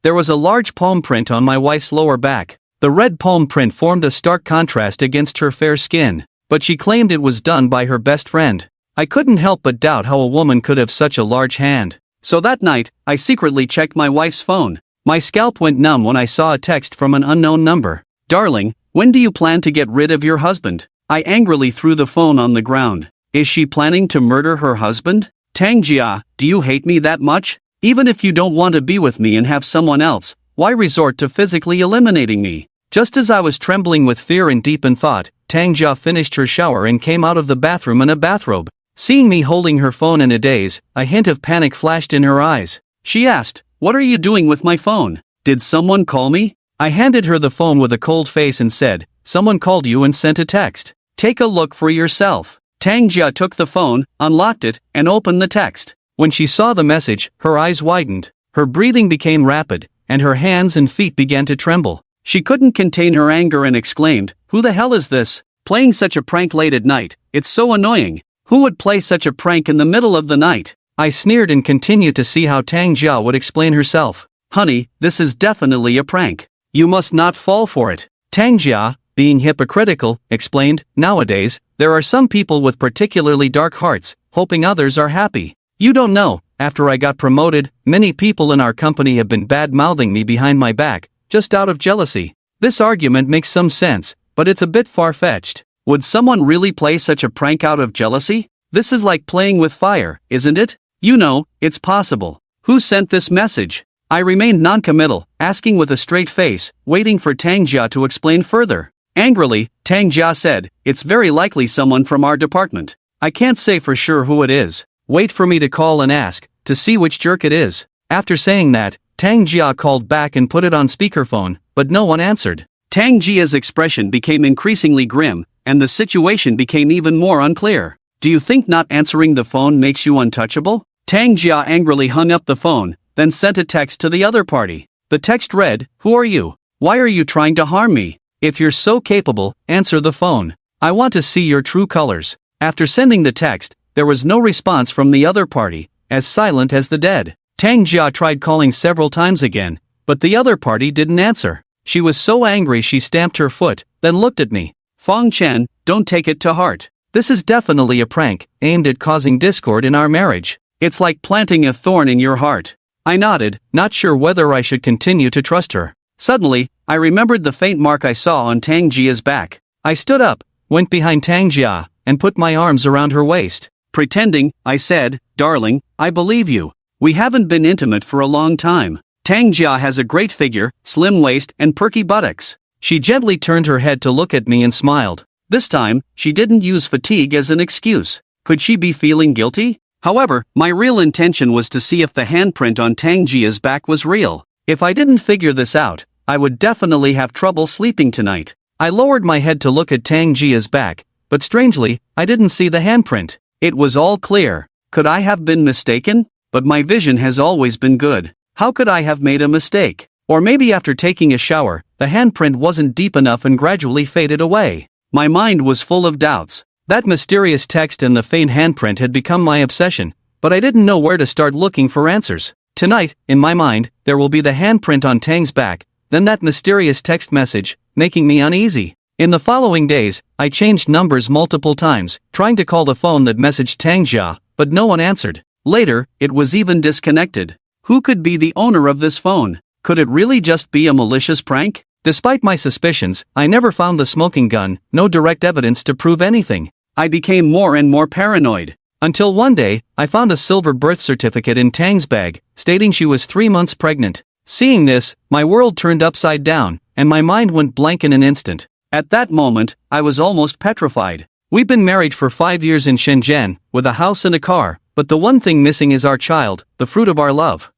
There was a large palm print on my wife's lower back. The red palm print formed a stark contrast against her fair skin, but she claimed it was done by her best friend. I couldn't help but doubt how a woman could have such a large hand. So that night, I secretly checked my wife's phone. My scalp went numb when I saw a text from an unknown number. "Darling, when do you plan to get rid of your husband?" I angrily threw the phone on the ground. Is she planning to murder her husband? Tangjia, do you hate me that much? Even if you don't want to be with me and have someone else, why resort to physically eliminating me? Just as I was trembling with fear and deep in thought, Tangjia finished her shower and came out of the bathroom in a bathrobe. Seeing me holding her phone in a daze, a hint of panic flashed in her eyes. She asked, "What are you doing with my phone? Did someone call me?" I handed her the phone with a cold face and said, "Someone called you and sent a text. Take a look for yourself." Tangjia took the phone, unlocked it, and opened the text. When she saw the message, her eyes widened, her breathing became rapid, and her hands and feet began to tremble. She couldn't contain her anger and exclaimed, "Who the hell is this? Playing such a prank late at night, it's so annoying. Who would play such a prank in the middle of the night?" I sneered and continued to see how Tangjia would explain herself. "Honey, this is definitely a prank. You must not fall for it." Tangjia, being hypocritical, explained, "Nowadays, there are some people with particularly dark hearts, hoping others are happy. You don't know, after I got promoted, many people in our company have been bad-mouthing me behind my back, just out of jealousy. This argument makes some sense, but it's a bit far-fetched. Would someone really play such a prank out of jealousy? This is like playing with fire, isn't it? You know, it's possible. Who sent this message?" I remained non-committal, asking with a straight face, waiting for Tangjia to explain further. Angrily, Tangjia said, "It's very likely someone from our department. I can't say for sure who it is. Wait for me to call and ask, to see which jerk it is." After saying that, Tangjia called back and put it on speakerphone, but no one answered. Tangjia's expression became increasingly grim, and the situation became even more unclear. "Do you think not answering the phone makes you untouchable?" Tangjia angrily hung up the phone, then sent a text to the other party. The text read, "Who are you? Why are you trying to harm me? If you're so capable, answer the phone. I want to see your true colors." After sending the text, there was no response from the other party, as silent as the dead. Tangjia tried calling several times again, but the other party didn't answer. She was so angry she stamped her foot, then looked at me. "Fong Chen, don't take it to heart. This is definitely a prank, aimed at causing discord in our marriage. It's like planting a thorn in your heart." I nodded, not sure whether I should continue to trust her. Suddenly, I remembered the faint mark I saw on Tangjia's back. I stood up, went behind Tangjia, and put my arms around her waist. Pretending, I said, "Darling, I believe you. We haven't been intimate for a long time. Tangjia has a great figure, slim waist, and perky buttocks." She gently turned her head to look at me and smiled. This time, she didn't use fatigue as an excuse. Could she be feeling guilty? However, my real intention was to see if the handprint on Tangjia's back was real. If I didn't figure this out, I would definitely have trouble sleeping tonight. I lowered my head to look at Tangjia's back, but strangely, I didn't see the handprint. It was all clear. Could I have been mistaken? But my vision has always been good. How could I have made a mistake? Or maybe after taking a shower, the handprint wasn't deep enough and gradually faded away. My mind was full of doubts. That mysterious text and the faint handprint had become my obsession, but I didn't know where to start looking for answers. Tonight, in my mind, there will be the handprint on Tang's back, then that mysterious text message, making me uneasy. In the following days, I changed numbers multiple times, trying to call the phone that messaged Tangjia, but no one answered. Later, it was even disconnected. Who could be the owner of this phone? Could it really just be a malicious prank? Despite my suspicions, I never found the smoking gun, no direct evidence to prove anything. I became more and more paranoid. Until one day, I found a silver birth certificate in Tang's bag, stating she was 3 months pregnant. Seeing this, my world turned upside down, and my mind went blank in an instant. At that moment, I was almost petrified. We've been married for 5 years in Shenzhen, with a house and a car, but the one thing missing is our child, the fruit of our love.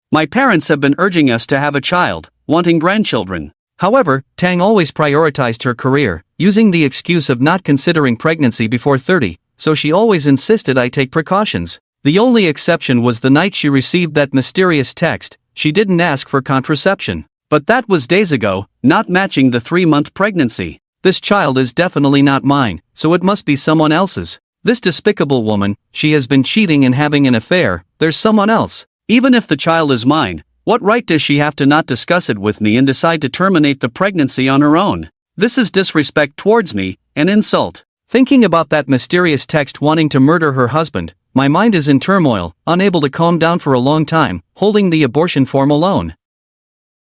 My parents have been urging us to have a child, wanting grandchildren. However, Tang always prioritized her career, using the excuse of not considering pregnancy before 30, so she always insisted I take precautions. The only exception was the night she received that mysterious text. She didn't ask for contraception. But that was days ago, not matching the 3-month pregnancy. This child is definitely not mine, so it must be someone else's. This despicable woman, she has been cheating and having an affair, there's someone else. Even if the child is mine, What right does she have to not discuss it with me and decide to terminate the pregnancy on her own? This is disrespect towards me, an insult. Thinking about that mysterious text wanting to murder her husband, my mind is in turmoil, unable to calm down for a long time, holding the abortion form alone.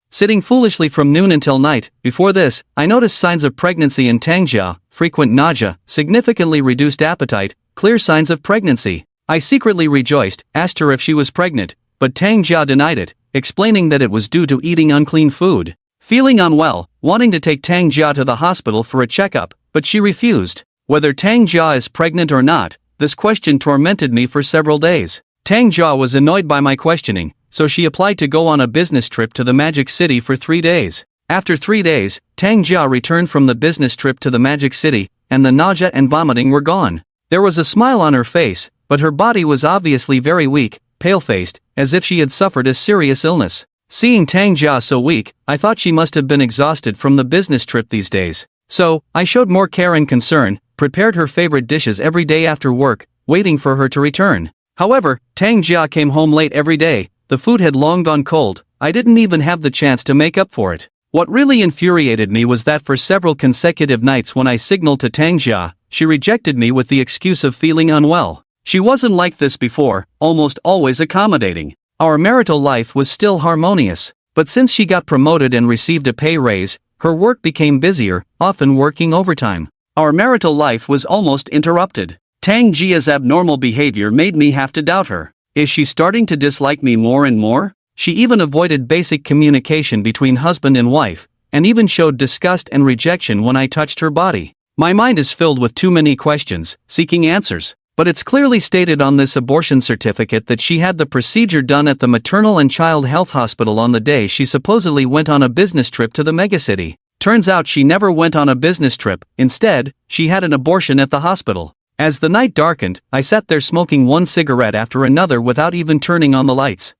Sitting foolishly from noon until night. Before this, I noticed signs of pregnancy in Tangjia, frequent nausea, significantly reduced appetite, clear signs of pregnancy. I secretly rejoiced, asked her if she was pregnant, but Tangjia denied it, explaining that it was due to eating unclean food. Feeling unwell, wanting to take Tangjia to the hospital for a checkup, but she refused. Whether Tangjia is pregnant or not, this question tormented me for several days. Tangjia was annoyed by my questioning, so she applied to go on a business trip to the Magic City for 3 days. After 3 days, Tangjia returned from the business trip to the Magic City, and the nausea and vomiting were gone. There was a smile on her face, but her body was obviously very weak, pale-faced, as if she had suffered a serious illness. Seeing Tangjia so weak, I thought she must have been exhausted from the business trip these days. So, I showed more care and concern, prepared her favorite dishes every day after work, waiting for her to return. However, Tangjia came home late every day. The food had long gone cold. I didn't even have the chance to make up for it. What really infuriated me was that for several consecutive nights when I signaled to Tangjia, she rejected me with the excuse of feeling unwell. She wasn't like this before, almost always accommodating. Our marital life was still harmonious, but since she got promoted and received a pay raise, her work became busier, often working overtime. Our marital life was almost interrupted. Tangjia's abnormal behavior made me have to doubt her. Is she starting to dislike me more and more? She even avoided basic communication between husband and wife, and even showed disgust and rejection when I touched her body. My mind is filled with too many questions, seeking answers. But it's clearly stated on this abortion certificate that she had the procedure done at the Maternal and Child Health Hospital on the day she supposedly went on a business trip to the megacity. Turns out she never went on a business trip. Instead, she had an abortion at the hospital. As the night darkened, I sat there smoking one cigarette after another without even turning on the lights.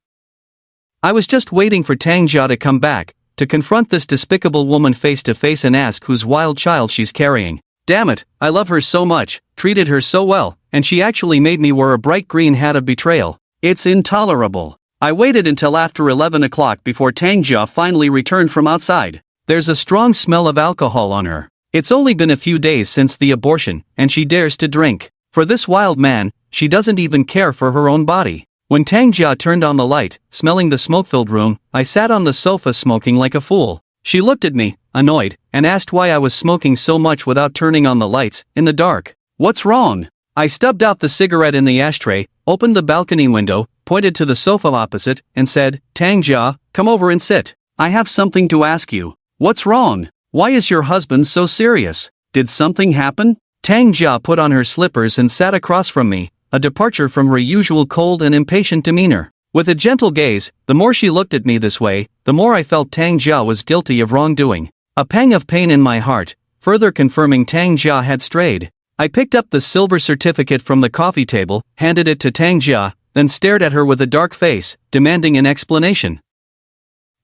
I was just waiting for Tangjia to come back, to confront this despicable woman face to face and ask whose wild child she's carrying. Damn it, I love her so much, treated her so well, and she actually made me wear a bright green hat of betrayal. It's intolerable. I waited until after 11 o'clock before Tangjia finally returned from outside. There's a strong smell of alcohol on her. It's only been a few days since the abortion, and she dares to drink. For this wild man, she doesn't even care for her own body. When Tangjia turned on the light, smelling the smoke-filled room, I sat on the sofa smoking like a fool. She looked at me, annoyed, and asked why I was smoking so much without turning on the lights, in the dark. What's wrong? I stubbed out the cigarette in the ashtray, opened the balcony window, pointed to the sofa opposite, and said, Tangjia, come over and sit. I have something to ask you. What's wrong? Why is your husband so serious? Did something happen? Tangjia put on her slippers and sat across from me, a departure from her usual cold and impatient demeanor. With a gentle gaze, the more she looked at me this way, the more I felt Tangjia was guilty of wrongdoing. A pang of pain in my heart, further confirming Tangjia had strayed. I picked up the silver certificate from the coffee table, handed it to Tangjia, then stared at her with a dark face, demanding an explanation.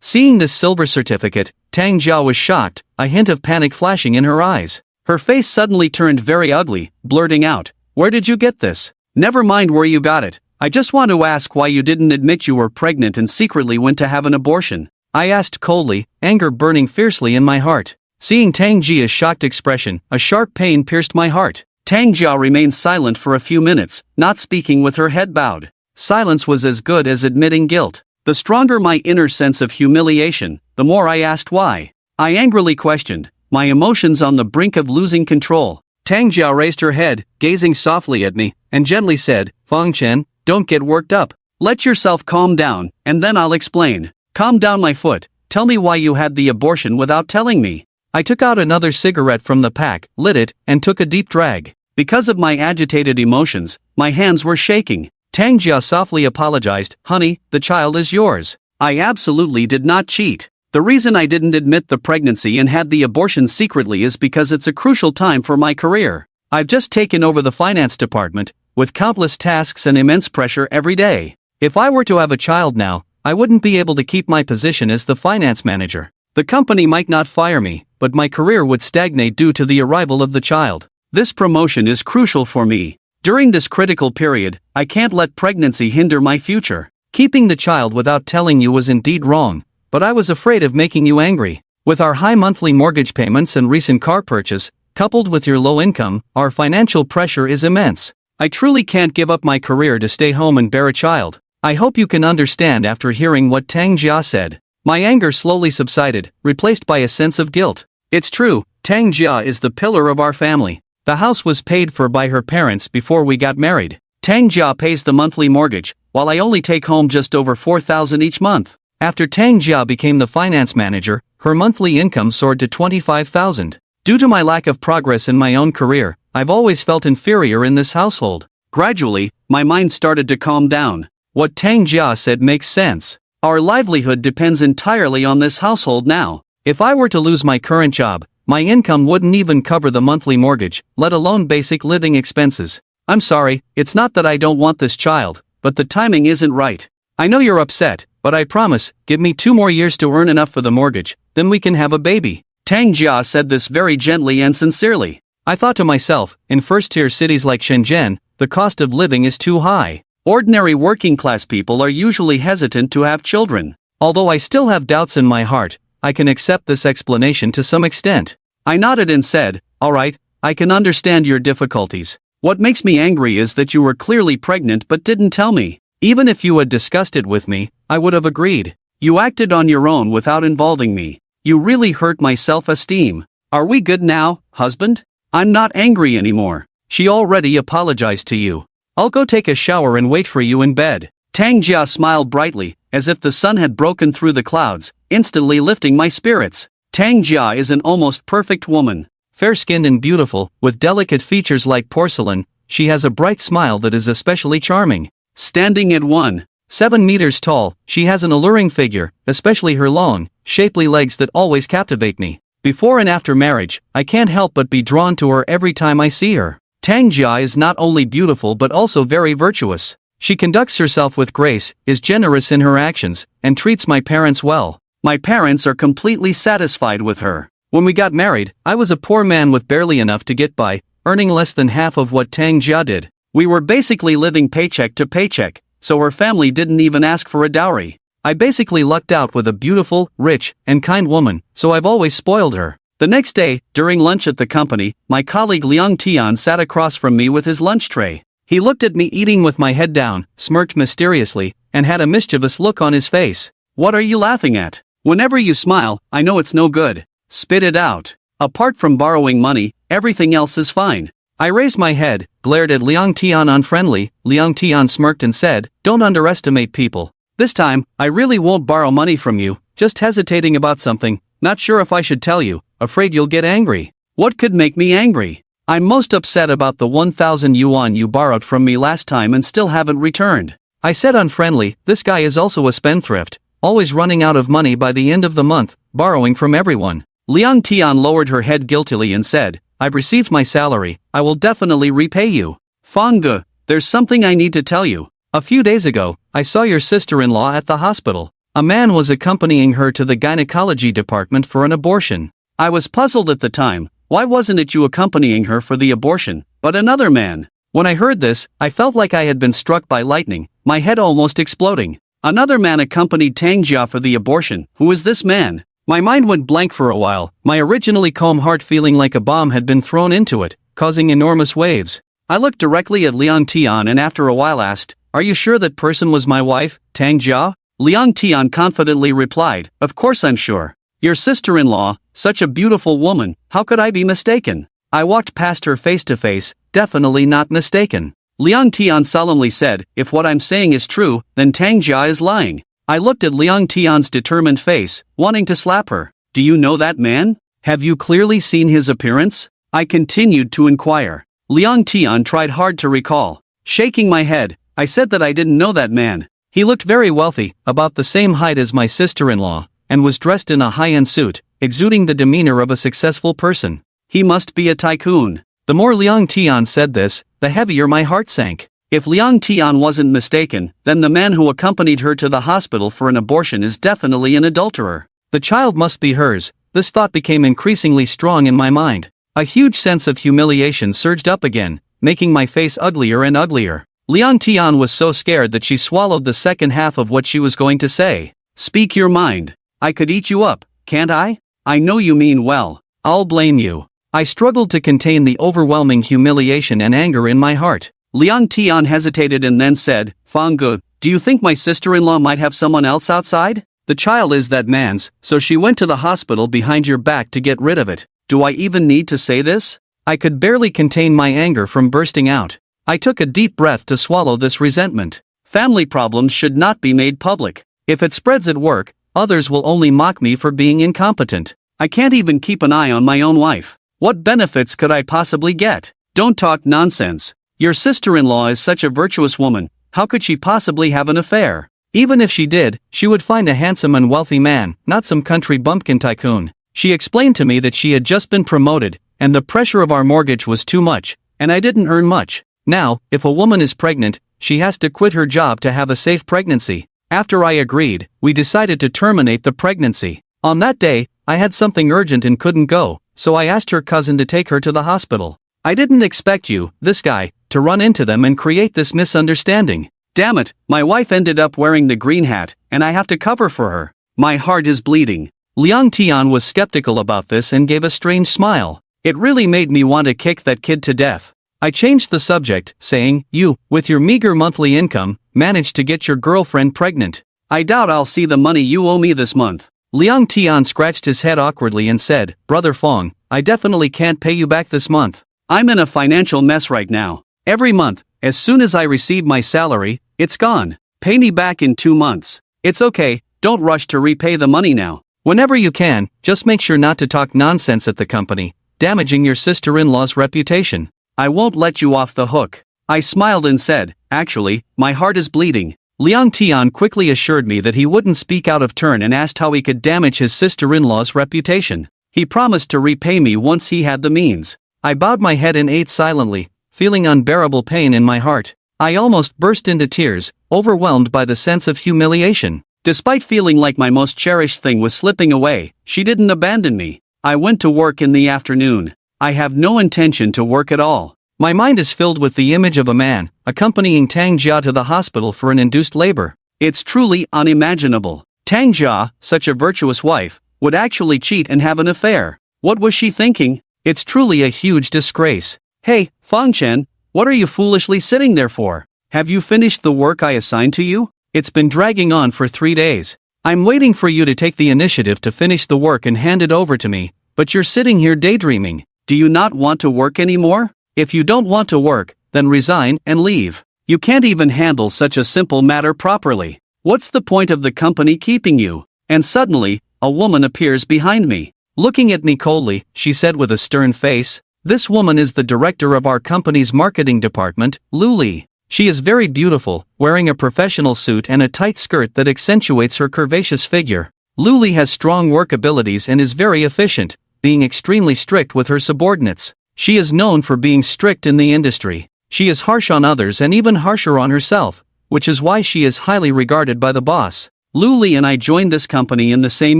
Seeing this silver certificate, Tangjia was shocked, a hint of panic flashing in her eyes. Her face suddenly turned very ugly, blurting out, "Where did you get this?" "Never mind where you got it. I just want to ask why you didn't admit you were pregnant and secretly went to have an abortion," I asked coldly, anger burning fiercely in my heart. Seeing Tangjia's shocked expression, a sharp pain pierced my heart. Tangjia remained silent for a few minutes, not speaking with her head bowed. Silence was as good as admitting guilt. The stronger my inner sense of humiliation, the more I asked why. I angrily questioned, my emotions on the brink of losing control. Tangjia raised her head, gazing softly at me, and gently said, "Fangchen, don't get worked up. Let yourself calm down, and then I'll explain." "Calm down, my foot. Tell me why you had the abortion without telling me." I took out another cigarette from the pack, lit it, and took a deep drag. Because of my agitated emotions, my hands were shaking. Tangjia softly apologized, "Honey, the child is yours. I absolutely did not cheat. The reason I didn't admit the pregnancy and had the abortion secretly is because it's a crucial time for my career. I've just taken over the finance department, with countless tasks and immense pressure every day. If I were to have a child now, I wouldn't be able to keep my position as the finance manager. The company might not fire me, but my career would stagnate due to the arrival of the child. This promotion is crucial for me. During this critical period, I can't let pregnancy hinder my future. Keeping the child without telling you was indeed wrong, but I was afraid of making you angry. With our high monthly mortgage payments and recent car purchase, coupled with your low income, our financial pressure is immense. I truly can't give up my career to stay home and bear a child. I hope you can understand after hearing what Tang Jia said. My anger slowly subsided, replaced by a sense of guilt. It's true, Tang Jia is the pillar of our family. The house was paid for by her parents before we got married. Tang Jia pays the monthly mortgage, while I only take home just over 4,000 each month. After Tang Jia became the finance manager, her monthly income soared to 25,000. Due to my lack of progress in my own career, I've always felt inferior in this household. Gradually, my mind started to calm down. What Tang Jia said makes sense. Our livelihood depends entirely on this household now. If I were to lose my current job, my income wouldn't even cover the monthly mortgage, let alone basic living expenses. I'm sorry, it's not that I don't want this child, but the timing isn't right. I know you're upset, but I promise, give me 2 more years to earn enough for the mortgage, then we can have a baby. Tang Jia said this very gently and sincerely. I thought to myself, in first-tier cities like Shenzhen, the cost of living is too high. Ordinary working-class people are usually hesitant to have children. Although I still have doubts in my heart, I can accept this explanation to some extent. I nodded and said, all right, I can understand your difficulties. What makes me angry is that you were clearly pregnant but didn't tell me. Even if you had discussed it with me, I would have agreed. You acted on your own without involving me. You really hurt my self-esteem. Are we good now, husband? I'm not angry anymore. She already apologized to you. I'll go take a shower and wait for you in bed. Tang Jia smiled brightly, as if the sun had broken through the clouds, instantly lifting my spirits. Tang Jia is an almost perfect woman. Fair-skinned and beautiful, with delicate features like porcelain, she has a bright smile that is especially charming. Standing at 1.7 meters tall, she has an alluring figure, especially her long, shapely legs that always captivate me. Before and after marriage, I can't help but be drawn to her every time I see her. Tang Jia is not only beautiful but also very virtuous. She conducts herself with grace, is generous in her actions, and treats my parents well. My parents are completely satisfied with her. When we got married, I was a poor man with barely enough to get by, earning less than half of what Tang Jia did. We were basically living paycheck to paycheck, so her family didn't even ask for a dowry. I basically lucked out with a beautiful, rich, and kind woman, so I've always spoiled her. The next day, during lunch at the company, my colleague Liang Tian sat across from me with his lunch tray. He looked at me eating with my head down, smirked mysteriously, and had a mischievous look on his face. What are you laughing at? Whenever you smile, I know it's no good. Spit it out. Apart from borrowing money, everything else is fine. I raised my head, glared at Liang Tian unfriendly. Liang Tian smirked and said, don't underestimate people. This time, I really won't borrow money from you, just hesitating about something, not sure if I should tell you, afraid you'll get angry. What could make me angry? I'm most upset about the 1,000 yuan you borrowed from me last time and still haven't returned. I said unfriendly, this guy is also a spendthrift, always running out of money by the end of the month, borrowing from everyone. Liang Tian lowered her head guiltily and said, I've received my salary, I will definitely repay you. Fang Ge, there's something I need to tell you. A few days ago, I saw your sister-in-law at the hospital. A man was accompanying her to the gynecology department for an abortion. I was puzzled at the time, why wasn't it you accompanying her for the abortion, but another man? When I heard this, I felt like I had been struck by lightning, my head almost exploding. Another man accompanied Tang Jia for the abortion. Who is this man? My mind went blank for a while, my originally calm heart feeling like a bomb had been thrown into it, causing enormous waves. I looked directly at Liang Tian and after a while asked, are you sure that person was my wife, Tang Jia? Liang Tian confidently replied, of course I'm sure. Your sister-in-law, such a beautiful woman, how could I be mistaken? I walked past her face to face, definitely not mistaken. Liang Tian solemnly said, if what I'm saying is true, then Tang Jia is lying. I looked at Liang Tian's determined face, wanting to slap her. Do you know that man? Have you clearly seen his appearance? I continued to inquire. Liang Tian tried hard to recall. Shaking my head, I said that I didn't know that man. He looked very wealthy, about the same height as my sister-in-law, and was dressed in a high-end suit, exuding the demeanor of a successful person. He must be a tycoon. The more Liang Tian said this, the heavier my heart sank. If Liang Tian wasn't mistaken, then the man who accompanied her to the hospital for an abortion is definitely an adulterer. The child must be hers. This thought became increasingly strong in my mind. A huge sense of humiliation surged up again, making my face uglier and uglier. Liang Tian was so scared that she swallowed the second half of what she was going to say. Speak your mind. I could eat you up, can't I? I know you mean well. I'll blame you. I struggled to contain the overwhelming humiliation and anger in my heart. Liang Tian hesitated and then said, Fang Gu, do you think my sister-in-law might have someone else outside? The child is that man's, so she went to the hospital behind your back to get rid of it. Do I even need to say this? I could barely contain my anger from bursting out. I took a deep breath to swallow this resentment. Family problems should not be made public. If it spreads at work, others will only mock me for being incompetent. I can't even keep an eye on my own wife. What benefits could I possibly get? Don't talk nonsense. Your sister-in-law is such a virtuous woman, how could she possibly have an affair? Even if she did, she would find a handsome and wealthy man, not some country bumpkin tycoon. She explained to me that she had just been promoted, and the pressure of our mortgage was too much, and I didn't earn much. Now, if a woman is pregnant, she has to quit her job to have a safe pregnancy. After I agreed, we decided to terminate the pregnancy. On that day, I had something urgent and couldn't go, so I asked her cousin to take her to the hospital. I didn't expect you, this guy, to run into them and create this misunderstanding. Damn it, my wife ended up wearing the green hat, and I have to cover for her. My heart is bleeding. Liang Tian was skeptical about this and gave a strange smile. It really made me want to kick that kid to death. I changed the subject, saying, you, with your meager monthly income, managed to get your girlfriend pregnant. I doubt I'll see the money you owe me this month. Liang Tian scratched his head awkwardly and said, Brother Fong, I definitely can't pay you back this month. I'm in a financial mess right now. Every month, as soon as I receive my salary, it's gone. Pay me back in 2 months. It's okay, don't rush to repay the money now. Whenever you can, just make sure not to talk nonsense at the company, damaging your sister-in-law's reputation. I won't let you off the hook. I smiled and said, actually, my heart is bleeding. Liang Tian quickly assured me that he wouldn't speak out of turn and asked how he could damage his sister-in-law's reputation. He promised to repay me once he had the means. I bowed my head and ate silently, feeling unbearable pain in my heart. I almost burst into tears, overwhelmed by the sense of humiliation. Despite feeling like my most cherished thing was slipping away, she didn't abandon me. I went to work in the afternoon. I have no intention to work at all. My mind is filled with the image of a man, accompanying Tang Jia to the hospital for an induced labor. It's truly unimaginable. Tang Jia, such a virtuous wife, would actually cheat and have an affair. What was she thinking? It's truly a huge disgrace. Hey, Fang Chen, what are you foolishly sitting there for? Have you finished the work I assigned to you? It's been dragging on for 3 days. I'm waiting for you to take the initiative to finish the work and hand it over to me, but you're sitting here daydreaming. Do you not want to work anymore? If you don't want to work, then resign and leave. You can't even handle such a simple matter properly. What's the point of the company keeping you? And suddenly, a woman appears behind me. Looking at me coldly, she said with a stern face, This woman is the director of our company's marketing department, Lu Li. She is very beautiful, wearing a professional suit and a tight skirt that accentuates her curvaceous figure. Lu Li has strong work abilities and is very efficient, being extremely strict with her subordinates. She is known for being strict in the industry. She is harsh on others and even harsher on herself, which is why she is highly regarded by the boss. Lu Li and I joined this company in the same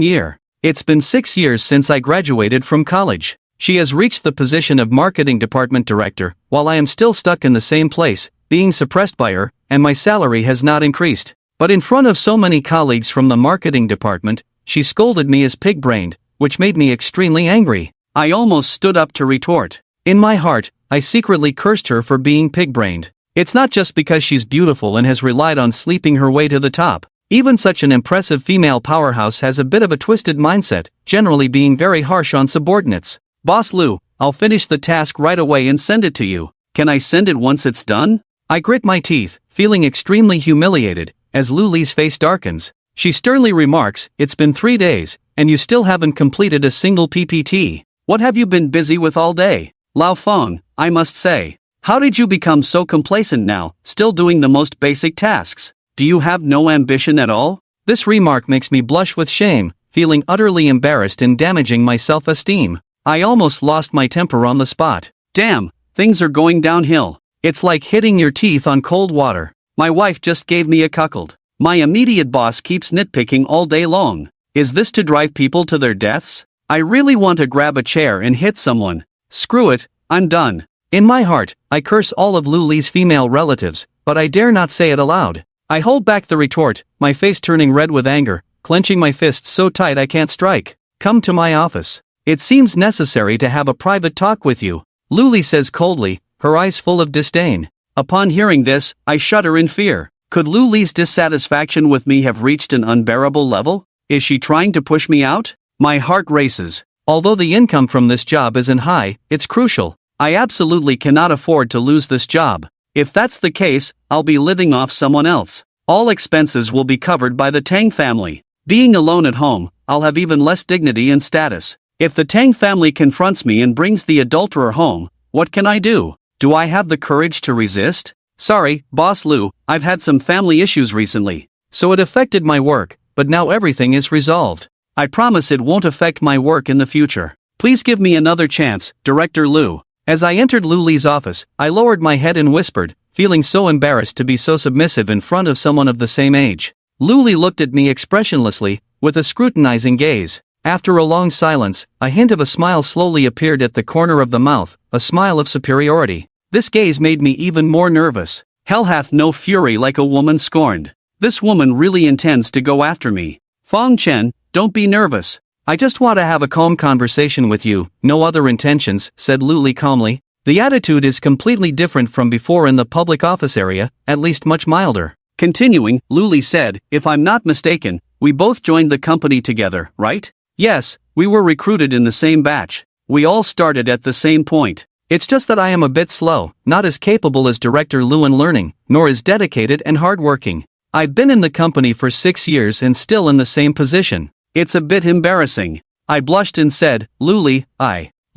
year. It's been 6 years since I graduated from college. She has reached the position of marketing department director, while I am still stuck in the same place, being suppressed by her, and my salary has not increased. But in front of so many colleagues from the marketing department, she scolded me as pig-brained, which made me extremely angry. I almost stood up to retort. In my heart, I secretly cursed her for being pig-brained. It's not just because she's beautiful and has relied on sleeping her way to the top. Even such an impressive female powerhouse has a bit of a twisted mindset, generally being very harsh on subordinates. Boss Lu, I'll finish the task right away and send it to you. Can I send it once it's done? I grit my teeth, feeling extremely humiliated, as Lu Li's face darkens. She sternly remarks, It's been 3 days, and you still haven't completed a single PPT. What have you been busy with all day? Lao Feng, I must say. How did you become so complacent now, still doing the most basic tasks? Do you have no ambition at all? This remark makes me blush with shame, feeling utterly embarrassed and damaging my self-esteem. I almost lost my temper on the spot. Damn, things are going downhill. It's like hitting your teeth on cold water. My wife just gave me a cuckold. My immediate boss keeps nitpicking all day long. Is this to drive people to their deaths? I really want to grab a chair and hit someone. Screw it, I'm done. In my heart, I curse all of Lu Li's female relatives, but I dare not say it aloud. I hold back the retort, my face turning red with anger, clenching my fists so tight I can't strike. Come to my office. It seems necessary to have a private talk with you, Luli says coldly, her eyes full of disdain. Upon hearing this, I shudder in fear. Could Luli's dissatisfaction with me have reached an unbearable level? Is she trying to push me out? My heart races. Although the income from this job isn't high, it's crucial. I absolutely cannot afford to lose this job. If that's the case, I'll be living off someone else. All expenses will be covered by the Tang family. Being alone at home, I'll have even less dignity and status. If the Tang family confronts me and brings the adulterer home, what can I do? Do I have the courage to resist? Sorry, Boss Lu, I've had some family issues recently. So it affected my work, but now everything is resolved. I promise it won't affect my work in the future. Please give me another chance, Director Lu. As I entered Luli's office, I lowered my head and whispered, feeling so embarrassed to be so submissive in front of someone of the same age. Luli looked at me expressionlessly, with a scrutinizing gaze. After a long silence, a hint of a smile slowly appeared at the corner of the mouth, a smile of superiority. This gaze made me even more nervous. Hell hath no fury like a woman scorned. This woman really intends to go after me. Fong Chen, don't be nervous. I just want to have a calm conversation with you, no other intentions, said Luli calmly. The attitude is completely different from before in the public office area, at least much milder. Continuing, Luli said, if I'm not mistaken, we both joined the company together, right? Yes, we were recruited in the same batch. We all started at the same point. It's just that I am a bit slow, not as capable as Director Lu in learning, nor as dedicated and hardworking. I've been in the company for 6 years and still in the same position. It's a bit embarrassing. I blushed and said, Luli,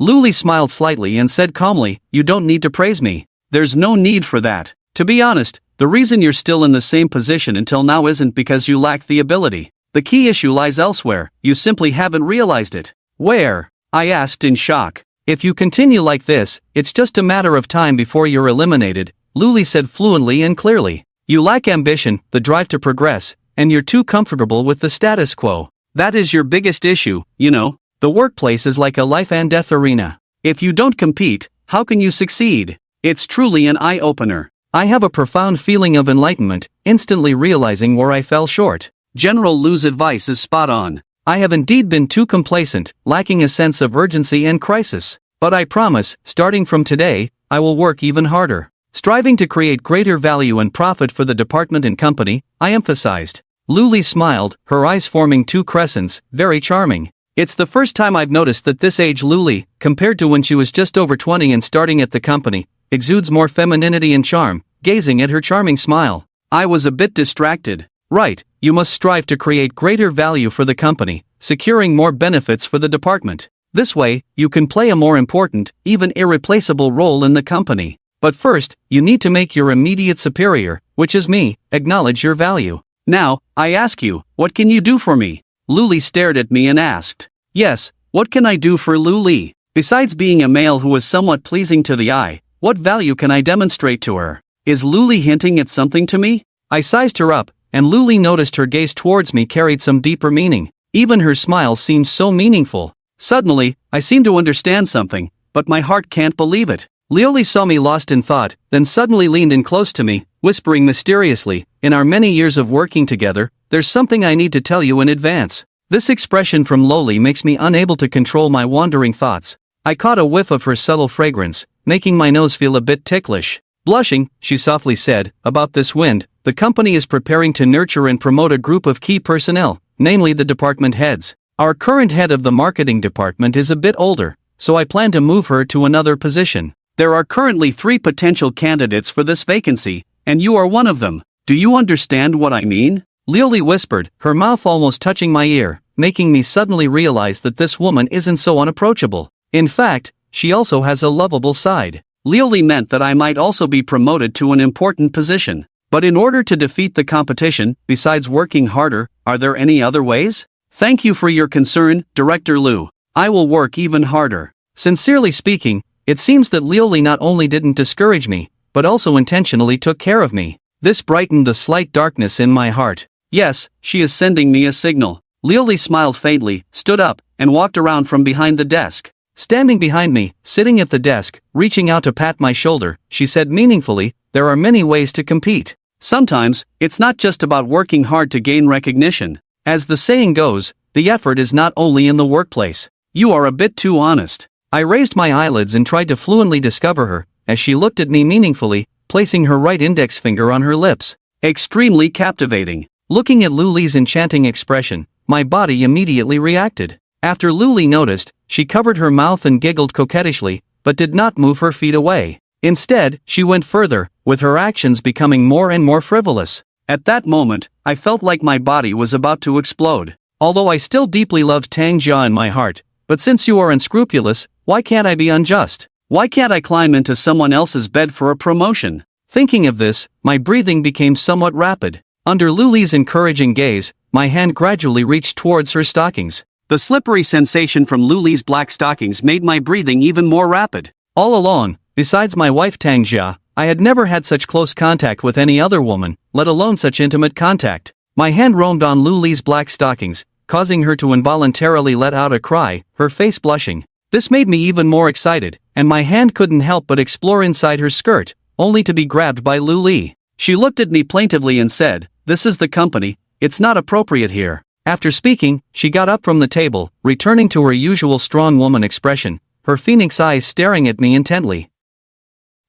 Luli smiled slightly and said calmly, you don't need to praise me. There's no need for that. To be honest, the reason you're still in the same position until now isn't because you lack the ability. The key issue lies elsewhere, you simply haven't realized it. Where? I asked in shock. If you continue like this, it's just a matter of time before you're eliminated, Luli said fluently and clearly. You lack ambition, the drive to progress, and you're too comfortable with the status quo. That is your biggest issue, you know. The workplace is like a life and death arena. If you don't compete, how can you succeed? It's truly an eye-opener. I have a profound feeling of enlightenment, instantly realizing where I fell short. General Lu's advice is spot on. I have indeed been too complacent, lacking a sense of urgency and crisis. But I promise, starting from today, I will work even harder. Striving to create greater value and profit for the department and company, I emphasized. Luli smiled, her eyes forming two crescents, very charming. It's the first time I've noticed that this age Luli, compared to when she was just over 20 and starting at the company, exudes more femininity and charm, gazing at her charming smile. I was a bit distracted. Right, you must strive to create greater value for the company, securing more benefits for the department. This way, you can play a more important, even irreplaceable role in the company. But first, you need to make your immediate superior, which is me, acknowledge your value. Now, I ask you, what can you do for me? Luli stared at me and asked. Yes, what can I do for Luli? Besides being a male who is somewhat pleasing to the eye, what value can I demonstrate to her? Is Luli hinting at something to me? I sized her up, and Luli noticed her gaze towards me carried some deeper meaning. Even her smile seemed so meaningful. Suddenly, I seemed to understand something, but my heart can't believe it. Luli saw me lost in thought, then suddenly leaned in close to me, whispering mysteriously, in our many years of working together, there's something I need to tell you in advance. This expression from Loli makes me unable to control my wandering thoughts. I caught a whiff of her subtle fragrance, making my nose feel a bit ticklish. Blushing, she softly said, about this wind, the company is preparing to nurture and promote a group of key personnel, namely the department heads. Our current head of the marketing department is a bit older, so I plan to move her to another position. There are currently 3 potential candidates for this vacancy, and you are one of them. Do you understand what I mean? Lily whispered, her mouth almost touching my ear, making me suddenly realize that this woman isn't so unapproachable. In fact, she also has a lovable side. Lily meant that I might also be promoted to an important position. But in order to defeat the competition, besides working harder, are there any other ways? Thank you for your concern, Director Lu. I will work even harder. Sincerely speaking, it seems that Lily not only didn't discourage me, but also intentionally took care of me. This brightened the slight darkness in my heart. Yes, she is sending me a signal. Lily smiled faintly, stood up, and walked around from behind the desk. Standing behind me, sitting at the desk, reaching out to pat my shoulder, she said meaningfully, "There are many ways to compete. Sometimes, it's not just about working hard to gain recognition. As the saying goes, the effort is not only in the workplace." "You are a bit too honest." I raised my eyelids and tried to fluently discover her, as she looked at me meaningfully, placing her right index finger on her lips. "Extremely captivating." Looking at Luli's enchanting expression, my body immediately reacted. After Luli noticed, she covered her mouth and giggled coquettishly, but did not move her feet away. Instead, she went further, with her actions becoming more and more frivolous. At that moment, I felt like my body was about to explode. Although I still deeply loved Tang Jia in my heart, but since you are unscrupulous, why can't I be unjust? Why can't I climb into someone else's bed for a promotion? Thinking of this, my breathing became somewhat rapid. Under Luli's encouraging gaze, my hand gradually reached towards her stockings. The slippery sensation from Luli's black stockings made my breathing even more rapid. All along, besides my wife Tang Jia, I had never had such close contact with any other woman, let alone such intimate contact. My hand roamed on Luli's black stockings, causing her to involuntarily let out a cry, her face blushing. This made me even more excited, and my hand couldn't help but explore inside her skirt, only to be grabbed by Luli. She looked at me plaintively and said, "This is the company, it's not appropriate here." After speaking, she got up from the table, returning to her usual strong woman expression, her phoenix eyes staring at me intently.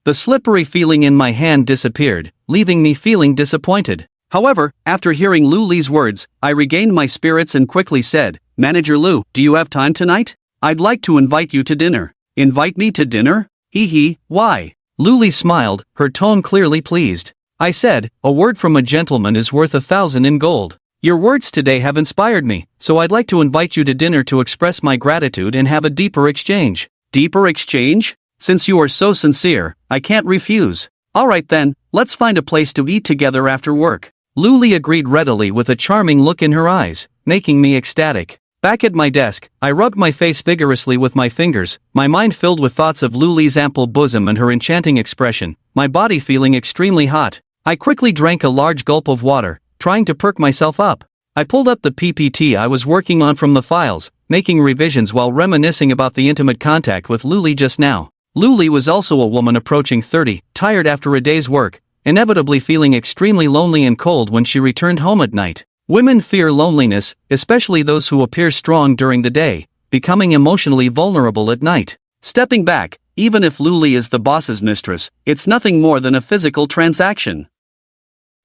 The slippery feeling in my hand disappeared, leaving me feeling disappointed. However, after hearing Luli's words, I regained my spirits and quickly said, "Manager Lu, do you have time tonight? I'd like to invite you to dinner." "Invite me to dinner? Hee, why?" Luli smiled, her tone clearly pleased. I said, "A word from a gentleman is worth 1,000 in gold. Your words today have inspired me, so I'd like to invite you to dinner to express my gratitude and have a deeper exchange." "Deeper exchange? Since you are so sincere, I can't refuse." "Alright then, let's find a place to eat together after work." Luli agreed readily with a charming look in her eyes, making me ecstatic. Back at my desk, I rubbed my face vigorously with my fingers, my mind filled with thoughts of Luli's ample bosom and her enchanting expression, my body feeling extremely hot. I quickly drank a large gulp of water, trying to perk myself up. I pulled up the PPT I was working on from the files, making revisions while reminiscing about the intimate contact with Luli just now. Luli was also a woman approaching 30, tired after a day's work, inevitably feeling extremely lonely and cold when she returned home at night. Women fear loneliness, especially those who appear strong during the day, becoming emotionally vulnerable at night. Stepping back, even if Luli is the boss's mistress, it's nothing more than a physical transaction.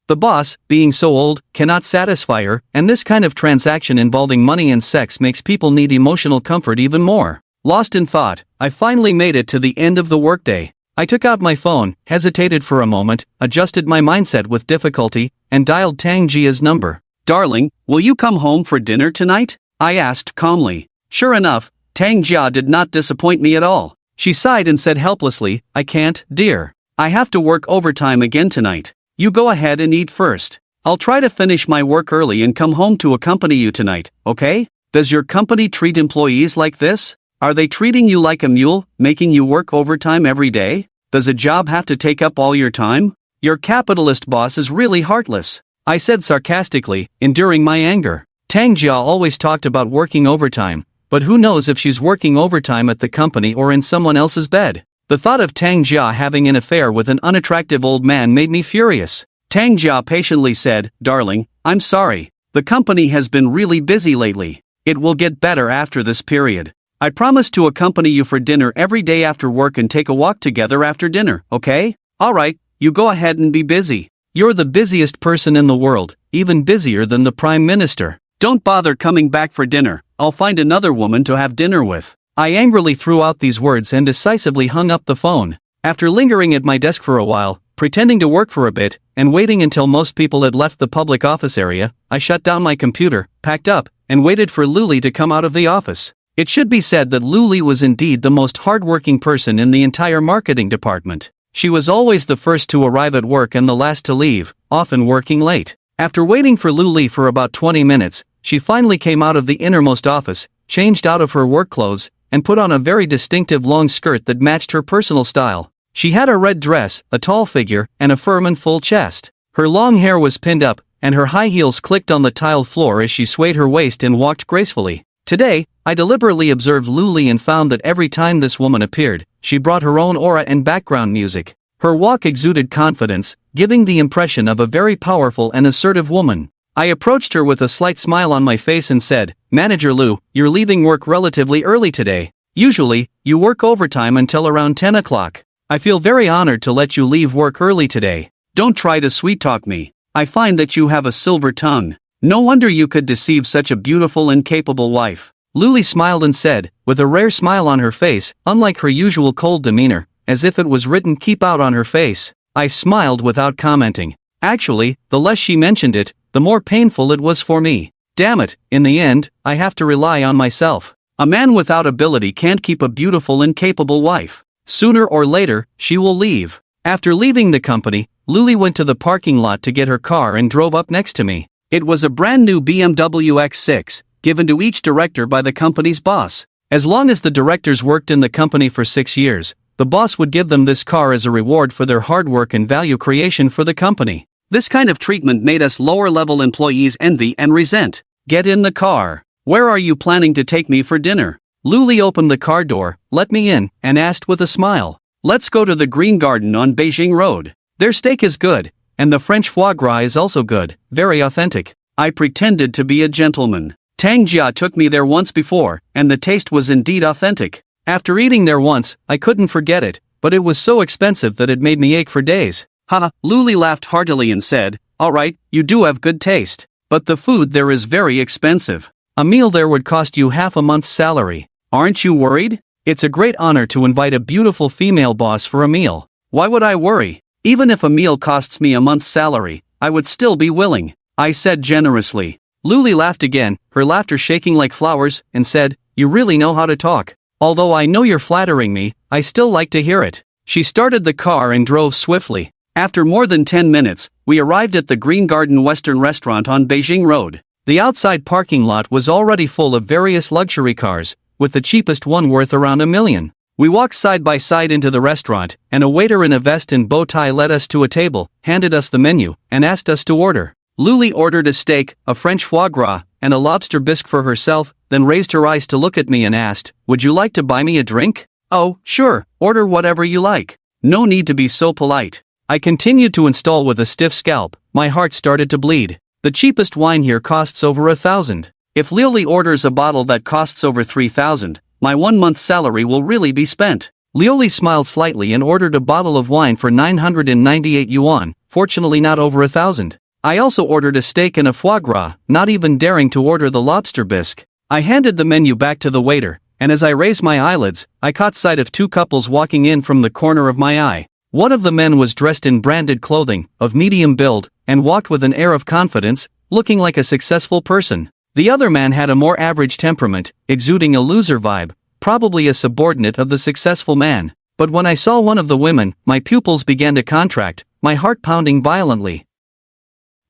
The boss, being so old, cannot satisfy her, and this kind of transaction involving money and sex makes people need emotional comfort even more. Lost in thought, I finally made it to the end of the workday. I took out my phone, hesitated for a moment, adjusted my mindset with difficulty, and dialed Tang Jia's number. "Darling, will you come home for dinner tonight?" I asked calmly. Sure enough, Tang Jia did not disappoint me at all. She sighed and said helplessly, "I can't, dear. I have to work overtime again tonight. You go ahead and eat first. I'll try to finish my work early and come home to accompany you tonight, okay? Does your company treat employees like this? Are they treating you like a mule, making you work overtime every day? Does a job have to take up all your time? Your capitalist boss is really heartless," I said sarcastically, enduring my anger. Tang Jia always talked about working overtime, but who knows if she's working overtime at the company or in someone else's bed. The thought of Tang Jia having an affair with an unattractive old man made me furious. Tang Jia patiently said, "Darling, I'm sorry. The company has been really busy lately. It will get better after this period. I promise to accompany you for dinner every day after work and take a walk together after dinner, okay? Alright, you go ahead and be busy. You're the busiest person in the world, even busier than the Prime Minister. Don't bother coming back for dinner, I'll find another woman to have dinner with." I angrily threw out these words and decisively hung up the phone. After lingering at my desk for a while, pretending to work for a bit, and waiting until most people had left the public office area, I shut down my computer, packed up, and waited for Luli to come out of the office. It should be said that Luli was indeed the most hardworking person in the entire marketing department. She was always the first to arrive at work and the last to leave, often working late. After waiting for Luli for about 20 minutes, she finally came out of the innermost office, changed out of her work clothes, and put on a very distinctive long skirt that matched her personal style. She had a red dress, a tall figure, and a firm and full chest. Her long hair was pinned up, and her high heels clicked on the tiled floor as she swayed her waist and walked gracefully. Today, I deliberately observed Luli and found that every time this woman appeared, she brought her own aura and background music. Her walk exuded confidence, giving the impression of a very powerful and assertive woman. I approached her with a slight smile on my face and said, "Manager Lu, you're leaving work relatively early today. Usually, you work overtime until around 10 o'clock. I feel very honored to let you leave work early today. Don't try to sweet-talk me. I find that you have a silver tongue. No wonder you could deceive such a beautiful and capable wife." Luli smiled and said, with a rare smile on her face, unlike her usual cold demeanor, as if it was written "keep out" on her face. I smiled without commenting. Actually, the less she mentioned it, the more painful it was for me. Damn it, in the end, I have to rely on myself. A man without ability can't keep a beautiful and capable wife. Sooner or later, she will leave. After leaving the company, Luli went to the parking lot to get her car and drove up next to me. It was a brand new BMW X6, given to each director by the company's boss. As long as the directors worked in the company for 6 years, the boss would give them this car as a reward for their hard work and value creation for the company. This kind of treatment made us lower-level employees envy and resent. "Get in the car. Where are you planning to take me for dinner?" Luli opened the car door, let me in, and asked with a smile. "Let's go to the Green Garden on Beijing Road. Their steak is good, and the French foie gras is also good, very authentic." I pretended to be a gentleman. Tang Jia took me there once before, and the taste was indeed authentic. After eating there once, I couldn't forget it, but it was so expensive that it made me ache for days. "Ha!" Luli laughed heartily and said, "Alright, you do have good taste. But the food there is very expensive. A meal there would cost you half a month's salary. Aren't you worried? It's a great honor to invite a beautiful female boss for a meal. Why would I worry? Even if a meal costs me a month's salary, I would still be willing," I said generously. Luli laughed again, her laughter shaking like flowers, and said, "You really know how to talk. Although I know you're flattering me, I still like to hear it." She started the car and drove swiftly. After more than 10 minutes, we arrived at the Green Garden Western Restaurant on Beijing Road. The outside parking lot was already full of various luxury cars, with the cheapest one worth around $1 million. We walked side by side into the restaurant, and a waiter in a vest and bow tie led us to a table, handed us the menu, and asked us to order. Luli ordered a steak, a French foie gras, and a lobster bisque for herself, then raised her eyes to look at me and asked, "Would you like to buy me a drink?" "Oh, sure, order whatever you like. No need to be so polite." I continued to install with a stiff scalp. My heart started to bleed. The cheapest wine here costs over 1,000. If Lili orders a bottle that costs over 3,000, my 1 month's salary will really be spent. Lili smiled slightly and ordered a bottle of wine for 998 yuan, fortunately not over 1,000. I also ordered a steak and a foie gras, not even daring to order the lobster bisque. I handed the menu back to the waiter, and as I raised my eyelids, I caught sight of 2 couples walking in from the corner of my eye. One of the men was dressed in branded clothing, of medium build, and walked with an air of confidence, looking like a successful person. The other man had a more average temperament, exuding a loser vibe, probably a subordinate of the successful man. But when I saw one of the women, my pupils began to contract, my heart pounding violently.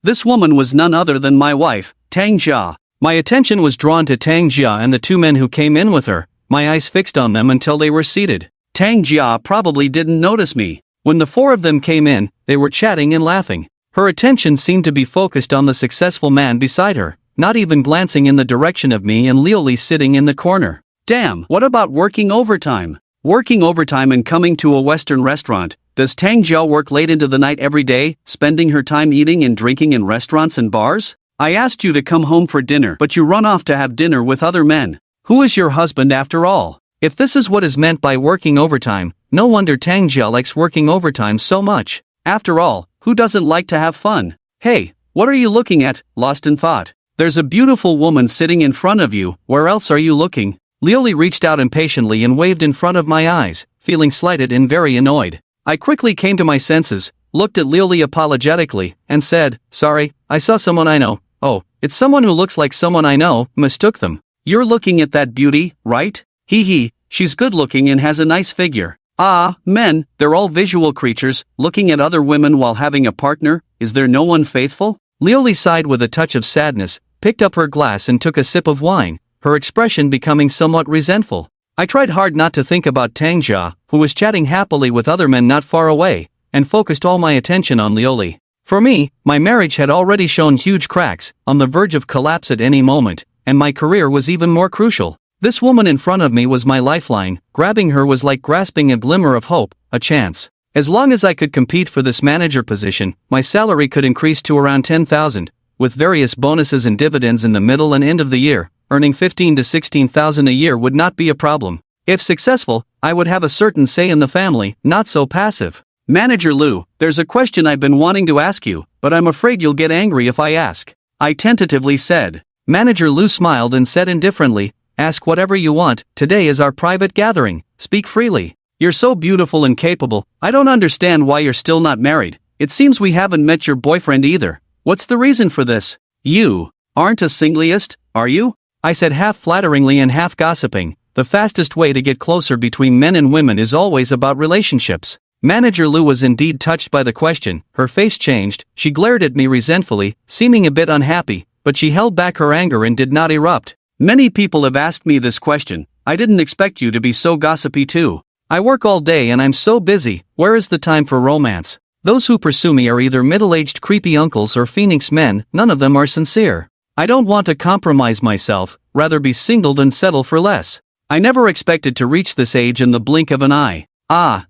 This woman was none other than my wife, Tang Jia. My attention was drawn to Tang Jia and the 2 men who came in with her, my eyes fixed on them until they were seated. Tang Jia probably didn't notice me. When the 4 of them came in, they were chatting and laughing. Her attention seemed to be focused on the successful man beside her, not even glancing in the direction of me and Lioli sitting in the corner. Damn, what about working overtime? Working overtime and coming to a Western restaurant. Does Tang Jia work late into the night every day, spending her time eating and drinking in restaurants and bars? I asked you to come home for dinner, but you run off to have dinner with other men. Who is your husband after all? If this is what is meant by working overtime, no wonder Tang Jia likes working overtime so much. After all, who doesn't like to have fun? Hey, what are you looking at, lost in thought? There's a beautiful woman sitting in front of you, where else are you looking? Lioli reached out impatiently and waved in front of my eyes, feeling slighted and very annoyed. I quickly came to my senses, looked at Lioli apologetically, and said, "Sorry, I saw someone I know." "Oh, it's someone who looks like someone I know," mistook them. "You're looking at that beauty, right? Hee, she's good looking and has a nice figure." Ah, men, they're all visual creatures, looking at other women while having a partner. Is there no one faithful? Lioli sighed with a touch of sadness, picked up her glass and took a sip of wine, her expression becoming somewhat resentful. I tried hard not to think about Tang Jia, who was chatting happily with other men not far away, and focused all my attention on Lioli. For me, my marriage had already shown huge cracks, on the verge of collapse at any moment, and my career was even more crucial. This woman in front of me was my lifeline. Grabbing her was like grasping a glimmer of hope, a chance. As long as I could compete for this manager position, my salary could increase to around 10,000, with various bonuses and dividends in the middle and end of the year. Earning 15 to 16,000 a year would not be a problem. If successful, I would have a certain say in the family, not so passive. Manager Lou, there's a question I've been wanting to ask you, but I'm afraid you'll get angry if I ask. I tentatively said. Manager Lou smiled and said indifferently, ask whatever you want, today is our private gathering, speak freely. You're so beautiful and capable, I don't understand why you're still not married. It seems we haven't met your boyfriend either. What's the reason for this? You aren't a singleist, are you? I said half flatteringly and half gossiping. The fastest way to get closer between men and women is always about relationships. Manager Lou was indeed touched by the question. Her face changed, she glared at me resentfully, seeming a bit unhappy, but she held back her anger and did not erupt. Many people have asked me this question. I didn't expect you to be so gossipy too. I work all day and I'm so busy, where is the time for romance? Those who pursue me are either middle-aged creepy uncles or phoenix men, none of them are sincere. I don't want to compromise myself, rather be single than settle for less. I never expected to reach this age in the blink of an eye.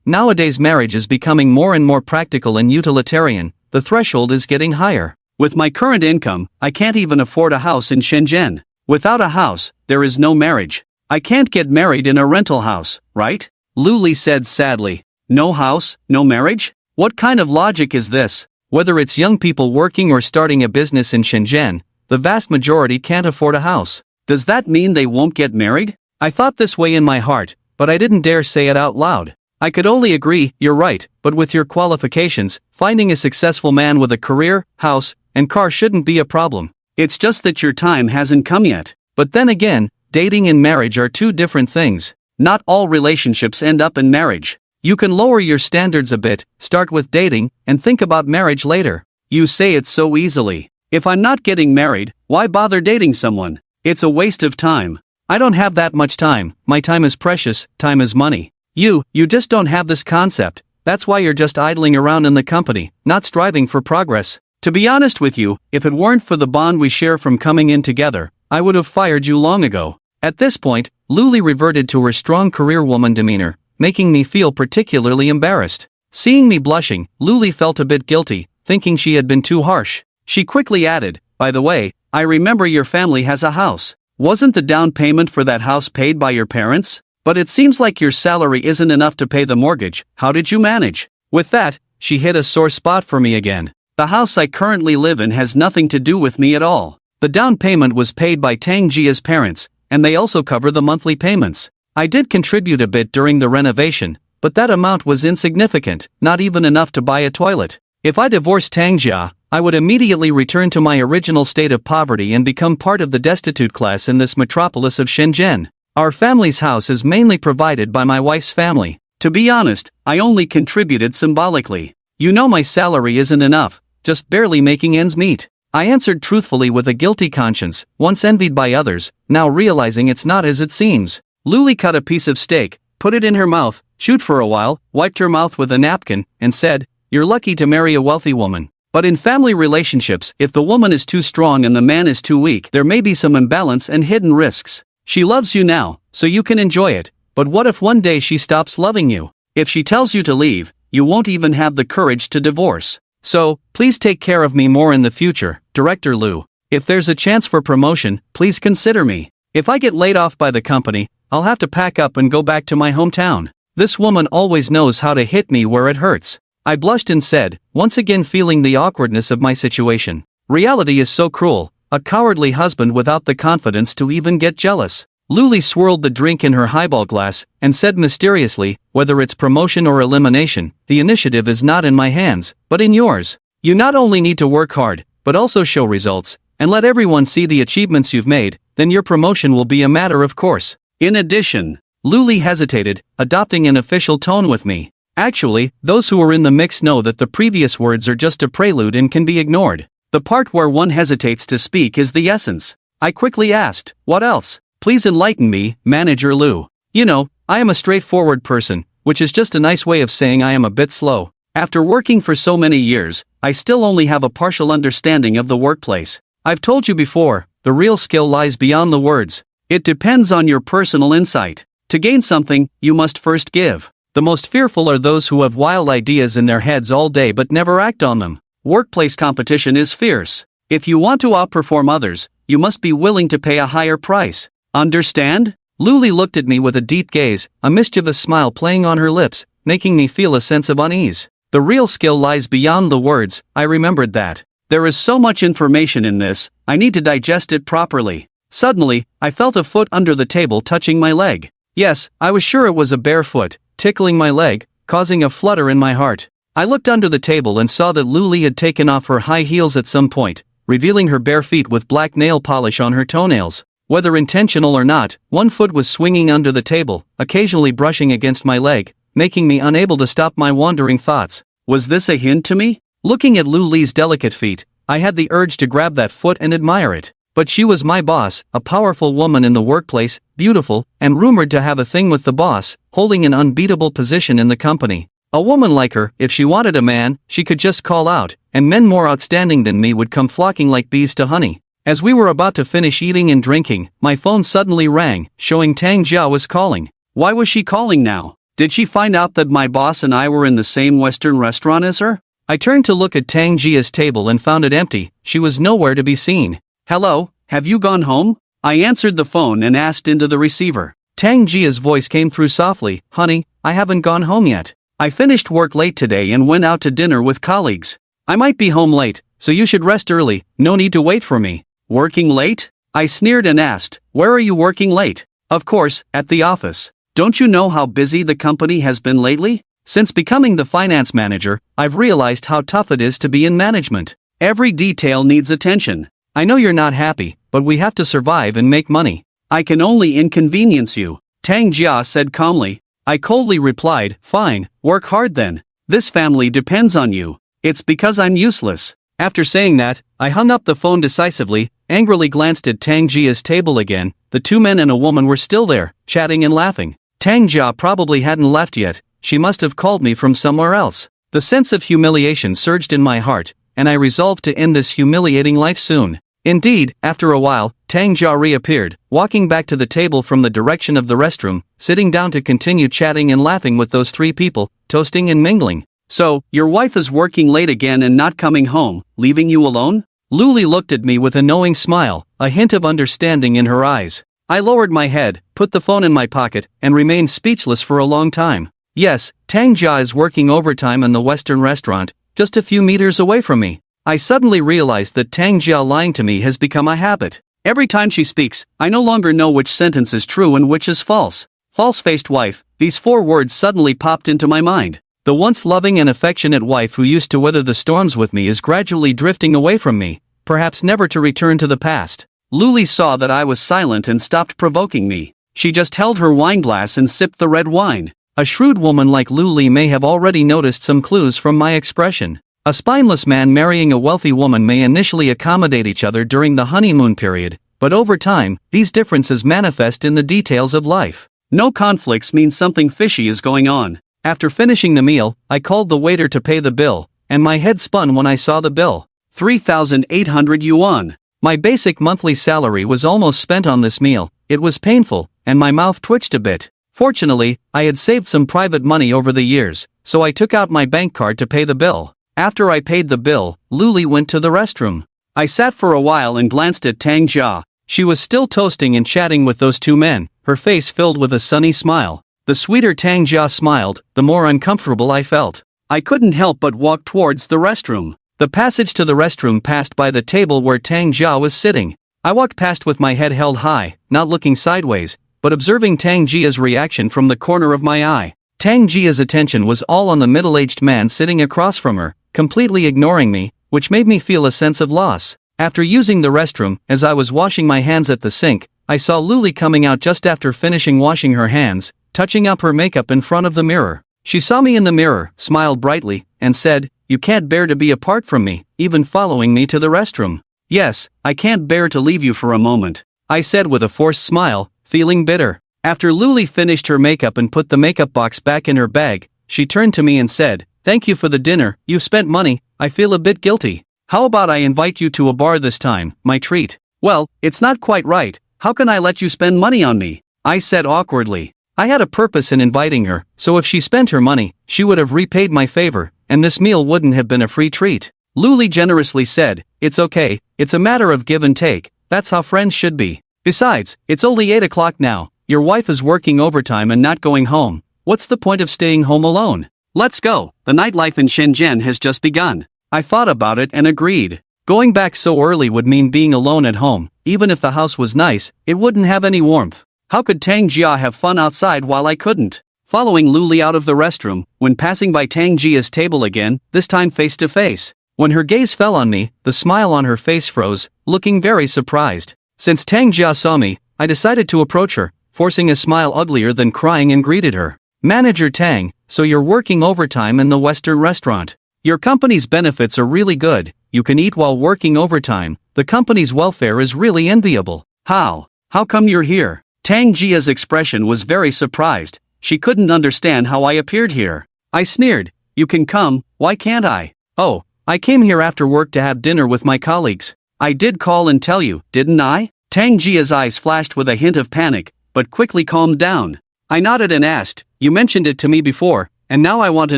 Nowadays marriage is becoming more and more practical and utilitarian, the threshold is getting higher. With my current income, I can't even afford a house in Shenzhen. Without a house, there is no marriage. I can't get married in a rental house, right? Luli said sadly. No house, no marriage? What kind of logic is this? Whether it's young people working or starting a business in Shenzhen, the vast majority can't afford a house. Does that mean they won't get married? I thought this way in my heart, but I didn't dare say it out loud. I could only agree, you're right, but with your qualifications, finding a successful man with a career, house, and car shouldn't be a problem. It's just that your time hasn't come yet. But then again, dating and marriage are two different things. Not all relationships end up in marriage. You can lower your standards a bit, start with dating, and think about marriage later. You say it so easily. If I'm not getting married, why bother dating someone? It's a waste of time. I don't have that much time. My time is precious, time is money. You just don't have this concept. That's why you're just idling around in the company, not striving for progress. To be honest with you, if it weren't for the bond we share from coming in together, I would have fired you long ago. At this point, Luli reverted to her strong career woman demeanor, making me feel particularly embarrassed. Seeing me blushing, Luli felt a bit guilty, thinking she had been too harsh. She quickly added, by the way, I remember your family has a house. Wasn't the down payment for that house paid by your parents? But it seems like your salary isn't enough to pay the mortgage. How did you manage? With that, she hit a sore spot for me again. The house I currently live in has nothing to do with me at all. The down payment was paid by Tang Jia's parents, and they also cover the monthly payments. I did contribute a bit during the renovation, but that amount was insignificant, not even enough to buy a toilet. If I divorced Tang Jia, I would immediately return to my original state of poverty and become part of the destitute class in this metropolis of Shenzhen. Our family's house is mainly provided by my wife's family. To be honest, I only contributed symbolically. You know my salary isn't enough, just barely making ends meet. I answered truthfully with a guilty conscience, once envied by others, now realizing it's not as it seems. Luli cut a piece of steak, put it in her mouth, chewed for a while, wiped her mouth with a napkin, and said, "You're lucky to marry a wealthy woman. But in family relationships, if the woman is too strong and the man is too weak, there may be some imbalance and hidden risks. She loves you now, so you can enjoy it, but what if one day she stops loving you? If she tells you to leave, you won't even have the courage to divorce. So, please take care of me more in the future, Director Liu. If there's a chance for promotion, please consider me. If I get laid off by the company, I'll have to pack up and go back to my hometown. This woman always knows how to hit me where it hurts." I blushed and said, once again feeling the awkwardness of my situation. Reality is so cruel, a cowardly husband without the confidence to even get jealous. Luli swirled the drink in her highball glass, and said mysteriously, whether it's promotion or elimination, the initiative is not in my hands, but in yours. You not only need to work hard, but also show results, and let everyone see the achievements you've made, then your promotion will be a matter of course. In addition, Luli hesitated, adopting an official tone with me. Actually, those who are in the mix know that the previous words are just a prelude and can be ignored. The part where one hesitates to speak is the essence. I quickly asked, what else? Please enlighten me, Manager Liu. You know, I am a straightforward person, which is just a nice way of saying I am a bit slow. After working for so many years, I still only have a partial understanding of the workplace. I've told you before, the real skill lies beyond the words. It depends on your personal insight. To gain something, you must first give. The most fearful are those who have wild ideas in their heads all day but never act on them. Workplace competition is fierce. If you want to outperform others, you must be willing to pay a higher price. Understand? Luli looked at me with a deep gaze, a mischievous smile playing on her lips, making me feel a sense of unease. The real skill lies beyond the words. I remembered that. There is so much information in this, I need to digest it properly. Suddenly, I felt a foot under the table touching my leg. Yes, I was sure it was a bare foot, tickling my leg, causing a flutter in my heart. I looked under the table and saw that Luli had taken off her high heels at some point, revealing her bare feet with black nail polish on her toenails. Whether intentional or not, one foot was swinging under the table, occasionally brushing against my leg, making me unable to stop my wandering thoughts. Was this a hint to me? Looking at Luli's delicate feet, I had the urge to grab that foot and admire it. But she was my boss, a powerful woman in the workplace, beautiful, and rumored to have a thing with the boss, holding an unbeatable position in the company. A woman like her, if she wanted a man, she could just call out, and men more outstanding than me would come flocking like bees to honey. As we were about to finish eating and drinking, my phone suddenly rang, showing Tang Jia was calling. Why was she calling now? Did she find out that my boss and I were in the same Western restaurant as her? I turned to look at Tang Jia's table and found it empty. She was nowhere to be seen. Hello, have you gone home? I answered the phone and asked into the receiver. Tang Jia's voice came through softly. Honey, I haven't gone home yet. I finished work late today and went out to dinner with colleagues. I might be home late, so you should rest early, no need to wait for me. Working late? I sneered and asked, where are you working late? Of course, at the office. Don't you know how busy the company has been lately? Since becoming the finance manager, I've realized how tough it is to be in management. Every detail needs attention. I know you're not happy, but we have to survive and make money. I can only inconvenience you, Tang Jia said calmly. I coldly replied, fine, work hard then. This family depends on you. It's because I'm useless. After saying that, I hung up the phone decisively, angrily glanced at Tang Jia's table again. The two men and a woman were still there, chatting and laughing. Tang Jia probably hadn't left yet. She must have called me from somewhere else. The sense of humiliation surged in my heart, and I resolved to end this humiliating life soon. Indeed, after a while, Tang Jia reappeared, walking back to the table from the direction of the restroom, sitting down to continue chatting and laughing with those three people, toasting and mingling. So, your wife is working late again and not coming home, leaving you alone? Luli looked at me with a knowing smile, a hint of understanding in her eyes. I lowered my head, put the phone in my pocket, and remained speechless for a long time. Yes, Tang Jia is working overtime in the Western restaurant, just a few meters away from me. I suddenly realized that Tang Jia lying to me has become a habit. Every time she speaks, I no longer know which sentence is true and which is false. False-faced wife, these 4 words suddenly popped into my mind. The once loving and affectionate wife who used to weather the storms with me is gradually drifting away from me, perhaps never to return to the past. Luli saw that I was silent and stopped provoking me. She just held her wineglass and sipped the red wine. A shrewd woman like Luli may have already noticed some clues from my expression. A spineless man marrying a wealthy woman may initially accommodate each other during the honeymoon period, but over time, these differences manifest in the details of life. No conflicts mean something fishy is going on. After finishing the meal, I called the waiter to pay the bill, and my head spun when I saw the bill. 3,800 yuan. My basic monthly salary was almost spent on this meal. It was painful, and my mouth twitched a bit. Fortunately, I had saved some private money over the years, so I took out my bank card to pay the bill. After I paid the bill, Luli went to the restroom. I sat for a while and glanced at Tang Jia. She was still toasting and chatting with those two men, her face filled with a sunny smile. The sweeter Tang Jia smiled, the more uncomfortable I felt. I couldn't help but walk towards the restroom. The passage to the restroom passed by the table where Tang Jia was sitting. I walked past with my head held high, not looking sideways, but observing Tang Jia's reaction from the corner of my eye. Tang Jia's attention was all on the middle-aged man sitting across from her, completely ignoring me, which made me feel a sense of loss. After using the restroom, as I was washing my hands at the sink, I saw Luli coming out just after finishing washing her hands, touching up her makeup in front of the mirror. She saw me in the mirror, smiled brightly, and said, "You can't bear to be apart from me, even following me to the restroom." "Yes, I can't bear to leave you for a moment," I said with a forced smile, feeling bitter. After Luli finished her makeup and put the makeup box back in her bag, she turned to me and said, "Thank you for the dinner, you've spent money, I feel a bit guilty. How about I invite you to a bar this time, my treat?" Well, it's not quite right. How can I let you spend money on me? I said awkwardly. I had a purpose in inviting her, so if she spent her money, she would have repaid my favor, and this meal wouldn't have been a free treat. Luli generously said, "It's okay, it's a matter of give and take, that's how friends should be. Besides, it's only 8 o'clock now, your wife is working overtime and not going home. What's the point of staying home alone? Let's go, the nightlife in Shenzhen has just begun." I thought about it and agreed. Going back so early would mean being alone at home. Even if the house was nice, it wouldn't have any warmth. How could Tang Jia have fun outside while I couldn't? Following Luli out of the restroom, when passing by Tang Jia's table again, this time face to face. When her gaze fell on me, the smile on her face froze, looking very surprised. Since Tang Jia saw me, I decided to approach her, forcing a smile uglier than crying, and greeted her. "Manager Tang, so you're working overtime in the Western restaurant. Your company's benefits are really good, you can eat while working overtime, the company's welfare is really enviable. How come you're here?" Tang Jia's expression was very surprised, she couldn't understand how I appeared here. I sneered, "You can come, why can't I?" "Oh, I came here after work to have dinner with my colleagues. I did call and tell you, didn't I?" Tang Jia's eyes flashed with a hint of panic, but quickly calmed down. I nodded and asked, "You mentioned it to me before, and now I want to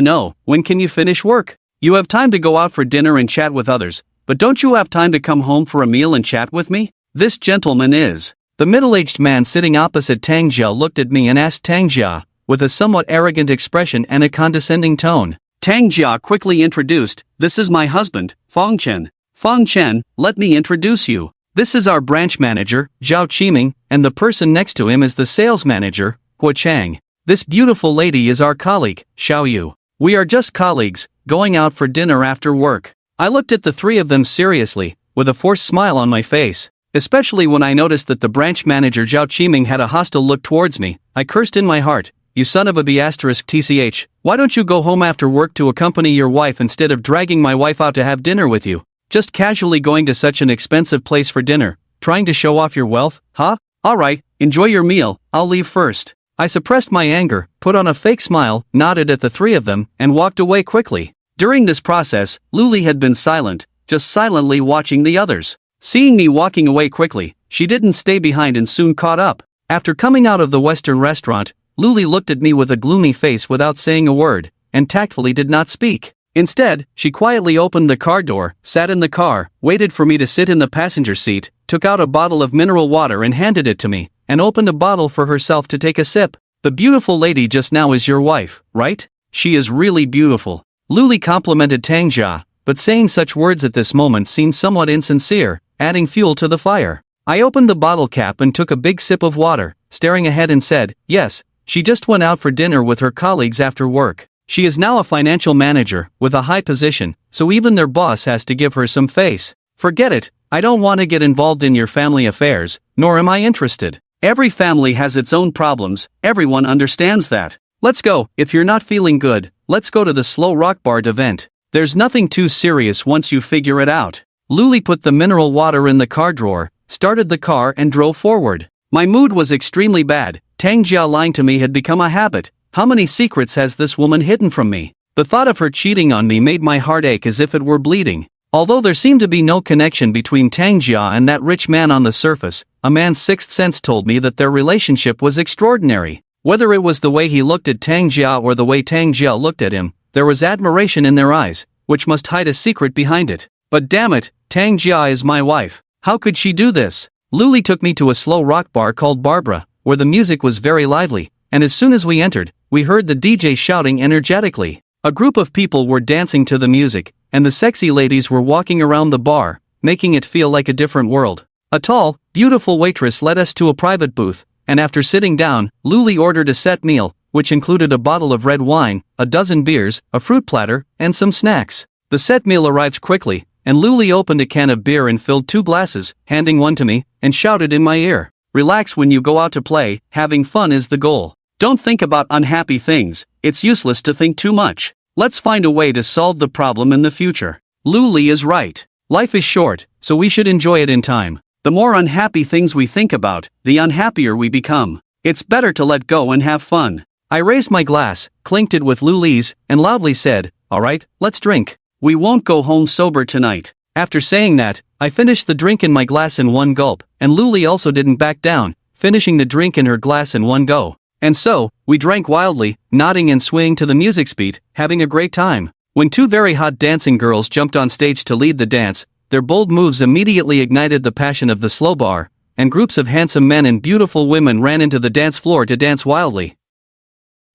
know, when can you finish work? You have time to go out for dinner and chat with others, but don't you have time to come home for a meal and chat with me? This gentleman is..." The middle-aged man sitting opposite Tang Jia looked at me and asked Tang Jia, with a somewhat arrogant expression and a condescending tone. Tang Jia quickly introduced, "This is my husband, Fong Chen. Fong Chen, let me introduce you. This is our branch manager, Zhao Qiming, and the person next to him is the sales manager, Hua Chang. This beautiful lady is our colleague, Xiao Yu. We are just colleagues, going out for dinner after work." I looked at the three of them seriously, with a forced smile on my face. Especially when I noticed that the branch manager Zhao Qiming had a hostile look towards me. I cursed in my heart, "You son of a b***tch, why don't you go home after work to accompany your wife instead of dragging my wife out to have dinner with you? Just casually going to such an expensive place for dinner, trying to show off your wealth, huh? Alright, enjoy your meal, I'll leave first." I suppressed my anger, put on a fake smile, nodded at the three of them, and walked away quickly. During this process, Luli had been silent, just silently watching the others. Seeing me walking away quickly, she didn't stay behind and soon caught up. After coming out of the Western restaurant, Luli looked at me with a gloomy face without saying a word, and tactfully did not speak. Instead, she quietly opened the car door, sat in the car, waited for me to sit in the passenger seat, took out a bottle of mineral water and handed it to me, and opened a bottle for herself to take a sip. "The beautiful lady just now is your wife, right? She is really beautiful." Luli complimented Tang Jia, but saying such words at this moment seemed somewhat insincere, adding fuel to the fire. I opened the bottle cap and took a big sip of water, staring ahead and said, "Yes, she just went out for dinner with her colleagues after work. She is now a financial manager, with a high position, so even their boss has to give her some face. Forget it, I don't want to get involved in your family affairs, nor am I interested. Every family has its own problems, everyone understands that. Let's go, if you're not feeling good, let's go to the slow rock bar event. There's nothing too serious once you figure it out." Luli put the mineral water in the car drawer, started the car and drove forward. My mood was extremely bad. Tang Jia lying to me had become a habit. How many secrets has this woman hidden from me? The thought of her cheating on me made my heart ache as if it were bleeding. Although there seemed to be no connection between Tang Jia and that rich man on the surface, a man's sixth sense told me that their relationship was extraordinary. Whether it was the way he looked at Tang Jia or the way Tang Jia looked at him, there was admiration in their eyes, which must hide a secret behind it. But damn it, Tang Jia is my wife. How could she do this? Luli took me to a slow rock bar called Barbara, where the music was very lively, and as soon as we entered, we heard the DJ shouting energetically. A group of people were dancing to the music, and the sexy ladies were walking around the bar, making it feel like a different world. A tall, beautiful waitress led us to a private booth, and after sitting down, Luli ordered a set meal, which included a bottle of red wine, a dozen beers, a fruit platter, and some snacks. The set meal arrived quickly, and Luli opened a can of beer and filled 2 glasses, handing one to me, and shouted in my ear, "Relax when you go out to play, having fun is the goal. Don't think about unhappy things, it's useless to think too much. Let's find a way to solve the problem in the future." Luli is right. Life is short, so we should enjoy it in time. The more unhappy things we think about, the unhappier we become. It's better to let go and have fun. I raised my glass, clinked it with Luli's, and loudly said, "Alright, let's drink. We won't go home sober tonight." After saying that, I finished the drink in my glass in one gulp, and Luli also didn't back down, finishing the drink in her glass in one go. And so, we drank wildly, nodding and swaying to the music's beat, having a great time. When two very hot dancing girls jumped on stage to lead the dance, their bold moves immediately ignited the passion of the slow bar, and groups of handsome men and beautiful women ran into the dance floor to dance wildly.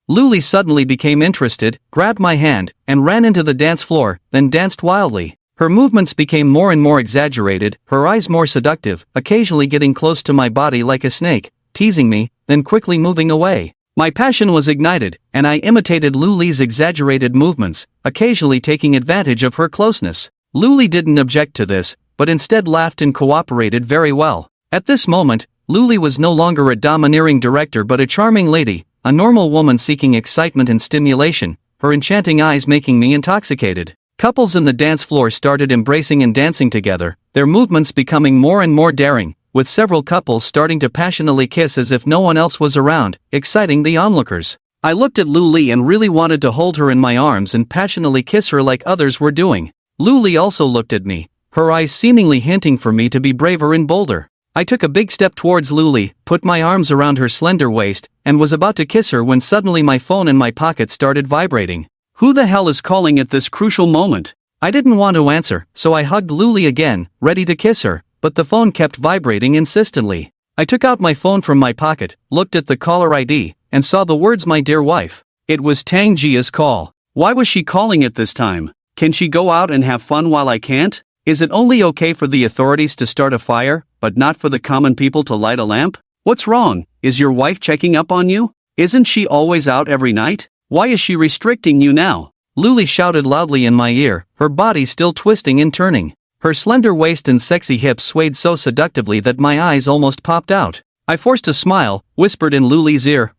Luli suddenly became interested, grabbed my hand, and ran into the dance floor, then danced wildly. Her movements became more and more exaggerated, her eyes more seductive, occasionally getting close to my body like a snake, teasing me, then quickly moving away. My passion was ignited, and I imitated Luli's exaggerated movements, occasionally taking advantage of her closeness. Luli didn't object to this, but instead laughed and cooperated very well. At this moment, Luli was no longer a domineering director but a charming lady, a normal woman seeking excitement and stimulation, her enchanting eyes making me intoxicated. Couples in the dance floor started embracing and dancing together, their movements becoming more and more daring, with several couples starting to passionately kiss as if no one else was around, exciting the onlookers. I looked at Luli and really wanted to hold her in my arms and passionately kiss her like others were doing. Luli also looked at me, her eyes seemingly hinting for me to be braver and bolder. I took a big step towards Luli, put my arms around her slender waist, and was about to kiss her when suddenly my phone in my pocket started vibrating. Who the hell is calling at this crucial moment? I didn't want to answer, so I hugged Luli again, ready to kiss her, but the phone kept vibrating insistently. I took out my phone from my pocket, looked at the caller ID, and saw the words "my dear wife." It was Tang Jia's call. Why was she calling at this time? Can she go out and have fun while I can't? Is it only okay for the authorities to start a fire, but not for the common people to light a lamp? What's wrong? Is your wife checking up on you? Isn't she always out every night? Why is she restricting you now? Luli shouted loudly in my ear, her body still twisting and turning. Her slender waist and sexy hips swayed so seductively that my eyes almost popped out. I forced a smile, whispered in Luli's ear,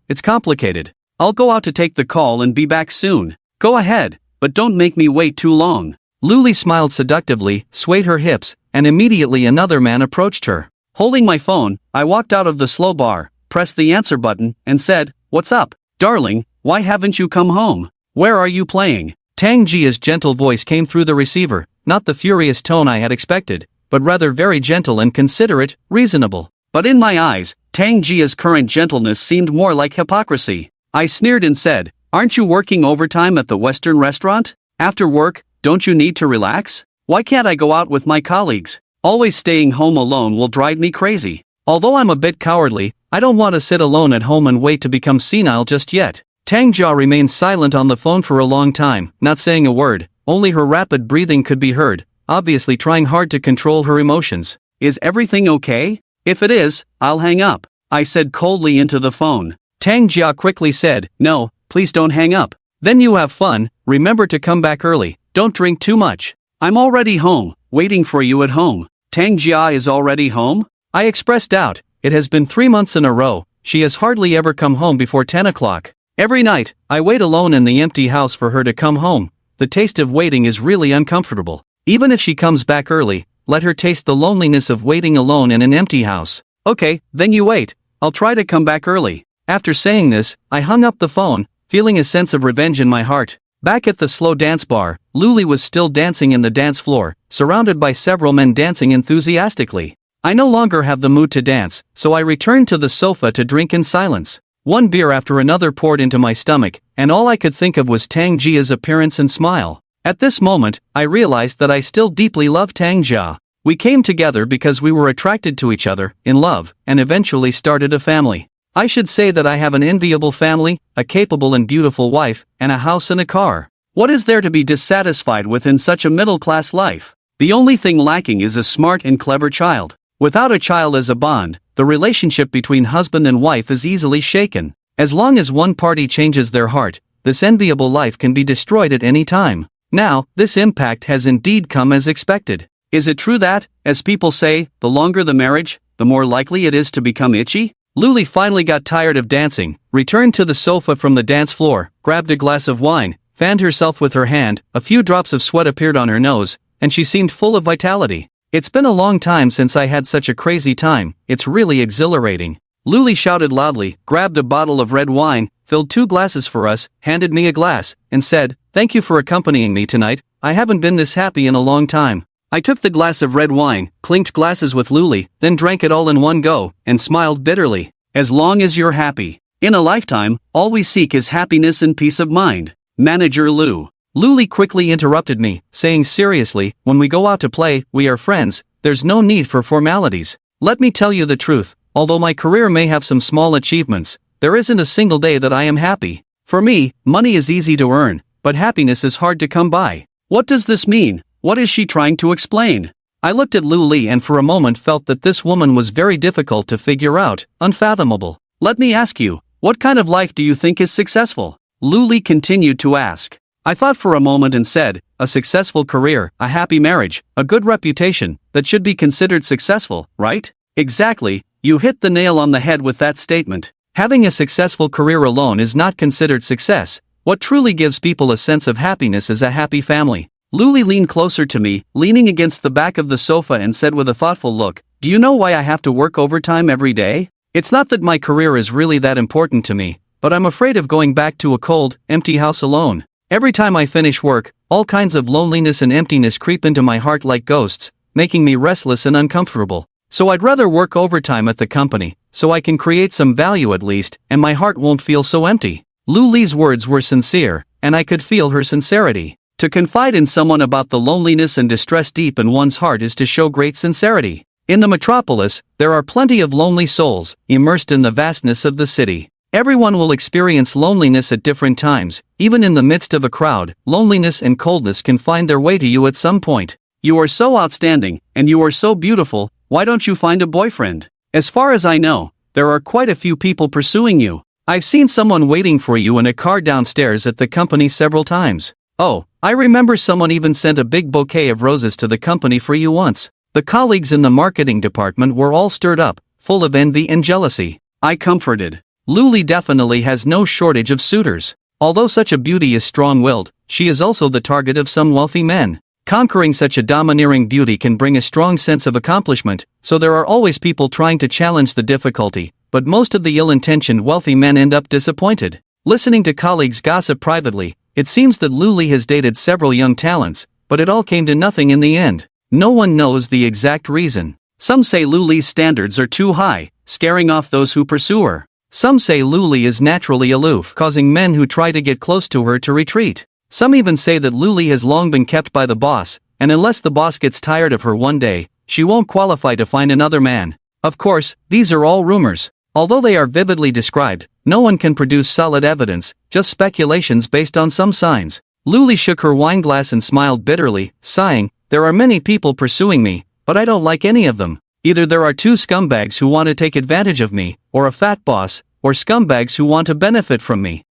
it's complicated. I'll go out to take the call and be back soon. Go ahead, but don't make me wait too long. Luli smiled seductively, swayed her hips, and immediately another man approached her. Holding my phone, I walked out of the slow bar, pressed the answer button, and said, "What's up, darling? Why haven't you come home? Where are you playing?" Tang Jia's gentle voice came through the receiver, not the furious tone I had expected, but rather very gentle and considerate, reasonable. But in my eyes, Tang Jia's current gentleness seemed more like hypocrisy. I sneered and said, "Aren't you working overtime at the Western restaurant? After work, don't you need to relax? Why can't I go out with my colleagues? Always staying home alone will drive me crazy. Although I'm a bit cowardly, I don't want to sit alone at home and wait to become senile just yet." Tang Jia remained silent on the phone for a long time, not saying a word, only her rapid breathing could be heard, obviously trying hard to control her emotions. "Is everything okay? If it is, I'll hang up," I said coldly into the phone. Tang Jia quickly said, "No, please don't hang up. Then you have fun, remember to come back early, don't drink too much. I'm already home, waiting for you at home." Tang Jia is already home? I expressed doubt. It has been 3 months in a row, she has hardly ever come home before 10 o'clock. Every night, I wait alone in the empty house for her to come home. The taste of waiting is really uncomfortable. Even if she comes back early, let her taste the loneliness of waiting alone in an empty house. Okay, then you wait. I'll try to come back early. After saying this, I hung up the phone, feeling a sense of revenge in my heart. Back at the slow dance bar, Luli was still dancing in the dance floor, surrounded by several men dancing enthusiastically. I no longer have the mood to dance, so I returned to the sofa to drink in silence. One beer after another poured into my stomach, and all I could think of was Tang Jia's appearance and smile. At this moment, I realized that I still deeply loved Tang Jia. We came together because we were attracted to each other, in love, and eventually started a family. I should say that I have an enviable family, a capable and beautiful wife, and a house and a car. What is there to be dissatisfied with in such a middle-class life? The only thing lacking is a smart and clever child. Without a child as a bond, the relationship between husband and wife is easily shaken. As long as one party changes their heart, this enviable life can be destroyed at any time. Now, this impact has indeed come as expected. Is it true that, as people say, the longer the marriage, the more likely it is to become itchy? Luli finally got tired of dancing, returned to the sofa from the dance floor, grabbed a glass of wine, fanned herself with her hand, a few drops of sweat appeared on her nose, and she seemed full of vitality. It's been a long time since I had such a crazy time, it's really exhilarating. Luli shouted loudly, grabbed a bottle of red wine, filled 2 glasses for us, handed me a glass, and said, "Thank you for accompanying me tonight, I haven't been this happy in a long time." I took the glass of red wine, clinked glasses with Luli, then drank it all in one go, and smiled bitterly. As long as you're happy. In a lifetime, all we seek is happiness and peace of mind. Manager Lou. Luli quickly interrupted me, saying seriously, when we go out to play, we are friends, there's no need for formalities. Let me tell you the truth, although my career may have some small achievements, there isn't a single day that I am happy. For me, money is easy to earn, but happiness is hard to come by. What does this mean? What is she trying to explain? I looked at Luli and for a moment felt that this woman was very difficult to figure out, unfathomable. Let me ask you, what kind of life do you think is successful? Luli continued to ask. I thought for a moment and said, a successful career, a happy marriage, a good reputation, that should be considered successful, right? Exactly, you hit the nail on the head with that statement. Having a successful career alone is not considered success. What truly gives people a sense of happiness is a happy family. Luli leaned closer to me, leaning against the back of the sofa and said with a thoughtful look, do you know why I have to work overtime every day? It's not that my career is really that important to me, but I'm afraid of going back to a cold, empty house alone. Every time I finish work, all kinds of loneliness and emptiness creep into my heart like ghosts, making me restless and uncomfortable. So I'd rather work overtime at the company, so I can create some value at least, and my heart won't feel so empty. Luli's words were sincere, and I could feel her sincerity. To confide in someone about the loneliness and distress deep in one's heart is to show great sincerity. In the metropolis, there are plenty of lonely souls, immersed in the vastness of the city. Everyone will experience loneliness at different times, even in the midst of a crowd, loneliness and coldness can find their way to you at some point. You are so outstanding, and you are so beautiful, why don't you find a boyfriend? As far as I know, there are quite a few people pursuing you. I've seen someone waiting for you in a car downstairs at the company several times. Oh, I remember someone even sent a big bouquet of roses to the company for you once. The colleagues in the marketing department were all stirred up, full of envy and jealousy. I comforted. Luli definitely has no shortage of suitors. Although such a beauty is strong-willed, she is also the target of some wealthy men. Conquering such a domineering beauty can bring a strong sense of accomplishment, so there are always people trying to challenge the difficulty, but most of the ill-intentioned wealthy men end up disappointed. Listening to colleagues gossip privately, it seems that Luli has dated several young talents, but it all came to nothing in the end. No one knows the exact reason. Some say Luli's standards are too high, scaring off those who pursue her. Some say Luli is naturally aloof, causing men who try to get close to her to retreat. Some even say that Luli has long been kept by the boss, and unless the boss gets tired of her one day, she won't qualify to find another man. Of course, these are all rumors. Although they are vividly described, no one can produce solid evidence, just speculations based on some signs. Luli shook her wine glass and smiled bitterly, sighing, there are many people pursuing me, but I don't like any of them. Either there are two scumbags who want to take advantage of me, or a fat boss, or scumbags who want to benefit from me.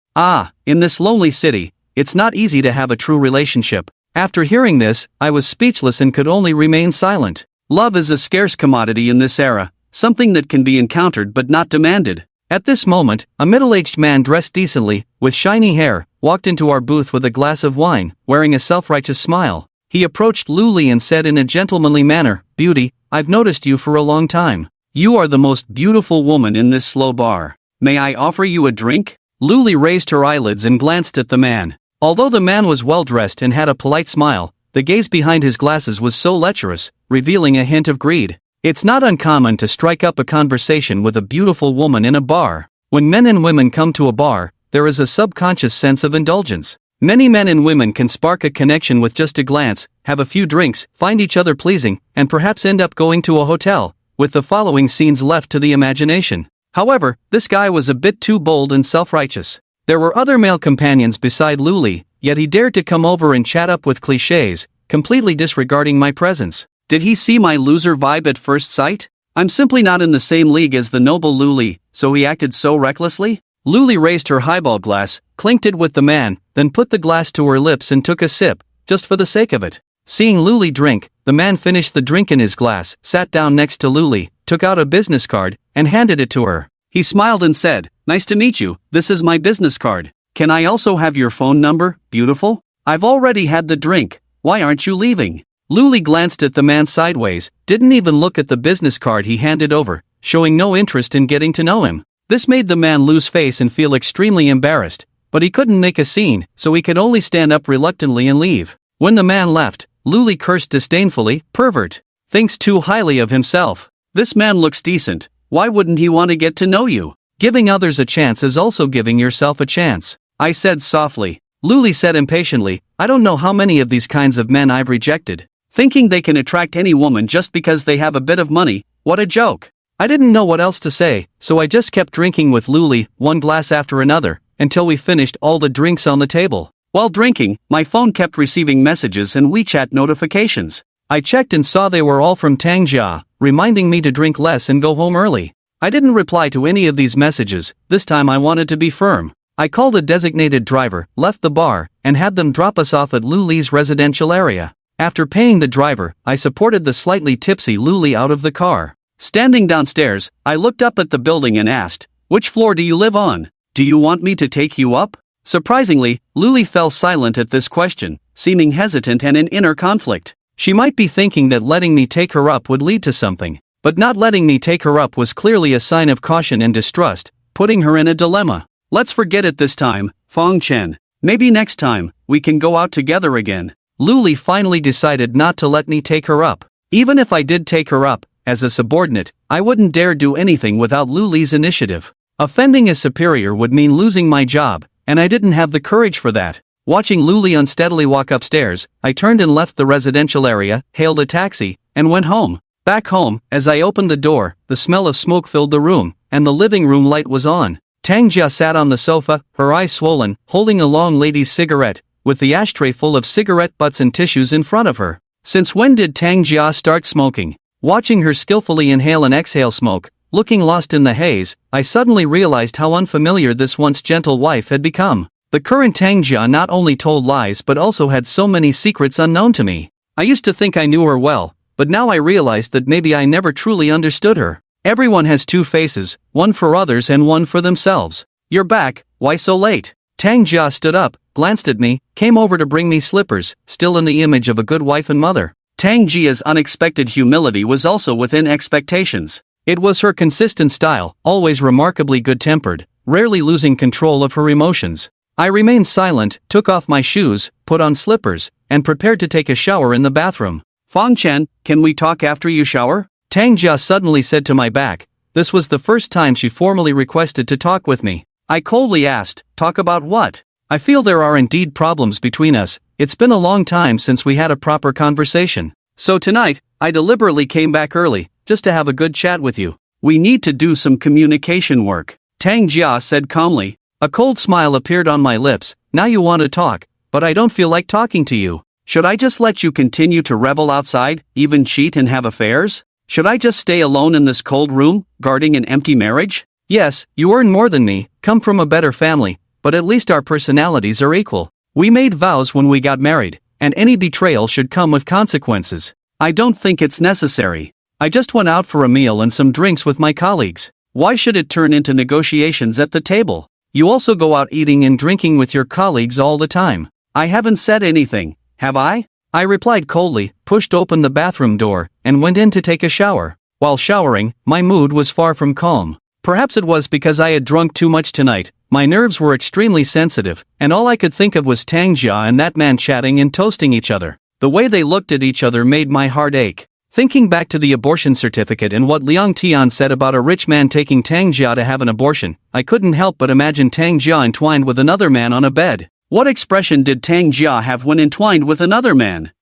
In this lonely city, it's not easy to have a true relationship. After hearing this, I was speechless and could only remain silent. Love is a scarce commodity in this era, something that can be encountered but not demanded. At this moment, a middle-aged man dressed decently, with shiny hair, walked into our booth with a glass of wine, wearing a self-righteous smile. He approached Luli and said in a gentlemanly manner, "Beauty, I've noticed you for a long time. You are the most beautiful woman in this slow bar. May I offer you a drink?" Luli raised her eyelids and glanced at the man. Although the man was well-dressed and had a polite smile, the gaze behind his glasses was so lecherous, revealing a hint of greed. It's not uncommon to strike up a conversation with a beautiful woman in a bar. When men and women come to a bar, there is a subconscious sense of indulgence. Many men and women can spark a connection with just a glance, have a few drinks, find each other pleasing, and perhaps end up going to a hotel, with the following scenes left to the imagination. However, this guy was a bit too bold and self-righteous. There were other male companions beside Luli, yet he dared to come over and chat up with clichés, completely disregarding my presence. Did he see my loser vibe at first sight? I'm simply not in the same league as the noble Luli, so he acted so recklessly? Luli raised her highball glass, clinked it with the man, then put the glass to her lips and took a sip, just for the sake of it. Seeing Luli drink, the man finished the drink in his glass, sat down next to Luli, took out a business card, and handed it to her. He smiled and said, "Nice to meet you, this is my business card. Can I also have your phone number, beautiful? I've already had the drink, why aren't you leaving?" Luli glanced at the man sideways, didn't even look at the business card he handed over, showing no interest in getting to know him. This made the man lose face and feel extremely embarrassed, but he couldn't make a scene, so he could only stand up reluctantly and leave. When the man left, Luli cursed disdainfully. Pervert. Thinks too highly of himself. This man looks decent. Why wouldn't he want to get to know you? Giving others a chance is also giving yourself a chance, I said softly. Luli said impatiently, I don't know how many of these kinds of men I've rejected. Thinking they can attract any woman just because they have a bit of money, what a joke. I didn't know what else to say, so I just kept drinking with Luli, one glass after another, until we finished all the drinks on the table. While drinking, my phone kept receiving messages and WeChat notifications. I checked and saw they were all from Tanga, reminding me to drink less and go home early. I didn't reply to any of these messages. This time I wanted to be firm. I called a designated driver, left the bar, and had them drop us off at Luli's residential area. After paying the driver, I supported the slightly tipsy Luli out of the car. Standing downstairs, I looked up at the building and asked, which floor do you live on? Do you want me to take you up? Surprisingly, Luli fell silent at this question, seeming hesitant and in inner conflict. She might be thinking that letting me take her up would lead to something, but not letting me take her up was clearly a sign of caution and distrust, putting her in a dilemma. Let's forget it this time, Fong Chen. Maybe next time, we can go out together again. Luli finally decided not to let me take her up. Even if I did take her up, as a subordinate, I wouldn't dare do anything without Luli's initiative. Offending a superior would mean losing my job, and I didn't have the courage for that. Watching Luli unsteadily walk upstairs, I turned and left the residential area, hailed a taxi, and went home. Back home, as I opened the door, the smell of smoke filled the room, and the living room light was on. Tangjia sat on the sofa, her eyes swollen, holding a long lady's cigarette, with the ashtray full of cigarette butts and tissues in front of her. Since when did Tangjia start smoking? Watching her skillfully inhale and exhale smoke, looking lost in the haze, I suddenly realized how unfamiliar this once gentle wife had become. The current Tangjia not only told lies but also had so many secrets unknown to me. I used to think I knew her well, but now I realized that maybe I never truly understood her. Everyone has two faces, one for others and one for themselves. You're back, why so late? Tangjia stood up, glanced at me, came over to bring me slippers, still in the image of a good wife and mother. Tangjia's unexpected humility was also within expectations. It was her consistent style, always remarkably good-tempered, rarely losing control of her emotions. I remained silent, took off my shoes, put on slippers, and prepared to take a shower in the bathroom. Fong Chen, can we talk after you shower? Tangjia suddenly said to my back. This was the first time she formally requested to talk with me. I coldly asked, talk about what? I feel there are indeed problems between us. It's been a long time since we had a proper conversation. So tonight, I deliberately came back early, just to have a good chat with you. We need to do some communication work. Tangjia said calmly. A cold smile appeared on my lips. Now you want to talk, but I don't feel like talking to you. Should I just let you continue to revel outside, even cheat and have affairs? Should I just stay alone in this cold room, guarding an empty marriage? Yes, you earn more than me, come from a better family, but at least our personalities are equal. We made vows when we got married, and any betrayal should come with consequences. I don't think it's necessary. I just went out for a meal and some drinks with my colleagues. Why should it turn into negotiations at the table? You also go out eating and drinking with your colleagues all the time. I haven't said anything, have I? I replied coldly, pushed open the bathroom door, and went in to take a shower. While showering, my mood was far from calm. Perhaps it was because I had drunk too much tonight. My nerves were extremely sensitive, and all I could think of was Tangjia and that man chatting and toasting each other. The way they looked at each other made my heart ache. Thinking back to the abortion certificate and what Liang Tian said about a rich man taking Tangjia to have an abortion, I couldn't help but imagine Tangjia entwined with another man on a bed. What expression did Tangjia have when entwined with another man?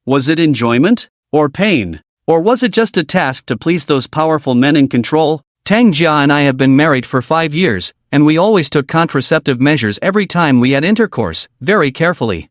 Was it enjoyment? Or pain? Or was it just a task to please those powerful men in control? Tangjia and I have been married for 5 years, and we always took contraceptive measures every time we had intercourse, very carefully.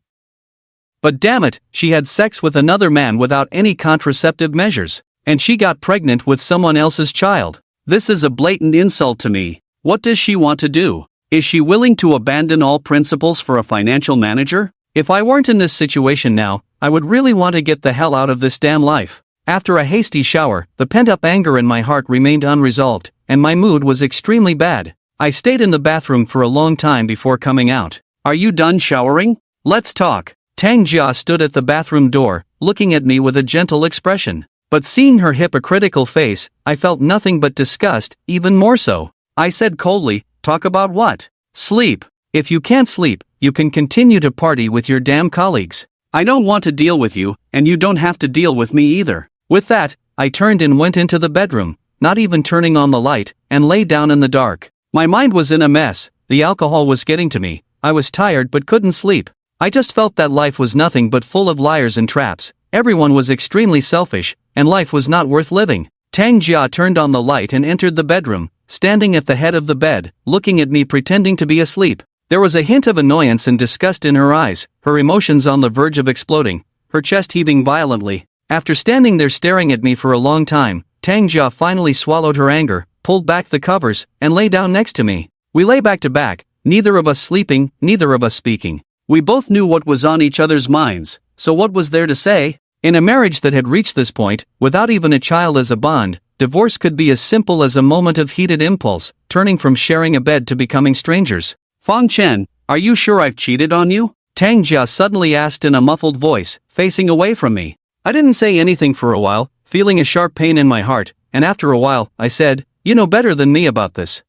But damn it, she had sex with another man without any contraceptive measures, and she got pregnant with someone else's child. This is a blatant insult to me. What does she want to do? Is she willing to abandon all principles for a financial manager? If I weren't in this situation now, I would really want to get the hell out of this damn life. After a hasty shower, the pent-up anger in my heart remained unresolved, and my mood was extremely bad. I stayed in the bathroom for a long time before coming out. Are you done showering? Let's talk. Tangjia stood at the bathroom door, looking at me with a gentle expression. But seeing her hypocritical face, I felt nothing but disgust, even more so. I said coldly, talk about what? Sleep. If you can't sleep, you can continue to party with your damn colleagues. I don't want to deal with you, and you don't have to deal with me either. With that, I turned and went into the bedroom, not even turning on the light, and lay down in the dark. My mind was in a mess, the alcohol was getting to me, I was tired but couldn't sleep. I just felt that life was nothing but full of liars and traps, everyone was extremely selfish, and life was not worth living. Tang Jia turned on the light and entered the bedroom, standing at the head of the bed, looking at me pretending to be asleep. There was a hint of annoyance and disgust in her eyes, her emotions on the verge of exploding, her chest heaving violently. After standing there staring at me for a long time, Tang Jia finally swallowed her anger, pulled back the covers, and lay down next to me. We lay back to back, neither of us sleeping, neither of us speaking. We both knew what was on each other's minds, so what was there to say? In a marriage that had reached this point, without even a child as a bond, divorce could be as simple as a moment of heated impulse, turning from sharing a bed to becoming strangers. Fang Chen, are you sure I've cheated on you? Tang Jia suddenly asked in a muffled voice, facing away from me. I didn't say anything for a while, feeling a sharp pain in my heart, and after a while, I said, you know better than me about this.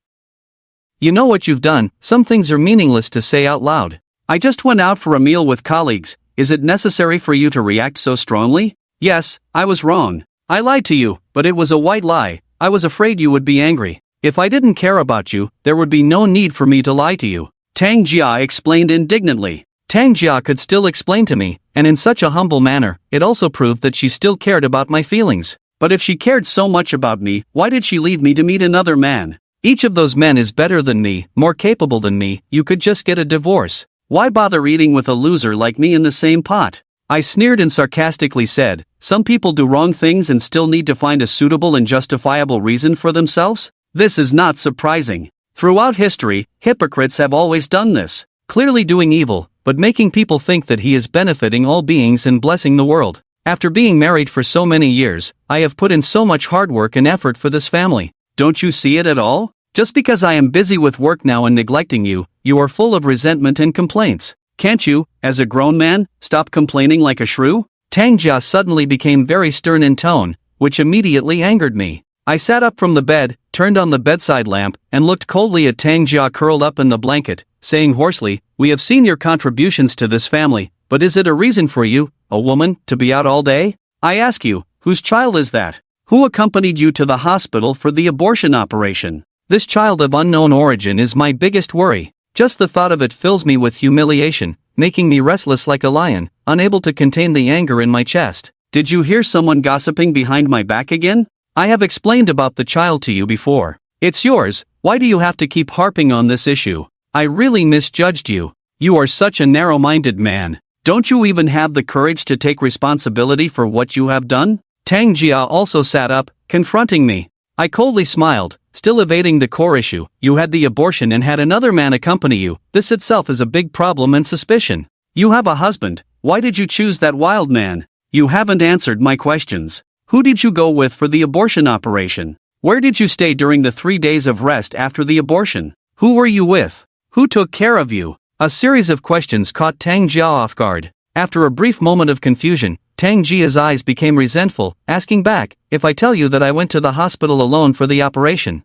You know what you've done, some things are meaningless to say out loud. I just went out for a meal with colleagues, is it necessary for you to react so strongly? Yes, I was wrong. I lied to you, but it was a white lie, I was afraid you would be angry. If I didn't care about you, there would be no need for me to lie to you. Tang Jia explained indignantly. Tang Jia could still explain to me, and in such a humble manner, it also proved that she still cared about my feelings. But if she cared so much about me, why did she leave me to meet another man? Each of those men is better than me, more capable than me, you could just get a divorce. Why bother eating with a loser like me in the same pot? I sneered and sarcastically said, some people do wrong things and still need to find a suitable and justifiable reason for themselves? This is not surprising. Throughout history, hypocrites have always done this, clearly doing evil, but making people think that he is benefiting all beings and blessing the world. After being married for so many years, I have put in so much hard work and effort for this family. Don't you see it at all? Just because I am busy with work now and neglecting you, you are full of resentment and complaints. Can't you, as a grown man, stop complaining like a shrew? Tang Jia suddenly became very stern in tone, which immediately angered me. I sat up from the bed, turned on the bedside lamp, and looked coldly at Tang Jia curled up in the blanket, saying hoarsely, we have seen your contributions to this family, but is it a reason for you, a woman, to be out all day? I ask you, whose child is that? Who accompanied you to the hospital for the abortion operation? This child of unknown origin is my biggest worry. Just the thought of it fills me with humiliation, making me restless like a lion, unable to contain the anger in my chest. Did you hear someone gossiping behind my back again? I have explained about the child to you before. It's yours, why do you have to keep harping on this issue? I really misjudged you. You are such a narrow-minded man. Don't you even have the courage to take responsibility for what you have done? Tang Jia also sat up, confronting me. I coldly smiled, still evading the core issue. You had the abortion and had another man accompany you. This itself is a big problem and suspicion. You have a husband, why did you choose that wild man? You haven't answered my questions. Who did you go with for the abortion operation? Where did you stay during the 3 days of rest after the abortion? Who were you with? Who took care of you? A series of questions caught Tang Jia off guard. After a brief moment of confusion, Tang Jia's eyes became resentful, asking back, if I tell you that I went to the hospital alone for the operation.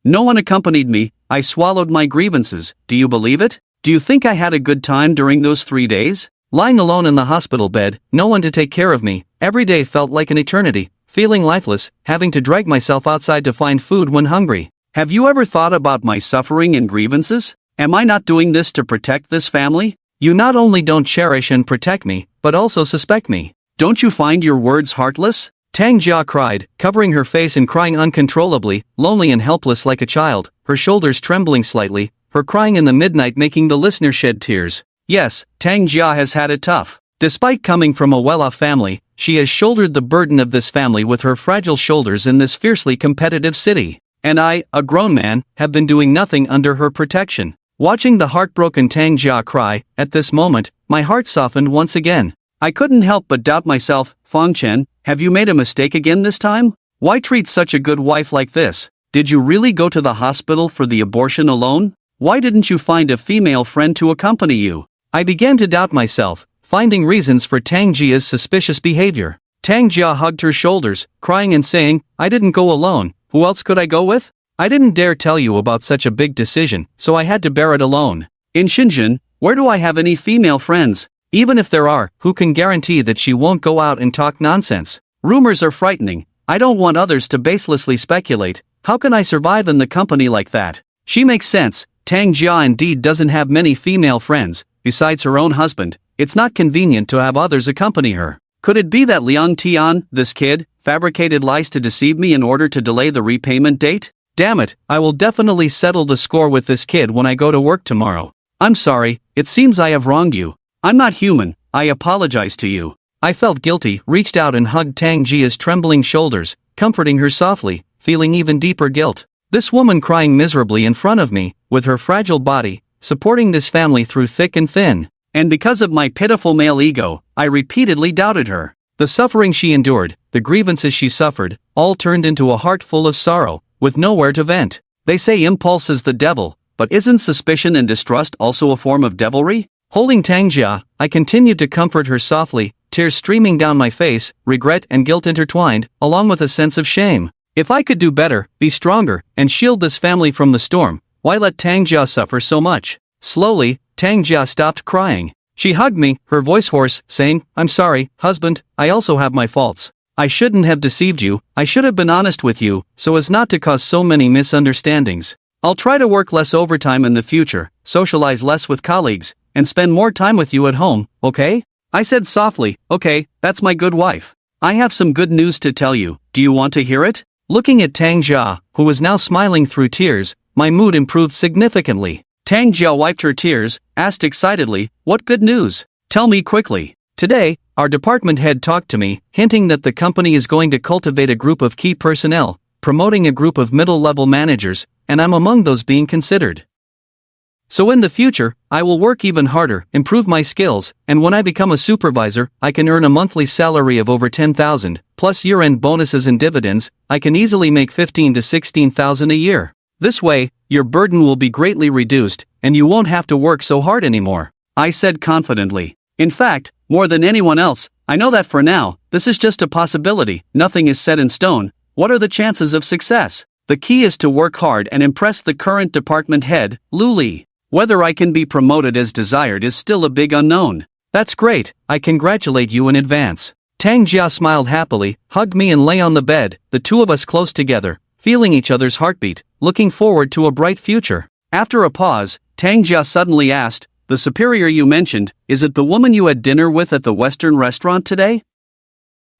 No one accompanied me, I swallowed my grievances, do you believe it? Do you think I had a good time during those 3 days? Lying alone in the hospital bed, no one to take care of me, every day felt like an eternity, feeling lifeless, having to drag myself outside to find food when hungry. Have you ever thought about my suffering and grievances? Am I not doing this to protect this family? You not only don't cherish and protect me, but also suspect me. Don't you find your words heartless? Tang Jia cried, covering her face and crying uncontrollably, lonely and helpless like a child, her shoulders trembling slightly, her crying in the midnight making the listener shed tears. Yes, Tang Jia has had it tough. Despite coming from a well-off family, she has shouldered the burden of this family with her fragile shoulders in this fiercely competitive city. And I, a grown man, have been doing nothing under her protection. Watching the heartbroken Tang Jia cry, at this moment, my heart softened once again. I couldn't help but doubt myself. Fang Chen, have you made a mistake again this time? Why treat such a good wife like this? Did you really go to the hospital for the abortion alone? Why didn't you find a female friend to accompany you? I began to doubt myself, finding reasons for Tang Jia's suspicious behavior. Tang Jia hugged her shoulders, crying and saying, I didn't go alone, who else could I go with? I didn't dare tell you about such a big decision, so I had to bear it alone. In Shenzhen, where do I have any female friends? Even if there are, who can guarantee that she won't go out and talk nonsense? Rumors are frightening. I don't want others to baselessly speculate. How can I survive in the company like that? She makes sense. Tang Jia indeed doesn't have many female friends, besides her own husband. It's not convenient to have others accompany her. Could it be that Liang Tian, this kid, fabricated lies to deceive me in order to delay the repayment date? Damn it, I will definitely settle the score with this kid when I go to work tomorrow. I'm sorry, it seems I have wronged you. I'm not human, I apologize to you. I felt guilty, reached out and hugged Tang Jia's trembling shoulders, comforting her softly, feeling even deeper guilt. This woman crying miserably in front of me, with her fragile body, supporting this family through thick and thin. And because of my pitiful male ego, I repeatedly doubted her. The suffering she endured, the grievances she suffered, all turned into a heart full of sorrow, with nowhere to vent. They say impulse is the devil, but isn't suspicion and distrust also a form of devilry? Holding Tang Jia, I continued to comfort her softly, tears streaming down my face, regret and guilt intertwined, along with a sense of shame. If I could do better, be stronger, and shield this family from the storm, why let Tang Jia suffer so much? Slowly, Tang Jia stopped crying. She hugged me, her voice hoarse, saying, I'm sorry, husband, I also have my faults. I shouldn't have deceived you, I should have been honest with you, so as not to cause so many misunderstandings. I'll try to work less overtime in the future, socialize less with colleagues, and spend more time with you at home, okay? I said softly, okay, that's my good wife. I have some good news to tell you, do you want to hear it? Looking at Tang Jia, who was now smiling through tears, my mood improved significantly. Tang Jia wiped her tears, asked excitedly, what good news? Tell me quickly. Today, our department head talked to me, hinting that the company is going to cultivate a group of key personnel, promoting a group of middle-level managers, and I'm among those being considered. So in the future, I will work even harder, improve my skills, and when I become a supervisor, I can earn a monthly salary of over 10,000, plus year-end bonuses and dividends. I can easily make 15 to 16,000 a year. This way, your burden will be greatly reduced, and you won't have to work so hard anymore, I said confidently. In fact, more than anyone else, I know that for now, this is just a possibility, nothing is set in stone. What are the chances of success? The key is to work hard and impress the current department head, Lu Li. Whether I can be promoted as desired is still a big unknown. That's great, I congratulate you in advance. Tang Jia smiled happily, hugged me and lay on the bed, the two of us close together, feeling each other's heartbeat, looking forward to a bright future. After a pause, Tang Jia suddenly asked, the superior you mentioned, is it the woman you had dinner with at the Western restaurant today?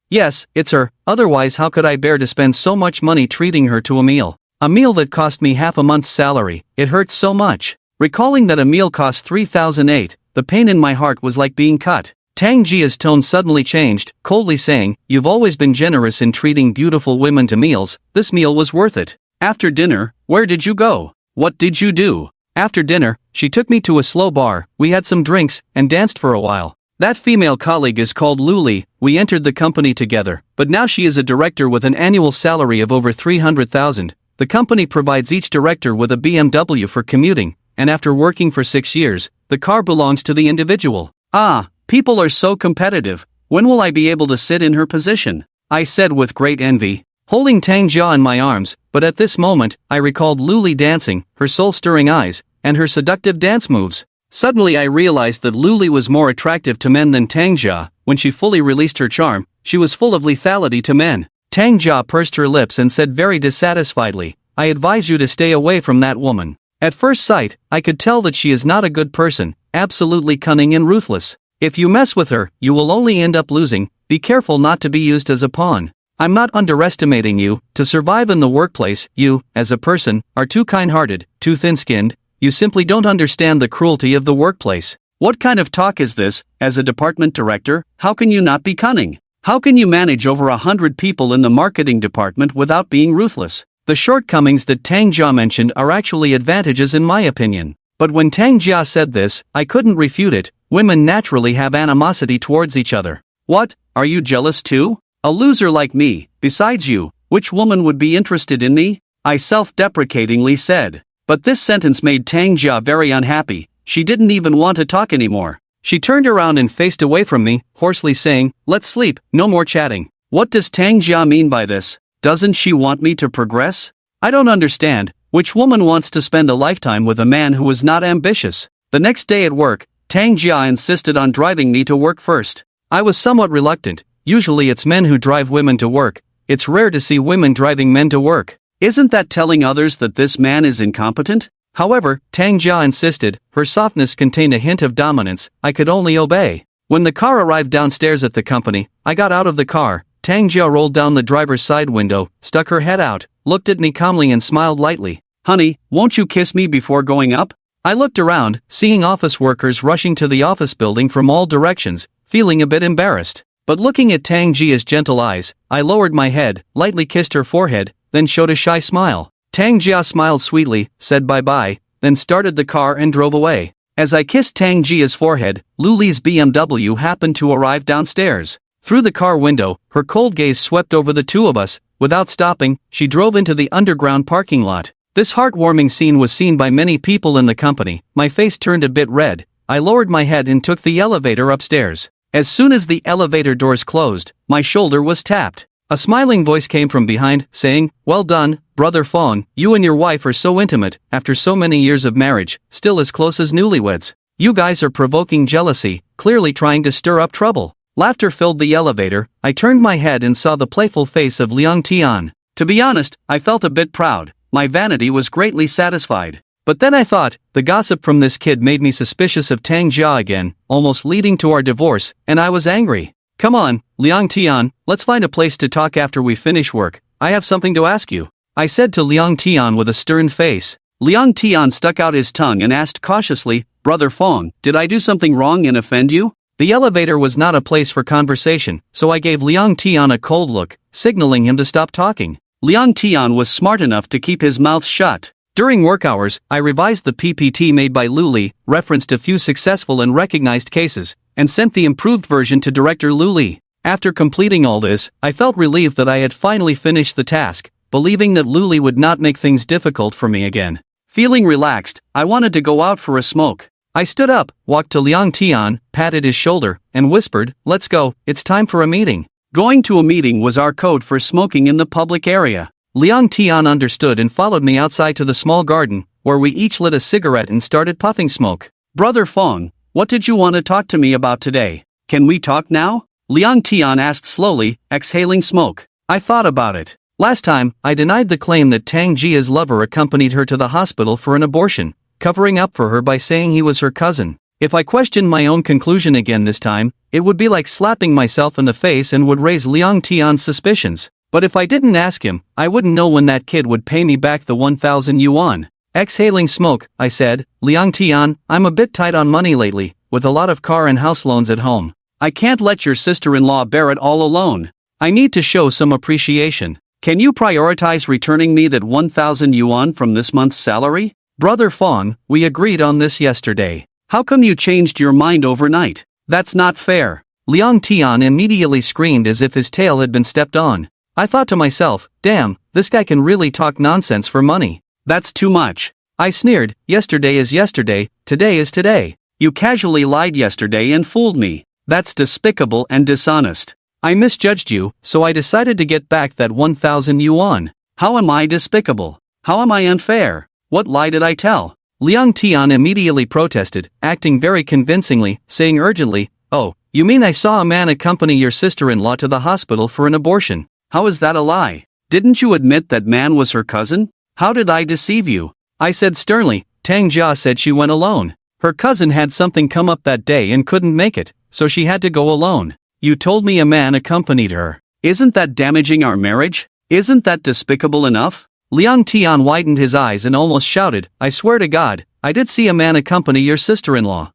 Yes, it's her, otherwise how could I bear to spend so much money treating her to a meal? A meal that cost me half a month's salary, it hurts so much. Recalling that a meal cost 3,008, the pain in my heart was like being cut. Tang Jia's tone suddenly changed, coldly saying, you've always been generous in treating beautiful women to meals, this meal was worth it. After dinner, where did you go? What did you do? After dinner, she took me to a slow bar, we had some drinks, and danced for a while. That female colleague is called Lu Li, we entered the company together, but now she is a director with an annual salary of over 300,000. The company provides each director with a BMW for commuting, and after working for 6 years, the car belongs to the individual. Ah, people are so competitive, when will I be able to sit in her position? I said with great envy, holding Tang Jia in my arms, but at this moment, I recalled Lu Li dancing, her soul-stirring eyes, and her seductive dance moves. Suddenly I realized that Lu Li was more attractive to men than Tang Jia. When she fully released her charm, she was full of lethality to men. Tang Jia pursed her lips and said very dissatisfiedly, I advise you to stay away from that woman. At first sight, I could tell that she is not a good person, absolutely cunning and ruthless. If you mess with her, you will only end up losing. Be careful not to be used as a pawn. I'm not underestimating you. To survive in the workplace, you, as a person, are too kind-hearted, too thin-skinned. You simply don't understand the cruelty of the workplace. What kind of talk is this? As a department director, how can you not be cunning? How can you manage over 100 people in the marketing department without being ruthless? The shortcomings that Tang Jia mentioned are actually advantages in my opinion. But when Tang Jia said this, I couldn't refute it. Women naturally have animosity towards each other. What, are you jealous too? A loser like me, besides you, which woman would be interested in me? I self-deprecatingly said. But this sentence made Tang Jia very unhappy. She didn't even want to talk anymore. She turned around and faced away from me, hoarsely saying, let's sleep, no more chatting. What does Tang Jia mean by this? Doesn't she want me to progress? I don't understand. Which woman wants to spend a lifetime with a man who is not ambitious? The next day at work, Tang Jia insisted on driving me to work first. I was somewhat reluctant. Usually it's men who drive women to work. It's rare to see women driving men to work. Isn't that telling others that this man is incompetent? However, Tang Jia insisted. Her softness contained a hint of dominance. I could only obey. When the car arrived downstairs at the company, I got out of the car. Tang Jia rolled down the driver's side window, stuck her head out, looked at me calmly and smiled lightly. "Honey, won't you kiss me before going up?" I looked around, seeing office workers rushing to the office building from all directions, feeling a bit embarrassed. But looking at Tang Jia's gentle eyes, I lowered my head, lightly kissed her forehead, then showed a shy smile. Tang Jia smiled sweetly, said bye-bye, then started the car and drove away. As I kissed Tang Jia's forehead, Lu Li's BMW happened to arrive downstairs. Through the car window, her cold gaze swept over the two of us. Without stopping, she drove into the underground parking lot. This heartwarming scene was seen by many people in the company. My face turned a bit red. I lowered my head and took the elevator upstairs. As soon as the elevator doors closed, my shoulder was tapped. A smiling voice came from behind, saying, "Well done, Brother Fong, you and your wife are so intimate, after so many years of marriage, still as close as newlyweds. You guys are provoking jealousy, clearly trying to stir up trouble." Laughter filled the elevator. I turned my head and saw the playful face of Liang Tian. To be honest, I felt a bit proud. My vanity was greatly satisfied. But then I thought, the gossip from this kid made me suspicious of Tang Jia again, almost leading to our divorce, and I was angry. "Come on, Liang Tian, let's find a place to talk after we finish work. I have something to ask you," I said to Liang Tian with a stern face. Liang Tian stuck out his tongue and asked cautiously, "Brother Fong, did I do something wrong and offend you?" The elevator was not a place for conversation, so I gave Liang Tian a cold look, signaling him to stop talking. Liang Tian was smart enough to keep his mouth shut. During work hours, I revised the PPT made by Lu Li, referenced a few successful and recognized cases, and sent the improved version to Director Lu Li. After completing all this, I felt relieved that I had finally finished the task, believing that Lu Li would not make things difficult for me again. Feeling relaxed, I wanted to go out for a smoke. I stood up, walked to Liang Tian, patted his shoulder, and whispered, "Let's go, it's time for a meeting." Going to a meeting was our code for smoking in the public area. Liang Tian understood and followed me outside to the small garden, where we each lit a cigarette and started puffing smoke. "Brother Fong, what did you want to talk to me about today? Can we talk now?" Liang Tian asked slowly, exhaling smoke. I thought about it. Last time, I denied the claim that Tang Jia's lover accompanied her to the hospital for an abortion, covering up for her by saying he was her cousin. If I questioned my own conclusion again this time, it would be like slapping myself in the face and would raise Liang Tian's suspicions. But if I didn't ask him, I wouldn't know when that kid would pay me back the 1,000 yuan. Exhaling smoke, I said, "Liang Tian, I'm a bit tight on money lately, with a lot of car and house loans at home. I can't let your sister-in-law bear it all alone. I need to show some appreciation. Can you prioritize returning me that 1,000 yuan from this month's salary?" "Brother Fong, we agreed on this yesterday. How come you changed your mind overnight? That's not fair." Liang Tian immediately screamed as if his tail had been stepped on. I thought to myself, damn, this guy can really talk nonsense for money. "That's too much." I sneered, "Yesterday is yesterday, today is today. You casually lied yesterday and fooled me. That's despicable and dishonest. I misjudged you, so I decided to get back that 1,000 yuan. How am I despicable? How am I unfair? What lie did I tell?" Liang Tian immediately protested, acting very convincingly, saying urgently, "Oh, you mean I saw a man accompany your sister-in-law to the hospital for an abortion? How is that a lie? Didn't you admit that man was her cousin? How did I deceive you?" I said sternly, "Tang Jia said she went alone. Her cousin had something come up that day and couldn't make it, so she had to go alone. You told me a man accompanied her. Isn't that damaging our marriage? Isn't that despicable enough?" Liang Tian widened his eyes and almost shouted, "I swear to God, I did see a man accompany your sister-in-law.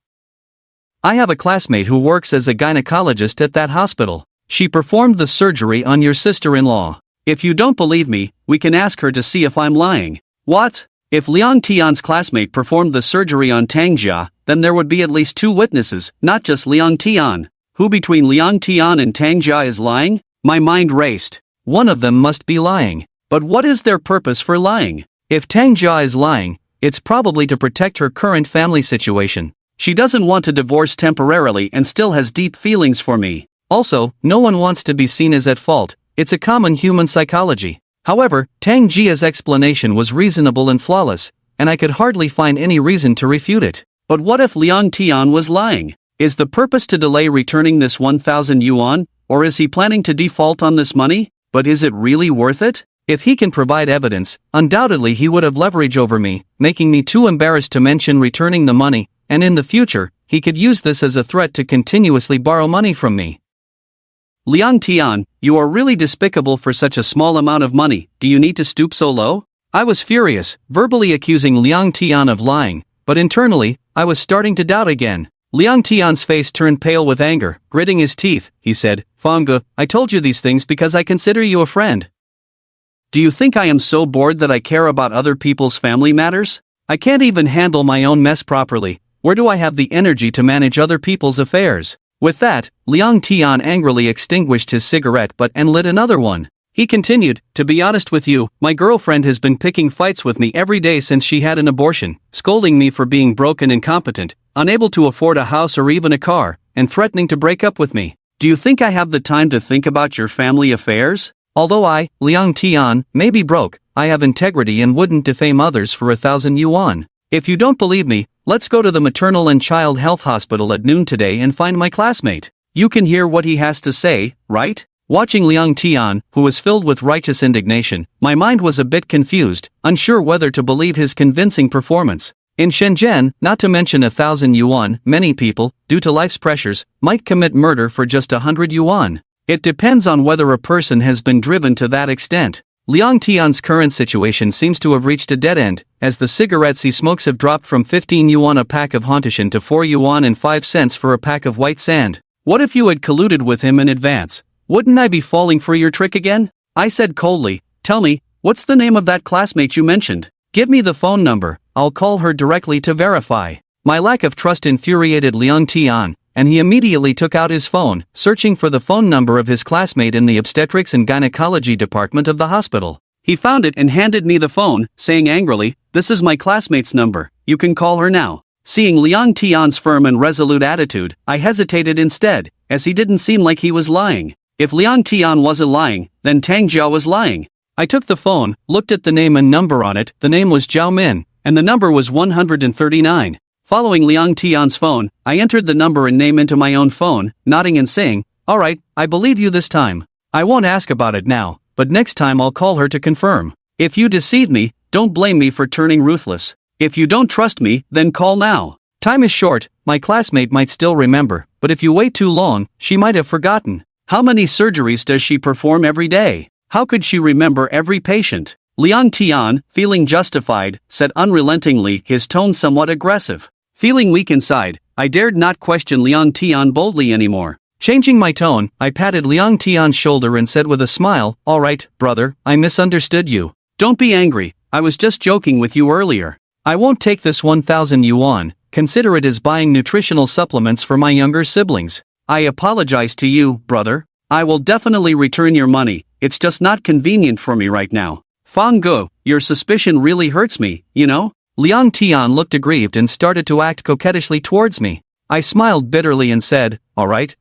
I have a classmate who works as a gynecologist at that hospital. She performed the surgery on your sister-in-law. If you don't believe me, we can ask her to see if I'm lying." "What?" If Liang Tian's classmate performed the surgery on Tang Jia, then there would be at least two witnesses, not just Liang Tian. Who between Liang Tian and Tang Jia is lying? My mind raced. One of them must be lying. But what is their purpose for lying? If Tang Jia is lying, it's probably to protect her current family situation. She doesn't want to divorce temporarily and still has deep feelings for me. Also, no one wants to be seen as at fault. It's a common human psychology. However, Tang Jia's explanation was reasonable and flawless, and I could hardly find any reason to refute it. But what if Liang Tian was lying? Is the purpose to delay returning this 1,000 yuan, or is he planning to default on this money? But is it really worth it? If he can provide evidence, undoubtedly he would have leverage over me, making me too embarrassed to mention returning the money, and in the future, he could use this as a threat to continuously borrow money from me. Liang Tian, you are really despicable for such a small amount of money. Do you need to stoop so low? I was furious, verbally accusing Liang Tian of lying, but internally, I was starting to doubt again. Liang Tian's face turned pale with anger. Gritting his teeth, he said, "Fangge, I told you these things because I consider you a friend. Do you think I am so bored that I care about other people's family matters? I can't even handle my own mess properly. Where do I have the energy to manage other people's affairs?" With that, Liang Tian angrily extinguished his cigarette butt and lit another one. He continued, "To be honest with you, my girlfriend has been picking fights with me every day since she had an abortion, scolding me for being broke and incompetent, unable to afford a house or even a car, and threatening to break up with me. Do you think I have the time to think about your family affairs? Although I, Liang Tian, may be broke, I have integrity and wouldn't defame others for 1,000 yuan. If you don't believe me, let's go to the maternal and child health hospital at noon today and find my classmate. You can hear what he has to say, right?" Watching Liang Tian, who was filled with righteous indignation, my mind was a bit confused, unsure whether to believe his convincing performance. In Shenzhen, not to mention 1,000 yuan, many people, due to life's pressures, might commit murder for just 100 yuan. It depends on whether a person has been driven to that extent. Liang Tian's current situation seems to have reached a dead end, as the cigarettes he smokes have dropped from 15 yuan a pack of Hontishan to 4 yuan and 5 cents for a pack of white sand. What if you had colluded with him in advance? Wouldn't I be falling for your trick again? I said coldly, "Tell me, what's the name of that classmate you mentioned? Give me the phone number, I'll call her directly to verify." My lack of trust infuriated Liang Tian, and he immediately took out his phone, searching for the phone number of his classmate in the obstetrics and gynecology department of the hospital. He found it and handed me the phone, saying angrily, "This is my classmate's number, you can call her now." Seeing Liang Tian's firm and resolute attitude, I hesitated instead, as he didn't seem like he was lying. If Liang Tian wasn't lying, then Tang Jiao was lying. I took the phone, looked at the name and number on it. The name was Zhao Min, and the number was 139. Following Liang Tian's phone, I entered the number and name into my own phone, nodding and saying, "All right, I believe you this time. I won't ask about it now, but next time I'll call her to confirm. If you deceive me, don't blame me for turning ruthless. If you don't trust me, then call now. Time is short, my classmate might still remember, but if you wait too long, she might have forgotten. How many surgeries does she perform every day? How could she remember every patient?" Liang Tian, feeling justified, said unrelentingly, his tone somewhat aggressive. Feeling weak inside, I dared not question Liang Tian boldly anymore. Changing my tone, I patted Liang Tian's shoulder and said with a smile, "All right, brother, I misunderstood you. Don't be angry, I was just joking with you earlier. I won't take this 1,000 yuan, consider it as buying nutritional supplements for my younger siblings. I apologize to you, brother. I will definitely return your money, it's just not convenient for me right now. Fang Ge, your suspicion really hurts me, you know?" Liang Tian looked aggrieved and started to act coquettishly towards me. I smiled bitterly and said, all right,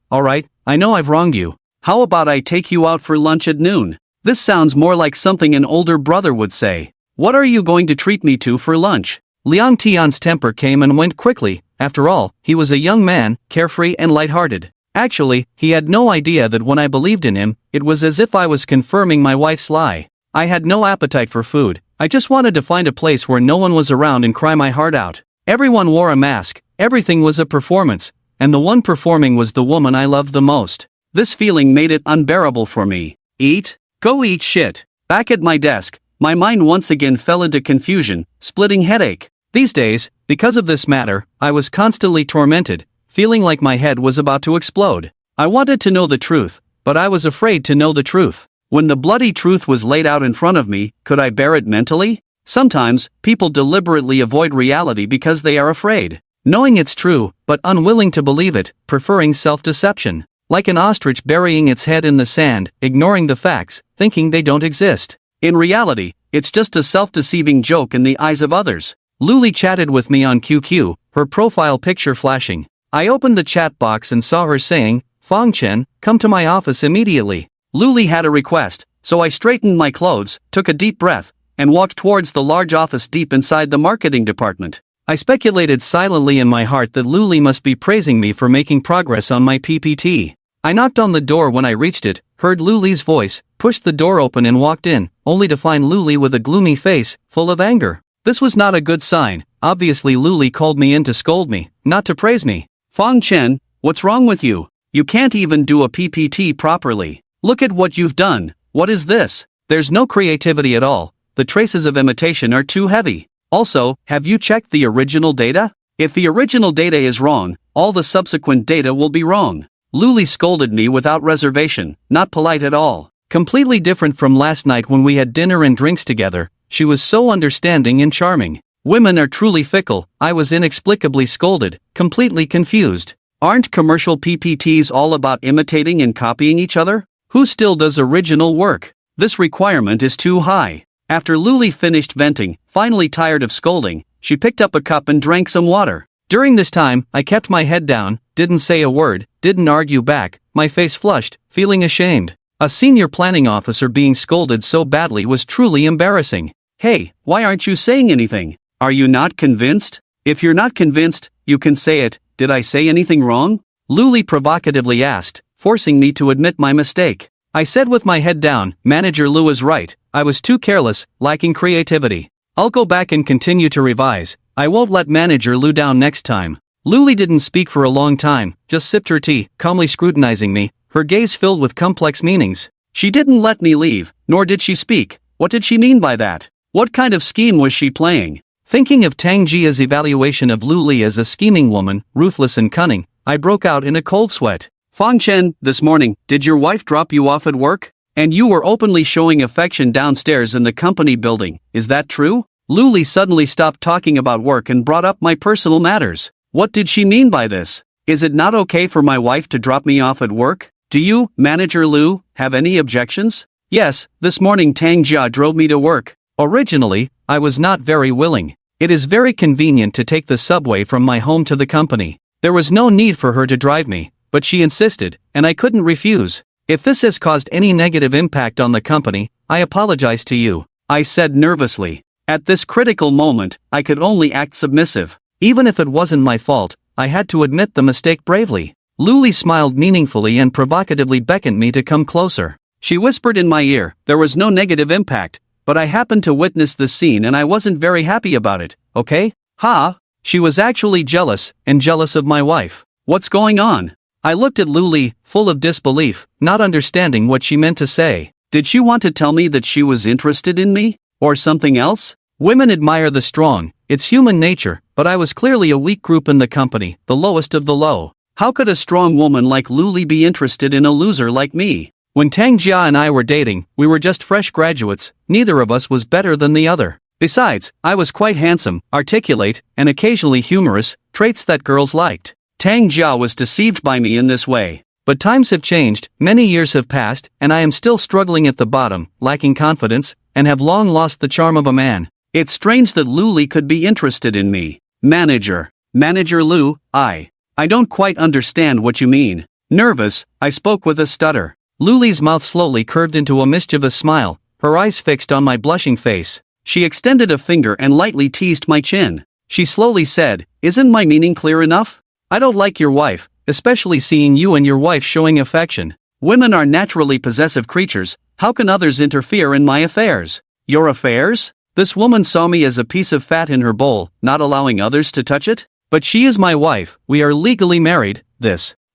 I know I've wronged you. How about I take you out for lunch at noon? This sounds more like something an older brother would say. What are you going to treat me to for lunch?" Liang Tian's temper came and went quickly. After all, he was a young man, carefree and lighthearted. Actually, he had no idea that when I believed in him, it was as if I was confirming my wife's lie. I had no appetite for food. I just wanted to find a place where no one was around and cry my heart out. Everyone wore a mask, everything was a performance, and the one performing was the woman I loved the most. This feeling made it unbearable for me. Eat? Go eat shit. Back at my desk, my mind once again fell into confusion, splitting headache. These days, because of this matter, I was constantly tormented, feeling like my head was about to explode. I wanted to know the truth, but I was afraid to know the truth. When the bloody truth was laid out in front of me, could I bear it mentally? Sometimes, people deliberately avoid reality because they are afraid. Knowing it's true, but unwilling to believe it, preferring self-deception. Like an ostrich burying its head in the sand, ignoring the facts, thinking they don't exist. In reality, it's just a self-deceiving joke in the eyes of others. Luli chatted with me on QQ, her profile picture flashing. I opened the chat box and saw her saying, "Fang Chen, come to my office immediately." Luli had a request, so I straightened my clothes, took a deep breath, and walked towards the large office deep inside the marketing department. I speculated silently in my heart that Luli must be praising me for making progress on my PPT. I knocked on the door when I reached it, heard Luli's voice, pushed the door open and walked in, only to find Luli with a gloomy face, full of anger. This was not a good sign. Obviously Luli called me in to scold me, not to praise me. Fang Chen, what's wrong with you? You can't even do a PPT properly. Look at what you've done. What is this? There's no creativity at all. The traces of imitation are too heavy. Also, have you checked the original data? If the original data is wrong, all the subsequent data will be wrong. Luli scolded me without reservation, not polite at all. Completely different from last night when we had dinner and drinks together. She was so understanding and charming. Women are truly fickle. I was inexplicably scolded, completely confused. Aren't commercial PPTs all about imitating and copying each other? Who still does original work? This requirement is too high. After Luli finished venting, finally tired of scolding, she picked up a cup and drank some water. During this time, I kept my head down, didn't say a word, didn't argue back, my face flushed, feeling ashamed. A senior planning officer being scolded so badly was truly embarrassing. Hey, why aren't you saying anything? Are you not convinced? If you're not convinced, you can say it. Did I say anything wrong? Luli provocatively asked, forcing me to admit my mistake. I said with my head down, Manager Lu is right, I was too careless, lacking creativity. I'll go back and continue to revise. I won't let Manager Lu down next time. Luli didn't speak for a long time, just sipped her tea, calmly scrutinizing me, her gaze filled with complex meanings. She didn't let me leave, nor did she speak. What did she mean by that? What kind of scheme was she playing? Thinking of Tang Jia's evaluation of Luli as a scheming woman, ruthless and cunning, I broke out in a cold sweat. Fang Chen, this morning, did your wife drop you off at work? And you were openly showing affection downstairs in the company building, is that true? Luli suddenly stopped talking about work and brought up my personal matters. What did she mean by this? Is it not okay for my wife to drop me off at work? Do you, Manager Lu, have any objections? Yes, this morning Tang Jia drove me to work. Originally, I was not very willing. It is very convenient to take the subway from my home to the company. There was no need for her to drive me, but she insisted, and I couldn't refuse. If this has caused any negative impact on the company, I apologize to you, I said nervously. At this critical moment, I could only act submissive. Even if it wasn't my fault, I had to admit the mistake bravely. Luli smiled meaningfully and provocatively beckoned me to come closer. She whispered in my ear, there was no negative impact, but I happened to witness the scene and I wasn't very happy about it, okay? Ha! She was actually jealous, and jealous of my wife. What's going on? I looked at Luli, full of disbelief, not understanding what she meant to say. Did she want to tell me that she was interested in me? Or something else? Women admire the strong, it's human nature, but I was clearly a weak group in the company, the lowest of the low. How could a strong woman like Luli be interested in a loser like me? When Tang Jia and I were dating, we were just fresh graduates, neither of us was better than the other. Besides, I was quite handsome, articulate, and occasionally humorous, traits that girls liked. Tang Jia was deceived by me in this way. But times have changed, many years have passed, and I am still struggling at the bottom, lacking confidence, and have long lost the charm of a man. It's strange that Luli could be interested in me. Manager Lu, I don't quite understand what you mean. Nervous, I spoke with a stutter. Luli's mouth slowly curved into a mischievous smile, her eyes fixed on my blushing face. She extended a finger and lightly teased my chin. She slowly said, isn't my meaning clear enough? I don't like your wife, especially seeing you and your wife showing affection. Women are naturally possessive creatures, how can others interfere in my affairs? Your affairs? This woman saw me as a piece of fat in her bowl, not allowing others to touch it? But she is my wife, we are legally married,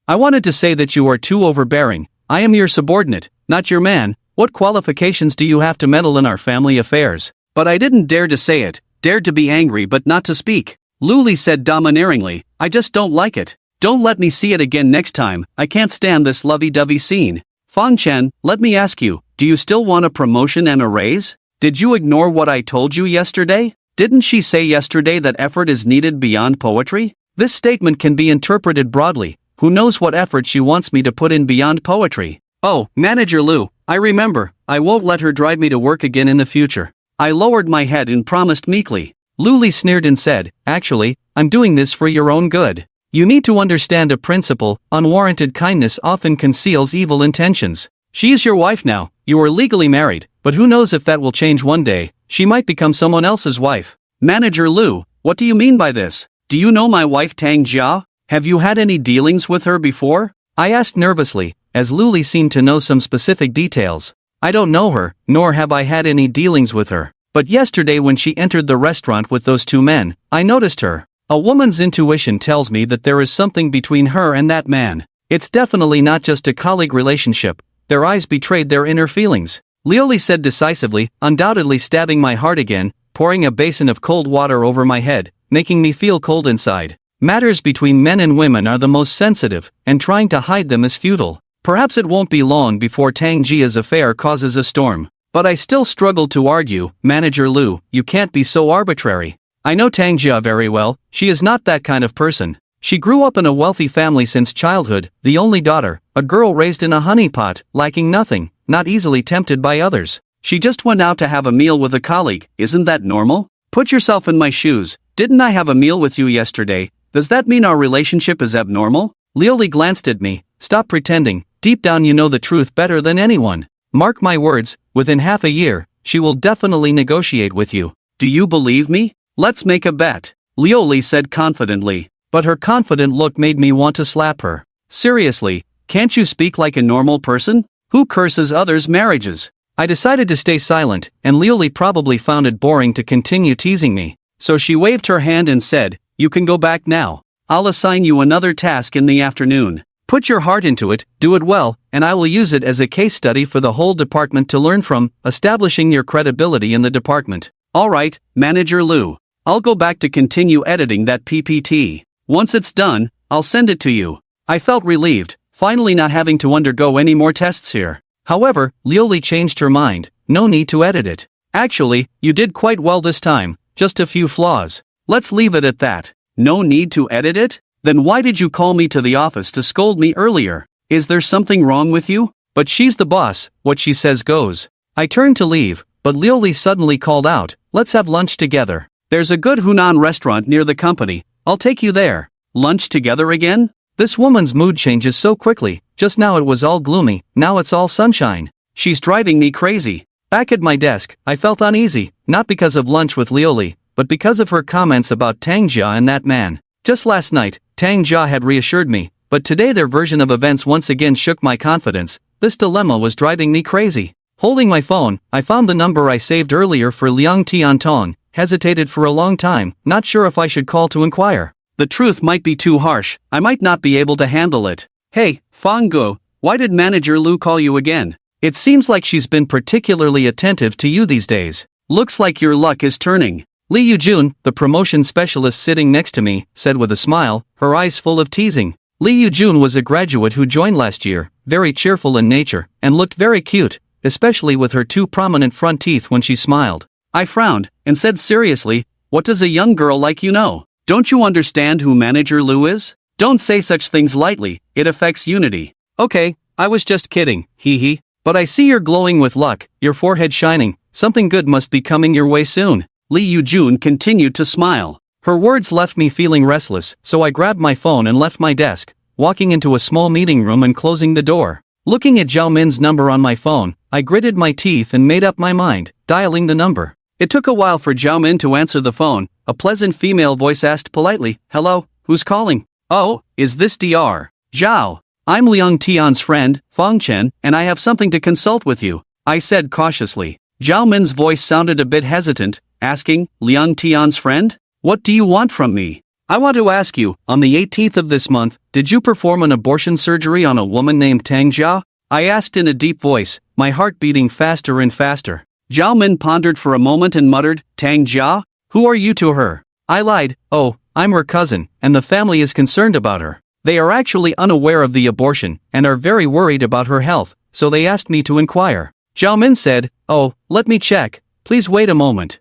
I wanted to say that you are too overbearing. I am your subordinate, not your man. What qualifications do you have to meddle in our family affairs? But I didn't dare to say it, dared to be angry but not to speak. Luli said domineeringly, I just don't like it. Don't let me see it again next time, I can't stand this lovey-dovey scene. Fang Chen, let me ask you, do you still want a promotion and a raise? Did you ignore what I told you yesterday? Didn't she say yesterday that effort is needed beyond poetry? This statement can be interpreted broadly. Who knows what effort she wants me to put in beyond poetry? Oh, Manager Lu, I remember, I won't let her drive me to work again in the future. I lowered my head and promised meekly. Luli sneered and said, actually, I'm doing this for your own good. You need to understand a principle, unwarranted kindness often conceals evil intentions. She is your wife now, you are legally married, but who knows if that will change one day, she might become someone else's wife. Manager Lu, What do you mean by this? Do you know my wife Tang Jia? Have you had any dealings with her before? I asked nervously, as Luli seemed to know some specific details. I don't know her, nor have I had any dealings with her. But yesterday when she entered the restaurant with those two men, I noticed her. A woman's intuition tells me that there is something between her and that man. It's definitely not just a colleague relationship. Their eyes betrayed their inner feelings. Lioli said decisively, undoubtedly stabbing my heart again, pouring a basin of cold water over my head, making me feel cold inside. Matters between men and women are the most sensitive, and trying to hide them is futile. Perhaps it won't be long before Tang Jia's affair causes a storm. But I still struggled to argue, Manager Lu, you can't be so arbitrary. I know Tang Jia very well, she is not that kind of person. She grew up in a wealthy family since childhood, the only daughter, a girl raised in a honeypot, lacking nothing, not easily tempted by others. She just went out to have a meal with a colleague, isn't that normal? Put yourself in my shoes, didn't I have a meal with you yesterday? Does that mean our relationship is abnormal? Lioli glanced at me, stop pretending, deep down you know the truth better than anyone. Mark my words, within half a year, she will definitely negotiate with you. Do you believe me? Let's make a bet, Lioli said confidently. But her confident look made me want to slap her. Seriously, can't you speak like a normal person? Who curses others' marriages? I decided to stay silent, and Lioli probably found it boring to continue teasing me. So she waved her hand and said, you can go back now. I'll assign you another task in the afternoon. Put your heart into it, do it well, and I will use it as a case study for the whole department to learn from, establishing your credibility in the department. Alright, Manager Lu. I'll go back to continue editing that PPT. Once it's done, I'll send it to you. I felt relieved, finally not having to undergo any more tests here. However, Lioli changed her mind, no need to edit it. Actually, you did quite well this time, just a few flaws. Let's leave it at that. No need to edit it? Then why did you call me to the office to scold me earlier? Is there something wrong with you? But she's the boss, what she says goes. I turned to leave, but Lioli suddenly called out, let's have lunch together. There's a good Hunan restaurant near the company, I'll take you there. Lunch together again? This woman's mood changes so quickly, just now it was all gloomy, now it's all sunshine. She's driving me crazy. Back at my desk, I felt uneasy, not because of lunch with Lioli, but because of her comments about Tang Jia and that man. Just last night, Tang Jia had reassured me, but today their version of events once again shook my confidence. This dilemma was driving me crazy. Holding my phone, I found the number I saved earlier for Liang Tiantong, hesitated for a long time, not sure if I should call to inquire. The truth might be too harsh, I might not be able to handle it. Hey, Fang Guo, why did Manager Lu call you again? It seems like she's been particularly attentive to you these days. Looks like your luck is turning. Li Yujun, the promotion specialist sitting next to me, said with a smile, her eyes full of teasing. Li Yujun was a graduate who joined last year, very cheerful in nature, and looked very cute, especially with her two prominent front teeth when she smiled. I frowned, and said seriously, what does a young girl like you know? Don't you understand who Manager Lu is? Don't say such things lightly, it affects unity. Okay, I was just kidding, hee hee. But I see you're glowing with luck, your forehead shining, something good must be coming your way soon. Li Yujun continued to smile. Her words left me feeling restless, so I grabbed my phone and left my desk, walking into a small meeting room and closing the door. Looking at Zhao Min's number on my phone, I gritted my teeth and made up my mind, dialing the number. It took a while for Zhao Min to answer the phone. A pleasant female voice asked politely, hello, who's calling? Oh, is this Dr. Zhao? I'm Liang Tian's friend, Fang Chen, and I have something to consult with you, I said cautiously. Zhao Min's voice sounded a bit hesitant, asking, Liang Tian's friend? What do you want from me? I want to ask you, on the 18th of this month, did you perform an abortion surgery on a woman named Tang Jia? I asked in a deep voice, my heart beating faster and faster. Zhao Min pondered for a moment and muttered, Tang Jia? Who are you to her? I lied, oh, I'm her cousin, and the family is concerned about her. They are actually unaware of the abortion, and are very worried about her health, so they asked me to inquire. Zhao Min said, oh, let me check, please wait a moment.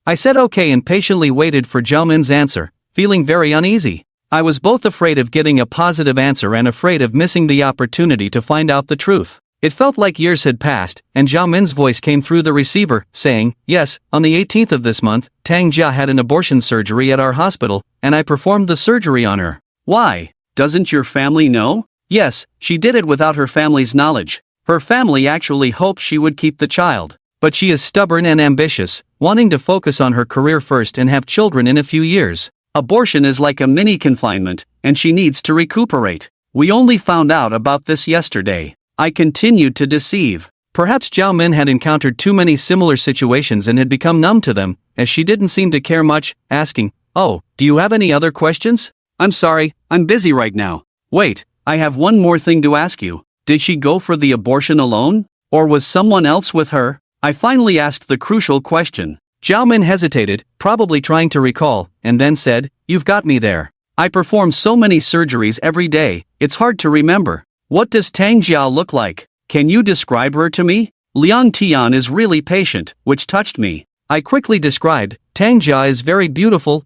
I said okay and patiently waited for Zhao Min's answer, feeling very uneasy. I was both afraid of getting a positive answer and afraid of missing the opportunity to find out the truth. It felt like years had passed, and Zhao Min's voice came through the receiver, saying, yes, on the 18th of this month, Tang Jia had an abortion surgery at our hospital, and I performed the surgery on her. Why? Doesn't your family know? Yes, she did it without her family's knowledge. Her family actually hoped she would keep the child. But she is stubborn and ambitious, wanting to focus on her career first and have children in a few years. Abortion is like a mini confinement, and she needs to recuperate. We only found out about this yesterday. I continued to deceive. Perhaps Zhao Min had encountered too many similar situations and had become numb to them, as she didn't seem to care much, asking, "Oh, do you have any other questions?" I'm sorry, I'm busy right now. Wait, I have one more thing to ask you. Did she go for the abortion alone? Or was someone else with her? I finally asked the crucial question. Zhao Min hesitated, probably trying to recall, and then said, "You've got me there. I perform so many surgeries every day, it's hard to remember. What does Tang Jia look like? Can you describe her to me?" Liang Tian is really patient, which touched me. I quickly described. Tang Jia is very beautiful,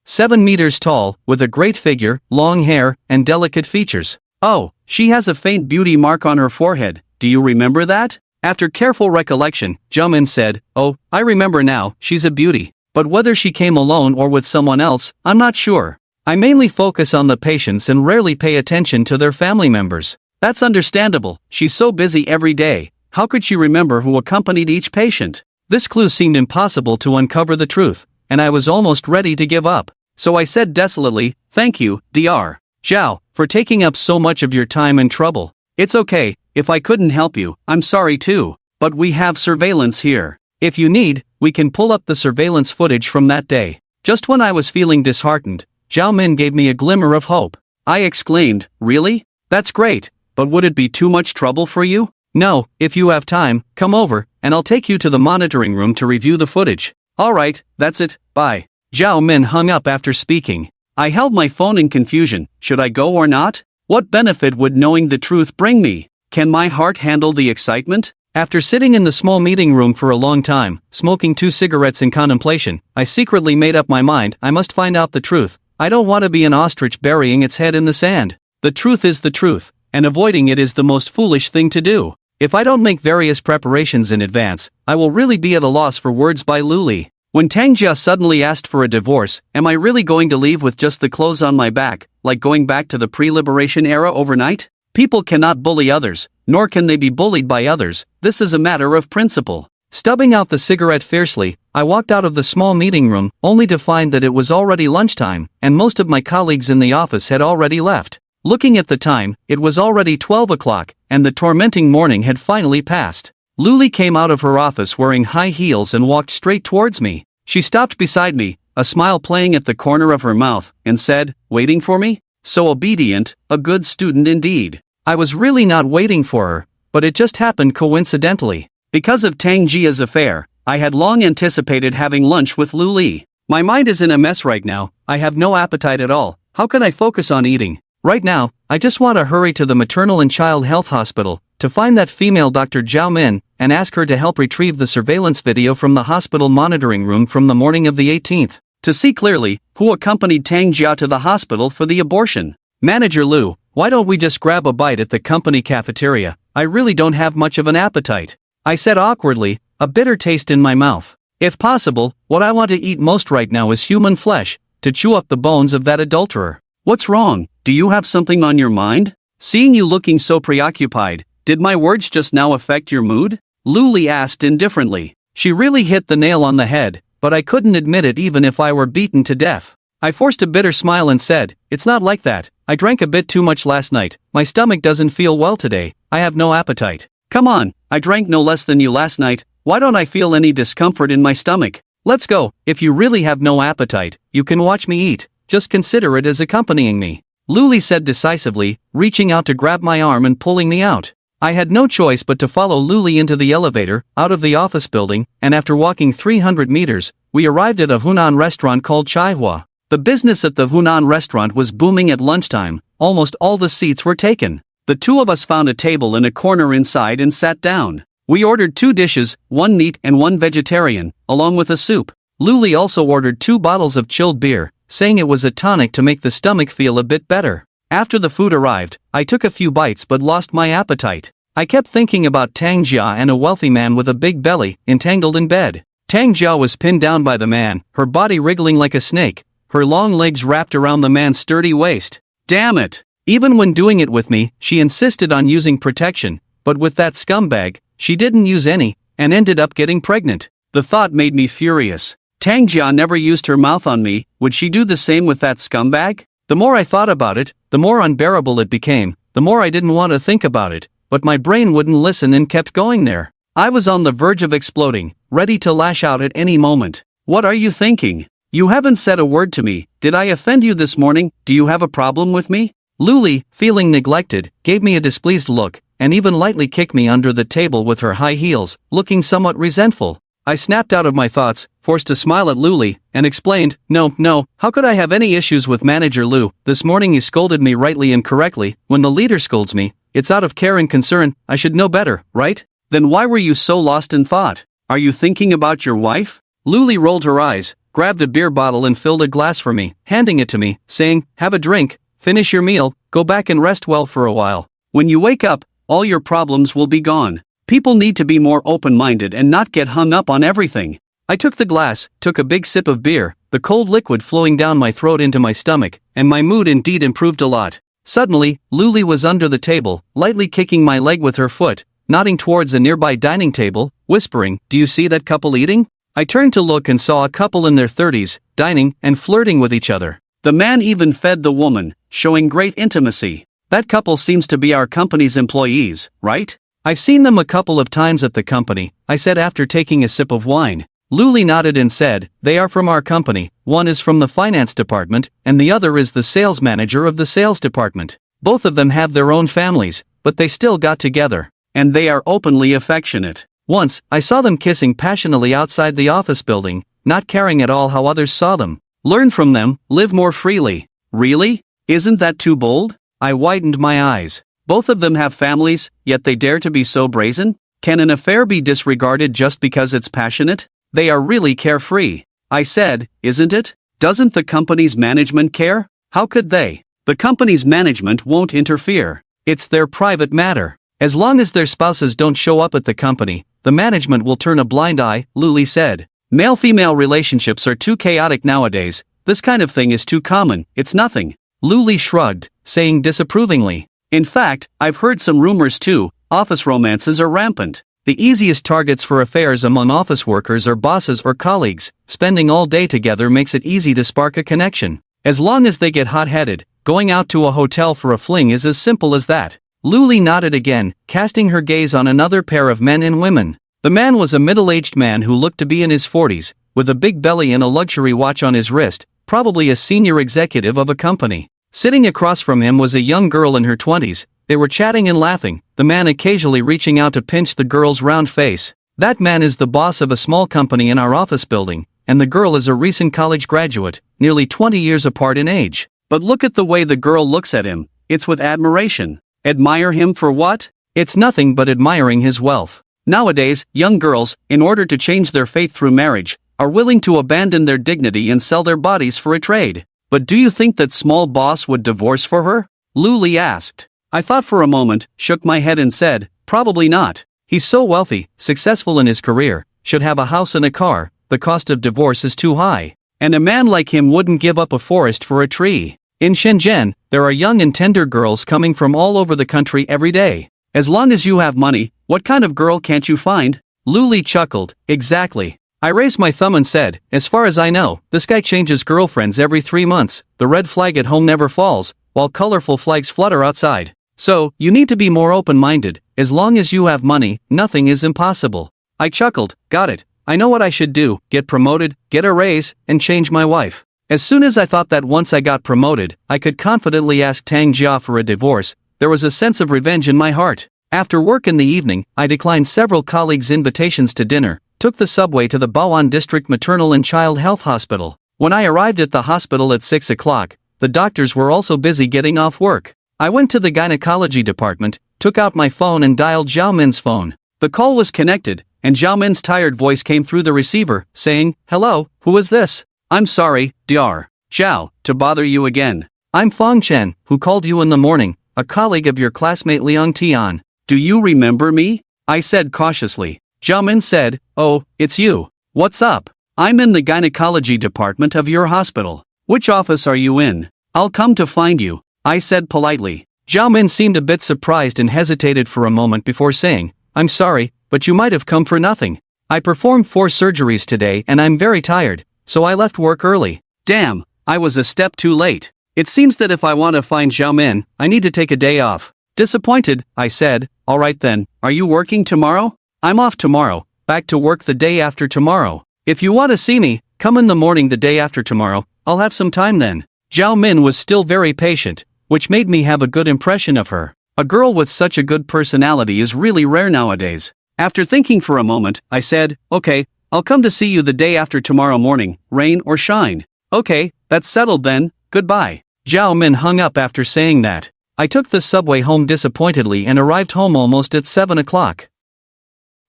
7 meters tall, with a great figure, long hair, and delicate features. Oh, she has a faint beauty mark on her forehead, do you remember that? After careful recollection, Zhao Min said, "Oh, I remember now, she's a beauty. But whether she came alone or with someone else, I'm not sure. I mainly focus on the patients and rarely pay attention to their family members." That's understandable, she's so busy every day. How could she remember who accompanied each patient? This clue seemed impossible to uncover the truth, and I was almost ready to give up. So I said desolately, "Thank you, Dr. Zhao, for taking up so much of your time and trouble. It's okay, if I couldn't help you, I'm sorry too. But we have surveillance here. If you need, we can pull up the surveillance footage from that day." Just when I was feeling disheartened, Zhao Min gave me a glimmer of hope. I exclaimed, "Really? That's great, but would it be too much trouble for you?" "No, if you have time, come over, and I'll take you to the monitoring room to review the footage." "Alright, that's it, bye." Zhao Min hung up after speaking. I held my phone in confusion. Should I go or not? What benefit would knowing the truth bring me? Can my heart handle the excitement? After sitting in the small meeting room for a long time, smoking 2 cigarettes in contemplation, I secretly made up my mind. I must find out the truth. I don't want to be an ostrich burying its head in the sand. The truth is the truth, and avoiding it is the most foolish thing to do. If I don't make various preparations in advance, I will really be at a loss for words by Luli. When Tang Jia suddenly asked for a divorce, am I really going to leave with just the clothes on my back, like going back to the pre-liberation era overnight? People cannot bully others, nor can they be bullied by others. This is a matter of principle. Stubbing out the cigarette fiercely, I walked out of the small meeting room, only to find that it was already lunchtime, and most of my colleagues in the office had already left. Looking at the time, it was already 12 o'clock, and the tormenting morning had finally passed. Luli came out of her office wearing high heels and walked straight towards me. She stopped beside me, a smile playing at the corner of her mouth, and said, "Waiting for me? So obedient, a good student indeed." I was really not waiting for her, but it just happened coincidentally. Because of Tang Jia's affair, I had long anticipated having lunch with Luli. My mind is in a mess right now. I have no appetite at all. How can I focus on eating? Right now, I just want to hurry to the maternal and child health hospital, to find that female Dr. Zhao Min, and ask her to help retrieve the surveillance video from the hospital monitoring room from the morning of the 18th. To see clearly, who accompanied Tang Jia to the hospital for the abortion. Manager Lu, why don't we just grab a bite at the company cafeteria? I really don't have much of an appetite. I said awkwardly, a bitter taste in my mouth. If possible, what I want to eat most right now is human flesh, to chew up the bones of that adulterer. What's wrong? Do you have something on your mind? Seeing you looking so preoccupied, did my words just now affect your mood? Luli asked indifferently. She really hit the nail on the head, but I couldn't admit it even if I were beaten to death. I forced a bitter smile and said, "It's not like that. I drank a bit too much last night. My stomach doesn't feel well today. I have no appetite." "Come on, I drank no less than you last night. Why don't I feel any discomfort in my stomach?" "Let's go. If you really have no appetite, you can watch me eat. Just consider it as accompanying me," Luli said decisively, reaching out to grab my arm and pulling me out. I had no choice but to follow Luli into the elevator, out of the office building, and after walking 300 meters, we arrived at a Hunan restaurant called Chaihua. The business at the Hunan restaurant was booming at lunchtime. Almost all the seats were taken. The two of us found a table in a corner inside and sat down. We ordered 2 dishes, 1 meat and 1 vegetarian, along with a soup. Luli also ordered 2 bottles of chilled beer, saying it was a tonic to make the stomach feel a bit better. After the food arrived, I took a few bites but lost my appetite. I kept thinking about Tang Jia and a wealthy man with a big belly, entangled in bed. Tang Jia was pinned down by the man, her body wriggling like a snake, her long legs wrapped around the man's sturdy waist. Damn it! Even when doing it with me, she insisted on using protection, but with that scumbag, she didn't use any, and ended up getting pregnant. The thought made me furious. Tang Jia never used her mouth on me, would she do the same with that scumbag? The more I thought about it, the more unbearable it became, the more I didn't want to think about it, but my brain wouldn't listen and kept going there. I was on the verge of exploding, ready to lash out at any moment. What are you thinking? You haven't said a word to me. Did I offend you this morning? Do you have a problem with me? Luli, feeling neglected, gave me a displeased look, and even lightly kicked me under the table with her high heels, looking somewhat resentful. I snapped out of my thoughts, forced to smile at Luli, and explained, No, how could I have any issues with Manager Lu? This morning he scolded me rightly and correctly. When the leader scolds me, it's out of care and concern. I should know better, right? Then why were you so lost in thought? Are you thinking about your wife? Luli rolled her eyes, grabbed a beer bottle and filled a glass for me, handing it to me, saying, have a drink, finish your meal, go back and rest well for a while. When you wake up, all your problems will be gone. People need to be more open-minded and not get hung up on everything. I took the glass, took a big sip of beer, the cold liquid flowing down my throat into my stomach, and my mood indeed improved a lot. Suddenly, Luli was under the table, lightly kicking my leg with her foot, nodding towards a nearby dining table, whispering, do you see that couple eating? I turned to look and saw a couple in their 30s, dining and flirting with each other. The man even fed the woman, showing great intimacy. That couple seems to be our company's employees, right? I've seen them a couple of times at the company, I said after taking a sip of wine. Luli nodded and said, they are from our company, one is from the finance department, and the other is the sales manager of the sales department. Both of them have their own families, but they still got together. And they are openly affectionate. Once, I saw them kissing passionately outside the office building, not caring at all how others saw them. Learn from them, live more freely. Really? Isn't that too bold? I widened my eyes. Both of them have families, yet they dare to be so brazen? Can an affair be disregarded just because it's passionate? They are really carefree. I said, isn't it? Doesn't the company's management care? How could they? The company's management won't interfere. It's their private matter. As long as their spouses don't show up at the company, the management will turn a blind eye, Luli said. Male-female relationships are too chaotic nowadays. This kind of thing is too common, it's nothing. Luli shrugged, saying disapprovingly. In fact, I've heard some rumors too. Office romances are rampant. The easiest targets for affairs among office workers are bosses or colleagues. Spending all day together makes it easy to spark a connection. As long as they get hot-headed, going out to a hotel for a fling is as simple as that. Luli nodded again, casting her gaze on another pair of men and women. The man was a middle-aged man who looked to be in his 40s, with a big belly and a luxury watch on his wrist, probably a senior executive of a company. Sitting across from him was a young girl in her 20s. They were chatting and laughing, the man occasionally reaching out to pinch the girl's round face. That man is the boss of a small company in our office building, and the girl is a recent college graduate, nearly 20 years apart in age. But look at the way the girl looks at him, it's with admiration. Admire him for what? It's nothing but admiring his wealth. Nowadays, young girls, in order to change their fate through marriage, are willing to abandon their dignity and sell their bodies for a trade. But do you think that small boss would divorce for her? Luli asked. I thought for a moment, shook my head and said, probably not. He's so wealthy, successful in his career, should have a house and a car, the cost of divorce is too high. And a man like him wouldn't give up a forest for a tree. In Shenzhen, there are young and tender girls coming from all over the country every day. As long as you have money, what kind of girl can't you find? Luli chuckled, exactly. I raised my thumb and said, as far as I know, this guy changes girlfriends every 3 months, the red flag at home never falls, while colorful flags flutter outside. So, you need to be more open-minded. As long as you have money, nothing is impossible. I chuckled, got it. I know what I should do, get promoted, get a raise, and change my wife. As soon as I thought that once I got promoted, I could confidently ask Tang Jia for a divorce, there was a sense of revenge in my heart. After work in the evening, I declined several colleagues' invitations to dinner, took the subway to the Bao'an District Maternal and Child Health Hospital. When I arrived at the hospital at 6 o'clock, the doctors were also busy getting off work. I went to the gynecology department, took out my phone and dialed Zhao Min's phone. The call was connected, and Zhao Min's tired voice came through the receiver, saying, hello, who is this? I'm sorry, Dr. Zhao, to bother you again. I'm Fong Chen, who called you in the morning, a colleague of your classmate Liang Tian. Do you remember me? I said cautiously. Zhao Min said, oh, it's you. What's up? I'm in the gynecology department of your hospital. Which office are you in? I'll come to find you, I said politely. Zhao Min seemed a bit surprised and hesitated for a moment before saying, I'm sorry, but you might have come for nothing. I performed 4 surgeries today and I'm very tired, so I left work early. Damn, I was a step too late. It seems that if I want to find Xiaomin, I need to take a day off. Disappointed, I said, alright then, are you working tomorrow? I'm off tomorrow, back to work the day after tomorrow. If you want to see me, come in the morning the day after tomorrow, I'll have some time then. Zhao Min was still very patient, which made me have a good impression of her. A girl with such a good personality is really rare nowadays. After thinking for a moment, I said, okay, I'll come to see you the day after tomorrow morning, rain or shine. Okay, that's settled then, goodbye. Zhao Min hung up after saying that. I took the subway home disappointedly and arrived home almost at 7 o'clock.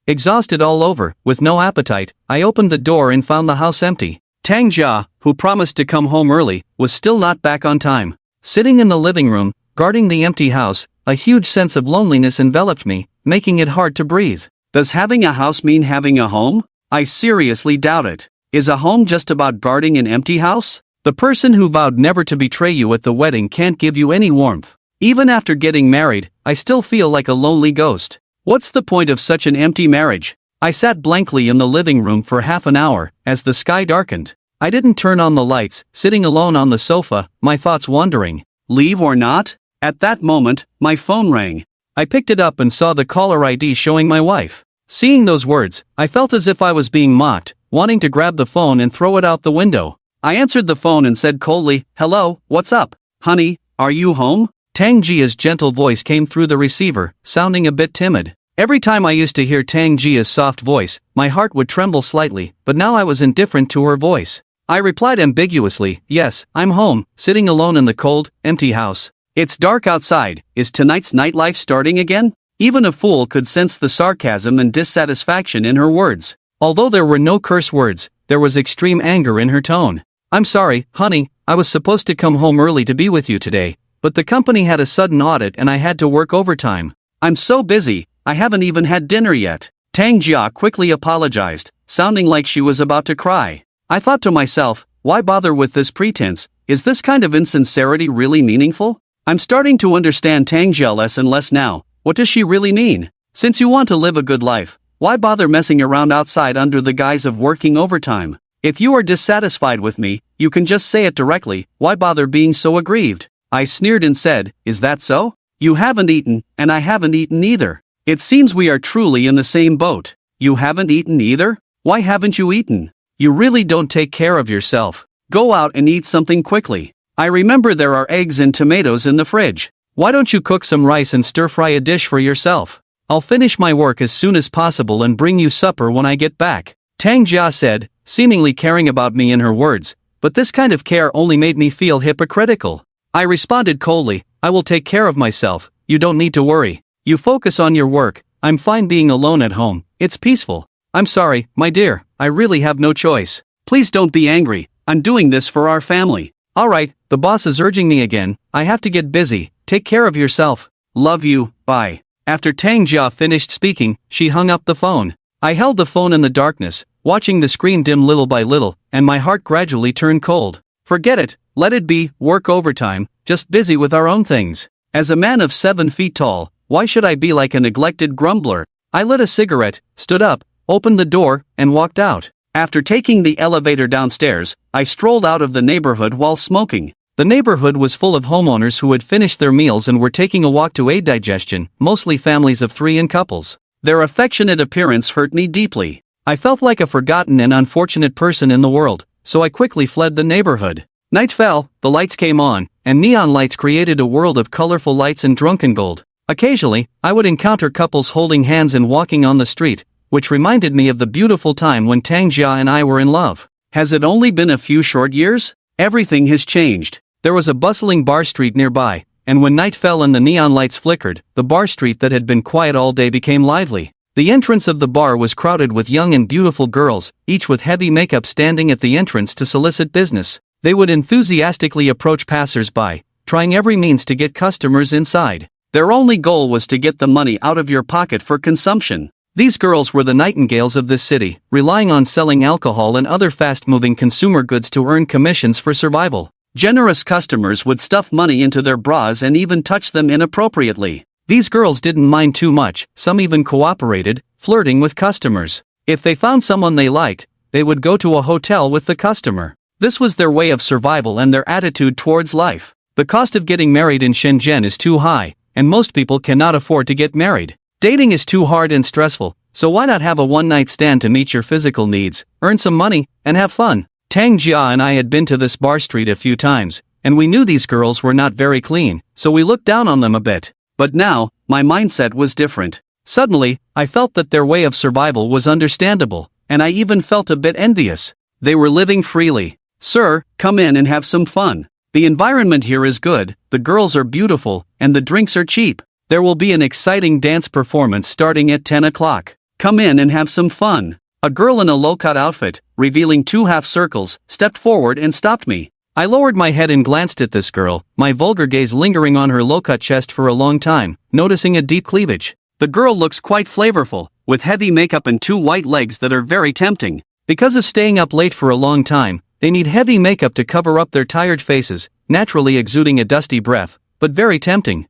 Exhausted all over, with no appetite, I opened the door and found the house empty. Tang Jia, who promised to come home early, was still not back on time. Sitting in the living room, guarding the empty house, a huge sense of loneliness enveloped me, making it hard to breathe. Does having a house mean having a home? I seriously doubt it. Is a home just about guarding an empty house? The person who vowed never to betray you at the wedding can't give you any warmth. Even after getting married, I still feel like a lonely ghost. What's the point of such an empty marriage? I sat blankly in the living room for half an hour, as the sky darkened. I didn't turn on the lights, sitting alone on the sofa, my thoughts wandering. Leave or not? At that moment, my phone rang. I picked it up and saw the caller ID showing my wife. Seeing those words, I felt as if I was being mocked, wanting to grab the phone and throw it out the window. I answered the phone and said coldly, hello, what's up? Honey, are you home? Tang Jia's gentle voice came through the receiver, sounding a bit timid. Every time I used to hear Tang Jia's soft voice, my heart would tremble slightly, but now I was indifferent to her voice. I replied ambiguously, yes, I'm home, sitting alone in the cold, empty house. It's dark outside, is tonight's nightlife starting again? Even a fool could sense the sarcasm and dissatisfaction in her words. Although there were no curse words, there was extreme anger in her tone. I'm sorry, honey, I was supposed to come home early to be with you today, but the company had a sudden audit and I had to work overtime. I'm so busy, I haven't even had dinner yet. Tang Jia quickly apologized, sounding like she was about to cry. I thought to myself, why bother with this pretense? Is this kind of insincerity really meaningful? I'm starting to understand Tang Jia less and less now. What does she really mean? Since you want to live a good life, why bother messing around outside under the guise of working overtime? If you are dissatisfied with me, you can just say it directly, why bother being so aggrieved? I sneered and said, is that so? You haven't eaten, and I haven't eaten either. It seems we are truly in the same boat. You haven't eaten either? Why haven't you eaten? You really don't take care of yourself. Go out and eat something quickly. I remember there are eggs and tomatoes in the fridge. Why don't you cook some rice and stir-fry a dish for yourself? I'll finish my work as soon as possible and bring you supper when I get back. Tang Jia said, seemingly caring about me in her words, but this kind of care only made me feel hypocritical. I responded coldly, I will take care of myself, you don't need to worry. You focus on your work, I'm fine being alone at home, it's peaceful. I'm sorry, my dear, I really have no choice. Please don't be angry, I'm doing this for our family. Alright, the boss is urging me again, I have to get busy, take care of yourself. Love you, bye. After Tang Jia finished speaking, she hung up the phone. I held the phone in the darkness, watching the screen dim little by little, and my heart gradually turned cold. Forget it, let it be, work overtime, just busy with our own things. As a man of 7 feet tall, why should I be like a neglected grumbler? I lit a cigarette, stood up, opened the door, and walked out. After taking the elevator downstairs, I strolled out of the neighborhood while smoking. The neighborhood was full of homeowners who had finished their meals and were taking a walk to aid digestion, mostly families of 3 and couples. Their affectionate appearance hurt me deeply. I felt like a forgotten and unfortunate person in the world, so I quickly fled the neighborhood. Night fell, the lights came on, and neon lights created a world of colorful lights and drunken gold. Occasionally, I would encounter couples holding hands and walking on the street, which reminded me of the beautiful time when Tang Jia and I were in love. Has it only been a few short years? Everything has changed. There was a bustling bar street nearby, and when night fell and the neon lights flickered, the bar street that had been quiet all day became lively. The entrance of the bar was crowded with young and beautiful girls, each with heavy makeup standing at the entrance to solicit business. They would enthusiastically approach passers-by, trying every means to get customers inside. Their only goal was to get the money out of your pocket for consumption. These girls were the nightingales of this city, relying on selling alcohol and other fast-moving consumer goods to earn commissions for survival. Generous customers would stuff money into their bras and even touch them inappropriately. These girls didn't mind too much, some even cooperated, flirting with customers. If they found someone they liked, they would go to a hotel with the customer. This was their way of survival and their attitude towards life. The cost of getting married in Shenzhen is too high, and most people cannot afford to get married. Dating is too hard and stressful, so why not have a one-night stand to meet your physical needs, earn some money, and have fun? Tang Jia and I had been to this bar street a few times, and we knew these girls were not very clean, so we looked down on them a bit. But now, my mindset was different. Suddenly, I felt that their way of survival was understandable, and I even felt a bit envious. They were living freely. Sir, come in and have some fun. The environment here is good, the girls are beautiful, and the drinks are cheap. There will be an exciting dance performance starting at 10 o'clock. Come in and have some fun. A girl in a low-cut outfit, revealing 2 half circles, stepped forward and stopped me. I lowered my head and glanced at this girl, my vulgar gaze lingering on her low-cut chest for a long time, noticing a deep cleavage. The girl looks quite flavorful, with heavy makeup and 2 white legs that are very tempting. Because of staying up late for a long time, they need heavy makeup to cover up their tired faces, naturally exuding a dusty breath, but very tempting.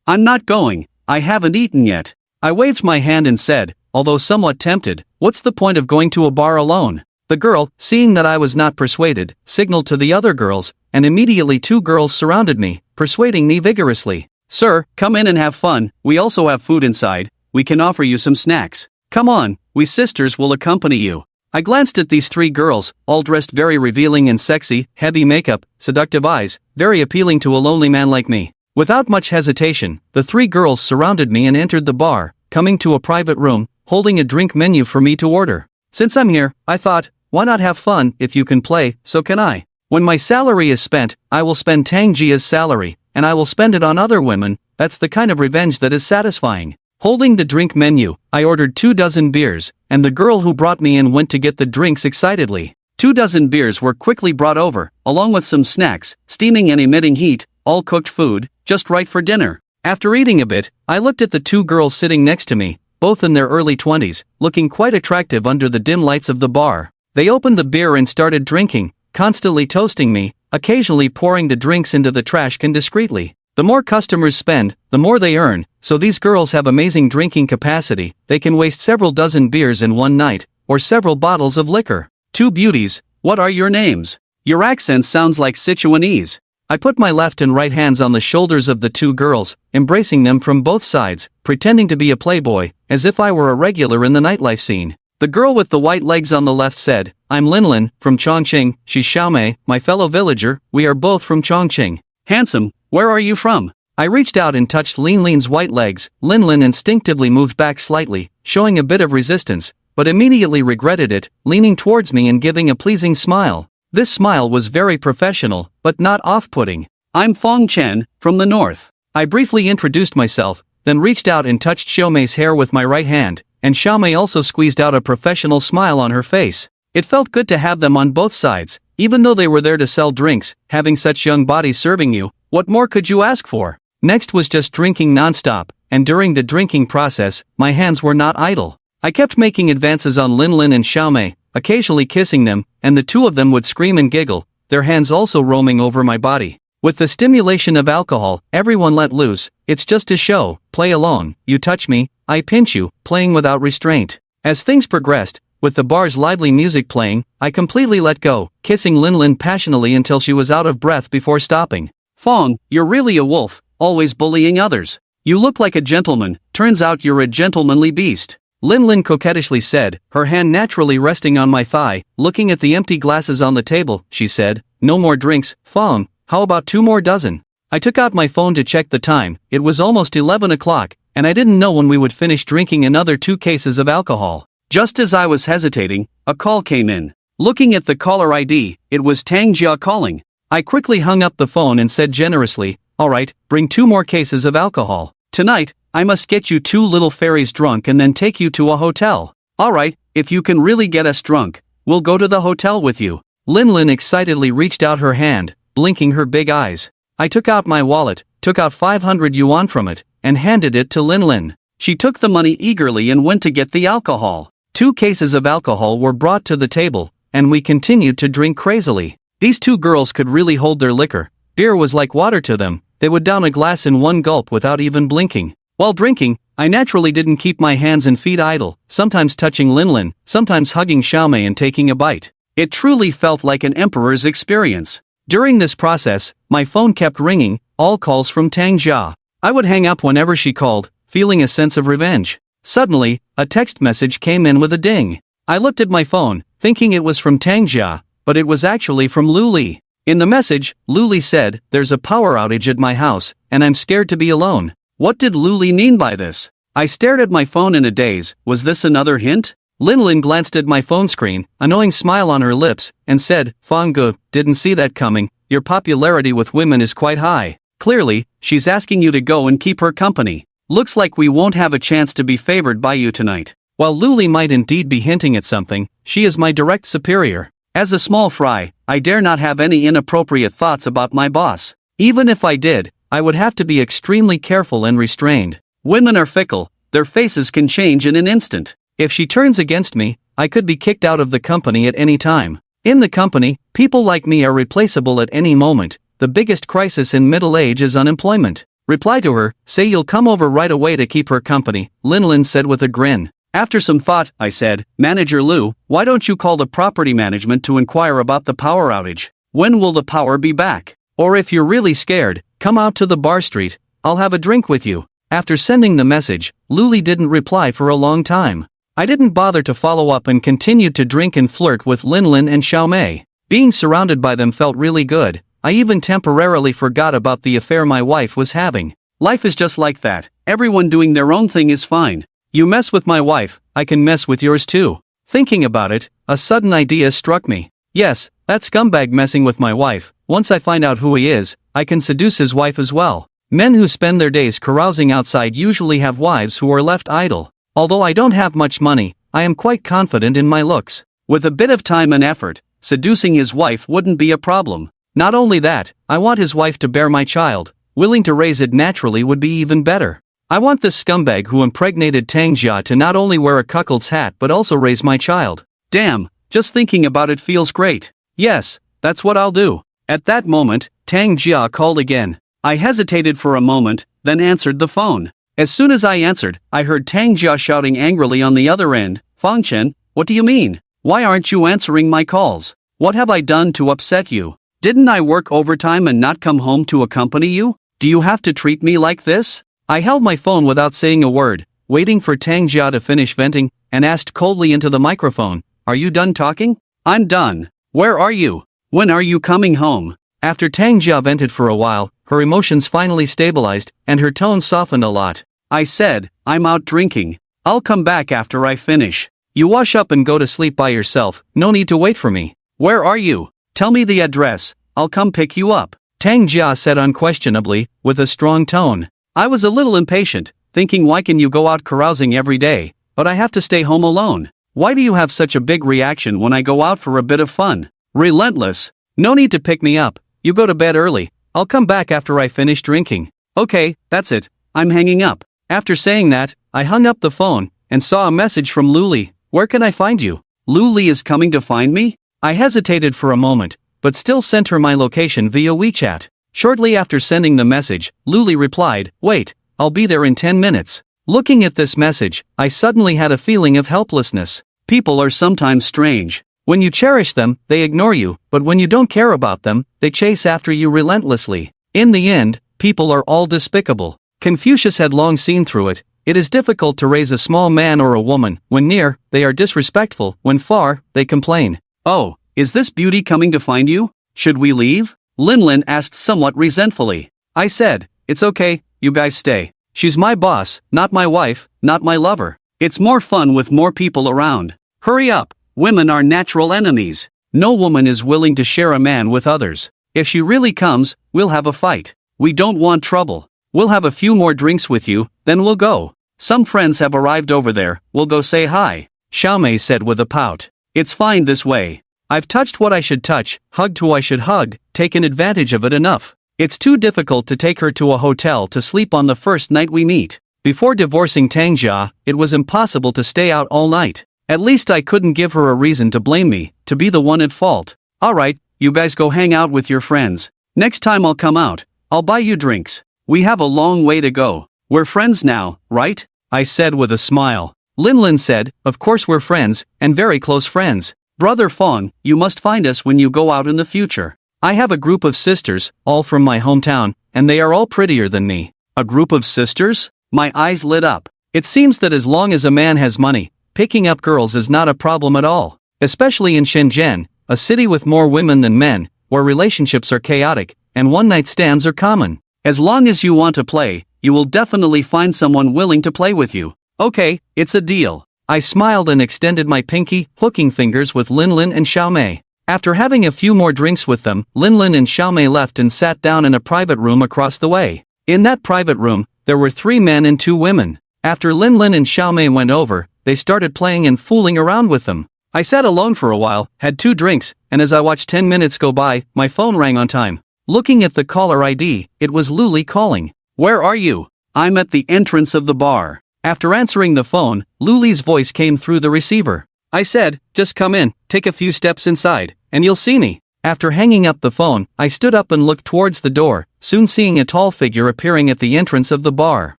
I'm not going, I haven't eaten yet. I waved my hand and said, although somewhat tempted, what's the point of going to a bar alone? The girl, seeing that I was not persuaded, signaled to the other girls, and immediately 2 girls surrounded me, persuading me vigorously. Sir, come in and have fun, we also have food inside, we can offer you some snacks. Come on, we sisters will accompany you. I glanced at these 3 girls, all dressed very revealing and sexy, heavy makeup, seductive eyes, very appealing to a lonely man like me. Without much hesitation, the 3 girls surrounded me and entered the bar, coming to a private room, holding a drink menu for me to order. Since I'm here, I thought, why not have fun? If you can play, so can I. When my salary is spent, I will spend Tang Jia's salary, and I will spend it on other women. That's the kind of revenge that is satisfying. Holding the drink menu, I ordered 2 dozen beers, and the girl who brought me in went to get the drinks excitedly. 2 dozen beers were quickly brought over, along with some snacks, steaming and emitting heat, all cooked food, just right for dinner. After eating a bit, I looked at the 2 girls sitting next to me, both in their early 20s, looking quite attractive under the dim lights of the bar. They opened the beer and started drinking, constantly toasting me, occasionally pouring the drinks into the trash can discreetly. The more customers spend, the more they earn, so these girls have amazing drinking capacity. They can waste several dozen beers in one night, or several bottles of liquor. 2 beauties, what are your names? Your accent sounds like Sichuanese. I put my left and right hands on the shoulders of the 2 girls, embracing them from both sides, pretending to be a playboy, as if I were a regular in the nightlife scene. The girl with the white legs on the left said, I'm Linlin, from Chongqing, she's Xiaomei, my fellow villager, we are both from Chongqing. Handsome, where are you from? I reached out and touched Linlin's white legs. Linlin instinctively moved back slightly, showing a bit of resistance, but immediately regretted it, leaning towards me and giving a pleasing smile. This smile was very professional, but not off-putting. I'm Fong Chen, from the north. I briefly introduced myself, then reached out and touched Xiaomei's hair with my right hand, and Xiaomei also squeezed out a professional smile on her face. It felt good to have them on both sides, even though they were there to sell drinks. Having such young bodies serving you, what more could you ask for? Next was just drinking non-stop, and during the drinking process, my hands were not idle. I kept making advances on Linlin and Xiaomei, occasionally kissing them, and the 2 of them would scream and giggle, their hands also roaming over my body. With the stimulation of alcohol, everyone let loose. It's just a show, play alone, you touch me, I pinch you, playing without restraint. As things progressed, with the bar's lively music playing, I completely let go, kissing Linlin passionately until she was out of breath before stopping. Fong, you're really a wolf, always bullying others. You look like a gentleman, turns out you're a gentlemanly beast. Linlin coquettishly said, her hand naturally resting on my thigh. Looking at the empty glasses on the table, she said, no more drinks, Fong, how about 2 more dozen? I took out my phone to check the time. It was almost 11 o'clock, and I didn't know when we would finish drinking another 2 cases of alcohol. Just as I was hesitating, a call came in. Looking at the caller ID, it was Tang Jia calling. I quickly hung up the phone and said generously, alright, bring 2 more cases of alcohol. Tonight, I must get you 2 little fairies drunk and then take you to a hotel. Alright, if you can really get us drunk, we'll go to the hotel with you. Linlin excitedly reached out her hand, blinking her big eyes. I took out my wallet, took out 500 yuan from it, and handed it to Linlin. She took the money eagerly and went to get the alcohol. 2 cases of alcohol were brought to the table, and we continued to drink crazily. These 2 girls could really hold their liquor. Beer was like water to them. They would down a glass in one gulp without even blinking. While drinking, I naturally didn't keep my hands and feet idle, sometimes touching Linlin, sometimes hugging Xiaomei and taking a bite. It truly felt like an emperor's experience. During this process, my phone kept ringing, all calls from Tang Jia. I would hang up whenever she called, feeling a sense of revenge. Suddenly, a text message came in with a ding. I looked at my phone, thinking it was from Tang Jia, but it was actually from Lu Li. In the message, Lu Li said, "There's a power outage at my house, and I'm scared to be alone." What did Lu Li mean by this? I stared at my phone in a daze. Was this another hint? Linlin glanced at my phone screen, annoying smile on her lips, and said, "Fangge, didn't see that coming. Your popularity with women is quite high. Clearly, she's asking you to go and keep her company. Looks like we won't have a chance to be favored by you tonight." While Lu Li might indeed be hinting at something, she is my direct superior. As a small fry, I dare not have any inappropriate thoughts about my boss. Even if I did, I would have to be extremely careful and restrained. Women are fickle, their faces can change in an instant. If she turns against me, I could be kicked out of the company at any time. In the company, people like me are replaceable at any moment. The biggest crisis in middle age is unemployment. Reply to her, say you'll come over right away to keep her company, Linlin said with a grin. After some thought, I said, "Manager Lu, why don't you call the property management to inquire about the power outage? When will the power be back? Or if you're really scared, come out to the bar street, I'll have a drink with you." After sending the message, Lu Li didn't reply for a long time. I didn't bother to follow up and continued to drink and flirt with Linlin and Xiaomei. Being surrounded by them felt really good. I even temporarily forgot about the affair my wife was having. Life is just like that, everyone doing their own thing is fine. You mess with my wife, I can mess with yours too. Thinking about it, a sudden idea struck me. Yes, that scumbag messing with my wife, once I find out who he is, I can seduce his wife as well. Men who spend their days carousing outside usually have wives who are left idle. Although I don't have much money, I am quite confident in my looks. With a bit of time and effort, seducing his wife wouldn't be a problem. Not only that, I want his wife to bear my child. Willing to raise it naturally would be even better. I want this scumbag who impregnated Tang Jia to not only wear a cuckold's hat but also raise my child. Damn, just thinking about it feels great. Yes, that's what I'll do. At that moment, Tang Jia called again. I hesitated for a moment, then answered the phone. As soon as I answered, I heard Tang Jia shouting angrily on the other end, "Fangchen, what do you mean? Why aren't you answering my calls? What have I done to upset you? Didn't I work overtime and not come home to accompany you? Do you have to treat me like this?" I held my phone without saying a word, waiting for Tang Jia to finish venting, and asked coldly into the microphone, "Are you done talking?" "I'm done. Where are you? When are you coming home?" After Tang Jia vented for a while, her emotions finally stabilized, and her tone softened a lot. I said, "I'm out drinking. I'll come back after I finish. You wash up and go to sleep by yourself, no need to wait for me." "Where are you? Tell me the address, I'll come pick you up," Tang Jia said unquestionably, with a strong tone. I was a little impatient, thinking why can you go out carousing every day, but I have to stay home alone. Why do you have such a big reaction when I go out for a bit of fun? Relentless. No need to pick me up, you go to bed early, I'll come back after I finish drinking. Okay, that's it, I'm hanging up. After saying that, I hung up the phone, and saw a message from Lu Li. "Where can I find you?" Lu Li is coming to find me? I hesitated for a moment, but still sent her my location via WeChat. Shortly after sending the message, Lu Li replied, "Wait, I'll be there in 10 minutes. Looking at this message, I suddenly had a feeling of helplessness. People are sometimes strange. When you cherish them, they ignore you, but when you don't care about them, they chase after you relentlessly. In the end, people are all despicable. Confucius had long seen through it. It is difficult to raise a small man or a woman. When near, they are disrespectful. When far, they complain. Oh, is this beauty coming to find you? Should we leave? Linlin asked somewhat resentfully. I said, "It's okay, you guys stay. She's my boss, not my wife, not my lover. It's more fun with more people around. Hurry up, women are natural enemies. No woman is willing to share a man with others. If she really comes, we'll have a fight. We don't want trouble. We'll have a few more drinks with you, then we'll go. Some friends have arrived over there, we'll go say hi," Xiaomei said with a pout. "It's fine this way. I've touched what I should touch, hugged who I should hug, taken advantage of it enough. It's too difficult to take her to a hotel to sleep on the first night we meet. Before divorcing Tang Jia, it was impossible to stay out all night. At least I couldn't give her a reason to blame me, to be the one at fault. Alright, you guys go hang out with your friends. Next time I'll come out, I'll buy you drinks. We have a long way to go. We're friends now, right?" I said with a smile. Linlin said, of course we're friends, and very close friends. Brother Fong, you must find us when you go out in the future. I have a group of sisters, all from my hometown, and they are all prettier than me. A group of sisters? My eyes lit up. It seems that as long as a man has money, picking up girls is not a problem at all. Especially in Shenzhen, a city with more women than men, where relationships are chaotic, and one-night stands are common. As long as you want to play, you will definitely find someone willing to play with you. Okay, it's a deal. I smiled and extended my pinky, hooking fingers with Linlin and Xiaomei. After having a few more drinks with them, Linlin and Xiaomei left and sat down in a private room across the way. In that private room, there were 3 men and 2 women. After Linlin and Xiaomei went over, they started playing and fooling around with them. I sat alone for a while, had 2 drinks, and as I watched 10 minutes go by, my phone rang on time. Looking at the caller ID, it was Luli calling. Where are you? I'm at the entrance of the bar. After answering the phone, Luli's voice came through the receiver. I said, just come in, take a few steps inside, and you'll see me. After hanging up the phone, I stood up and looked towards the door, soon seeing a tall figure appearing at the entrance of the bar.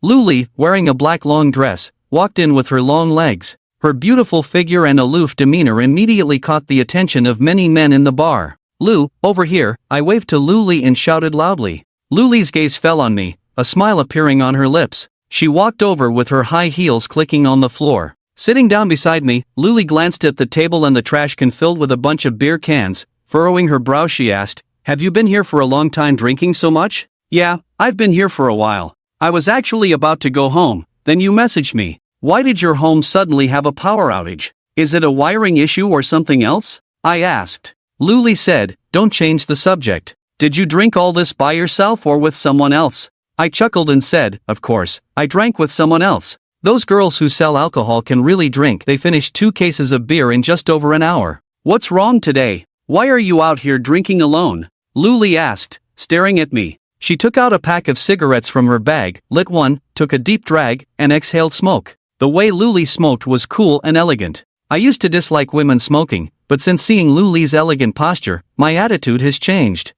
Luli, wearing a black long dress, walked in with her long legs. Her beautiful figure and aloof demeanor immediately caught the attention of many men in the bar. Lu, over here, I waved to Luli and shouted loudly. Luli's gaze fell on me, a smile appearing on her lips. She walked over with her high heels clicking on the floor. Sitting down beside me, Luli glanced at the table and the trash can filled with a bunch of beer cans. Furrowing her brow, she asked, have you been here for a long time drinking so much? Yeah, I've been here for a while. I was actually about to go home, then you messaged me. Why did your home suddenly have a power outage? Is it a wiring issue or something else? I asked. Luli said, don't change the subject. Did you drink all this by yourself or with someone else? I chuckled and said, of course, I drank with someone else. Those girls who sell alcohol can really drink. They finished 2 cases of beer in just over an hour. What's wrong today? Why are you out here drinking alone? Luli asked, staring at me. She took out a pack of cigarettes from her bag, lit one, took a deep drag, and exhaled smoke. The way Luli smoked was cool and elegant. I used to dislike women smoking, but since seeing Luli's elegant posture, my attitude has changed.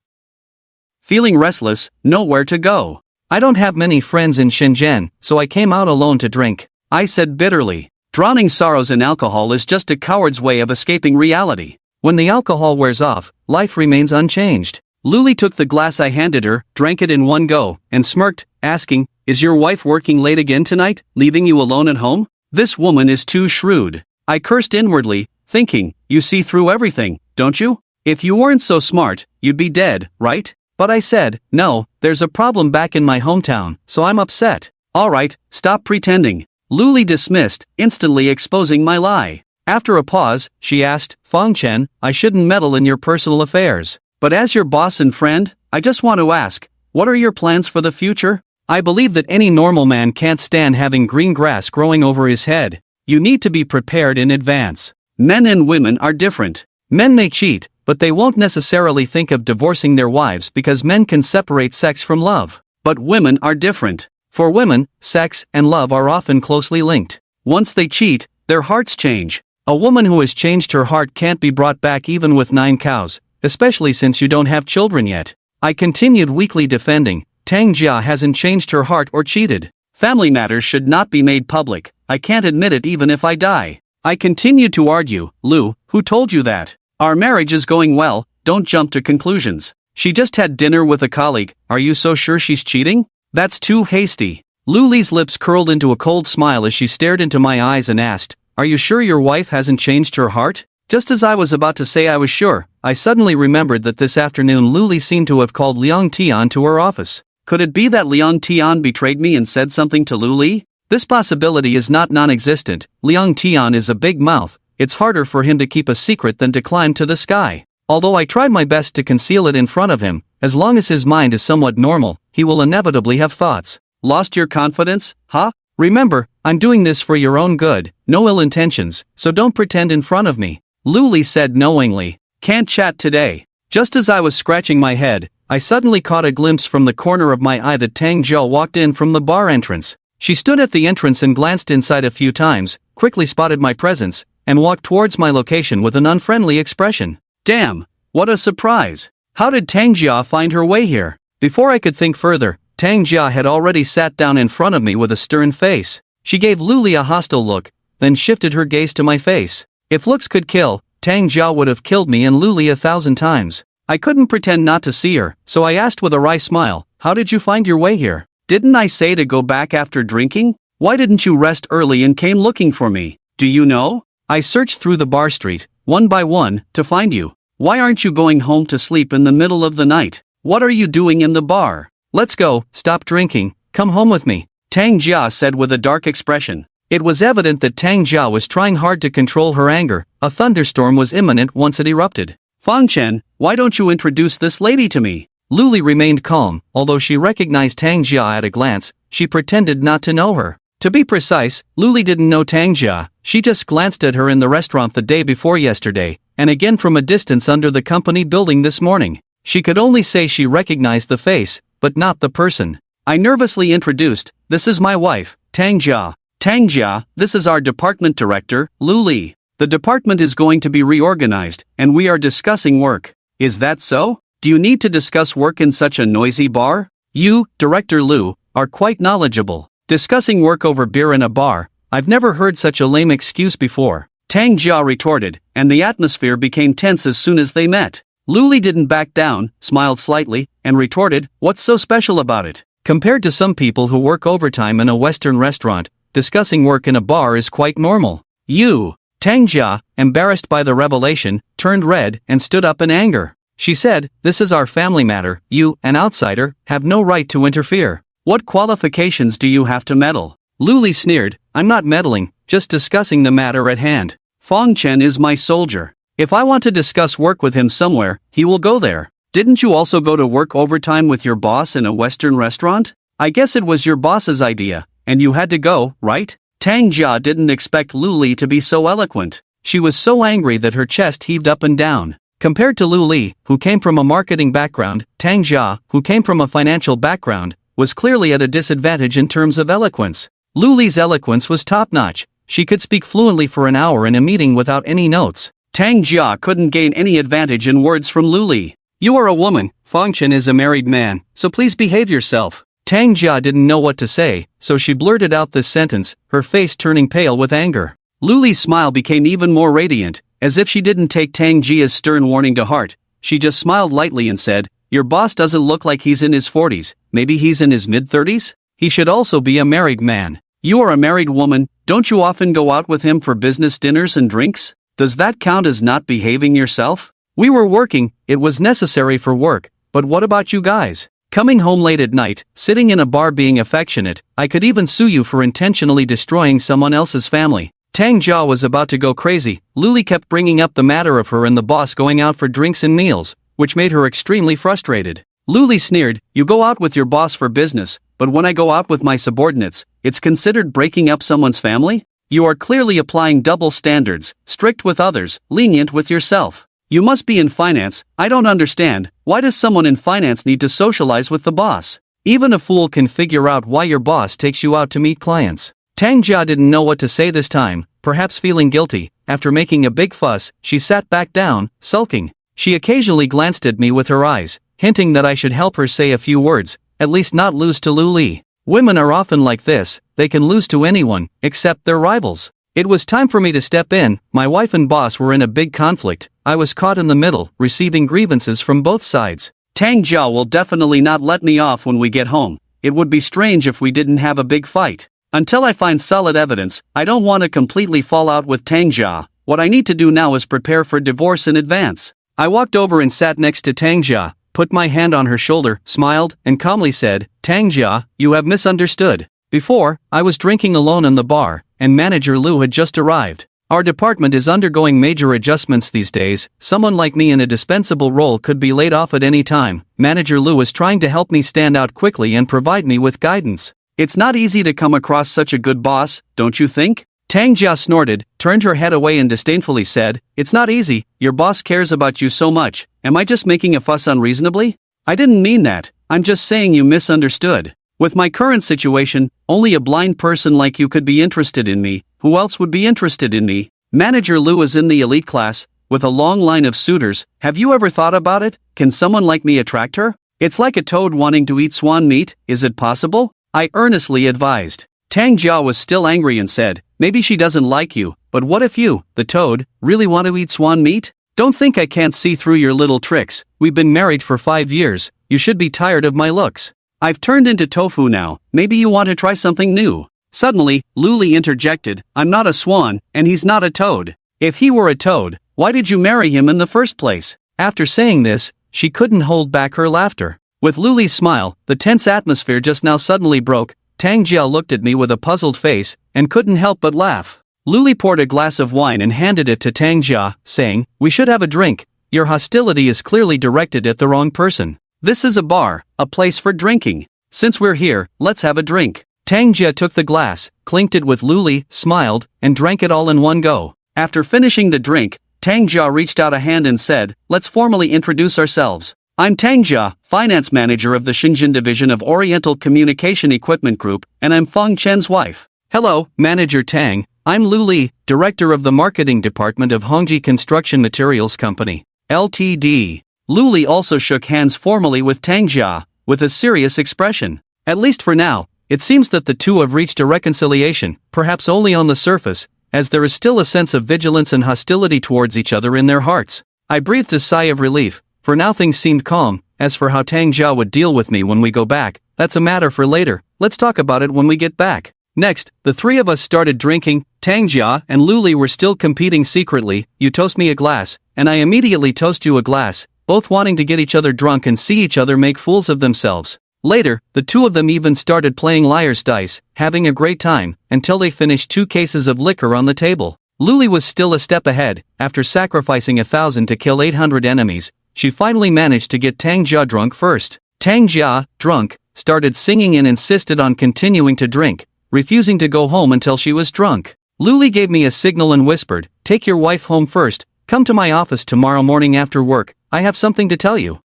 Feeling restless, nowhere to go. I don't have many friends in Shenzhen, so I came out alone to drink. I said bitterly. Drowning sorrows in alcohol is just a coward's way of escaping reality. When the alcohol wears off, life remains unchanged. Luli took the glass I handed her, drank it in one go, and smirked, asking, is your wife working late again tonight, leaving you alone at home? This woman is too shrewd. I cursed inwardly, thinking, you see through everything, don't you? If you weren't so smart, you'd be dead, right? But I said, no, there's a problem back in my hometown, so I'm upset. Alright, stop pretending. Luli dismissed, instantly exposing my lie. After a pause, she asked, Fong Chen, I shouldn't meddle in your personal affairs. But as your boss and friend, I just want to ask, what are your plans for the future? I believe that any normal man can't stand having green grass growing over his head. You need to be prepared in advance. Men and women are different. Men may cheat, but they won't necessarily think of divorcing their wives because men can separate sex from love. But women are different. For women, sex and love are often closely linked. Once they cheat, their hearts change. A woman who has changed her heart can't be brought back even with 9 cows, especially since you don't have children yet. I continued weakly defending, Tang Jia hasn't changed her heart or cheated. Family matters should not be made public. I can't admit it even if I die. I continued to argue, Lu, who told you that? Our marriage is going well, don't jump to conclusions. She just had dinner with a colleague, are you so sure she's cheating? That's too hasty. Luli's lips curled into a cold smile as she stared into my eyes and asked, are you sure your wife hasn't changed her heart? Just as I was about to say I was sure, I suddenly remembered that this afternoon Luli seemed to have called Liang Tian to her office. Could it be that Liang Tian betrayed me and said something to Luli? This possibility is not non-existent. Liang Tian is a big mouth. It's harder for him to keep a secret than to climb to the sky. Although I tried my best to conceal it in front of him, as long as his mind is somewhat normal, he will inevitably have thoughts. Lost your confidence, huh? Remember, I'm doing this for your own good, no ill intentions, so don't pretend in front of me. Luli said knowingly. Can't chat today. Just as I was scratching my head, I suddenly caught a glimpse from the corner of my eye that Tang Zhou walked in from the bar entrance. She stood at the entrance and glanced inside a few times, quickly spotted my presence, and walked towards my location with an unfriendly expression. Damn, what a surprise. How did Tang Jia find her way here? Before I could think further, Tang Jia had already sat down in front of me with a stern face. She gave Luli a hostile look, then shifted her gaze to my face. If looks could kill, Tang Jia would have killed me and Luli 1,000 times. I couldn't pretend not to see her, so I asked with a wry smile, "How did you find your way here? Didn't I say to go back after drinking? Why didn't you rest early and came looking for me? Do you know? I searched through the bar street, one by one, to find you. Why aren't you going home to sleep in the middle of the night? What are you doing in the bar? Let's go, stop drinking, come home with me," Tang Jia said with a dark expression. It was evident that Tang Jia was trying hard to control her anger. A thunderstorm was imminent once it erupted. "Fang Chen, why don't you introduce this lady to me?" Luli remained calm, although she recognized Tang Jia at a glance. She pretended not to know her. To be precise, Luli didn't know Tang Jia. She just glanced at her in the restaurant the day before yesterday, and again from a distance under the company building this morning. She could only say she recognized the face, but not the person. I nervously introduced, "This is my wife, Tang Jia. Tang Jia, this is our department director, Luli. The department is going to be reorganized, and we are discussing work." "Is that so? Do you need to discuss work in such a noisy bar? You, Director Lu, are quite knowledgeable. Discussing work over beer in a bar, I've never heard such a lame excuse before," Tang Jia retorted, and the atmosphere became tense as soon as they met. Luli didn't back down, smiled slightly, and retorted, "What's so special about it? Compared to some people who work overtime in a Western restaurant, discussing work in a bar is quite normal." "You!" Tang Jia, embarrassed by the revelation, turned red and stood up in anger. She said, "This is our family matter. You, an outsider, have no right to interfere. What qualifications do you have to meddle?" Luli sneered, "I'm not meddling, just discussing the matter at hand. Fang Chen is my soldier. If I want to discuss work with him somewhere, he will go there. Didn't you also go to work overtime with your boss in a Western restaurant? I guess it was your boss's idea, and you had to go, right?" Tang Jia didn't expect Luli to be so eloquent. She was so angry that her chest heaved up and down. Compared to Luli, who came from a marketing background, Tang Jia, who came from a financial background, was clearly at a disadvantage in terms of eloquence. Luli's eloquence was top-notch. She could speak fluently for an hour in a meeting without any notes. Tang Jia couldn't gain any advantage in words from Luli. "You are a woman, Fang Chen is a married man, so please behave yourself." Tang Jia didn't know what to say, so she blurted out this sentence, her face turning pale with anger. Luli's smile became even more radiant, as if she didn't take Tang Jia's stern warning to heart. She just smiled lightly and said, "Your boss doesn't look like he's in his 40s, maybe he's in his mid-30s? He should also be a married man. You are a married woman, don't you often go out with him for business dinners and drinks? Does that count as not behaving yourself? We were working, it was necessary for work, but what about you guys? Coming home late at night, sitting in a bar being affectionate, I could even sue you for intentionally destroying someone else's family." Tang Jia was about to go crazy. Luli kept bringing up the matter of her and the boss going out for drinks and meals, which made her extremely frustrated. Luli sneered, "You go out with your boss for business, but when I go out with my subordinates, it's considered breaking up someone's family? You are clearly applying double standards, strict with others, lenient with yourself. You must be in finance, I don't understand, why does someone in finance need to socialize with the boss? Even a fool can figure out why your boss takes you out to meet clients." Tang Jia didn't know what to say this time, perhaps feeling guilty. After making a big fuss, she sat back down, sulking. She occasionally glanced at me with her eyes, hinting that I should help her say a few words, at least not lose to Luli. Women are often like this, they can lose to anyone, except their rivals. It was time for me to step in. My wife and boss were in a big conflict. I was caught in the middle, receiving grievances from both sides. Tang Jia will definitely not let me off when we get home. It would be strange if we didn't have a big fight. Until I find solid evidence, I don't want to completely fall out with Tang Jia. What I need to do now is prepare for divorce in advance. I walked over and sat next to Tang Jia, put my hand on her shoulder, smiled, and calmly said, "Tang Jia, you have misunderstood. Before, I was drinking alone in the bar, and Manager Lu had just arrived. Our department is undergoing major adjustments these days. Someone like me in a dispensable role could be laid off at any time. Manager Lu is trying to help me stand out quickly and provide me with guidance. It's not easy to come across such a good boss, don't you think?" Tang Jia snorted, turned her head away and disdainfully said, "It's not easy, your boss cares about you so much. Am I just making a fuss unreasonably? I didn't mean that, I'm just saying you misunderstood. With my current situation, only a blind person like you could be interested in me. Who else would be interested in me? Manager Lu is in the elite class, with a long line of suitors. Have you ever thought about it? Can someone like me attract her? It's like a toad wanting to eat swan meat, is it possible?" I earnestly advised. Tang Jia was still angry and said, maybe she doesn't like you, but what if you, the toad, really want to eat swan meat? Don't think I can't see through your little tricks. We've been married for 5 years, you should be tired of my looks. I've turned into tofu now, maybe you want to try something new. Suddenly, Luli interjected, I'm not a swan, and he's not a toad. If he were a toad, why did you marry him in the first place? After saying this, she couldn't hold back her laughter. With Luli's smile, the tense atmosphere just now suddenly broke. Tang Jia looked at me with a puzzled face, and couldn't help but laugh. Luli poured a glass of wine and handed it to Tang Jia, saying, we should have a drink. Your hostility is clearly directed at the wrong person. This is a bar, a place for drinking. Since we're here, let's have a drink. Tang Jia took the glass, clinked it with Luli, smiled, and drank it all in one go. After finishing the drink, Tang Jia reached out a hand and said, let's formally introduce ourselves. I'm Tang Jia, finance manager of the Shenzhen division of Oriental Communication Equipment Group, and I'm Feng Chen's wife. Hello, Manager Tang, I'm Lu Li, director of the marketing department of Hongji Construction Materials Company, Ltd. Lu Li also shook hands formally with Tang Jia, with a serious expression. At least for now, it seems that the two have reached a reconciliation, perhaps only on the surface, as there is still a sense of vigilance and hostility towards each other in their hearts. I breathed a sigh of relief. For now things seemed calm. As for how Tang Jia would deal with me when we go back, that's a matter for later, let's talk about it when we get back. Next, the three of us started drinking. Tang Jia and Lu Li were still competing secretly. You toast me a glass, and I immediately toast you a glass, both wanting to get each other drunk and see each other make fools of themselves. Later, the two of them even started playing liar's dice, having a great time, until they finished 2 cases of liquor on the table. Lu Li was still a step ahead. After sacrificing 1,000 to kill 800 enemies, she finally managed to get Tang Jia drunk first. Tang Jia, drunk, started singing and insisted on continuing to drink, refusing to go home until she was drunk. Lu Li gave me a signal and whispered, take your wife home first, come to my office tomorrow morning after work, I have something to tell you.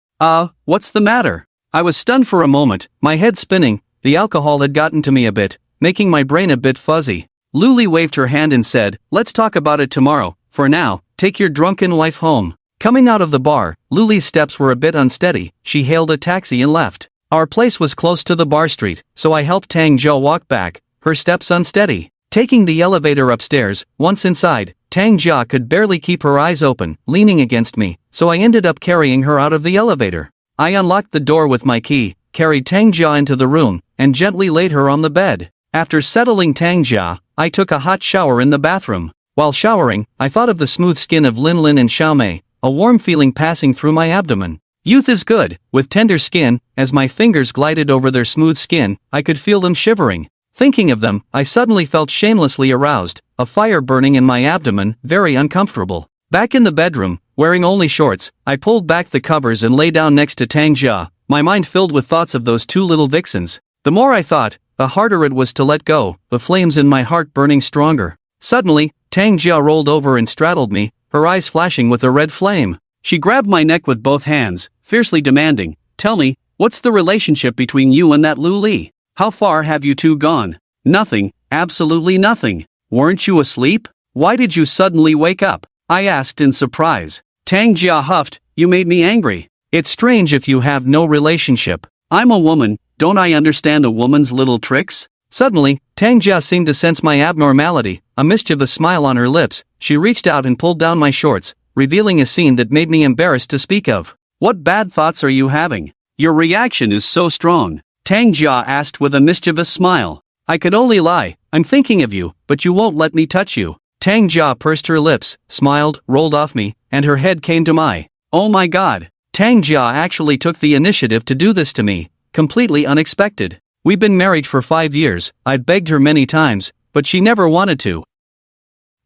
What's the matter? I was stunned for a moment, my head spinning. The alcohol had gotten to me a bit, making my brain a bit fuzzy. Lu Li waved her hand and said, let's talk about it tomorrow. For now, take your drunken wife home. Coming out of the bar, Lu Li's steps were a bit unsteady. She hailed a taxi and left. Our place was close to the bar street, so I helped Tang Jia walk back, her steps unsteady. Taking the elevator upstairs, once inside, Tang Jia could barely keep her eyes open, leaning against me, so I ended up carrying her out of the elevator. I unlocked the door with my key, carried Tang Jia into the room, and gently laid her on the bed. After settling Tang Jia, I took a hot shower in the bathroom. While showering, I thought of the smooth skin of Lin Lin and Xiaomei, a warm feeling passing through my abdomen. Youth is good, with tender skin. As my fingers glided over their smooth skin, I could feel them shivering. Thinking of them, I suddenly felt shamelessly aroused, a fire burning in my abdomen, very uncomfortable. Back in the bedroom, wearing only shorts, I pulled back the covers and lay down next to Tang Jia, my mind filled with thoughts of those 2 little vixens. The more I thought, the harder it was to let go, the flames in my heart burning stronger. Suddenly, Tang Jia rolled over and straddled me, her eyes flashing with a red flame. She grabbed my neck with both hands, fiercely demanding, tell me, what's the relationship between you and that Lu Li? How far have you two gone? Nothing, absolutely nothing. Weren't you asleep? Why did you suddenly wake up? I asked in surprise. Tang Jia huffed, you made me angry. It's strange if you have no relationship. I'm a woman, don't I understand a woman's little tricks? Suddenly, Tang Jia seemed to sense my abnormality, a mischievous smile on her lips. She reached out and pulled down my shorts, revealing a scene that made me embarrassed to speak of. What bad thoughts are you having? Your reaction is so strong, Tang Jia asked with a mischievous smile. I could only lie, I'm thinking of you, but you won't let me touch you. Tang Jia pursed her lips, smiled, rolled off me, and her head came to my. Oh my god. Tang Jia actually took the initiative to do this to me, completely unexpected. We've been married for 5 years, I'd begged her many times, but she never wanted to.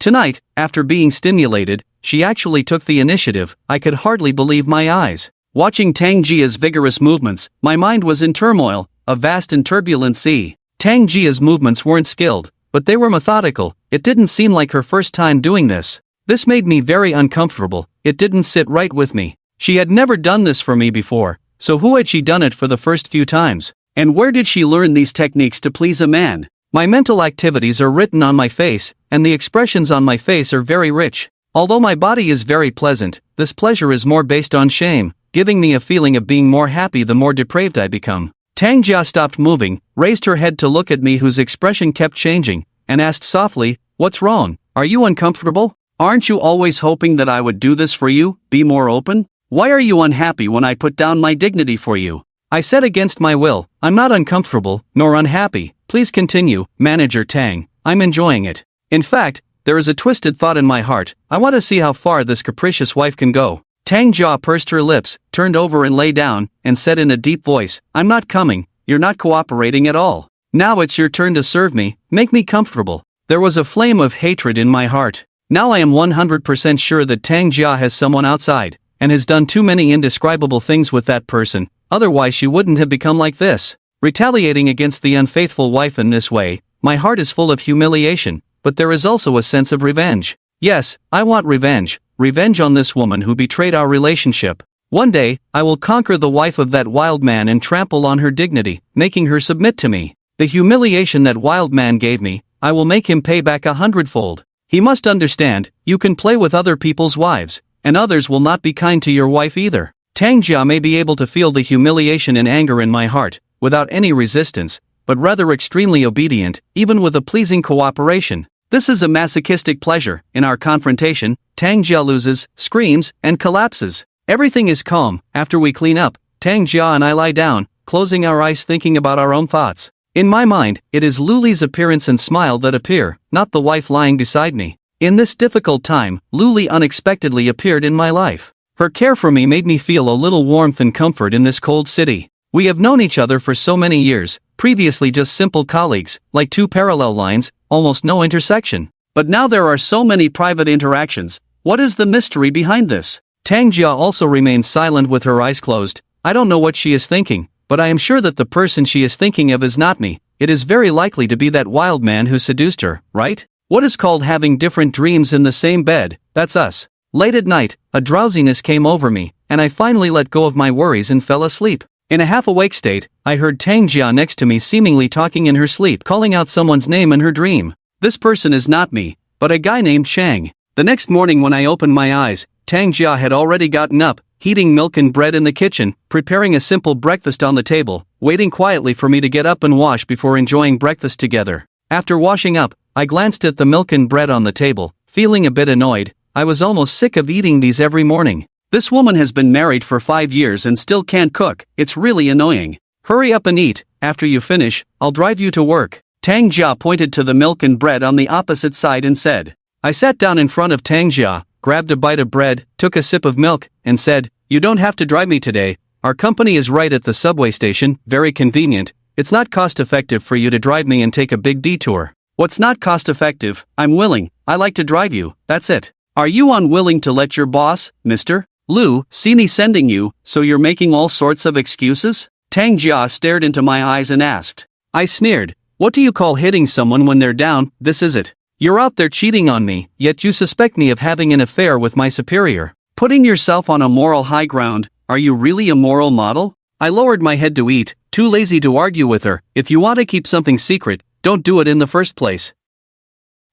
Tonight, after being stimulated, she actually took the initiative. I could hardly believe my eyes. Watching Tang Jia's vigorous movements, my mind was in turmoil, a vast and turbulent sea. Tang Jia's movements weren't skilled, but they were methodical. It didn't seem like her first time doing this. This made me very uncomfortable. It didn't sit right with me. She had never done this for me before, so who had she done it for the first few times? And where did she learn these techniques to please a man? My mental activities are written on my face, and the expressions on my face are very rich. Although my body is very pleasant, this pleasure is more based on shame, giving me a feeling of being more happy the more depraved I become. Tang Jia stopped moving, raised her head to look at me, whose expression kept changing, and asked softly, "What's wrong? Are you uncomfortable? Aren't you always hoping that I would do this for you, be more open? Why are you unhappy when I put down my dignity for you?" I said against my will, "I'm not uncomfortable, nor unhappy. Please continue, Manager Tang. I'm enjoying it. In fact, there is a twisted thought in my heart. I want to see how far this capricious wife can go." Tang Jia pursed her lips, turned over and lay down, and said in a deep voice, "I'm not coming. You're not cooperating at all. Now it's your turn to serve me, make me comfortable." There was a flame of hatred in my heart. Now I am 100% sure that Tang Jia has someone outside, and has done too many indescribable things with that person, otherwise she wouldn't have become like this. Retaliating against the unfaithful wife in this way, my heart is full of humiliation, but there is also a sense of revenge. Yes, I want revenge. Revenge on this woman who betrayed our relationship. One day, I will conquer the wife of that wild man and trample on her dignity, making her submit to me. The humiliation that wild man gave me, I will make him pay back 100-fold. He must understand, you can play with other people's wives, and others will not be kind to your wife either. Tang Jia may be able to feel the humiliation and anger in my heart, without any resistance, but rather extremely obedient, even with a pleasing cooperation. This is a masochistic pleasure. In our confrontation, Tang Jia loses, screams, and collapses. Everything is calm. After we clean up, Tang Jia and I lie down, closing our eyes, thinking about our own thoughts. In my mind, it is Luli's appearance and smile that appear, not the wife lying beside me. In this difficult time, Luli unexpectedly appeared in my life. Her care for me made me feel a little warmth and comfort in this cold city. We have known each other for so many years, previously just simple colleagues, like two parallel lines, almost no intersection. But now there are so many private interactions. What is the mystery behind this? Tang Jia also remains silent with her eyes closed. I don't know what she is thinking, but I am sure that the person she is thinking of is not me. It is very likely to be that wild man who seduced her, right? What is called having different dreams in the same bed, that's us. Late at night, a drowsiness came over me, and I finally let go of my worries and fell asleep. In a half-awake state, I heard Tang Jia next to me seemingly talking in her sleep, calling out someone's name in her dream. This person is not me, but a guy named Shang. The next morning when I opened my eyes, Tang Jia had already gotten up, heating milk and bread in the kitchen, preparing a simple breakfast on the table, waiting quietly for me to get up and wash before enjoying breakfast together. After washing up, I glanced at the milk and bread on the table, feeling a bit annoyed. I was almost sick of eating these every morning. This woman has been married for 5 years and still can't cook. It's really annoying. Hurry up and eat. After you finish, I'll drive you to work. Tang Jia pointed to the milk and bread on the opposite side and said. I sat down in front of Tang Jia, grabbed a bite of bread, took a sip of milk, and said, "You don't have to drive me today. Our company is right at the subway station, very convenient. It's not cost-effective for you to drive me and take a big detour." What's not cost-effective? I'm willing. I like to drive you, that's it. Are you unwilling to let your boss, Mr. Lu, see me sending you, so you're making all sorts of excuses? Tang Jia stared into my eyes and asked. I sneered. What do you call hitting someone when they're down? This is it. You're out there cheating on me, yet you suspect me of having an affair with my superior. Putting yourself on a moral high ground, are you really a moral model? I lowered my head to eat, too lazy to argue with her. If you want to keep something secret, don't do it in the first place.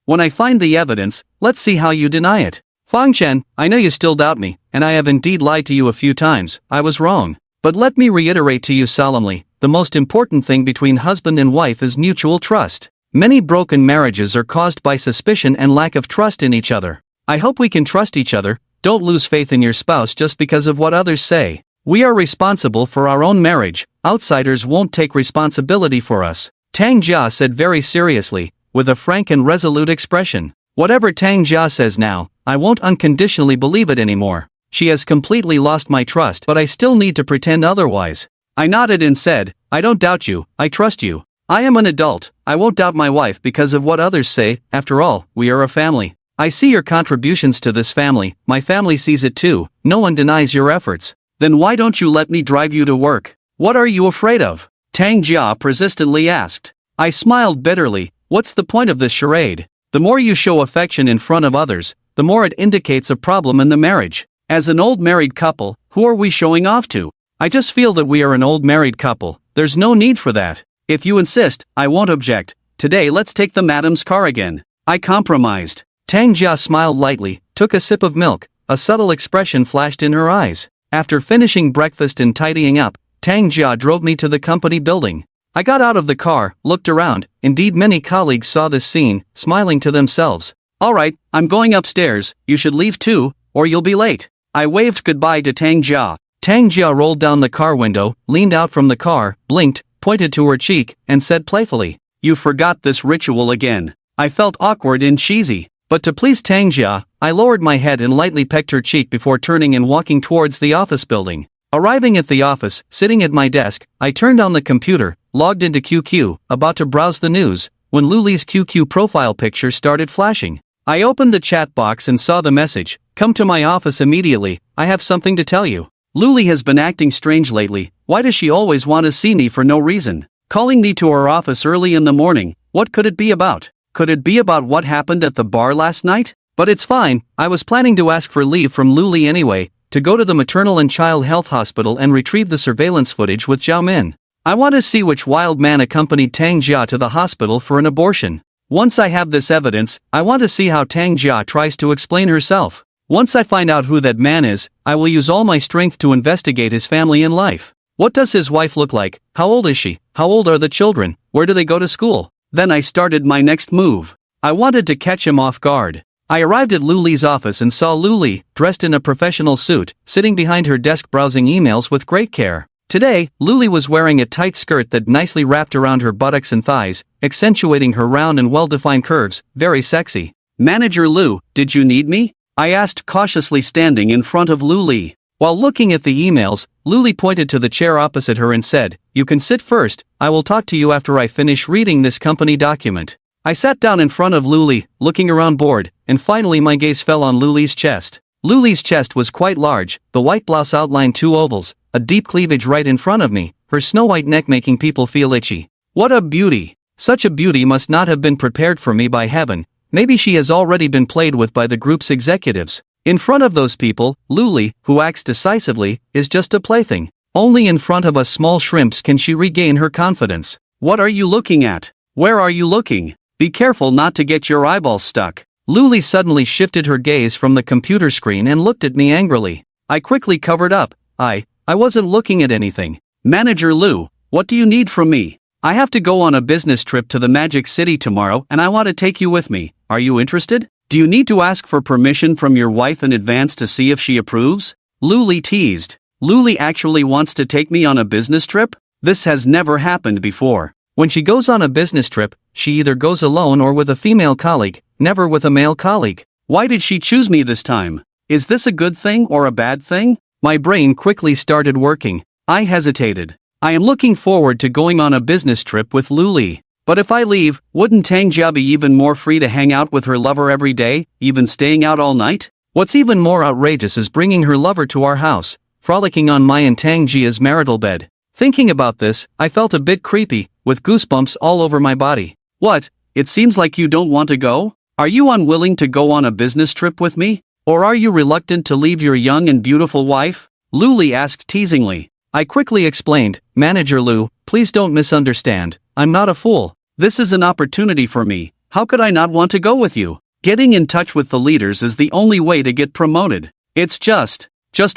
When I find the evidence, let's see how you deny it. Fang Chen, I know you still doubt me, and I have indeed lied to you a few times. I was wrong. But let me reiterate to you solemnly, the most important thing between husband and wife is mutual trust. Many broken marriages are caused by suspicion and lack of trust in each other. I hope we can trust each other. Don't lose faith in your spouse just because of what others say. We are responsible for our own marriage. Outsiders won't take responsibility for us. Tang Jia said very seriously, with a frank and resolute expression. Whatever Tang Jia says now, I won't unconditionally believe it anymore. She has completely lost my trust, but I still need to pretend otherwise. I nodded and said, I don't doubt you, I trust you. I am an adult. I won't doubt my wife because of what others say. After all, we are a family. I see your contributions to this family. My family sees it too. No one denies your efforts. Then why don't you let me drive you to work? What are you afraid of? Tang Jia persistently asked. I smiled bitterly. What's the point of this charade? The more you show affection in front of others, the more it indicates a problem in the marriage. As an old married couple, who are we showing off to? I just feel that we are an old married couple. There's no need for that. If you insist, I won't object. Today let's take the madam's car again. I compromised. Tang Jia smiled lightly, took a sip of milk. A subtle expression flashed in her eyes. After finishing breakfast and tidying up, Tang Jia drove me to the company building. I got out of the car, looked around. Indeed, many colleagues saw this scene, smiling to themselves. Alright, I'm going upstairs, you should leave too, or you'll be late. I waved goodbye to Tang Jia. Tang Jia rolled down the car window, leaned out from the car, blinked, pointed to her cheek, and said playfully, "You forgot this ritual again." I felt awkward and cheesy, but to please Tang Jia, I lowered my head and lightly pecked her cheek before turning and walking towards the office building. Arriving at the office, sitting at my desk, I turned on the computer, logged into QQ, about to browse the news, when Luli's QQ profile picture started flashing. I opened the chat box and saw the message, "Come to my office immediately, I have something to tell you." Luli has been acting strange lately. Why does she always want to see me for no reason? Calling me to her office early in the morning, what could it be about? Could it be about what happened at the bar last night? But it's fine, I was planning to ask for leave from Luli anyway, to go to the maternal and child health hospital and retrieve the surveillance footage with Zhao Min. I want to see which wild man accompanied Tang Jia to the hospital for an abortion. Once I have this evidence, I want to see how Tang Jia tries to explain herself. Once I find out who that man is, I will use all my strength to investigate his family and life. What does his wife look like? How old is she? How old are the children? Where do they go to school? Then I started my next move. I wanted to catch him off guard. I arrived at Luli's office and saw Luli, dressed in a professional suit, sitting behind her desk browsing emails with great care. Today, Luli was wearing a tight skirt that nicely wrapped around her buttocks and thighs, accentuating her round and well-defined curves, very sexy. "Manager Lu, did you need me?" I asked cautiously, standing in front of Luli. While looking at the emails, Luli pointed to the chair opposite her and said, "You can sit first, I will talk to you after I finish reading this company document." I sat down in front of Luli, looking around bored, and finally my gaze fell on Luli's chest. Luli's chest was quite large, the white blouse outlined two ovals, a deep cleavage right in front of me, her snow-white neck making people feel itchy. What a beauty! Such a beauty must not have been prepared for me by heaven. Maybe she has already been played with by the group's executives. In front of those people, Luli, who acts decisively, is just a plaything. Only in front of us small shrimps can she regain her confidence. What are you looking at? Where are you looking? Be careful not to get your eyeballs stuck. Luli suddenly shifted her gaze from the computer screen and looked at me angrily. I quickly covered up. I wasn't looking at anything. "Manager Lu, what do you need from me? I have to go on a business trip to the Magic City tomorrow and I want to take you with me. Are you interested? Do you need to ask for permission from your wife in advance to see if she approves?" Luli teased. Luli actually wants to take me on a business trip? This has never happened before. When she goes on a business trip, she either goes alone or with a female colleague, never with a male colleague. Why did she choose me this time? Is this a good thing or a bad thing? My brain quickly started working. I hesitated. I am looking forward to going on a business trip with Luli. But if I leave, wouldn't Tang Jia be even more free to hang out with her lover every day, even staying out all night? What's even more outrageous is bringing her lover to our house, frolicking on my and Tang Jia's marital bed. Thinking about this, I felt a bit creepy, with goosebumps all over my body. What? It seems like you don't want to go? Are you unwilling to go on a business trip with me? Or are you reluctant to leave your young and beautiful wife? Luli asked teasingly. I quickly explained, "Manager Lu, please don't misunderstand, I'm not a fool. This is an opportunity for me. How could I not want to go with you? Getting in touch with the leaders is the only way to get promoted. It's just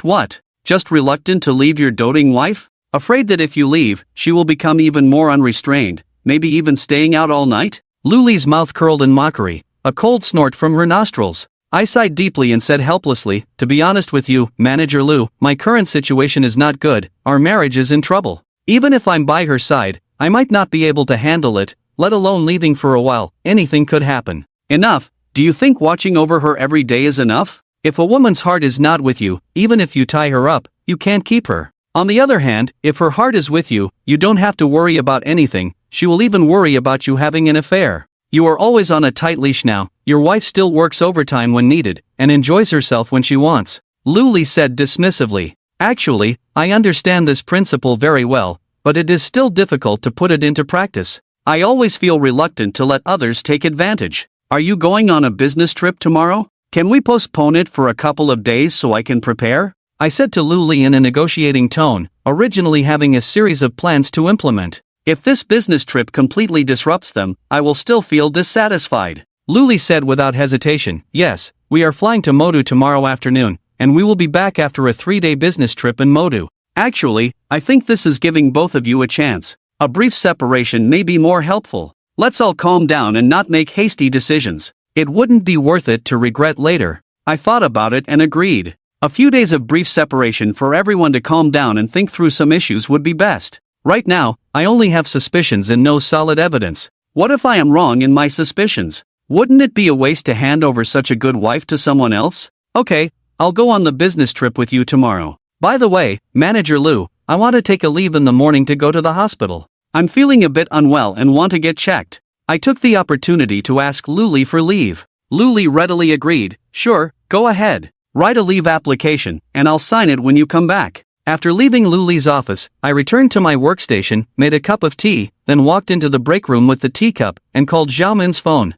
what? Just reluctant to leave your doting wife? Afraid that if you leave, she will become even more unrestrained, maybe even staying out all night?" Luli's mouth curled in mockery, a cold snort from her nostrils. I sighed deeply and said helplessly, "To be honest with you, Manager Lu, my current situation is not good, our marriage is in trouble. Even if I'm by her side, I might not be able to handle it, let alone leaving for a while, anything could happen." Enough. Do you think watching over her every day is enough? If a woman's heart is not with you, even if you tie her up, you can't keep her. On the other hand, if her heart is with you, you don't have to worry about anything, she will even worry about you having an affair. You are always on a tight leash now, your wife still works overtime when needed, and enjoys herself when she wants. Luli said dismissively. Actually, I understand this principle very well, but it is still difficult to put it into practice. I always feel reluctant to let others take advantage. Are you going on a business trip tomorrow? Can we postpone it for a couple of days so I can prepare? I said to Luli in a negotiating tone, originally having a series of plans to implement. If this business trip completely disrupts them, I will still feel dissatisfied. Luli said without hesitation, "Yes, we are flying to Modu tomorrow afternoon, and we will be back after a 3-day business trip in Modu. Actually, I think this is giving both of you a chance. A brief separation may be more helpful. Let's all calm down and not make hasty decisions. It wouldn't be worth it to regret later. I thought about it and agreed. A few days of brief separation for everyone to calm down and think through some issues would be best. Right now, I only have suspicions and no solid evidence. What if I am wrong in my suspicions? Wouldn't it be a waste to hand over such a good wife to someone else? Okay, I'll go on the business trip with you tomorrow. By the way, Manager Lou, I want to take a leave in the morning to go to the hospital. I'm feeling a bit unwell and want to get checked. I took the opportunity to ask Luli for leave. Luli readily agreed. Sure, go ahead. Write a leave application, and I'll sign it when you come back. After leaving Luli's office, I returned to my workstation, made a cup of tea, then walked into the break room with the teacup, and called Zhao Min's phone.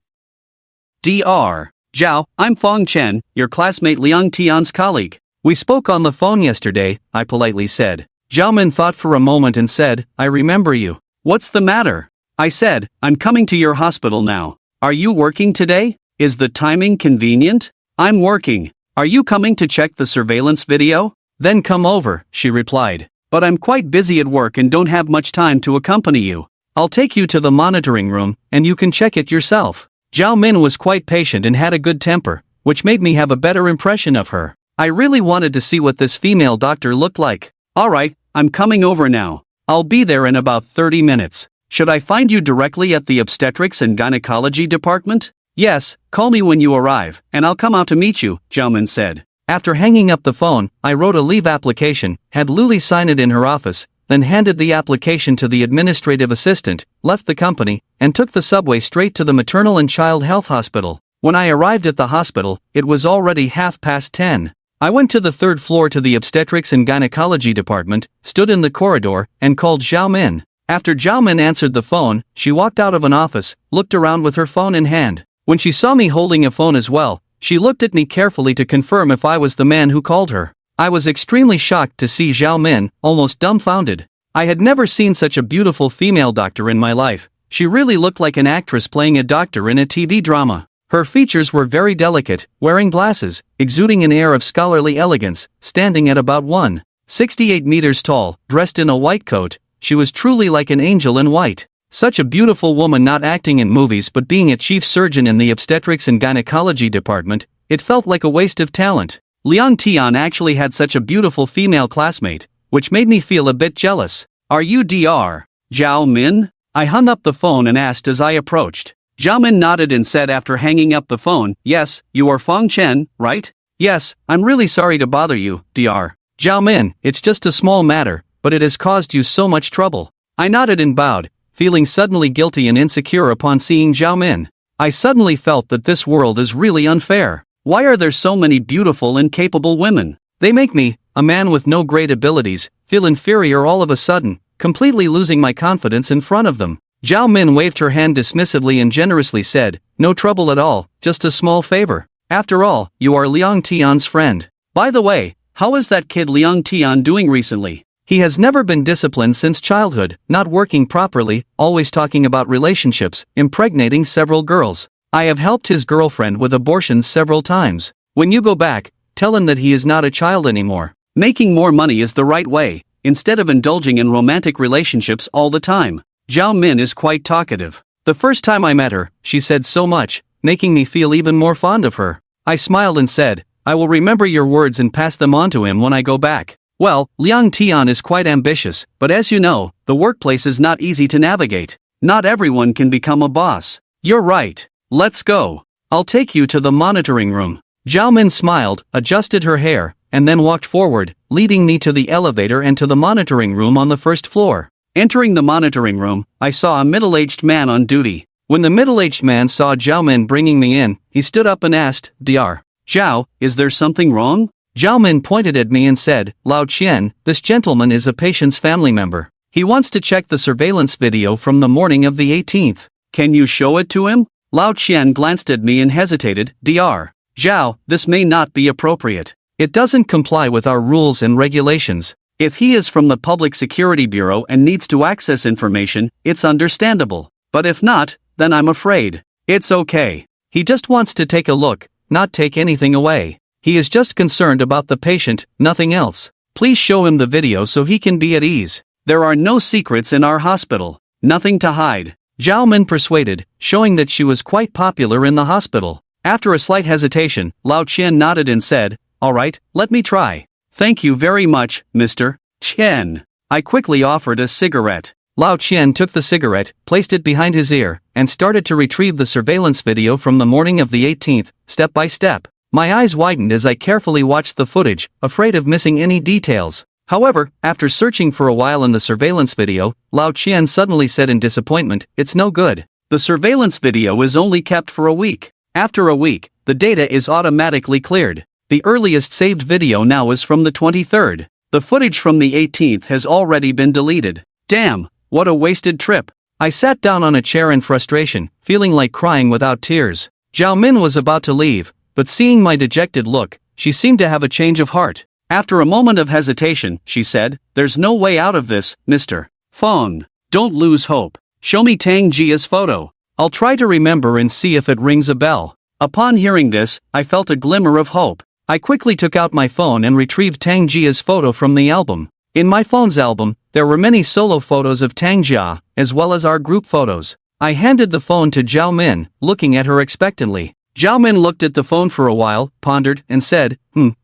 Dr. Zhao, I'm Fong Chen, your classmate Liang Tian's colleague. We spoke on the phone yesterday, I politely said. Zhao Min thought for a moment and said, I remember you. What's the matter? I said, I'm coming to your hospital now. Are you working today? Is the timing convenient? I'm working. Are you coming to check the surveillance video? Then come over, she replied. But I'm quite busy at work and don't have much time to accompany you. I'll take you to the monitoring room, and you can check it yourself. Zhao Min was quite patient and had a good temper, which made me have a better impression of her. I really wanted to see what this female doctor looked like. Alright, I'm coming over now. I'll be there in about 30 minutes. Should I find you directly at the obstetrics and gynecology department? Yes, call me when you arrive, and I'll come out to meet you, Zhao Min said. After hanging up the phone, I wrote a leave application, had Luli sign it in her office, then handed the application to the administrative assistant, left the company, and took the subway straight to the maternal and child health hospital. When I arrived at the hospital, it was already 10:30. I went to the third floor to the obstetrics and gynecology department, stood in the corridor, and called Zhao Min. After Zhao Min answered the phone, she walked out of an office, looked around with her phone in hand. When she saw me holding a phone as well, she looked at me carefully to confirm if I was the man who called her. I was extremely shocked to see Zhao Min, almost dumbfounded. I had never seen such a beautiful female doctor in my life. She really looked like an actress playing a doctor in a TV drama. Her features were very delicate, wearing glasses, exuding an air of scholarly elegance, standing at about 1.68 meters tall, dressed in a white coat. She was truly like an angel in white. Such a beautiful woman not acting in movies but being a chief surgeon in the obstetrics and gynecology department, it felt like a waste of talent. Liang Tian actually had such a beautiful female classmate, which made me feel a bit jealous. Are you Dr. Zhao Min? I hung up the phone and asked as I approached. Zhao Min nodded and said after hanging up the phone, yes, you are Fong Chen, right? Yes, I'm really sorry to bother you, Dr. Zhao Min, it's just a small matter, but it has caused you so much trouble. I nodded and bowed, feeling suddenly guilty and insecure upon seeing Zhao Min. I suddenly felt that this world is really unfair. Why are there so many beautiful and capable women? They make me, a man with no great abilities, feel inferior all of a sudden, completely losing my confidence in front of them. Zhao Min waved her hand dismissively and generously said, no trouble at all, just a small favor. After all, you are Liang Tian's friend. By the way, how is that kid Liang Tian doing recently? He has never been disciplined since childhood, not working properly, always talking about relationships, impregnating several girls. I have helped his girlfriend with abortions several times. When you go back, tell him that he is not a child anymore. Making more money is the right way, instead of indulging in romantic relationships all the time. Zhao Min is quite talkative. The first time I met her, she said so much, making me feel even more fond of her. I smiled and said, I will remember your words and pass them on to him when I go back. Well, Liang Tian is quite ambitious, but as you know, the workplace is not easy to navigate. Not everyone can become a boss. You're right. Let's go. I'll take you to the monitoring room. Zhao Min smiled, adjusted her hair, and then walked forward, leading me to the elevator and to the monitoring room on the first floor. Entering the monitoring room, I saw a middle-aged man on duty. When the middle-aged man saw Zhao Min bringing me in, he stood up and asked, Dr. Zhao, is there something wrong? Zhao Min pointed at me and said, Lao Qian, this gentleman is a patient's family member. He wants to check the surveillance video from the morning of the 18th. Can you show it to him? Lao Qian glanced at me and hesitated. Dr. Zhao, this may not be appropriate. It doesn't comply with our rules and regulations. If he is from the Public Security Bureau and needs to access information, it's understandable. But if not, then I'm afraid it's okay. He just wants to take a look, not take anything away. He is just concerned about the patient, nothing else. Please show him the video so he can be at ease. There are no secrets in our hospital. Nothing to hide. Zhao Min persuaded, showing that she was quite popular in the hospital. After a slight hesitation, Lao Qian nodded and said, "Alright, let me try." "Thank you very much, Mr. Qian." I quickly offered a cigarette. Lao Qian took the cigarette, placed it behind his ear, and started to retrieve the surveillance video from the morning of the 18th, step by step. My eyes widened as I carefully watched the footage, afraid of missing any details. However, after searching for a while in the surveillance video, Lao Qian suddenly said in disappointment, "It's no good. The surveillance video is only kept for a week. After a week, the data is automatically cleared. The earliest saved video now is from the 23rd. The footage from the 18th has already been deleted. Damn, what a wasted trip." I sat down on a chair in frustration, feeling like crying without tears. Zhao Min was about to leave, but seeing my dejected look, she seemed to have a change of heart. After a moment of hesitation, she said, "There's no way out of this, Mr. Fong. Don't lose hope. Show me Tang Jia's photo. I'll try to remember and see if it rings a bell." Upon hearing this, I felt a glimmer of hope. I quickly took out my phone and retrieved Tang Jia's photo from the album. In my phone's album, there were many solo photos of Tang Jia, as well as our group photos. I handed the phone to Zhao Min, looking at her expectantly. Zhao Min looked at the phone for a while, pondered, and said,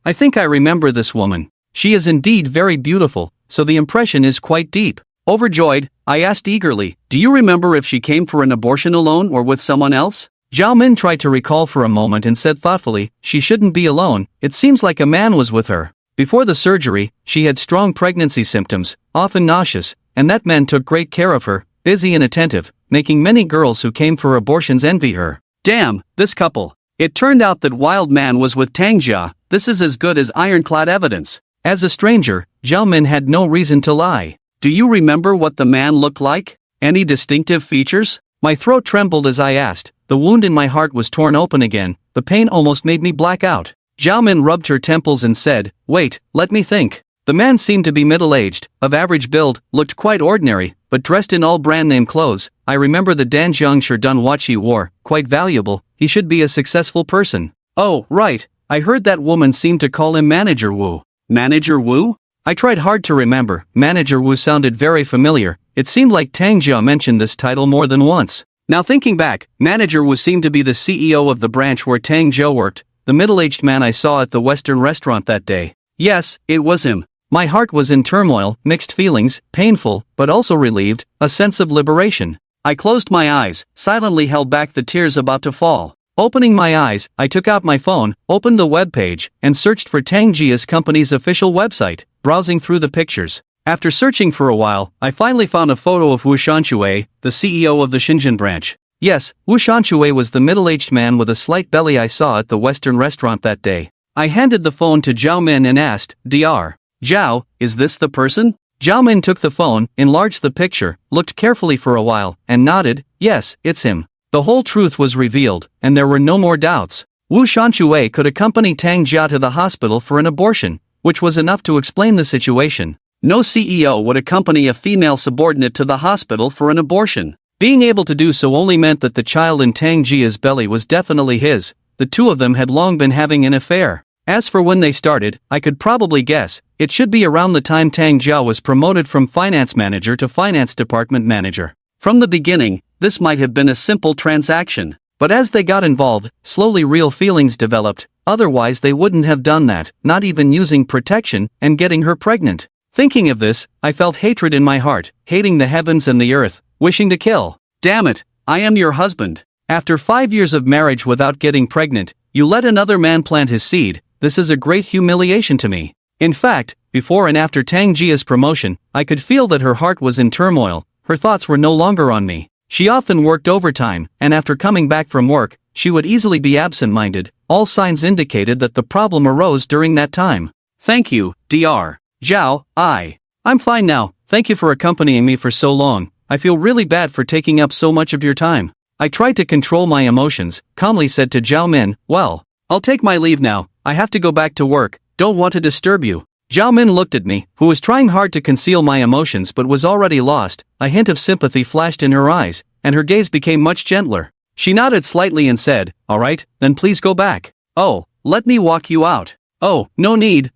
I think I remember this woman. She is indeed very beautiful, so the impression is quite deep." Overjoyed, I asked eagerly, "Do you remember if she came for an abortion alone or with someone else?" Zhao Min tried to recall for a moment and said thoughtfully, "She shouldn't be alone, it seems like a man was with her. Before the surgery, she had strong pregnancy symptoms, often nauseous, and that man took great care of her, busy and attentive, making many girls who came for abortions envy her." Damn, this couple. It turned out that Wild Man was with Tang Jia. This is as good as ironclad evidence. As a stranger, Zhao Min had no reason to lie. "Do you remember what the man looked like? Any distinctive features?" My throat trembled as I asked. The wound in my heart was torn open again. The pain almost made me black out. Zhao Min rubbed her temples and said, "Wait, let me think." The man seemed to be middle-aged, of average build, looked quite ordinary, but dressed in all brand-name clothes. I remember the Danjiang Sherdun watch he wore, quite valuable. He should be a successful person. Oh, right, I heard that woman seemed to call him Manager Wu. Manager Wu? I tried hard to remember. Manager Wu sounded very familiar. It seemed like Tang Jia mentioned this title more than once. Now thinking back, Manager Wu seemed to be the CEO of the branch where Tang Jia worked, the middle-aged man I saw at the Western restaurant that day. Yes, it was him. My heart was in turmoil, mixed feelings, painful, but also relieved, a sense of liberation. I closed my eyes, silently held back the tears about to fall. Opening my eyes, I took out my phone, opened the webpage, and searched for Tang Jia's company's official website, browsing through the pictures. After searching for a while, I finally found a photo of Wu Shanshui, the CEO of the Shenzhen branch. Yes, Wu Shanshui was the middle-aged man with a slight belly I saw at the Western restaurant that day. I handed the phone to Zhao Min and asked, "Dr. Zhao, is this the person?" Zhao Min took the phone, enlarged the picture, looked carefully for a while, and nodded, "Yes, it's him." The whole truth was revealed, and there were no more doubts. Wu Shanshui could accompany Tang Jia to the hospital for an abortion, which was enough to explain the situation. No CEO would accompany a female subordinate to the hospital for an abortion. Being able to do so only meant that the child in Tang Jia's belly was definitely his. The two of them had long been having an affair. As for when they started, I could probably guess. It should be around the time Tang Jia was promoted from finance manager to finance department manager. From the beginning, this might have been a simple transaction. But as they got involved, slowly real feelings developed. Otherwise they wouldn't have done that, not even using protection, and getting her pregnant. Thinking of this, I felt hatred in my heart, hating the heavens and the earth, wishing to kill. Damn it, I am your husband. After 5 years of marriage without getting pregnant, you let another man plant his seed. This is a great humiliation to me. In fact, before and after Tang Jia's promotion, I could feel that her heart was in turmoil. Her thoughts were no longer on me. She often worked overtime, and after coming back from work, she would easily be absent-minded. All signs indicated that the problem arose during that time. Thank you, Dr. Zhao. I'm fine now. Thank you for accompanying me for so long. I feel really bad for taking up so much of your time. I tried to control my emotions, calmly said to Zhao Min, "Well, I'll take my leave now. I have to go back to work. Don't want to disturb you." Zhao Min looked at me, who was trying hard to conceal my emotions but was already lost. A hint of sympathy flashed in her eyes, and her gaze became much gentler. She nodded slightly and said, "All right, then please go back." "Oh, let me walk you out." "Oh, no need,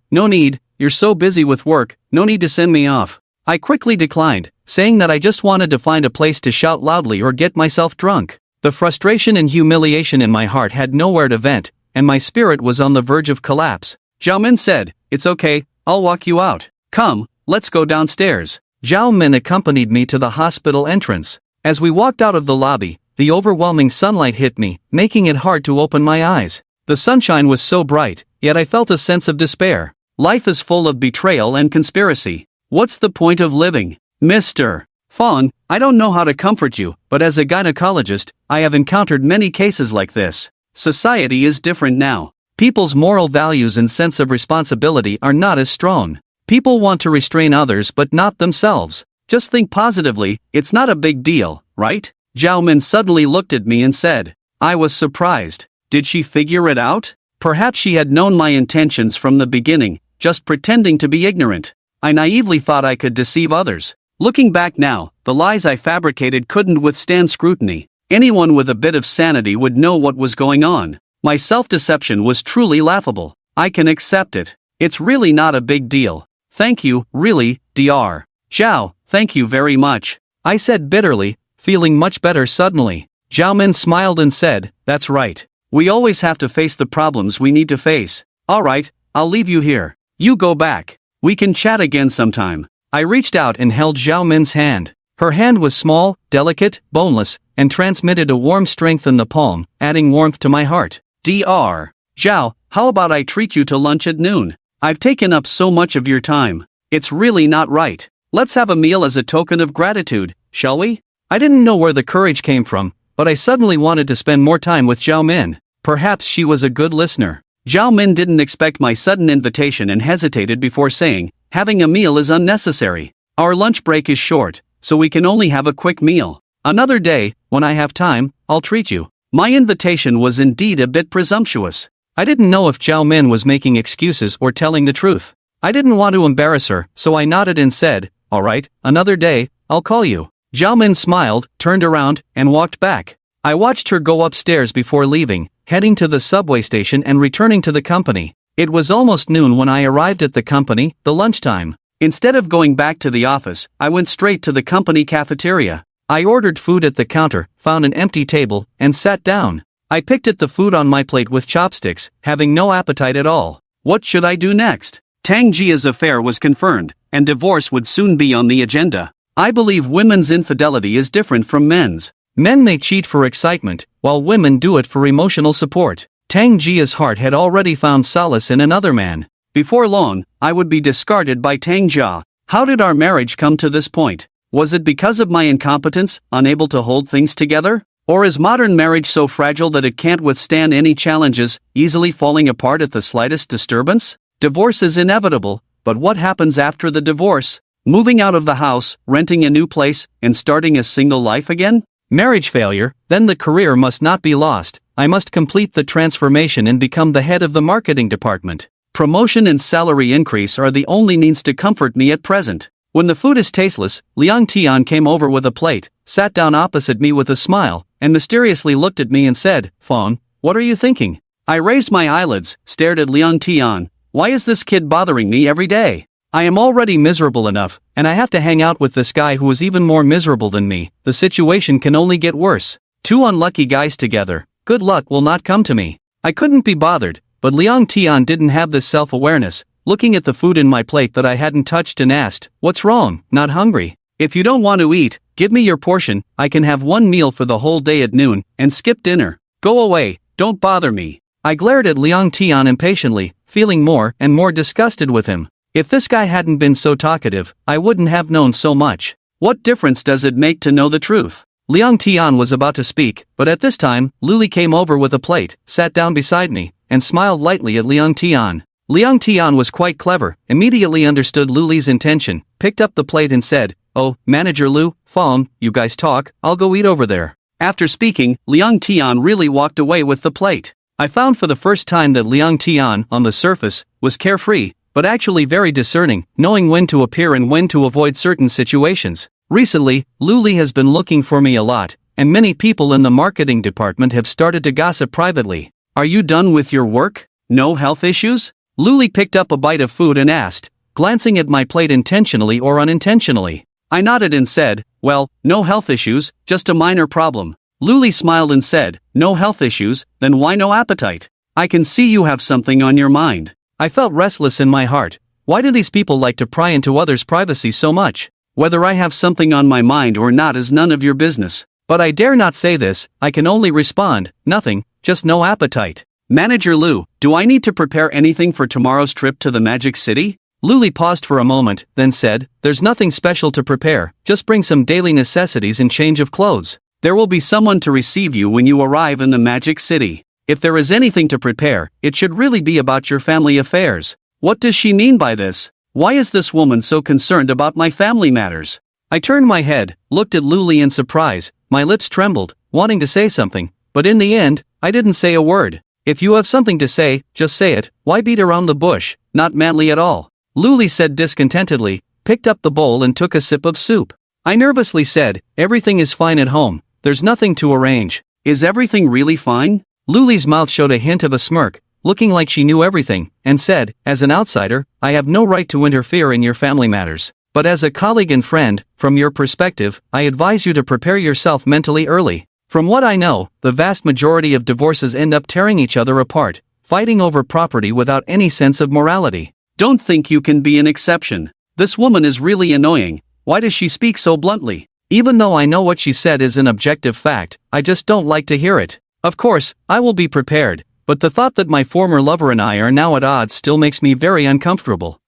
you're so busy with work, no need to send me off. I quickly declined, saying that I just wanted to find a place to shout loudly or get myself drunk. The frustration and humiliation in my heart had nowhere to vent, and my spirit was on the verge of collapse. Zhao Min said, "It's okay, I'll walk you out. Come, let's go downstairs." Zhao Min accompanied me to the hospital entrance. As we walked out of the lobby, the overwhelming sunlight hit me, making it hard to open my eyes. The sunshine was so bright, yet I felt a sense of despair. Life is full of betrayal and conspiracy. What's the point of living? Mr. Fong, I don't know how to comfort you, but as a gynecologist, I have encountered many cases like this. Society is different now. People's moral values and sense of responsibility are not as strong. People want to restrain others but not themselves. Just think positively, it's not a big deal, right? Zhao Min suddenly looked at me and said. I was surprised. Did she figure it out? Perhaps she had known my intentions from the beginning, just pretending to be ignorant. I naively thought I could deceive others. Looking back now, the lies I fabricated couldn't withstand scrutiny. Anyone with a bit of sanity would know what was going on. My self-deception was truly laughable. I can accept it. It's really not a big deal. Thank you, really, Dr. Zhao, thank you very much. I said bitterly, feeling much better suddenly. Zhao Min smiled and said, that's right. We always have to face the problems we need to face. Alright, I'll leave you here. You go back. We can chat again sometime. I reached out and held Zhao Min's hand. Her hand was small, delicate, boneless, and transmitted a warm strength in the palm, adding warmth to my heart. Dr. Zhao, how about I treat you to lunch at noon? I've taken up so much of your time. It's really not right. Let's have a meal as a token of gratitude, shall we? I didn't know where the courage came from, but I suddenly wanted to spend more time with Zhao Min. Perhaps she was a good listener. Zhao Min didn't expect my sudden invitation and hesitated before saying, having a meal is unnecessary. Our lunch break is short, so we can only have a quick meal. Another day, when I have time, I'll treat you. My invitation was indeed a bit presumptuous. I didn't know if Zhao Min was making excuses or telling the truth. I didn't want to embarrass her, so I nodded and said, alright, another day, I'll call you. Zhao Min smiled, turned around, and walked back. I watched her go upstairs before leaving, heading to the subway station and returning to the company. It was almost noon when I arrived at the company, the lunchtime. Instead of going back to the office, I went straight to the company cafeteria. I ordered food at the counter, found an empty table, and sat down. I picked at the food on my plate with chopsticks, having no appetite at all. What should I do next? Tang Jia's affair was confirmed, and divorce would soon be on the agenda. I believe women's infidelity is different from men's. Men may cheat for excitement, while women do it for emotional support. Tang Jia's heart had already found solace in another man. Before long, I would be discarded by Tang Jia. How did our marriage come to this point? Was it because of my incompetence, unable to hold things together? Or is modern marriage so fragile that it can't withstand any challenges, easily falling apart at the slightest disturbance? Divorce is inevitable, but what happens after the divorce? Moving out of the house, renting a new place, and starting a single life again? Marriage failure, then the career must not be lost. I must complete the transformation and become the head of the marketing department. Promotion and salary increase are the only means to comfort me at present. When the food is tasteless, Liang Tian came over with a plate, sat down opposite me with a smile, and mysteriously looked at me and said, Fong, what are you thinking? I raised my eyelids, stared at Liang Tian. Why is this kid bothering me every day? I am already miserable enough, and I have to hang out with this guy who is even more miserable than me. The situation can only get worse. Two unlucky guys together. Good luck will not come to me. I couldn't be bothered, but Liang Tian didn't have this self-awareness, looking at the food in my plate that I hadn't touched and asked, what's wrong, not hungry? If you don't want to eat, give me your portion, I can have one meal for the whole day at noon, and skip dinner. Go away, don't bother me. I glared at Liang Tian impatiently, feeling more and more disgusted with him. If this guy hadn't been so talkative, I wouldn't have known so much. What difference does it make to know the truth? Liang Tian was about to speak, but at this time, Luli came over with a plate, sat down beside me, and smiled lightly at Liang Tian. Liang Tian was quite clever, immediately understood Luli's intention, picked up the plate and said, oh, Manager Lu, Fong, you guys talk, I'll go eat over there. After speaking, Liang Tian really walked away with the plate. I found for the first time that Liang Tian, on the surface, was carefree, but actually very discerning, knowing when to appear and when to avoid certain situations. Recently, Luli has been looking for me a lot, and many people in the marketing department have started to gossip privately. Are you done with your work? No health issues? Luli picked up a bite of food and asked, glancing at my plate intentionally or unintentionally. I nodded and said, well, no health issues, just a minor problem. Luli smiled and said, no health issues, then why no appetite? I can see you have something on your mind. I felt restless in my heart. Why do these people like to pry into others' privacy so much? Whether I have something on my mind or not is none of your business. But I dare not say this, I can only respond, nothing, just no appetite. Manager Lou, do I need to prepare anything for tomorrow's trip to the Magic City? Luli paused for a moment, then said, there's nothing special to prepare, just bring some daily necessities and change of clothes. There will be someone to receive you when you arrive in the Magic City. If there is anything to prepare, it should really be about your family affairs. What does she mean by this? Why is this woman so concerned about my family matters? I turned my head, looked at Luli in surprise, my lips trembled, wanting to say something, but in the end, I didn't say a word. If you have something to say, just say it, why beat around the bush, not manly at all. Luli said discontentedly, picked up the bowl and took a sip of soup. I nervously said, everything is fine at home, there's nothing to arrange. Is everything really fine? Luli's mouth showed a hint of a smirk, looking like she knew everything, and said, as an outsider, I have no right to interfere in your family matters. But as a colleague and friend, from your perspective, I advise you to prepare yourself mentally early. From what I know, the vast majority of divorces end up tearing each other apart, fighting over property without any sense of morality. Don't think you can be an exception. This woman is really annoying. Why does she speak so bluntly? Even though I know what she said is an objective fact, I just don't like to hear it. Of course, I will be prepared, but the thought that my former lover and I are now at odds still makes me very uncomfortable.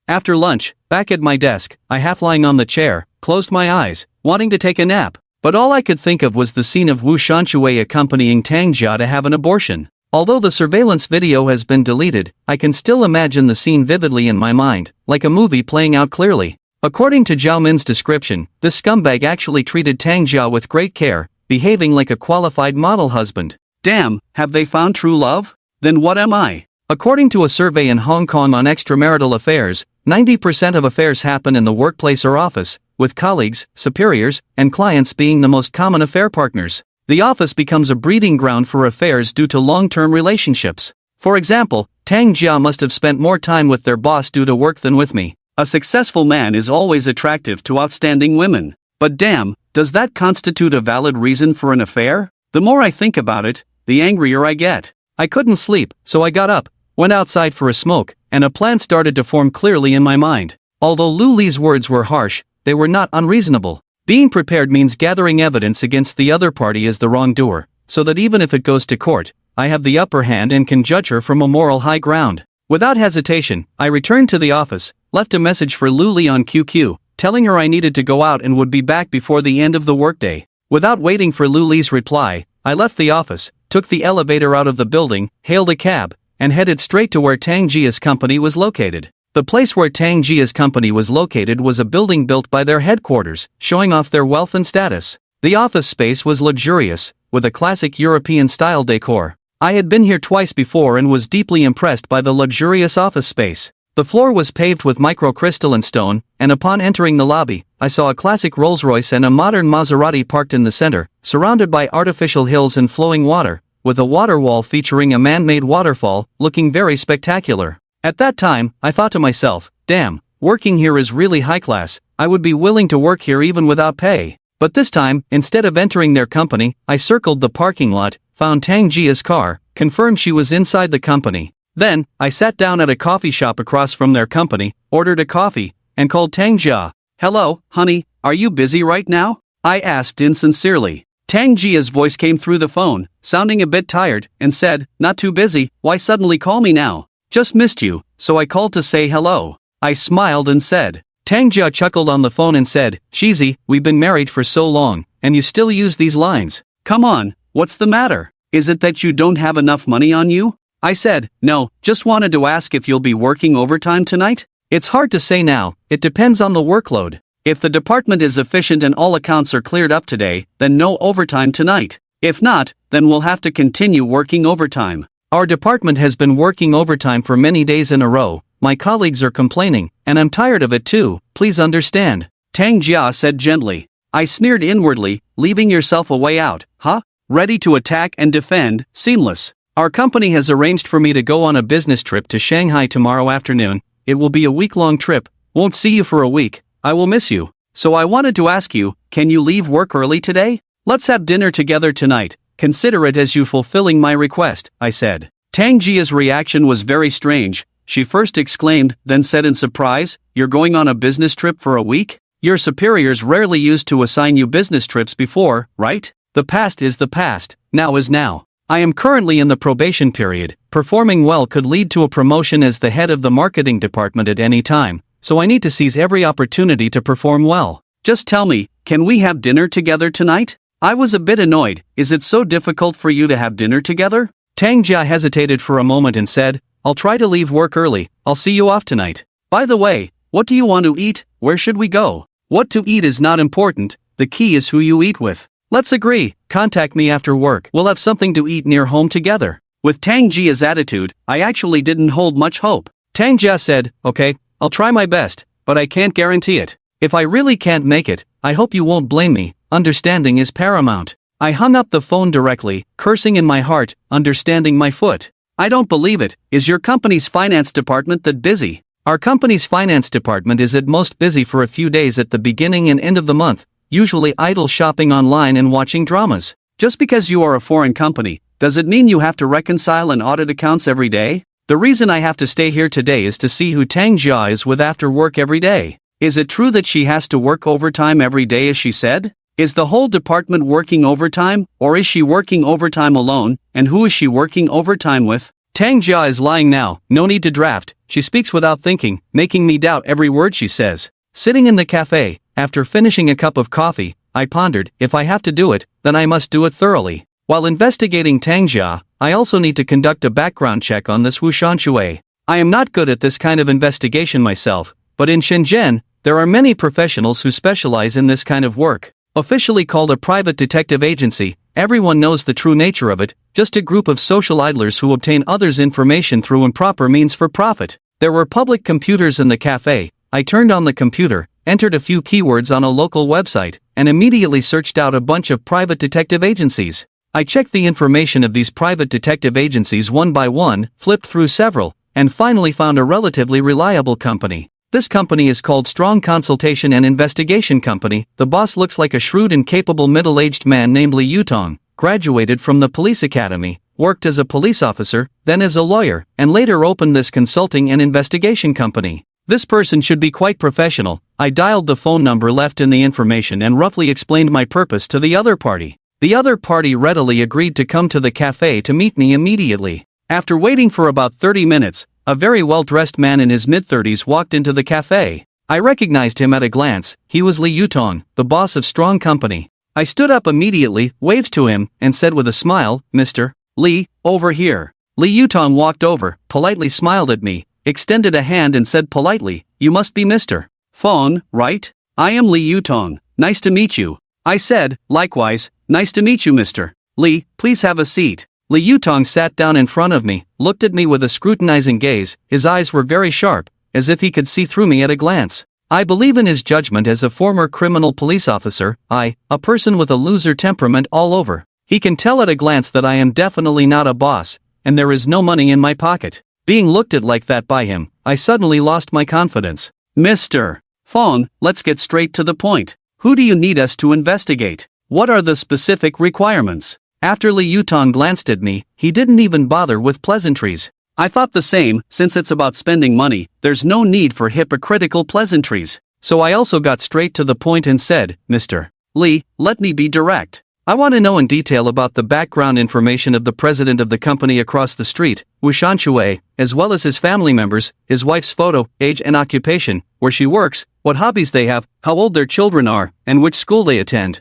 After lunch, back at my desk, I half lying on the chair, closed my eyes, wanting to take a nap, but all I could think of was the scene of Wu Shanshui accompanying Tang Jia to have an abortion. Although the surveillance video has been deleted, I can still imagine the scene vividly in my mind, like a movie playing out clearly. According to Zhao Min's description, this scumbag actually treated Tang Jia with great care, behaving like a qualified model husband. Damn, have they found true love? Then what am I? According to a survey in Hong Kong on extramarital affairs, 90% of affairs happen in the workplace or office, with colleagues, superiors, and clients being the most common affair partners. The office becomes a breeding ground for affairs due to long-term relationships. For example, Tang Jia must have spent more time with their boss due to work than with me. A successful man is always attractive to outstanding women. But damn, does that constitute a valid reason for an affair? The more I think about it, the angrier I get. I couldn't sleep, so I got up, went outside for a smoke, and a plan started to form clearly in my mind. Although Lu Li's words were harsh, they were not unreasonable. Being prepared means gathering evidence against the other party as the wrongdoer, so that even if it goes to court, I have the upper hand and can judge her from a moral high ground. Without hesitation, I returned to the office, left a message for Lu Li on QQ, telling her I needed to go out and would be back before the end of the workday. Without waiting for Lu Li's reply, I left the office, took the elevator out of the building, hailed a cab, and headed straight to where Tang Jia's company was located. The place where Tang Jia's company was located was a building built by their headquarters, showing off their wealth and status. The office space was luxurious, with a classic European-style decor. I had been here twice before and was deeply impressed by the luxurious office space. The floor was paved with microcrystalline stone, and upon entering the lobby, I saw a classic Rolls-Royce and a modern Maserati parked in the center, surrounded by artificial hills and flowing water, with a water wall featuring a man-made waterfall, looking very spectacular. At that time, I thought to myself, damn, working here is really high class, I would be willing to work here even without pay. But this time, instead of entering their company, I circled the parking lot, found Tang Jia's car, confirmed she was inside the company. Then, I sat down at a coffee shop across from their company, ordered a coffee, and called Tang Jia. Hello, honey, are you busy right now? I asked insincerely. Tang Jia's voice came through the phone, sounding a bit tired, and said, not too busy, why suddenly call me now? Just missed you, so I called to say hello. I smiled and said. Tang Jia chuckled on the phone and said, Shizi, we've been married for so long, and you still use these lines. Come on, what's the matter? Is it that you don't have enough money on you? I said, no, just wanted to ask if you'll be working overtime tonight? It's hard to say now, it depends on the workload. If the department is efficient and all accounts are cleared up today, then no overtime tonight. If not, then we'll have to continue working overtime. Our department has been working overtime for many days in a row, my colleagues are complaining, and I'm tired of it too, please understand. Tang Jia said gently. I sneered inwardly, leaving yourself a way out, huh? Ready to attack and defend, seamless. Our company has arranged for me to go on a business trip to Shanghai tomorrow afternoon. It will be a week-long trip. Won't see you for a week. I will miss you. So I wanted to ask you, can you leave work early today? Let's have dinner together tonight. Consider it as you fulfilling my request, I said. Tang Jia's reaction was very strange. She first exclaimed, then said in surprise, "You're going on a business trip for a week? Your superiors rarely used to assign you business trips before, right? The past is the past, now is now. I am currently in the probation period. Performing well could lead to a promotion as the head of the marketing department at any time, so I need to seize every opportunity to perform well. Just tell me, can we have dinner together tonight?" I was a bit annoyed. Is it so difficult for you to have dinner together? Tang Jia hesitated for a moment and said, "I'll try to leave work early. I'll see you off tonight. By the way, what do you want to eat? Where should we go?" What to eat is not important, the key is who you eat with. Let's agree, contact me after work. We'll have something to eat near home together. With Tang Jia's attitude, I actually didn't hold much hope. Tang Jia said, "Okay, I'll try my best, but I can't guarantee it. If I really can't make it, I hope you won't blame me. Understanding is paramount." I hung up the phone directly, cursing in my heart, understanding my foot. I don't believe it. Is your company's finance department that busy? Our company's finance department is at most busy for a few days at the beginning and end of the month, usually idle shopping online and watching dramas. Just because you are a foreign company, does it mean you have to reconcile and audit accounts every day? The reason I have to stay here today is to see who Tang Jia is with after work every day. Is it true that she has to work overtime every day as she said? Is the whole department working overtime, or is she working overtime alone, and who is she working overtime with? Tang Jia is lying now, no need to draft. She speaks without thinking, making me doubt every word she says. Sitting in the cafe, after finishing a cup of coffee, I pondered, if I have to do it, then I must do it thoroughly. While investigating Tang Jia, I also need to conduct a background check on this Wu Shanshui. I am not good at this kind of investigation myself, but in Shenzhen, there are many professionals who specialize in this kind of work. Officially called a private detective agency, everyone knows the true nature of it, just a group of social idlers who obtain others' information through improper means for profit. There were public computers in the cafe. I turned on the computer, entered a few keywords on a local website, and immediately searched out a bunch of private detective agencies. I checked the information of these private detective agencies one by one, flipped through several, and finally found a relatively reliable company. This company is called Strong Consultation and Investigation Company. The boss looks like a shrewd and capable middle-aged man named Li Yutong, graduated from the police academy, worked as a police officer, then as a lawyer, and later opened this consulting and investigation company. This person should be quite professional. I dialed the phone number left in the information and roughly explained my purpose to the other party. The other party readily agreed to come to the cafe to meet me immediately. After waiting for about 30 minutes, a very well-dressed man in his mid-30s walked into the cafe. I recognized him at a glance. He was Li Yutong, the boss of Strong Company. I stood up immediately, waved to him, and said with a smile, "Mr. Li, over here." Li Yutong walked over, politely smiled at me, extended a hand and said politely, "You must be Mr. Fong, right? I am Li Yutong. Nice to meet you." I said, "Likewise, nice to meet you, Mr. Li, please have a seat." Li Yutong sat down in front of me, looked at me with a scrutinizing gaze. His eyes were very sharp, as if he could see through me at a glance. I believe in his judgment as a former criminal police officer. A person with a loser temperament all over. He can tell at a glance that I am definitely not a boss, and there is no money in my pocket. Being looked at like that by him, I suddenly lost my confidence. "Mr. Fong, let's get straight to the point. Who do you need us to investigate? What are the specific requirements?" After Li Yutong glanced at me, he didn't even bother with pleasantries. I thought the same. Since it's about spending money, there's no need for hypocritical pleasantries. So I also got straight to the point and said, "Mr. Li, let me be direct. I want to know in detail about the background information of the president of the company across the street, Wu Shanshui, as well as his family members, his wife's photo, age and occupation, where she works, what hobbies they have, how old their children are, and which school they attend.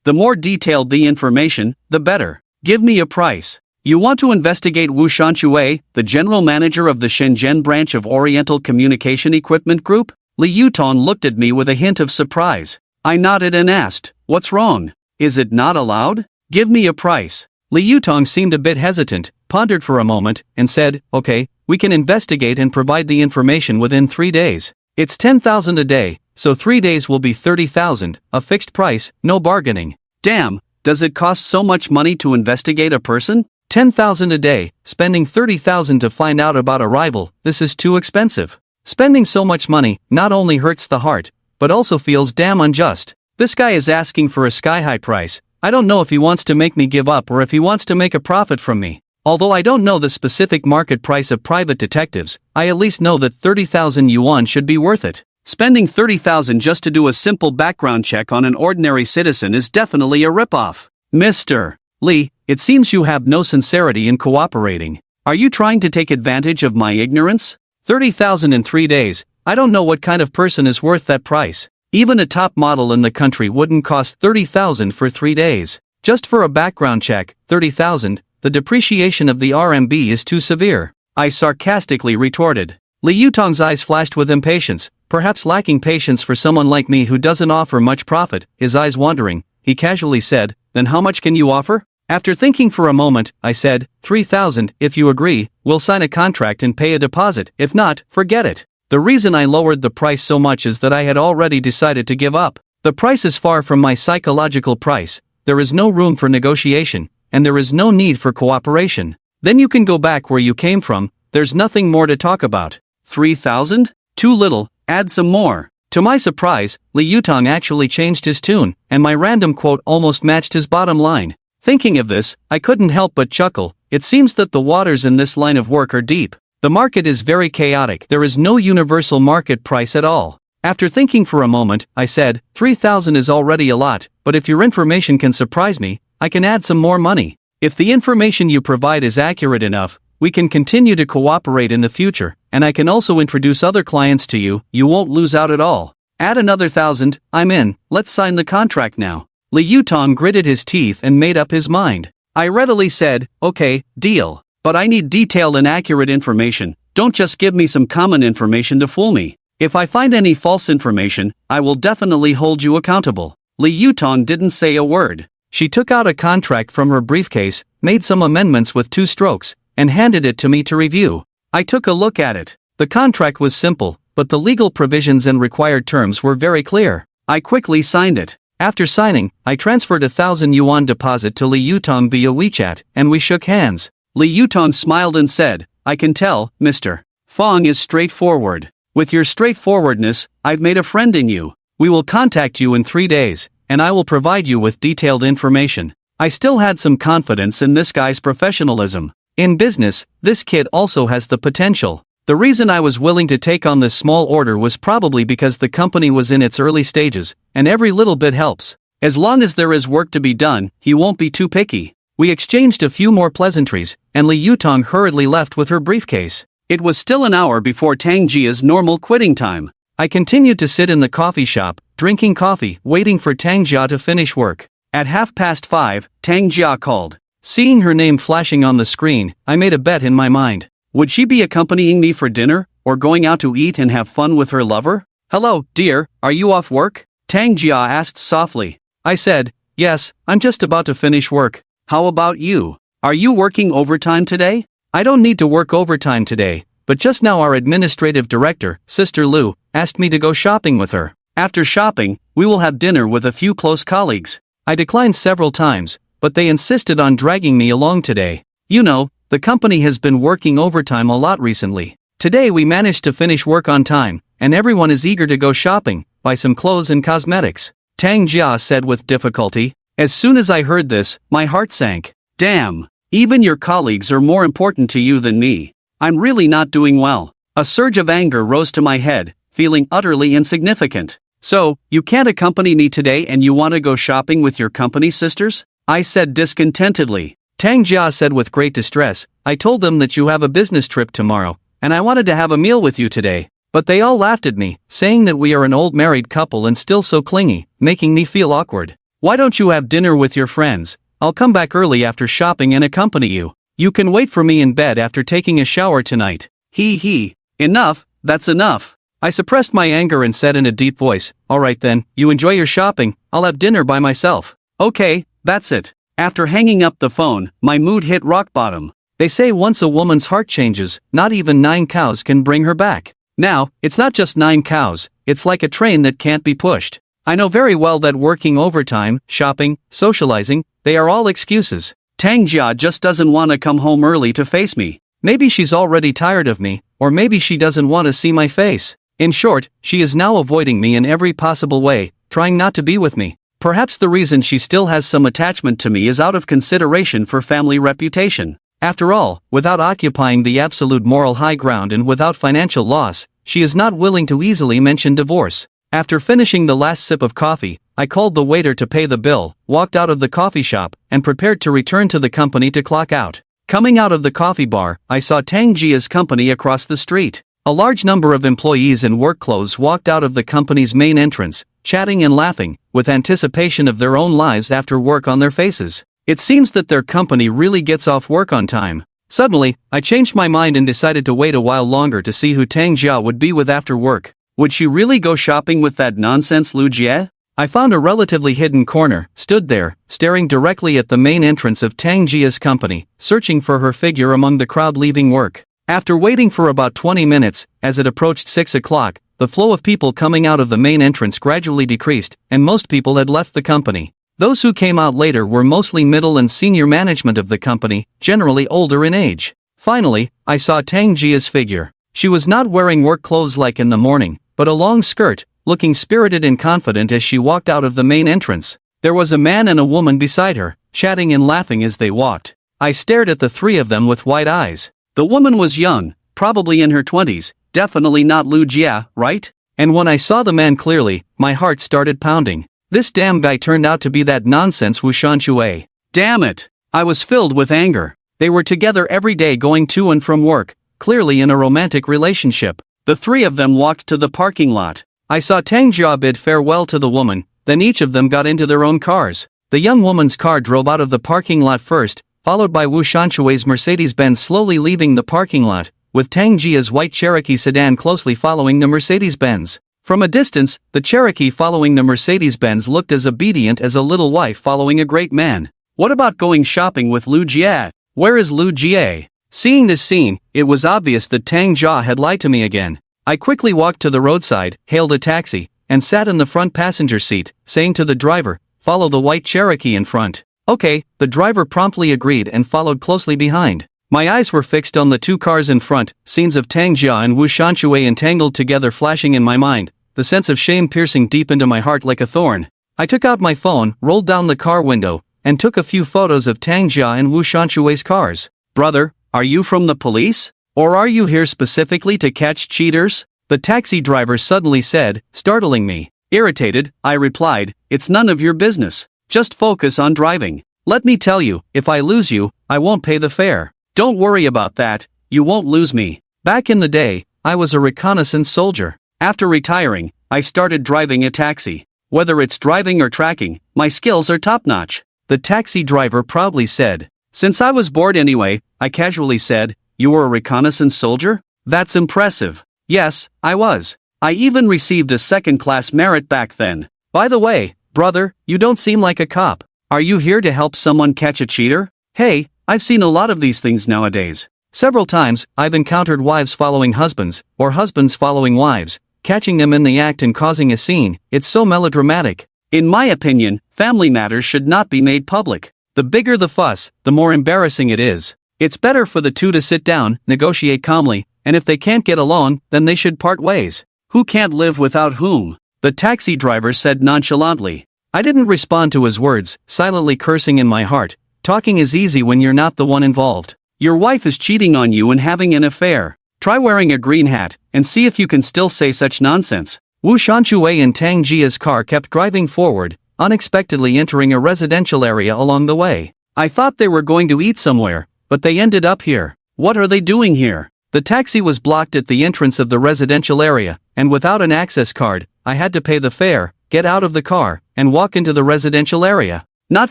The more detailed the information, the better. Give me a price. You want to investigate Wu Shanshui, the general manager of the Shenzhen branch of Oriental Communication Equipment Group?" Li Yutong looked at me with a hint of surprise. I nodded and asked, "What's wrong? Is it not allowed? Give me a price." Li Yutong seemed a bit hesitant, pondered for a moment, and said, "Okay, we can investigate and provide the information within 3 days. It's 10,000 a day, so 3 days will be 30,000, a fixed price, no bargaining." Damn, does it cost so much money to investigate a person? 10,000 a day, spending 30,000 to find out about a rival, this is too expensive. Spending so much money not only hurts the heart, but also feels damn unjust. This guy is asking for a sky-high price. I don't know if he wants to make me give up or if he wants to make a profit from me. Although I don't know the specific market price of private detectives, I at least know that 30,000 yuan should be worth it. Spending 30,000 just to do a simple background check on an ordinary citizen is definitely a ripoff. Mr. Lee, it seems you have no sincerity in cooperating. Are you trying to take advantage of my ignorance? 30,000 in 3 days, I don't know what kind of person is worth that price. Even a top model in the country wouldn't cost 30,000 for 3 days. Just for a background check, 30,000, the depreciation of the RMB is too severe. I sarcastically retorted. Li Yutong's eyes flashed with impatience, perhaps lacking patience for someone like me who doesn't offer much profit. His eyes wandering, he casually said, "Then how much can you offer?" After thinking for a moment, I said, 3,000, if you agree, we'll sign a contract and pay a deposit, if not, forget it. The reason I lowered the price so much is that I had already decided to give up. The price is far from my psychological price, there is no room for negotiation, and there is no need for cooperation. Then you can go back where you came from, there's nothing more to talk about. 3,000? Too little, add some more. To my surprise, Li Yutong actually changed his tune, and my random quote almost matched his bottom line. Thinking of this, I couldn't help but chuckle. It seems that the waters in this line of work are deep. The market is very chaotic. There is no universal market price at all. After thinking for a moment, I said, 3,000 is already a lot, but if your information can surprise me, I can add some more money. If the information you provide is accurate enough, we can continue to cooperate in the future, and I can also introduce other clients to you. You won't lose out at all. Add another 1,000, I'm in, let's sign the contract now. Li Yutong gritted his teeth and made up his mind. I readily said, okay, deal. But I need detailed and accurate information, don't just give me some common information to fool me. If I find any false information, I will definitely hold you accountable. Li Yutong didn't say a word. She took out a contract from her briefcase, made some amendments with 2 strokes, and handed it to me to review. I took a look at it. The contract was simple, but the legal provisions and required terms were very clear. I quickly signed it. After signing, I transferred 1,000 yuan deposit to Li Yutong via WeChat, and we shook hands. Li Yutong smiled and said, I can tell, Mr. Fong is straightforward. With your straightforwardness, I've made a friend in you. We will contact you in 3 days, and I will provide you with detailed information. I still had some confidence in this guy's professionalism. In business, this kid also has the potential. The reason I was willing to take on this small order was probably because the company was in its early stages, and every little bit helps. As long as there is work to be done, he won't be too picky. We exchanged a few more pleasantries, and Li Yutong hurriedly left with her briefcase. It was still an hour before Tang Jia's normal quitting time. I continued to sit in the coffee shop, drinking coffee, waiting for Tang Jia to finish work. At 5:30, Tang Jia called. Seeing her name flashing on the screen, I made a bet in my mind. Would she be accompanying me for dinner, or going out to eat and have fun with her lover? Hello, dear, are you off work? Tang Jia asked softly. I said, yes, I'm just about to finish work. How about you? Are you working overtime today? I don't need to work overtime today, but just now our administrative director, Sister Lu, asked me to go shopping with her. After shopping, we will have dinner with a few close colleagues. I declined several times, but they insisted on dragging me along today. You know, the company has been working overtime a lot recently. Today we managed to finish work on time, and everyone is eager to go shopping, buy some clothes and cosmetics. Tang Jia said with difficulty. As soon as I heard this, my heart sank. Damn, even your colleagues are more important to you than me. I'm really not doing well. A surge of anger rose to my head, feeling utterly insignificant. So, you can't accompany me today and you want to go shopping with your company sisters? I said discontentedly. Tang Jia said with great distress, I told them that you have a business trip tomorrow, and I wanted to have a meal with you today. But they all laughed at me, saying that we are an old married couple and still so clingy, making me feel awkward. Why don't you have dinner with your friends? I'll come back early after shopping and accompany you. You can wait for me in bed after taking a shower tonight. He. Enough, that's enough. I suppressed my anger and said in a deep voice, alright then, you enjoy your shopping, I'll have dinner by myself. Okay, that's it. After hanging up the phone, my mood hit rock bottom. They say once a woman's heart changes, not even 9 cows can bring her back. Now, it's not just 9 cows, it's like a train that can't be pushed. I know very well that working overtime, shopping, socializing, they are all excuses. Tang Jia just doesn't want to come home early to face me. Maybe she's already tired of me, or maybe she doesn't want to see my face. In short, she is now avoiding me in every possible way, trying not to be with me. Perhaps the reason she still has some attachment to me is out of consideration for family reputation. After all, without occupying the absolute moral high ground and without financial loss, she is not willing to easily mention divorce. After finishing the last sip of coffee, I called the waiter to pay the bill, walked out of the coffee shop, and prepared to return to the company to clock out. Coming out of the coffee bar, I saw Tang Jia's company across the street. A large number of employees in work clothes walked out of the company's main entrance, chatting and laughing, with anticipation of their own lives after work on their faces. It seems that their company really gets off work on time. Suddenly, I changed my mind and decided to wait a while longer to see who Tang Jia would be with after work. Would she really go shopping with that nonsense Lu Jie? I found a relatively hidden corner, stood there, staring directly at the main entrance of Tang Jia's company, searching for her figure among the crowd leaving work. After waiting for about 20 minutes, as it approached 6 o'clock, the flow of people coming out of the main entrance gradually decreased, and most people had left the company. Those who came out later were mostly middle and senior management of the company, generally older in age. Finally, I saw Tang Jia's figure. She was not wearing work clothes like in the morning, but a long skirt, looking spirited and confident as she walked out of the main entrance. There was a man and a woman beside her, chatting and laughing as they walked. I stared at the three of them with wide eyes. The woman was young, probably in her 20s, definitely not Lu Jia, right? And when I saw the man clearly, my heart started pounding. This damn guy turned out to be that nonsense Wu Shanshui. Damn it! I was filled with anger. They were together every day going to and from work, clearly in a romantic relationship. The three of them walked to the parking lot. I saw Tang Jia bid farewell to the woman, then each of them got into their own cars. The young woman's car drove out of the parking lot first, followed by Wu Shanshui's Mercedes-Benz slowly leaving the parking lot, with Tang Jia's white Cherokee sedan closely following the Mercedes-Benz. From a distance, the Cherokee following the Mercedes-Benz looked as obedient as a little wife following a great man. What about going shopping with Lu Jie? Where is Lu Jie? Seeing this scene, it was obvious that Tang Jia had lied to me again. I quickly walked to the roadside, hailed a taxi, and sat in the front passenger seat, saying to the driver, "Follow the white Cherokee in front." Okay, the driver promptly agreed and followed closely behind. My eyes were fixed on the two cars in front, scenes of Tang Jia and Wu Shanshui entangled together flashing in my mind, the sense of shame piercing deep into my heart like a thorn. I took out my phone, rolled down the car window, and took a few photos of Tang Jia and Wu Shanshui's cars. Brother, are you from the police? Or are you here specifically to catch cheaters? The taxi driver suddenly said, startling me. Irritated, I replied, "It's none of your business. Just focus on driving. Let me tell you, if I lose you, I won't pay the fare. Don't worry about that, you won't lose me." Back in the day, I was a reconnaissance soldier. After retiring, I started driving a taxi. Whether it's driving or tracking, my skills are top-notch. The taxi driver proudly said. Since I was bored anyway, I casually said, "You were a reconnaissance soldier? That's impressive." Yes, I was. I even received a second-class merit back then. By the way, brother, you don't seem like a cop. Are you here to help someone catch a cheater? Hey, I've seen a lot of these things nowadays. Several times, I've encountered wives following husbands, or husbands following wives, catching them in the act and causing a scene. It's so melodramatic. In my opinion, family matters should not be made public. The bigger the fuss, the more embarrassing it is. It's better for the two to sit down, negotiate calmly, and if they can't get along, then they should part ways. Who can't live without whom? The taxi driver said nonchalantly. I didn't respond to his words, silently cursing in my heart. Talking is easy when you're not the one involved. Your wife is cheating on you and having an affair. Try wearing a green hat, and see if you can still say such nonsense. Wu Shanshui and Tang Jia's car kept driving forward, unexpectedly entering a residential area along the way. I thought they were going to eat somewhere, but they ended up here. What are they doing here? The taxi was blocked at the entrance of the residential area, and without an access card, I had to pay the fare, get out of the car, and walk into the residential area. Not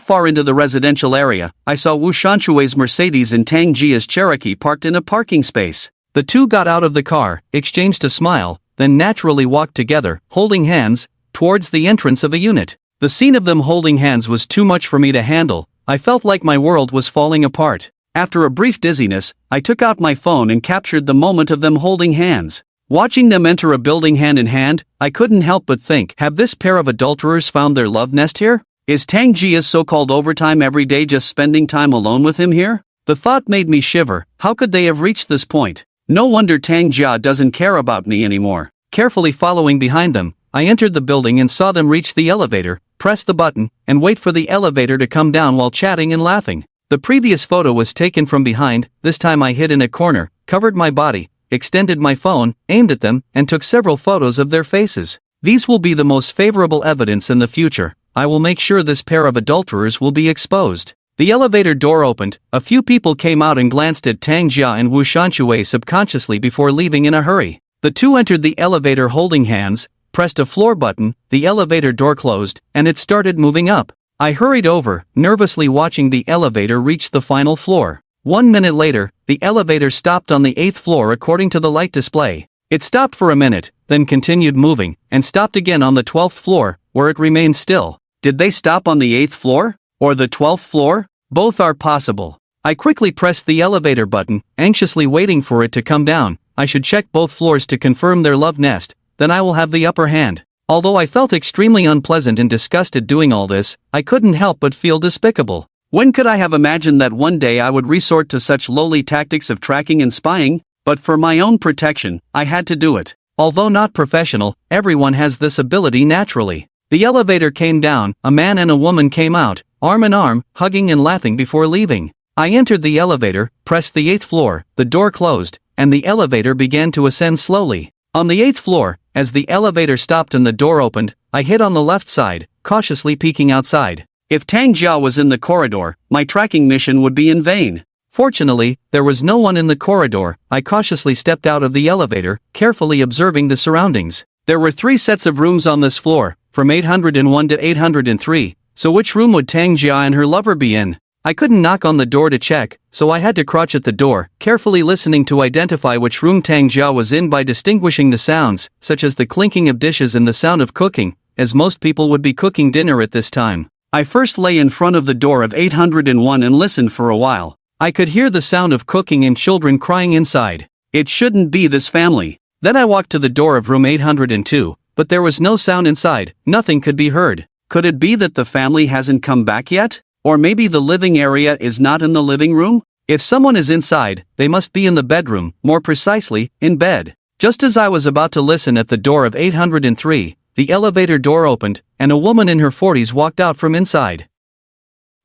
far into the residential area, I saw Wu Shanshui's Mercedes and Tang Jia's Cherokee parked in a parking space. The two got out of the car, exchanged a smile, then naturally walked together, holding hands, towards the entrance of a unit. The scene of them holding hands was too much for me to handle. I felt like my world was falling apart. After a brief dizziness, I took out my phone and captured the moment of them holding hands. Watching them enter a building hand in hand, I couldn't help but think, have this pair of adulterers found their love nest here? Is Tang Jia's so-called overtime every day just spending time alone with him here? The thought made me shiver. How could they have reached this point? No wonder Tang Jia doesn't care about me anymore. Carefully following behind them, I entered the building and saw them reach the elevator, press the button, and wait for the elevator to come down while chatting and laughing. The previous photo was taken from behind. This time I hid in a corner, covered my body, extended my phone, aimed at them, and took several photos of their faces. These will be the most favorable evidence in the future. I will make sure this pair of adulterers will be exposed. The elevator door opened, a few people came out and glanced at Tang Jia and Wu Shanshui subconsciously before leaving in a hurry. The two entered the elevator holding hands, pressed a floor button, the elevator door closed, and it started moving up. I hurried over, nervously watching the elevator reach the final floor. 1 minute later, the elevator stopped on the 8th floor according to the light display. It stopped for a minute, then continued moving, and stopped again on the 12th floor, where it remained still. Did they stop on the 8th floor? Or the 12th floor? Both are possible. I quickly pressed the elevator button, anxiously waiting for it to come down. I should check both floors to confirm their love nest, then I will have the upper hand. Although I felt extremely unpleasant and disgusted doing all this, I couldn't help but feel despicable. When could I have imagined that one day I would resort to such lowly tactics of tracking and spying? But for my own protection, I had to do it. Although not professional, everyone has this ability naturally. The elevator came down, a man and a woman came out, arm in arm, hugging and laughing before leaving. I entered the elevator, pressed the 8th floor, the door closed, and the elevator began to ascend slowly. On the 8th floor, as the elevator stopped and the door opened, I hid on the left side, cautiously peeking outside. If Tang Jia was in the corridor, my tracking mission would be in vain. Fortunately, there was no one in the corridor. I cautiously stepped out of the elevator, carefully observing the surroundings. There were 3 sets of rooms on this floor, from 801 to 803, so which room would Tang Jia and her lover be in? I couldn't knock on the door to check, so I had to crouch at the door, carefully listening to identify which room Tang Jia was in by distinguishing the sounds, such as the clinking of dishes and the sound of cooking, as most people would be cooking dinner at this time. I first lay in front of the door of 801 and listened for a while. I could hear the sound of cooking and children crying inside. It shouldn't be this family. Then I walked to the door of room 802, but there was no sound inside, nothing could be heard. Could it be that the family hasn't come back yet? Or maybe the living area is not in the living room? If someone is inside, they must be in the bedroom, more precisely, in bed. Just as I was about to listen at the door of 803, the elevator door opened, and a woman in her 40s walked out from inside.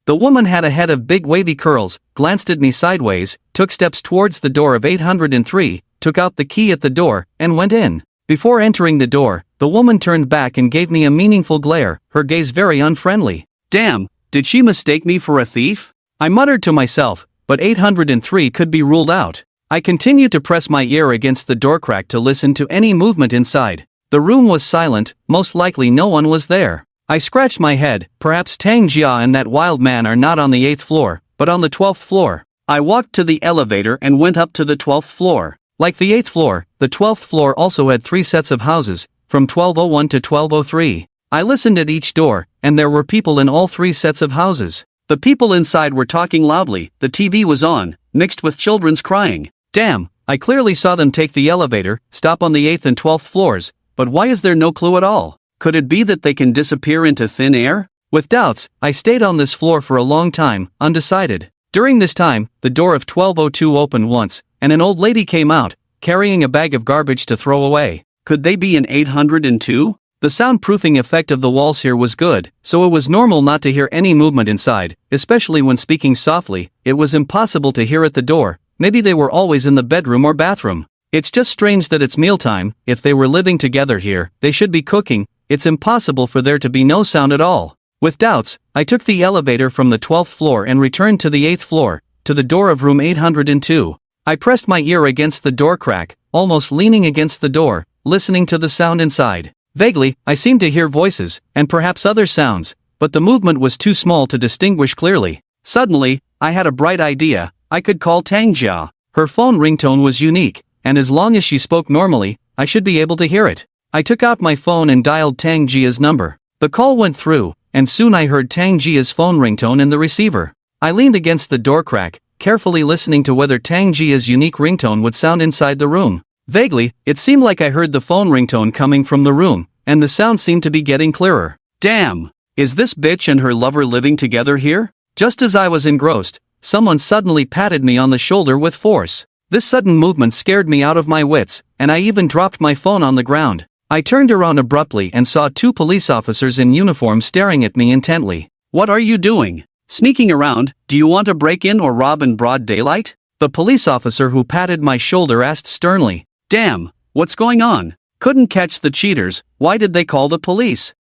The woman had a head of big wavy curls, glanced at me sideways, took steps towards the door of 803, took out the key at the door, and went in. Before entering the door, the woman turned back and gave me a meaningful glare, her gaze very unfriendly. Damn, did she mistake me for a thief? I muttered to myself, but 803 could be ruled out. I continued to press my ear against the door crack to listen to any movement inside. The room was silent, most likely no one was there. I scratched my head, perhaps Tang Jia and that wild man are not on the 8th floor, but on the 12th floor. I walked to the elevator and went up to the 12th floor. Like the 8th floor, the 12th floor also had 3 sets of houses, from 1201 to 1203. I listened at each door, and there were people in all 3 sets of houses. The people inside were talking loudly, the TV was on, mixed with children's crying. Damn, I clearly saw them take the elevator, stop on the 8th and 12th floors, but why is there no clue at all? Could it be that they can disappear into thin air? With doubts, I stayed on this floor for a long time, undecided. During this time, the door of 1202 opened once, and an old lady came out, carrying a bag of garbage to throw away. Could they be in 802? The soundproofing effect of the walls here was good, so it was normal not to hear any movement inside, especially when speaking softly. It was impossible to hear at the door. Maybe they were always in the bedroom or bathroom. It's just strange that it's mealtime. If they were living together here, they should be cooking. It's impossible for there to be no sound at all. With doubts, I took the elevator from the 12th floor and returned to the 8th floor, to the door of room 802. I pressed my ear against the door crack, almost leaning against the door, listening to the sound inside. Vaguely, I seemed to hear voices, and perhaps other sounds, but the movement was too small to distinguish clearly. Suddenly, I had a bright idea. I could call Tang Jia. Her phone ringtone was unique, and as long as she spoke normally, I should be able to hear it. I took out my phone and dialed Tang Jia's number. The call went through, and soon I heard Tang Jia's phone ringtone in the receiver. I leaned against the door crack, carefully listening to whether Tang Jia's unique ringtone would sound inside the room. Vaguely, it seemed like I heard the phone ringtone coming from the room, and the sound seemed to be getting clearer. Damn! Is this bitch and her lover living together here? Just as I was engrossed, someone suddenly patted me on the shoulder with force. This sudden movement scared me out of my wits, and I even dropped my phone on the ground. I turned around abruptly and saw two police officers in uniform staring at me intently. What are you doing? Sneaking around? Do you want to break in or rob in broad daylight? The police officer who patted my shoulder asked sternly. Damn, what's going on? Couldn't catch the cheaters, why did they call the police?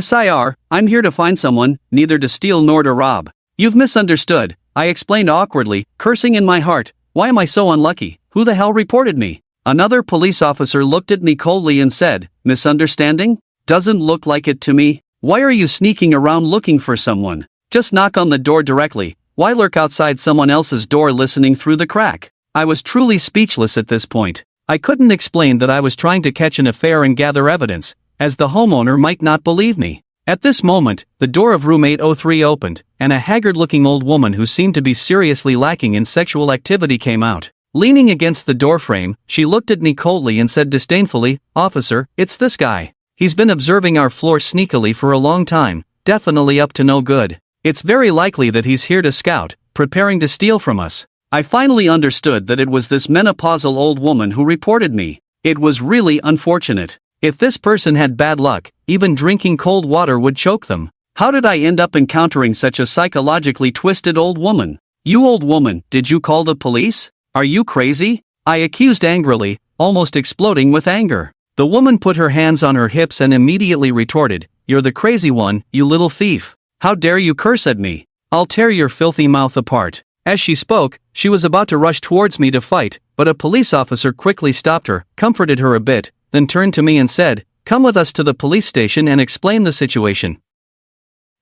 SIR, I'm here to find someone, neither to steal nor to rob. You've misunderstood, I explained awkwardly, cursing in my heart. Why am I so unlucky? Who the hell reported me? Another police officer looked at me coldly and said, misunderstanding? Doesn't look like it to me. Why are you sneaking around looking for someone? Just knock on the door directly. Why lurk outside someone else's door listening through the crack? I was truly speechless at this point. I couldn't explain that I was trying to catch an affair and gather evidence, as the homeowner might not believe me. At this moment, the door of room 803 opened, and a haggard-looking old woman who seemed to be seriously lacking in sexual activity came out. Leaning against the doorframe, she looked at me coldly and said disdainfully, "Officer, it's this guy. He's been observing our floor sneakily for a long time, definitely up to no good. It's very likely that he's here to scout, preparing to steal from us." I finally understood that it was this menopausal old woman who reported me. It was really unfortunate. If this person had bad luck, even drinking cold water would choke them. How did I end up encountering such a psychologically twisted old woman? You old woman, did you call the police? Are you crazy? I accused angrily, almost exploding with anger. The woman put her hands on her hips and immediately retorted, "You're the crazy one, you little thief. How dare you curse at me? I'll tear your filthy mouth apart." As she spoke, she was about to rush towards me to fight, but a police officer quickly stopped her, comforted her a bit, then turned to me and said, "Come with us to the police station and explain the situation."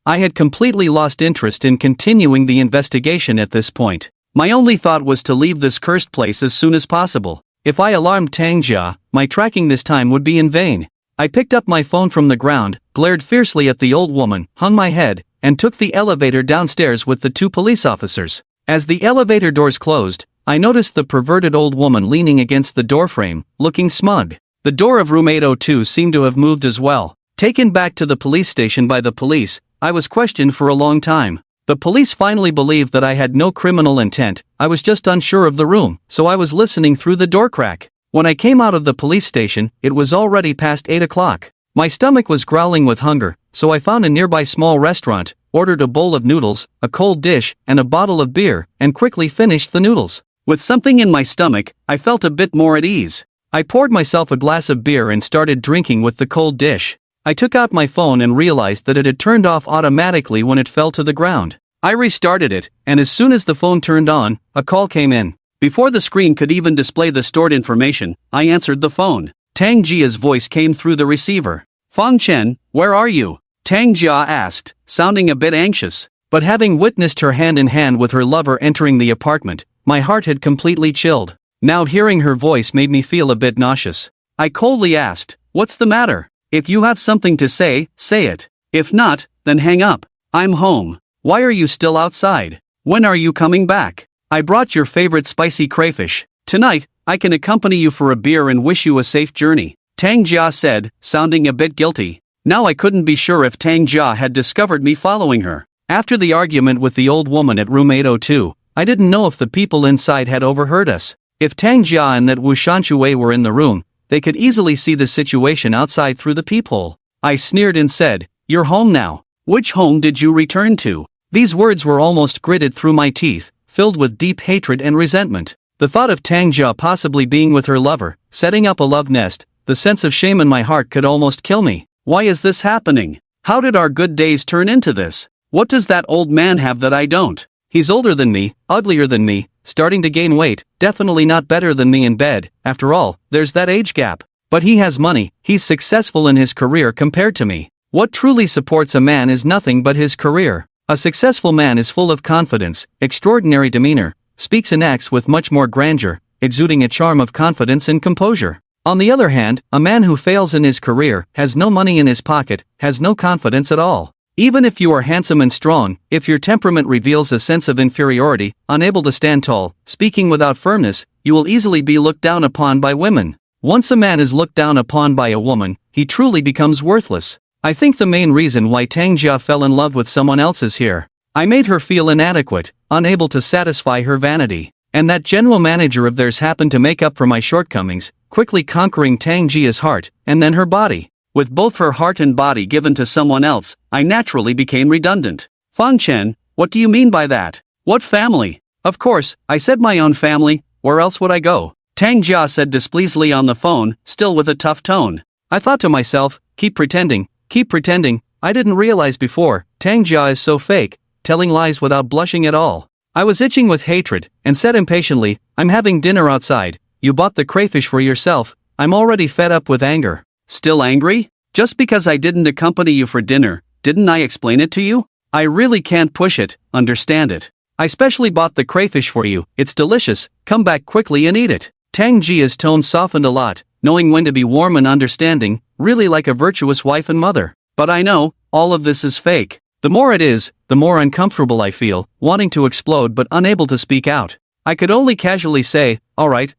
I had completely lost interest in continuing the investigation at this point. My only thought was to leave this cursed place as soon as possible. If I alarmed Tangjia, my tracking this time would be in vain. I picked up my phone from the ground, glared fiercely at the old woman, hung my head, and took the elevator downstairs with the two police officers. As the elevator doors closed, I noticed the perverted old woman leaning against the doorframe, looking smug. The door of room 802 seemed to have moved as well. Taken back to the police station by the police, I was questioned for a long time. The police finally believed that I had no criminal intent, I was just unsure of the room, so I was listening through the door crack. When I came out of the police station, it was already past 8 o'clock. My stomach was growling with hunger, so I found a nearby small restaurant, ordered a bowl of noodles, a cold dish, and a bottle of beer, and quickly finished the noodles. With something in my stomach, I felt a bit more at ease. I poured myself a glass of beer and started drinking with the cold dish. I took out my phone and realized that it had turned off automatically when it fell to the ground. I restarted it, and as soon as the phone turned on, a call came in. Before the screen could even display the stored information, I answered the phone. Tang Jia's voice came through the receiver. "Fang Chen, where are you?" Tang Jia asked, sounding a bit anxious. But having witnessed her hand in hand with her lover entering the apartment, my heart had completely chilled. Now hearing her voice made me feel a bit nauseous. I coldly asked, "What's the matter? If you have something to say, say it. If not, then hang up. I'm home. Why are you still outside? When are you coming back? I brought your favorite spicy crayfish. Tonight, I can accompany you for a beer and wish you a safe journey," Tang Jia said, sounding a bit guilty. Now I couldn't be sure if Tang Jia had discovered me following her. After the argument with the old woman at room 802, I didn't know if the people inside had overheard us. If Tang Jia and that Wu Shanshui were in the room, they could easily see the situation outside through the peephole. I sneered and said, "You're home now. Which home did you return to?" These words were almost gritted through my teeth, filled with deep hatred and resentment. The thought of Tang Jia possibly being with her lover, setting up a love nest, the sense of shame in my heart could almost kill me. Why is this happening? How did our good days turn into this? What does that old man have that I don't? He's older than me, uglier than me, starting to gain weight, definitely not better than me in bed. After all, there's that age gap. But he has money, he's successful in his career compared to me. What truly supports a man is nothing but his career. A successful man is full of confidence, extraordinary demeanor, speaks and acts with much more grandeur, exuding a charm of confidence and composure. On the other hand, a man who fails in his career, has no money in his pocket, has no confidence at all. Even if you are handsome and strong, if your temperament reveals a sense of inferiority, unable to stand tall, speaking without firmness, you will easily be looked down upon by women. Once a man is looked down upon by a woman, he truly becomes worthless. I think the main reason why Tang Jia fell in love with someone else is here. I made her feel inadequate, unable to satisfy her vanity. And that general manager of theirs happened to make up for my shortcomings, quickly conquering Tang Jia's heart, and then her body. With both her heart and body given to someone else, I naturally became redundant. Fang Chen, what do you mean by that? What family? Of course, I said my own family, where else would I go? Tang Jia said displeasedly on the phone, still with a tough tone. I thought to myself, keep pretending, I didn't realize before, Tang Jia is so fake, telling lies without blushing at all. I was itching with hatred, and said impatiently, I'm having dinner outside, you bought the crayfish for yourself, I'm already fed up with anger. Still angry? Just because I didn't accompany you for dinner, didn't I explain it to you? I really can't push it, understand it. I specially bought the crayfish for you, it's delicious, come back quickly and eat it. Tang Jia's tone softened a lot, knowing when to be warm and understanding, really like a virtuous wife and mother. But I know, all of this is fake. The more it is, the more uncomfortable I feel, wanting to explode but unable to speak out. I could only casually say, alright,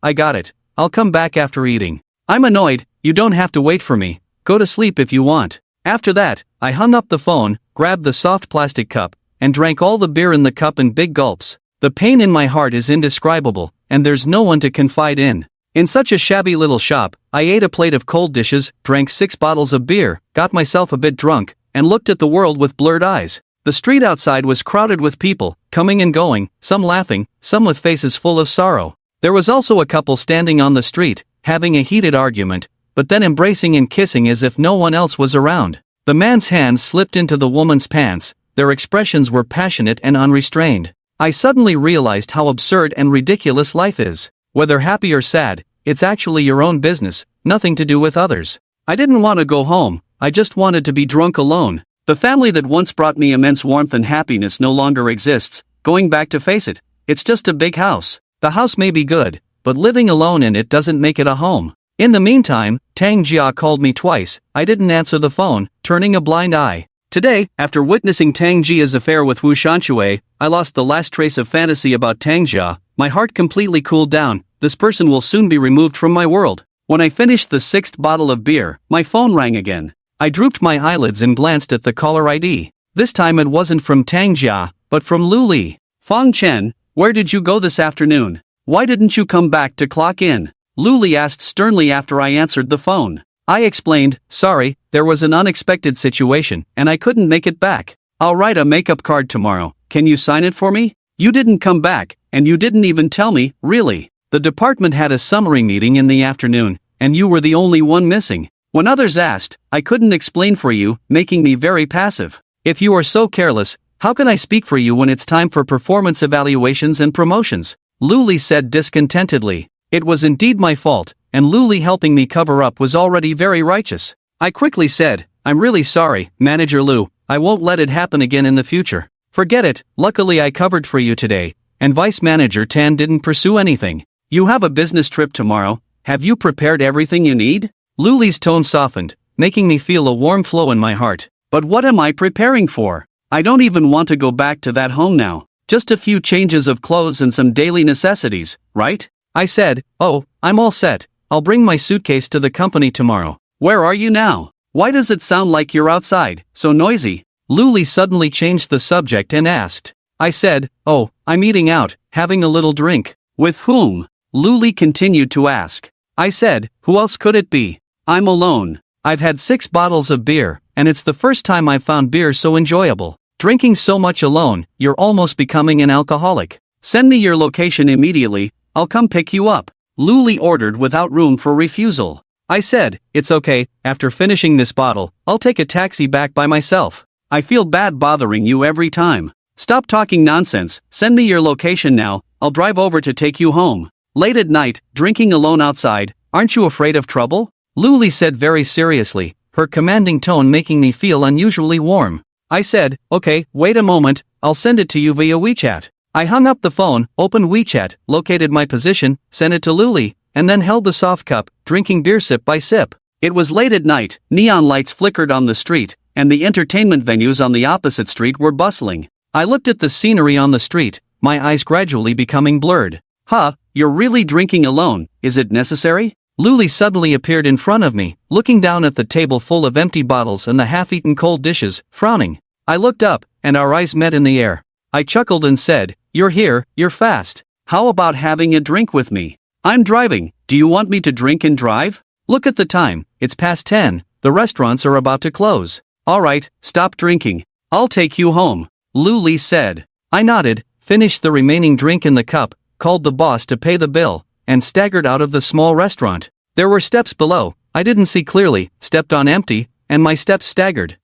I got it. I'll come back after eating. I'm annoyed, you don't have to wait for me. Go to sleep if you want. After that, I hung up the phone, grabbed the soft plastic cup, and drank all the beer in the cup in big gulps. The pain in my heart is indescribable, and there's no one to confide in. In such a shabby little shop, I ate a plate of cold dishes, drank 6 bottles of beer, got myself a bit drunk, and looked at the world with blurred eyes. The street outside was crowded with people, coming and going, some laughing, some with faces full of sorrow. There was also a couple standing on the street, having a heated argument, but then embracing and kissing as if no one else was around. The man's hands slipped into the woman's pants, their expressions were passionate and unrestrained. I suddenly realized how absurd and ridiculous life is. Whether happy or sad, it's actually your own business, nothing to do with others. I didn't want to go home, I just wanted to be drunk alone. The family that once brought me immense warmth and happiness no longer exists, going back to face it, it's just a big house. The house may be good, but living alone in it doesn't make it a home. In the meantime, Tang Jia called me twice, I didn't answer the phone, turning a blind eye. Today, after witnessing Tang Jia's affair with Wu Shanshui, I lost the last trace of fantasy about Tang Jia, my heart completely cooled down, this person will soon be removed from my world. When I finished the 6th bottle of beer, my phone rang again. I drooped my eyelids and glanced at the caller ID. This time it wasn't from Tang Jia, but from Lu Li. Fang Chen, where did you go this afternoon? Why didn't you come back to clock in? Lu Li asked sternly after I answered the phone. I explained, sorry, there was an unexpected situation, and I couldn't make it back. I'll write a makeup card tomorrow, can you sign it for me? You didn't come back, and you didn't even tell me, really. The department had a summary meeting in the afternoon, and you were the only one missing. When others asked, I couldn't explain for you, making me very passive. If you are so careless, how can I speak for you when it's time for performance evaluations and promotions? Lu Li said discontentedly. It was indeed my fault, and Lu Li helping me cover up was already very righteous. I quickly said, I'm really sorry, Manager Lu, I won't let it happen again in the future. Forget it, luckily I covered for you today, and Vice Manager Tan didn't pursue anything. You have a business trip tomorrow, have you prepared everything you need? Lu Li's tone softened, making me feel a warm flow in my heart. But what am I preparing for? I don't even want to go back to that home now. Just a few changes of clothes and some daily necessities, right? I said, oh, I'm all set, I'll bring my suitcase to the company tomorrow. Where are you now? Why does it sound like you're outside, so noisy? Lu Li suddenly changed the subject and asked. I said, oh, I'm eating out, having a little drink. With whom? Lu Li continued to ask. I said, who else could it be? I'm alone. I've had 6 bottles of beer, and it's the first time I've found beer so enjoyable. Drinking so much alone, you're almost becoming an alcoholic. Send me your location immediately, I'll come pick you up. Lu Li ordered without room for refusal. I said, it's okay, after finishing this bottle, I'll take a taxi back by myself. I feel bad bothering you every time. Stop talking nonsense, send me your location now, I'll drive over to take you home. Late at night, drinking alone outside, aren't you afraid of trouble? Lu Li said very seriously, her commanding tone making me feel unusually warm. I said, okay, wait a moment, I'll send it to you via WeChat. I hung up the phone, opened WeChat, located my position, sent it to Lu Li, and then held the soft cup, drinking beer sip by sip. It was late at night, neon lights flickered on the street, and the entertainment venues on the opposite street were bustling. I looked at the scenery on the street, my eyes gradually becoming blurred. Huh, you're really drinking alone, is it necessary? Luli suddenly appeared in front of me, looking down at the table full of empty bottles and the half-eaten cold dishes, frowning. I looked up, and our eyes met in the air. I chuckled and said, "You're here, you're fast. How about having a drink with me? I'm driving, do you want me to drink and drive? Look at the time, it's past 10, the restaurants are about to close." "Alright, stop drinking. I'll take you home," Luli said. I nodded, finished the remaining drink in the cup, called the boss to pay the bill, and staggered out of the small restaurant. There were steps below, I didn't see clearly, stepped on empty, and my steps staggered.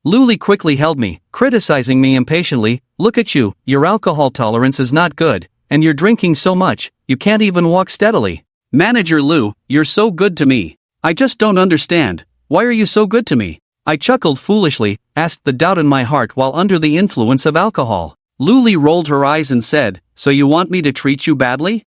Luli quickly held me, criticizing me impatiently. "Look at you, your alcohol tolerance is not good, and you're drinking so much, you can't even walk steadily." "Manager Lou, you're so good to me. I just don't understand. Why are you so good to me?" I chuckled foolishly, asked the doubt in my heart while under the influence of alcohol. Luli rolled her eyes and said, "So you want me to treat you badly?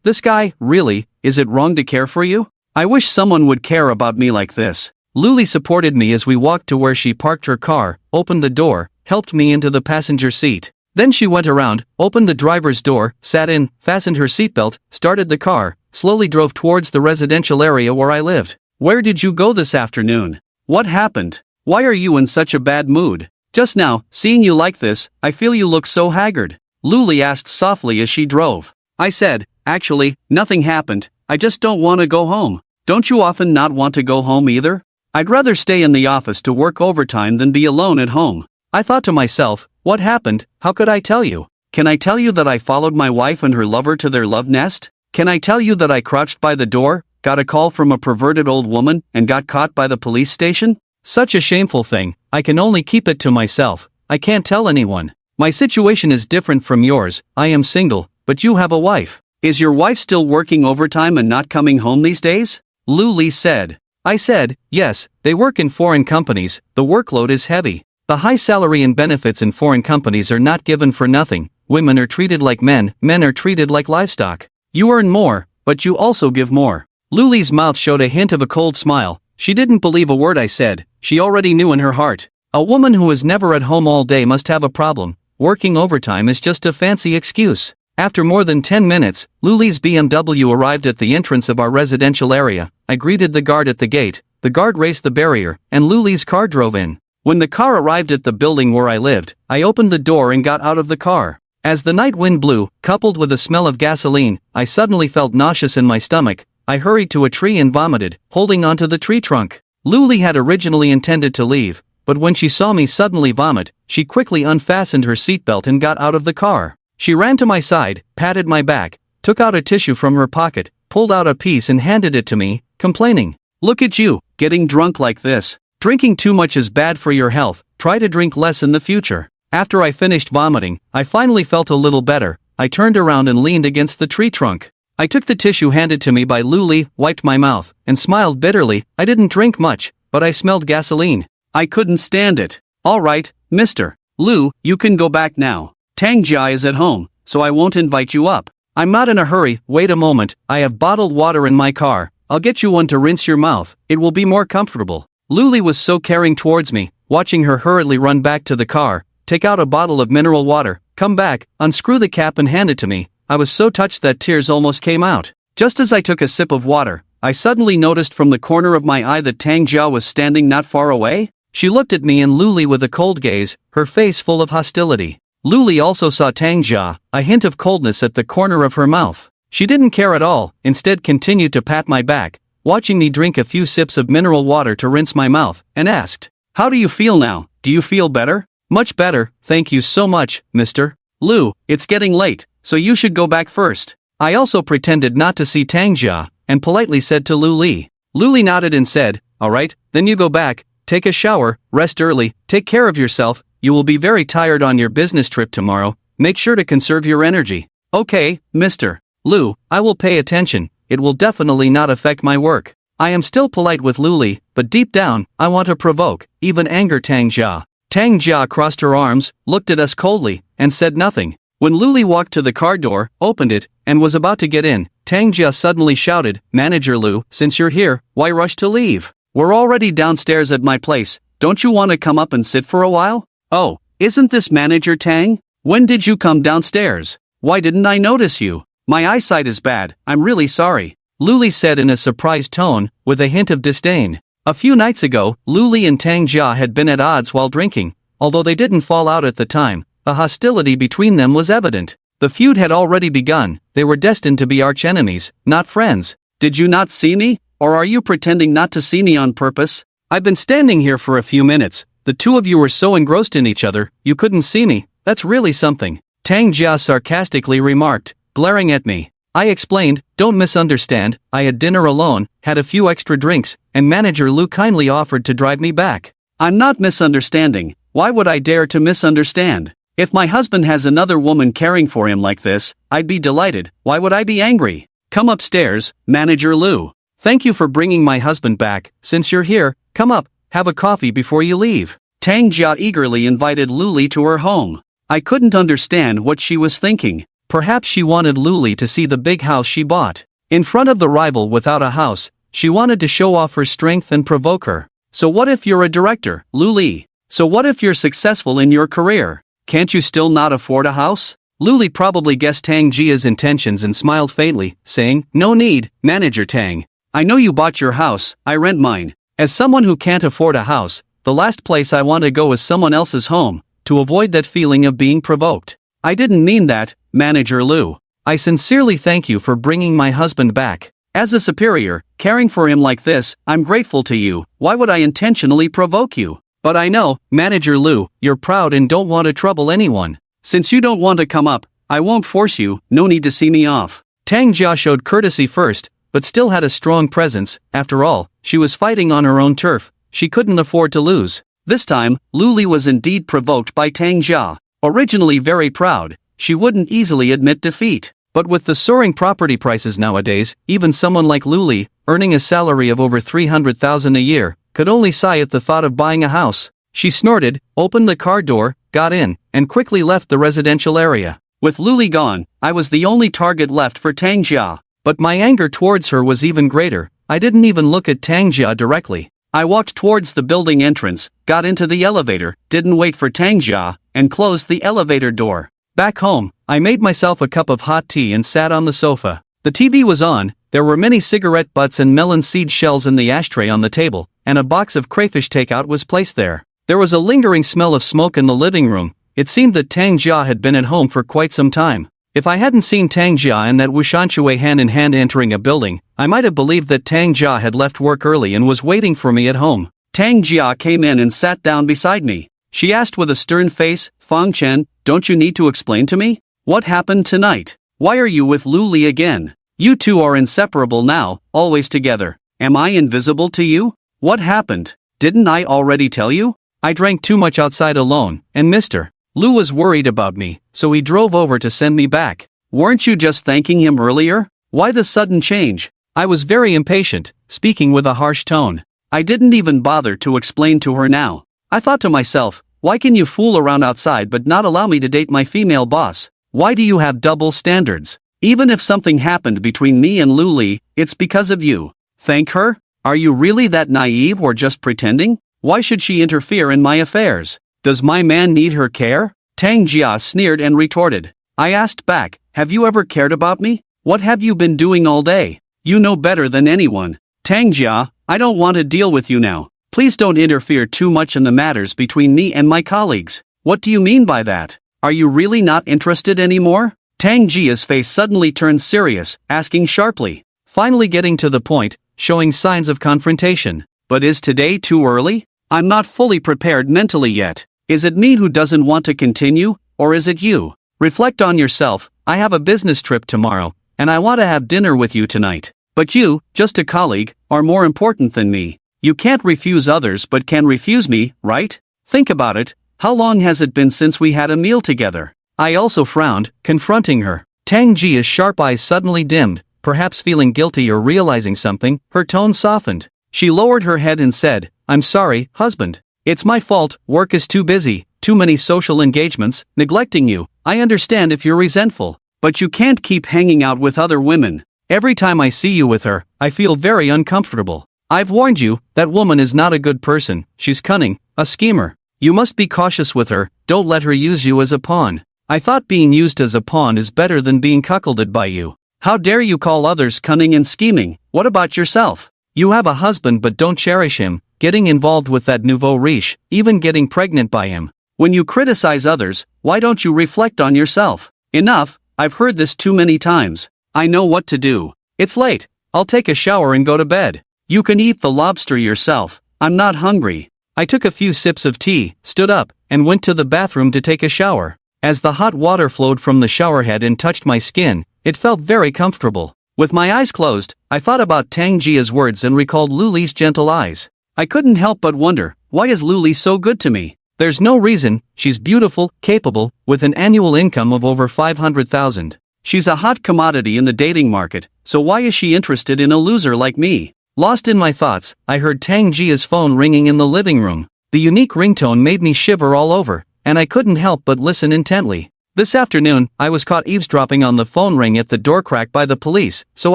This guy, really, is it wrong to care for you? I wish someone would care about me like this." Luli supported me as we walked to where she parked her car, opened the door, helped me into the passenger seat. Then she went around, opened the driver's door, sat in, fastened her seatbelt, started the car, slowly drove towards the residential area where I lived. "Where did you go this afternoon? What happened? Why are you in such a bad mood? Just now, seeing you like this, I feel you look so haggard," Luli asked softly as she drove. I said, "Actually, nothing happened, I just don't want to go home." "Don't you often not want to go home either? I'd rather stay in the office to work overtime than be alone at home." I thought to myself, what happened? How could I tell you? Can I tell you that I followed my wife and her lover to their love nest? Can I tell you that I crouched by the door, got a call from a perverted old woman, and got caught by the police station? Such a shameful thing, I can only keep it to myself, I can't tell anyone. My situation is different from yours, I am single, but you have a wife. Is your wife still working overtime and not coming home these days? Luli said. I said, yes, they work in foreign companies, the workload is heavy. The high salary and benefits in foreign companies are not given for nothing. Women are treated like men are treated like livestock. You earn more, but you also give more. Luli's mouth showed a hint of a cold smile. She didn't believe a word I said, she already knew in her heart. A woman who is never at home all day must have a problem. Working overtime is just a fancy excuse. After more than 10 minutes, Luli's BMW arrived at the entrance of our residential area. I greeted the guard at the gate, the guard raised the barrier, and Luli's car drove in. When the car arrived at the building where I lived, I opened the door and got out of the car. As the night wind blew, coupled with the smell of gasoline, I suddenly felt nauseous in my stomach. I hurried to a tree and vomited, holding onto the tree trunk. Luli had originally intended to leave, but when she saw me suddenly vomit, she quickly unfastened her seatbelt and got out of the car. She ran to my side, patted my back, took out a tissue from her pocket, pulled out a piece and handed it to me, complaining, "Look at you, getting drunk like this. Drinking too much is bad for your health, try to drink less in the future." After I finished vomiting, I finally felt a little better. I turned around and leaned against the tree trunk. I took the tissue handed to me by Luli, wiped my mouth, and smiled bitterly. I didn't drink much, but I smelled gasoline. I couldn't stand it. "All right, Mr. Lu, you can go back now. Tangjia is at home, so I won't invite you up." "I'm not in a hurry, wait a moment, I have bottled water in my car. I'll get you one to rinse your mouth, it will be more comfortable." Luli was so caring towards me, watching her hurriedly run back to the car, take out a bottle of mineral water, come back, unscrew the cap and hand it to me. I was so touched that tears almost came out. Just as I took a sip of water, I suddenly noticed from the corner of my eye that Tangjia was standing not far away. She looked at me and Luli with a cold gaze, her face full of hostility. Luli also saw Tangjia, a hint of coldness at the corner of her mouth. She didn't care at all, instead continued to pat my back, watching me drink a few sips of mineral water to rinse my mouth, and asked, "How do you feel now? Do you feel better?" "Much better, thank you so much, Mr. Lu. It's getting late, so you should go back first." I also pretended not to see Tangjia, and politely said to Luli. Luli nodded and said, "Alright, then you go back, take a shower, rest early, take care of yourself, you will be very tired on your business trip tomorrow, make sure to conserve your energy." "Okay, Mr. Lu, I will pay attention, it will definitely not affect my work." I am still polite with Luli, but deep down, I want to provoke, even anger Tangjia. Tangjia crossed her arms, looked at us coldly, and said nothing. When Luli walked to the car door, opened it, and was about to get in, Tangjia suddenly shouted, "Manager Lu, since you're here, why rush to leave? We're already downstairs at my place, don't you want to come up and sit for a while?" "Oh, isn't this Manager Tang? When did you come downstairs? Why didn't I notice you? My eyesight is bad, I'm really sorry." Luli said in a surprised tone, with a hint of disdain. A few nights ago, Luli and Tang Jia had been at odds while drinking. Although they didn't fall out at the time, the hostility between them was evident. The feud had already begun. They were destined to be arch-enemies, not friends. Did you not see me? Or are you pretending not to see me on purpose? I've been standing here for a few minutes. The two of you were so engrossed in each other, you couldn't see me. That's really something. Tang Jia sarcastically remarked, glaring at me. I explained, don't misunderstand, I had dinner alone, had a few extra drinks, and Manager Lu kindly offered to drive me back. I'm not misunderstanding. Why would I dare to misunderstand? If my husband has another woman caring for him like this, I'd be delighted. Why would I be angry? Come upstairs, Manager Lu. Thank you for bringing my husband back. Since you're here, come up, have a coffee before you leave. Tang Jia eagerly invited Luli to her home. I couldn't understand what she was thinking. Perhaps she wanted Luli to see the big house she bought. In front of the rival without a house, she wanted to show off her strength and provoke her. So what if you're a director, Luli? So what if you're successful in your career? Can't you still not afford a house? Luli probably guessed Tang Jia's intentions and smiled faintly, saying, no need, Manager Tang. I know you bought your house, I rent mine. As someone who can't afford a house, the last place I want to go is someone else's home, to avoid that feeling of being provoked. I didn't mean that, Manager Lu. I sincerely thank you for bringing my husband back. As a superior, caring for him like this, I'm grateful to you. Why would I intentionally provoke you? But I know, Manager Lu, you're proud and don't want to trouble anyone. Since you don't want to come up, I won't force you, no need to see me off. Tang Jia showed courtesy first, but still had a strong presence. After all, she was fighting on her own turf. She couldn't afford to lose. This time, Luli was indeed provoked by Tang Jia. Originally very proud, she wouldn't easily admit defeat. But with the soaring property prices nowadays, even someone like Luli, earning a salary of over 300,000 a year, could only sigh at the thought of buying a house. She snorted, opened the car door, got in, and quickly left the residential area. With Luli gone, I was the only target left for Tang Jia. But my anger towards her was even greater. I didn't even look at Tang Jia directly. I walked towards the building entrance, got into the elevator, didn't wait for Tang Jia, and closed the elevator door. Back home, I made myself a cup of hot tea and sat on the sofa. The TV was on, there were many cigarette butts and melon seed shells in the ashtray on the table, and a box of crayfish takeout was placed there. There was a lingering smell of smoke in the living room. It seemed that Tang Jia had been at home for quite some time. If I hadn't seen Tang Jia and that Wu Shanshui hand in hand entering a building, I might have believed that Tang Jia had left work early and was waiting for me at home. Tang Jia came in and sat down beside me. She asked with a stern face, Fang Chen, don't you need to explain to me? What happened tonight? Why are you with Lu Li again? You two are inseparable now, always together. Am I invisible to you? What happened? Didn't I already tell you? I drank too much outside alone, and Mr. Lu was worried about me, so he drove over to send me back. Weren't you just thanking him earlier? Why the sudden change? I was very impatient, speaking with a harsh tone. I didn't even bother to explain to her now. I thought to myself, why can you fool around outside but not allow me to date my female boss? Why do you have double standards? Even if something happened between me and Lu Li, it's because of you. Thank her? Are you really that naive or just pretending? Why should she interfere in my affairs? Does my man need her care? Tang Jia sneered and retorted. I asked back, have you ever cared about me? What have you been doing all day? You know better than anyone. Tang Jia, I don't want to deal with you now. Please don't interfere too much in the matters between me and my colleagues. What do you mean by that? Are you really not interested anymore? Tang Jia's face suddenly turned serious, asking sharply. Finally getting to the point, showing signs of confrontation. But is today too early? I'm not fully prepared mentally yet. Is it me who doesn't want to continue, or is it you? Reflect on yourself. I have a business trip tomorrow, and I want to have dinner with you tonight. But you, just a colleague, are more important than me. You can't refuse others but can refuse me, right? Think about it. How long has it been since we had a meal together? I also frowned, confronting her. Tang Jia's sharp eyes suddenly dimmed, perhaps feeling guilty or realizing something. Her tone softened. She lowered her head and said, I'm sorry, husband. It's my fault, work is too busy, too many social engagements, neglecting you. I understand if you're resentful. But you can't keep hanging out with other women. Every time I see you with her, I feel very uncomfortable. I've warned you, that woman is not a good person, she's cunning, a schemer. You must be cautious with her, don't let her use you as a pawn. I thought being used as a pawn is better than being cuckolded by you. How dare you call others cunning and scheming? What about yourself? You have a husband but don't cherish him, getting involved with that nouveau riche, even getting pregnant by him. When you criticize others, why don't you reflect on yourself? Enough, I've heard this too many times. I know what to do. It's late, I'll take a shower and go to bed. You can eat the lobster yourself, I'm not hungry. I took a few sips of tea, stood up, and went to the bathroom to take a shower. As the hot water flowed from the showerhead and touched my skin, it felt very comfortable. With my eyes closed, I thought about Tang Jia's words and recalled Lu Li's gentle eyes. I couldn't help but wonder, why is Lu Li so good to me? There's no reason, she's beautiful, capable, with an annual income of over 500,000. She's a hot commodity in the dating market, so why is she interested in a loser like me? Lost in my thoughts, I heard Tang Jia's phone ringing in the living room. The unique ringtone made me shiver all over, and I couldn't help but listen intently. This afternoon, I was caught eavesdropping on the phone ring at the door crack by the police, so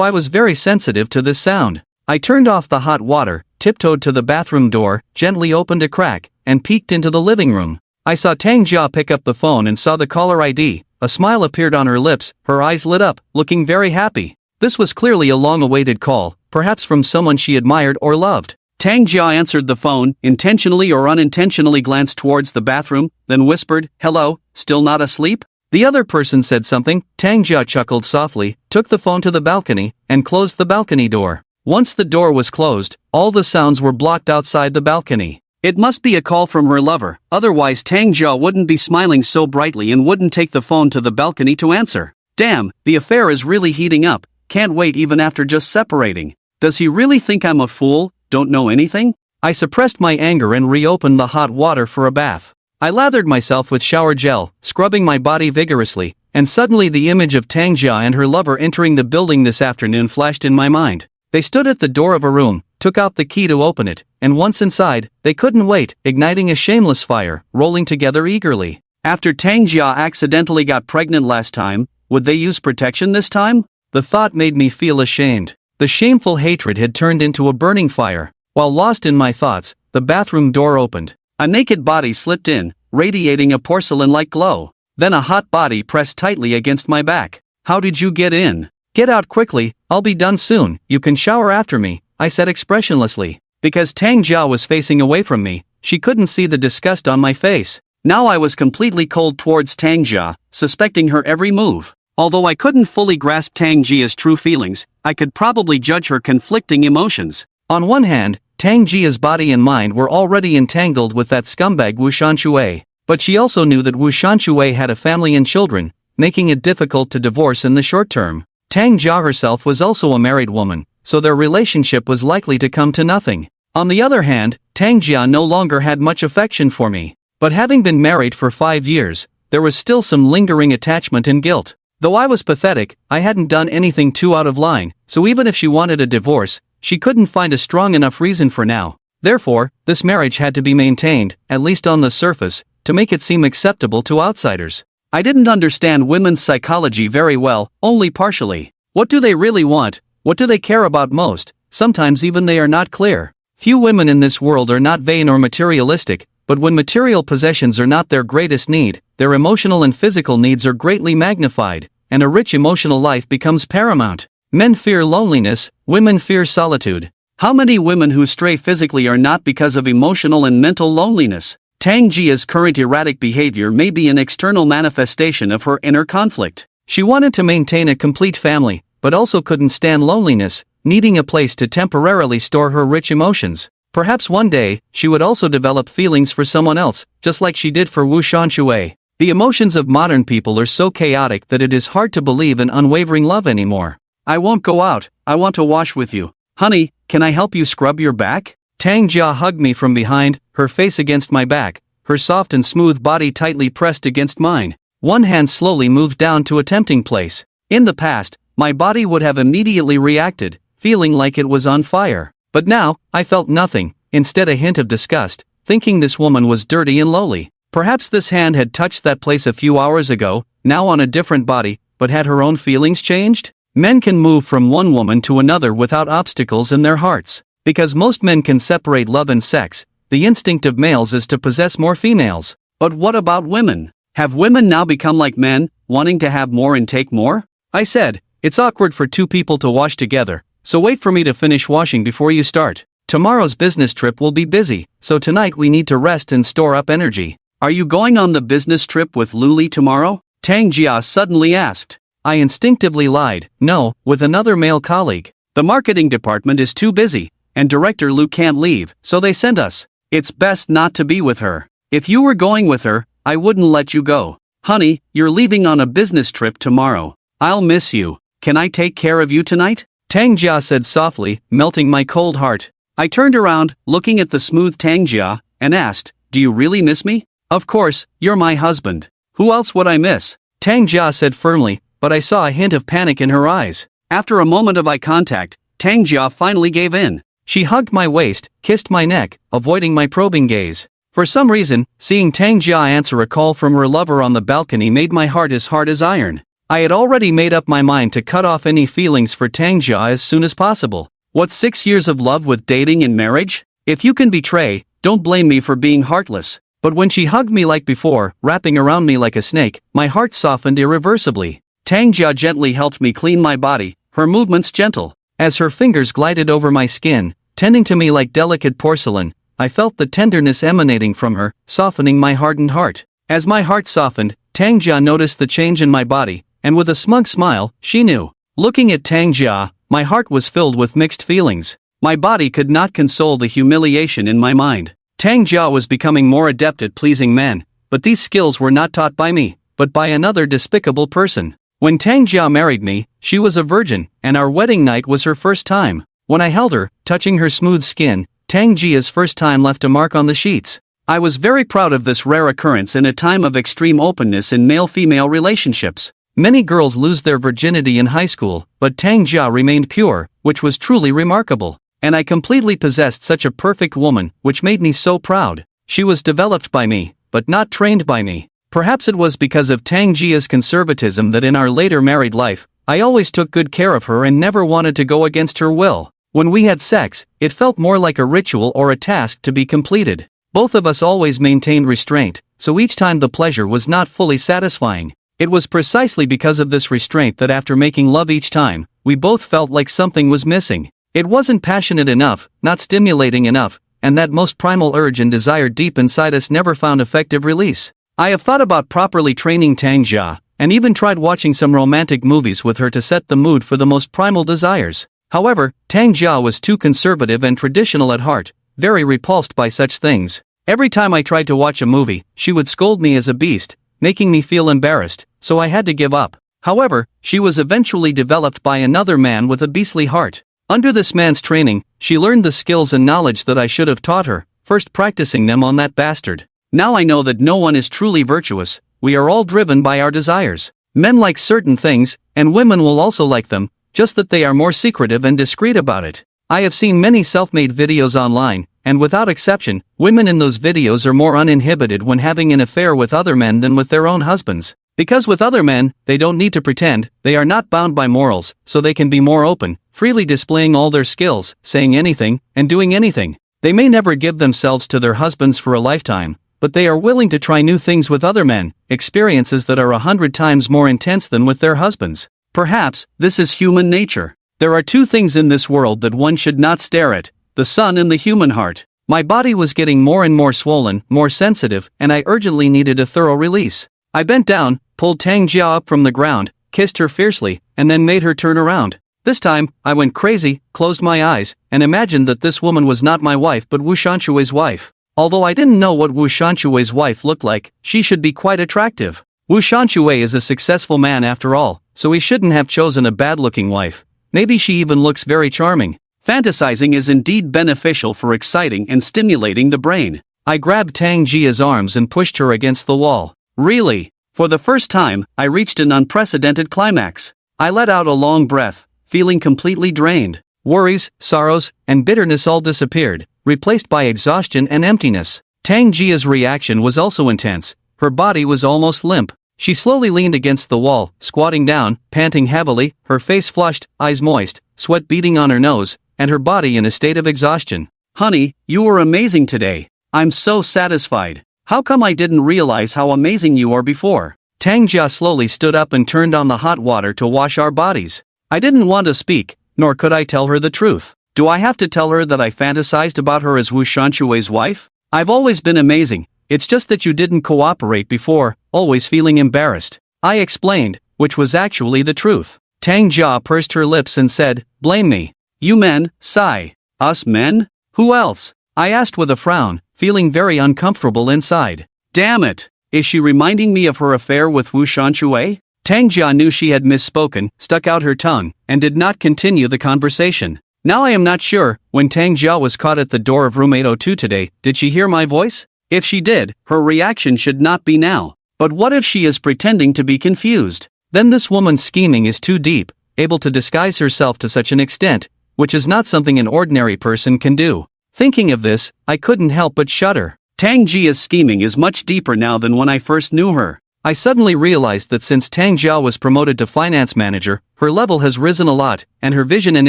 I was very sensitive to this sound. I turned off the hot water, tiptoed to the bathroom door, gently opened a crack, and peeked into the living room. I saw Tang Jia pick up the phone and saw the caller ID. A smile appeared on her lips, her eyes lit up, looking very happy. This was clearly a long-awaited call, perhaps from someone she admired or loved. Tang Jia answered the phone, intentionally or unintentionally glanced towards the bathroom, then whispered, "Hello, still not asleep?" The other person said something. Tang Jia chuckled softly, took the phone to the balcony, and closed the balcony door. Once the door was closed, all the sounds were blocked outside the balcony. It must be a call from her lover, otherwise Tang Jia wouldn't be smiling so brightly and wouldn't take the phone to the balcony to answer. Damn, the affair is really heating up. Can't wait even after just separating. Does he really think I'm a fool, don't know anything? I suppressed my anger and reopened the hot water for a bath. I lathered myself with shower gel, scrubbing my body vigorously, and suddenly the image of Tang Jia and her lover entering the building this afternoon flashed in my mind. They stood at the door of a room, took out the key to open it, and once inside, they couldn't wait, igniting a shameless fire, rolling together eagerly. After Tang Jia accidentally got pregnant last time, would they use protection this time? The thought made me feel ashamed. The shameful hatred had turned into a burning fire. While lost in my thoughts, the bathroom door opened. A naked body slipped in, radiating a porcelain-like glow. Then a hot body pressed tightly against my back. "How did you get in?" "Get out quickly, I'll be done soon, you can shower after me," I said expressionlessly. Because Tang Jia was facing away from me, she couldn't see the disgust on my face. Now I was completely cold towards Tang Jia, suspecting her every move. Although I couldn't fully grasp Tang Jia's true feelings, I could probably judge her conflicting emotions. On one hand, Tang Jia's body and mind were already entangled with that scumbag Wu Shanshui. But she also knew that Wu Shanshui had a family and children, making it difficult to divorce in the short term. Tang Jia herself was also a married woman, so their relationship was likely to come to nothing. On the other hand, Tang Jia no longer had much affection for me. But having been married for 5 years, there was still some lingering attachment and guilt. Though I was pathetic, I hadn't done anything too out of line, so even if she wanted a divorce, she couldn't find a strong enough reason for now. Therefore, this marriage had to be maintained, at least on the surface, to make it seem acceptable to outsiders. I didn't understand women's psychology very well, only partially. What do they really want? What do they care about most? Sometimes even they are not clear. Few women in this world are not vain or materialistic, but when material possessions are not their greatest need, their emotional and physical needs are greatly magnified, and a rich emotional life becomes paramount. Men fear loneliness, women fear solitude. How many women who stray physically are not because of emotional and mental loneliness? Tang Jia's current erratic behavior may be an external manifestation of her inner conflict. She wanted to maintain a complete family, but also couldn't stand loneliness, needing a place to temporarily store her rich emotions. Perhaps one day, she would also develop feelings for someone else, just like she did for Wu Shanshui. The emotions of modern people are so chaotic that it is hard to believe in unwavering love anymore. "I won't go out, I want to wash with you. Honey, can I help you scrub your back?" Tang Jia hugged me from behind, her face against my back, her soft and smooth body tightly pressed against mine. One hand slowly moved down to a tempting place. In the past, my body would have immediately reacted, feeling like it was on fire. But now, I felt nothing, instead a hint of disgust, thinking this woman was dirty and lowly. Perhaps this hand had touched that place a few hours ago, now on a different body, but had her own feelings changed? Men can move from one woman to another without obstacles in their hearts. Because most men can separate love and sex, the instinct of males is to possess more females. But what about women? Have women now become like men, wanting to have more and take more? I said, It's awkward for two people to wash together, so wait for me to finish washing before you start. Tomorrow's business trip will be busy, so tonight we need to rest and store up energy. Are you going on the business trip with Luli tomorrow? Tang Jia suddenly asked. I instinctively lied, no, with another male colleague. The marketing department is too busy, and Director Lu can't leave, so they sent us. It's best not to be with her. If you were going with her, I wouldn't let you go. Honey, you're leaving on a business trip tomorrow. I'll miss you. Can I take care of you tonight? Tang Jia said softly, melting my cold heart. I turned around, looking at the smooth Tang Jia, and asked, do you really miss me? Of course, you're my husband. Who else would I miss? Tang Jia said firmly, but I saw a hint of panic in her eyes. After a moment of eye contact, Tang Jia finally gave in. She hugged my waist, kissed my neck, avoiding my probing gaze. For some reason, seeing Tang Jia answer a call from her lover on the balcony made my heart as hard as iron. I had already made up my mind to cut off any feelings for Tang Jia as soon as possible. What's 6 years of love with dating and marriage? If you can betray, don't blame me for being heartless. But when she hugged me like before, wrapping around me like a snake, my heart softened irreversibly. Tang Jia gently helped me clean my body, her movements gentle. As her fingers glided over my skin, tending to me like delicate porcelain, I felt the tenderness emanating from her, softening my hardened heart. As my heart softened, Tang Jia noticed the change in my body, and with a smug smile, she knew. Looking at Tang Jia, my heart was filled with mixed feelings. My body could not console the humiliation in my mind. Tang Jia was becoming more adept at pleasing men, but these skills were not taught by me, but by another despicable person. When Tang Jia married me, she was a virgin, and our wedding night was her first time. When I held her, touching her smooth skin, Tang Jia's first time left a mark on the sheets. I was very proud of this rare occurrence in a time of extreme openness in male-female relationships. Many girls lose their virginity in high school, but Tang Jia remained pure, which was truly remarkable. And I completely possessed such a perfect woman, which made me so proud. She was developed by me, but not trained by me. Perhaps it was because of Tang Jia's conservatism that in our later married life, I always took good care of her and never wanted to go against her will. When we had sex, it felt more like a ritual or a task to be completed. Both of us always maintained restraint, so each time the pleasure was not fully satisfying. It was precisely because of this restraint that after making love each time, we both felt like something was missing. It wasn't passionate enough, not stimulating enough, and that most primal urge and desire deep inside us never found effective release. I have thought about properly training Tang Jia, and even tried watching some romantic movies with her to set the mood for the most primal desires. However, Tang Jia was too conservative and traditional at heart, very repulsed by such things. Every time I tried to watch a movie, she would scold me as a beast, making me feel embarrassed, so I had to give up. However, she was eventually developed by another man with a beastly heart. Under this man's training, she learned the skills and knowledge that I should have taught her, first practicing them on that bastard. Now I know that no one is truly virtuous, we are all driven by our desires. Men like certain things, and women will also like them, just that they are more secretive and discreet about it. I have seen many self-made videos online, and without exception, women in those videos are more uninhibited when having an affair with other men than with their own husbands. Because with other men, they don't need to pretend, they are not bound by morals, so they can be more open, freely displaying all their skills, saying anything, and doing anything. They may never give themselves to their husbands for a lifetime, but they are willing to try new things with other men, experiences that are 100 times more intense than with their husbands. Perhaps, this is human nature. There are two things in this world that one should not stare at, the sun and the human heart. My body was getting more and more swollen, more sensitive, and I urgently needed a thorough release. I bent down, pulled Tang Jia up from the ground, kissed her fiercely, and then made her turn around. This time, I went crazy, closed my eyes, and imagined that this woman was not my wife but Wu Shanshui's wife. Although I didn't know what Wu Shanshui's wife looked like, she should be quite attractive. Wu Shanshui is a successful man after all, so he shouldn't have chosen a bad-looking wife. Maybe she even looks very charming. Fantasizing is indeed beneficial for exciting and stimulating the brain. I grabbed Tang Jia's arms and pushed her against the wall. Really? For the first time, I reached an unprecedented climax. I let out a long breath, feeling completely drained. Worries, sorrows, and bitterness all disappeared, replaced by exhaustion and emptiness. Tang Jia's reaction was also intense. Her body was almost limp. She slowly leaned against the wall, squatting down, panting heavily, her face flushed, eyes moist, sweat beading on her nose, and her body in a state of exhaustion. Honey, you were amazing today. I'm so satisfied. How come I didn't realize how amazing you are before? Tang Jia slowly stood up and turned on the hot water to wash our bodies. I didn't want to speak, nor could I tell her the truth. Do I have to tell her that I fantasized about her as Wu Shanshui's wife? I've always been amazing, it's just that you didn't cooperate before, always feeling embarrassed. I explained, which was actually the truth. Tang Jia pursed her lips and said, blame me. You men, sigh. Us men? Who else? I asked with a frown, feeling very uncomfortable inside. Damn it! Is she reminding me of her affair with Wu Shanshui? Tang Jia knew she had misspoken, stuck out her tongue, and did not continue the conversation. Now I am not sure, when Tang Jia was caught at the door of room 802 today, did she hear my voice? If she did, her reaction should not be now. But what if she is pretending to be confused? Then this woman's scheming is too deep, able to disguise herself to such an extent, which is not something an ordinary person can do. Thinking of this, I couldn't help but shudder. Tang Jia's scheming is much deeper now than when I first knew her. I suddenly realized that since Tang Jia was promoted to finance manager, her level has risen a lot, and her vision and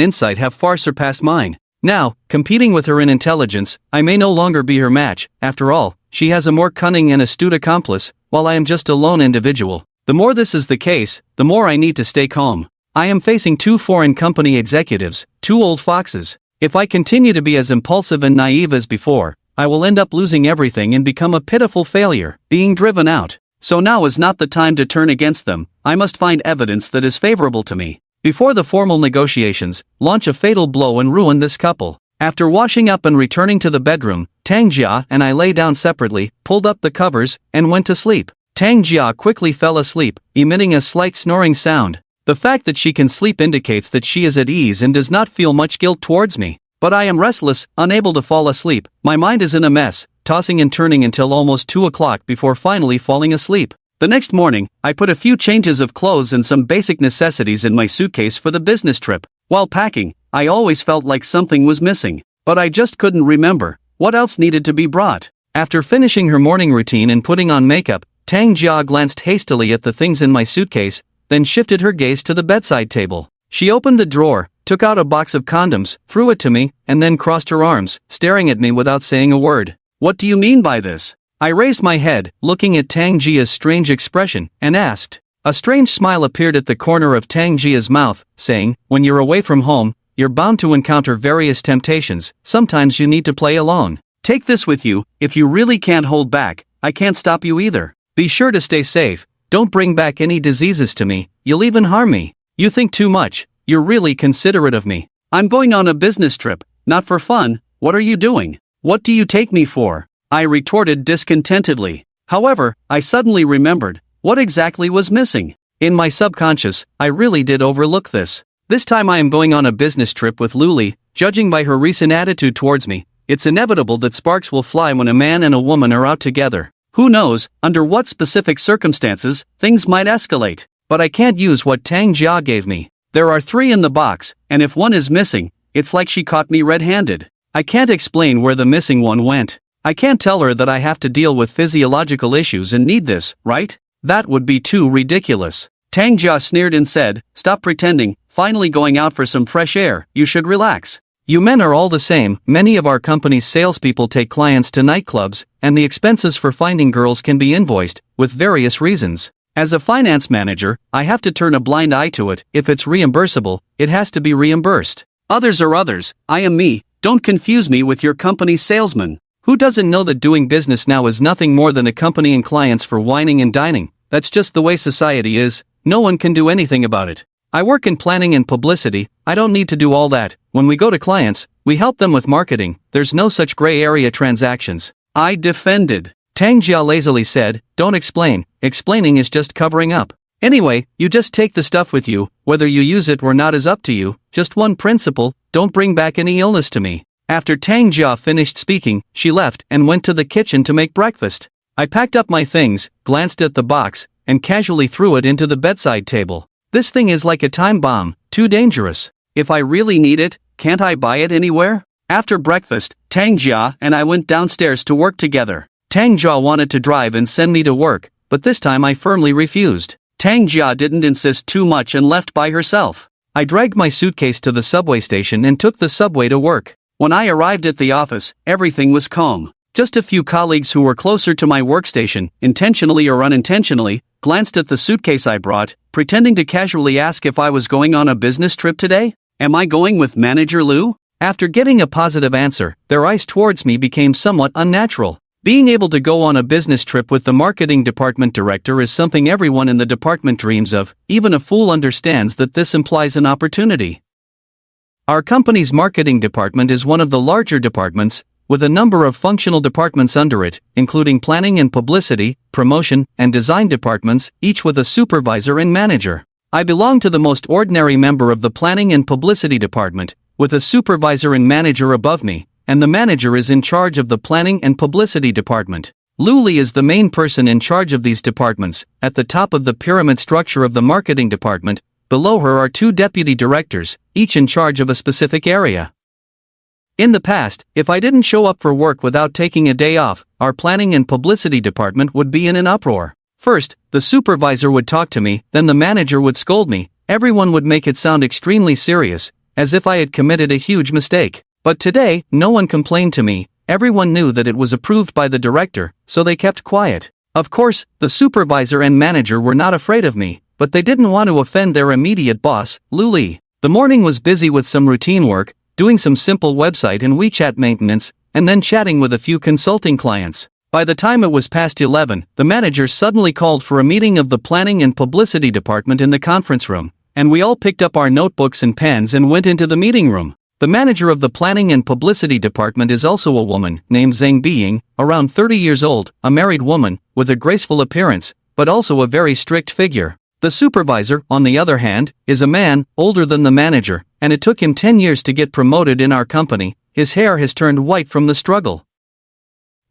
insight have far surpassed mine. Now, competing with her in intelligence, I may no longer be her match. After all, she has a more cunning and astute accomplice, while I am just a lone individual. The more this is the case, the more I need to stay calm. I am facing 2 foreign company executives, 2 old foxes. If I continue to be as impulsive and naive as before, I will end up losing everything and become a pitiful failure, being driven out. So now is not the time to turn against them. I must find evidence that is favorable to me. Before the formal negotiations, launch a fatal blow and ruin this couple. After washing up and returning to the bedroom, Tang Jia and I lay down separately, pulled up the covers, and went to sleep. Tang Jia quickly fell asleep, emitting a slight snoring sound. The fact that she can sleep indicates that she is at ease and does not feel much guilt towards me. But I am restless, unable to fall asleep. My mind is in a mess, tossing and turning until almost 2 o'clock before finally falling asleep. The next morning, I put a few changes of clothes and some basic necessities in my suitcase for the business trip. While packing, I always felt like something was missing, but I just couldn't remember what else needed to be brought. After finishing her morning routine and putting on makeup, Tang Jia glanced hastily at the things in my suitcase, then shifted her gaze to the bedside table. She opened the drawer, took out a box of condoms, threw it to me, and then crossed her arms, staring at me without saying a word. What do you mean by this? I raised my head, looking at Tang Jia's strange expression, and asked. A strange smile appeared at the corner of Tang Jia's mouth, saying, when you're away from home, you're bound to encounter various temptations. Sometimes you need to play along. Take this with you. If you really can't hold back, I can't stop you either. Be sure to stay safe. Don't bring back any diseases to me. You'll even harm me. You think too much. You're really considerate of me. I'm going on a business trip, not for fun. What are you doing? What do you take me for? I retorted discontentedly. However, I suddenly remembered what exactly was missing. In my subconscious, I really did overlook this. This time I am going on a business trip with Luli. Judging by her recent attitude towards me, it's inevitable that sparks will fly when a man and a woman are out together. Who knows, under what specific circumstances, things might escalate. But I can't use what Tang Jia gave me. There are 3 in the box, and if one is missing, it's like she caught me red-handed. I can't explain where the missing one went. I can't tell her that I have to deal with physiological issues and need this, right? That would be too ridiculous. Tang Jia sneered and said, stop pretending, finally going out for some fresh air, you should relax. You men are all the same. Many of our company's salespeople take clients to nightclubs, and the expenses for finding girls can be invoiced, with various reasons. As a finance manager, I have to turn a blind eye to it. If it's reimbursable, it has to be reimbursed. Others are others, I am me. Don't confuse me with your company's salesman. Who doesn't know that doing business now is nothing more than accompanying clients for wining and dining? That's just the way society is. No one can do anything about it. I work in planning and publicity. I don't need to do all that. When we go to clients, we help them with marketing. There's no such gray area transactions. I defended. Tang Jia lazily said, don't explain. Explaining is just covering up. Anyway, you just take the stuff with you. Whether you use it or not is up to you. Just one principle, don't bring back any illness to me. After Tang Jia finished speaking, she left and went to the kitchen to make breakfast. I packed up my things, glanced at the box, and casually threw it into the bedside table. This thing is like a time bomb, too dangerous. If I really need it, can't I buy it anywhere? After breakfast, Tang Jia and I went downstairs to work together. Tang Jia wanted to drive and send me to work, but this time I firmly refused. Tang Jia didn't insist too much and left by herself. I dragged my suitcase to the subway station and took the subway to work. When I arrived at the office, everything was calm. Just a few colleagues who were closer to my workstation, intentionally or unintentionally, glanced at the suitcase I brought, pretending to casually ask if I was going on a business trip today. Am I going with Manager Lou? After getting a positive answer, their eyes towards me became somewhat unnatural. Being able to go on a business trip with the marketing department director is something everyone in the department dreams of. Even a fool understands that this implies an opportunity. Our company's marketing department is one of the larger departments, with a number of functional departments under it, including planning and publicity, promotion, and design departments, each with a supervisor and manager. I belong to the most ordinary member of the planning and publicity department, with a supervisor and manager above me, and the manager is in charge of the planning and publicity department. Luli is the main person in charge of these departments. At the top of the pyramid structure of the marketing department, below her are 2 deputy directors, each in charge of a specific area. In the past, if I didn't show up for work without taking a day off, our planning and publicity department would be in an uproar. First, the supervisor would talk to me, then the manager would scold me. Everyone would make it sound extremely serious, as if I had committed a huge mistake. But today, no one complained to me. Everyone knew that it was approved by the director, so they kept quiet. Of course, the supervisor and manager were not afraid of me, but they didn't want to offend their immediate boss, Luli. The morning was busy with some routine work, doing some simple website and WeChat maintenance, and then chatting with a few consulting clients. By the time it was past 11, the manager suddenly called for a meeting of the planning and publicity department in the conference room, and we all picked up our notebooks and pens and went into the meeting room. The manager of the planning and publicity department is also a woman, named Zhang Biying, around 30 years old, a married woman, with a graceful appearance, but also a very strict figure. The supervisor, on the other hand, is a man, older than the manager, and it took him 10 years to get promoted in our company. His hair has turned white from the struggle.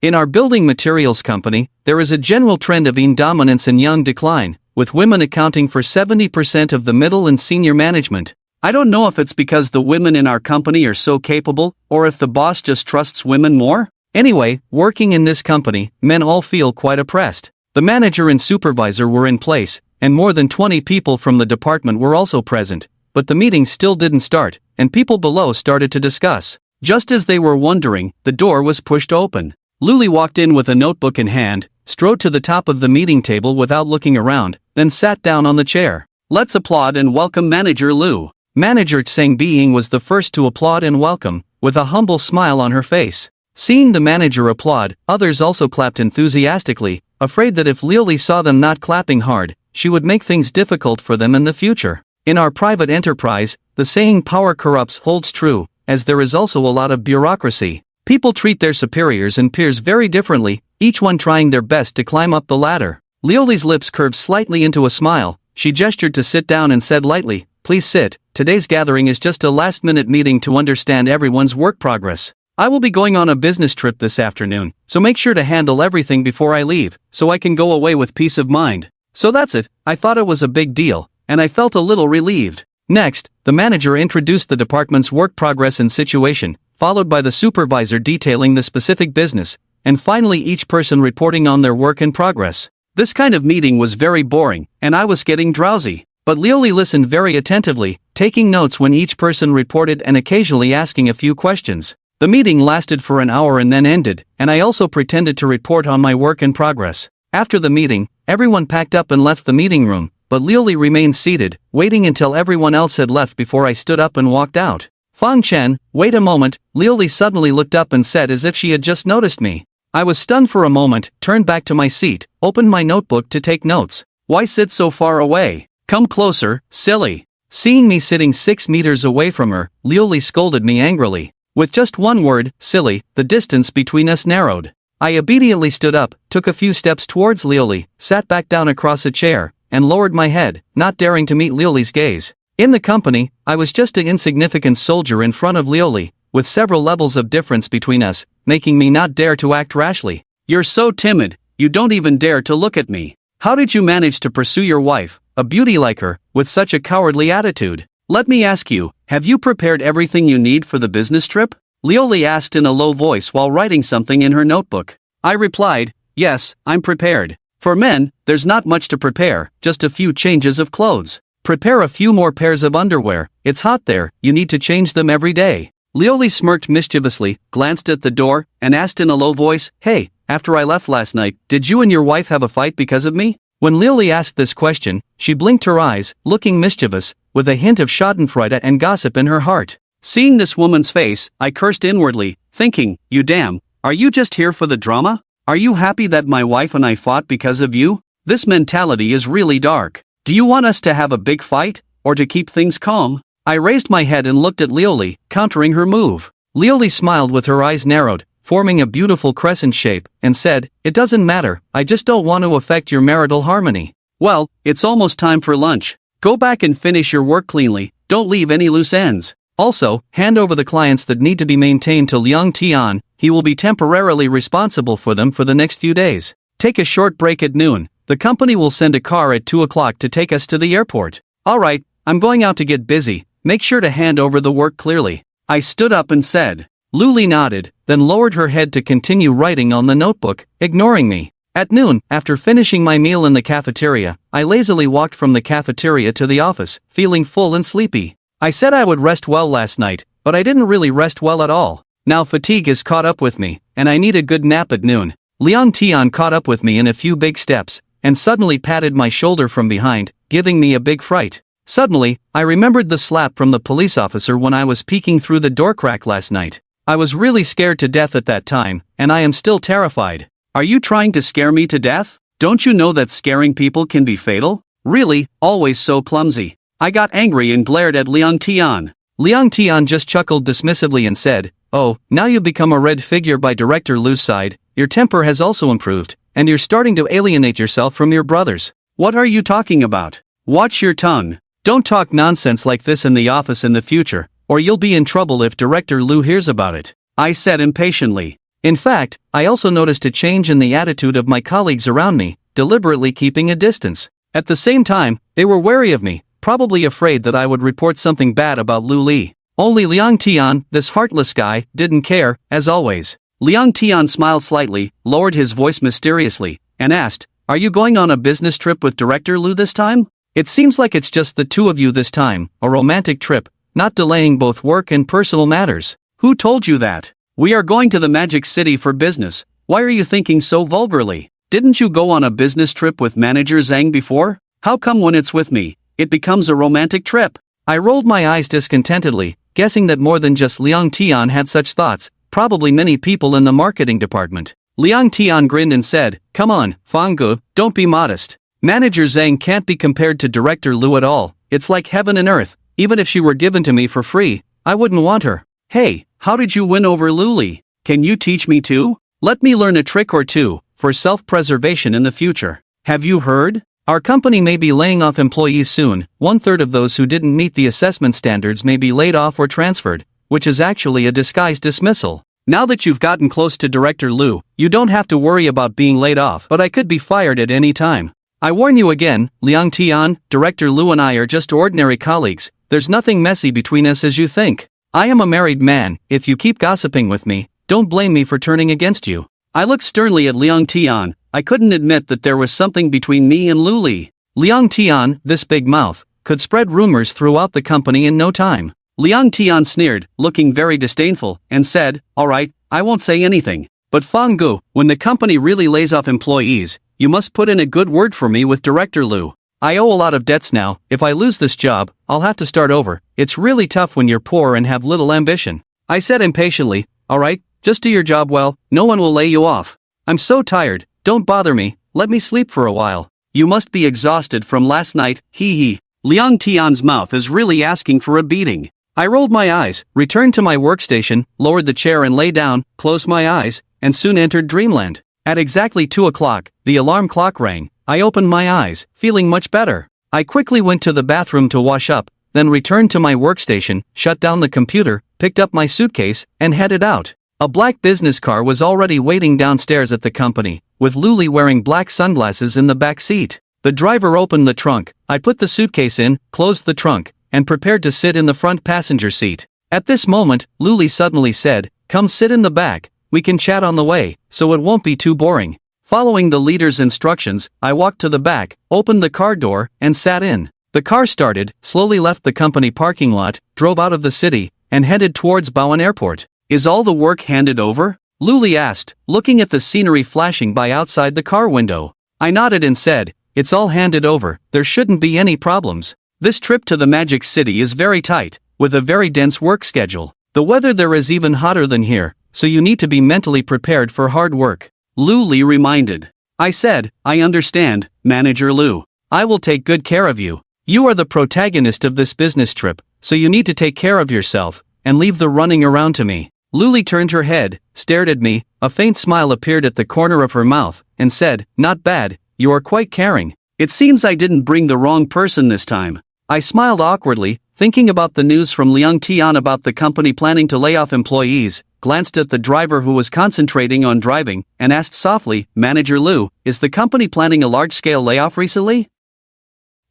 In our building materials company, there is a general trend of dominance and young decline, with women accounting for 70% of the middle and senior management. I don't know if it's because the women in our company are so capable, or if the boss just trusts women more. Anyway, working in this company, men all feel quite oppressed. The manager and supervisor were in place, and more than 20 people from the department were also present, but the meeting still didn't start, and people below started to discuss. Just as they were wondering, the door was pushed open. Luli walked in with a notebook in hand, strode to the top of the meeting table without looking around, then sat down on the chair. Let's applaud and welcome Manager Lu. Manager Zhang Biying was the first to applaud and welcome, with a humble smile on her face. Seeing the manager applaud, others also clapped enthusiastically, afraid that if Lili saw them not clapping hard, she would make things difficult for them in the future. In our private enterprise, the saying power corrupts holds true, as there is also a lot of bureaucracy. People treat their superiors and peers very differently, each one trying their best to climb up the ladder. Lioli's lips curved slightly into a smile. She gestured to sit down and said lightly, "Please sit. Today's gathering is just a last-minute meeting to understand everyone's work progress. I will be going on a business trip this afternoon, so make sure to handle everything before I leave, so I can go away with peace of mind." So that's it. I thought it was a big deal, and I felt a little relieved. Next, the manager introduced the department's work progress and situation, followed by the supervisor detailing the specific business, and finally each person reporting on their work in progress. This kind of meeting was very boring, and I was getting drowsy. But Lioli listened very attentively, taking notes when each person reported and occasionally asking a few questions. The meeting lasted for an hour and then ended, and I also pretended to report on my work in progress. After the meeting, everyone packed up and left the meeting room, but Lioli remained seated, waiting until everyone else had left before I stood up and walked out. "Fang Chen, wait a moment," Lioli suddenly looked up and said as if she had just noticed me. I was stunned for a moment, turned back to my seat, opened my notebook to take notes. "Why sit so far away? Come closer, silly." Seeing me sitting 6 meters away from her, Lioli scolded me angrily. With just one word, silly, the distance between us narrowed. I obediently stood up, took a few steps towards Lioli, sat back down across a chair, and lowered my head, not daring to meet Lioli's gaze. In the company, I was just an insignificant soldier in front of Lioli, with several levels of difference between us, making me not dare to act rashly. "You're so timid, you don't even dare to look at me. How did you manage to pursue your wife, a beauty like her, with such a cowardly attitude? Let me ask you, have you prepared everything you need for the business trip?" Lioli asked in a low voice while writing something in her notebook. I replied, "Yes, I'm prepared. For men, there's not much to prepare, just a few changes of clothes. Prepare a few more pairs of underwear, it's hot there, you need to change them every day." Lioli smirked mischievously, glanced at the door, and asked in a low voice, "Hey, after I left last night, did you and your wife have a fight because of me? When Lily asked this question, she blinked her eyes, looking mischievous, with a hint of schadenfreude and gossip in her heart. Seeing this woman's face, I cursed inwardly, thinking, you damn, are you just here for the drama? Are you happy that my wife and I fought because of you? This mentality is really dark. Do you want us to have a big fight, or to keep things calm? I raised my head and looked at Lily, countering her move. Lily smiled with her eyes narrowed, forming a beautiful crescent shape, and said, it doesn't matter, I just don't want to affect your marital harmony. Well, it's almost time for lunch. Go back and finish your work cleanly, don't leave any loose ends. Also, hand over the clients that need to be maintained to Liang Tian, he will be temporarily responsible for them for the next few days. Take a short break at noon, the company will send a car at 2 o'clock to take us to the airport. Alright, I'm going out to get busy, make sure to hand over the work clearly. I stood up and said. Luli nodded, then lowered her head to continue writing on the notebook, ignoring me. At noon, after finishing my meal in the cafeteria, I lazily walked from the cafeteria to the office, feeling full and sleepy. I said I would rest well last night, but I didn't really rest well at all. Now fatigue is caught up with me, and I need a good nap at noon. Liang Tian caught up with me in a few big steps, and suddenly patted my shoulder from behind, giving me a big fright. Suddenly, I remembered the slap from the police officer when I was peeking through the door crack last night. I was really scared to death at that time, and I am still terrified. Are you trying to scare me to death? Don't you know that scaring people can be fatal? Really, always so clumsy. I got angry and glared at Liang Tian. Liang Tian just chuckled dismissively and said, oh, now you've become a red figure by Director Lu's side, your temper has also improved, and you're starting to alienate yourself from your brothers. What are you talking about? Watch your tongue. Don't talk nonsense like this in the office in the future, or you'll be in trouble if Director Lu hears about it, I said impatiently. In fact, I also noticed a change in the attitude of my colleagues around me, deliberately keeping a distance. At the same time, they were wary of me, probably afraid that I would report something bad about Lu Li. Only Liang Tian, this heartless guy, didn't care, as always. Liang Tian smiled slightly, lowered his voice mysteriously, and asked, are you going on a business trip with Director Lu this time? It seems like it's just the two of you this time, a romantic trip, not delaying both work and personal matters. Who told you that? We are going to the Magic City for business. Why are you thinking so vulgarly? Didn't you go on a business trip with Manager Zhang before? How come when it's with me, it becomes a romantic trip? I rolled my eyes discontentedly, guessing that more than just Liang Tian had such thoughts, probably many people in the marketing department. Liang Tian grinned and said, come on, Fanggu, don't be modest. Manager Zhang can't be compared to Director Lu at all, it's like heaven and earth. Even if she were given to me for free, I wouldn't want her. Hey, how did you win over Luli? Can you teach me too? Let me learn a trick or two, for self-preservation in the future. Have you heard? Our company may be laying off employees soon. 1/3 of those who didn't meet the assessment standards may be laid off or transferred, which is actually a disguised dismissal. Now that you've gotten close to Director Lu, you don't have to worry about being laid off, but I could be fired at any time. I warn you again, Liang Tian, Director Lu and I are just ordinary colleagues, there's nothing messy between us as you think. I am a married man, if you keep gossiping with me, don't blame me for turning against you. I looked sternly at Liang Tian, I couldn't admit that there was something between me and Lu Li. Liang Tian, this big mouth, could spread rumors throughout the company in no time. Liang Tian sneered, looking very disdainful, and said, alright, I won't say anything. But Fanggu, when the company really lays off employees, you must put in a good word for me with Director Lu. I owe a lot of debts now, if I lose this job, I'll have to start over. It's really tough when you're poor and have little ambition. I said impatiently, alright, just do your job well, no one will lay you off. I'm so tired, don't bother me, let me sleep for a while. You must be exhausted from last night, hee hee. Liang Tian's mouth is really asking for a beating. I rolled my eyes, returned to my workstation, lowered the chair and lay down, closed my eyes, and soon entered dreamland. At exactly 2 o'clock, the alarm clock rang. I opened my eyes, feeling much better. I quickly went to the bathroom to wash up, then returned to my workstation, shut down the computer, picked up my suitcase, and headed out. A black business car was already waiting downstairs at the company, with Luli wearing black sunglasses in the back seat. The driver opened the trunk, I put the suitcase in, closed the trunk, and prepared to sit in the front passenger seat. At this moment, Luli suddenly said, "Come sit in the back, we can chat on the way, so it won't be too boring." Following the leader's instructions, I walked to the back, opened the car door, and sat in. The car started, slowly left the company parking lot, drove out of the city, and headed towards Bowen Airport. "Is all the work handed over?" Luli asked, looking at the scenery flashing by outside the car window. I nodded and said, it's all handed over, there shouldn't be any problems. This trip to the Magic City is very tight, with a very dense work schedule. The weather there is even hotter than here, so you need to be mentally prepared for hard work. Lu Li reminded. I said, I understand, Manager Lu. I will take good care of you. You are the protagonist of this business trip, so you need to take care of yourself, and leave the running around to me. Lu Li turned her head, stared at me, a faint smile appeared at the corner of her mouth, and said, not bad, you are quite caring. It seems I didn't bring the wrong person this time. I smiled awkwardly, thinking about the news from Liang Tian about the company planning to lay off employees, glanced at the driver who was concentrating on driving, and asked softly, Manager Lu, is the company planning a large-scale layoff recently?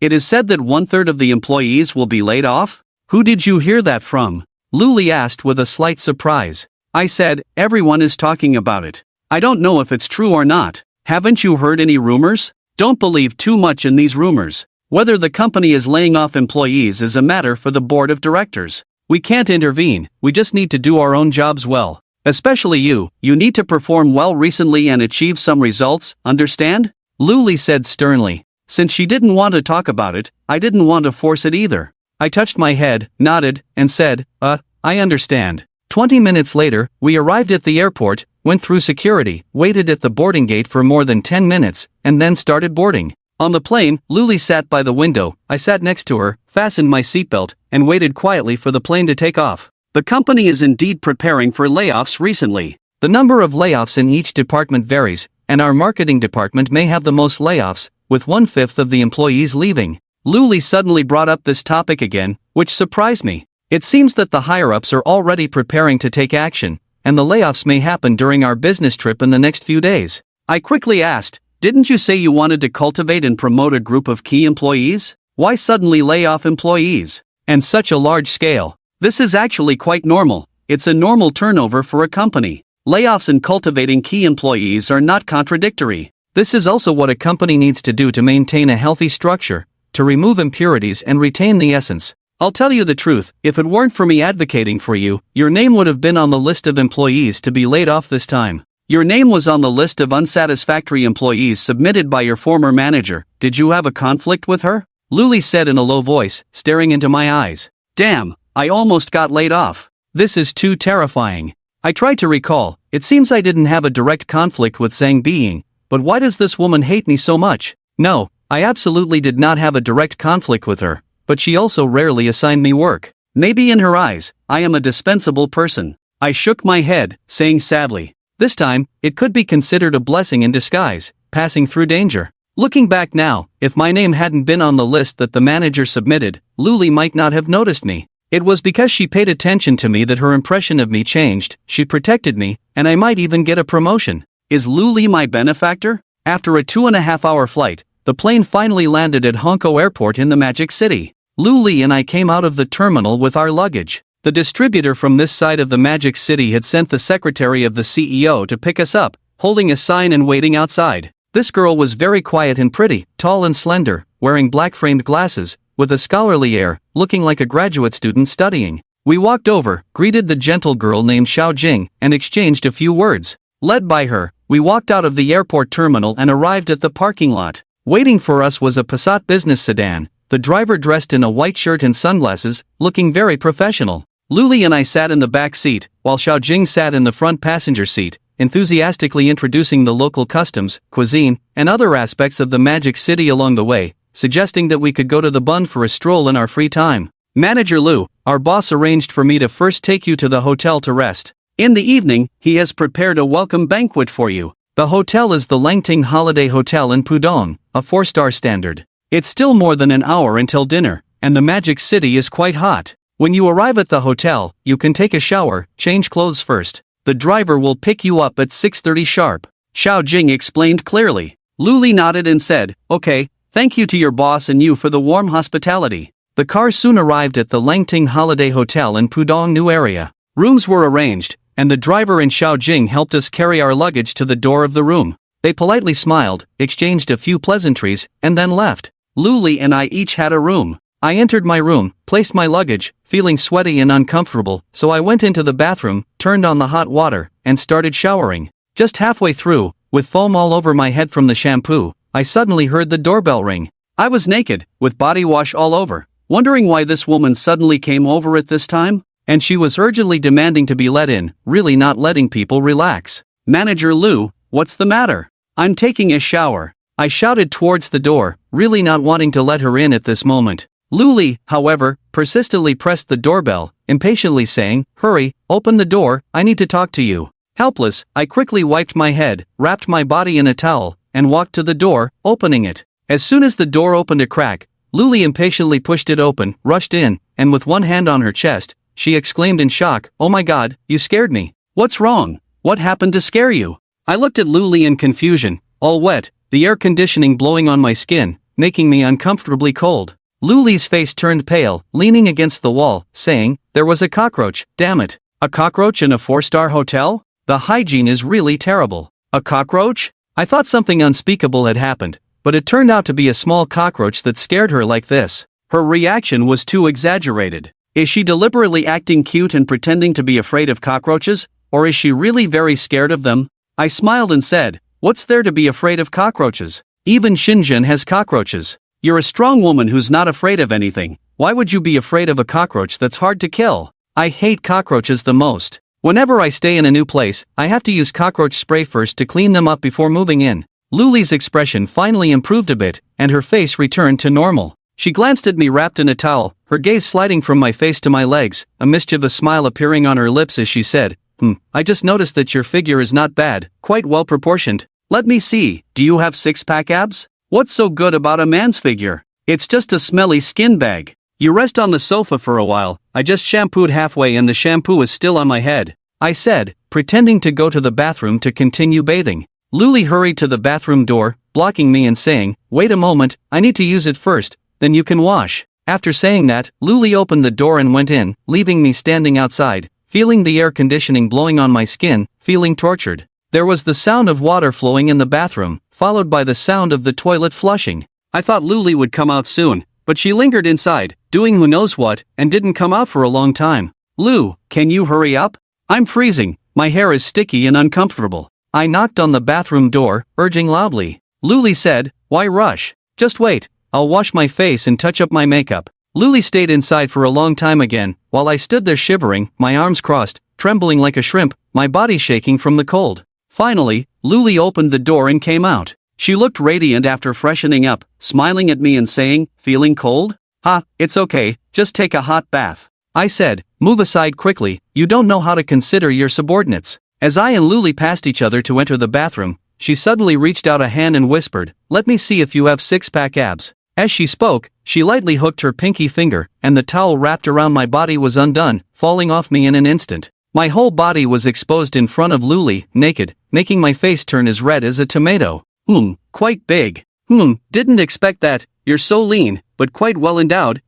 It is said that 1/3 of the employees will be laid off? Who did you hear that from? Lu Li asked with a slight surprise. I said, everyone is talking about it. I don't know if it's true or not. Haven't you heard any rumors? Don't believe too much in these rumors. Whether the company is laying off employees is a matter for the board of directors. We can't intervene, we just need to do our own jobs well. Especially you need to perform well recently and achieve some results, understand? Lu Li said sternly. Since she didn't want to talk about it, I didn't want to force it either. I touched my head, nodded, and said, I understand. 20 minutes later, we arrived at the airport, went through security, waited at the boarding gate for more than 10 minutes, and then started boarding. On the plane, Lu Li sat by the window, I sat next to her, fastened my seatbelt, and waited quietly for the plane to take off. The company is indeed preparing for layoffs recently. The number of layoffs in each department varies, and our marketing department may have the most layoffs, with 1/5 of the employees leaving. Lu Li suddenly brought up this topic again, which surprised me. It seems that the higher-ups are already preparing to take action, and the layoffs may happen during our business trip in the next few days. I quickly asked, didn't you say you wanted to cultivate and promote a group of key employees? Why suddenly lay off employees? And such a large scale. This is actually quite normal. It's a normal turnover for a company. Layoffs and cultivating key employees are not contradictory. This is also what a company needs to do to maintain a healthy structure, to remove impurities and retain the essence. I'll tell you the truth, if it weren't for me advocating for you, your name would have been on the list of employees to be laid off this time. Your name was on the list of unsatisfactory employees submitted by your former manager. Did you have a conflict with her? Lu Li said in a low voice, staring into my eyes. Damn, I almost got laid off. This is too terrifying. I tried to recall, it seems I didn't have a direct conflict with Zhang Being, but why does this woman hate me so much? No, I absolutely did not have a direct conflict with her, but she also rarely assigned me work. Maybe in her eyes, I am a dispensable person. I shook my head, saying sadly, this time, it could be considered a blessing in disguise, passing through danger. Looking back now, if my name hadn't been on the list that the manager submitted, Lu Li might not have noticed me. It was because she paid attention to me that her impression of me changed, she protected me, and I might even get a promotion. Is Lu Li my benefactor? After a 2.5-hour flight, the plane finally landed at Hongkou Airport in the Magic City. Lu Li and I came out of the terminal with our luggage. The distributor from this side of the Magic City had sent the secretary of the CEO to pick us up, holding a sign and waiting outside. This girl was very quiet and pretty, tall and slender, wearing black-framed glasses, with a scholarly air, looking like a graduate student studying. We walked over, greeted the gentle girl named Xiao Jing, and exchanged a few words. Led by her, we walked out of the airport terminal and arrived at the parking lot. Waiting for us was a Passat business sedan, the driver dressed in a white shirt and sunglasses, looking very professional. Lu Li and I sat in the back seat, while Xiao Jing sat in the front passenger seat, enthusiastically introducing the local customs, cuisine, and other aspects of the Magic City along the way, suggesting that we could go to the Bund for a stroll in our free time. Manager Lu, our boss arranged for me to first take you to the hotel to rest. In the evening, he has prepared a welcome banquet for you. The hotel is the Langting Holiday Hotel in Pudong, a 4-star standard. It's still more than an hour until dinner, and the Magic City is quite hot. When you arrive at the hotel, you can take a shower, change clothes first. The driver will pick you up at 6:30 sharp. Xiao Jing explained clearly. Lu Li nodded and said, okay, thank you to your boss and you for the warm hospitality. The car soon arrived at the Langting Holiday Hotel in Pudong New Area. Rooms were arranged, and the driver and Xiao Jing helped us carry our luggage to the door of the room. They politely smiled, exchanged a few pleasantries, and then left. Lu Li and I each had a room. I entered my room, placed my luggage, feeling sweaty and uncomfortable, so I went into the bathroom, turned on the hot water, and started showering. Just halfway through, with foam all over my head from the shampoo, I suddenly heard the doorbell ring. I was naked, with body wash all over, wondering why this woman suddenly came over at this time. And she was urgently demanding to be let in, really not letting people relax. Manager Lou, what's the matter? I'm taking a shower. I shouted towards the door, really not wanting to let her in at this moment. Luli, however, persistently pressed the doorbell, impatiently saying, "Hurry, open the door, I need to talk to you." Helpless, I quickly wiped my head, wrapped my body in a towel, and walked to the door, opening it. As soon as the door opened a crack, Luli impatiently pushed it open, rushed in, and with one hand on her chest, she exclaimed in shock, "Oh my God, you scared me." What's wrong? What happened to scare you? I looked at Luli in confusion, all wet, the air conditioning blowing on my skin, making me uncomfortably cold. Luli's face turned pale, leaning against the wall, saying, "There was a cockroach, damn it." A cockroach in a 4-star hotel? The hygiene is really terrible. A cockroach? I thought something unspeakable had happened, but it turned out to be a small cockroach that scared her like this. Her reaction was too exaggerated. Is she deliberately acting cute and pretending to be afraid of cockroaches, or is she really very scared of them? I smiled and said, "What's there to be afraid of cockroaches? Even Shenzhen has cockroaches. You're a strong woman who's not afraid of anything. Why would you be afraid of a cockroach that's hard to kill?" I hate cockroaches the most. Whenever I stay in a new place, I have to use cockroach spray first to clean them up before moving in. Luli's expression finally improved a bit, and her face returned to normal. She glanced at me wrapped in a towel, her gaze sliding from my face to my legs, a mischievous smile appearing on her lips as she said, I just noticed that your figure is not bad, quite well proportioned." Let me see, do you have 6-pack abs? What's so good about a man's figure? It's just a smelly skin bag. You rest on the sofa for a while. I just shampooed halfway and the shampoo is still on my head, I said, pretending to go to the bathroom to continue bathing. Luli hurried to the bathroom door, blocking me and saying, "Wait a moment, I need to use it first, then you can wash." After saying that, Luli opened the door and went in, leaving me standing outside, feeling the air conditioning blowing on my skin, feeling tortured. There was the sound of water flowing in the bathroom, followed by the sound of the toilet flushing. I thought Luli would come out soon, but she lingered inside, doing who knows what, and didn't come out for a long time. Lou, can you hurry up? I'm freezing, my hair is sticky and uncomfortable. I knocked on the bathroom door, urging loudly. Luli said, "Why rush? Just wait, I'll wash my face and touch up my makeup." Luli stayed inside for a long time again, while I stood there shivering, my arms crossed, trembling like a shrimp, my body shaking from the cold. Finally, Luli opened the door and came out. She looked radiant after freshening up, smiling at me and saying, "Feeling cold?" "Ha, it's okay, just take a hot bath." I said, "Move aside quickly, you don't know how to consider your subordinates." As I and Luli passed each other to enter the bathroom, she suddenly reached out a hand and whispered, "Let me see if you have 6-pack abs." As she spoke, she lightly hooked her pinky finger, and the towel wrapped around my body was undone, falling off me in an instant. My whole body was exposed in front of Luli, naked, making my face turn as red as a tomato. Quite big. Didn't expect that. You're so lean, but quite well endowed.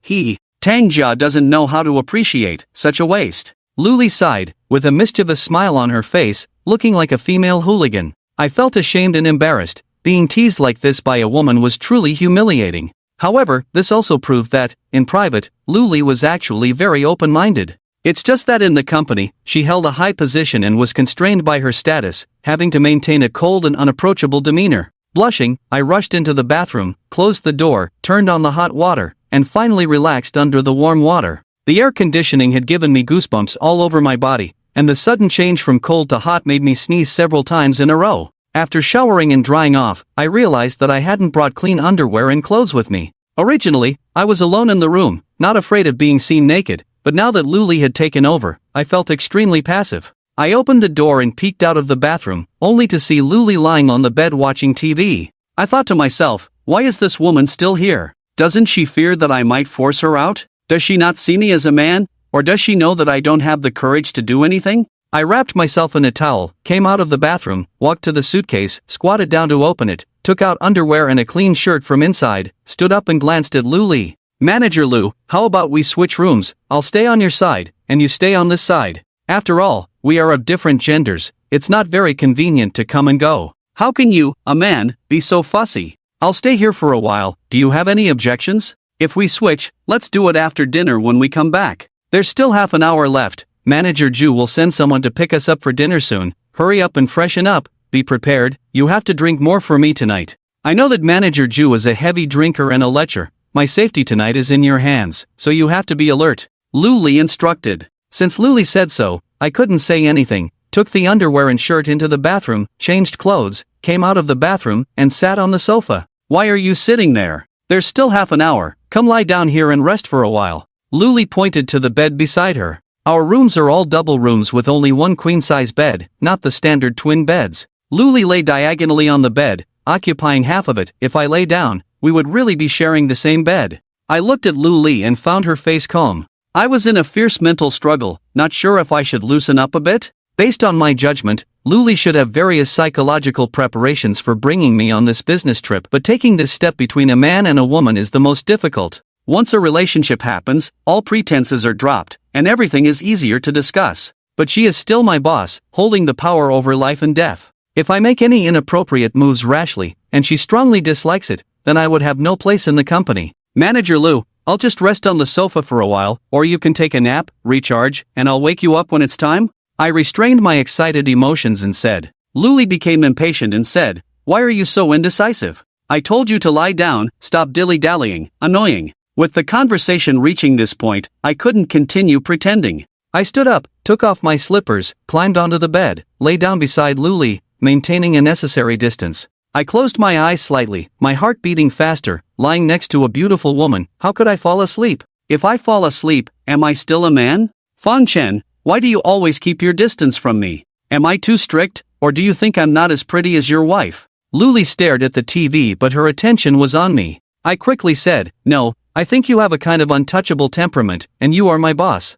Tangjia doesn't know how to appreciate such a waist. Luli sighed, with a mischievous smile on her face, looking like a female hooligan. I felt ashamed and embarrassed. Being teased like this by a woman was truly humiliating. However, this also proved that, in private, Luli was actually very open-minded. It's just that in the company, she held a high position and was constrained by her status, having to maintain a cold and unapproachable demeanor. Blushing, I rushed into the bathroom, closed the door, turned on the hot water, and finally relaxed under the warm water. The air conditioning had given me goosebumps all over my body, and the sudden change from cold to hot made me sneeze several times in a row. After showering and drying off, I realized that I hadn't brought clean underwear and clothes with me. Originally, I was alone in the room, not afraid of being seen naked, but now that Luli had taken over, I felt extremely passive. I opened the door and peeked out of the bathroom, only to see Luli lying on the bed watching TV. I thought to myself, why is this woman still here? Doesn't she fear that I might force her out? Does she not see me as a man, or does she know that I don't have the courage to do anything? I wrapped myself in a towel, came out of the bathroom, walked to the suitcase, squatted down to open it, took out underwear and a clean shirt from inside, stood up and glanced at Luli. "Manager Lou, how about we switch rooms? I'll stay on your side, and you stay on this side. After all, we are of different genders, it's not very convenient to come and go." "How can you, a man, be so fussy?" "I'll stay here for a while, do you have any objections?" "If we switch, let's do it after dinner when we come back. There's still half an hour left. Manager Ju will send someone to pick us up for dinner soon. Hurry up and freshen up, be prepared, you have to drink more for me tonight." I know that Manager Ju is a heavy drinker and a lecher. My safety tonight is in your hands, so you have to be alert. Luli instructed. Since Luli said so, I couldn't say anything, took the underwear and shirt into the bathroom, changed clothes, came out of the bathroom, and sat on the sofa. Why are you sitting there? There's still half an hour, come lie down here and rest for a while. Luli pointed to the bed beside her. Our rooms are all double rooms with only one queen-size bed, not the standard twin beds. Luli lay diagonally on the bed, occupying half of it. If I lay down, we would really be sharing the same bed. I looked at Luli and found her face calm. I was in a fierce mental struggle, not sure if I should loosen up a bit. Based on my judgment, Luli should have various psychological preparations for bringing me on this business trip, but taking this step between a man and a woman is the most difficult. Once a relationship happens, all pretenses are dropped, and everything is easier to discuss. But she is still my boss, holding the power over life and death. If I make any inappropriate moves rashly, and she strongly dislikes it, then I would have no place in the company. Manager Lu, I'll just rest on the sofa for a while, or you can take a nap, recharge, and I'll wake you up when it's time? I restrained my excited emotions and said. Luli became impatient and said, why are you so indecisive? I told you to lie down, stop dilly-dallying, annoying. With the conversation reaching this point, I couldn't continue pretending. I stood up, took off my slippers, climbed onto the bed, lay down beside Luli, maintaining a necessary distance. I closed my eyes slightly, my heart beating faster, lying next to a beautiful woman. How could I fall asleep? If I fall asleep, am I still a man? Fang Chen, why do you always keep your distance from me? Am I too strict, or do you think I'm not as pretty as your wife? Luli stared at the TV, but her attention was on me. I quickly said, no, I think you have a kind of untouchable temperament, and you are my boss.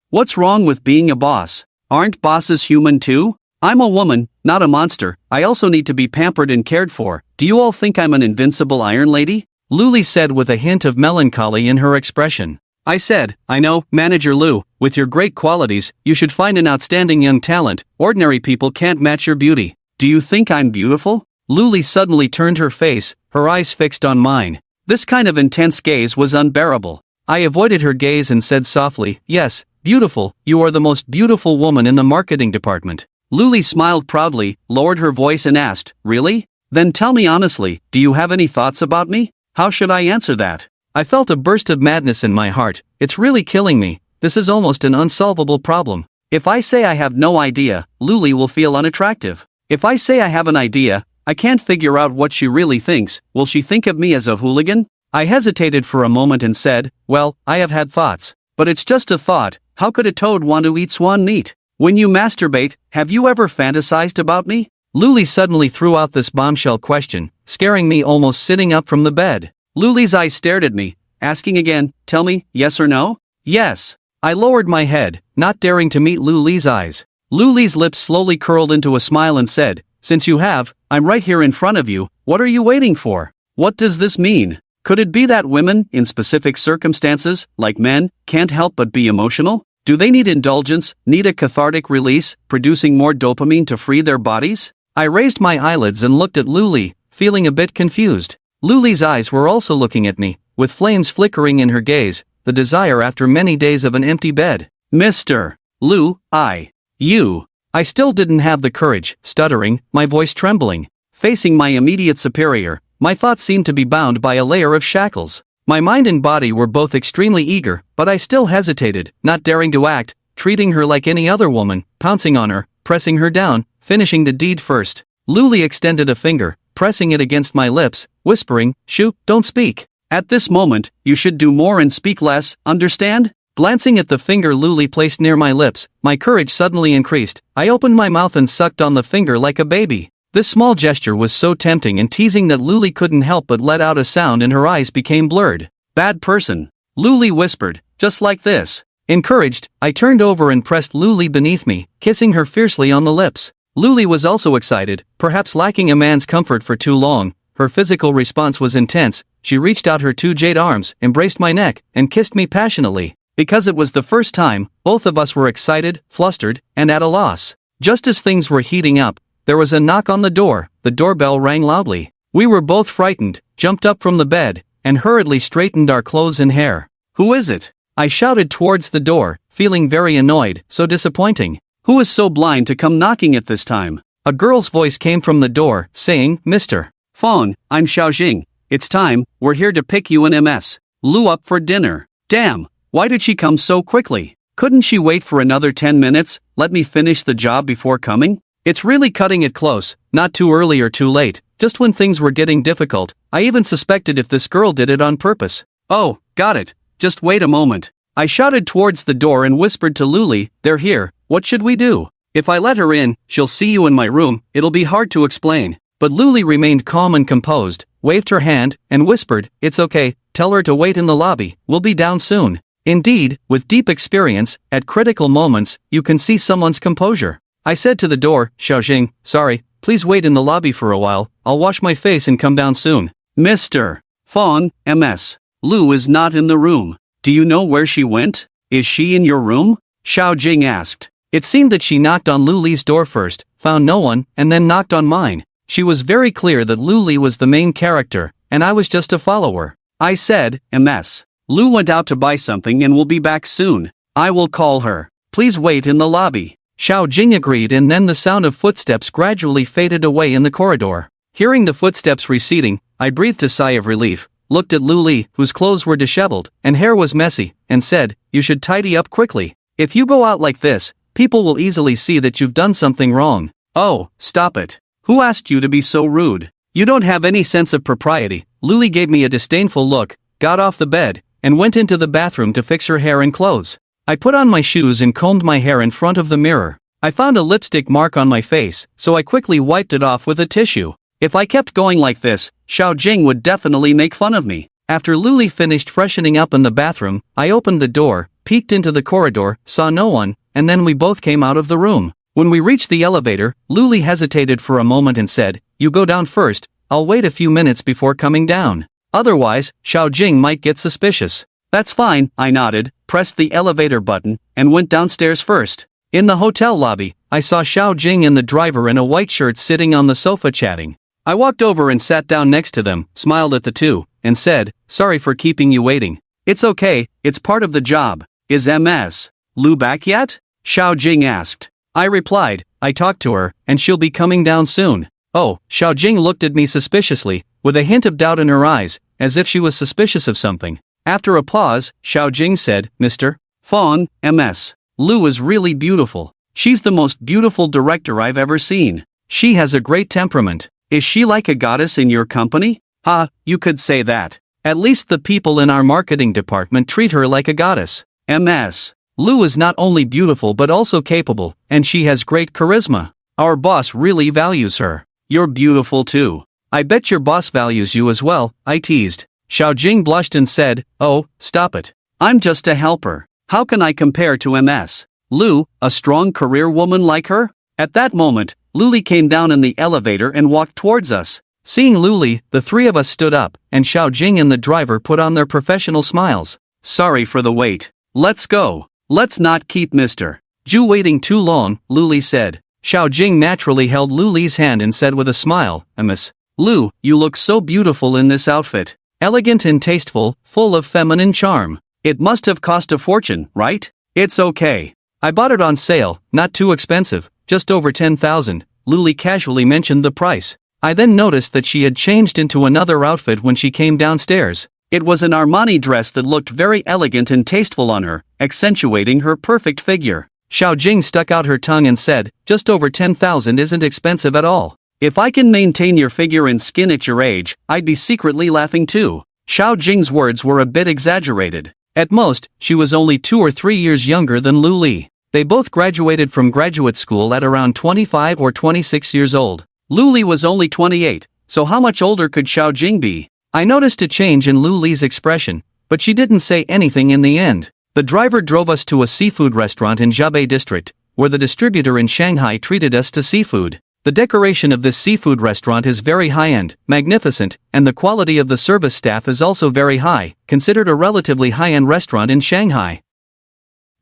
What's wrong with being a boss? Aren't bosses human too? I'm a woman, not a monster. I also need to be pampered and cared for. Do you all think I'm an invincible iron lady? Luli said with a hint of melancholy in her expression. I said, I know, Manager Lu, with your great qualities, you should find an outstanding young talent. Ordinary people can't match your beauty. Do you think I'm beautiful? Luli suddenly turned her face, her eyes fixed on mine. This kind of intense gaze was unbearable. I avoided her gaze and said softly, yes, beautiful, you are the most beautiful woman in the marketing department. Luli smiled proudly, lowered her voice and asked, really? Then tell me honestly, do you have any thoughts about me? How should I answer that? I felt a burst of madness in my heart. It's really killing me. This is almost an unsolvable problem. If I say I have no idea, Luli will feel unattractive. If I say I have an idea, I can't figure out what she really thinks. Will she think of me as a hooligan? I hesitated for a moment and said, well, I have had thoughts. But it's just a thought. How could a toad want to eat swan meat? When you masturbate, have you ever fantasized about me? Luli suddenly threw out this bombshell question, scaring me almost sitting up from the bed. Luli's eyes stared at me, asking again, tell me, yes or no? Yes. I lowered my head, not daring to meet Luli's eyes. Luli's lips slowly curled into a smile and said, since you have, I'm right here in front of you, what are you waiting for? What does this mean? Could it be that women, in specific circumstances, like men, can't help but be emotional? Do they need indulgence, need a cathartic release, producing more dopamine to free their bodies? I raised my eyelids and looked at Luli, feeling a bit confused. Luli's eyes were also looking at me, with flames flickering in her gaze, the desire after many days of an empty bed. Mr. Lu, you. I still didn't have the courage, stuttering, my voice trembling. Facing my immediate superior, my thoughts seemed to be bound by a layer of shackles. My mind and body were both extremely eager, but I still hesitated, not daring to act, treating her like any other woman, pouncing on her, pressing her down, finishing the deed first. Luli extended a finger, pressing it against my lips, whispering, shoo, don't speak. At this moment, you should do more and speak less, understand? Glancing at the finger Luli placed near my lips, my courage suddenly increased. I opened my mouth and sucked on the finger like a baby. This small gesture was so tempting and teasing that Luli couldn't help but let out a sound and her eyes became blurred. Bad person. Luli whispered, just like this. Encouraged, I turned over and pressed Luli beneath me, kissing her fiercely on the lips. Luli was also excited, perhaps lacking a man's comfort for too long. Her physical response was intense. She reached out her two jade arms, embraced my neck, and kissed me passionately. Because it was the first time, both of us were excited, flustered, and at a loss. Just as things were heating up, there was a knock on the door. The doorbell rang loudly. We were both frightened, jumped up from the bed, and hurriedly straightened our clothes and hair. Who is it? I shouted towards the door, feeling very annoyed, so disappointing. Who is so blind to come knocking at this time? A girl's voice came from the door, saying, Mr. Phone, I'm Xiaojing. It's time, we're here to pick you and MS. Lu up for dinner. Damn, why did she come so quickly? Couldn't she wait for another 10 minutes, let me finish the job before coming? It's really cutting it close, not too early or too late, just when things were getting difficult. I even suspected if this girl did it on purpose. Oh, got it. Just wait a moment. I shouted towards the door and whispered to Luli, they're here, what should we do? If I let her in, she'll see you in my room, it'll be hard to explain. But Luli remained calm and composed, waved her hand, and whispered, it's okay, tell her to wait in the lobby, we'll be down soon. Indeed, with deep experience, at critical moments, you can see someone's composure. I said to the door, Xiaojing, sorry, please wait in the lobby for a while, I'll wash my face and come down soon. Mr. Fawn, MS. Lu is not in the room. Do you know where she went? Is she in your room? Xiaojing asked. It seemed that she knocked on Luli's door first, found no one, and then knocked on mine. She was very clear that Luli was the main character, and I was just a follower. I said, MS. Lu went out to buy something and will be back soon. I will call her. Please wait in the lobby. Xiaojing agreed, and then the sound of footsteps gradually faded away in the corridor. Hearing the footsteps receding, I breathed a sigh of relief, looked at Luli, whose clothes were disheveled, and hair was messy, and said, you should tidy up quickly. If you go out like this, people will easily see that you've done something wrong. Oh, stop it. Who asked you to be so rude? You don't have any sense of propriety. Luli gave me a disdainful look, got off the bed, and went into the bathroom to fix her hair and clothes. I put on my shoes and combed my hair in front of the mirror. I found a lipstick mark on my face, so I quickly wiped it off with a tissue. If I kept going like this, Xiaojing would definitely make fun of me. After Luli finished freshening up in the bathroom, I opened the door, peeked into the corridor, saw no one, and then we both came out of the room. When we reached the elevator, Luli hesitated for a moment and said, you go down first, I'll wait a few minutes before coming down. Otherwise, Xiaojing might get suspicious. That's fine, I nodded, pressed the elevator button, and went downstairs first. In the hotel lobby, I saw Xiaojing and the driver in a white shirt sitting on the sofa chatting. I walked over and sat down next to them, smiled at the two, and said, sorry for keeping you waiting. It's okay, it's part of the job. Is MS. Lu back yet? Xiaojing asked. I replied, I talked to her, and she'll be coming down soon. Oh, Xiaojing looked at me suspiciously, with a hint of doubt in her eyes, as if she was suspicious of something. After a pause, Xiaojing said, Mr. Fawn, MS. Lu is really beautiful. She's the most beautiful director I've ever seen. She has a great temperament. Is she like a goddess in your company? You could say that. At least the people in our marketing department treat her like a goddess. MS. Lu is not only beautiful but also capable, and she has great charisma. Our boss really values her. You're beautiful too. I bet your boss values you as well, I teased. Xiaojing blushed and said, oh, stop it. I'm just a helper. How can I compare to MS? Lu, a strong career woman like her? At that moment, Luli came down in the elevator and walked towards us. Seeing Luli, the three of us stood up, and Xiaojing and the driver put on their professional smiles. Sorry for the wait. Let's go. Let's not keep Mr. Ju waiting too long, Luli said. Xiaojing naturally held Luli's hand and said with a smile, Miss Lu, you look so beautiful in this outfit. Elegant and tasteful, full of feminine charm. It must have cost a fortune, right? It's okay. I bought it on sale, not too expensive, just over 10,000, Luli casually mentioned the price. I then noticed that she had changed into another outfit when she came downstairs. It was an Armani dress that looked very elegant and tasteful on her, accentuating her perfect figure. Xiaojing stuck out her tongue and said, just over 10,000 isn't expensive at all. If I can maintain your figure and skin at your age, I'd be secretly laughing too. Xiaojing's words were a bit exaggerated. At most, she was only 2 or 3 years younger than Lu Li. They both graduated from graduate school at around 25 or 26 years old. Lu Li was only 28, so how much older could Xiaojing be? I noticed a change in Lu Li's expression, but she didn't say anything in the end. The driver drove us to a seafood restaurant in Jiabei district, where the distributor in Shanghai treated us to seafood. The decoration of this seafood restaurant is very high-end, magnificent, and the quality of the service staff is also very high, considered a relatively high-end restaurant in Shanghai.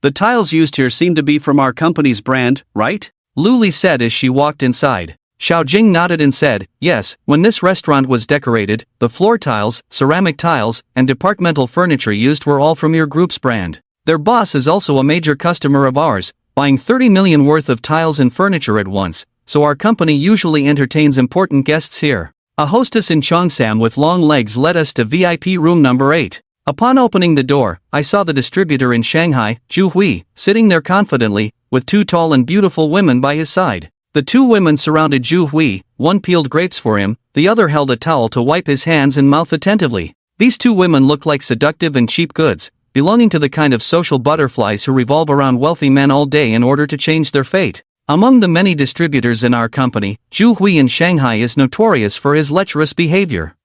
The tiles used here seem to be from our company's brand, right? Lu Li said as she walked inside. Xiaojing nodded and said, yes, when this restaurant was decorated, the floor tiles, ceramic tiles, and departmental furniture used were all from your group's brand. Their boss is also a major customer of ours, buying 30 million worth of tiles and furniture at once, so our company usually entertains important guests here. A hostess in Cheongsam with long legs led us to VIP room number 8. Upon opening the door, I saw the distributor in Shanghai, Zhu Hui, sitting there confidently, with 2 tall and beautiful women by his side. The 2 women surrounded Zhu Hui, one peeled grapes for him, the other held a towel to wipe his hands and mouth attentively. These 2 women looked like seductive and cheap goods, belonging to the kind of social butterflies who revolve around wealthy men all day in order to change their fate. Among the many distributors in our company, Zhu Hui in Shanghai is notorious for his lecherous behavior.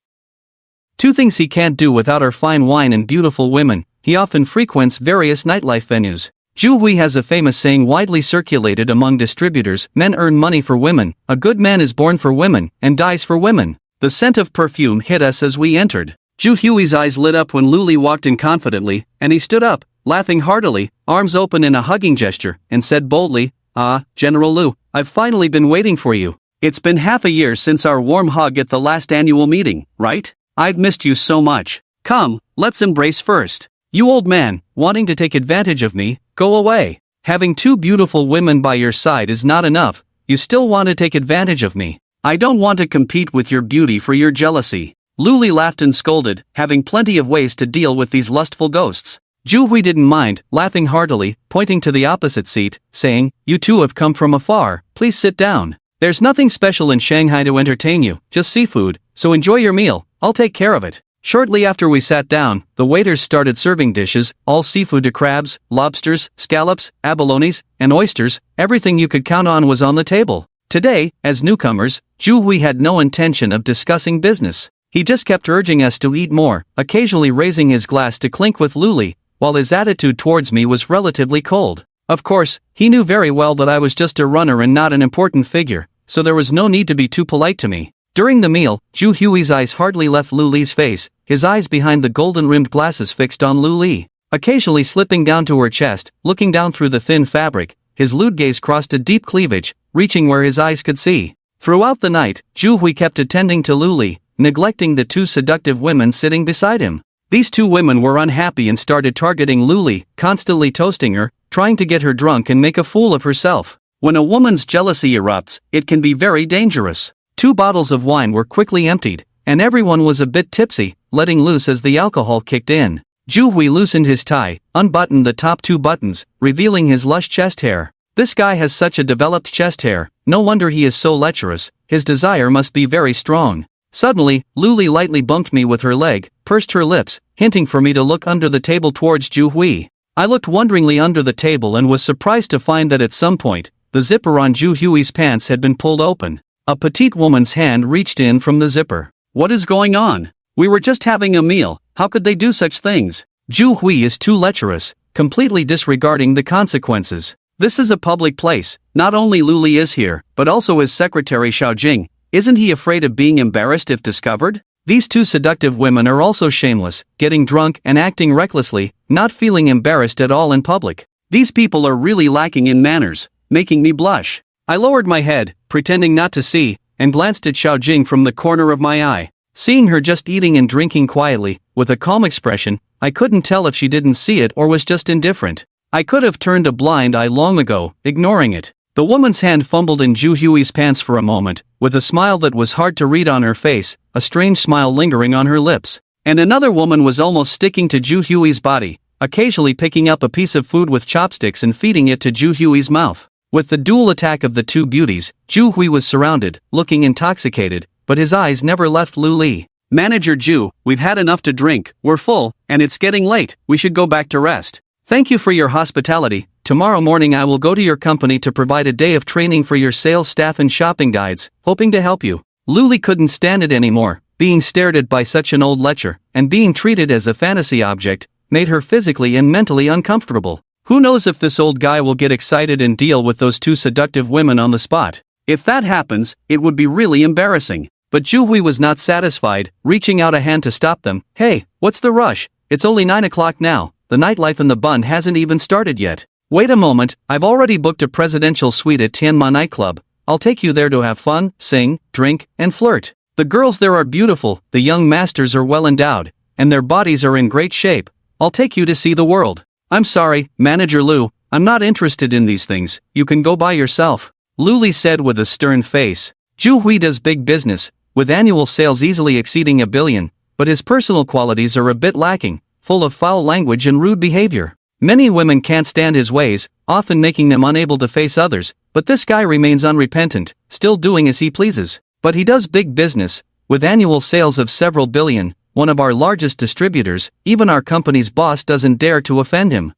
2 things he can't do without are fine wine and beautiful women. He often frequents various nightlife venues. Zhu Hui has a famous saying widely circulated among distributors: men earn money for women, a good man is born for women, and dies for women. The scent of perfume hit us as we entered. Zhu Hui's eyes lit up when Lu Li walked in confidently, and he stood up, laughing heartily, arms open in a hugging gesture, and said boldly, "Ah, General Lu, I've finally been waiting for you. It's been half a year since our warm hug at the last annual meeting, right? I've missed you so much. Come, let's embrace first." "You old man, wanting to take advantage of me, go away. Having 2 beautiful women by your side is not enough, you still want to take advantage of me. I don't want to compete with your beauty for your jealousy." Lu Li laughed and scolded, having plenty of ways to deal with these lustful ghosts. Zhu Hui didn't mind, laughing heartily, pointing to the opposite seat, saying, "You 2 have come from afar, please sit down. There's nothing special in Shanghai to entertain you, just seafood, so enjoy your meal, I'll take care of it." Shortly after we sat down, the waiters started serving dishes, all seafood: crabs, lobsters, scallops, abalones, and oysters. Everything you could count on was on the table. Today, as newcomers, Zhu Hui had no intention of discussing business. He just kept urging us to eat more, occasionally raising his glass to clink with Lu Li, while his attitude towards me was relatively cold. Of course, he knew very well that I was just a runner and not an important figure, so there was no need to be too polite to me. During the meal, Zhu Hui's eyes hardly left Lu Li's face, his eyes behind the golden-rimmed glasses fixed on Lu Li. Occasionally slipping down to her chest, looking down through the thin fabric, his lewd gaze crossed a deep cleavage, reaching where his eyes could see. Throughout the night, Zhu Hui kept attending to Lu Li, neglecting the 2 seductive women sitting beside him. These 2 women were unhappy and started targeting Lu Li, constantly toasting her, trying to get her drunk and make a fool of herself. When a woman's jealousy erupts, it can be very dangerous. 2 bottles of wine were quickly emptied, and everyone was a bit tipsy, letting loose as the alcohol kicked in. Zhu Hui loosened his tie, unbuttoned the top 2 buttons, revealing his lush chest hair. This guy has such a developed chest hair, no wonder he is so lecherous, his desire must be very strong. Suddenly, Lu Li lightly bumped me with her leg, pursed her lips, hinting for me to look under the table towards Zhu Hui. I looked wonderingly under the table and was surprised to find that at some point, the zipper on Zhu Hui's pants had been pulled open. A petite woman's hand reached in from the zipper. "What is going on? We were just having a meal, how could they do such things?" Zhu Hui is too lecherous, completely disregarding the consequences. "This is a public place, not only Lu Li is here, but also his secretary Xiaojing. Isn't he afraid of being embarrassed if discovered?" These 2 seductive women are also shameless, getting drunk and acting recklessly, not feeling embarrassed at all in public. These people are really lacking in manners, making me blush. I lowered my head, pretending not to see, and glanced at Xiaojing from the corner of my eye. Seeing her just eating and drinking quietly, with a calm expression, I couldn't tell if she didn't see it or was just indifferent. I could have turned a blind eye long ago, ignoring it. The woman's hand fumbled in Zhu Hui's pants for a moment, with a smile that was hard to read on her face, a strange smile lingering on her lips. And another woman was almost sticking to Zhu Hui's body, occasionally picking up a piece of food with chopsticks and feeding it to Zhu Hui's mouth. With the dual attack of the 2 beauties, Zhu Hui was surrounded, looking intoxicated, but his eyes never left Lu Li. "Manager Zhu, we've had enough to drink, we're full, and it's getting late, we should go back to rest. Thank you for your hospitality. Tomorrow morning I will go to your company to provide a day of training for your sales staff and shopping guides, hoping to help you." Lu Li couldn't stand it anymore, being stared at by such an old lecher, and being treated as a fantasy object, made her physically and mentally uncomfortable. Who knows if this old guy will get excited and deal with those 2 seductive women on the spot. If that happens, it would be really embarrassing. But Zhu Hui was not satisfied, reaching out a hand to stop them. "Hey, what's the rush? It's only 9 o'clock now, the nightlife in the bun hasn't even started yet. Wait a moment, I've already booked a presidential suite at Tianma nightclub. I'll take you there to have fun, sing, drink, and flirt. The girls there are beautiful, the young masters are well endowed, and their bodies are in great shape. I'll take you to see the world." "I'm sorry, Manager Lu, I'm not interested in these things, you can go by yourself," Lu Li said with a stern face. Zhu Hui does big business, with annual sales easily exceeding 1 billion, but his personal qualities are a bit lacking, full of foul language and rude behavior. Many women can't stand his ways, often making them unable to face others, but this guy remains unrepentant, still doing as he pleases. But he does big business, with annual sales of several billion, one of our largest distributors. Even our company's boss doesn't dare to offend him.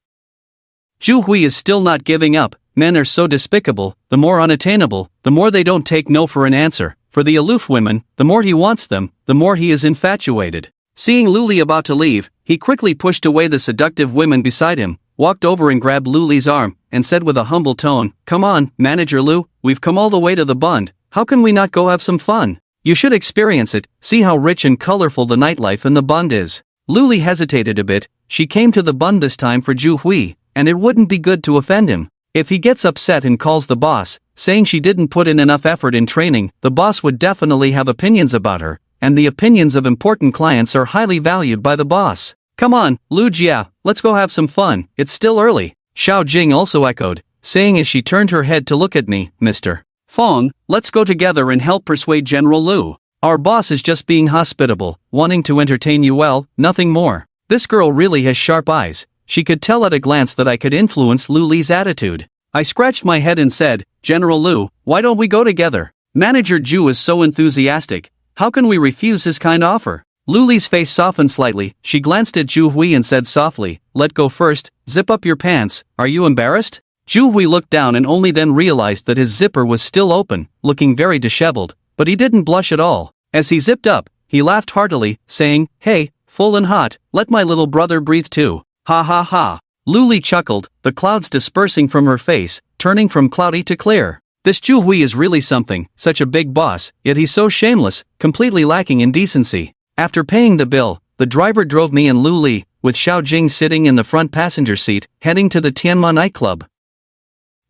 Zhu Hui is still not giving up. Men are so despicable, the more unattainable, the more they don't take no for an answer. For the aloof women, the more he wants them, the more he is infatuated. Seeing Luli about to leave, he quickly pushed away the seductive women beside him, walked over and grabbed Luli's arm, and said with a humble tone, "Come on, Manager Lu, we've come all the way to the Bund, how can we not go have some fun? You should experience it, see how rich and colorful the nightlife in the Bund is." Luli hesitated a bit. She came to the Bund this time for Zhu Hui, and it wouldn't be good to offend him. If he gets upset and calls the boss, saying she didn't put in enough effort in training, the boss would definitely have opinions about her, and the opinions of important clients are highly valued by the boss. "Come on, Lu Jia, let's go have some fun, it's still early," Xiao Jing also echoed, saying as she turned her head to look at me, "Mr. Fong, let's go together and help persuade General Lu. Our boss is just being hospitable, wanting to entertain you well, nothing more." This girl really has sharp eyes. She could tell at a glance that I could influence Lu Li's attitude. I scratched my head and said, "General Lu, why don't we go together? Manager Zhu is so enthusiastic, how can we refuse his kind offer?" Lu Li's face softened slightly. She glanced at Zhu Hui and said softly, "Let go first, zip up your pants, are you embarrassed?" Zhu Hui looked down and only then realized that his zipper was still open, looking very disheveled, but he didn't blush at all. As he zipped up, he laughed heartily, saying, "Hey, full and hot, let my little brother breathe too. Ha ha ha." Lu Li chuckled, the clouds dispersing from her face, turning from cloudy to clear. This Zhu Hui is really something, such a big boss, yet he's so shameless, completely lacking in decency. After paying the bill, the driver drove me and Lu Li, with Xiao Jing sitting in the front passenger seat, heading to the Tianma nightclub.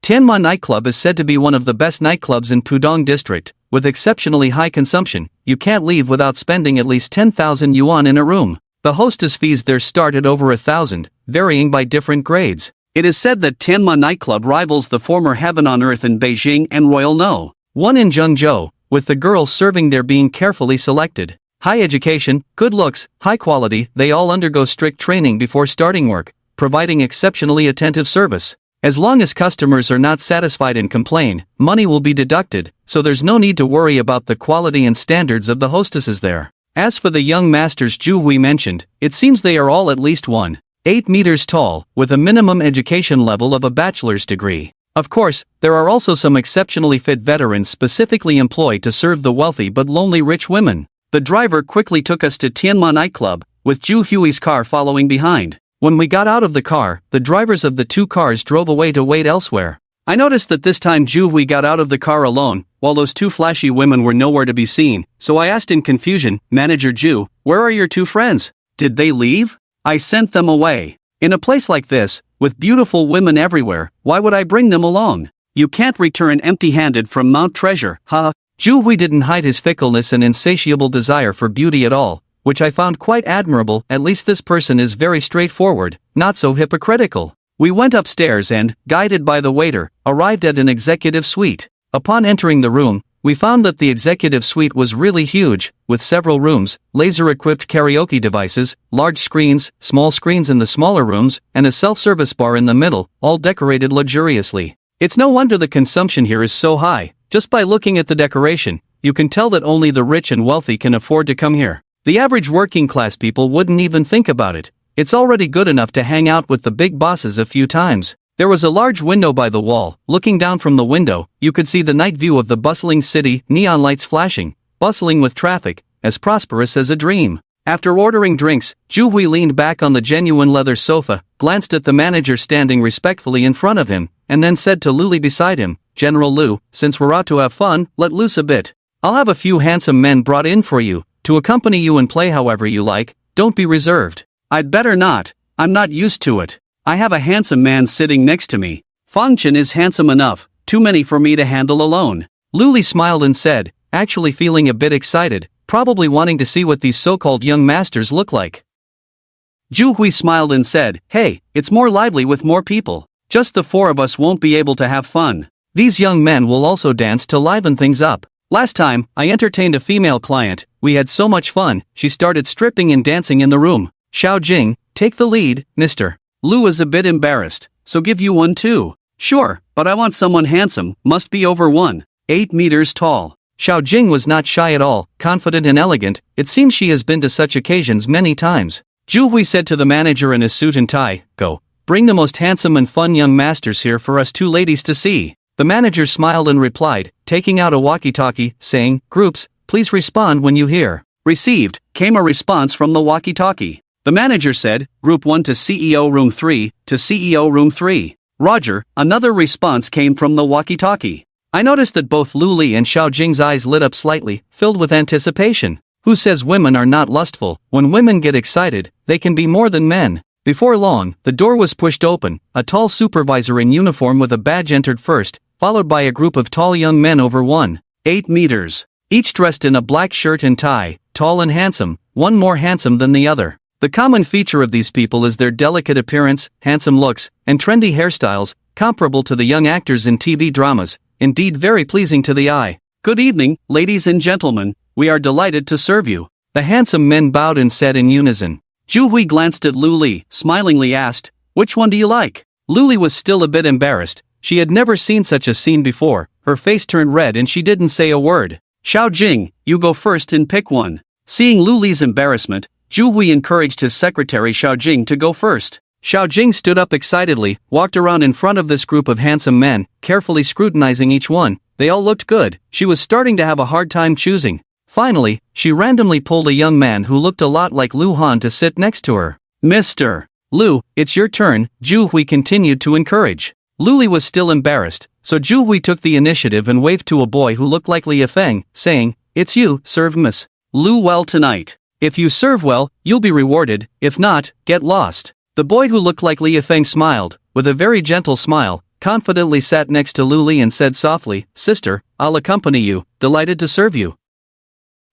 Tianma nightclub is said to be one of the best nightclubs in Pudong district, with exceptionally high consumption. You can't leave without spending at least 10,000 yuan in a room. The hostess fees there start at over 1,000, varying by different grades. It is said that Tianma nightclub rivals the former Heaven on Earth in Beijing and Royal No. 1 in Zhengzhou, with the girls serving there being carefully selected. High education, good looks, high quality, they all undergo strict training before starting work, providing exceptionally attentive service. As long as customers are not satisfied and complain, money will be deducted, so there's no need to worry about the quality and standards of the hostesses there. As for the young masters Zhu Hui mentioned, it seems they are all at least 1.8 meters tall, with a minimum education level of a bachelor's degree. Of course, there are also some exceptionally fit veterans specifically employed to serve the wealthy but lonely rich women. The driver quickly took us to Tianma nightclub, with Zhu Hui's car following behind. When we got out of the car, the drivers of the two cars drove away to wait elsewhere. I noticed that this time Zhu Hui got out of the car alone, while those two flashy women were nowhere to be seen, so I asked in confusion, "Manager Zhu, where are your two friends? Did they leave? I sent them away. In a place like this, with beautiful women everywhere, why would I bring them along? You can't return empty-handed from Mount Treasure, huh?" Zhu Hui didn't hide his fickleness and insatiable desire for beauty at all, which I found quite admirable. At least this person is very straightforward, not so hypocritical. We went upstairs and, guided by the waiter, arrived at an executive suite. Upon entering the room, we found that the executive suite was really huge, with several rooms, laser-equipped karaoke devices, large screens, small screens in the smaller rooms, and a self-service bar in the middle, all decorated luxuriously. It's no wonder the consumption here is so high. Just by looking at the decoration, you can tell that only the rich and wealthy can afford to come here. The average working-class people wouldn't even think about it. It's already good enough to hang out with the big bosses a few times. There was a large window by the wall. Looking down from the window, you could see the night view of the bustling city, neon lights flashing, bustling with traffic, as prosperous as a dream. After ordering drinks, Zhu Hui leaned back on the genuine leather sofa, glanced at the manager standing respectfully in front of him, and then said to Lu Li beside him, "General Lu, since we're out to have fun, let loose a bit. I'll have a few handsome men brought in for you, to accompany you and play however you like, don't be reserved." "I'd better not, I'm not used to it. I have a handsome man sitting next to me. Fang Chen is handsome enough, too many for me to handle alone." Lu Li smiled and said, actually feeling a bit excited, probably wanting to see what these so-called young masters look like. Zhu Hui smiled and said, "Hey, it's more lively with more people. Just the four of us won't be able to have fun. These young men will also dance to liven things up. Last time, I entertained a female client, we had so much fun, she started stripping and dancing in the room. Xiao Jing, take the lead, mister. Lu was a bit embarrassed, so give you one too. Sure, but I want someone handsome, must be over 1.8 meters tall. Xiao Jing was not shy at all, confident and elegant. It seems she has been to such occasions many times. Zhu Hui said to the manager in his suit and tie, go. Bring the most handsome and fun young masters here for us two ladies to see. The manager smiled and replied, taking out a walkie-talkie, saying, groups, please respond when you hear. Received, came a response from the walkie-talkie. The manager said, Group 1 to CEO Room 3, to CEO Room 3. Roger, another response came from the walkie-talkie. I noticed that both Lu Li and Xiao Jing's eyes lit up slightly, filled with anticipation. Who says women are not lustful? When women get excited, they can be more than men. Before long, the door was pushed open. A tall supervisor in uniform with a badge entered first, followed by a group of tall young men over 1.8 meters. Each dressed in a black shirt and tie, tall and handsome, one more handsome than the other. The common feature of these people is their delicate appearance, handsome looks, and trendy hairstyles, comparable to the young actors in TV dramas, indeed very pleasing to the eye. Good evening, ladies and gentlemen, we are delighted to serve you. The handsome men bowed and said in unison. Zhu Hui glanced at Lu Li, smilingly asked, which one do you like? Lu Li was still a bit embarrassed. She had never seen such a scene before. Her face turned red and she didn't say a word. Xiao Jing, you go first and pick one. Seeing Lu Li's embarrassment, Zhu Hui encouraged his secretary Xiao Jing to go first. Xiao Jing stood up excitedly, walked around in front of this group of handsome men, carefully scrutinizing each one. They all looked good. She was starting to have a hard time choosing. Finally, she randomly pulled a young man who looked a lot like Lu Han to sit next to her. Mr. Lu, it's your turn, Zhu Hui continued to encourage. Lu Li was still embarrassed, so Zhu Hui took the initiative and waved to a boy who looked like Li Feng, saying, it's you, serve Miss Lu well tonight. If you serve well, you'll be rewarded, if not, get lost. The boy who looked like Li Feng smiled, with a very gentle smile, confidently sat next to Lu Li and said softly, sister, I'll accompany you, delighted to serve you.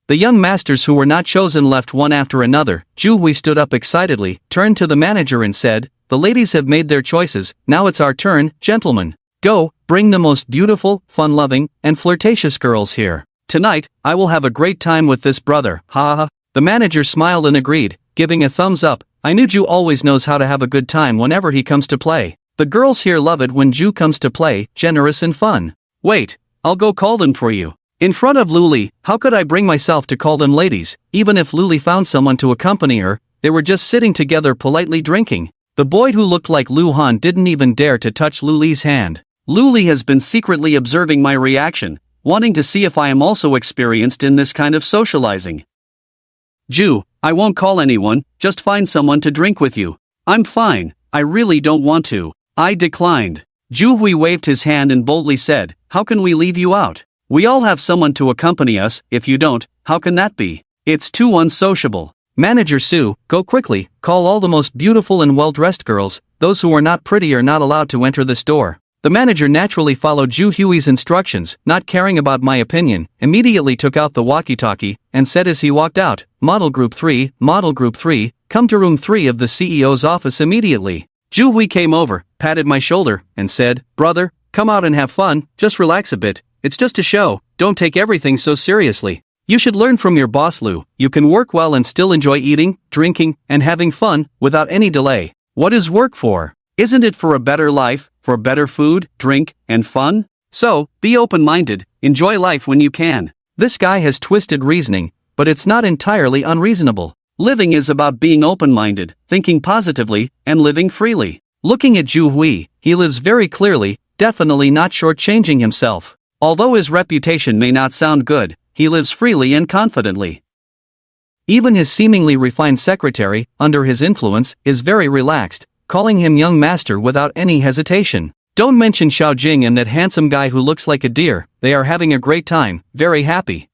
The young masters who were not chosen left one after another. Zhu Hui stood up excitedly, turned to the manager and said, the ladies have made their choices, now it's our turn, gentlemen. Go, bring the most beautiful, fun-loving, and flirtatious girls here. Tonight, I will have a great time with this brother, ha ha. The manager smiled and agreed, giving a thumbs up. I knew Zhu always knows how to have a good time whenever he comes to play. The girls here love it when Zhu comes to play, generous and fun. Wait, I'll go call them for you. In front of Lu Li, how could I bring myself to call them ladies? Even if Lu Li found someone to accompany her, they were just sitting together politely drinking. The boy who looked like Lu Han didn't even dare to touch Lu Li's hand. Lu Li has been secretly observing my reaction, wanting to see if I am also experienced in this kind of socializing. Zhu, I won't call anyone, just find someone to drink with you. I'm fine, I really don't want to. I declined. Zhu Hui waved his hand and boldly said, how can we leave you out? We all have someone to accompany us. If you don't, how can that be? It's too unsociable. Manager Su, go quickly, call all the most beautiful and well-dressed girls. Those who are not pretty are not allowed to enter this door. The manager naturally followed Zhu Hui's instructions, not caring about my opinion, immediately took out the walkie-talkie, and said as he walked out, Model Group 3, come to room 3 of the CEO's office immediately. Zhu Hui came over, patted my shoulder, and said, brother, come out and have fun, just relax a bit, it's just a show, don't take everything so seriously. You should learn from your boss Lu, you can work well and still enjoy eating, drinking, and having fun, without any delay. What is work for? Isn't it for a better life, for better food, drink, and fun? So, be open-minded, enjoy life when you can. This guy has twisted reasoning, but it's not entirely unreasonable. Living is about being open-minded, thinking positively, and living freely. Looking at Zhu Hui, he lives very clearly, definitely not shortchanging himself. Although his reputation may not sound good, he lives freely and confidently. Even his seemingly refined secretary, under his influence, is very relaxed, calling him young master without any hesitation. Don't mention Xiao Jing and that handsome guy who looks like a deer, they are having a great time, very happy.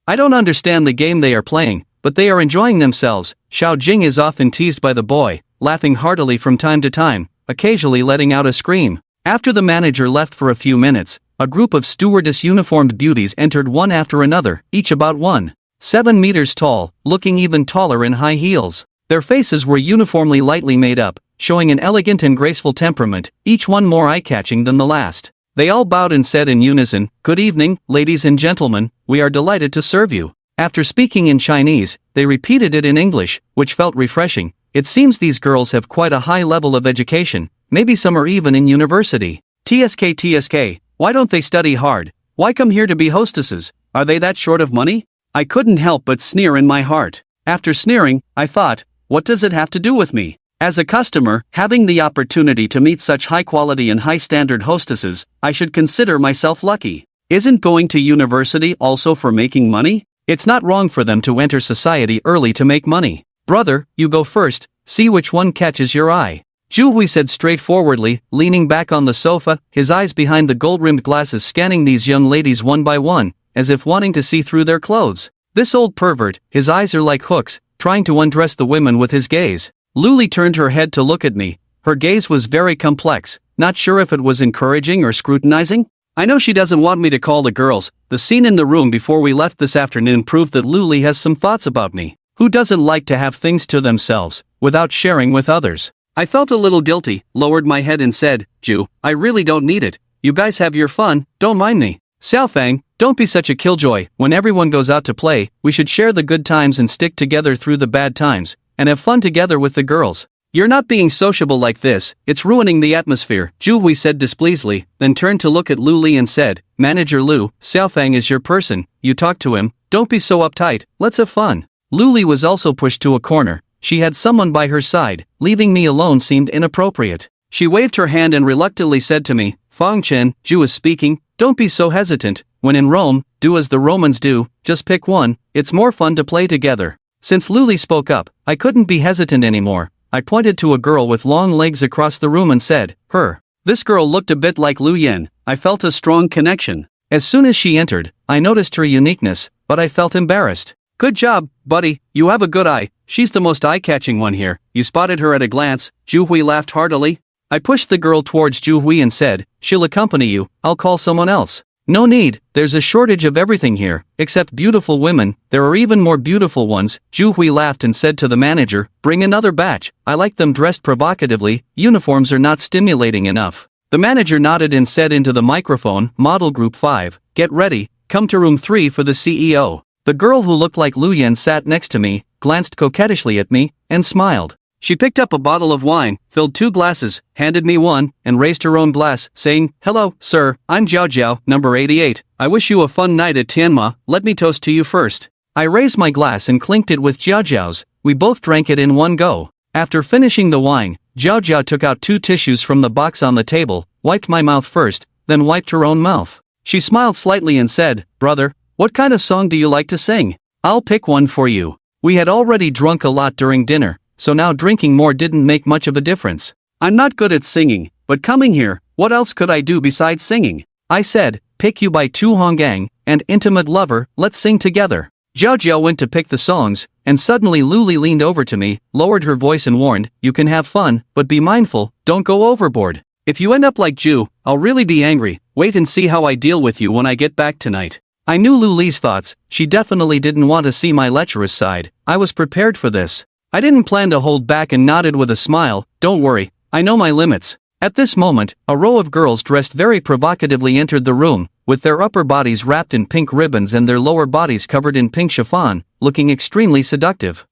I don't understand the game they are playing, but they are enjoying themselves. Xiao Jing is often teased by the boy, laughing heartily from time to time, occasionally letting out a scream. After the manager left for a few minutes, a group of stewardess uniformed beauties entered one after another, each about 1.7 meters tall, looking even taller in high heels. Their faces were uniformly lightly made up, showing an elegant and graceful temperament, each one more eye-catching than the last. They all bowed and said in unison, "Good evening, ladies and gentlemen, we are delighted to serve you." After speaking in Chinese, they repeated it in English, which felt refreshing. It seems these girls have quite a high level of education, maybe some are even in university. TSK, why don't they study hard? Why come here to be hostesses? Are they that short of money? I couldn't help but sneer in my heart. After sneering, I thought, what does it have to do with me? As a customer, having the opportunity to meet such high-quality and high-standard hostesses, I should consider myself lucky. Isn't going to university also for making money? It's not wrong for them to enter society early to make money. Brother, you go first, see which one catches your eye. Zhu Hui said straightforwardly, leaning back on the sofa, his eyes behind the gold-rimmed glasses scanning these young ladies one by one, as if wanting to see through their clothes. This old pervert, his eyes are like hooks, trying to undress the women with his gaze. Luli turned her head to look at me. Her gaze was very complex, not sure if it was encouraging or scrutinizing. I know she doesn't want me to call the girls. The scene in the room before we left this afternoon proved that Luli has some thoughts about me. Who doesn't like to have things to themselves, without sharing with others? I felt a little guilty, lowered my head and said, "Ju, I really don't need it. You guys have your fun, don't mind me." Xiaofang, don't be such a killjoy. When everyone goes out to play, we should share the good times and stick together through the bad times, and have fun together with the girls. You're not being sociable like this, it's ruining the atmosphere, Zhu Hui said displeasedly, then turned to look at Lu Li and said, "Manager Lu, Xiaofang is your person, you talk to him, don't be so uptight, let's have fun." Lu Li was also pushed to a corner. She had someone by her side, leaving me alone seemed inappropriate. She waved her hand and reluctantly said to me, "Fang Chen, Zhu is speaking, don't be so hesitant. When in Rome, do as the Romans do, just pick one, it's more fun to play together." Since Luli spoke up, I couldn't be hesitant anymore. I pointed to a girl with long legs across the room and said, "Her." This girl looked a bit like Lu Yan. I felt a strong connection. As soon as she entered, I noticed her uniqueness, but I felt embarrassed. "Good job, buddy, you have a good eye, she's the most eye-catching one here, you spotted her at a glance," Zhu Hui laughed heartily. I pushed the girl towards Zhu Hui and said, "She'll accompany you, I'll call someone else." "No need, there's a shortage of everything here, except beautiful women, there are even more beautiful ones," Zhu Hui laughed and said to the manager, "Bring another batch, I like them dressed provocatively, uniforms are not stimulating enough." The manager nodded and said into the microphone, "Model Group 5, get ready, come to room 3 for the CEO." The girl who looked like Lu Yan sat next to me, glanced coquettishly at me, and smiled. She picked up a bottle of wine, filled 2 glasses, handed me one, and raised her own glass, saying, "Hello, sir, I'm Jiao Jiao, number 88. I wish you a fun night at Tianma, let me toast to you first." I raised my glass and clinked it with Jiao Jiao's. We both drank it in one go. After finishing the wine, Jiao Jiao took out 2 tissues from the box on the table, wiped my mouth first, then wiped her own mouth. She smiled slightly and said, "Brother, what kind of song do you like to sing? I'll pick one for you." We had already drunk a lot during dinner, so now drinking more didn't make much of a difference. "I'm not good at singing, but coming here, what else could I do besides singing?" I said, "Pick You by Tu Honggang, and Intimate Lover, let's sing together." Jiao Jiao went to pick the songs, and suddenly Luli leaned over to me, lowered her voice and warned, "You can have fun, but be mindful, don't go overboard. If you end up like Ju, I'll really be angry, wait and see how I deal with you when I get back tonight." I knew Luli's thoughts, she definitely didn't want to see my lecherous side. I was prepared for this. I didn't plan to hold back and nodded with a smile, "Don't worry, I know my limits." At this moment, a row of girls dressed very provocatively entered the room, with their upper bodies wrapped in pink ribbons and their lower bodies covered in pink chiffon, looking extremely seductive.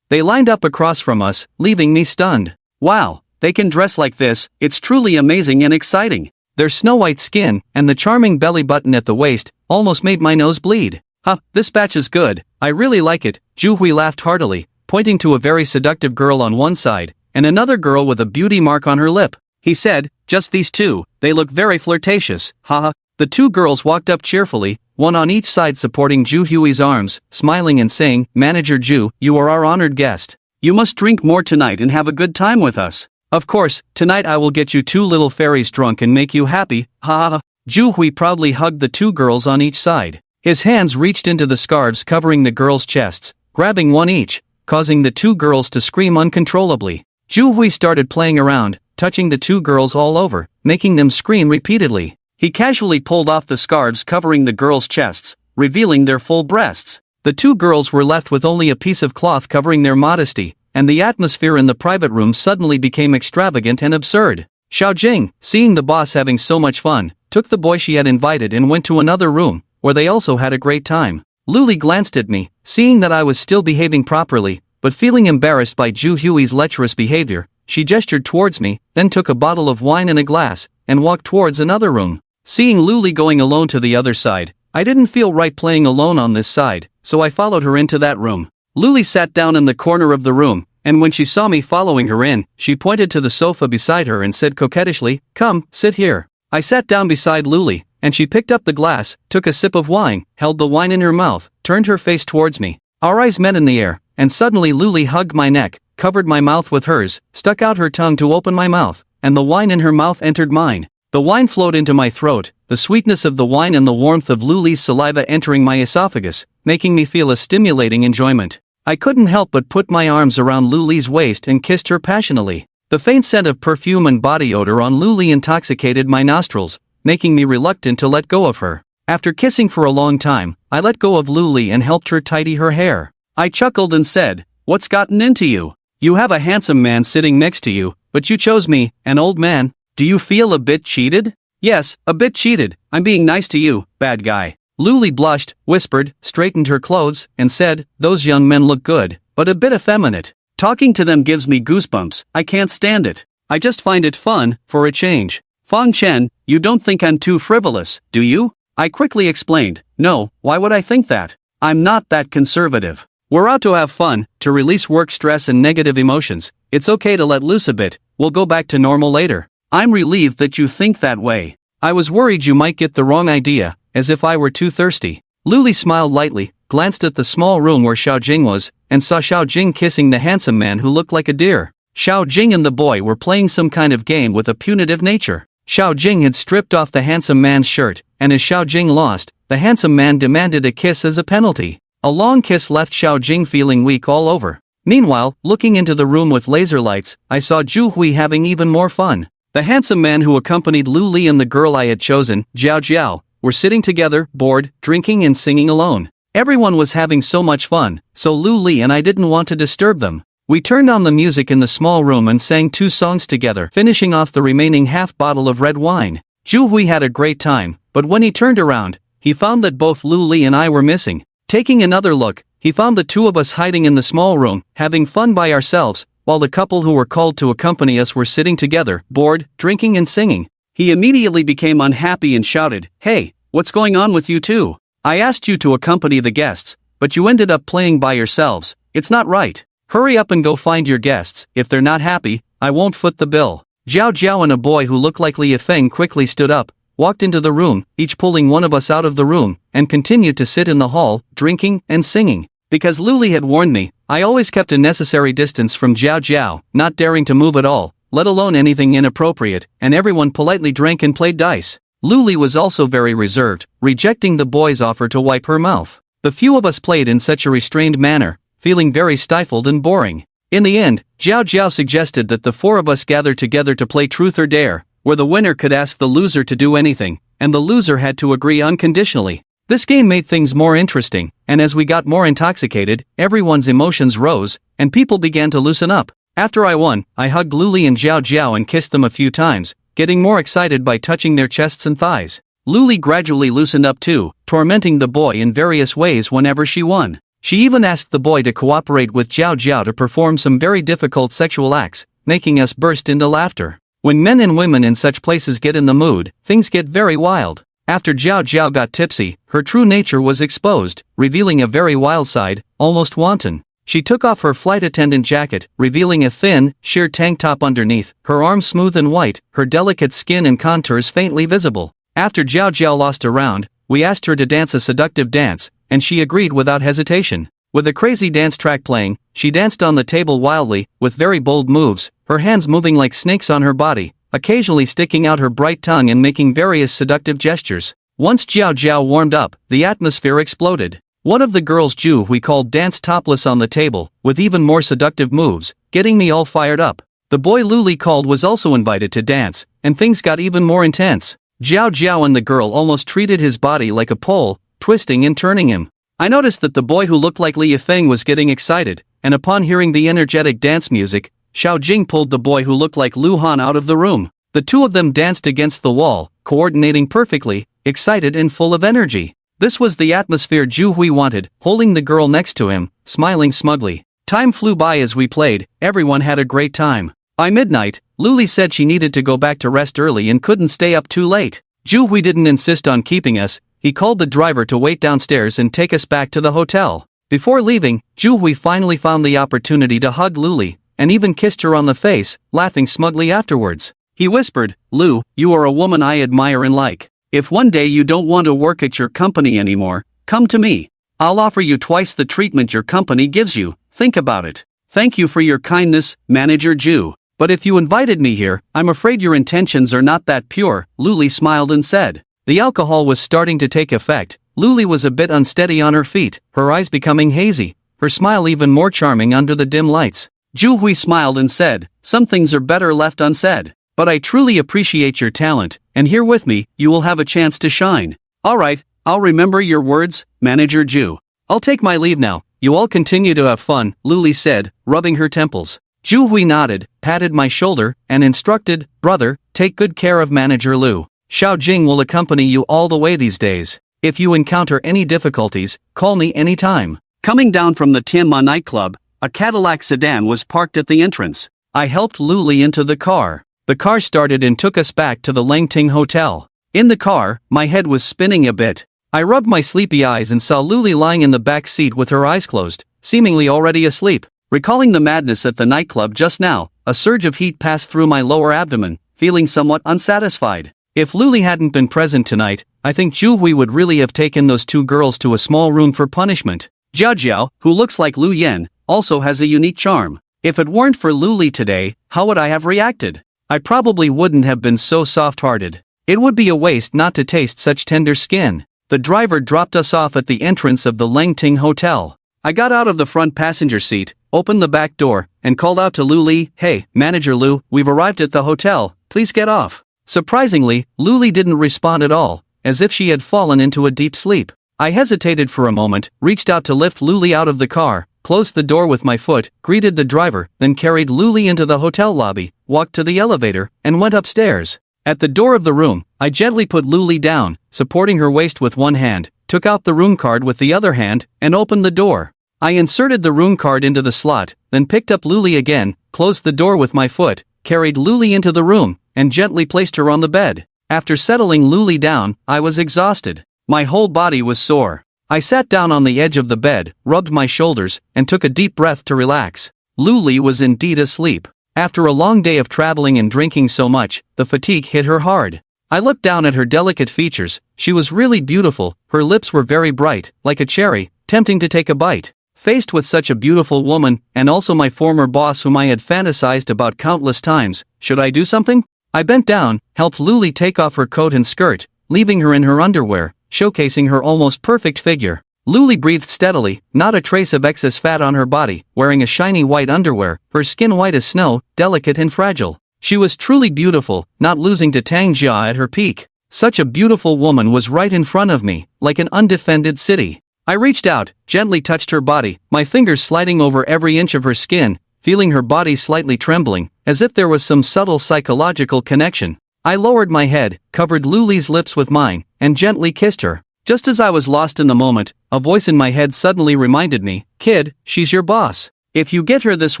They lined up across from us, leaving me stunned. Wow, they can dress like this, it's truly amazing and exciting. Their snow-white skin, and the charming belly button at the waist, almost made my nose bleed. "Huh, this batch is good, I really like it," Zhu Hui laughed heartily, pointing to a very seductive girl on one side, and another girl with a beauty mark on her lip. He said, "Just these 2, they look very flirtatious, haha." The 2 girls walked up cheerfully, one on each side supporting Zhu Hui's arms, smiling and saying, "Manager Zhu, you are our honored guest. You must drink more tonight and have a good time with us. Of course, tonight I will get you 2 little fairies drunk and make you happy, ha ha." Zhu Hui proudly hugged the 2 girls on each side. His hands reached into the scarves covering the girls' chests, grabbing one each, causing the 2 girls to scream uncontrollably. Zhu Hui started playing around, touching the 2 girls all over, making them scream repeatedly. He casually pulled off the scarves covering the girls' chests, revealing their full breasts. The 2 girls were left with only a piece of cloth covering their modesty, and the atmosphere in the private room suddenly became extravagant and absurd. Xiao Jing, seeing the boss having so much fun, took the boy she had invited and went to another room, where they also had a great time. Luli glanced at me, seeing that I was still behaving properly, but feeling embarrassed by Ju Hui's lecherous behavior. She gestured towards me, then took a bottle of wine and a glass, and walked towards another room. Seeing Luli going alone to the other side, I didn't feel right playing alone on this side, so I followed her into that room. Luli sat down in the corner of the room, and when she saw me following her in, she pointed to the sofa beside her and said coquettishly, "Come, sit here." I sat down beside Luli, and she picked up the glass, took a sip of wine, held the wine in her mouth, turned her face towards me. Our eyes met in the air, and suddenly Luli hugged my neck, covered my mouth with hers, stuck out her tongue to open my mouth, and the wine in her mouth entered mine. The wine flowed into my throat, the sweetness of the wine and the warmth of Luli's saliva entering my esophagus, making me feel a stimulating enjoyment. I couldn't help but put my arms around Luli's waist and kissed her passionately. The faint scent of perfume and body odor on Luli intoxicated my nostrils, making me reluctant to let go of her. After kissing for a long time, I let go of Luli and helped her tidy her hair. I chuckled and said, "What's gotten into you? You have a handsome man sitting next to you, but you chose me, an old man. Do you feel a bit cheated?" "Yes, a bit cheated. I'm being nice to you, bad guy." Luli blushed, whispered, straightened her clothes, and said, "Those young men look good, but a bit effeminate. Talking to them gives me goosebumps. I can't stand it. I just find it fun, for a change." "Fang Chen, you don't think I'm too frivolous, do you?" I quickly explained. "No, why would I think that? I'm not that conservative. We're out to have fun, to release work stress and negative emotions. It's okay to let loose a bit, we'll go back to normal later." "I'm relieved that you think that way. I was worried you might get the wrong idea, as if I were too thirsty." Luli smiled lightly, glanced at the small room where Xiao Jing was, and saw Xiao Jing kissing the handsome man who looked like a deer. Xiao Jing and the boy were playing some kind of game with a punitive nature. Xiao Jing had stripped off the handsome man's shirt, and as Xiao Jing lost, the handsome man demanded a kiss as a penalty. A long kiss left Xiao Jing feeling weak all over. Meanwhile, looking into the room with laser lights, I saw Ju Hui having even more fun. The handsome man who accompanied Lu Li and the girl I had chosen, Jiao Jiao, were sitting together, bored, drinking and singing alone. Everyone was having so much fun, so Lu Li and I didn't want to disturb them. We turned on the music in the small room and sang 2 songs together, finishing off the remaining half bottle of red wine. Ju Hui had a great time, but when he turned around, he found that both Lu Li and I were missing. Taking another look, he found the 2 of us hiding in the small room, having fun by ourselves, while the couple who were called to accompany us were sitting together, bored, drinking and singing. He immediately became unhappy and shouted, "Hey, what's going on with you two? I asked you to accompany the guests, but you ended up playing by yourselves. It's not right. Hurry up and go find your guests. If they're not happy, I won't foot the bill." Jiao Jiao and a boy who looked like Li Feng quickly stood up, walked into the room, each pulling one of us out of the room, and continued to sit in the hall, drinking and singing. Because Luli had warned me, I always kept a necessary distance from Jiao Jiao, not daring to move at all, let alone anything inappropriate, and everyone politely drank and played dice. Luli was also very reserved, rejecting the boy's offer to wipe her mouth. The few of us played in such a restrained manner, feeling very stifled and boring. In the end, Jiao Jiao suggested that the 4 of us gather together to play Truth or Dare, where the winner could ask the loser to do anything, and the loser had to agree unconditionally. This game made things more interesting, and as we got more intoxicated, everyone's emotions rose, and people began to loosen up. After I won, I hugged Luli and Jiao Jiao and kissed them a few times, getting more excited by touching their chests and thighs. Luli gradually loosened up too, tormenting the boy in various ways whenever she won. She even asked the boy to cooperate with Jiao Jiao to perform some very difficult sexual acts, making us burst into laughter. When men and women in such places get in the mood, things get very wild. After Jiao Jiao got tipsy, her true nature was exposed, revealing a very wild side, almost wanton. She took off her flight attendant jacket, revealing a thin, sheer tank top underneath, her arms smooth and white, her delicate skin and contours faintly visible. After Jiao Jiao lost a round, we asked her to dance a seductive dance, and she agreed without hesitation. With a crazy dance track playing, she danced on the table wildly, with very bold moves, her hands moving like snakes on her body, occasionally sticking out her bright tongue and making various seductive gestures. Once Jiao Jiao warmed up, the atmosphere exploded. One of the girls Ju we called danced topless on the table, with even more seductive moves, getting me all fired up. The boy Luli called was also invited to dance, and things got even more intense. Jiao Jiao and the girl almost treated his body like a pole, twisting and turning him. I noticed that the boy who looked like Li Feng was getting excited, and upon hearing the energetic dance music, Xiao Jing pulled the boy who looked like Lu Han out of the room. The two of them danced against the wall, coordinating perfectly, excited and full of energy. This was the atmosphere Juhui wanted, holding the girl next to him, smiling smugly. Time flew by as we played, everyone had a great time. By midnight, Luli said she needed to go back to rest early and couldn't stay up too late. Juhui didn't insist on keeping us, he called the driver to wait downstairs and take us back to the hotel. Before leaving, Juhui finally found the opportunity to hug Luli, and even kissed her on the face, laughing smugly afterwards. He whispered, "Lu, you are a woman I admire and like. If one day you don't want to work at your company anymore, come to me. I'll offer you twice the treatment your company gives you, think about it. Thank you for your kindness, Manager Ju. But if you invited me here, I'm afraid your intentions are not that pure," Luli smiled and said. The alcohol was starting to take effect. Luli was a bit unsteady on her feet, her eyes becoming hazy, her smile even more charming under the dim lights. Juhui smiled and said, "Some things are better left unsaid. But I truly appreciate your talent, and here with me, you will have a chance to shine." "Alright, I'll remember your words, Manager Ju. I'll take my leave now, you all continue to have fun," Luli said, rubbing her temples. Juhui nodded, patted my shoulder, and instructed, "Brother, take good care of Manager Lu. Xiao Jing will accompany you all the way these days. If you encounter any difficulties, call me anytime." Coming down from the Tianma nightclub, a Cadillac sedan was parked at the entrance. I helped Luli into the car. The car started and took us back to the Langting Hotel. In the car, my head was spinning a bit. I rubbed my sleepy eyes and saw Luli lying in the back seat with her eyes closed, seemingly already asleep. Recalling the madness at the nightclub just now, a surge of heat passed through my lower abdomen, feeling somewhat unsatisfied. If Luli hadn't been present tonight, I think Juhui would really have taken those two girls to a small room for punishment. Jiao, who looks like Lu Yen, also has a unique charm. If it weren't for Luli today, how would I have reacted? I probably wouldn't have been so soft-hearted. It would be a waste not to taste such tender skin. The driver dropped us off at the entrance of the Langting Hotel. I got out of the front passenger seat, opened the back door, and called out to Luli, "Hey, Manager Lu, we've arrived at the hotel, please get off." Surprisingly, Luli didn't respond at all, as if she had fallen into a deep sleep. I hesitated for a moment, reached out to lift Luli out of the car, closed the door with my foot, greeted the driver, then carried Luli into the hotel lobby, walked to the elevator, and went upstairs. At the door of the room, I gently put Luli down, supporting her waist with one hand, took out the room card with the other hand, and opened the door. I inserted the room card into the slot, then picked up Luli again, closed the door with my foot, carried Luli into the room, and gently placed her on the bed. After settling Luli down, I was exhausted. My whole body was sore. I sat down on the edge of the bed, rubbed my shoulders, and took a deep breath to relax. Luli was indeed asleep. After a long day of traveling and drinking so much, the fatigue hit her hard. I looked down at her delicate features. She was really beautiful, her lips were very bright, like a cherry, tempting to take a bite. Faced with such a beautiful woman, and also my former boss whom I had fantasized about countless times, should I do something? I bent down, helped Luli take off her coat and skirt, leaving her in her underwear, showcasing her almost perfect figure. Luli breathed steadily, not a trace of excess fat on her body, wearing a shiny white underwear, her skin white as snow, delicate and fragile. She was truly beautiful, not losing to Tang Jia at her peak. Such a beautiful woman was right in front of me, like an undefended city. I reached out, gently touched her body, my fingers sliding over every inch of her skin, feeling her body slightly trembling, as if there was some subtle psychological connection. I lowered my head, covered Luli's lips with mine, and gently kissed her. Just as I was lost in the moment, a voice in my head suddenly reminded me, "Kid, she's your boss. If you get her this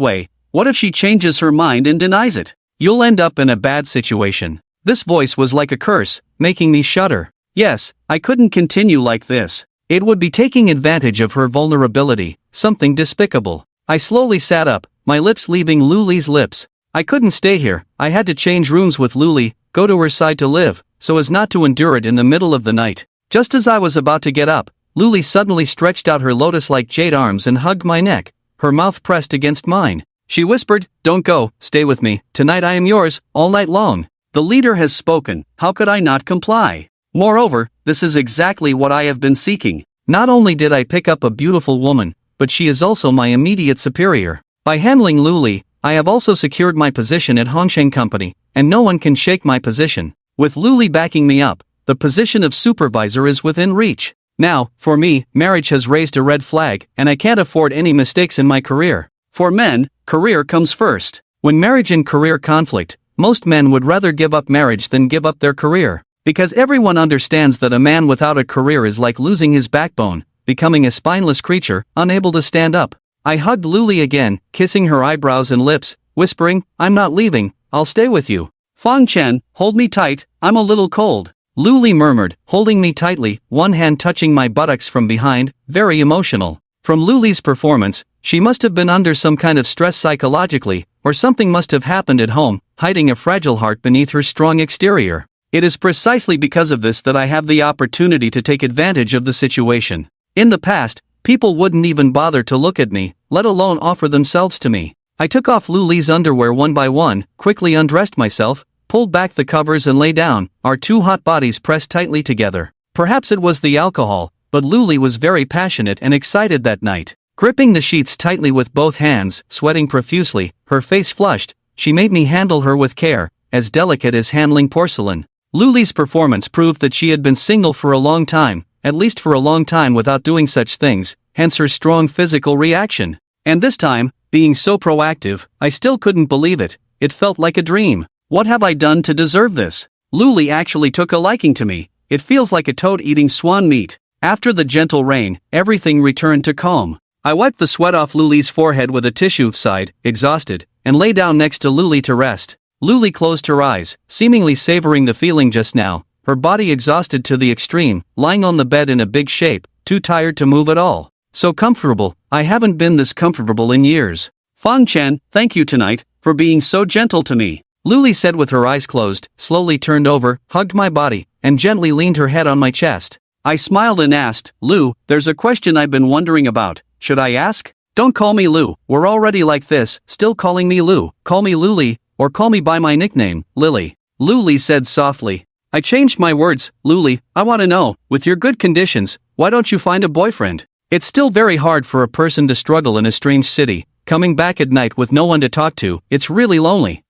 way, what if she changes her mind and denies it? You'll end up in a bad situation." This voice was like a curse, making me shudder. Yes, I couldn't continue like this. It would be taking advantage of her vulnerability, something despicable. I slowly sat up, my lips leaving Luli's lips. I couldn't stay here, I had to change rooms with Luli, go to her side to live, so as not to endure it in the middle of the night. Just as I was about to get up, Luli suddenly stretched out her lotus-like jade arms and hugged my neck, her mouth pressed against mine. She whispered, "Don't go, stay with me, tonight I am yours, all night long." The leader has spoken, how could I not comply? Moreover, this is exactly what I have been seeking. Not only did I pick up a beautiful woman, but she is also my immediate superior. By handling Luli, I have also secured my position at Hongsheng Company, and no one can shake my position. With Luli backing me up, the position of supervisor is within reach. Now, for me, marriage has raised a red flag, and I can't afford any mistakes in my career. For men, career comes first. When marriage and career conflict, most men would rather give up marriage than give up their career. Because everyone understands that a man without a career is like losing his backbone, becoming a spineless creature, unable to stand up. I hugged Luli again, kissing her eyebrows and lips, whispering, "I'm not leaving, I'll stay with you." "Fang Chen, hold me tight, I'm a little cold," Luli murmured, holding me tightly, one hand touching my buttocks from behind, very emotional. From Luli's performance, she must have been under some kind of stress psychologically, or something must have happened at home, hiding a fragile heart beneath her strong exterior. It is precisely because of this that I have the opportunity to take advantage of the situation. In the past, people wouldn't even bother to look at me, let alone offer themselves to me. I took off Luli's underwear one by one, quickly undressed myself, pulled back the covers and lay down, our two hot bodies pressed tightly together. Perhaps it was the alcohol, but Luli was very passionate and excited that night. Gripping the sheets tightly with both hands, sweating profusely, her face flushed, she made me handle her with care, as delicate as handling porcelain. Luli's performance proved that she had been single for a long time, at least for a long time without doing such things, hence her strong physical reaction. And this time, being so proactive, I still couldn't believe it. It felt like a dream. What have I done to deserve this? Luli actually took a liking to me. It feels like a toad eating swan meat. After the gentle rain, everything returned to calm. I wiped the sweat off Luli's forehead with a tissue, sighed, exhausted, and lay down next to Luli to rest. Luli closed her eyes, seemingly savoring the feeling just now, her body exhausted to the extreme, lying on the bed in a big shape, too tired to move at all. So comfortable, I haven't been this comfortable in years. "Fang Chen, thank you tonight, for being so gentle to me," Luli said with her eyes closed, slowly turned over, hugged my body, and gently leaned her head on my chest. I smiled and asked, "Lu, there's a question I've been wondering about, should I ask?" "Don't call me Lu, we're already like this, still calling me Lu, call me Luli, or call me by my nickname, Lily," Luli said softly. I changed my words, "Luli, I want to know, with your good conditions, why don't you find a boyfriend? It's still very hard for a person to struggle in a strange city, coming back at night with no one to talk to, it's really lonely.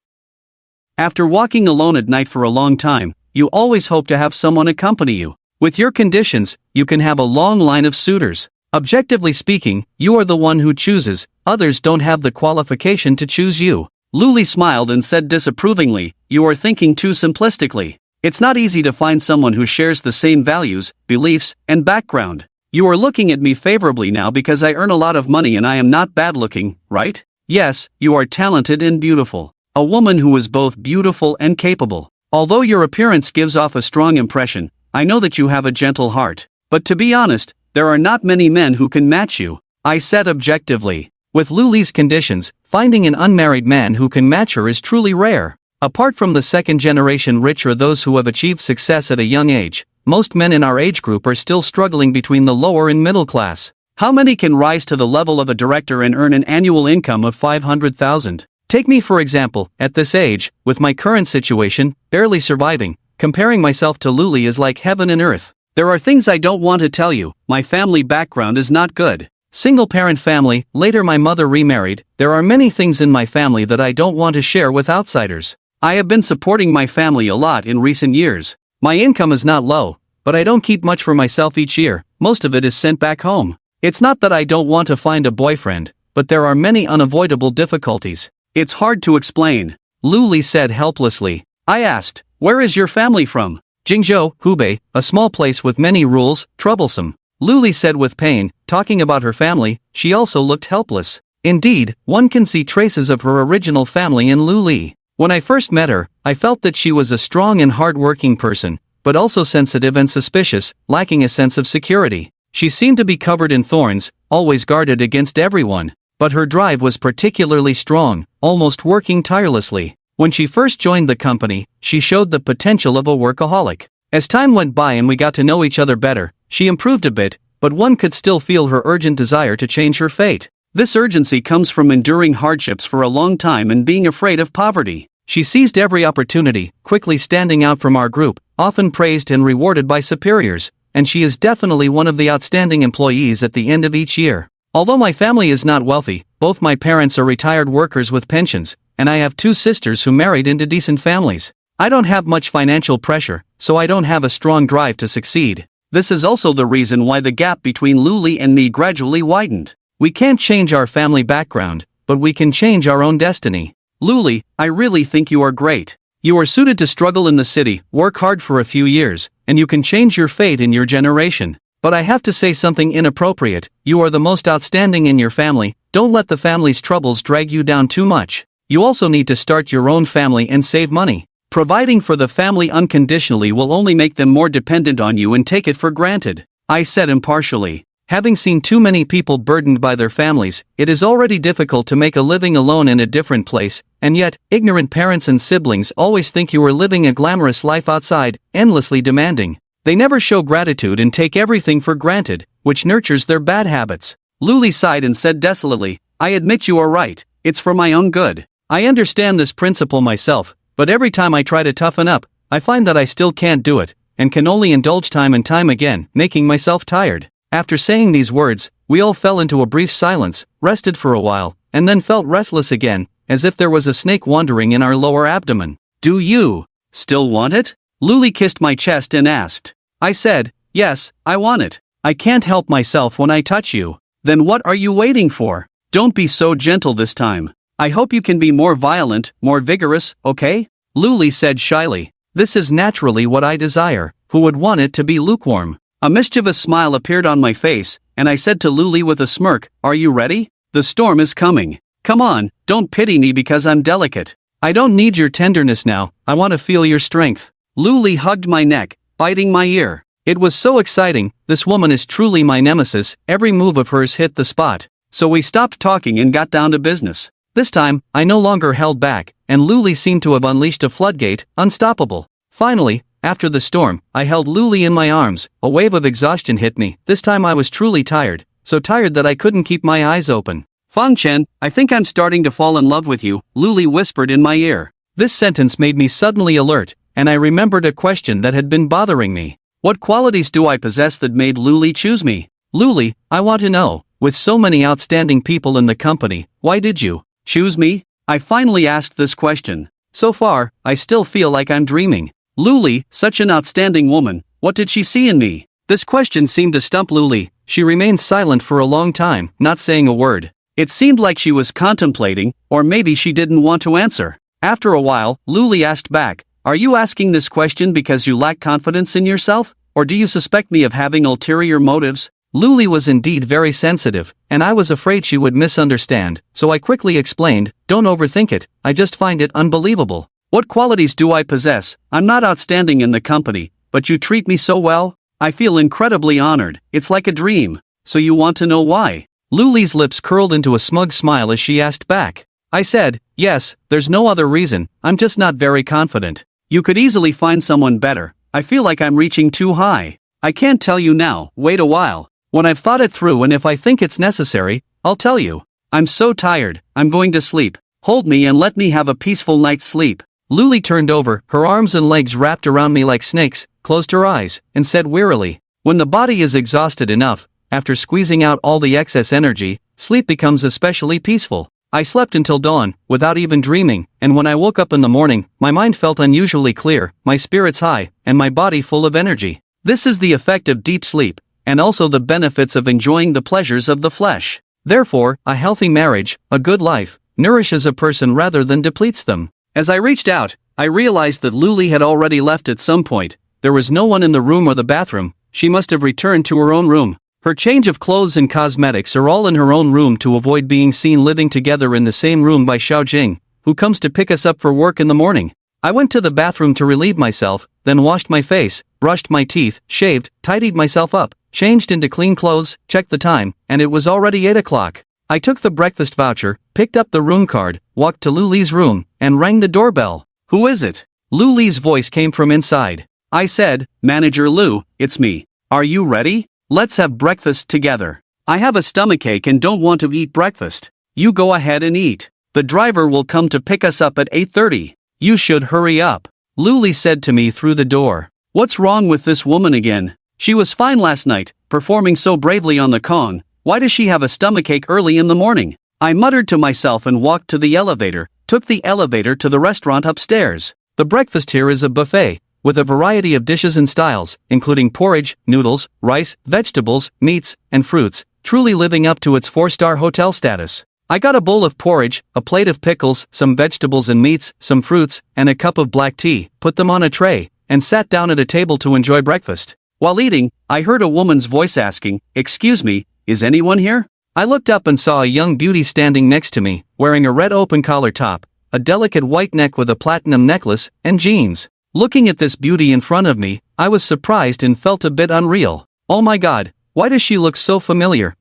After walking alone at night for a long time, you always hope to have someone accompany you. With your conditions, you can have a long line of suitors. Objectively speaking, you are the one who chooses, others don't have the qualification to choose you." Luli smiled and said disapprovingly, "You are thinking too simplistically. It's not easy to find someone who shares the same values, beliefs, and background. You are looking at me favorably now because I earn a lot of money and I am not bad looking, right? Yes, you are talented and beautiful. A woman who is both beautiful and capable. Although your appearance gives off a strong impression, I know that you have a gentle heart. But to be honest, there are not many men who can match you," I said objectively. With Luli's conditions, finding an unmarried man who can match her is truly rare. Apart from the second-generation rich or those who have achieved success at a young age, most men in our age group are still struggling between the lower and middle class. How many can rise to the level of a director and earn an annual income of 500,000? Take me for example, at this age, with my current situation, barely surviving, comparing myself to Luli is like heaven and earth. There are things I don't want to tell you, my family background is not good. Single-parent family, later my mother remarried, there are many things in my family that I don't want to share with outsiders. I have been supporting my family a lot in recent years. My income is not low, but I don't keep much for myself each year, most of it is sent back home. It's not that I don't want to find a boyfriend, but there are many unavoidable difficulties. It's hard to explain, Luli said helplessly. I asked, "Where is your family from?" "Jingzhou, Hubei, a small place with many rules, troublesome," Luli said with pain, talking about her family. She also looked helpless. Indeed, one can see traces of her original family in Luli. When I first met her, I felt that she was a strong and hard-working person, but also sensitive and suspicious, lacking a sense of security. She seemed to be covered in thorns, always guarded against everyone. But her drive was particularly strong, almost working tirelessly. When she first joined the company, she showed the potential of a workaholic. As time went by and we got to know each other better, she improved a bit, but one could still feel her urgent desire to change her fate. This urgency comes from enduring hardships for a long time and being afraid of poverty. She seized every opportunity, quickly standing out from our group, often praised and rewarded by superiors, and she is definitely one of the outstanding employees at the end of each year. Although my family is not wealthy, both my parents are retired workers with pensions, and I have two sisters who married into decent families. I don't have much financial pressure, so I don't have a strong drive to succeed. This is also the reason why the gap between Luli and me gradually widened. We can't change our family background, but we can change our own destiny. Luli, I really think you are great. You are suited to struggle in the city, work hard for a few years, and you can change your fate in your generation. But I have to say something inappropriate, you are the most outstanding in your family, don't let the family's troubles drag you down too much. You also need to start your own family and save money. Providing for the family unconditionally will only make them more dependent on you and take it for granted, I said impartially. Having seen too many people burdened by their families, it is already difficult to make a living alone in a different place, and yet, ignorant parents and siblings always think you are living a glamorous life outside, endlessly demanding. They never show gratitude and take everything for granted, which nurtures their bad habits. Luli sighed and said desolately, I admit you are right, it's for my own good. I understand this principle myself, but every time I try to toughen up, I find that I still can't do it, and can only indulge time and time again, making myself tired. After saying these words, we all fell into a brief silence, rested for a while, and then felt restless again, as if there was a snake wandering in our lower abdomen. Do you still want it? Luli kissed my chest and asked. I said, yes, I want it. I can't help myself when I touch you. Then what are you waiting for? Don't be so gentle this time. I hope you can be more violent, more vigorous, okay? Luli said shyly. This is naturally what I desire. Who would want it to be lukewarm? A mischievous smile appeared on my face, and I said to Luli with a smirk, are you ready? The storm is coming. Come on, don't pity me because I'm delicate. I don't need your tenderness now, I want to feel your strength. Luli hugged my neck, biting my ear. It was so exciting, this woman is truly my nemesis, every move of hers hit the spot. So we stopped talking and got down to business. This time, I no longer held back, and Luli seemed to have unleashed a floodgate, unstoppable. Finally, after the storm, I held Luli in my arms, a wave of exhaustion hit me. This time I was truly tired, so tired that I couldn't keep my eyes open. Fang Chen, I think I'm starting to fall in love with you, Luli whispered in my ear. This sentence made me suddenly alert, and I remembered a question that had been bothering me. What qualities do I possess that made Luli choose me? Luli, I want to know, with so many outstanding people in the company, why did you choose me? I finally asked this question. So far, I still feel like I'm dreaming. Luli, such an outstanding woman, what did she see in me? This question seemed to stump Luli. She remained silent for a long time, not saying a word. It seemed like she was contemplating, or maybe she didn't want to answer. After a while, Luli asked back, are you asking this question because you lack confidence in yourself, or do you suspect me of having ulterior motives? Luli was indeed very sensitive, and I was afraid she would misunderstand, so I quickly explained, don't overthink it, I just find it unbelievable. What qualities do I possess? I'm not outstanding in the company, but you treat me so well? I feel incredibly honored, it's like a dream. So you want to know why? Luli's lips curled into a smug smile as she asked back. I said, yes, there's no other reason, I'm just not very confident. You could easily find someone better, I feel like I'm reaching too high. I can't tell you now, wait a while. When I've thought it through and if I think it's necessary, I'll tell you. I'm so tired, I'm going to sleep. Hold me and let me have a peaceful night's sleep. Luli turned over, her arms and legs wrapped around me like snakes, closed her eyes, and said wearily, when the body is exhausted enough, after squeezing out all the excess energy, sleep becomes especially peaceful. I slept until dawn, without even dreaming, and when I woke up in the morning, my mind felt unusually clear, my spirits high, and my body full of energy. This is the effect of deep sleep, and also the benefits of enjoying the pleasures of the flesh. Therefore, a healthy marriage, a good life, nourishes a person rather than depletes them. As I reached out, I realized that Luli had already left at some point. There was no one in the room or the bathroom. She must have returned to her own room. Her change of clothes and cosmetics are all in her own room to avoid being seen living together in the same room by Xiaojing, who comes to pick us up for work in the morning. I went to the bathroom to relieve myself, then washed my face, brushed my teeth, shaved, tidied myself up, changed into clean clothes, checked the time, and it was already 8 o'clock. I took the breakfast voucher, picked up the room card, walked to Luli's room, and rang the doorbell. Who is it? Luli's voice came from inside. I said, Manager Lu, it's me. Are you ready? Let's have breakfast together. I have a stomachache and don't want to eat breakfast. You go ahead and eat. The driver will come to pick us up at 8:30. You should hurry up. Luli said to me through the door. What's wrong with this woman again? She was fine last night, performing so bravely on the Kong. Why does she have a stomachache early in the morning? I muttered to myself and walked to the elevator, took the elevator to the restaurant upstairs. The breakfast here is a buffet, with a variety of dishes and styles, including porridge, noodles, rice, vegetables, meats, and fruits, truly living up to its 4-star hotel status. I got a bowl of porridge, a plate of pickles, some vegetables and meats, some fruits, and a cup of black tea, put them on a tray, and sat down at a table to enjoy breakfast. While eating, I heard a woman's voice asking, "Excuse me, is anyone here?" I looked up and saw a young beauty standing next to me, wearing a red open-collar top, a delicate white neck with a platinum necklace, and jeans. Looking at this beauty in front of me, I was surprised and felt a bit unreal. Oh my god, why does she look so familiar?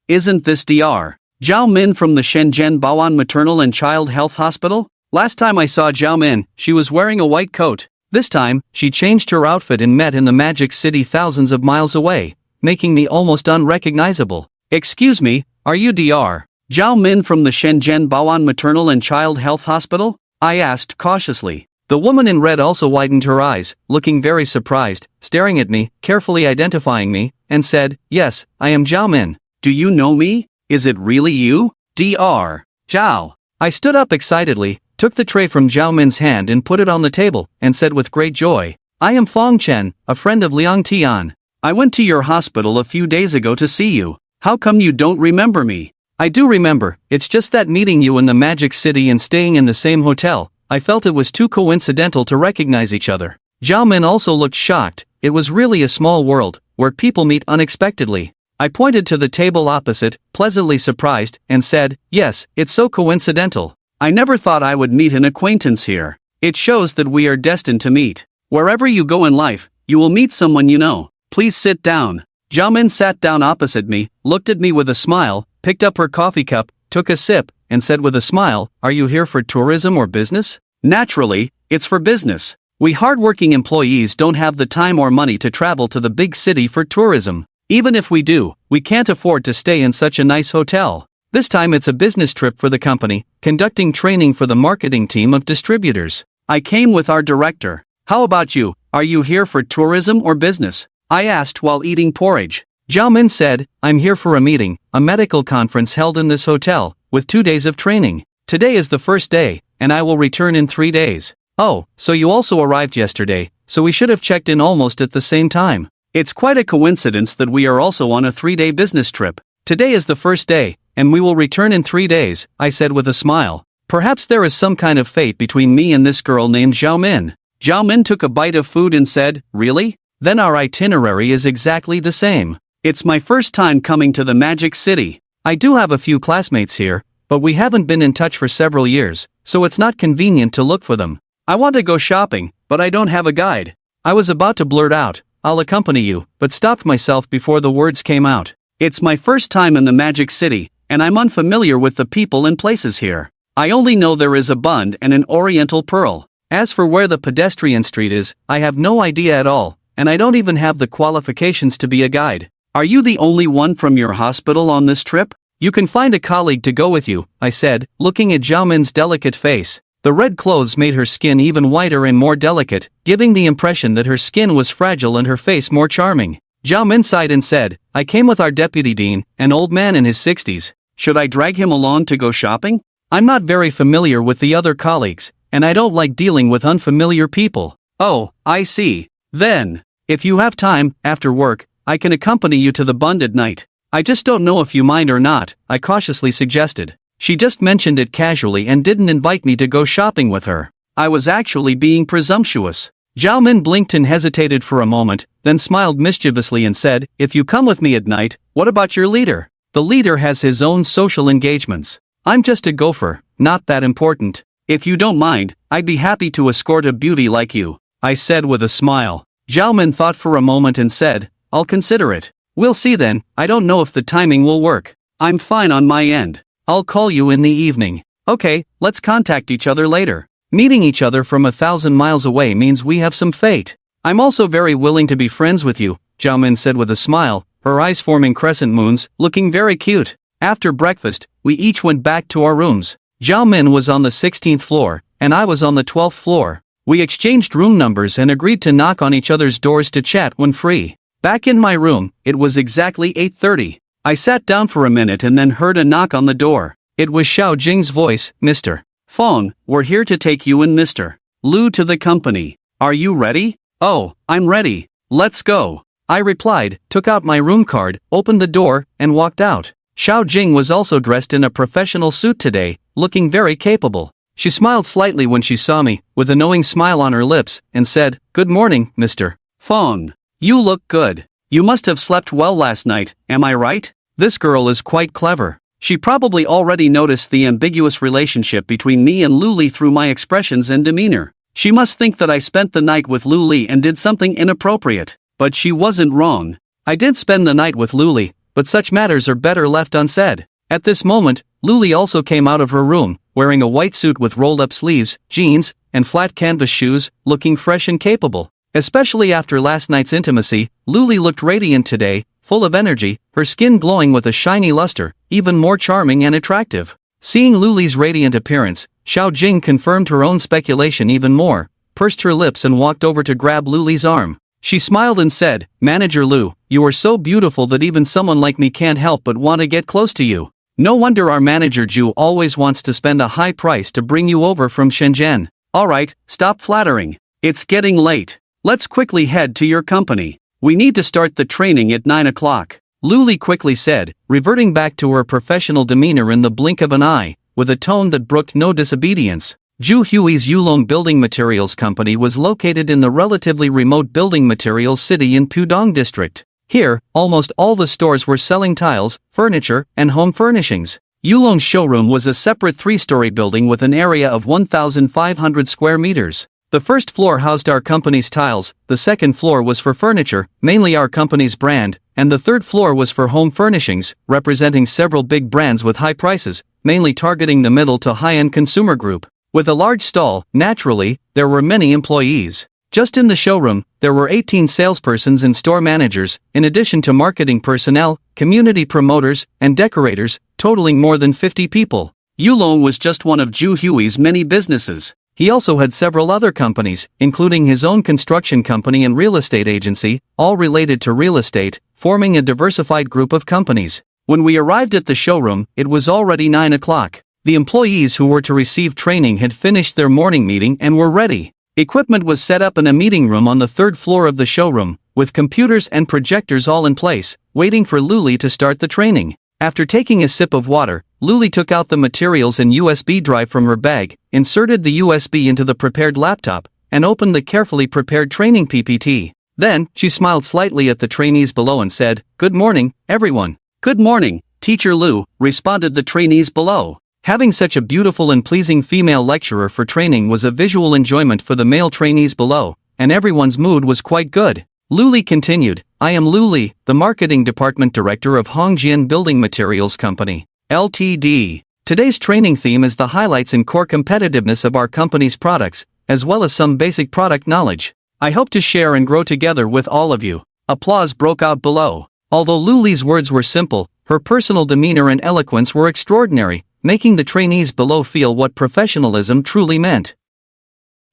Isn't this Dr. Zhao Min from the Shenzhen Baoan Maternal and Child Health Hospital? Last time I saw Zhao Min, she was wearing a white coat. This time, she changed her outfit and met in the Magic City thousands of miles away, making me almost unrecognizable. Excuse me, are you Dr. Zhao Min from the Shenzhen Baoan Maternal and Child Health Hospital? I asked cautiously. The woman in red also widened her eyes, looking very surprised, staring at me, carefully identifying me, and said, "Yes, I am Zhao Min. Do you know me? Is it really you? Dr. Zhao." I stood up excitedly, took the tray from Zhao Min's hand and put it on the table, and said with great joy, "I am Fong Chen, a friend of Liang Tian. I went to your hospital a few days ago to see you. How come you don't remember me?" "I do remember, it's just that meeting you in the Magic City and staying in the same hotel, I felt it was too coincidental to recognize each other." Zhao Min also looked shocked. It was really a small world, where people meet unexpectedly. I pointed to the table opposite, pleasantly surprised, and said, "Yes, it's so coincidental. I never thought I would meet an acquaintance here. It shows that we are destined to meet. Wherever you go in life, you will meet someone you know. Please sit down." Zhao Min sat down opposite me, looked at me with a smile, picked up her coffee cup, took a sip, and said with a smile, "Are you here for tourism or business?" "Naturally, it's for business. We hardworking employees don't have the time or money to travel to the big city for tourism. Even if we do, we can't afford to stay in such a nice hotel. This time it's a business trip for the company, conducting training for the marketing team of distributors. I came with our director. How about you? Are you here for tourism or business?" I asked while eating porridge. Zhao Min said, "I'm here for a meeting, a medical conference held in this hotel, with 2 days of training. Today is the first day, and I will return in 3 days." "Oh, so you also arrived yesterday, so we should have checked in almost at the same time. It's quite a coincidence that we are also on a 3-day business trip. Today is the first day, and we will return in 3 days," I said with a smile. Perhaps there is some kind of fate between me and this girl named Zhao Min. Zhao Min took a bite of food and said, "Really? Then our itinerary is exactly the same. It's my first time coming to the Magic City. I do have a few classmates here, but we haven't been in touch for several years, so it's not convenient to look for them. I want to go shopping, but I don't have a guide." I was about to blurt out, "I'll accompany you," but stopped myself before the words came out. It's my first time in the Magic City, and I'm unfamiliar with the people and places here. I only know there is a bund and an oriental pearl. As for where the pedestrian street is, I have no idea at all, and I don't even have the qualifications to be a guide. Are you the only one from your hospital on this trip? You can find a colleague to go with you, I said, looking at Zhao Min's delicate face. The red clothes made her skin even whiter and more delicate, giving the impression that her skin was fragile and her face more charming. Zhao Min sighed and said, "I came with our deputy dean, an old man in his 60s. Should I drag him along to go shopping? I'm not very familiar with the other colleagues, and I don't like dealing with unfamiliar people." "Oh, I see. Then, if you have time, after work, I can accompany you to the bund at night. I just don't know if you mind or not," I cautiously suggested. She just mentioned it casually and didn't invite me to go shopping with her. I was actually being presumptuous. Zhao Min blinked and hesitated for a moment, then smiled mischievously and said, "If you come with me at night, what about your leader? The leader has his own social engagements. I'm just a gopher, not that important. If you don't mind, I'd be happy to escort a beauty like you," I said with a smile. Zhao Min thought for a moment and said, "I'll consider it. We'll see then. I don't know if the timing will work. I'm fine on my end. I'll call you in the evening." "Okay, let's contact each other later. Meeting each other from 1,000 miles away means we have some fate. I'm also very willing to be friends with you," Zhao Min said with a smile, her eyes forming crescent moons, looking very cute. After breakfast, we each went back to our rooms. Zhao Min was on the 16th floor, and I was on the 12th floor. We exchanged room numbers and agreed to knock on each other's doors to chat when free. Back in my room, it was exactly 8:30. I sat down for a minute and then heard a knock on the door. It was Xiao Jing's voice, "Mr. Fong, we're here to take you and Mr. Lu to the company. Are you ready?" "Oh, I'm ready. Let's go," I replied, took out my room card, opened the door, and walked out. Xiao Jing was also dressed in a professional suit today, looking very capable. She smiled slightly when she saw me, with a knowing smile on her lips, and said, "Good morning, Mr. Fong. You look good. You must have slept well last night, am I right?" This girl is quite clever. She probably already noticed the ambiguous relationship between me and Lu Li through my expressions and demeanor. She must think that I spent the night with Lu Li and did something inappropriate. But she wasn't wrong. I did spend the night with Lu Li, but such matters are better left unsaid. At this moment, Lu Li also came out of her room, wearing a white suit with rolled-up sleeves, jeans, and flat canvas shoes, looking fresh and capable. Especially after last night's intimacy, Lu Li looked radiant today, full of energy, her skin glowing with a shiny luster, even more charming and attractive. Seeing Lu Li's radiant appearance, Xiao Jing confirmed her own speculation even more, pursed her lips and walked over to grab Lu Li's arm. She smiled and said, "Manager Lu, you are so beautiful that even someone like me can't help but want to get close to you. No wonder our manager Ju always wants to spend a high price to bring you over from Shenzhen." "Alright, stop flattering. It's getting late. Let's quickly head to your company. We need to start the training at 9 o'clock. Lu Li quickly said, reverting back to her professional demeanor in the blink of an eye, with a tone that brooked no disobedience. Zhu Hui's Yulong Building Materials Company was located in the relatively remote building materials city in Pudong District. Here, almost all the stores were selling tiles, furniture, and home furnishings. Yulong's showroom was a separate 3-story building with an area of 1,500 square meters. The first floor housed our company's tiles, the second floor was for furniture, mainly our company's brand, and the third floor was for home furnishings, representing several big brands with high prices, mainly targeting the middle to high-end consumer group. With a large stall, naturally, there were many employees. Just in the showroom, there were 18 salespersons and store managers, in addition to marketing personnel, community promoters, and decorators, totaling more than 50 people. Yulong was just one of Zhu Hui's many businesses. He also had several other companies, including his own construction company and real estate agency, all related to real estate, forming a diversified group of companies. When we arrived at the showroom, it was already 9 o'clock. The employees who were to receive training had finished their morning meeting and were ready. Equipment was set up in a meeting room on the third floor of the showroom, with computers and projectors all in place, waiting for Lu Li to start the training. After taking a sip of water, Lu Li took out the materials and USB drive from her bag, inserted the USB into the prepared laptop, and opened the carefully prepared training PPT. Then, she smiled slightly at the trainees below and said, "Good morning, everyone." "Good morning, Teacher Lu," responded the trainees below. Having such a beautiful and pleasing female lecturer for training was a visual enjoyment for the male trainees below, and everyone's mood was quite good. Lu Li continued, "I am Lu Li, the Marketing Department Director of Hongjian Building Materials Company, Ltd. Today's training theme is the highlights and core competitiveness of our company's products, as well as some basic product knowledge. I hope to share and grow together with all of you." Applause broke out below. Although Lu Li's words were simple, her personal demeanor and eloquence were extraordinary, making the trainees below feel what professionalism truly meant.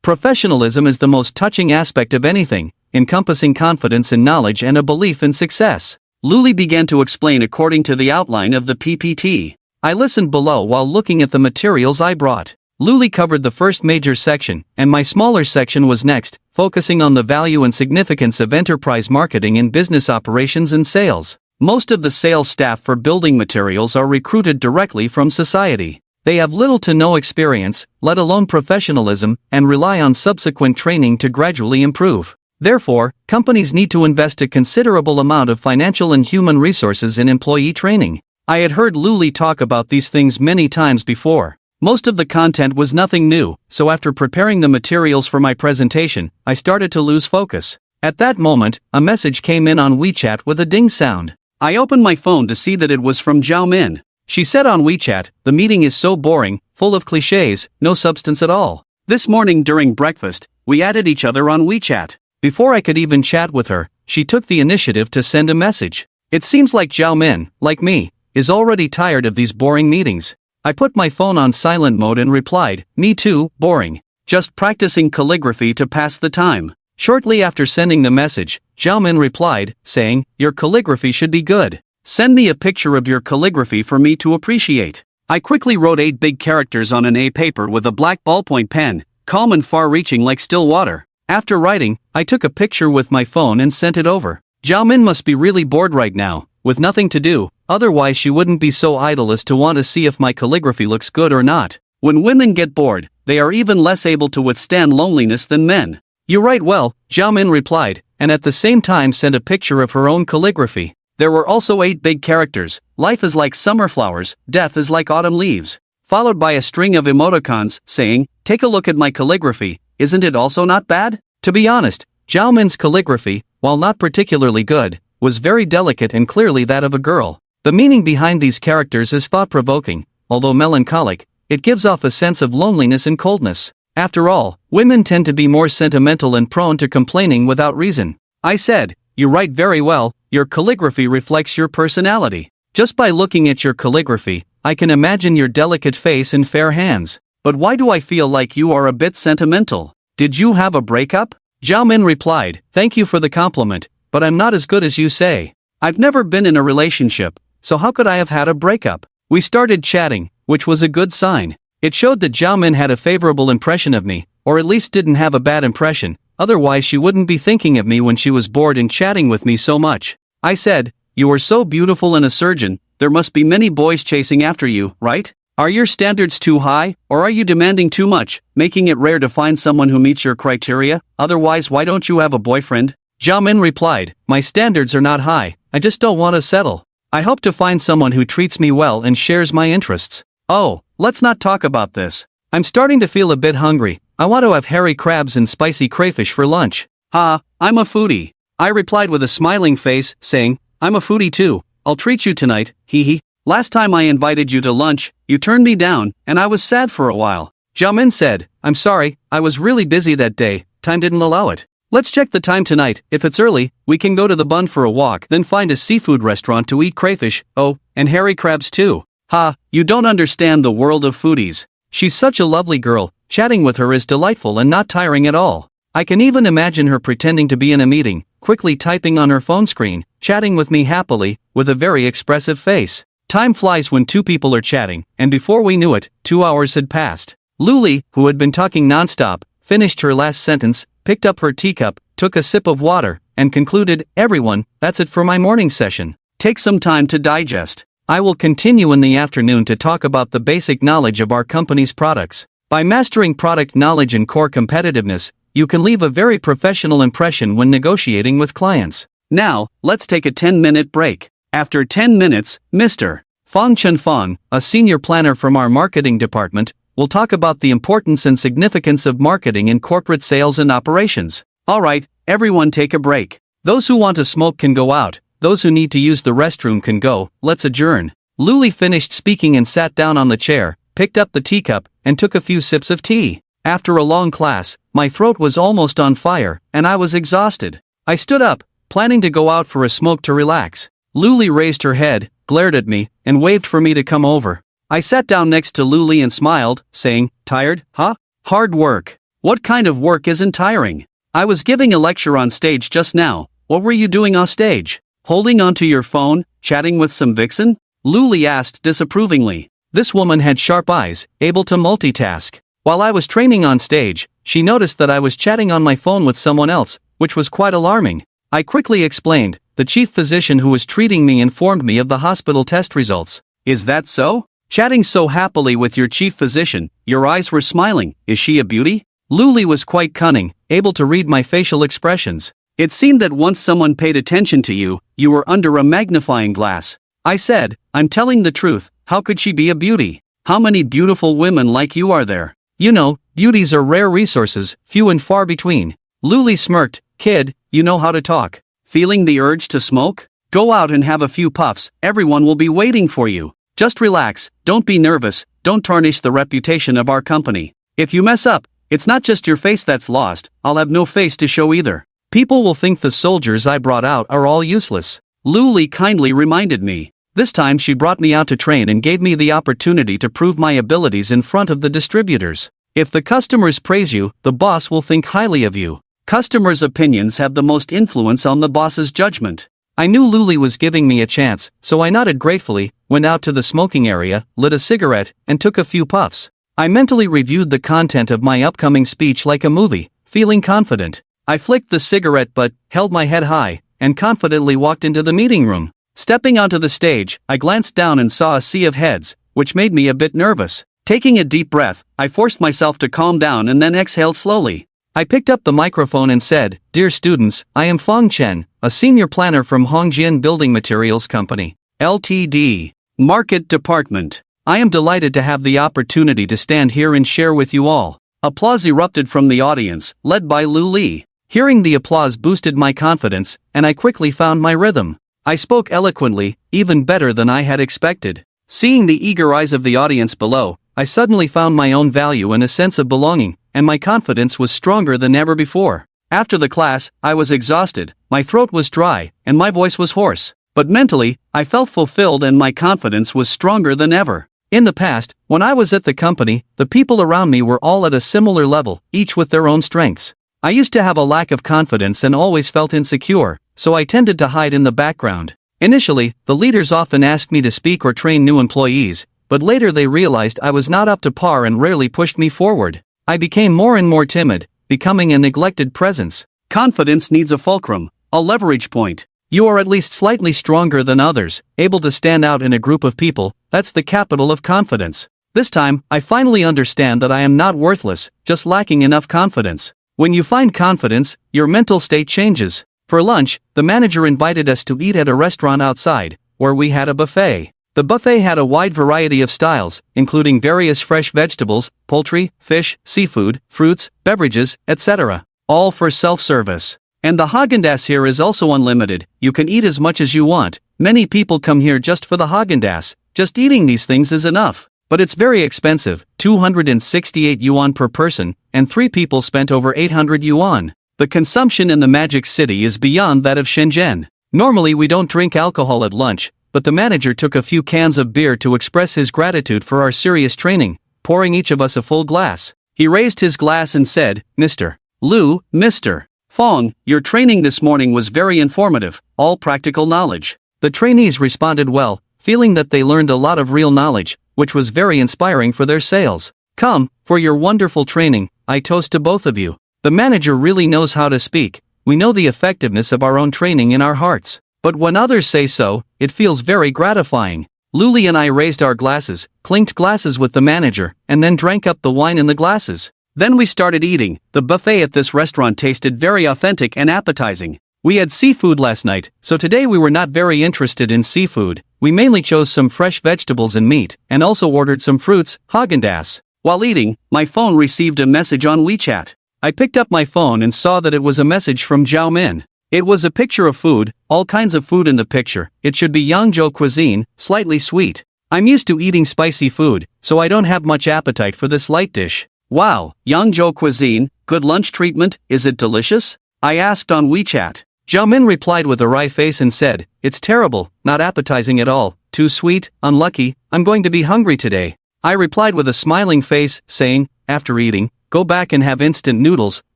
Professionalism is the most touching aspect of anything, encompassing confidence in knowledge and a belief in success. Lu Li began to explain according to the outline of the PPT. I listened below while looking at the materials I brought. Lu Li covered the first major section, and my smaller section was next, focusing on the value and significance of enterprise marketing in business operations and sales. Most of the sales staff for building materials are recruited directly from society. They have little to no experience, let alone professionalism, and rely on subsequent training to gradually improve. Therefore, companies need to invest a considerable amount of financial and human resources in employee training. I had heard Lu Li talk about these things many times before. Most of the content was nothing new, so after preparing the materials for my presentation, I started to lose focus. At that moment, a message came in on WeChat with a ding sound. I opened my phone to see that it was from Zhao Min. She said on WeChat, "The meeting is so boring, full of cliches, no substance at all." This morning during breakfast, we added each other on WeChat. Before I could even chat with her, she took the initiative to send a message. It seems like Zhao Min, like me, is already tired of these boring meetings. I put my phone on silent mode and replied, "Me too, boring. Just practicing calligraphy to pass the time." Shortly after sending the message, Zhao Min replied, saying, "Your calligraphy should be good. Send me a picture of your calligraphy for me to appreciate." I quickly wrote 8 big characters on an A paper with a black ballpoint pen, calm and far-reaching like still water. After writing, I took a picture with my phone and sent it over. Zhao Min must be really bored right now, with nothing to do, otherwise she wouldn't be so idle as to want to see if my calligraphy looks good or not. When women get bored, they are even less able to withstand loneliness than men. You write well, Zhao Min replied, and at the same time sent a picture of her own calligraphy. There were also 8 big characters: life is like summer flowers, death is like autumn leaves, followed by a string of emoticons saying, take a look at my calligraphy, isn't it also not bad? To be honest, Zhao Min's calligraphy, while not particularly good, was very delicate and clearly that of a girl. The meaning behind these characters is thought-provoking, although melancholic. It gives off a sense of loneliness and coldness. After all, women tend to be more sentimental and prone to complaining without reason. I said, you write very well, your calligraphy reflects your personality. Just by looking at your calligraphy, I can imagine your delicate face and fair hands. But why do I feel like you are a bit sentimental? Did you have a breakup? Zhao Min replied, thank you for the compliment, but I'm not as good as you say. I've never been in a relationship, so how could I have had a breakup? We started chatting, which was a good sign. It showed that Zhao Min had a favorable impression of me, or at least didn't have a bad impression, otherwise she wouldn't be thinking of me when she was bored and chatting with me so much. I said, you are so beautiful and a surgeon, there must be many boys chasing after you, right? Are your standards too high, or are you demanding too much, making it rare to find someone who meets your criteria? Otherwise, why don't you have a boyfriend? Zhao Min replied, my standards are not high, I just don't want to settle. I hope to find someone who treats me well and shares my interests. Oh, let's not talk about this. I'm starting to feel a bit hungry. I want to have hairy crabs and spicy crayfish for lunch. Ha, I'm a foodie. I replied with a smiling face, saying, I'm a foodie too. I'll treat you tonight, hee hee. Last time I invited you to lunch, you turned me down, and I was sad for a while. Zhao Min said, I'm sorry, I was really busy that day, time didn't allow it. Let's check the time tonight. If it's early, we can go to the Bund for a walk, then find a seafood restaurant to eat crayfish, oh, and hairy crabs too. Ha, you don't understand the world of foodies. She's such a lovely girl, chatting with her is delightful and not tiring at all. I can even imagine her pretending to be in a meeting, quickly typing on her phone screen, chatting with me happily, with a very expressive face. Time flies when two people are chatting, and before we knew it, 2 hours had passed. Luli, who had been talking nonstop, finished her last sentence, picked up her teacup, took a sip of water, and concluded, everyone, that's it for my morning session. Take some time to digest. I will continue in the afternoon to talk about the basic knowledge of our company's products. By mastering product knowledge and core competitiveness, you can leave a very professional impression when negotiating with clients. Now, let's take a 10-minute break. After 10 minutes, Mr. Fong Chunfong, a senior planner from our marketing department, will talk about the importance and significance of marketing in corporate sales and operations. Alright, everyone take a break. Those who want to smoke can go out, those who need to use the restroom can go, let's adjourn. Luli finished speaking and sat down on the chair, picked up the teacup, and took a few sips of tea. After a long class, my throat was almost on fire, and I was exhausted. I stood up, planning to go out for a smoke to relax. Luli raised her head, glared at me, and waved for me to come over. I sat down next to Luli and smiled, saying, tired, huh? Hard work. What kind of work isn't tiring? I was giving a lecture on stage just now. What were you doing off stage? Holding onto your phone, chatting with some vixen? Luli asked disapprovingly. This woman had sharp eyes, able to multitask. While I was training on stage, she noticed that I was chatting on my phone with someone else, which was quite alarming. I quickly explained. The chief physician who was treating me informed me of the hospital test results. Is that so? Chatting so happily with your chief physician, your eyes were smiling. Is she a beauty? Luli was quite cunning, able to read my facial expressions. It seemed that once someone paid attention to you, you were under a magnifying glass. I said, I'm telling the truth, how could she be a beauty? How many beautiful women like you are there? You know, beauties are rare resources, few and far between. Luli smirked, kid, you know how to talk. Feeling the urge to smoke? Go out and have a few puffs, everyone will be waiting for you. Just relax, don't be nervous, don't tarnish the reputation of our company. If you mess up, it's not just your face that's lost, I'll have no face to show either. People will think the soldiers I brought out are all useless. Luli kindly reminded me. This time she brought me out to train and gave me the opportunity to prove my abilities in front of the distributors. If the customers praise you, the boss will think highly of you. Customers' opinions have the most influence on the boss's judgment. I knew Luli was giving me a chance, so I nodded gratefully, went out to the smoking area, lit a cigarette, and took a few puffs. I mentally reviewed the content of my upcoming speech like a movie, feeling confident. I flicked the cigarette butt, held my head high, and confidently walked into the meeting room. Stepping onto the stage, I glanced down and saw a sea of heads, which made me a bit nervous. Taking a deep breath, I forced myself to calm down and then exhaled slowly. I picked up the microphone and said, "Dear students, I am Fong Chen, a senior planner from Hongjian Building Materials Company, Ltd. Market Department. I am delighted to have the opportunity to stand here and share with you all." Applause erupted from the audience, led by Lu Li. Hearing the applause boosted my confidence, and I quickly found my rhythm. I spoke eloquently, even better than I had expected. Seeing the eager eyes of the audience below, I suddenly found my own value and a sense of belonging, and my confidence was stronger than ever before. After the class, I was exhausted, my throat was dry, and my voice was hoarse. But mentally, I felt fulfilled and my confidence was stronger than ever. In the past, when I was at the company, the people around me were all at a similar level, each with their own strengths. I used to have a lack of confidence and always felt insecure, so I tended to hide in the background. Initially, the leaders often asked me to speak or train new employees, but later they realized I was not up to par and rarely pushed me forward. I became more and more timid, becoming a neglected presence. Confidence needs a fulcrum, a leverage point. You are at least slightly stronger than others, able to stand out in a group of people. That's the capital of confidence. This time, I finally understand that I am not worthless, just lacking enough confidence. When you find confidence, your mental state changes. For lunch, the manager invited us to eat at a restaurant outside, where we had a buffet. The buffet had a wide variety of styles, including various fresh vegetables, poultry, fish, seafood, fruits, beverages, etc., all for self-service. And the Häagen-Dazs here is also unlimited. You can eat as much as you want. Many people come here just for the Häagen-Dazs. Just eating these things is enough. But it's very expensive, 268 yuan per person, and 3 people spent over 800 yuan. The consumption in the Magic City is beyond that of Shenzhen. Normally we don't drink alcohol at lunch, but the manager took a few cans of beer to express his gratitude for our serious training, pouring each of us a full glass. He raised his glass and said, "Mr. Lu, Mr. Fong, your training this morning was very informative, all practical knowledge." The trainees responded well, feeling that they learned a lot of real knowledge, which was very inspiring for their sales. "Come, for your wonderful training, I toast to both of you." The manager really knows how to speak. We know the effectiveness of our own training in our hearts. But when others say so, it feels very gratifying. Luli and I raised our glasses, clinked glasses with the manager, and then drank up the wine in the glasses. Then we started eating. The buffet at this restaurant tasted very authentic and appetizing. We had seafood last night, so today we were not very interested in seafood. We mainly chose some fresh vegetables and meat, and also ordered some fruits, Häagen-Dazs. While eating, my phone received a message on WeChat. I picked up my phone and saw that it was a message from Zhao Min. It was a picture of food, all kinds of food in the picture. It should be Yangzhou cuisine, slightly sweet. I'm used to eating spicy food, so I don't have much appetite for this light dish. "Wow, Yangzhou cuisine, good lunch treatment, is it delicious?" I asked on WeChat. Zhao Min replied with a wry face and said, "It's terrible, not appetizing at all, too sweet, unlucky, I'm going to be hungry today." I replied with a smiling face, saying, "After eating, go back and have instant noodles,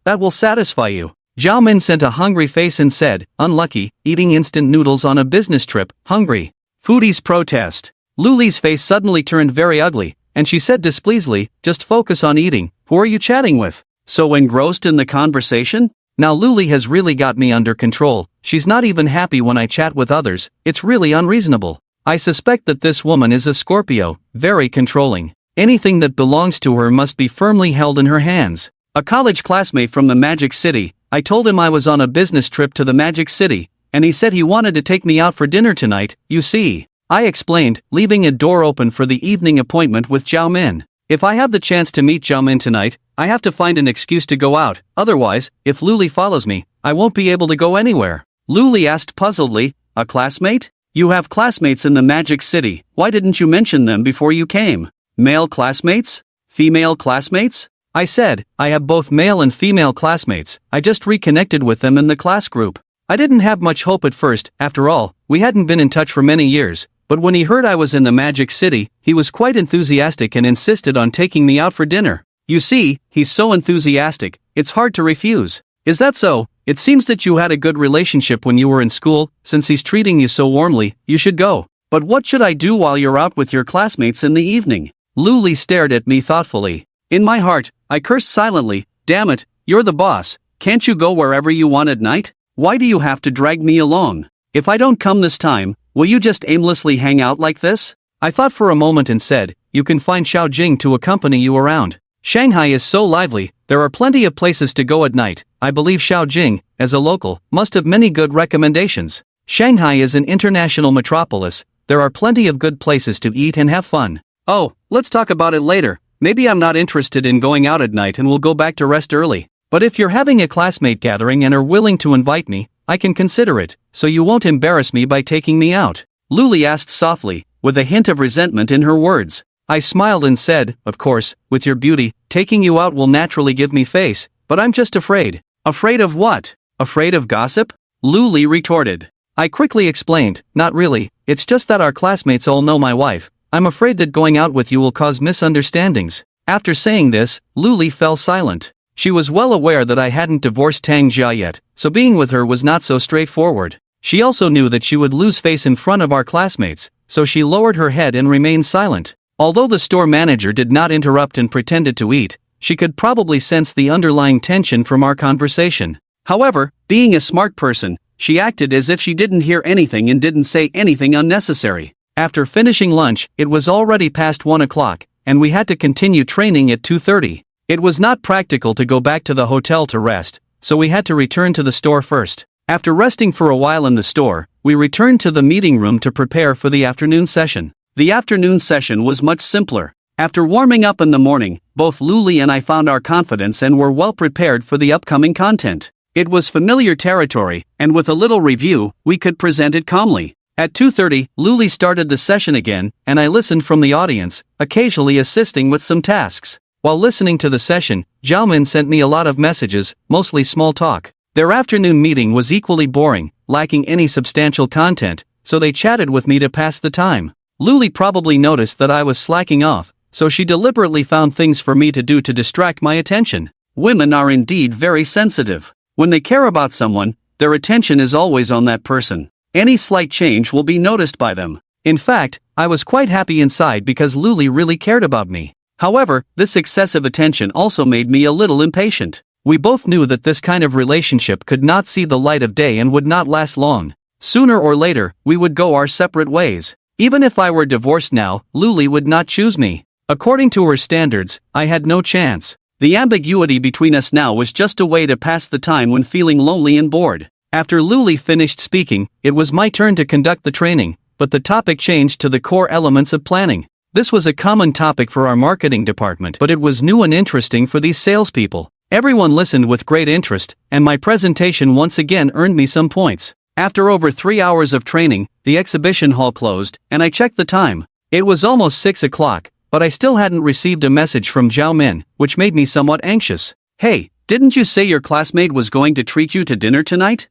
that will satisfy you." Zhao Min sent a hungry face and said, "Unlucky, eating instant noodles on a business trip, hungry." Foodies protest. Luli's face suddenly turned very ugly, and she said displeasedly, "Just focus on eating, who are you chatting with?" So engrossed in the conversation? Now Luli has really got me under control. She's not even happy when I chat with others. It's really unreasonable. I suspect that this woman is a Scorpio, very controlling. Anything that belongs to her must be firmly held in her hands. A college classmate from the Magic City. I told him I was on a business trip to the Magic City, and he said he wanted to take me out for dinner tonight, you see. I explained, leaving a door open for the evening appointment with Zhao Min. If I have the chance to meet Zhao Min tonight, I have to find an excuse to go out. Otherwise, if Luli follows me, I won't be able to go anywhere. Luli asked puzzledly, "A classmate? You have classmates in the Magic City, why didn't you mention them before you came? Male classmates? Female classmates?" I said, "I have both male and female classmates, I just reconnected with them in the class group." I didn't have much hope at first, after all, we hadn't been in touch for many years, but when he heard I was in the Magic City, he was quite enthusiastic and insisted on taking me out for dinner. You see, he's so enthusiastic, it's hard to refuse. Is that so? It seems that you had a good relationship when you were in school. Since he's treating you so warmly, you should go. But what should I do while you're out with your classmates in the evening? Luli stared at me thoughtfully. In my heart, I cursed silently. Damn it, you're the boss, can't you go wherever you want at night? Why do you have to drag me along? If I don't come this time, Will you just aimlessly hang out like this? I thought for a moment and said, you can find Xiaojing to accompany you around. Shanghai is so lively, there are plenty of places to go at night. I believe Xiaojing, as a local, must have many good recommendations. Shanghai is an international metropolis, there are plenty of good places to eat and have fun. Oh, let's talk about it later. Maybe I'm not interested in going out at night and will go back to rest early. But if you're having a classmate gathering and are willing to invite me, I can consider it, so you won't embarrass me by taking me out. Luli asked softly, with a hint of resentment in her words. I smiled and said, of course, with your beauty, taking you out will naturally give me face, but I'm just afraid. Afraid of what? Afraid of gossip? Luli retorted. I quickly explained, not really, it's just that our classmates all know my wife. I'm afraid that going out with you will cause misunderstandings. After saying this, Luli fell silent. She was well aware that I hadn't divorced Tang Jia yet, so being with her was not so straightforward. She also knew that she would lose face in front of our classmates, so she lowered her head and remained silent. Although the store manager did not interrupt and pretended to eat, she could probably sense the underlying tension from our conversation. However, being a smart person, she acted as if she didn't hear anything and didn't say anything unnecessary. After finishing lunch, it was already past 1 o'clock, and we had to continue training at 2:30. It was not practical to go back to the hotel to rest, so we had to return to the store first. After resting for a while in the store, we returned to the meeting room to prepare for the afternoon session. The afternoon session was much simpler. After warming up in the morning, both Luli and I found our confidence and were well prepared for the upcoming content. It was familiar territory, and with a little review, we could present it calmly. At 2:30, Luli started the session again, and I listened from the audience, occasionally assisting with some tasks. While listening to the session, Zhaomin sent me a lot of messages, mostly small talk. Their afternoon meeting was equally boring, lacking any substantial content, so they chatted with me to pass the time. Luli probably noticed that I was slacking off, so she deliberately found things for me to do to distract my attention. Women are indeed very sensitive. When they care about someone, their attention is always on that person. Any slight change will be noticed by them. In fact, I was quite happy inside because Luli really cared about me. However, this excessive attention also made me a little impatient. We both knew that this kind of relationship could not see the light of day and would not last long. Sooner or later, we would go our separate ways. Even if I were divorced now, Luli would not choose me. According to her standards, I had no chance. The ambiguity between us now was just a way to pass the time when feeling lonely and bored. After Luli finished speaking, it was my turn to conduct the training, but the topic changed to the core elements of planning. This was a common topic for our marketing department, but it was new and interesting for these salespeople. Everyone listened with great interest, and my presentation once again earned me some points. After over 3 hours of training, the exhibition hall closed, and I checked the time. It was almost 6 o'clock, but I still hadn't received a message from Zhao Min, which made me somewhat anxious. Hey, didn't you say your classmate was going to treat you to dinner tonight?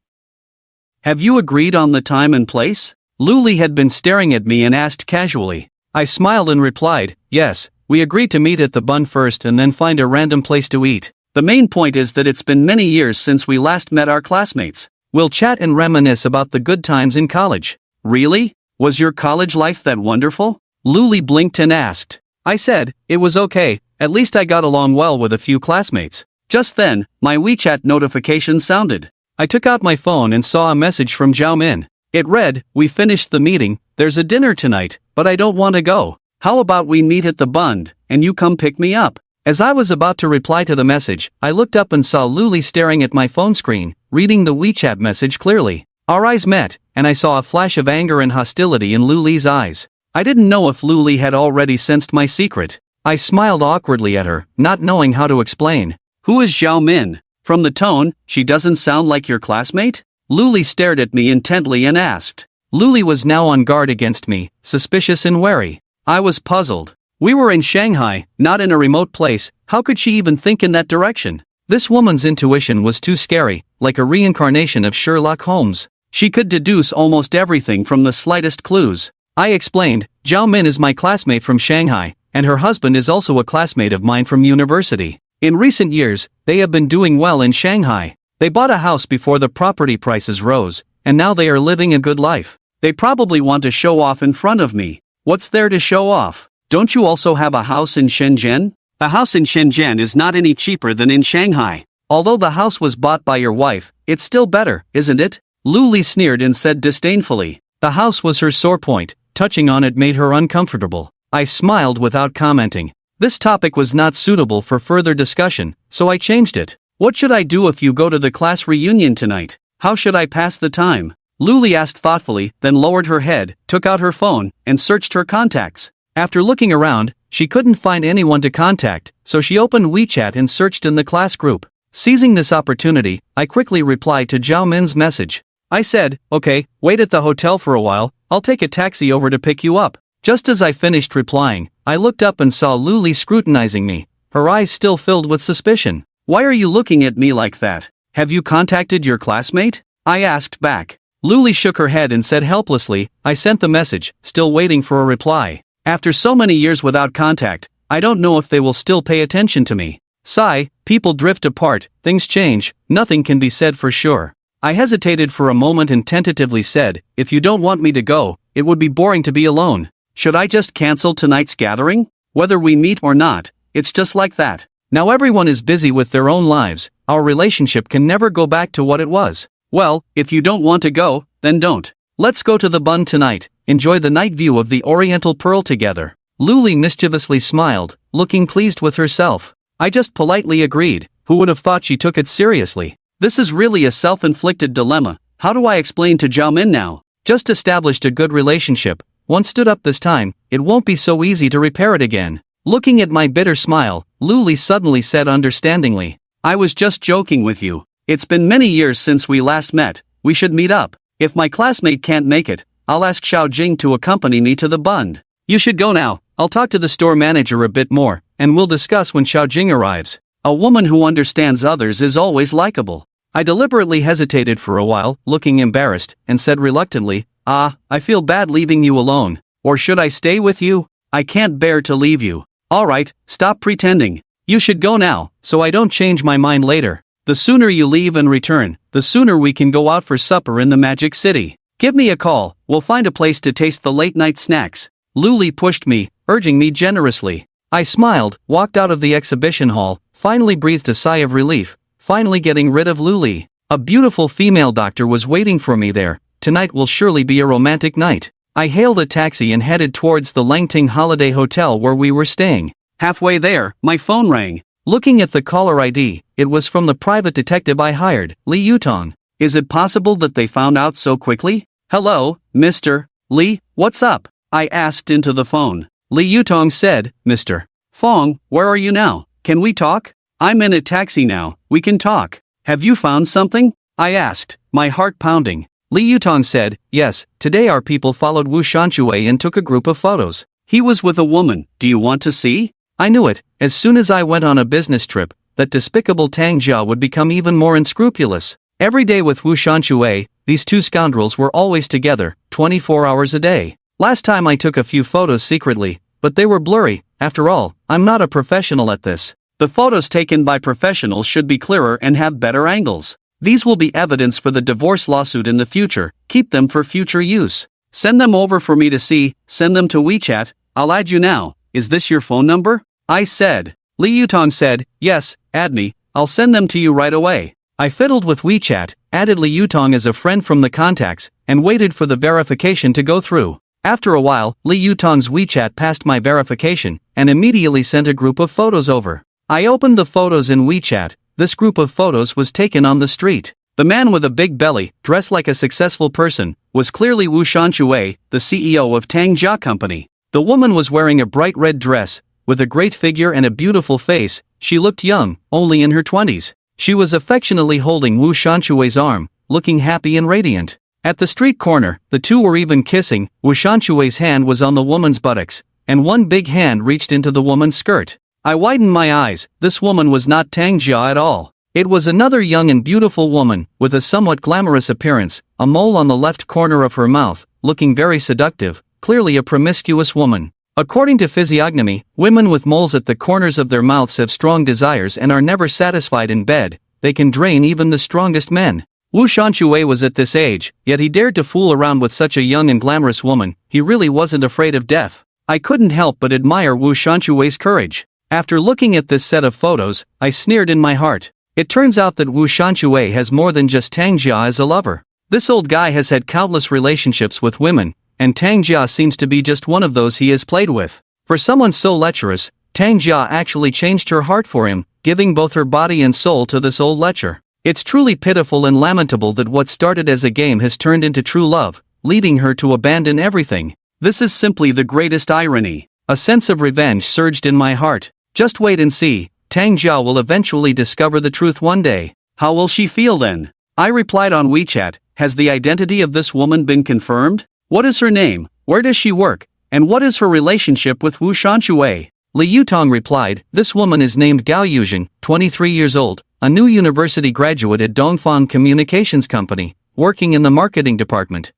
Have you agreed on the time and place? Luli had been staring at me and asked casually. I smiled and replied, yes, we agreed to meet at the bun first and then find a random place to eat. The main point is that it's been many years since we last met our classmates. We'll chat and reminisce about the good times in college. Really? Was your college life that wonderful? Luli blinked and asked. I said, it was okay, at least I got along well with a few classmates. Just then, my WeChat notification sounded. I took out my phone and saw a message from Zhao Min. It read, we finished the meeting, there's a dinner tonight, but I don't want to go. How about we meet at the Bund, and you come pick me up? As I was about to reply to the message, I looked up and saw Luli staring at my phone screen, reading the WeChat message clearly. Our eyes met, and I saw a flash of anger and hostility in Luli's eyes. I didn't know if Luli had already sensed my secret. I smiled awkwardly at her, not knowing how to explain. Who is Zhao Min? From the tone, she doesn't sound like your classmate? Luli stared at me intently and asked. Luli was now on guard against me, suspicious and wary. I was puzzled. We were in Shanghai, not in a remote place. How could she even think in that direction? This woman's intuition was too scary, like a reincarnation of Sherlock Holmes. She could deduce almost everything from the slightest clues. I explained, Zhao Min is my classmate from Shanghai, and her husband is also a classmate of mine from university. In recent years, they have been doing well in Shanghai. They bought a house before the property prices rose, and now they are living a good life. They probably want to show off in front of me. What's there to show off? Don't you also have a house in Shenzhen? A house in Shenzhen is not any cheaper than in Shanghai. Although the house was bought by your wife, it's still better, isn't it? Luli sneered and said disdainfully. The house was her sore point, touching on it made her uncomfortable. I smiled without commenting. This topic was not suitable for further discussion, so I changed it. What should I do if you go to the class reunion tonight? How should I pass the time? Luli asked thoughtfully, then lowered her head, took out her phone, and searched her contacts. After looking around, she couldn't find anyone to contact, so she opened WeChat and searched in the class group. Seizing this opportunity, I quickly replied to Zhao Min's message. I said, "Okay, wait at the hotel for a while, I'll take a taxi over to pick you up." Just as I finished replying, I looked up and saw Luli scrutinizing me, her eyes still filled with suspicion. "Why are you looking at me like that? Have you contacted your classmate?" I asked back. Luli shook her head and said helplessly, "I sent the message, still waiting for a reply. After so many years without contact, I don't know if they will still pay attention to me." Sigh, people drift apart, things change, nothing can be said for sure. I hesitated for a moment and tentatively said, "If you don't want me to go, it would be boring to be alone. Should I just cancel tonight's gathering? Whether we meet or not, it's just like that. Now everyone is busy with their own lives, our relationship can never go back to what it was." "Well, if you don't want to go, then don't. Let's go to the bund tonight, enjoy the night view of the Oriental Pearl together." Luli mischievously smiled, looking pleased with herself. I just politely agreed. Who would have thought she took it seriously? This is really a self-inflicted dilemma. How do I explain to Zhao Min now? Just established a good relationship. One stood up this time, it won't be so easy to repair it again. Looking at my bitter smile, Luli suddenly said understandingly, "I was just joking with you. It's been many years since we last met, we should meet up. If my classmate can't make it, I'll ask Xiao Jing to accompany me to the bund. You should go now, I'll talk to the store manager a bit more, and we'll discuss when Xiao Jing arrives. A woman who understands others is always likable." I deliberately hesitated for a while, looking embarrassed, and said reluctantly, I feel bad leaving you alone. Or should I stay with you? I can't bear to leave you." "Alright, stop pretending. You should go now, so I don't change my mind later. The sooner you leave and return, the sooner we can go out for supper in the Magic City. Give me a call, we'll find a place to taste the late-night snacks." Luli pushed me, urging me generously. I smiled, walked out of the exhibition hall, finally breathed a sigh of relief, finally getting rid of Luli. A beautiful female doctor was waiting for me there. Tonight will surely be a romantic night. I hailed a taxi and headed towards the Langting Holiday Hotel where we were staying. Halfway there, my phone rang. Looking at the caller ID, it was from the private detective I hired, Li Yutong. Is it possible that they found out so quickly? "Hello, Mr. Li, what's up?" I asked into the phone. Li Yutong said, "Mr. Fong, where are you now? Can we talk?" "I'm in a taxi now, we can talk." "Have you found something?" I asked, my heart pounding. Li Yutong said, "Yes, today our people followed Wu Shanxue and took a group of photos. He was with a woman, do you want to see?" I knew it, as soon as I went on a business trip, that despicable Tang Jia would become even more unscrupulous. Every day with Wu Shanxue, these two scoundrels were always together, 24 hours a day. Last time I took a few photos secretly, but they were blurry. After all, I'm not a professional at this. The photos taken by professionals should be clearer and have better angles. These will be evidence for the divorce lawsuit in the future, keep them for future use. Send them over for me to see, send them to WeChat, I'll add you now. Is this your phone number? I said. Li Yutong said, "Yes, add me, I'll send them to you right away." I fiddled with WeChat, added Li Yutong as a friend from the contacts, and waited for the verification to go through. After a while, Li Yutong's WeChat passed my verification, and immediately sent a group of photos over. I opened the photos in WeChat. This group of photos was taken on the street. The man with a big belly, dressed like a successful person, was clearly Wu Shanxue, the CEO of Tang Jia Company. The woman was wearing a bright red dress, with a great figure and a beautiful face. She looked young, only in her 20s. She was affectionately holding Wu Shanxue's arm, looking happy and radiant. At the street corner, the two were even kissing. Wu Shanxue's hand was on the woman's buttocks, and one big hand reached into the woman's skirt. I widened my eyes. This woman was not Tang Jia at all. It was another young and beautiful woman, with a somewhat glamorous appearance, a mole on the left corner of her mouth, looking very seductive, clearly a promiscuous woman. According to physiognomy, women with moles at the corners of their mouths have strong desires and are never satisfied in bed. They can drain even the strongest men. Wu Shanxue was at this age, yet he dared to fool around with such a young and glamorous woman. He really wasn't afraid of death. I couldn't help but admire Wu Shanxue's courage. After looking at this set of photos, I sneered in my heart. It turns out that Wu Shanxue has more than just Tang Jia as a lover. This old guy has had countless relationships with women, and Tang Jia seems to be just one of those he has played with. For someone so lecherous, Tang Jia actually changed her heart for him, giving both her body and soul to this old lecher. It's truly pitiful and lamentable that what started as a game has turned into true love, leading her to abandon everything. This is simply the greatest irony. A sense of revenge surged in my heart. Just wait and see, Tang Jia will eventually discover the truth one day. How will she feel then? I replied on WeChat, has the identity of this woman been confirmed? What is her name, where does she work, and what is her relationship with Wu Shanshui? Li Yutong replied, this woman is named Gao Yuzhen, 23 years old, a new university graduate at Dongfang Communications Company, working in the marketing department.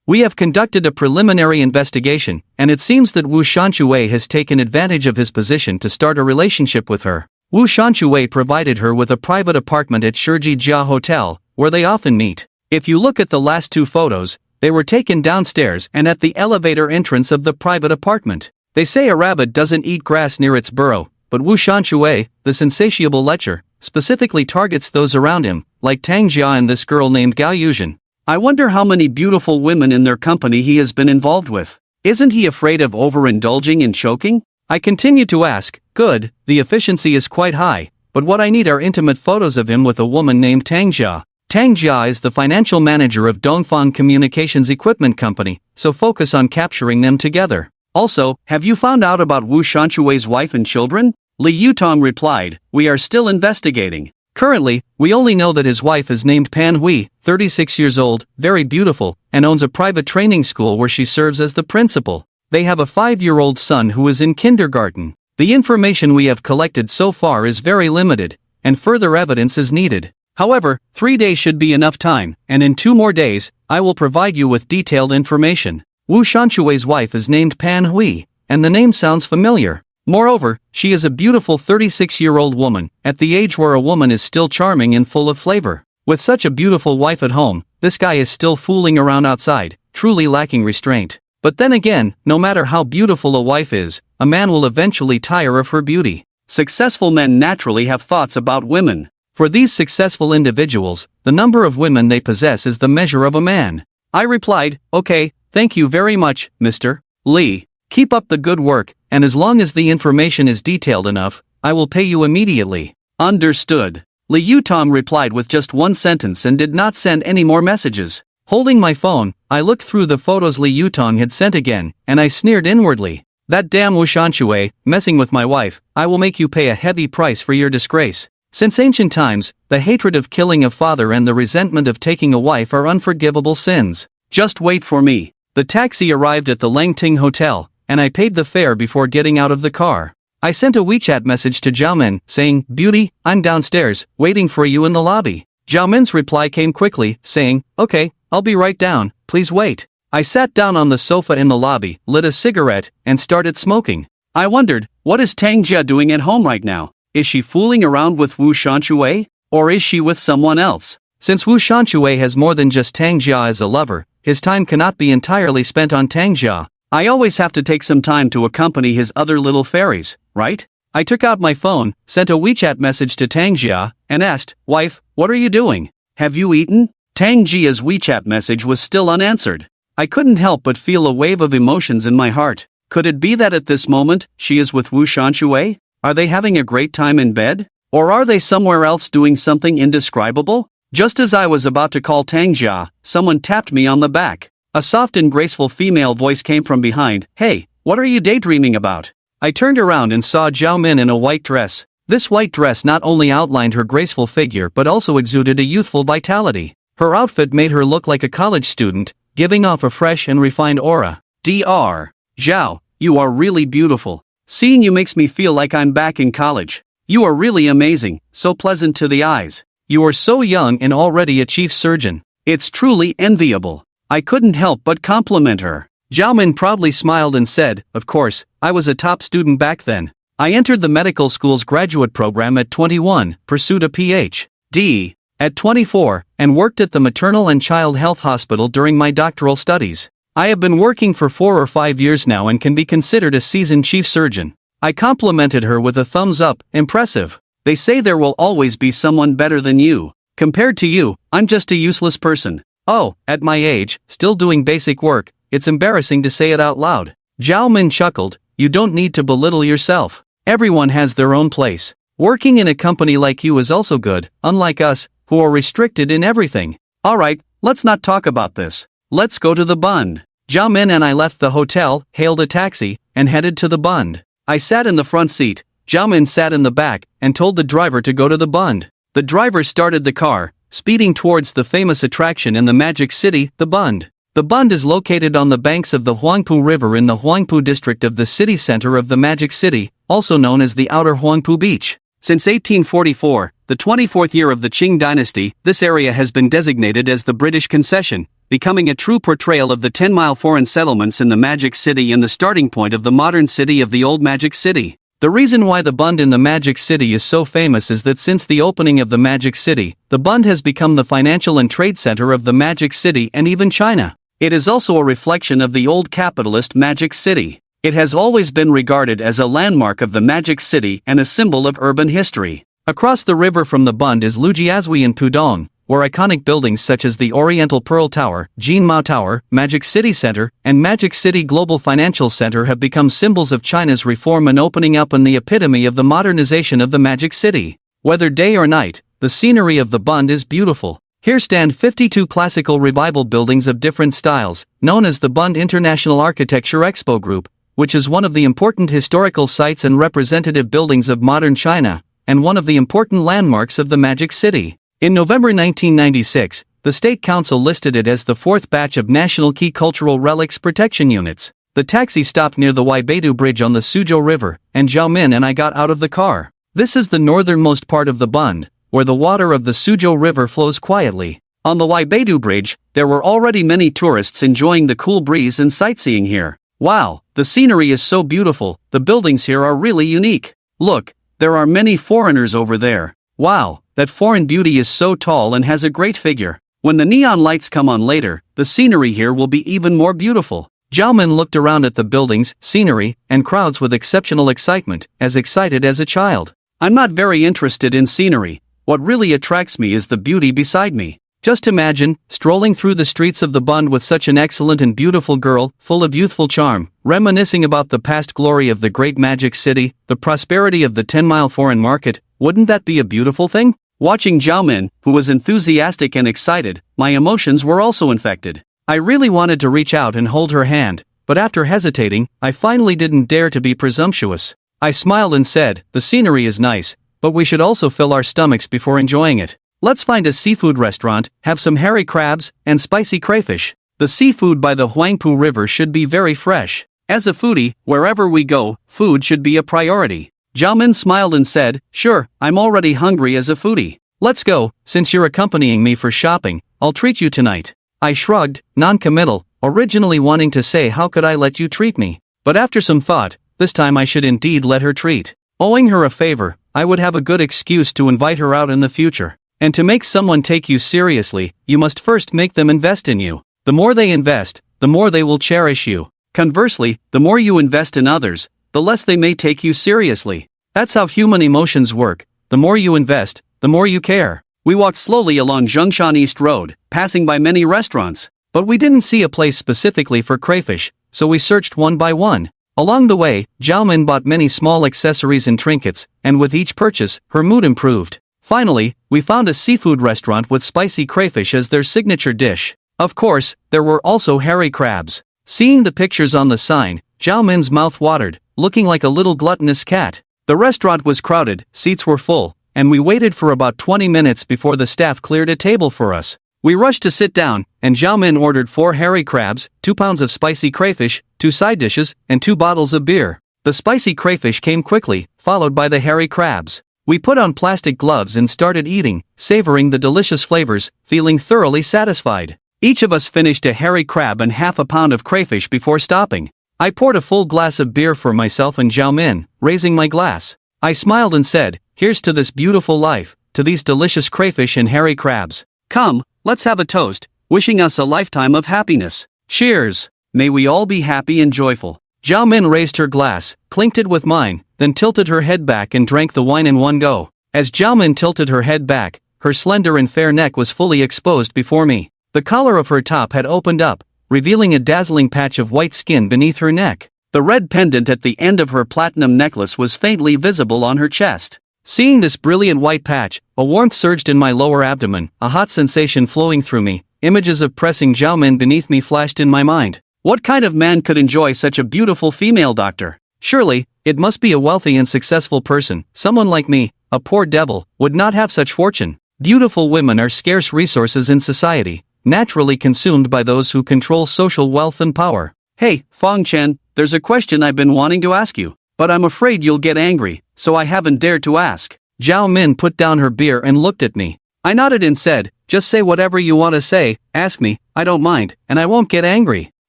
We have conducted a preliminary investigation, and it seems that Wu Shanshui has taken advantage of his position to start a relationship with her. Wu Shanshui provided her with a private apartment at Shiji Jia Hotel, where they often meet. If you look at the last two photos, they were taken downstairs and at the elevator entrance of the private apartment. They say a rabbit doesn't eat grass near its burrow, but Wu Shanshui, the insatiable lecher, specifically targets those around him, like Tang Jia and this girl named Gao Yuzhen. I wonder how many beautiful women in their company he has been involved with. Isn't he afraid of overindulging and choking? I continue to ask, good, the efficiency is quite high, but what I need are intimate photos of him with a woman named Tang Jia. Tang Jia is the financial manager of Dongfang Communications Equipment Company, so focus on capturing them together. Also, have you found out about Wu Shanshui's wife and children? Li Yutong replied, we are still investigating. Currently, we only know that his wife is named Pan Hui, 36 years old, very beautiful, and owns a private training school where she serves as the principal. They have a 5-year-old son who is in kindergarten. The information we have collected so far is very limited, and further evidence is needed. However, 3 days should be enough time, and in 2 more days, I will provide you with detailed information. Wu Shanshui's wife is named Pan Hui, and the name sounds familiar. Moreover, she is a beautiful 36-year-old woman, at the age where a woman is still charming and full of flavor. With such a beautiful wife at home, this guy is still fooling around outside, truly lacking restraint. But then again, no matter how beautiful a wife is, a man will eventually tire of her beauty. Successful men naturally have thoughts about women. For these successful individuals, the number of women they possess is the measure of a man. I replied, okay, thank you very much, Mr. Lee. Keep up the good work, and as long as the information is detailed enough, I will pay you immediately. Understood. Li Yutong replied with just one sentence and did not send any more messages. Holding my phone, I looked through the photos Li Yutong had sent again, and I sneered inwardly. That damn Wu Shanshui, messing with my wife, I will make you pay a heavy price for your disgrace. Since ancient times, the hatred of killing a father and the resentment of taking a wife are unforgivable sins. Just wait for me. The taxi arrived at the Langting Hotel, and I paid the fare before getting out of the car. I sent a WeChat message to Zhao saying, "Beauty, I'm downstairs, waiting for you in the lobby." Zhao reply came quickly, saying, "Okay, I'll be right down, please wait." I sat down on the sofa in the lobby, lit a cigarette, and started smoking. I wondered, what is Tang Jia doing at home right now? Is she fooling around with Wu Shanshui? Or is she with someone else? Since Wu Shanshui has more than just Tang Jia as a lover, his time cannot be entirely spent on Tang Jia. I always have to take some time to accompany his other little fairies, right? I took out my phone, sent a WeChat message to Tang Jia, and asked, "Wife, what are you doing? Have you eaten?" Tang Jia's WeChat message was still unanswered. I couldn't help but feel a wave of emotions in my heart. Could it be that at this moment, she is with Wu Shanshui? Are they having a great time in bed? Or are they somewhere else doing something indescribable? Just as I was about to call Tang Jia, someone tapped me on the back. A soft and graceful female voice came from behind. "Hey, what are you daydreaming about?" I turned around and saw Zhao Min in a white dress. This white dress not only outlined her graceful figure but also exuded a youthful vitality. Her outfit made her look like a college student, giving off a fresh and refined aura. Dr. Zhao, you are really beautiful. Seeing you makes me feel like I'm back in college. You are really amazing, so pleasant to the eyes. You are so young and already a chief surgeon. It's truly enviable. I couldn't help but compliment her. Zhao Min proudly smiled and said, "Of course, I was a top student back then. I entered the medical school's graduate program at 21, pursued a Ph.D. at 24, and worked at the maternal and child health hospital during my doctoral studies. I have been working for 4 or 5 years now and can be considered a seasoned chief surgeon." I complimented her with a thumbs up. "Impressive. They say there will always be someone better than you. Compared to you, I'm just a useless person." Oh, at my age, still doing basic work, it's embarrassing to say it out loud. Zhao Min chuckled, you don't need to belittle yourself. Everyone has their own place. Working in a company like you is also good, unlike us, who are restricted in everything. Alright, let's not talk about this. Let's go to the Bund. Zhao Min and I left the hotel, hailed a taxi, and headed to the Bund. I sat in the front seat, Zhao Min sat in the back, and told the driver to go to the Bund. The driver started the car, speeding towards the famous attraction in the Magic City, the Bund. The Bund is located on the banks of the Huangpu River in the Huangpu district of the city center of the Magic City, also known as the Outer Huangpu Beach. Since 1844, the 24th year of the Qing dynasty, this area has been designated as the British Concession, becoming a true portrayal of the 10-mile foreign settlements in the Magic City and the starting point of the modern city of the Old Magic City. The reason why the Bund in the Magic City is so famous is that since the opening of the Magic City, the Bund has become the financial and trade center of the Magic City and even China. It is also a reflection of the old capitalist Magic City. It has always been regarded as a landmark of the Magic City and a symbol of urban history. Across the river from the Bund is Lujiazui in Pudong, where iconic buildings such as the Oriental Pearl Tower, Jinmao Tower, Magic City Center, and Magic City Global Financial Center have become symbols of China's reform and opening up and the epitome of the modernization of the Magic City. Whether day or night, the scenery of the Bund is beautiful. Here stand 52 classical revival buildings of different styles, known as the Bund International Architecture Expo Group, which is one of the important historical sites and representative buildings of modern China, and one of the important landmarks of the Magic City. In November 1996, the State Council listed it as the fourth batch of National Key Cultural Relics Protection Units. The taxi stopped near the Waibeidu Bridge on the Suzhou River, and Zhao Min and I got out of the car. This is the northernmost part of the Bund, where the water of the Suzhou River flows quietly. On the Waibeidu Bridge, there were already many tourists enjoying the cool breeze and sightseeing here. Wow, the scenery is so beautiful, the buildings here are really unique. Look, there are many foreigners over there. Wow, that foreign beauty is so tall and has a great figure. When the neon lights come on later, the scenery here will be even more beautiful. Zhao Min looked around at the buildings, scenery, and crowds with exceptional excitement, as excited as a child. I'm not very interested in scenery. What really attracts me is the beauty beside me. Just imagine, strolling through the streets of the Bund with such an excellent and beautiful girl, full of youthful charm, reminiscing about the past glory of the great Magic City, the prosperity of the 10-mile foreign market. Wouldn't that be a beautiful thing? Watching Zhao Min, who was enthusiastic and excited, my emotions were also infected. I really wanted to reach out and hold her hand, but after hesitating, I finally didn't dare to be presumptuous. I smiled and said, the scenery is nice, but we should also fill our stomachs before enjoying it. Let's find a seafood restaurant, have some hairy crabs, and spicy crayfish. The seafood by the Huangpu River should be very fresh. As a foodie, wherever we go, food should be a priority. Zhao Min smiled and said, sure, I'm already hungry as a foodie. Let's go, since you're accompanying me for shopping, I'll treat you tonight. I shrugged, non-committal, originally wanting to say how could I let you treat me. But after some thought, this time I should indeed let her treat. Owing her a favor, I would have a good excuse to invite her out in the future. And to make someone take you seriously, you must first make them invest in you. The more they invest, the more they will cherish you. Conversely, the more you invest in others, the less they may take you seriously. That's how human emotions work. The more you invest, the more you care. We walked slowly along Zhongshan East Road, passing by many restaurants. But we didn't see a place specifically for crayfish, so we searched one by one. Along the way, Zhao Min bought many small accessories and trinkets, and with each purchase, her mood improved. Finally, we found a seafood restaurant with spicy crayfish as their signature dish. Of course, there were also hairy crabs. Seeing the pictures on the sign, Zhao Min's mouth watered, looking like a little gluttonous cat. The restaurant was crowded, seats were full, and we waited for about 20 minutes before the staff cleared a table for us. We rushed to sit down, and Zhao Min ordered 4 hairy crabs, 2 pounds of spicy crayfish, 2 side dishes, and 2 bottles of beer. The spicy crayfish came quickly, followed by the hairy crabs. We put on plastic gloves and started eating, savoring the delicious flavors, feeling thoroughly satisfied. Each of us finished a hairy crab and half a pound of crayfish before stopping. I poured a full glass of beer for myself and Zhao Min, raising my glass. I smiled and said, here's to this beautiful life, to these delicious crayfish and hairy crabs. Come, let's have a toast, wishing us a lifetime of happiness. Cheers! May we all be happy and joyful. Zhao Min raised her glass, clinked it with mine, then tilted her head back and drank the wine in one go. As Zhao Min tilted her head back, her slender and fair neck was fully exposed before me. The collar of her top had opened up, revealing a dazzling patch of white skin beneath her neck. The red pendant at the end of her platinum necklace was faintly visible on her chest. Seeing this brilliant white patch, a warmth surged in my lower abdomen, a hot sensation flowing through me. Images of pressing Zhao Min beneath me flashed in my mind. What kind of man could enjoy such a beautiful female doctor? Surely, it must be a wealthy and successful person. Someone like me, a poor devil, would not have such fortune. Beautiful women are scarce resources in society, naturally consumed by those who control social wealth and power. Hey, Fong Chen, there's a question I've been wanting to ask you, but I'm afraid you'll get angry, so I haven't dared to ask. Zhao Min put down her beer and looked at me. I nodded and said, just say whatever you want to say, ask me, I don't mind, and I won't get angry.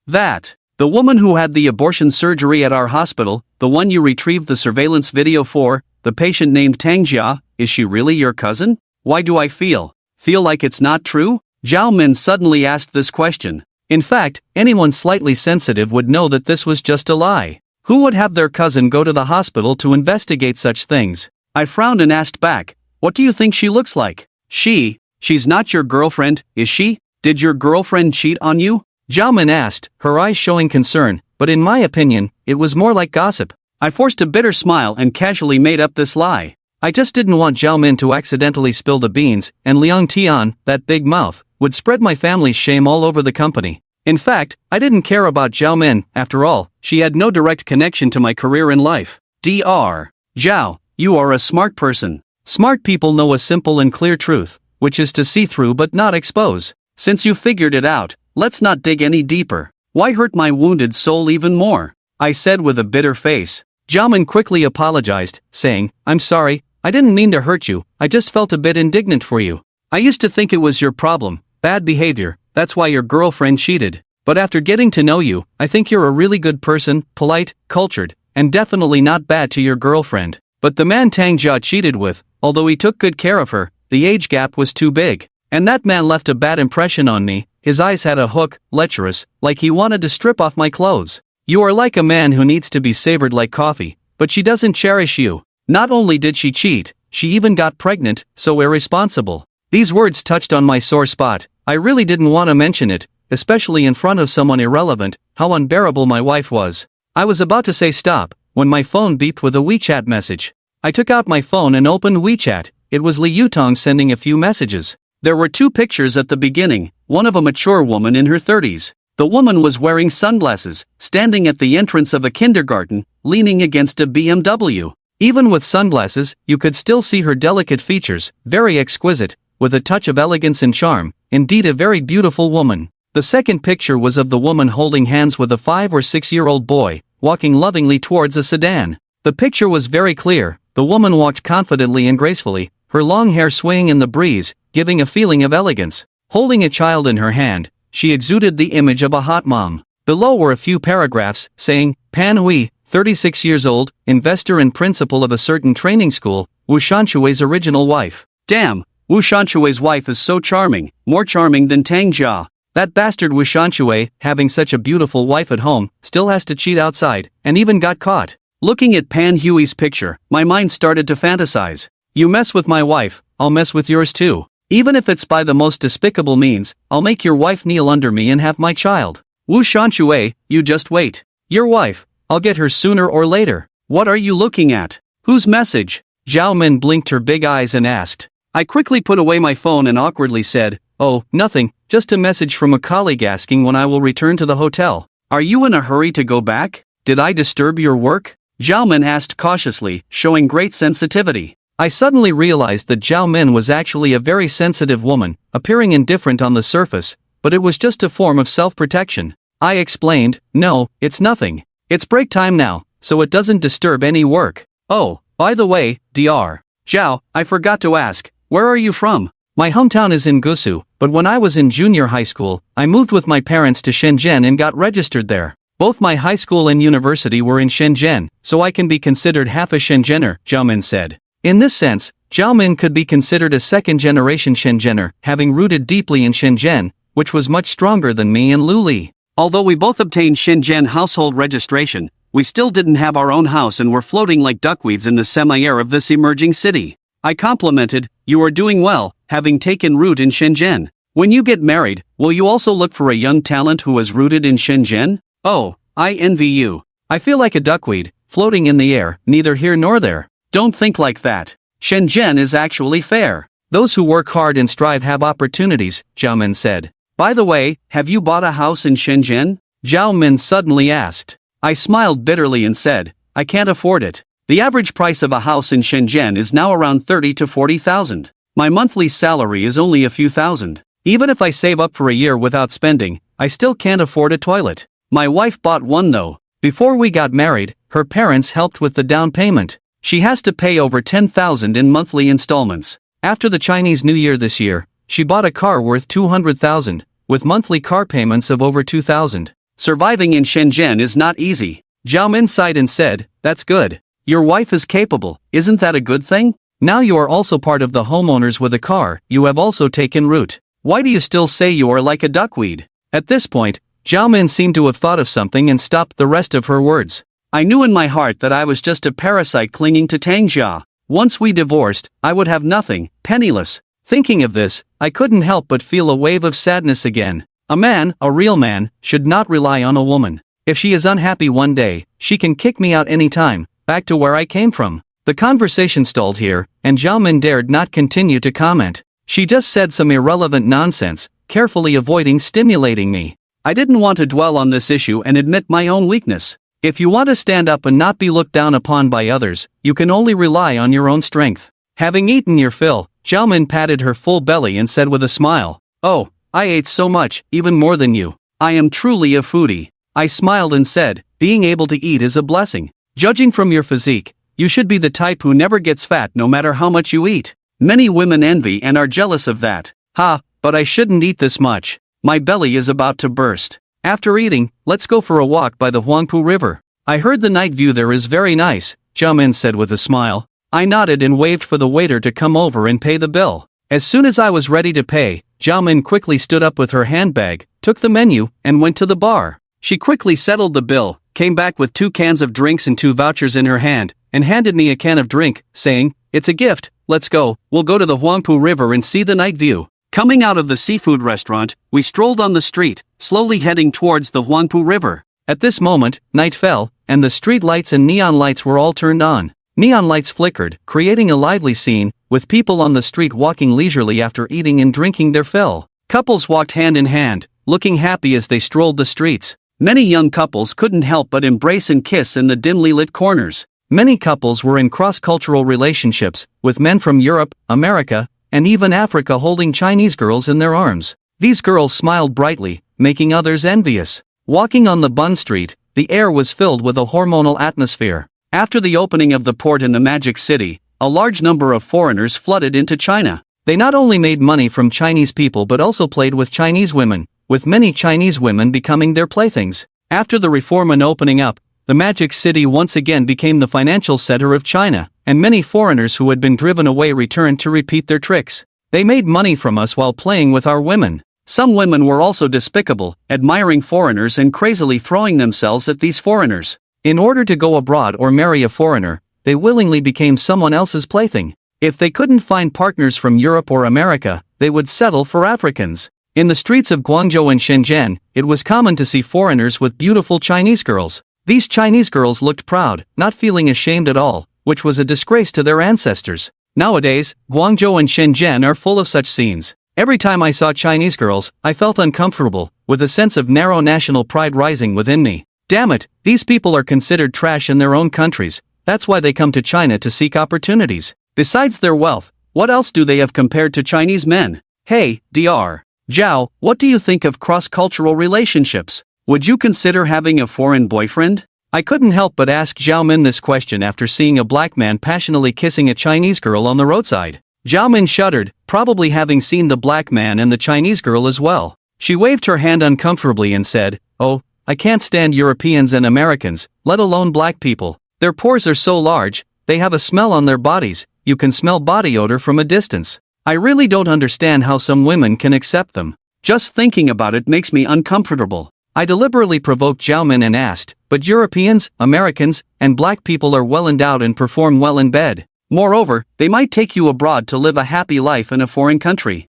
The woman who had the abortion surgery at our hospital, the one you retrieved the surveillance video for, the patient named Tang Jia, is she really your cousin? Why do I feel like it's not true? Zhao Min suddenly asked this question. In fact, anyone slightly sensitive would know that this was just a lie. Who would have their cousin go to the hospital to investigate such things? I frowned and asked back, what do you think she looks like? She's not your girlfriend, is she? Did your girlfriend cheat on you? Zhao Min asked, her eyes showing concern, but in my opinion, it was more like gossip. I forced a bitter smile and casually made up this lie. I just didn't want Zhao Min to accidentally spill the beans, and Liang Tian, that big mouth, would spread my family's shame all over the company. In fact, I didn't care about Zhao Min, after all, she had no direct connection to my career in life. Dr. Zhao, you are a smart person. Smart people know a simple and clear truth, which is to see through but not expose. Since you figured it out, let's not dig any deeper. Why hurt my wounded soul even more? I said with a bitter face. Zhao Min quickly apologized, saying, I'm sorry, I didn't mean to hurt you, I just felt a bit indignant for you. I used to think it was your problem, bad behavior, that's why your girlfriend cheated. But after getting to know you, I think you're a really good person, polite, cultured, and definitely not bad to your girlfriend. But the man Tang Jia cheated with, although he took good care of her, the age gap was too big. And that man left a bad impression on me, his eyes had a hook, lecherous, like he wanted to strip off my clothes. You are like a man who needs to be savored like coffee, but she doesn't cherish you. Not only did she cheat, she even got pregnant, so irresponsible. These words touched on my sore spot. I really didn't want to mention it, especially in front of someone irrelevant, how unbearable my wife was. I was about to say stop, when my phone beeped with a WeChat message. I took out my phone and opened WeChat. It was Li Yutong sending a few messages. There were two pictures at the beginning, one of a mature woman in her 30s. The woman was wearing sunglasses, standing at the entrance of a kindergarten, leaning against a BMW. Even with sunglasses, you could still see her delicate features, very exquisite, with a touch of elegance and charm, indeed a very beautiful woman. The second picture was of the woman holding hands with a 5 or 6-year-old boy, walking lovingly towards a sedan. The picture was very clear, the woman walked confidently and gracefully, her long hair swaying in the breeze, giving a feeling of elegance. Holding a child in her hand, she exuded the image of a hot mom. Below were a few paragraphs, saying, Pan Hui, 36 years old, investor and principal of a certain training school, Wu Shanshui's original wife. Damn, Wu Shanshui's wife is so charming, more charming than Tang Jia. That bastard Wu Shanshui, having such a beautiful wife at home, still has to cheat outside, and even got caught. Looking at Pan Hui's picture, my mind started to fantasize. You mess with my wife, I'll mess with yours too. Even if it's by the most despicable means, I'll make your wife kneel under me and have my child. Wu Shanshui, you just wait. Your wife, I'll get her sooner or later. What are you looking at? Whose message? Zhao Min blinked her big eyes and asked. I quickly put away my phone and awkwardly said, Oh, nothing, just a message from a colleague asking when I will return to the hotel. Are you in a hurry to go back? Did I disturb your work? Zhao Min asked cautiously, showing great sensitivity. I suddenly realized that Zhao Min was actually a very sensitive woman, appearing indifferent on the surface, but it was just a form of self-protection. I explained, no, it's nothing. It's break time now, so it doesn't disturb any work. Oh, by the way, Dr. Zhao, I forgot to ask, where are you from? My hometown is in Gusu, but when I was in junior high school, I moved with my parents to Shenzhen and got registered there. Both my high school and university were in Shenzhen, so I can be considered half a Shenzhener, Zhao Min said. In this sense, Zhao Min could be considered a second-generation Shenzhener, having rooted deeply in Shenzhen, which was much stronger than me and Lu Li. Although we both obtained Shenzhen household registration, we still didn't have our own house and were floating like duckweeds in the semi-air of this emerging city. I complimented, you are doing well, having taken root in Shenzhen. When you get married, will you also look for a young talent who is rooted in Shenzhen? Oh, I envy you. I feel like a duckweed, floating in the air, neither here nor there. Don't think like that. Shenzhen is actually fair. Those who work hard and strive have opportunities, Zhao Min said. By the way, have you bought a house in Shenzhen? Zhao Min suddenly asked. I smiled bitterly and said, I can't afford it. The average price of a house in Shenzhen is now around 30 to 40,000. My monthly salary is only a few thousand. Even if I save up for a year without spending, I still can't afford a toilet. My wife bought one though. Before we got married, her parents helped with the down payment. She has to pay over 10,000 in monthly installments. After the Chinese New Year this year, she bought a car worth 200,000, with monthly car payments of over 2,000. Surviving in Shenzhen is not easy. Zhao Min sighed and said, that's good. Your wife is capable, isn't that a good thing? Now you are also part of the homeowners with a car, you have also taken root. Why do you still say you are like a duckweed? At this point, Zhao Min seemed to have thought of something and stopped the rest of her words. I knew in my heart that I was just a parasite clinging to Tangja. Once we divorced, I would have nothing, penniless. Thinking of this, I couldn't help but feel a wave of sadness again. A man, a real man, should not rely on a woman. If she is unhappy one day, she can kick me out anytime, back to where I came from. The conversation stalled here, and Zhao Min dared not continue to comment. She just said some irrelevant nonsense, carefully avoiding stimulating me. I didn't want to dwell on this issue and admit my own weakness. If you want to stand up and not be looked down upon by others, you can only rely on your own strength. Having eaten your fill, Zhao Min patted her full belly and said with a smile, oh, I ate so much, even more than you. I am truly a foodie. I smiled and said, being able to eat is a blessing. Judging from your physique, you should be the type who never gets fat no matter how much you eat. Many women envy and are jealous of that. Ha, but I shouldn't eat this much. My belly is about to burst. After eating, let's go for a walk by the Huangpu River. I heard the night view there is very nice, Zhao Min said with a smile. I nodded and waved for the waiter to come over and pay the bill. As soon as I was ready to pay, Zhao Min quickly stood up with her handbag, took the menu, and went to the bar. She quickly settled the bill, came back with 2 cans of drinks and 2 vouchers in her hand, and handed me a can of drink, saying, it's a gift, let's go, we'll go to the Huangpu River and see the night view. Coming out of the seafood restaurant, we strolled on the street, slowly heading towards the Huangpu River. At this moment, night fell, and the street lights and neon lights were all turned on. Neon lights flickered, creating a lively scene, with people on the street walking leisurely after eating and drinking their fill. Couples walked hand in hand, looking happy as they strolled the streets. Many young couples couldn't help but embrace and kiss in the dimly lit corners. Many couples were in cross-cultural relationships, with men from Europe, America, and even Africa holding Chinese girls in their arms. These girls smiled brightly, making others envious. Walking on the Bund Street, the air was filled with a hormonal atmosphere. After the opening of the port in the Magic City, a large number of foreigners flooded into China. They not only made money from Chinese people but also played with Chinese women, with many Chinese women becoming their playthings. After the reform and opening up, the Magic City once again became the financial center of China, and many foreigners who had been driven away returned to repeat their tricks. They made money from us while playing with our women. Some women were also despicable, admiring foreigners and crazily throwing themselves at these foreigners. In order to go abroad or marry a foreigner, they willingly became someone else's plaything. If they couldn't find partners from Europe or America, they would settle for Africans. In the streets of Guangzhou and Shenzhen, it was common to see foreigners with beautiful Chinese girls. These Chinese girls looked proud, not feeling ashamed at all, which was a disgrace to their ancestors. Nowadays, Guangzhou and Shenzhen are full of such scenes. Every time I saw Chinese girls, I felt uncomfortable, with a sense of narrow national pride rising within me. Damn it, these people are considered trash in their own countries, that's why they come to China to seek opportunities. Besides their wealth, what else do they have compared to Chinese men? Hey, Dr. Zhao, what do you think of cross-cultural relationships? Would you consider having a foreign boyfriend? I couldn't help but ask Zhao Min this question after seeing a black man passionately kissing a Chinese girl on the roadside. Zhao Min shuddered, probably having seen the black man and the Chinese girl as well. She waved her hand uncomfortably and said, oh, I can't stand Europeans and Americans, let alone black people. Their pores are so large, they have a smell on their bodies, you can smell body odor from a distance. I really don't understand how some women can accept them. Just thinking about it makes me uncomfortable. I deliberately provoked Zhao Min and asked, but Europeans, Americans, and black people are well endowed and perform well in bed. Moreover, they might take you abroad to live a happy life in a foreign country.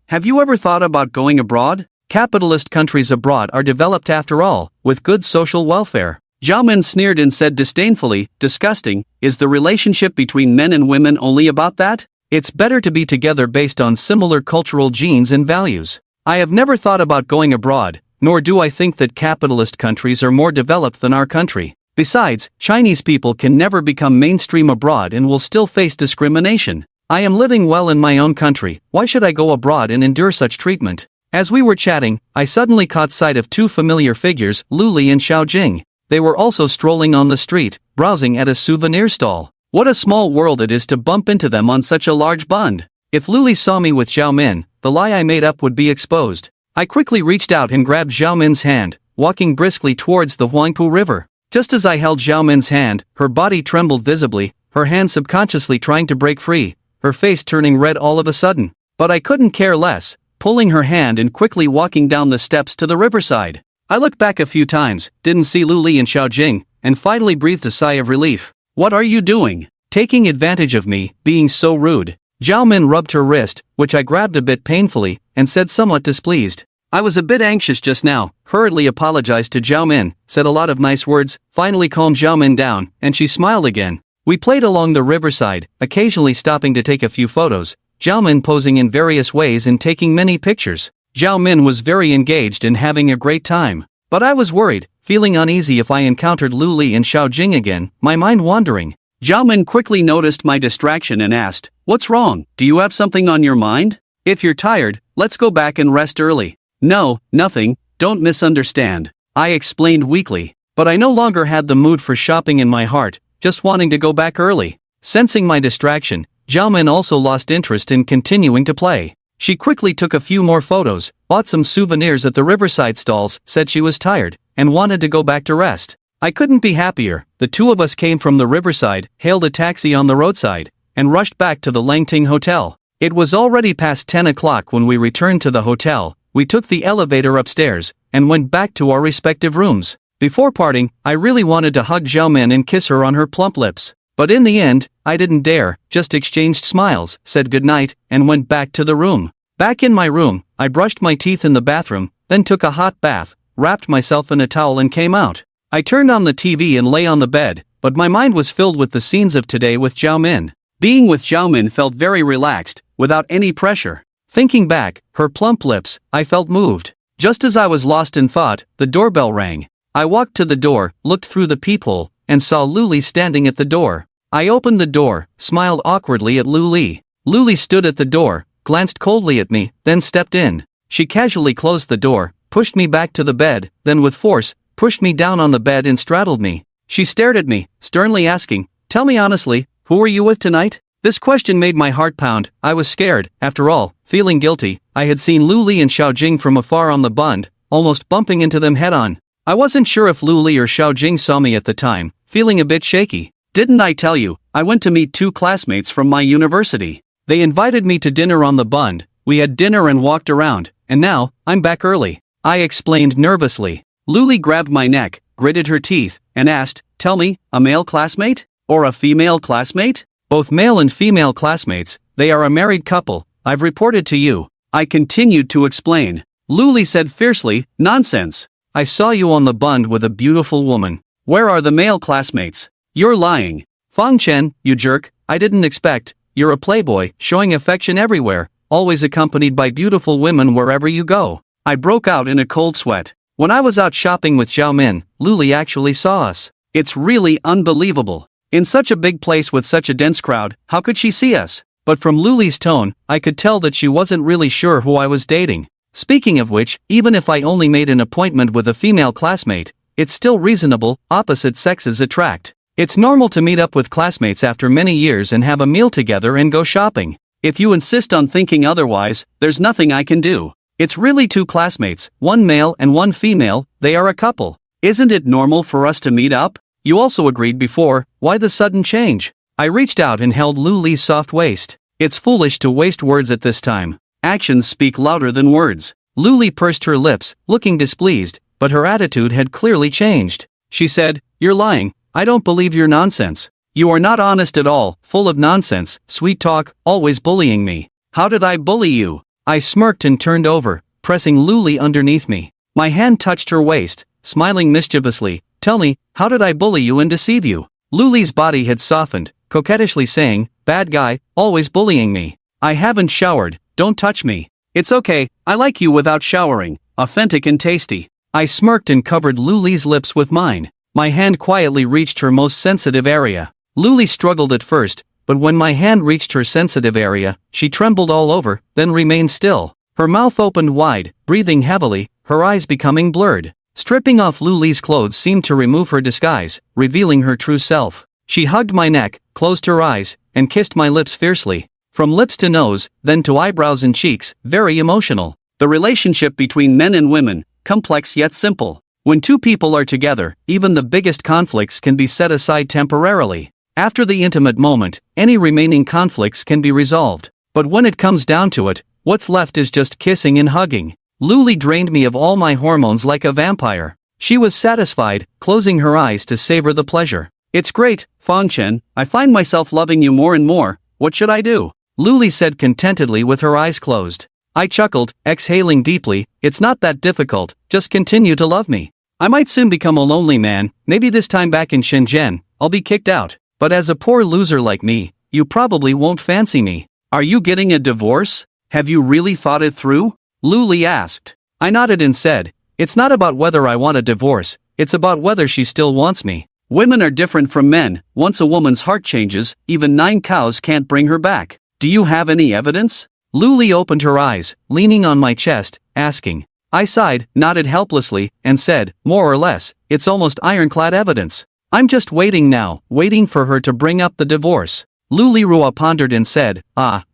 Have you ever thought about going abroad? Capitalist countries abroad are developed after all, with good social welfare. Zhao Min sneered and said disdainfully, disgusting, is the relationship between men and women only about that? It's better to be together based on similar cultural genes and values. I have never thought about going abroad, nor do I think that capitalist countries are more developed than our country. Besides, Chinese people can never become mainstream abroad and will still face discrimination. I am living well in my own country, why should I go abroad and endure such treatment? As we were chatting, I suddenly caught sight of two familiar figures, Lu Li and Xiao Jing. They were also strolling on the street, browsing at a souvenir stall. What a small world it is to bump into them on such a large bund. If Lu Li saw me with Xiao Min, the lie I made up would be exposed. I quickly reached out and grabbed Xiao Min's hand, walking briskly towards the Huangpu River. Just as I held Xiao Min's hand, her body trembled visibly, her hand subconsciously trying to break free, her face turning red all of a sudden. But I couldn't care less, pulling her hand and quickly walking down the steps to the riverside. I looked back a few times, didn't see Lu Li and Xiao Jing, and finally breathed a sigh of relief. What are you doing? Taking advantage of me, being so rude. Zhao Min rubbed her wrist, which I grabbed a bit painfully, and said somewhat displeased. I was a bit anxious just now, hurriedly apologized to Zhao Min, said a lot of nice words, finally calmed Zhao Min down, and she smiled again. We played along the riverside, occasionally stopping to take a few photos, Zhao Min posing in various ways and taking many pictures. Zhao Min was very engaged and having a great time. But I was worried, feeling uneasy if I encountered Lu Li and Xiao Jing again, my mind wandering. Zhao Min quickly noticed my distraction and asked, "What's wrong? Do you have something on your mind? If you're tired, let's go back and rest early." "No, nothing, don't misunderstand," I explained weakly. But I no longer had the mood for shopping in my heart, just wanting to go back early. Sensing my distraction, Zhao Min also lost interest in continuing to play. She quickly took a few more photos, bought some souvenirs at the riverside stalls, said she was tired, and wanted to go back to rest. I couldn't be happier. The two of us came from the riverside, hailed a taxi on the roadside, and rushed back to the Langting Hotel. It was already past 10 o'clock when we returned to the hotel. We took the elevator upstairs, and went back to our respective rooms. Before parting, I really wanted to hug Zhao Min and kiss her on her plump lips. But in the end, I didn't dare, just exchanged smiles, said goodnight, and went back to the room. Back in my room, I brushed my teeth in the bathroom, then took a hot bath, wrapped myself in a towel and came out. I turned on the TV and lay on the bed, but my mind was filled with the scenes of today with Zhao Min. Being with Zhao Min felt very relaxed, without any pressure. Thinking back, her plump lips, I felt moved. Just as I was lost in thought, the doorbell rang. I walked to the door, looked through the peephole, and saw Lu Li standing at the door. I opened the door, smiled awkwardly at Lu Li. Lu Li stood at the door, glanced coldly at me, then stepped in. She casually closed the door, pushed me back to the bed, then with force, pushed me down on the bed and straddled me. She stared at me, sternly asking, "Tell me honestly, who are you with tonight?" This question made my heart pound. I was scared. After all, feeling guilty, I had seen Lu Li and Xiao Jing from afar on the bund, almost bumping into them head-on. I wasn't sure if Lu Li or Xiao Jing saw me at the time, feeling a bit shaky. Didn't I tell you, I went to meet two classmates from my university. They invited me to dinner on the bund, we had dinner and walked around, and now, I'm back early. I explained nervously. Lu Li grabbed my neck, gritted her teeth, and asked, "Tell me, a male classmate? Or a female classmate?" "Both male and female classmates, they are a married couple, I've reported to you." I continued to explain. Lu Li said fiercely, "Nonsense. I saw you on the bund with a beautiful woman. Where are the male classmates? You're lying. Fang Chen, you jerk, I didn't expect, you're a playboy, showing affection everywhere, always accompanied by beautiful women wherever you go." I broke out in a cold sweat. When I was out shopping with Zhao Min, Lu Li actually saw us. It's really unbelievable. In such a big place with such a dense crowd, how could she see us? But from Lu Li's tone, I could tell that she wasn't really sure who I was dating. Speaking of which, even if I only made an appointment with a female classmate, it's still reasonable, opposite sexes attract. It's normal to meet up with classmates after many years and have a meal together and go shopping. If you insist on thinking otherwise, there's nothing I can do. It's really two classmates, one male and one female, they are a couple. Isn't it normal for us to meet up? You also agreed before, why the sudden change? I reached out and held Lu Li's soft waist. It's foolish to waste words at this time. Actions speak louder than words. Lu Li pursed her lips, looking displeased, but her attitude had clearly changed. She said, "You're lying, I don't believe your nonsense. You are not honest at all, full of nonsense, sweet talk, always bullying me." "How did I bully you?" I smirked and turned over, pressing Luli underneath me. My hand touched her waist, smiling mischievously. Tell me, how did I bully you and deceive you? Luli's body had softened, coquettishly saying, bad guy, always bullying me. I haven't showered, don't touch me. It's okay, I like you without showering, authentic and tasty. I smirked and covered Luli's lips with mine. My hand quietly reached her most sensitive area. Luli struggled at first, but when my hand reached her sensitive area, she trembled all over, then remained still. Her mouth opened wide, breathing heavily, her eyes becoming blurred. Stripping off Luli's clothes seemed to remove her disguise, revealing her true self. She hugged my neck, closed her eyes, and kissed my lips fiercely. From lips to nose, then to eyebrows and cheeks, very emotional. The relationship between men and women, complex yet simple. When two people are together, even the biggest conflicts can be set aside temporarily. After the intimate moment, any remaining conflicts can be resolved. But when it comes down to it, what's left is just kissing and hugging. Luli drained me of all my hormones like a vampire. She was satisfied, closing her eyes to savor the pleasure. It's great, Fangchen, I find myself loving you more and more, what should I do? Luli said contentedly with her eyes closed. I chuckled, exhaling deeply, it's not that difficult, just continue to love me. I might soon become a lonely man, maybe this time back in Shenzhen, I'll be kicked out. But as a poor loser like me, you probably won't fancy me. Are you getting a divorce? Have you really thought it through? Luli asked. I nodded and said, it's not about whether I want a divorce, it's about whether she still wants me. Women are different from men, once a woman's heart changes, even 9 cows can't bring her back. Do you have any evidence? Luli opened her eyes, leaning on my chest, asking. I sighed, nodded helplessly, and said, more or less, it's almost ironclad evidence. I'm just waiting now, waiting for her to bring up the divorce. Luli Rua pondered and said,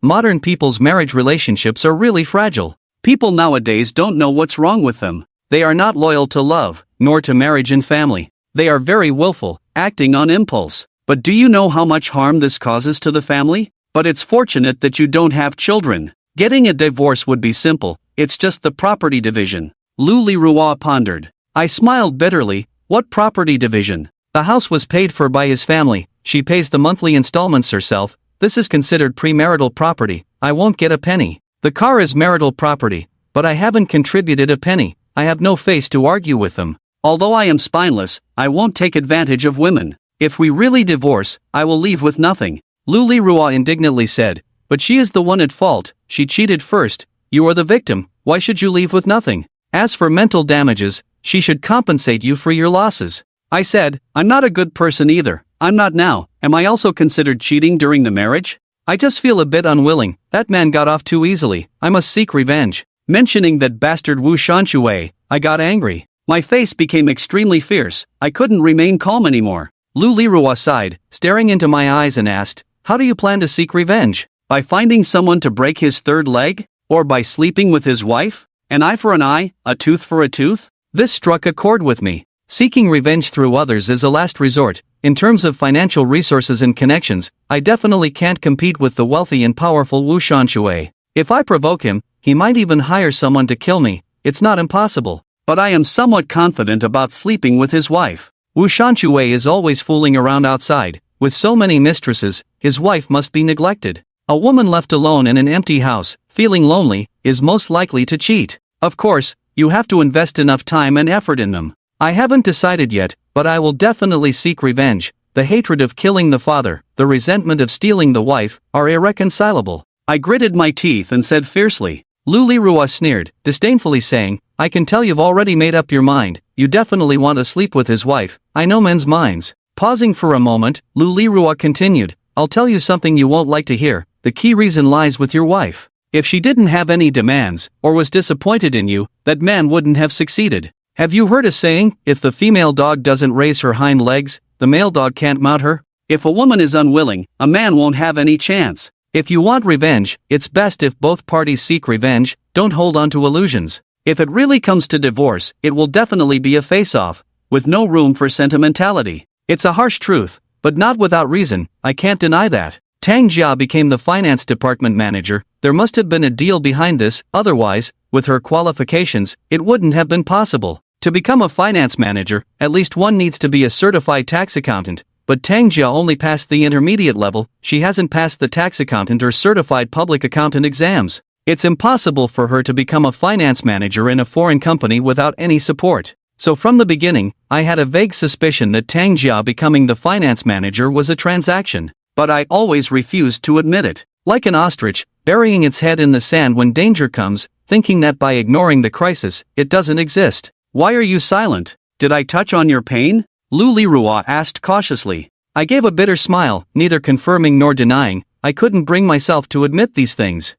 modern people's marriage relationships are really fragile. People nowadays don't know what's wrong with them. They are not loyal to love, nor to marriage and family. They are very willful, acting on impulse. But do you know how much harm this causes to the family? But it's fortunate that you don't have children. Getting a divorce would be simple, it's just the property division. Luli Rua pondered. I smiled bitterly, what property division? The house was paid for by his family, she pays the monthly installments herself, this is considered premarital property, I won't get a penny. The car is marital property, but I haven't contributed a penny, I have no face to argue with them. Although I am spineless, I won't take advantage of women. If we really divorce, I will leave with nothing. Luli Rua indignantly said, but she is the one at fault, she cheated first, you are the victim, why should you leave with nothing? As for mental damages, she should compensate you for your losses. I said, I'm not a good person either, I'm not now, am I also considered cheating during the marriage? I just feel a bit unwilling, that man got off too easily, I must seek revenge. Mentioning that bastard Wu Shanshui, I got angry. My face became extremely fierce, I couldn't remain calm anymore. Luli Rua sighed, staring into my eyes and asked, how do you plan to seek revenge? By finding someone to break his third leg? Or by sleeping with his wife? An eye for an eye, a tooth for a tooth? This struck a chord with me. Seeking revenge through others is a last resort. In terms of financial resources and connections, I definitely can't compete with the wealthy and powerful Wu Shanshui. If I provoke him, he might even hire someone to kill me, it's not impossible. But I am somewhat confident about sleeping with his wife. Wu Shanshui is always fooling around outside, with so many mistresses, his wife must be neglected. A woman left alone in an empty house, feeling lonely, is most likely to cheat. Of course, you have to invest enough time and effort in them. I haven't decided yet, but I will definitely seek revenge. The hatred of killing the father, the resentment of stealing the wife, are irreconcilable. I gritted my teeth and said fiercely. Luli Rua sneered, disdainfully saying, I can tell you've already made up your mind, you definitely want to sleep with his wife, I know men's minds. Pausing for a moment, Luli Rua continued, I'll tell you something you won't like to hear, the key reason lies with your wife. If she didn't have any demands, or was disappointed in you, that man wouldn't have succeeded. Have you heard a saying, if the female dog doesn't raise her hind legs, the male dog can't mount her? If a woman is unwilling, a man won't have any chance. If you want revenge, it's best if both parties seek revenge, don't hold on to illusions. If it really comes to divorce, it will definitely be a face-off, with no room for sentimentality. It's a harsh truth, but not without reason, I can't deny that. Tang Jia became the finance department manager, there must have been a deal behind this, otherwise, with her qualifications, it wouldn't have been possible. To become a finance manager, at least one needs to be a certified tax accountant, but Tang Jia only passed the intermediate level, she hasn't passed the tax accountant or certified public accountant exams. It's impossible for her to become a finance manager in a foreign company without any support. So from the beginning, I had a vague suspicion that Tang Jia becoming the finance manager was a transaction. But I always refused to admit it. Like an ostrich, burying its head in the sand when danger comes, thinking that by ignoring the crisis, it doesn't exist. Why are you silent? Did I touch on your pain? Lu Lirua asked cautiously. I gave a bitter smile, neither confirming nor denying. I couldn't bring myself to admit these things.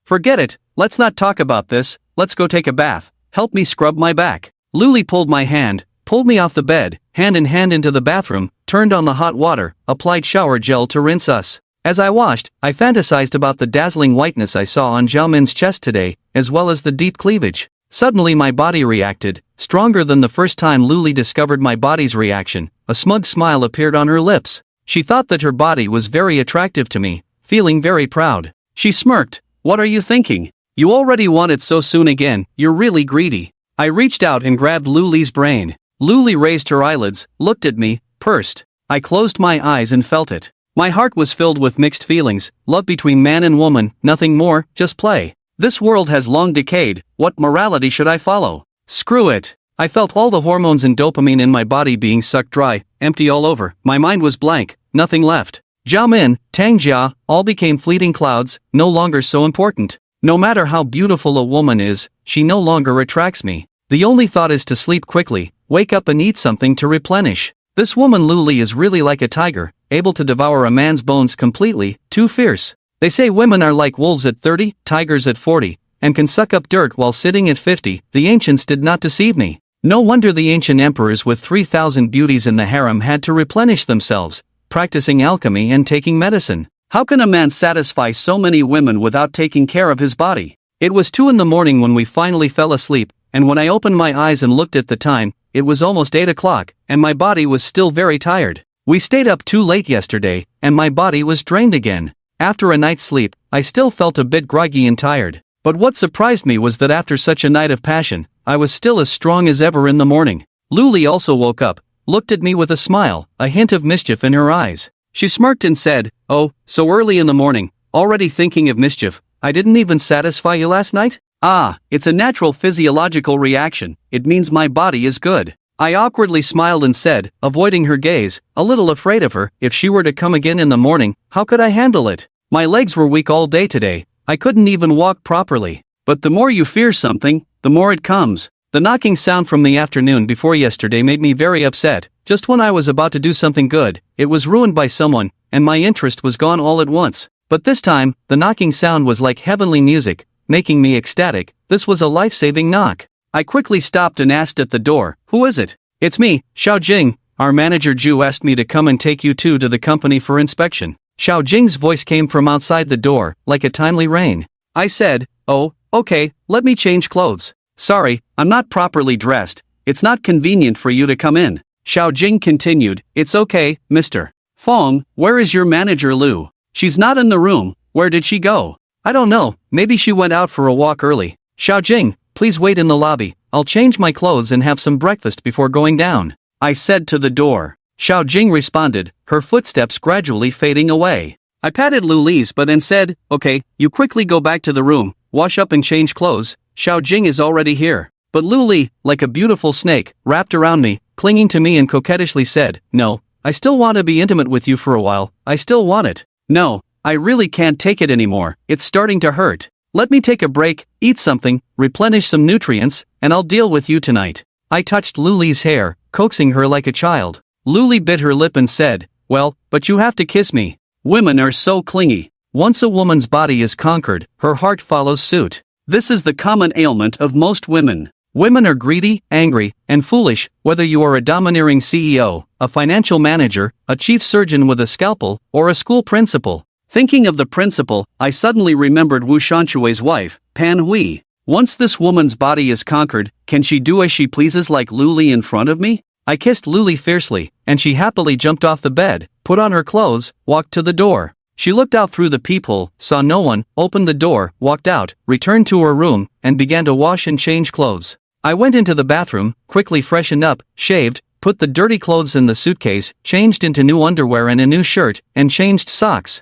Forget it, let's not talk about this, let's go take a bath. Help me scrub my back. Luli pulled my hand, pulled me off the bed, hand in hand into the bathroom, turned on the hot water, applied shower gel to rinse us. As I washed, I fantasized about the dazzling whiteness I saw on Xiaomin's chest today, as well as the deep cleavage. Suddenly my body reacted, stronger than the first time Luli discovered my body's reaction. A smug smile appeared on her lips. She thought that her body was very attractive to me, feeling very proud. She smirked. What are you thinking? You already want it so soon again, you're really greedy. I reached out and grabbed Luli's brain. Luli raised her eyelids, looked at me, pursed. I closed my eyes and felt it. My heart was filled with mixed feelings, love between man and woman, nothing more, just play. This world has long decayed, what morality should I follow? Screw it. I felt all the hormones and dopamine in my body being sucked dry, empty all over, my mind was blank, nothing left. Xiaomin, Tang Jia, all became fleeting clouds, no longer so important. No matter how beautiful a woman is, she no longer attracts me. The only thought is to sleep quickly, wake up and eat something to replenish. This woman Luli is really like a tiger, able to devour a man's bones completely, too fierce. They say women are like wolves at 30, tigers at 40, and can suck up dirt while sitting at 50. The ancients did not deceive me. No wonder the ancient emperors with 3,000 beauties in the harem had to replenish themselves, practicing alchemy and taking medicine. How can a man satisfy so many women without taking care of his body? It was 2 in the morning when we finally fell asleep, and when I opened my eyes and looked at the time, it was almost 8 o'clock, and my body was still very tired. We stayed up too late yesterday, and my body was drained again. After a night's sleep, I still felt a bit groggy and tired. But what surprised me was that after such a night of passion, I was still as strong as ever in the morning. Luli also woke up, looked at me with a smile, a hint of mischief in her eyes. She smirked and said, "Oh, so early in the morning, already thinking of mischief. I didn't even satisfy you last night?" "Ah, it's a natural physiological reaction, it means my body is good." I awkwardly smiled and said, avoiding her gaze, a little afraid of her. If she were to come again in the morning, how could I handle it? My legs were weak all day today, I couldn't even walk properly. But the more you fear something, the more it comes. The knocking sound from the afternoon before yesterday made me very upset. Just when I was about to do something good, it was ruined by someone, and my interest was gone all at once. But this time, the knocking sound was like heavenly music, making me ecstatic. This was a life-saving knock. I quickly stopped and asked at the door, "Who is it?" "It's me, Xiao Jing. Our manager Ju asked me to come and take you two to the company for inspection." Xiao Jing's voice came from outside the door, like a timely rain. I said, "Oh, okay, let me change clothes. Sorry, I'm not properly dressed, it's not convenient for you to come in." Xiao Jing continued, "It's okay, Mr. Fong, where is your manager Lu? She's not in the room, where did she go?" "I don't know, maybe she went out for a walk early." "Xiao Jing, please wait in the lobby, I'll change my clothes and have some breakfast before going down," I said to the door. Xiao Jing responded, her footsteps gradually fading away. I patted Luli's butt and said, "Okay, you quickly go back to the room, wash up and change clothes, Xiao Jing is already here." But Luli, like a beautiful snake, wrapped around me, clinging to me and coquettishly said, "No, I still want to be intimate with you for a while, I still want it. No, I really can't take it anymore, it's starting to hurt. Let me take a break, eat something, replenish some nutrients, and I'll deal with you tonight." I touched Luli's hair, coaxing her like a child. Luli bit her lip and said, "Well, but you have to kiss me." Women are so clingy. Once a woman's body is conquered, her heart follows suit. This is the common ailment of most women. Women are greedy, angry, and foolish, whether you are a domineering CEO, a financial manager, a chief surgeon with a scalpel, or a school principal. Thinking of the principal, I suddenly remembered Wu Shanshui's wife, Pan Hui. Once this woman's body is conquered, can she do as she pleases like Luli in front of me? I kissed Luli fiercely, and she happily jumped off the bed, put on her clothes, walked to the door. She looked out through the peephole, saw no one, opened the door, walked out, returned to her room, and began to wash and change clothes. I went into the bathroom, quickly freshened up, shaved, put the dirty clothes in the suitcase, changed into new underwear and a new shirt, and changed socks.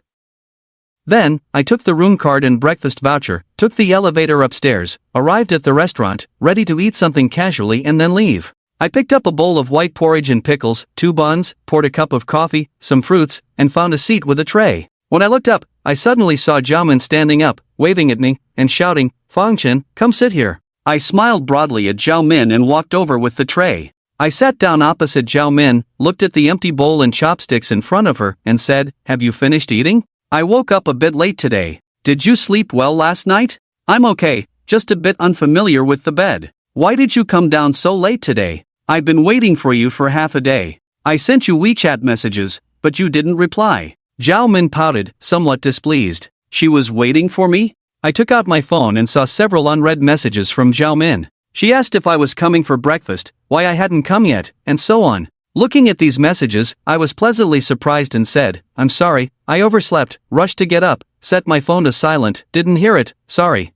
Then, I took the room card and breakfast voucher, took the elevator upstairs, arrived at the restaurant, ready to eat something casually and then leave. I picked up a bowl of white porridge and pickles, 2 buns, poured a cup of coffee, some fruits, and found a seat with a tray. When I looked up, I suddenly saw Jiaomin standing up, waving at me, and shouting, "Fangchen, come sit here." I smiled broadly at Jiaomin and walked over with the tray. I sat down opposite Jiaomin, looked at the empty bowl and chopsticks in front of her, and said, "Have you finished eating? I woke up a bit late today. Did you sleep well last night? I'm okay, just a bit unfamiliar with the bed. Why did you come down so late today? I've been waiting for you for half a day. I sent you WeChat messages, but you didn't reply." Jiaomin pouted, somewhat displeased. She was waiting for me? I took out my phone and saw several unread messages from Jiaomin. She asked if I was coming for breakfast, why I hadn't come yet, and so on. Looking at these messages, I was pleasantly surprised and said, "I'm sorry, I overslept, rushed to get up, set my phone to silent, didn't hear it, sorry."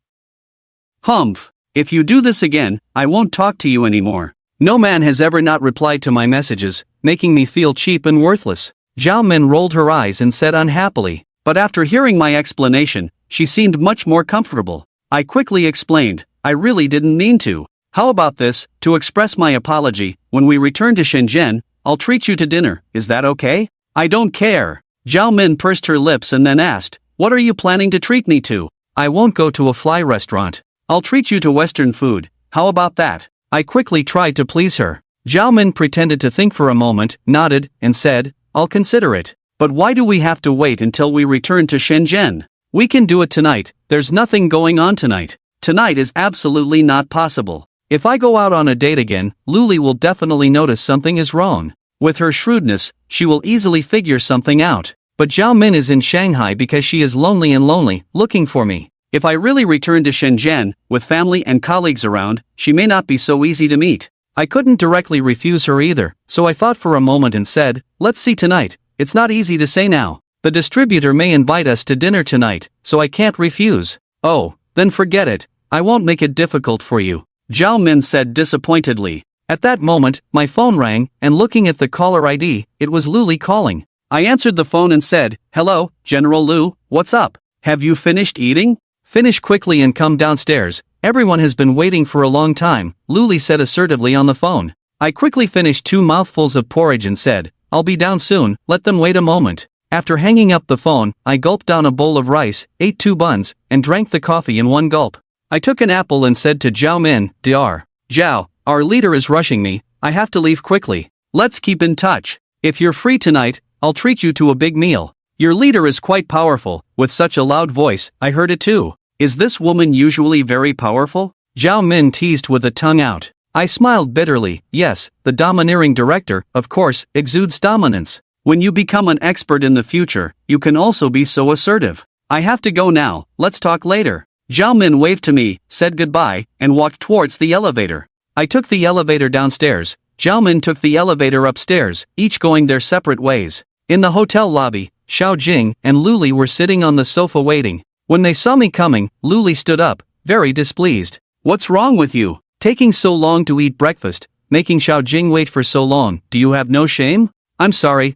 Humph. If you do this again, I won't talk to you anymore. No man has ever not replied to my messages, making me feel cheap and worthless. Jiaomin rolled her eyes and said unhappily. But after hearing my explanation, she seemed much more comfortable. I quickly explained, I really didn't mean to. How about this, to express my apology, when we return to Shenzhen, I'll treat you to dinner, is that okay? I don't care. Jiaomin pursed her lips and then asked, what are you planning to treat me to? I won't go to a fly restaurant. I'll treat you to Western food, how about that? I quickly tried to please her. Jiaomin pretended to think for a moment, nodded, and said, I'll consider it. But why do we have to wait until we return to Shenzhen? We can do it tonight, there's nothing going on tonight. Tonight is absolutely not possible. If I go out on a date again, Luli will definitely notice something is wrong. With her shrewdness, she will easily figure something out. But Jiaomin is in Shanghai because she is lonely, looking for me. If I really return to Shenzhen, with family and colleagues around, she may not be so easy to meet. I couldn't directly refuse her either, so I thought for a moment and said, let's see tonight. It's not easy to say now. The distributor may invite us to dinner tonight, so I can't refuse. Oh, then forget it. I won't make it difficult for you, Jiaomin said disappointedly. At that moment, my phone rang, and looking at the caller ID, it was Luli calling. I answered the phone and said, hello, General Lu, what's up? Have you finished eating? Finish quickly and come downstairs. Everyone has been waiting for a long time, Luli said assertively on the phone. I quickly finished 2 mouthfuls of porridge and said, I'll be down soon, let them wait a moment. After hanging up the phone, I gulped down a bowl of rice, ate 2 buns, and drank the coffee in one gulp. I took an apple and said to Jiaomin, Dr. Zhao, our leader is rushing me, I have to leave quickly. Let's keep in touch. If you're free tonight, I'll treat you to a big meal. Your leader is quite powerful, with such a loud voice, I heard it too. Is this woman usually very powerful? Jiaomin teased with a tongue out. I smiled bitterly. Yes, the domineering director, of course, exudes dominance. When you become an expert in the future, you can also be so assertive. I have to go now, let's talk later. Jiaomin waved to me, said goodbye, and walked towards the elevator. I took the elevator downstairs. Jiaomin took the elevator upstairs, each going their separate ways. In the hotel lobby, Xiaojing and Luli were sitting on the sofa waiting. When they saw me coming, Luli stood up, very displeased. What's wrong with you? Taking so long to eat breakfast, making Xiaojing wait for so long, do you have no shame? I'm sorry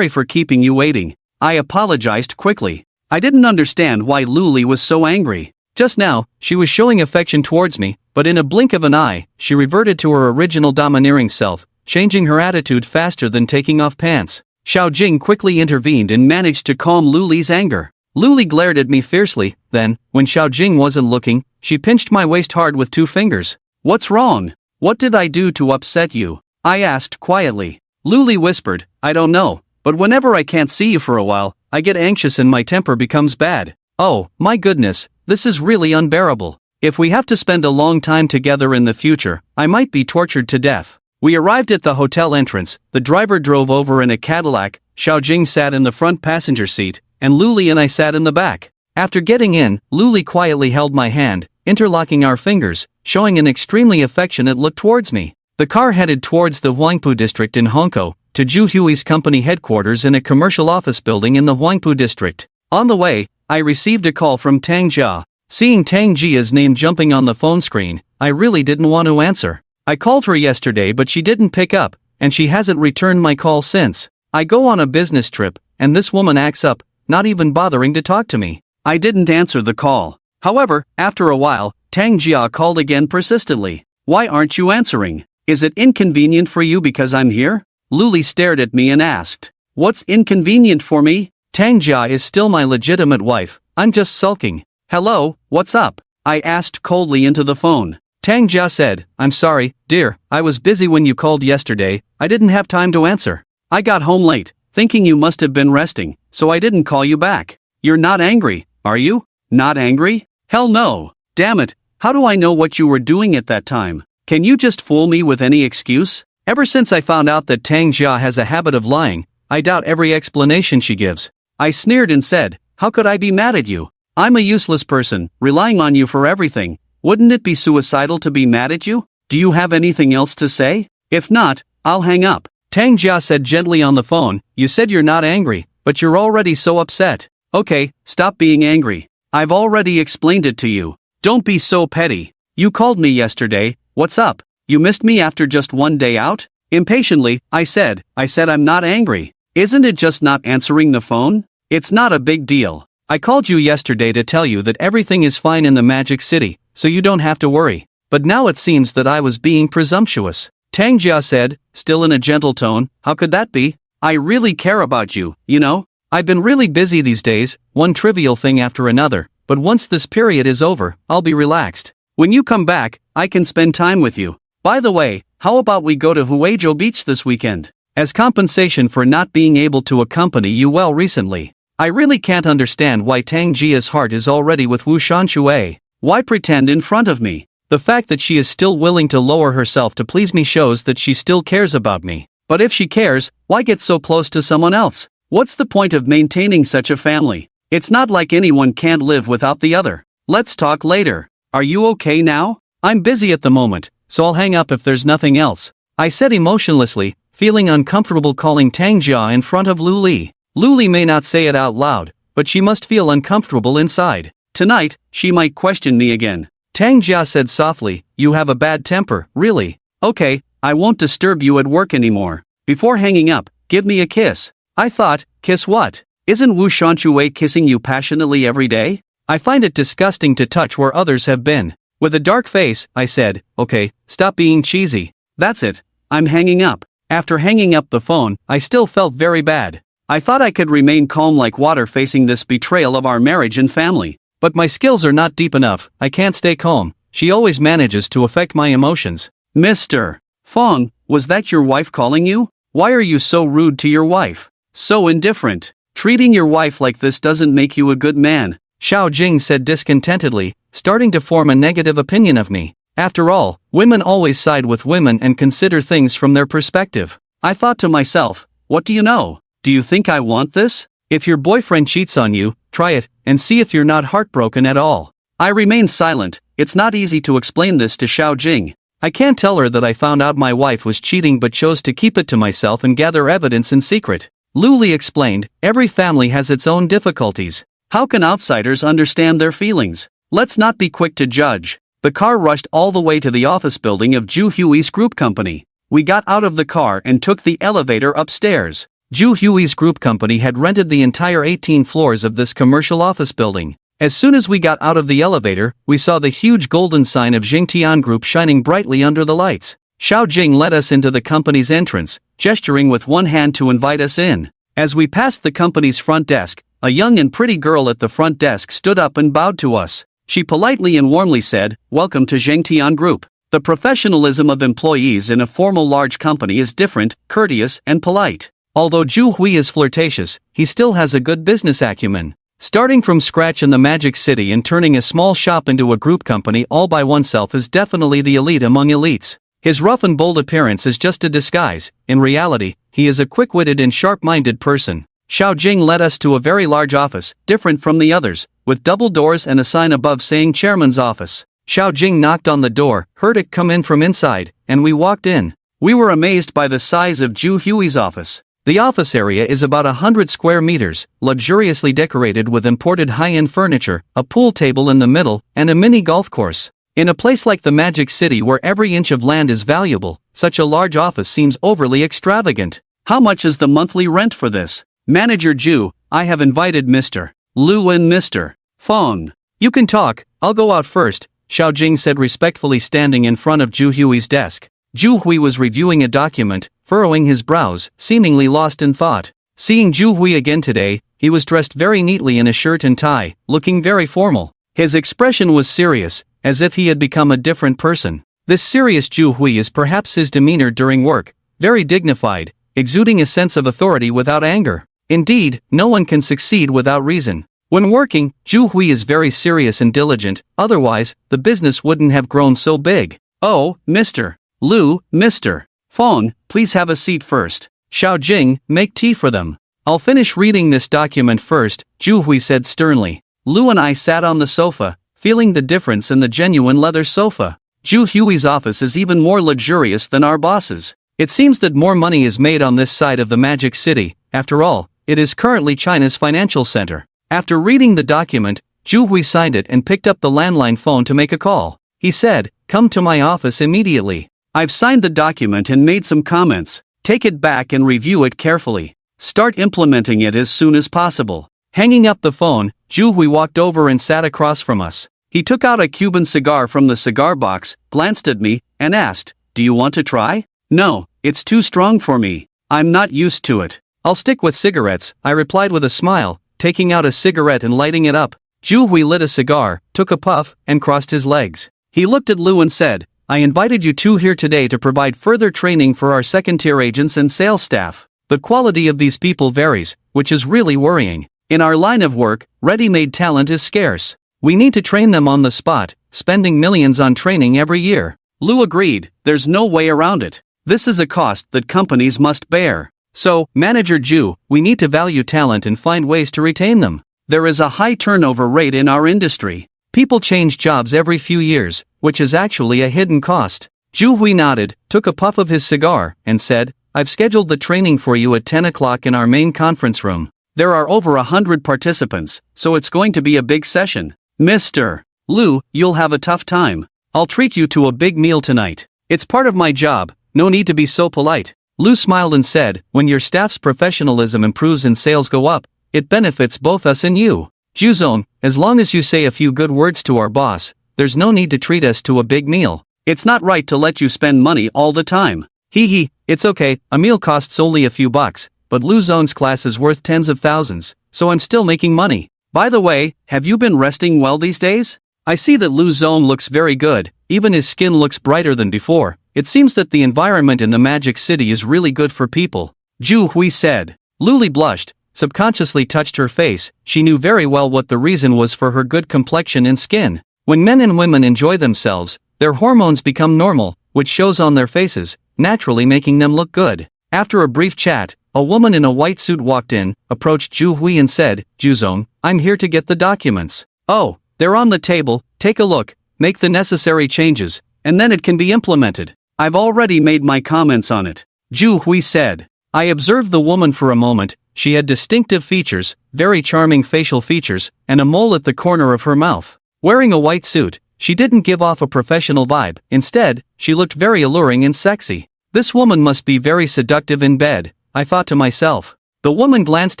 for keeping you waiting. I apologized quickly. I didn't understand why Luli was so angry. Just now, she was showing affection towards me, but in a blink of an eye, she reverted to her original domineering self, changing her attitude faster than taking off pants. Xiaojing quickly intervened and managed to calm Luli's anger. Luli glared at me fiercely, then, when Xiaojing wasn't looking, she pinched my waist hard with 2 fingers. What's wrong? What did I do to upset you? I asked quietly. Luli whispered, I don't know, but whenever I can't see you for a while, I get anxious and my temper becomes bad. Oh, my goodness, this is really unbearable. If we have to spend a long time together in the future, I might be tortured to death. We arrived at the hotel entrance, the driver drove over in a Cadillac, Xiaojing sat in the front passenger seat, and Luli and I sat in the back. After getting in, Luli quietly held my hand, interlocking our fingers, showing an extremely affectionate look towards me. The car headed towards the Huangpu district in Hongkou, to Zhu Hui's company headquarters in a commercial office building in the Huangpu district. On the way, I received a call from Tang Jia. Seeing Tang Jia's name jumping on the phone screen, I really didn't want to answer. I called her yesterday but she didn't pick up, and she hasn't returned my call since. I go on a business trip, and this woman acts up, not even bothering to talk to me. I didn't answer the call. However, after a while, Tang Jia called again persistently. Why aren't you answering? Is it inconvenient for you because I'm here? Luli stared at me and asked. What's inconvenient for me? Tang Jia is still my legitimate wife, I'm just sulking. Hello, what's up? I asked coldly into the phone. Tang Jia said, I'm sorry, dear, I was busy when you called yesterday, I didn't have time to answer. I got home late, thinking you must have been resting, so I didn't call you back. You're not angry, are you? Not angry? Hell no. Damn it, how do I know what you were doing at that time? Can you just fool me with any excuse? Ever since I found out that Tang Jia has a habit of lying, I doubt every explanation she gives. I sneered and said, how could I be mad at you? I'm a useless person, relying on you for everything. Wouldn't it be suicidal to be mad at you? Do you have anything else to say? If not, I'll hang up. Tang Jia said gently on the phone, you said you're not angry, but you're already so upset. Okay, stop being angry. I've already explained it to you. Don't be so petty. You called me yesterday, what's up? You missed me after just one day out? Impatiently, I said I'm not angry. Isn't it just not answering the phone? It's not a big deal. I called you yesterday to tell you that everything is fine in the Magic City, so you don't have to worry. But now it seems that I was being presumptuous. Tang Jia said, still in a gentle tone, how could that be? I really care about you, you know? I've been really busy these days, one trivial thing after another, but once this period is over, I'll be relaxed. When you come back, I can spend time with you. By the way, how about we go to Huizhou Beach this weekend? As compensation for not being able to accompany you well recently. I really can't understand why Tang Jia's heart is already with Wu Shanshui. Why pretend in front of me? The fact that she is still willing to lower herself to please me shows that she still cares about me. But if she cares, why get so close to someone else? What's the point of maintaining such a family? It's not like anyone can't live without the other. Let's talk later. Are you okay now? I'm busy at the moment, so I'll hang up if there's nothing else. I said emotionlessly, feeling uncomfortable calling Tang Jia in front of Luli. Luli may not say it out loud, but she must feel uncomfortable inside. Tonight, she might question me again. Tang Jia said softly, you have a bad temper, really? Okay, I won't disturb you at work anymore. Before hanging up, give me a kiss. I thought, kiss what? Isn't Wu Shanshui kissing you passionately every day? I find it disgusting to touch where others have been. With a dark face, I said, okay, stop being cheesy. That's it, I'm hanging up. After hanging up the phone, I still felt very bad. I thought I could remain calm like water facing this betrayal of our marriage and family. But my skills are not deep enough, I can't stay calm. She always manages to affect my emotions. Mr. Fong, was that your wife calling you? Why are you so rude to your wife? So indifferent. Treating your wife like this doesn't make you a good man. Xiao Jing said discontentedly, starting to form a negative opinion of me. After all, women always side with women and consider things from their perspective. I thought to myself, what do you know? Do you think I want this? If your boyfriend cheats on you, try it, and see if you're not heartbroken at all. I remained silent. It's not easy to explain this to Xiao Jing. I can't tell her that I found out my wife was cheating but chose to keep it to myself and gather evidence in secret. Luli explained, every family has its own difficulties. How can outsiders understand their feelings? Let's not be quick to judge. The car rushed all the way to the office building of Zhu Hui's group company. We got out of the car and took the elevator upstairs. Zhu Hui's group company had rented the entire 18 floors of this commercial office building. As soon as we got out of the elevator, we saw the huge golden sign of Jingtian Group shining brightly under the lights. Xiao Jing led us into the company's entrance, gesturing with one hand to invite us in. As we passed the company's front desk, a young and pretty girl at the front desk stood up and bowed to us. She politely and warmly said, "Welcome to Zhengtian Group." The professionalism of employees in a formal large company is different, courteous, and polite. Although Zhu Hui is flirtatious, he still has a good business acumen. Starting from scratch in the Magic City and turning a small shop into a group company all by oneself is definitely the elite among elites. His rough and bold appearance is just a disguise. In reality, he is a quick-witted and sharp-minded person. Xiao Jing led us to a very large office, different from the others, with double doors and a sign above saying Chairman's Office. Xiao Jing knocked on the door, heard it come in from inside, and we walked in. We were amazed by the size of Zhu Hui's office. The office area is about 100 square meters, luxuriously decorated with imported high-end furniture, a pool table in the middle, and a mini golf course. In a place like the Magic City where every inch of land is valuable, such a large office seems overly extravagant. How much is the monthly rent for this? Manager Zhu, I have invited Mr. Lu and Mr. Fong. You can talk, I'll go out first, Xiao Jing said respectfully, standing in front of Zhu Hui's desk. Zhu Hui was reviewing a document, furrowing his brows, seemingly lost in thought. Seeing Zhu Hui again today, he was dressed very neatly in a shirt and tie, looking very formal. His expression was serious, as if he had become a different person. This serious Zhu Hui is perhaps his demeanor during work, very dignified, exuding a sense of authority without anger. Indeed, no one can succeed without reason. When working, Zhu Hui is very serious and diligent, otherwise, the business wouldn't have grown so big. Oh, Mr. Lu, Mr. Fong, please have a seat first. Xiao Jing, make tea for them. I'll finish reading this document first, Zhu Hui said sternly. Lu and I sat on the sofa, feeling the difference in the genuine leather sofa. Zhu Hui's office is even more luxurious than our boss's. It seems that more money is made on this side of the Magic City. After all, it is currently China's financial center. After reading the document, Zhu Hui signed it and picked up the landline phone to make a call. He said, "Come to my office immediately. I've signed the document and made some comments. Take it back and review it carefully. Start implementing it as soon as possible." Hanging up the phone, Zhu Hui walked over and sat across from us. He took out a Cuban cigar from the cigar box, glanced at me, and asked, "Do you want to try?" "No, it's too strong for me. I'm not used to it." "I'll stick with cigarettes," I replied with a smile, taking out a cigarette and lighting it up. Zhu Hui lit a cigar, took a puff, and crossed his legs. He looked at Lu and said, "I invited you two here today to provide further training for our second-tier agents and sales staff. The quality of these people varies, which is really worrying. In our line of work, ready-made talent is scarce. We need to train them on the spot, spending millions on training every year." Lu agreed, "There's no way around it. This is a cost that companies must bear. So, Manager Zhu, we need to value talent and find ways to retain them. There is a high turnover rate in our industry. People change jobs every few years, which is actually a hidden cost." Zhu Hui nodded, took a puff of his cigar, and said, "I've scheduled the training for you at 10 o'clock in our main conference room. There are over 100 participants, so it's going to be a big session. Mr. Lu, you'll have a tough time. I'll treat you to a big meal tonight. It's part of my job, no need to be so polite." Lu smiled and said, "When your staff's professionalism improves and sales go up, it benefits both us and you. Zhuzong, as long as you say a few good words to our boss, there's no need to treat us to a big meal. It's not right to let you spend money all the time." Hee, it's okay, a meal costs only a few bucks, but Lu Zong's class is worth tens of thousands, so I'm still making money. By the way, have you been resting well these days? I see that Lu Zong looks very good, even his skin looks brighter than before. It seems that the environment in the Magic City is really good for people," Zhu Hui said. Luli blushed, subconsciously touched her face. She knew very well what the reason was for her good complexion and skin. When men and women enjoy themselves, their hormones become normal, which shows on their faces, naturally making them look good. After a brief chat, a woman in a white suit walked in, approached Zhu Hui and said, "Zhuzong, I'm here to get the documents." "Oh, they're on the table, take a look, make the necessary changes, and then it can be implemented. I've already made my comments on it," Zhu Hui said. I observed the woman for a moment. She had distinctive features, very charming facial features, and a mole at the corner of her mouth. Wearing a white suit, she didn't give off a professional vibe. Instead, she looked very alluring and sexy. This woman must be very seductive in bed, I thought to myself. The woman glanced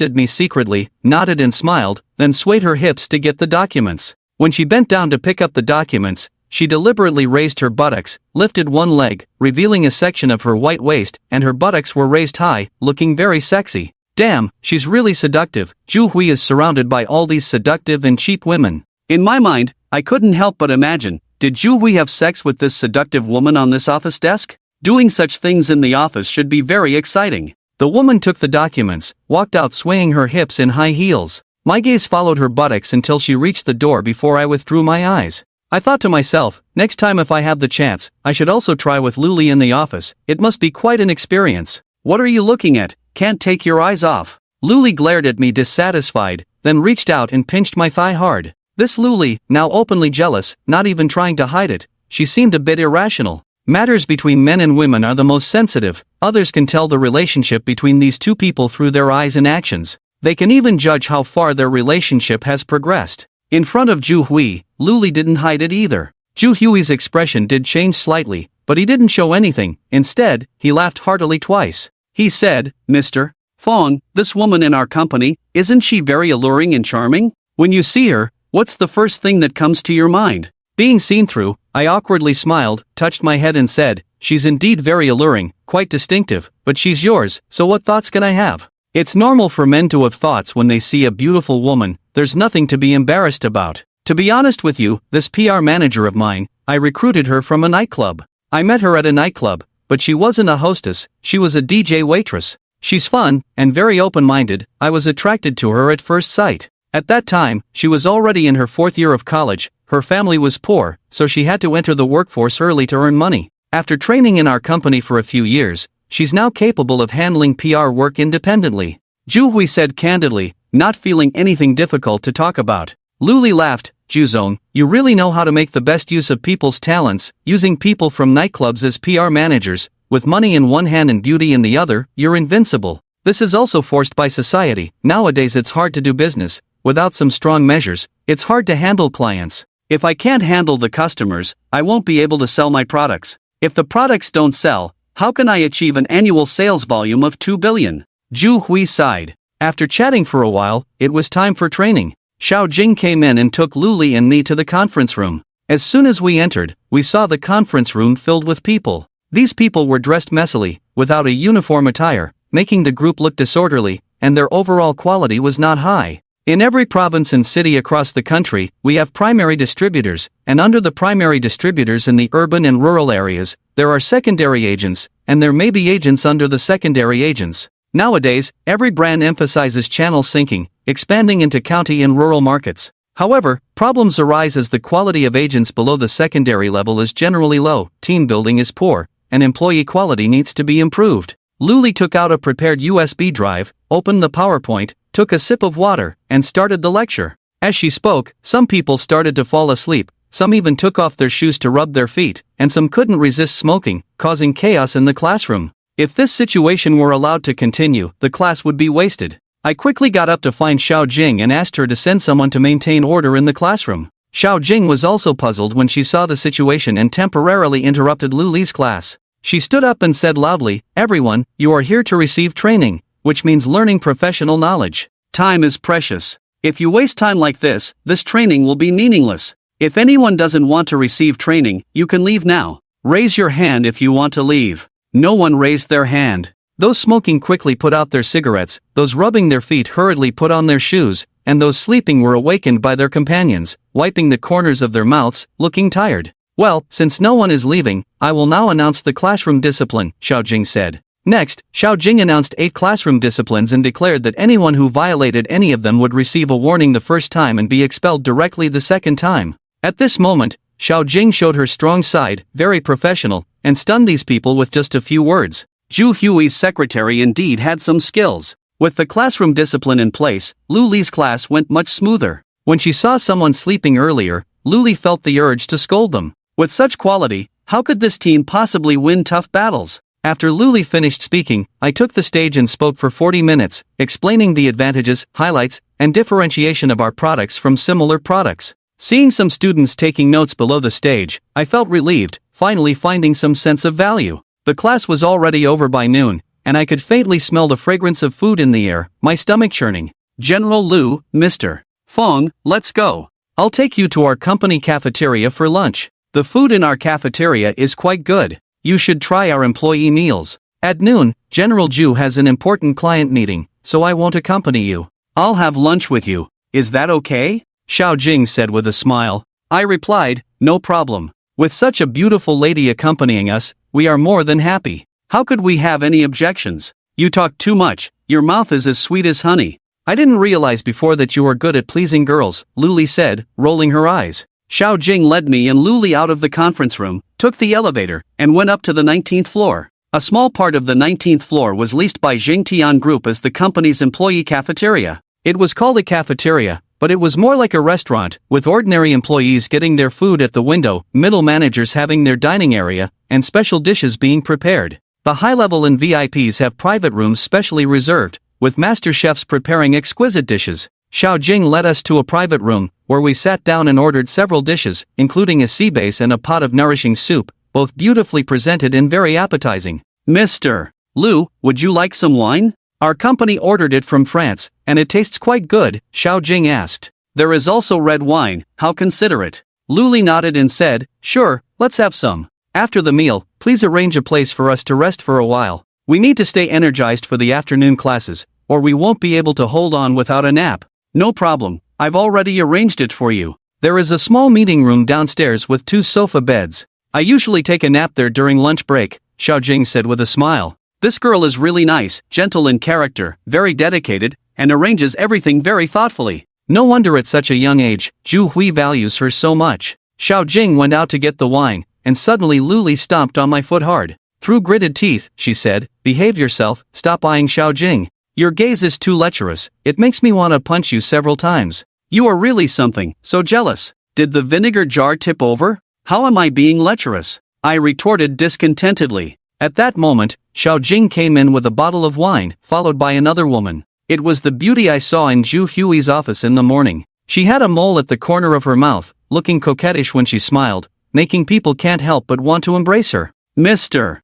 at me secretly, nodded and smiled, then swayed her hips to get the documents. When she bent down to pick up the documents, she deliberately raised her buttocks, lifted one leg, revealing a section of her white waist, and her buttocks were raised high, looking very sexy. Damn, she's really seductive. Zhu Hui is surrounded by all these seductive and cheap women. In my mind, I couldn't help but imagine, did Zhu Hui have sex with this seductive woman on this office desk? Doing such things in the office should be very exciting. The woman took the documents, walked out swaying her hips in high heels. My gaze followed her buttocks until she reached the door before I withdrew my eyes. I thought to myself, next time if I have the chance, I should also try with Luli in the office. It must be quite an experience. What are you looking at? Can't take your eyes off. Luli glared at me dissatisfied, then reached out and pinched my thigh hard. This Luli, now openly jealous, not even trying to hide it, she seemed a bit irrational. Matters between men and women are the most sensitive. Others can tell the relationship between these two people through their eyes and actions. They can even judge how far their relationship has progressed. In front of Zhu Hui, Luli didn't hide it either. Zhu Hui's expression did change slightly, but he didn't show anything. Instead, he laughed heartily twice. He said, "Mr. Fong, this woman in our company, isn't she very alluring and charming? When you see her, what's the first thing that comes to your mind? Being seen through, I awkwardly smiled, touched my head and said, she's indeed very alluring, quite distinctive, but she's yours, so what thoughts can I have? It's normal for men to have thoughts when they see a beautiful woman, there's nothing to be embarrassed about. To be honest with you, this PR manager of mine, I recruited her from a nightclub. I met her at a nightclub, but she wasn't a hostess, she was a DJ waitress. She's fun, and very open-minded, I was attracted to her at first sight. At that time, she was already in her 4th year of college, her family was poor, so she had to enter the workforce early to earn money. After training in our company for a few years, she's now capable of handling PR work independently. Juhui said candidly, not feeling anything difficult to talk about. Luli laughed, Juzong, you really know how to make the best use of people's talents, using people from nightclubs as PR managers, with money in one hand and beauty in the other, you're invincible. This is also forced by society, nowadays it's hard to do business, without some strong measures, it's hard to handle clients. If I can't handle the customers, I won't be able to sell my products. If the products don't sell, how can I achieve an annual sales volume of 2 billion? Zhu Hui sighed. After chatting for a while, it was time for training. Xiao Jing came in and took Luli and me to the conference room. As soon as we entered, we saw the conference room filled with people. These people were dressed messily, without a uniform attire, making the group look disorderly, and their overall quality was not high. In every province and city across the country, we have primary distributors, and under the primary distributors in the urban and rural areas, there are secondary agents, and there may be agents under the secondary agents. Nowadays, every brand emphasizes channel syncing, expanding into county and rural markets. However, problems arise as the quality of agents below the secondary level is generally low, team building is poor, and employee quality needs to be improved. Luli took out a prepared USB drive, opened the PowerPoint, took a sip of water, and started the lecture. As she spoke, some people started to fall asleep, some even took off their shoes to rub their feet, and some couldn't resist smoking, causing chaos in the classroom. If this situation were allowed to continue, the class would be wasted. I quickly got up to find Xiao Jing and asked her to send someone to maintain order in the classroom. Xiao Jing was also puzzled when she saw the situation and temporarily interrupted Luli's class. She stood up and said loudly, everyone, you are here to receive training, which means learning professional knowledge. Time is precious. If you waste time like this training will be meaningless. If anyone doesn't want to receive training, you can leave now. Raise your hand if you want to leave. No one raised their hand. Those smoking quickly put out their cigarettes, those rubbing their feet hurriedly put on their shoes, and those sleeping were awakened by their companions, wiping the corners of their mouths, looking tired. Well, since no one is leaving, I will now announce the classroom discipline, Xiao Jing said. Next, Xiao Jing announced 8 classroom disciplines and declared that anyone who violated any of them would receive a warning the first time and be expelled directly the second time. At this moment, Xiao Jing showed her strong side, very professional, and stunned these people with just a few words. Zhu Hui's secretary indeed had some skills. With the classroom discipline in place, Luli's class went much smoother. When she saw someone sleeping earlier, Luli felt the urge to scold them. With such quality, how could this team possibly win tough battles? After Luli finished speaking, I took the stage and spoke for 40 minutes, explaining the advantages, highlights, and differentiation of our products from similar products. Seeing some students taking notes below the stage, I felt relieved, finally finding some sense of value. The class was already over by noon, and I could faintly smell the fragrance of food in the air, my stomach churning. General Lu, Mr. Fong, let's go. I'll take you to our company cafeteria for lunch. The food in our cafeteria is quite good. You should try our employee meals. At noon, General Zhu has an important client meeting, so I won't accompany you. I'll have lunch with you. Is that okay? Xiao Jing said with a smile. I replied, no problem. With such a beautiful lady accompanying us, we are more than happy. How could we have any objections? You talk too much, your mouth is as sweet as honey. I didn't realize before that you are good at pleasing girls, Luli said, rolling her eyes. Xiao Jing led me and Luli out of the conference room, took the elevator, and went up to the 19th floor. A small part of the 19th floor was leased by Jingtian Group as the company's employee cafeteria. It was called a cafeteria, but it was more like a restaurant, with ordinary employees getting their food at the window, middle managers having their dining area, and special dishes being prepared. The high-level and VIPs have private rooms specially reserved, with master chefs preparing exquisite dishes. Xiao Jing led us to a private room, where we sat down and ordered several dishes, including a sea bass and a pot of nourishing soup, both beautifully presented and very appetizing. Mr. Lu, would you like some wine? Our company ordered it from France, and it tastes quite good, Xiao Jing asked. There is also red wine, how considerate. Lu Li nodded and said, sure, let's have some. After the meal, please arrange a place for us to rest for a while. We need to stay energized for the afternoon classes, or we won't be able to hold on without a nap. No problem, I've already arranged it for you. There is a small meeting room downstairs with 2 sofa beds. I usually take a nap there during lunch break, Xiao Jing said with a smile. This girl is really nice, gentle in character, very dedicated, and arranges everything very thoughtfully. No wonder at such a young age, Zhu Hui values her so much. Xiao Jing went out to get the wine, and suddenly Lu Li stomped on my foot hard. Through gritted teeth, she said, behave yourself, stop eyeing Xiao Jing. Your gaze is too lecherous, it makes me want to punch you several times. You are really something, so jealous. Did the vinegar jar tip over? How am I being lecherous? I retorted discontentedly. At that moment, Xiao Jing came in with a bottle of wine, followed by another woman. It was the beauty I saw in Zhu Hui's office in the morning. She had a mole at the corner of her mouth, looking coquettish when she smiled, making people can't help but want to embrace her. Mr.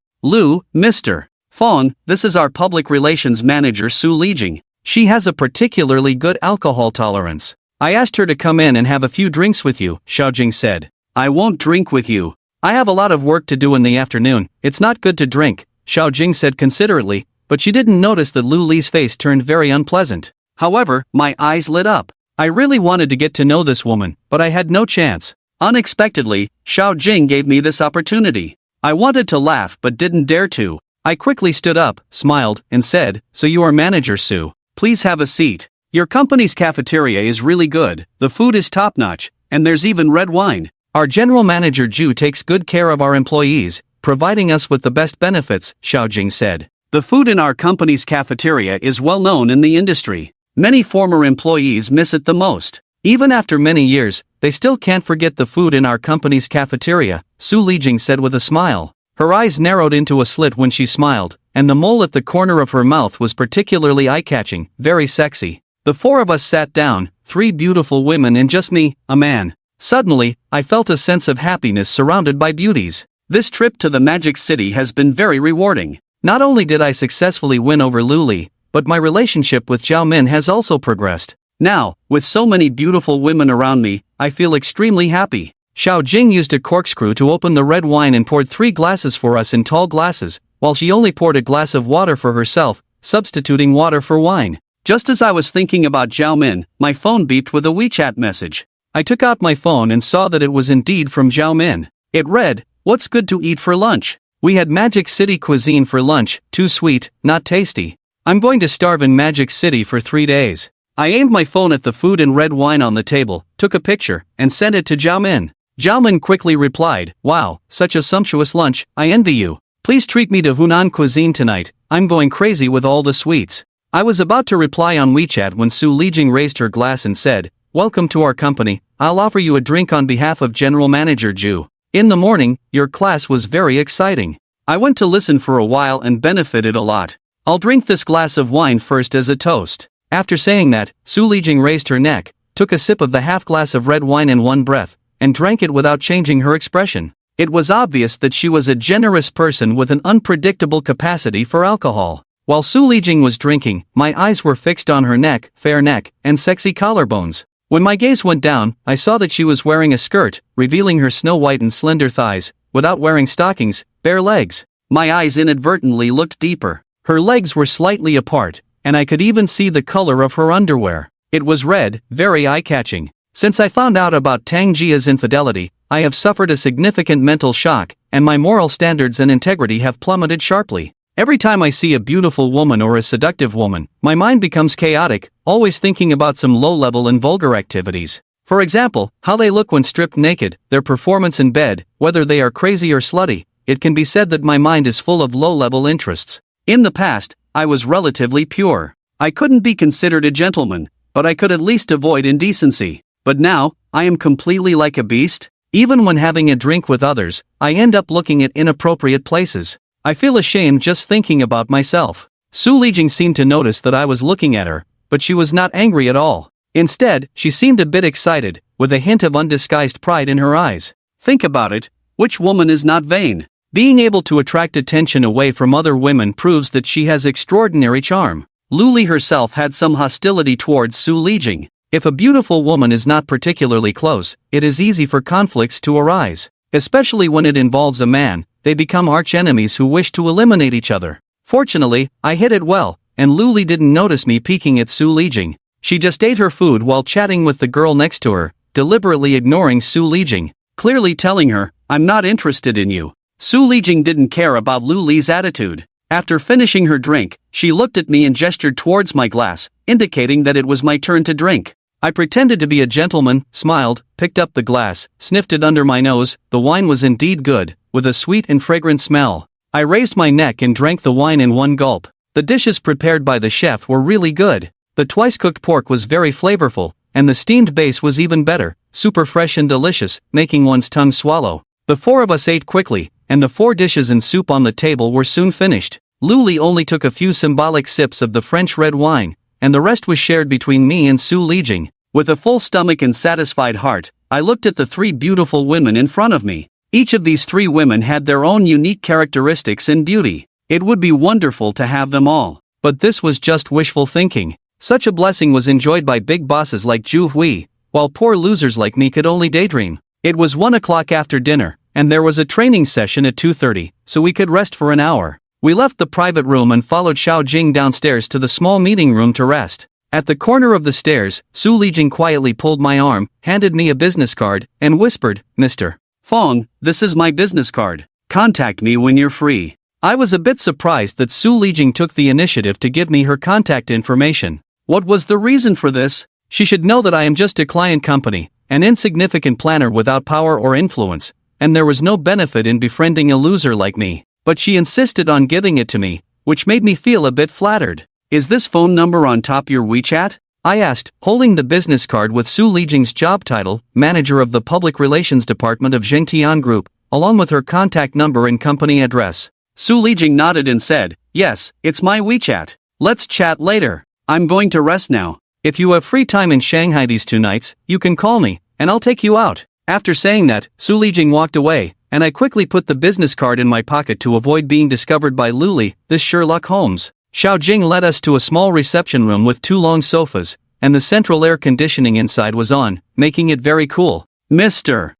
Fong, this is our public relations manager Su Lijing. She has a particularly good alcohol tolerance. I asked her to come in and have a few drinks with you, Xiao Jing said. I won't drink with you. I have a lot of work to do in the afternoon, it's not good to drink, Xiao Jing said considerately, but she didn't notice that Lu Li's face turned very unpleasant. However, my eyes lit up. I really wanted to get to know this woman, but I had no chance. Unexpectedly, Xiao Jing gave me this opportunity. I wanted to laugh but didn't dare to. I quickly stood up, smiled, and said, so you are manager Su. Please have a seat. Your company's cafeteria is really good, the food is top-notch, and there's even red wine. Our general manager Zhu takes good care of our employees, providing us with the best benefits, Xiao Jing said. The food in our company's cafeteria is well known in the industry. Many former employees miss it the most. Even after many years, they still can't forget the food in our company's cafeteria, Su Lijing said with a smile. Her eyes narrowed into a slit when she smiled, and the mole at the corner of her mouth was particularly eye-catching, very sexy. The 4 of us sat down, 3 beautiful women and just me, a man. Suddenly, I felt a sense of happiness surrounded by beauties. This trip to the Magic City has been very rewarding. Not only did I successfully win over Lu Li, but my relationship with Zhao Min has also progressed. Now, with so many beautiful women around me, I feel extremely happy. Xiao Jing used a corkscrew to open the red wine and poured 3 glasses for us in tall glasses, while she only poured a glass of water for herself, substituting water for wine. Just as I was thinking about Zhao Min, my phone beeped with a WeChat message. I took out my phone and saw that it was indeed from Zhao Min. It read, "What's good to eat for lunch? We had Magic City cuisine for lunch, too sweet, not tasty. I'm going to starve in Magic City for 3 days." I aimed my phone at the food and red wine on the table, took a picture, and sent it to Zhao Min. Zhao Min quickly replied, "Wow, such a sumptuous lunch, I envy you. Please treat me to Hunan cuisine tonight, I'm going crazy with all the sweets." I was about to reply on WeChat when Su Lijing raised her glass and said, "Welcome to our company, I'll offer you a drink on behalf of General Manager Zhu. In the morning, your class was very exciting. I went to listen for a while and benefited a lot. I'll drink this glass of wine first as a toast." After saying that, Su Lijing raised her neck, took a sip of the half glass of red wine in one breath, and drank it without changing her expression. It was obvious that she was a generous person with an unpredictable capacity for alcohol. While Su Lijing was drinking, my eyes were fixed on her neck, fair neck, and sexy collarbones. When my gaze went down, I saw that she was wearing a skirt, revealing her snow-white and slender thighs, without wearing stockings, bare legs. My eyes inadvertently looked deeper. Her legs were slightly apart, and I could even see the color of her underwear. It was red, very eye-catching. Since I found out about Tang Jia's infidelity, I have suffered a significant mental shock, and my moral standards and integrity have plummeted sharply. Every time I see a beautiful woman or a seductive woman, my mind becomes chaotic, always thinking about some low-level and vulgar activities. For example, how they look when stripped naked, their performance in bed, whether they are crazy or slutty. It can be said that my mind is full of low-level interests. In the past, I was relatively pure. I couldn't be considered a gentleman, but I could at least avoid indecency. But now, I am completely like a beast. Even when having a drink with others, I end up looking at inappropriate places. I feel ashamed just thinking about myself. Su Lijing seemed to notice that I was looking at her, but she was not angry at all. Instead, she seemed a bit excited, with a hint of undisguised pride in her eyes. Think about it, which woman is not vain? Being able to attract attention away from other women proves that she has extraordinary charm. Luli herself had some hostility towards Su Lijing. If a beautiful woman is not particularly close, it is easy for conflicts to arise. Especially when it involves a man, they become arch-enemies who wish to eliminate each other. Fortunately, I hid it well, and Luli didn't notice me peeking at Su Lijing. She just ate her food while chatting with the girl next to her, deliberately ignoring Su Lijing, clearly telling her, "I'm not interested in you." Su Lijing didn't care about Luli's attitude. After finishing her drink, she looked at me and gestured towards my glass, indicating that it was my turn to drink. I pretended to be a gentleman, smiled, picked up the glass, sniffed it under my nose. The wine was indeed good, with a sweet and fragrant smell. I raised my neck and drank the wine in one gulp. The dishes prepared by the chef were really good. The twice-cooked pork was very flavorful, and the steamed base was even better, super fresh and delicious, making one's tongue swallow. The four of us ate quickly, and the 4 dishes and soup on the table were soon finished. Luli only took a few symbolic sips of the French red wine, and the rest was shared between me and Su Lijing. With a full stomach and satisfied heart, I looked at the 3 beautiful women in front of me. Each of these 3 women had their own unique characteristics and beauty. It would be wonderful to have them all. But this was just wishful thinking. Such a blessing was enjoyed by big bosses like Ju Hui, while poor losers like me could only daydream. It was 1 o'clock after dinner, and there was a training session at 2:30, so we could rest for an hour. We left the private room and followed Xiao Jing downstairs to the small meeting room to rest. At the corner of the stairs, Su Lijing quietly pulled my arm, handed me a business card, and whispered, "Mr. Fong, this is my business card. Contact me when you're free." I was a bit surprised that Su Lijing took the initiative to give me her contact information. What was the reason for this? She should know that I am just a client company, an insignificant planner without power or influence, and there was no benefit in befriending a loser like me. But she insisted on giving it to me, which made me feel a bit flattered. "Is this phone number on top your WeChat?" I asked, holding the business card with Su Lijing's job title, Manager of the Public Relations Department of Zhengtian Group, along with her contact number and company address. Su Lijing nodded and said, "Yes, it's my WeChat. Let's chat later. I'm going to rest now. If you have free time in Shanghai these 2 nights, you can call me, and I'll take you out." After saying that, Su Lijing walked away, and I quickly put the business card in my pocket to avoid being discovered by Luli, this Sherlock Holmes. Xiao Jing led us to a small reception room with 2 long sofas, and the central air conditioning inside was on, making it very cool. "Mr.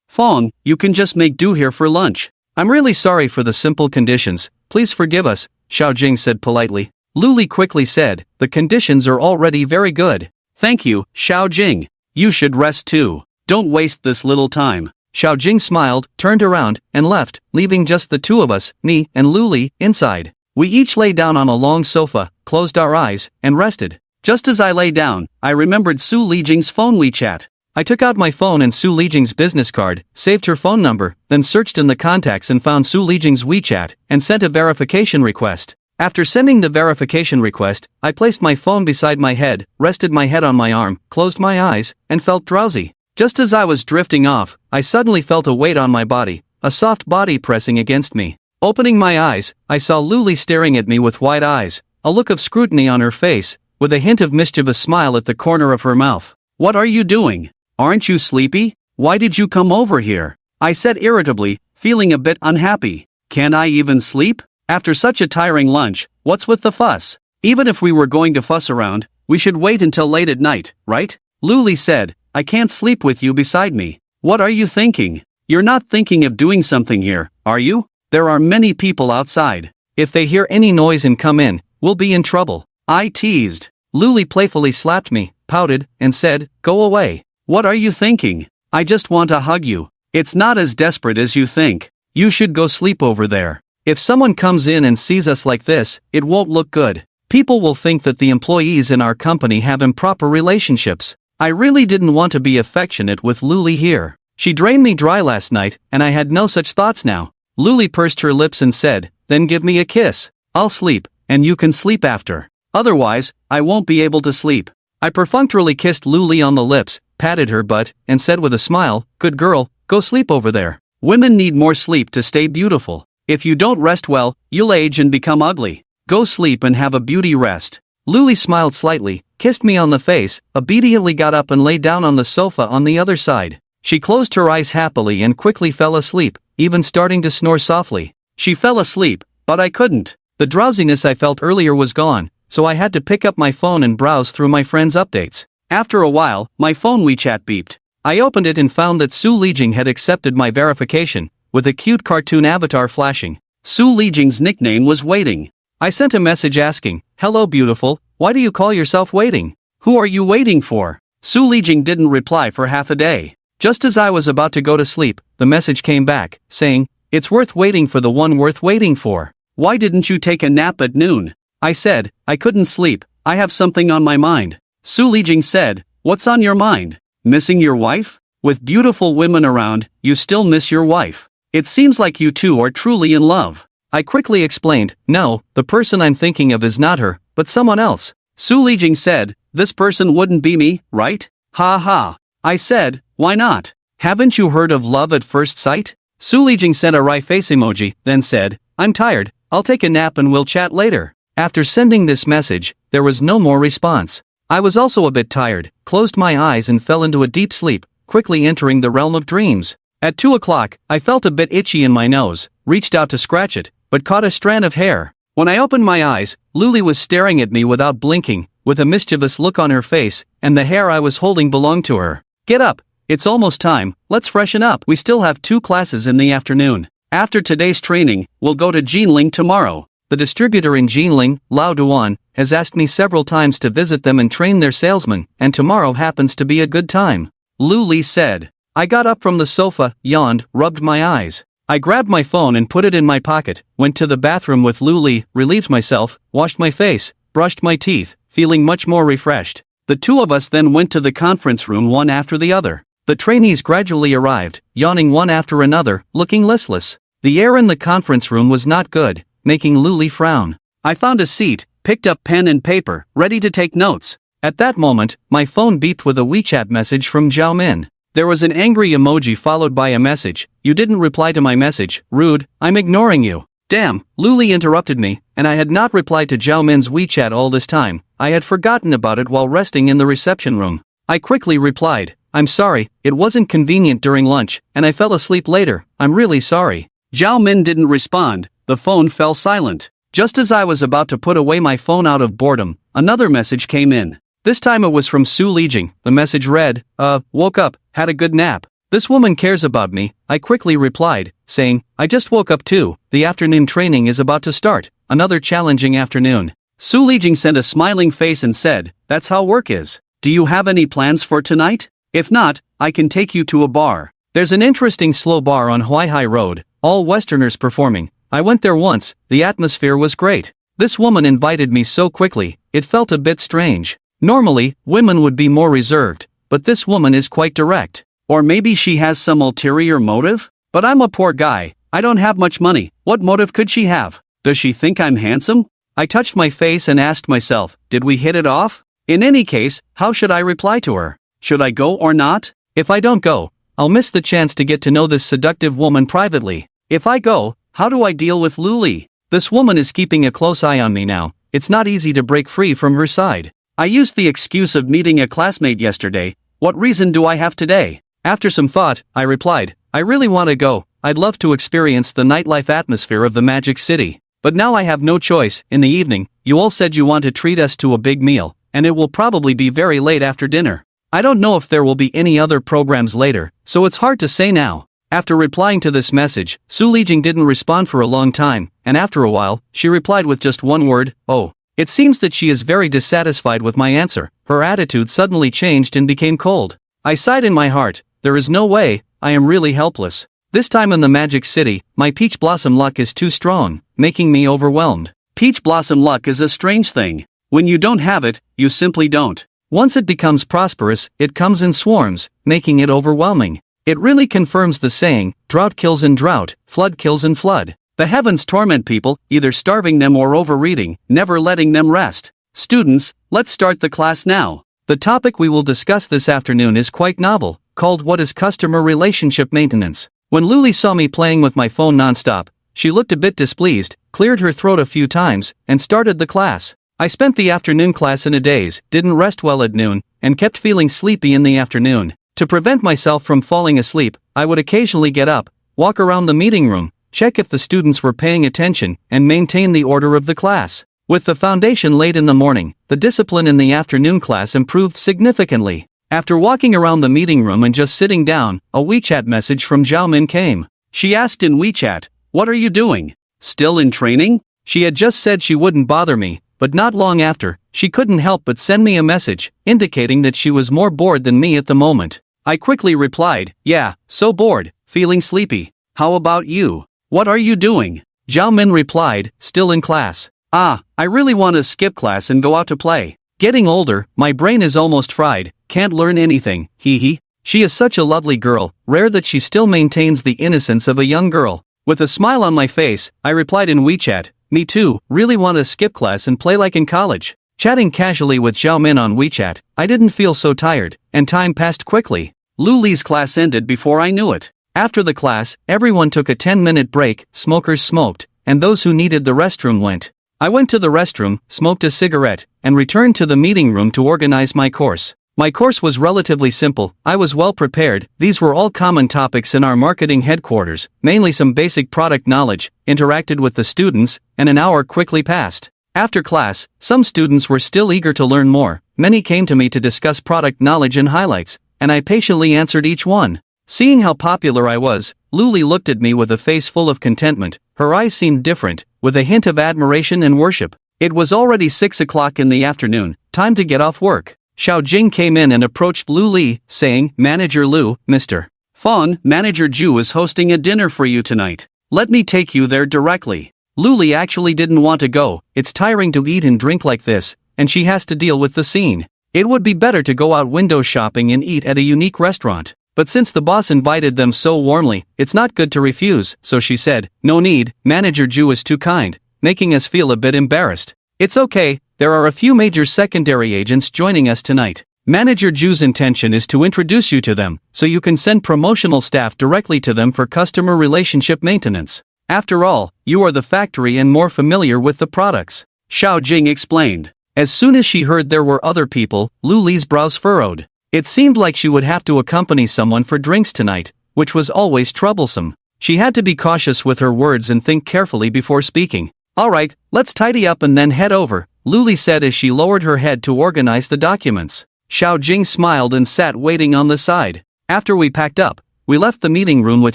Fong, you can just make do here for lunch. I'm really sorry for the simple conditions, please forgive us," Xiao Jing said politely. Luli quickly said, "The conditions are already very good." "Thank you, Xiao Jing. You should rest too. Don't waste this little time." Xiao Jing smiled, turned around, and left, leaving just the 2 of us, me and Luli, inside. We each lay down on a long sofa, closed our eyes, and rested. Just as I lay down, I remembered Su Lijing's phone WeChat. I took out my phone and Su Lijing's business card, saved her phone number, then searched in the contacts and found Su Lijing's WeChat, and sent a verification request. After sending the verification request, I placed my phone beside my head, rested my head on my arm, closed my eyes, and felt drowsy. Just as I was drifting off, I suddenly felt a weight on my body, a soft body pressing against me. Opening my eyes, I saw Luli staring at me with wide eyes, a look of scrutiny on her face, with a hint of mischievous smile at the corner of her mouth. "What are you doing? Aren't you sleepy? Why did you come over here?" I said irritably, feeling a bit unhappy. "Can I even sleep? After such a tiring lunch, what's with the fuss? Even if we were going to fuss around, we should wait until late at night, right?" Luli said, "I can't sleep with you beside me. What are you thinking? You're not thinking of doing something here, are you? There are many people outside. If they hear any noise and come in, we'll be in trouble." I teased. Luli playfully slapped me, pouted, and said, "Go away. What are you thinking? I just want to hug you. It's not as desperate as you think. You should go sleep over there. If someone comes in and sees us like this, it won't look good. People will think that the employees in our company have improper relationships." I really didn't want to be affectionate with Luli here. She drained me dry last night, and I had no such thoughts now. Luli pursed her lips and said, "Then give me a kiss. I'll sleep, and you can sleep after. Otherwise, I won't be able to sleep." I perfunctorily kissed Luli on the lips, patted her butt, and said with a smile, "Good girl, go sleep over there. Women need more sleep to stay beautiful. If you don't rest well, you'll age and become ugly. Go sleep and have a beauty rest." Luli smiled slightly, kissed me on the face, obediently got up and lay down on the sofa on the other side. She closed her eyes happily and quickly fell asleep, even starting to snore softly. She fell asleep, but I couldn't. The drowsiness I felt earlier was gone, so I had to pick up my phone and browse through my friends' updates. After a while, my phone WeChat beeped. I opened it and found that Su Lijing had accepted my verification, with a cute cartoon avatar flashing. Su Lijing's nickname was Waiting. I sent a message asking, "Hello beautiful, why do you call yourself Waiting? Who are you waiting for?" Su Lijing didn't reply for half a day. Just as I was about to go to sleep, the message came back, saying, "It's worth waiting for the one worth waiting for. Why didn't you take a nap at noon?" I said, "I couldn't sleep, I have something on my mind." Su Lijing said, "What's on your mind? Missing your wife? With beautiful women around, you still miss your wife. It seems like you two are truly in love." I quickly explained, "No, the person I'm thinking of is not her, but someone else." Su Lijing said, "This person wouldn't be me, right?" Ha ha. I said, "Why not? Haven't you heard of love at first sight?" Su Lijing sent a wry face emoji, then said, "I'm tired, I'll take a nap and we'll chat later." After sending this message, there was no more response. I was also a bit tired, closed my eyes and fell into a deep sleep, quickly entering the realm of dreams. At 2 o'clock, I felt a bit itchy in my nose, reached out to scratch it, but caught a strand of hair. When I opened my eyes, Luli was staring at me without blinking, with a mischievous look on her face, and the hair I was holding belonged to her. "Get up, it's almost time, let's freshen up. We still have 2 classes in the afternoon. After today's training, we'll go to Jinling tomorrow." The distributor in Jinling, Lao Duan, has asked me several times to visit them and train their salesmen, and tomorrow happens to be a good time. Lu Li said. I got up from the sofa, yawned, rubbed my eyes. I grabbed my phone and put it in my pocket, went to the bathroom with Lu Li, relieved myself, washed my face, brushed my teeth, feeling much more refreshed. The two of us then went to the conference room one after the other. The trainees gradually arrived, yawning one after another, looking listless. The air in the conference room was not good, making Lu Li frown. I found a seat, picked up pen and paper, ready to take notes. At that moment, my phone beeped with a WeChat message from Zhao Min. There was an angry emoji followed by a message, "You didn't reply to my message, rude, I'm ignoring you." Damn, Lu Li interrupted me, and I had not replied to Zhao Min's WeChat all this time. I had forgotten about it while resting in the reception room. I quickly replied, "I'm sorry, it wasn't convenient during lunch, and I fell asleep later, I'm really sorry." Zhao Min didn't respond, the phone fell silent. Just as I was about to put away my phone out of boredom, another message came in. This time it was from Su Lijing. The message read, woke up, had a good nap. This woman cares about me. I quickly replied, saying, I just woke up too, the afternoon training is about to start, another challenging afternoon. Su Lijing sent a smiling face and said, "That's how work is. Do you have any plans for tonight? If not, I can take you to a bar. There's an interesting slow bar on Huaihai Road, all Westerners performing. I went there once, the atmosphere was great. This woman invited me so quickly, it felt a bit strange. Normally, women would be more reserved, but this woman is quite direct. Or maybe she has some ulterior motive? But I'm a poor guy, I don't have much money, what motive could she have? Does she think I'm handsome?" I touched my face and asked myself, did we hit it off? In any case, how should I reply to her? Should I go or not? If I don't go, I'll miss the chance to get to know this seductive woman privately. If I go, how do I deal with Lu Li? This woman is keeping a close eye on me now, it's not easy to break free from her side. I used the excuse of meeting a classmate yesterday, what reason do I have today? After some thought, I replied, I really want to go, I'd love to experience the nightlife atmosphere of the Magic City. But now I have no choice. In the evening, you all said you want to treat us to a big meal, and it will probably be very late after dinner. I don't know if there will be any other programs later, so it's hard to say now. After replying to this message, Su Lijing didn't respond for a long time, and after a while, she replied with just one word, oh. It seems that she is very dissatisfied with my answer. Her attitude suddenly changed and became cold. I sighed in my heart, there is no way, I am really helpless. This time in the Magic City, my peach blossom luck is too strong, making me overwhelmed. Peach blossom luck is a strange thing. When you don't have it, you simply don't. Once it becomes prosperous, it comes in swarms, making it overwhelming. It really confirms the saying, drought kills in drought, flood kills in flood. The heavens torment people, either starving them or overreading, never letting them rest. Students, let's start the class now. The topic we will discuss this afternoon is quite novel, called What is Customer Relationship Maintenance? When Lu Li saw me playing with my phone nonstop, she looked a bit displeased, cleared her throat a few times, and started the class. I spent the afternoon class in a daze, didn't rest well at noon, and kept feeling sleepy in the afternoon. To prevent myself from falling asleep, I would occasionally get up, walk around the meeting room, check if the students were paying attention, and maintain the order of the class. With the foundation laid in the morning, the discipline in the afternoon class improved significantly. After walking around the meeting room and just sitting down, a WeChat message from Zhao Min came. She asked in WeChat, "What are you doing? Still in training?" She had just said she wouldn't bother me, but not long after, she couldn't help but send me a message, indicating that she was more bored than me at the moment. I quickly replied, "Yeah, so bored, feeling sleepy. How about you? What are you doing?" Zhao Min replied, "Still in class." I really want to skip class and go out to play. Getting older, my brain is almost fried, can't learn anything, hee. She is such a lovely girl, rare that she still maintains the innocence of a young girl. With a smile on my face, I replied in WeChat, "Me too, really want to skip class and play like in college." Chatting casually with Zhao Min on WeChat, I didn't feel so tired, and time passed quickly. Lu Li's class ended before I knew it. After the class, everyone took a 10-minute break, smokers smoked, and those who needed the restroom went. I went to the restroom, smoked a cigarette, and returned to the meeting room to organize my course. My course was relatively simple, I was well prepared, these were all common topics in our marketing headquarters, mainly some basic product knowledge, interacted with the students, and an hour quickly passed. After class, some students were still eager to learn more, many came to me to discuss product knowledge and highlights, and I patiently answered each one. Seeing how popular I was, Lu Li looked at me with a face full of contentment, her eyes seemed different, with a hint of admiration and worship. It was already 6 o'clock in the afternoon, time to get off work. Xiao Jing came in and approached Lu Li, saying, "Manager Lu, Mr. Fong, Manager Zhu is hosting a dinner for you tonight. Let me take you there directly." Lu Li actually didn't want to go, it's tiring to eat and drink like this, and she has to deal with the scene. It would be better to go out window shopping and eat at a unique restaurant. But since the boss invited them so warmly, it's not good to refuse, so she said, "No need, Manager Zhu is too kind," making us feel a bit embarrassed. "It's okay, there are a few major secondary agents joining us tonight. Manager Zhu's intention is to introduce you to them, so you can send promotional staff directly to them for customer relationship maintenance. After all, you are the factory and more familiar with the products," Xiao Jing explained. As soon as she heard there were other people, Lu Li's brows furrowed. It seemed like she would have to accompany someone for drinks tonight, which was always troublesome. She had to be cautious with her words and think carefully before speaking. "Alright, let's tidy up and then head over," Lu Li said as she lowered her head to organize the documents. Xiao Jing smiled and sat waiting on the side. After we packed up, we left the meeting room with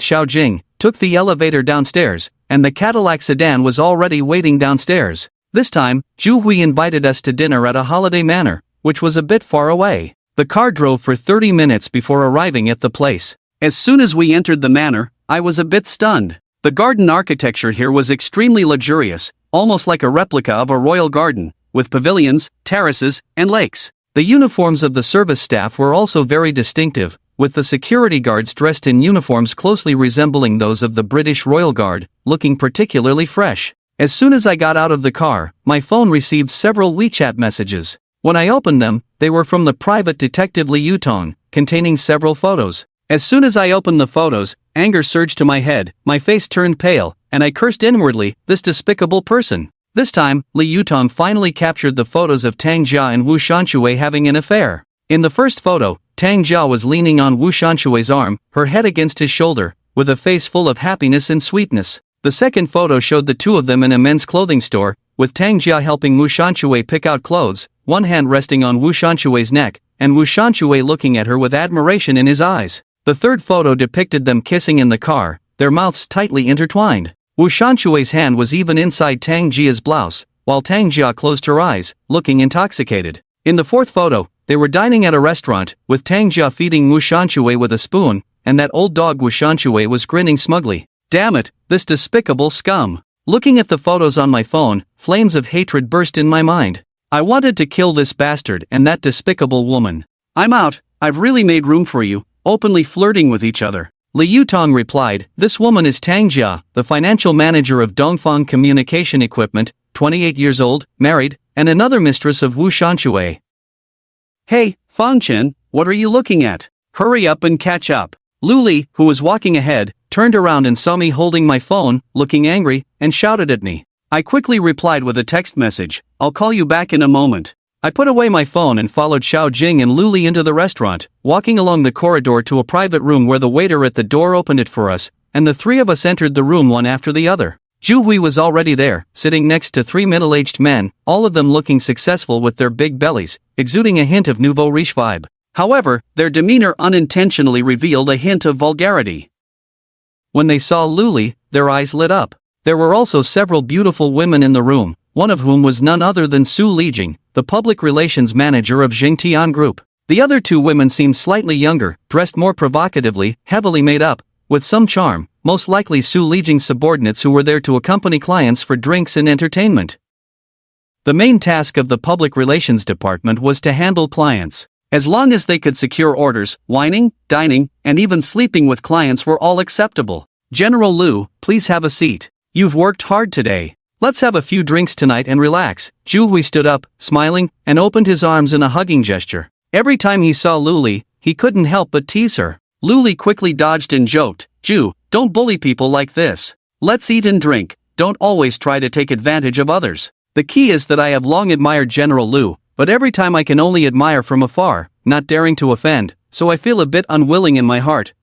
Xiao Jing, took the elevator downstairs, and the Cadillac sedan was already waiting downstairs. This time, Zhu Hui invited us to dinner at a holiday manor, which was a bit far away. The car drove for 30 minutes before arriving at the place. As soon as we entered the manor, I was a bit stunned. The garden architecture here was extremely luxurious, almost like a replica of a royal garden, with pavilions, terraces, and lakes. The uniforms of the service staff were also very distinctive, with the security guards dressed in uniforms closely resembling those of the British Royal Guard, looking particularly fresh. As soon as I got out of the car, my phone received several WeChat messages. When I opened them, they were from the private detective Li Yutong, containing several photos. As soon as I opened the photos, anger surged to my head, my face turned pale, and I cursed inwardly, this despicable person. This time, Li Yutong finally captured the photos of Tang Jia and Wu Shanshui having an affair. In the first photo, Tang Jia was leaning on Wu Shanshui's arm, her head against his shoulder, with a face full of happiness and sweetness. The second photo showed the two of them in a men's clothing store, with Tang Jia helping Wu Shanshui pick out clothes, one hand resting on Wu Shanshui's neck, and Wu Shanshui looking at her with admiration in his eyes. The third photo depicted them kissing in the car, their mouths tightly intertwined. Wu Shanshui's hand was even inside Tang Jia's blouse, while Tang Jia closed her eyes, looking intoxicated. In the fourth photo, they were dining at a restaurant, with Tang Jia feeding Wu Shanshui with a spoon, and that old dog Wu Shanshui was grinning smugly. Damn it, this despicable scum. Looking at the photos on my phone, flames of hatred burst in my mind. I wanted to kill this bastard and that despicable woman. "I'm out, I've really made room for you," openly flirting with each other. Li Yutong replied, "This woman is Tang Jia, the financial manager of Dongfang Communication Equipment, 28 years old, married, and another mistress of Wu Shanshui." "Hey, Fang Chen, what are you looking at? Hurry up and catch up." Lu Li, who was walking ahead, turned around and saw me holding my phone, looking angry, and shouted at me. I quickly replied with a text message, "I'll call you back in a moment." I put away my phone and followed Xiao Jing and Lu Li into the restaurant, walking along the corridor to a private room where the waiter at the door opened it for us, and the three of us entered the room one after the other. Ju Hui was already there, sitting next to three middle-aged men, all of them looking successful with their big bellies, exuding a hint of nouveau riche vibe. However, their demeanor unintentionally revealed a hint of vulgarity. When they saw Luli, their eyes lit up. There were also several beautiful women in the room, one of whom was none other than Su Lijing, the public relations manager of Jingtian Group. The other two women seemed slightly younger, dressed more provocatively, heavily made up, with some charm, most likely Su Lijing's subordinates who were there to accompany clients for drinks and entertainment. The main task of the public relations department was to handle clients. As long as they could secure orders, wining, dining, and even sleeping with clients were all acceptable. General Lu, please have a seat. You've worked hard today. Let's have a few drinks tonight and relax. Ju Hui stood up, smiling, and opened his arms in a hugging gesture. Every time he saw Luli, he couldn't help but tease her. Luli quickly dodged and joked, Ju, don't bully people like this. Let's eat and drink, don't always try to take advantage of others. The key is that I have long admired General Lu, but every time I can only admire from afar, not daring to offend, so I feel a bit unwilling in my heart.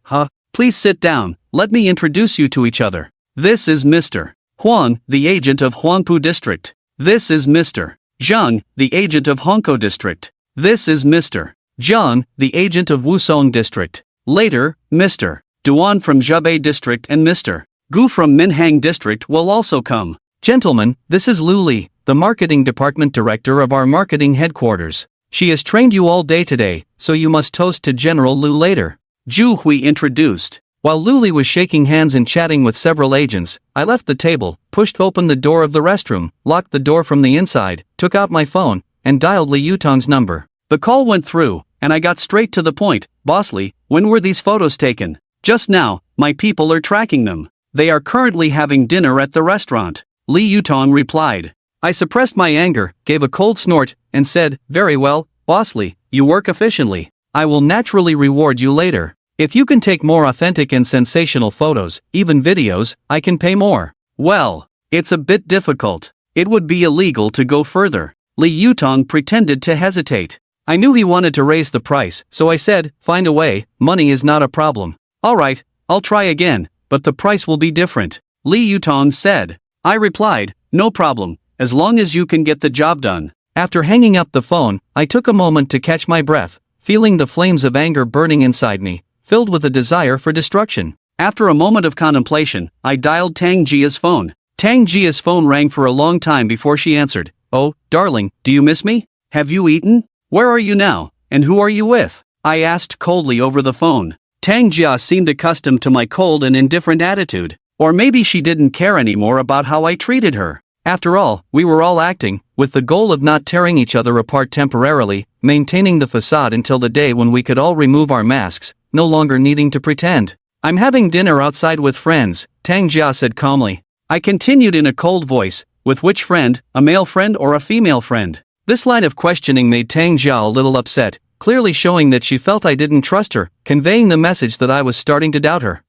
Please sit down, let me introduce you to each other. This is Mr. Huang, the agent of Huangpu District. This is Mr. Zhang, the agent of Hongkou District. This is Mr. Zhang, the agent of Wusong District. Later, Mr. Duan from Zhubei District and Mr. Gu from Minhang District will also come. Gentlemen, this is Luli, the marketing department director of our marketing headquarters. She has trained you all day today, so you must toast to General Lu later. Ju Hui introduced. While Luli was shaking hands and chatting with several agents, I left the table, pushed open the door of the restroom, locked the door from the inside, took out my phone, and dialed Li Yutong's number. The call went through, and I got straight to the point. Boss Li, when were these photos taken? Just now, my people are tracking them. They are currently having dinner at the restaurant. Li Yutong replied. I suppressed my anger, gave a cold snort, and said, very well, Boss Li, you work efficiently. I will naturally reward you later. If you can take more authentic and sensational photos, even videos, I can pay more. Well, it's a bit difficult. It would be illegal to go further. Li Yutong pretended to hesitate. I knew he wanted to raise the price, so I said, find a way, money is not a problem. Alright, I'll try again, but the price will be different. Li Yutong said. I replied, no problem, as long as you can get the job done. After hanging up the phone, I took a moment to catch my breath, feeling the flames of anger burning inside me, filled with a desire for destruction. After a moment of contemplation, I dialed Tang Jia's phone. Tang Jia's phone rang for a long time before she answered. Oh, darling, do you miss me? Have you eaten? Where are you now, and who are you with? I asked coldly over the phone. Tang Jia seemed accustomed to my cold and indifferent attitude. Or maybe she didn't care anymore about how I treated her. After all, we were all acting, with the goal of not tearing each other apart temporarily, maintaining the facade until the day when we could all remove our masks, no longer needing to pretend. I'm having dinner outside with friends, Tang Jia said calmly. I continued in a cold voice, with which friend, a male friend or a female friend? This line of questioning made Tang Jia a little upset, clearly showing that she felt I didn't trust her, conveying the message that I was starting to doubt her.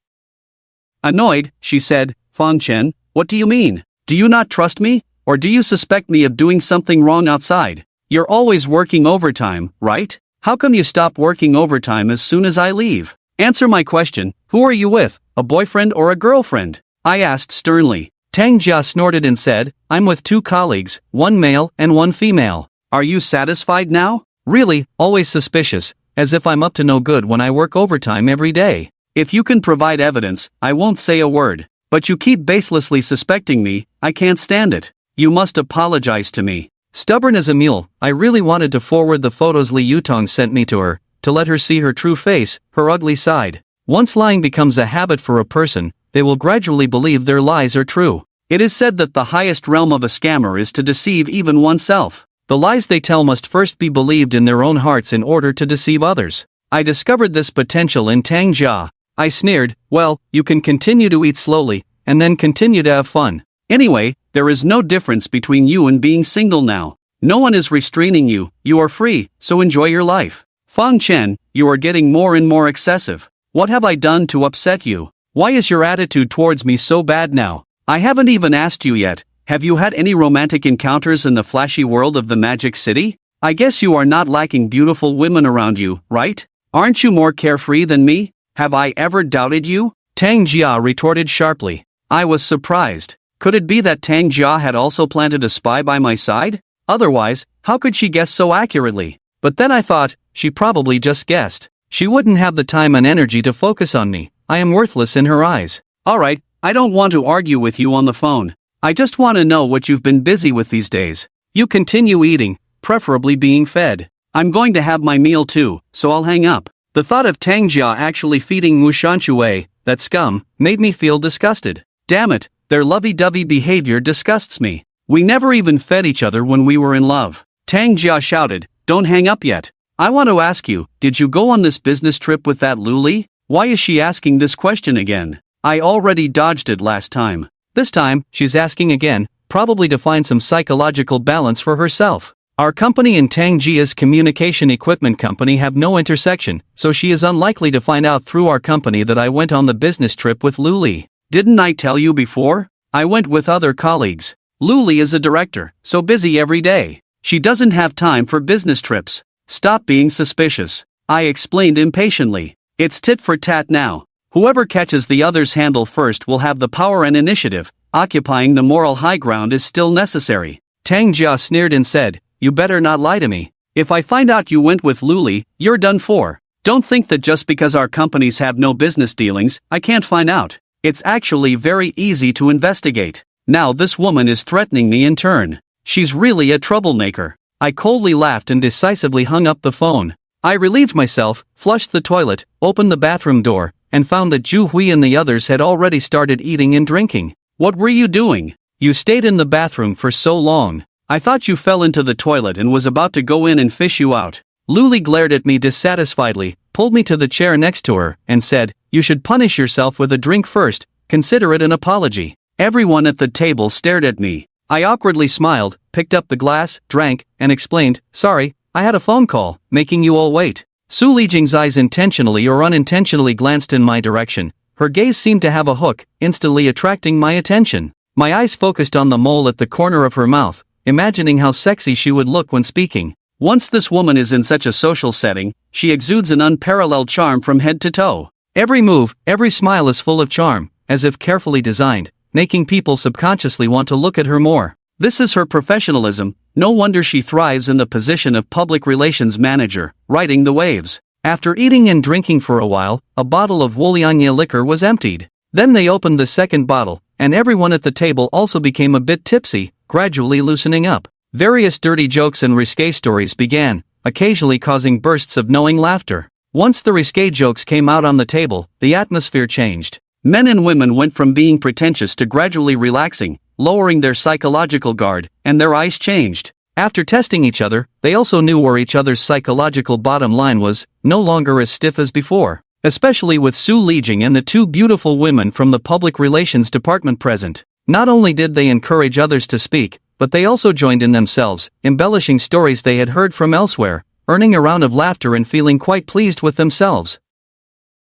Annoyed, she said, Fang Chen, what do you mean? Do you not trust me, or do you suspect me of doing something wrong outside? You're always working overtime, right? How come you stop working overtime as soon as I leave? Answer my question, who are you with, a boyfriend or a girlfriend? I asked sternly. Tang Jia snorted and said, I'm with two colleagues, one male and one female. Are you satisfied now? Really, always suspicious, as if I'm up to no good when I work overtime every day. If you can provide evidence, I won't say a word. But you keep baselessly suspecting me, I can't stand it. You must apologize to me. Stubborn as a mule, I really wanted to forward the photos Li Yutong sent me to her, to let her see her true face, her ugly side. Once lying becomes a habit for a person, they will gradually believe their lies are true. It is said that the highest realm of a scammer is to deceive even oneself. The lies they tell must first be believed in their own hearts in order to deceive others. I discovered this potential in Tang Jia. I sneered, well, you can continue to eat slowly, and then continue to have fun. Anyway, there is no difference between you and being single now. No one is restraining you, you are free, so enjoy your life. Fang Chen, you are getting more and more excessive. What have I done to upset you? Why is your attitude towards me so bad now? I haven't even asked you yet, have you had any romantic encounters in the flashy world of the Magic City? I guess you are not lacking beautiful women around you, right? Aren't you more carefree than me? Have I ever doubted you? Tang Jia retorted sharply. I was surprised. Could it be that Tang Jia had also planted a spy by my side? Otherwise, how could she guess so accurately? But then I thought, she probably just guessed. She wouldn't have the time and energy to focus on me. I am worthless in her eyes. Alright, I don't want to argue with you on the phone. I just want to know what you've been busy with these days. You continue eating, preferably being fed. I'm going to have my meal too, so I'll hang up. The thought of Tang Jia actually feeding Wu Shanshui, that scum, made me feel disgusted. Damn it, their lovey-dovey behavior disgusts me. We never even fed each other when we were in love. Tang Jia shouted, don't hang up yet. I want to ask you, did you go on this business trip with that Luli? Why is she asking this question again? I already dodged it last time. This time, she's asking again, probably to find some psychological balance for herself. Our company and Tang Jia's communication equipment company have no intersection, so she is unlikely to find out through our company that I went on the business trip with Luli. Didn't I tell you before? I went with other colleagues. Luli is a director, so busy every day. She doesn't have time for business trips. Stop being suspicious. I explained impatiently. It's tit for tat now. Whoever catches the other's handle first will have the power and initiative. Occupying the moral high ground is still necessary. Tang Jia sneered and said, you better not lie to me. If I find out you went with Luli, you're done for. Don't think that just because our companies have no business dealings, I can't find out. It's actually very easy to investigate. Now this woman is threatening me in turn. She's really a troublemaker. I coldly laughed and decisively hung up the phone. I relieved myself, flushed the toilet, opened the bathroom door, and found that Zhu Hui and the others had already started eating and drinking. What were you doing? You stayed in the bathroom for so long. I thought you fell into the toilet and was about to go in and fish you out. Luli glared at me dissatisfiedly, pulled me to the chair next to her, and said, you should punish yourself with a drink first, consider it an apology. Everyone at the table stared at me. I awkwardly smiled, picked up the glass, drank, and explained, sorry, I had a phone call, making you all wait. Su Lijing's eyes intentionally or unintentionally glanced in my direction. Her gaze seemed to have a hook, instantly attracting my attention. My eyes focused on the mole at the corner of her mouth, imagining how sexy she would look when speaking. Once this woman is in such a social setting, she exudes an unparalleled charm from head to toe. Every move, every smile is full of charm, as if carefully designed, making people subconsciously want to look at her more. This is her professionalism. No wonder she thrives in the position of public relations manager, riding the waves. After eating and drinking for a while, a bottle of Wulianya liquor was emptied. Then they opened the second bottle, and everyone at the table also became a bit tipsy, gradually loosening up. Various dirty jokes and risque stories began, occasionally causing bursts of knowing laughter. Once the risque jokes came out on the table, the atmosphere changed. Men and women went from being pretentious to gradually relaxing, lowering their psychological guard, and their eyes changed. After testing each other, they also knew where each other's psychological bottom line was, no longer as stiff as before. Especially with Su Lijing and the two beautiful women from the public relations department present. Not only did they encourage others to speak, but they also joined in themselves, embellishing stories they had heard from elsewhere, earning a round of laughter and feeling quite pleased with themselves.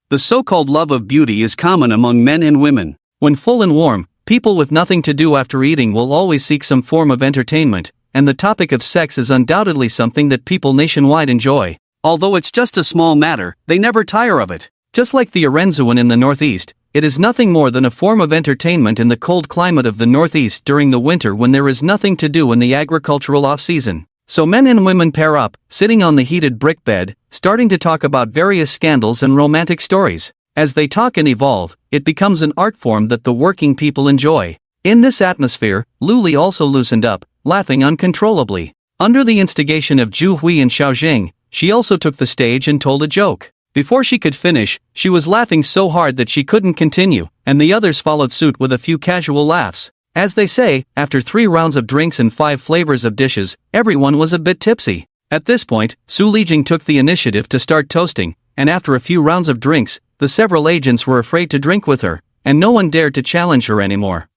The so-called love of beauty is common among men and women. When full and warm, people with nothing to do after eating will always seek some form of entertainment, and the topic of sex is undoubtedly something that people nationwide enjoy. Although it's just a small matter, they never tire of it. Just like the Arenzuan in the Northeast, it is nothing more than a form of entertainment in the cold climate of the Northeast during the winter when there is nothing to do in the agricultural off-season. So men and women pair up, sitting on the heated brick bed, starting to talk about various scandals and romantic stories. As they talk and evolve, it becomes an art form that the working people enjoy. In this atmosphere, Luli also loosened up, laughing uncontrollably. Under the instigation of Zhu Hui and Xiaojing, she also took the stage and told a joke. Before she could finish, she was laughing so hard that she couldn't continue, and the others followed suit with a few casual laughs. As they say, after 3 rounds of drinks and 5 flavors of dishes, everyone was a bit tipsy. At this point, Su Lijing took the initiative to start toasting, and after a few rounds of drinks, the several agents were afraid to drink with her, and no one dared to challenge her anymore.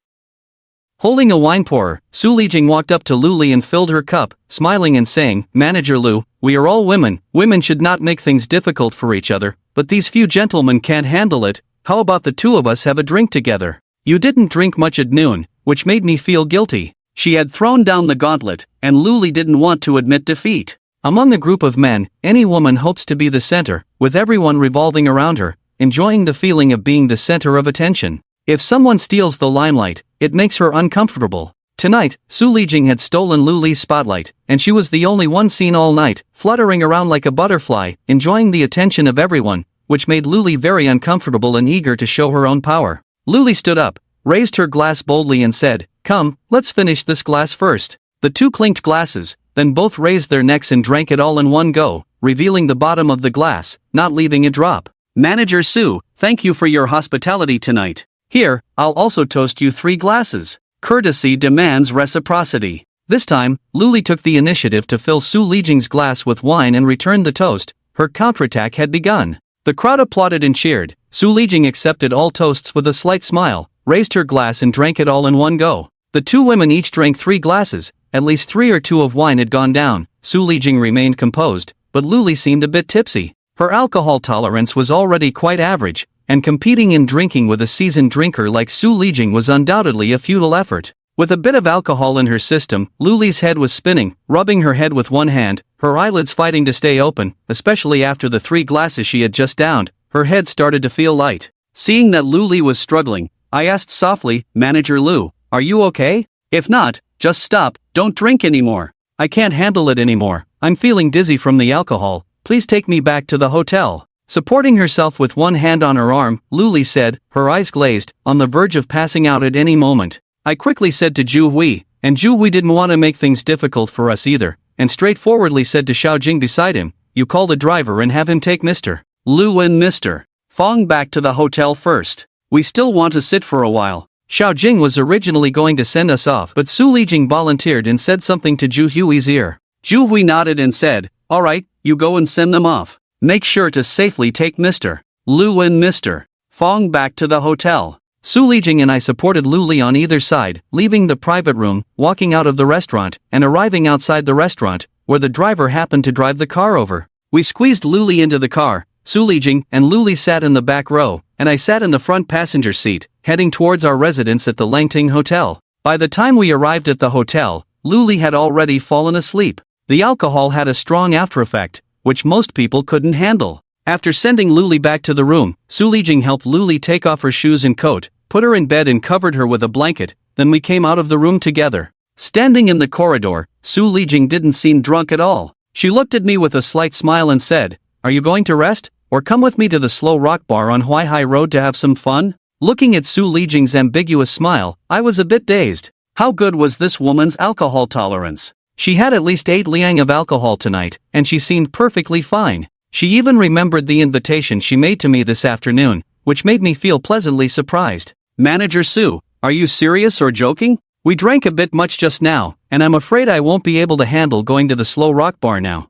Holding a wine pourer, Su Lijing walked up to Luli and filled her cup, smiling and saying, "Manager Lu, we are all women. Women should not make things difficult for each other, but these few gentlemen can't handle it. How about the two of us have a drink together? You didn't drink much at noon, which made me feel guilty." She had thrown down the gauntlet, and Luli didn't want to admit defeat. Among a group of men, any woman hopes to be the center, with everyone revolving around her, enjoying the feeling of being the center of attention. If someone steals the limelight, it makes her uncomfortable. Tonight, Su Lijing had stolen Lu Li's spotlight, and she was the only one seen all night, fluttering around like a butterfly, enjoying the attention of everyone, which made Lu Li very uncomfortable and eager to show her own power. Lu Li stood up, raised her glass boldly and said, "Come, let's finish this glass first." The two clinked glasses, then both raised their necks and drank it all in one go, revealing the bottom of the glass, not leaving a drop. Manager Su, thank you for your hospitality tonight. Here, I'll also toast you 3 glasses. Courtesy demands reciprocity. This time, Lu Li took the initiative to fill Su Lijing's glass with wine and returned the toast. Her counterattack had begun. The crowd applauded and cheered. Su Lijing accepted all toasts with a slight smile, raised her glass and drank it all in one go. The two women each drank 3 glasses, at least 3 or 2 of wine had gone down. Su Lijing remained composed, but Lu Li seemed a bit tipsy. Her alcohol tolerance was already quite average, and competing in drinking with a seasoned drinker like Su Lijing was undoubtedly a futile effort. With a bit of alcohol in her system, Lu Li's head was spinning, rubbing her head with one hand, her eyelids fighting to stay open, especially after the 3 glasses she had just downed. Her head started to feel light. Seeing that Lu Li was struggling, I asked softly, "Manager Lu, are you okay? If not, just stop, don't drink anymore." "I can't handle it anymore. I'm feeling dizzy from the alcohol. Please take me back to the hotel." Supporting herself with one hand on her arm, Lu Li said, her eyes glazed, on the verge of passing out at any moment. I quickly said to Ju Hui, and Ju Hui didn't want to make things difficult for us either, and straightforwardly said to Xiao Jing beside him, "You call the driver and have him take Mr. Lu and Mr. Fong back to the hotel first. We still want to sit for a while." Xiao Jing was originally going to send us off, but Su Lijing volunteered and said something to Ju Hui's ear. Ju Hui nodded and said, "All right, you go and send them off. Make sure to safely take Mr. Lu and Mr. Fong back to the hotel." Su Lijing and I supported Lu Li on either side, leaving the private room, walking out of the restaurant, and arriving outside the restaurant, where the driver happened to drive the car over. We squeezed Lu Li into the car. Su Lijing and Lu Li sat in the back row, and I sat in the front passenger seat, heading towards our residence at the Langting Hotel. By the time we arrived at the hotel, Lu Li had already fallen asleep. The alcohol had a strong aftereffect, which most people couldn't handle. After sending Lu Li back to the room, Su Lijing helped Lu Li take off her shoes and coat, put her in bed and covered her with a blanket, then we came out of the room together. Standing in the corridor, Su Lijing didn't seem drunk at all. She looked at me with a slight smile and said, "Are you going to rest, or come with me to the Slow Rock Bar on Huaihai Road to have some fun?" Looking at Su Lijing's ambiguous smile, I was a bit dazed. How good was this woman's alcohol tolerance? She had at least 8 liang of alcohol tonight, and she seemed perfectly fine. She even remembered the invitation she made to me this afternoon, which made me feel pleasantly surprised. "Manager Su, are you serious or joking? We drank a bit much just now, and I'm afraid I won't be able to handle going to the Slow Rock Bar now."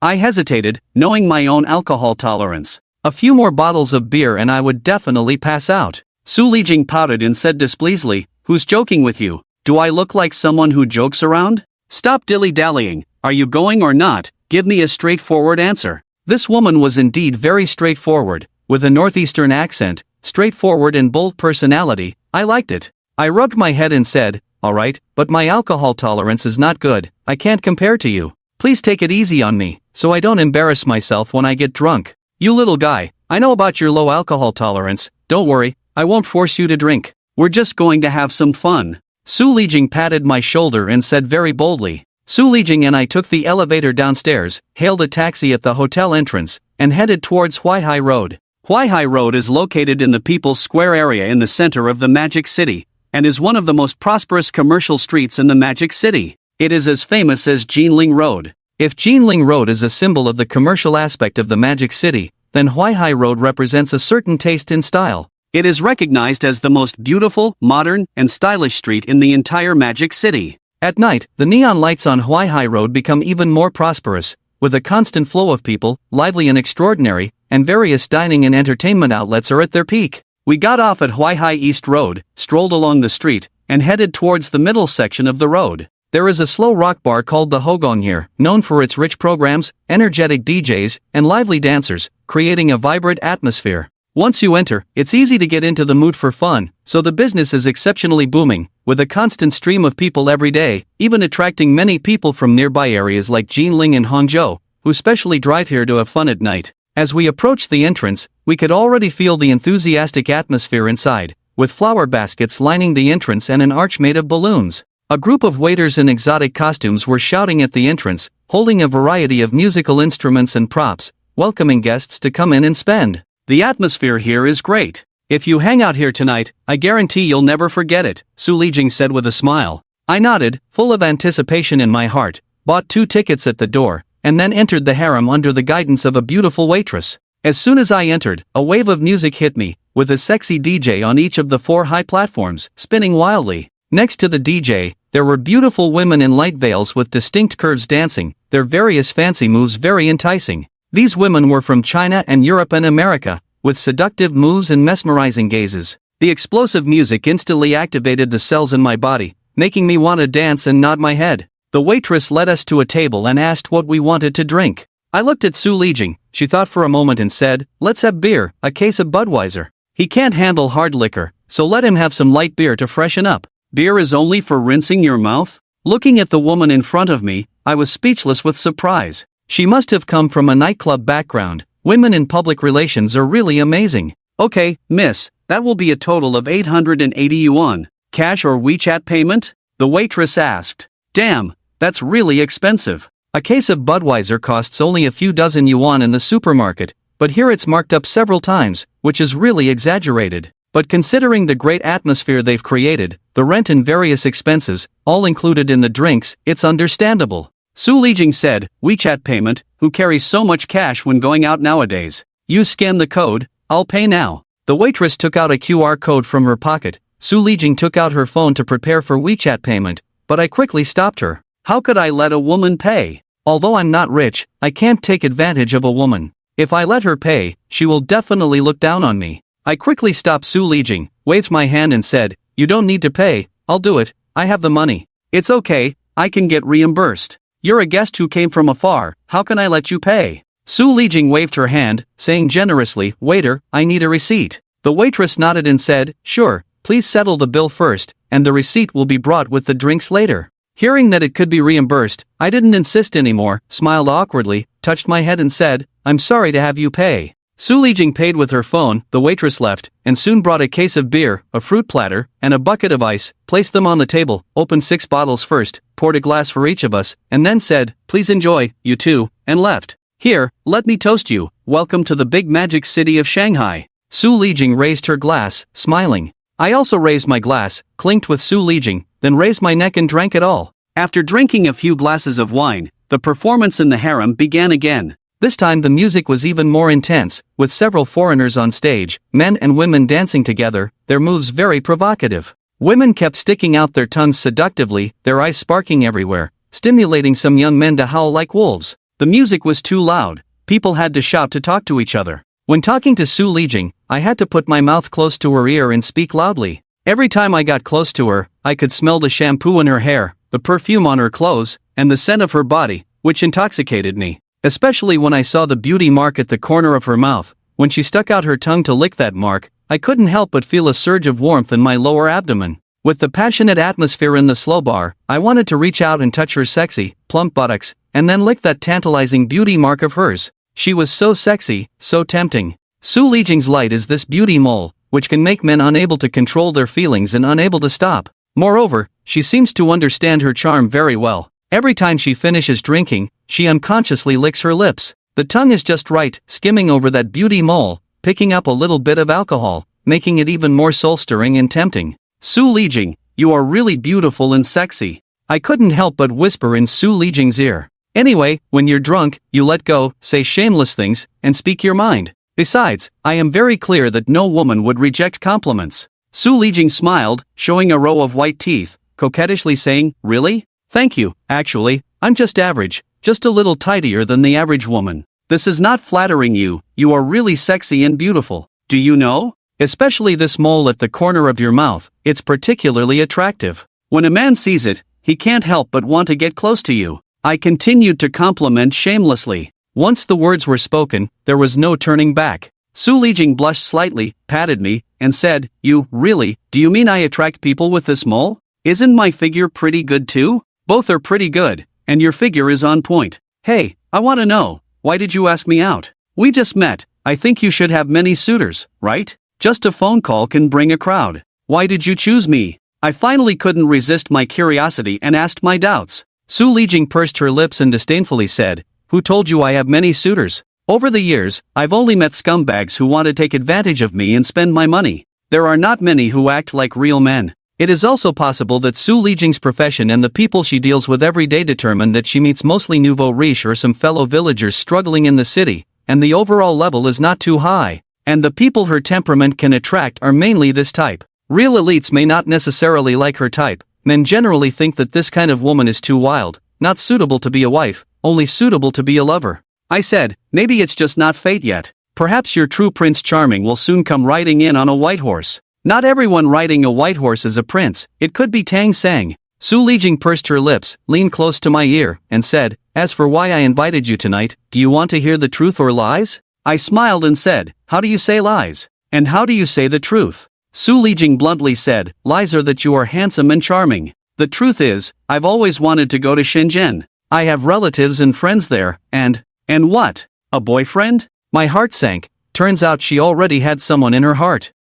I hesitated, knowing my own alcohol tolerance. A few more bottles of beer and I would definitely pass out. Su Lijing pouted and said displeasedly, "Who's joking with you? Do I look like someone who jokes around? Stop dilly-dallying. Are you going or not? Give me a straightforward answer." This woman was indeed very straightforward, with a northeastern accent, straightforward and bold personality. I liked it. I rubbed my head and said, "All right, but my alcohol tolerance is not good. I can't compare to you. Please take it easy on me, so I don't embarrass myself when I get drunk." "You little guy, I know about your low alcohol tolerance. Don't worry, I won't force you to drink. We're just going to have some fun." Su Lijing patted my shoulder and said very boldly. Su Lijing and I took the elevator downstairs, hailed a taxi at the hotel entrance, and headed towards Huaihai Road. Huaihai Road is located in the People's Square area in the center of the Magic City, and is one of the most prosperous commercial streets in the Magic City. It is as famous as Jinling Road. If Jinling Road is a symbol of the commercial aspect of the Magic City, then Huaihai Road represents a certain taste and style. It is recognized as the most beautiful, modern, and stylish street in the entire Magic City. At night, the neon lights on Huaihai Road become even more prosperous, with a constant flow of people, lively and extraordinary, and various dining and entertainment outlets are at their peak. We got off at Huaihai East Road, strolled along the street, and headed towards the middle section of the road. There is a slow rock bar called the Hogong here, known for its rich programs, energetic DJs, and lively dancers, creating a vibrant atmosphere. Once you enter, it's easy to get into the mood for fun, so the business is exceptionally booming, with a constant stream of people every day, even attracting many people from nearby areas like Jinling and Hangzhou, who specially drive here to have fun at night. As we approached the entrance, we could already feel the enthusiastic atmosphere inside, with flower baskets lining the entrance and an arch made of balloons. A group of waiters in exotic costumes were shouting at the entrance, holding a variety of musical instruments and props, welcoming guests to come in and spend. The atmosphere here is great. If you hang out here tonight, I guarantee you'll never forget it, Su Lijing said with a smile. I nodded, full of anticipation in my heart, bought 2 tickets at the door, and then entered the harem under the guidance of a beautiful waitress. As soon as I entered, a wave of music hit me, with a sexy DJ on each of the 4 high platforms, spinning wildly. Next to the DJ, there were beautiful women in light veils with distinct curves dancing, their various fancy moves very enticing. These women were from China and Europe and America, with seductive moves and mesmerizing gazes. The explosive music instantly activated the cells in my body, making me want to dance and nod my head. The waitress led us to a table and asked what we wanted to drink. I looked at Su Lijing. She thought for a moment and said, "Let's have beer, a case of Budweiser. He can't handle hard liquor, so let him have some light beer to freshen up." Beer is only for rinsing your mouth? Looking at the woman in front of me, I was speechless with surprise. She must have come from a nightclub background. Women in public relations are really amazing. Okay, miss, that will be a total of 880 yuan. Cash or WeChat payment? The waitress asked. Damn, that's really expensive. A case of Budweiser costs only a few dozen yuan in the supermarket, but here it's marked up several times, which is really exaggerated. But considering the great atmosphere they've created, the rent and various expenses, all included in the drinks, it's understandable. Su Lijing said, WeChat payment, who carries so much cash when going out nowadays? You scan the code, I'll pay now. The waitress took out a QR code from her pocket. Su Lijing took out her phone to prepare for WeChat payment, but I quickly stopped her. How could I let a woman pay? Although I'm not rich, I can't take advantage of a woman. If I let her pay, she will definitely look down on me. I quickly stopped Su Lijing, waved my hand and said, "You don't need to pay, I'll do it, I have the money. It's okay, I can get reimbursed. You're a guest who came from afar, how can I let you pay?" Su Lijing waved her hand, saying generously, "Waiter, I need a receipt." The waitress nodded and said, "Sure, please settle the bill first, and the receipt will be brought with the drinks later." Hearing that it could be reimbursed, I didn't insist anymore, smiled awkwardly, touched my head and said, "I'm sorry to have you pay." Su Lijing paid with her phone, the waitress left, and soon brought a case of beer, a fruit platter, and a bucket of ice, placed them on the table, opened 6 bottles first, poured a glass for each of us, and then said, "Please enjoy, you too," and left. "Here, let me toast you, welcome to the big magic city of Shanghai." Su Lijing raised her glass, smiling. I also raised my glass, clinked with Su Lijing, then raised my neck and drank it all. After drinking a few glasses of wine, the performance in the harem began again. This time the music was even more intense, with several foreigners on stage, men and women dancing together, their moves very provocative. Women kept sticking out their tongues seductively, their eyes sparking everywhere, stimulating some young men to howl like wolves. The music was too loud, people had to shout to talk to each other. When talking to Su Lijing, I had to put my mouth close to her ear and speak loudly. Every time I got close to her, I could smell the shampoo in her hair, the perfume on her clothes, and the scent of her body, which intoxicated me. Especially when I saw the beauty mark at the corner of her mouth. When she stuck out her tongue to lick that mark, I couldn't help but feel a surge of warmth in my lower abdomen. With the passionate atmosphere in the slow bar, I wanted to reach out and touch her sexy, plump buttocks, and then lick that tantalizing beauty mark of hers. She was so sexy, so tempting. Su Lijing's light is this beauty mole, which can make men unable to control their feelings and unable to stop. Moreover, she seems to understand her charm very well. Every time she finishes drinking, she unconsciously licks her lips. The tongue is just right, skimming over that beauty mole, picking up a little bit of alcohol, making it even more soul-stirring and tempting. Su Lijing, you are really beautiful and sexy. I couldn't help but whisper in Su Lijing's ear. Anyway, when you're drunk, you let go, say shameless things, and speak your mind. Besides, I am very clear that no woman would reject compliments. Su Lijing smiled, showing a row of white teeth, coquettishly saying, "Really? Thank you, actually, I'm just average, just a little tidier than the average woman. This is not flattering you, you are really sexy and beautiful. Do you know? Especially this mole at the corner of your mouth, it's particularly attractive. When a man sees it, he can't help but want to get close to you." I continued to compliment shamelessly. Once the words were spoken, there was no turning back. Su Lijing blushed slightly, patted me, and said, "You, really, do you mean I attract people with this mole? Isn't my figure pretty good too?" "Both are pretty good, and your figure is on point. Hey, I want to know, why did you ask me out?" We just met, I think you should have many suitors, right? Just a phone call can bring a crowd. Why did you choose me? I finally couldn't resist my curiosity and asked my doubts. Su Lijing pursed her lips and disdainfully said, "Who told you I have many suitors? Over the years, I've only met scumbags who want to take advantage of me and spend my money. There are not many who act like real men." It is also possible that Su Lijing's profession and the people she deals with every day determine that she meets mostly nouveau riche or some fellow villagers struggling in the city, and the overall level is not too high, and the people her temperament can attract are mainly this type. Real elites may not necessarily like her type. Men generally think that this kind of woman is too wild, not suitable to be a wife, only suitable to be a lover. I said, maybe it's just not fate yet. Perhaps your true Prince Charming will soon come riding in on a white horse. Not everyone riding a white horse is a prince, it could be Tang Sang. Su Lijing pursed her lips, leaned close to my ear, and said, "As for why I invited you tonight, do you want to hear the truth or lies?" I smiled and said, "How do you say lies? And how do you say the truth?" Su Lijing bluntly said, "Lies are that you are handsome and charming. The truth is, I've always wanted to go to Shenzhen. I have relatives and friends there, and what? A boyfriend?" My heart sank. Turns out she already had someone in her heart.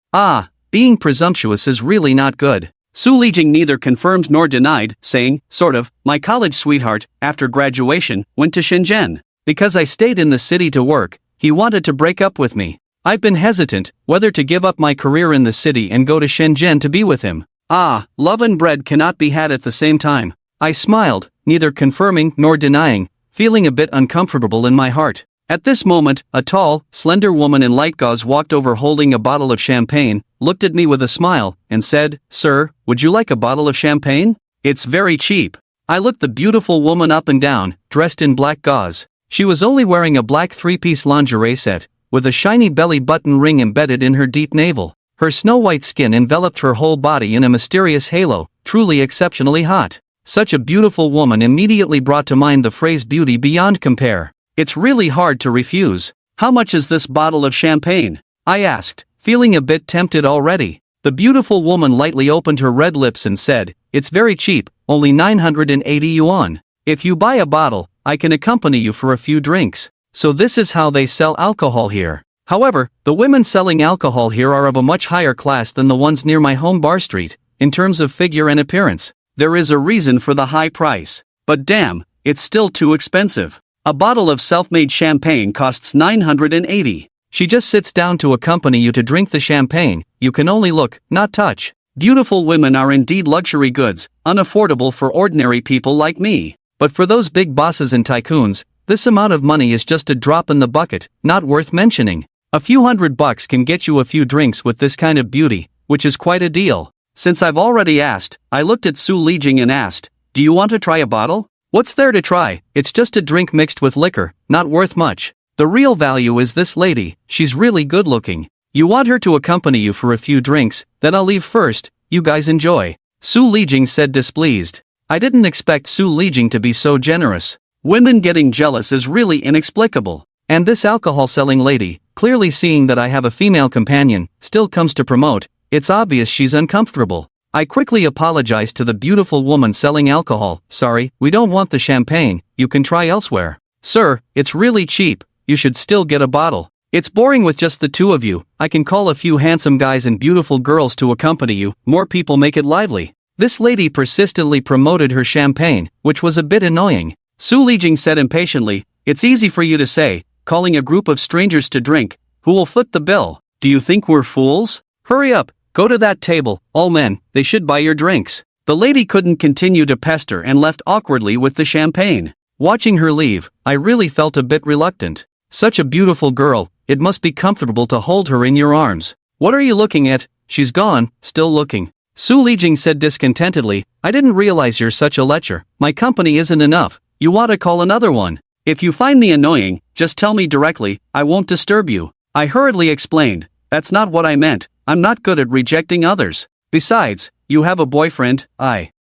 Being presumptuous is really not good. Su Lijing neither confirmed nor denied, saying, sort of, "My college sweetheart, after graduation, went to Shenzhen. Because I stayed in the city to work, he wanted to break up with me. I've been hesitant, whether to give up my career in the city and go to Shenzhen to be with him. Love and bread cannot be had at the same time." I smiled, neither confirming nor denying, feeling a bit uncomfortable in my heart. At this moment, a tall, slender woman in light gauze walked over holding a bottle of champagne, looked at me with a smile, and said, "Sir, would you like a bottle of champagne? It's very cheap." I looked the beautiful woman up and down, dressed in black gauze. She was only wearing a black three-piece lingerie set, with a shiny belly button ring embedded in her deep navel. Her snow-white skin enveloped her whole body in a mysterious halo, truly exceptionally hot. Such a beautiful woman immediately brought to mind the phrase beauty beyond compare. It's really hard to refuse. "How much is this bottle of champagne?" I asked, feeling a bit tempted already. The beautiful woman lightly opened her red lips and said, "It's very cheap, only 980 yuan. If you buy a bottle, I can accompany you for a few drinks." So this is how they sell alcohol here. However, the women selling alcohol here are of a much higher class than the ones near my home bar street, in terms of figure and appearance. There is a reason for the high price. But damn, it's still too expensive. A bottle of self-made champagne costs 980. She just sits down to accompany you to drink the champagne. You can only look, not touch. Beautiful women are indeed luxury goods, unaffordable for ordinary people like me. But for those big bosses and tycoons, this amount of money is just a drop in the bucket, not worth mentioning. A few $100 can get you a few drinks with this kind of beauty, which is quite a deal. Since I've already asked, I looked at Su Lijing and asked, "Do you want to try a bottle?" "What's there to try? It's just a drink mixed with liquor, not worth much. The real value is this lady, she's really good looking. You want her to accompany you for a few drinks, then I'll leave first, you guys enjoy." Su Lijing said displeased. I didn't expect Su Lijing to be so generous. Women getting jealous is really inexplicable. And this alcohol-selling lady, clearly seeing that I have a female companion, still comes to promote. It's obvious she's uncomfortable. I quickly apologized to the beautiful woman selling alcohol. "Sorry, we don't want the champagne, you can try elsewhere." "Sir, it's really cheap, you should still get a bottle. It's boring with just the two of you, I can call a few handsome guys and beautiful girls to accompany you, more people make it lively." This lady persistently promoted her champagne, which was a bit annoying. Su Lijing said impatiently, "It's easy for you to say, calling a group of strangers to drink. Who will foot the bill? Do you think we're fools? Hurry up, go to that table, all men, they should buy your drinks." The lady couldn't continue to pester and left awkwardly with the champagne. Watching her leave, I really felt a bit reluctant. Such a beautiful girl, it must be comfortable to hold her in your arms. "What are you looking at?" "She's gone, still looking." Su Lijing said discontentedly, "I didn't realize you're such a lecher. My company isn't enough, you want to call another one. If you find me annoying, just tell me directly, I won't disturb you." I hurriedly explained, "That's not what I meant, I'm not good at rejecting others. Besides, you have a boyfriend,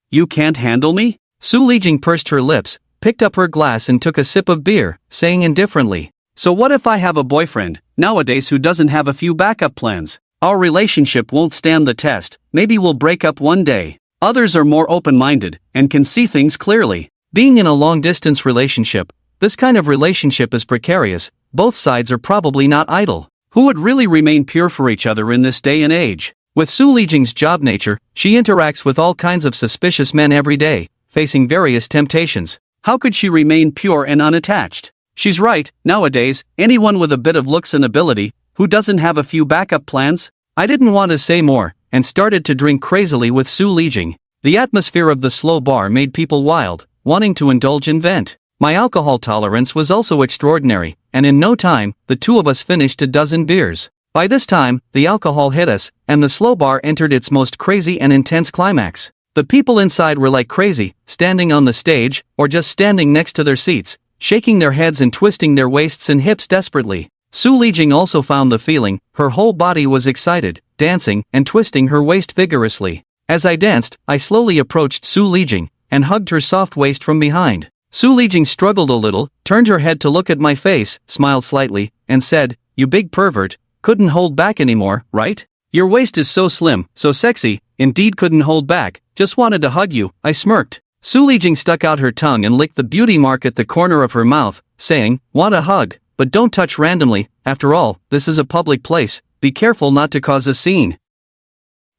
You can't handle me?" Su Lijing pursed her lips, picked up her glass and took a sip of beer, saying indifferently, "So what if I have a boyfriend, nowadays who doesn't have a few backup plans? Our relationship won't stand the test, maybe we'll break up one day. Others are more open-minded, and can see things clearly." Being in a long-distance relationship, this kind of relationship is precarious, both sides are probably not idle. Who would really remain pure for each other in this day and age? With Su Lijing's job nature, she interacts with all kinds of suspicious men every day, facing various temptations. How could she remain pure and unattached? She's right, nowadays, anyone with a bit of looks and ability, who doesn't have a few backup plans? I didn't want to say more, and started to drink crazily with Su Lijing. The atmosphere of the slow bar made people wild, wanting to indulge and vent. My alcohol tolerance was also extraordinary, and in no time, the two of us finished a dozen beers. By this time, the alcohol hit us, and the slow bar entered its most crazy and intense climax. The people inside were like crazy, standing on the stage, or just standing next to their seats, shaking their heads and twisting their waists and hips desperately. Su Lijing also found the feeling, her whole body was excited, dancing and twisting her waist vigorously. As I danced, I slowly approached Su Lijing, and hugged her soft waist from behind. Su Lijing struggled a little, turned her head to look at my face, smiled slightly, and said, "You big pervert, couldn't hold back anymore, right? Your waist is so slim, so sexy, indeed couldn't hold back, just wanted to hug you," I smirked. Su Lijing stuck out her tongue and licked the beauty mark at the corner of her mouth, saying, "Want a hug, but don't touch randomly, after all, this is a public place, be careful not to cause a scene."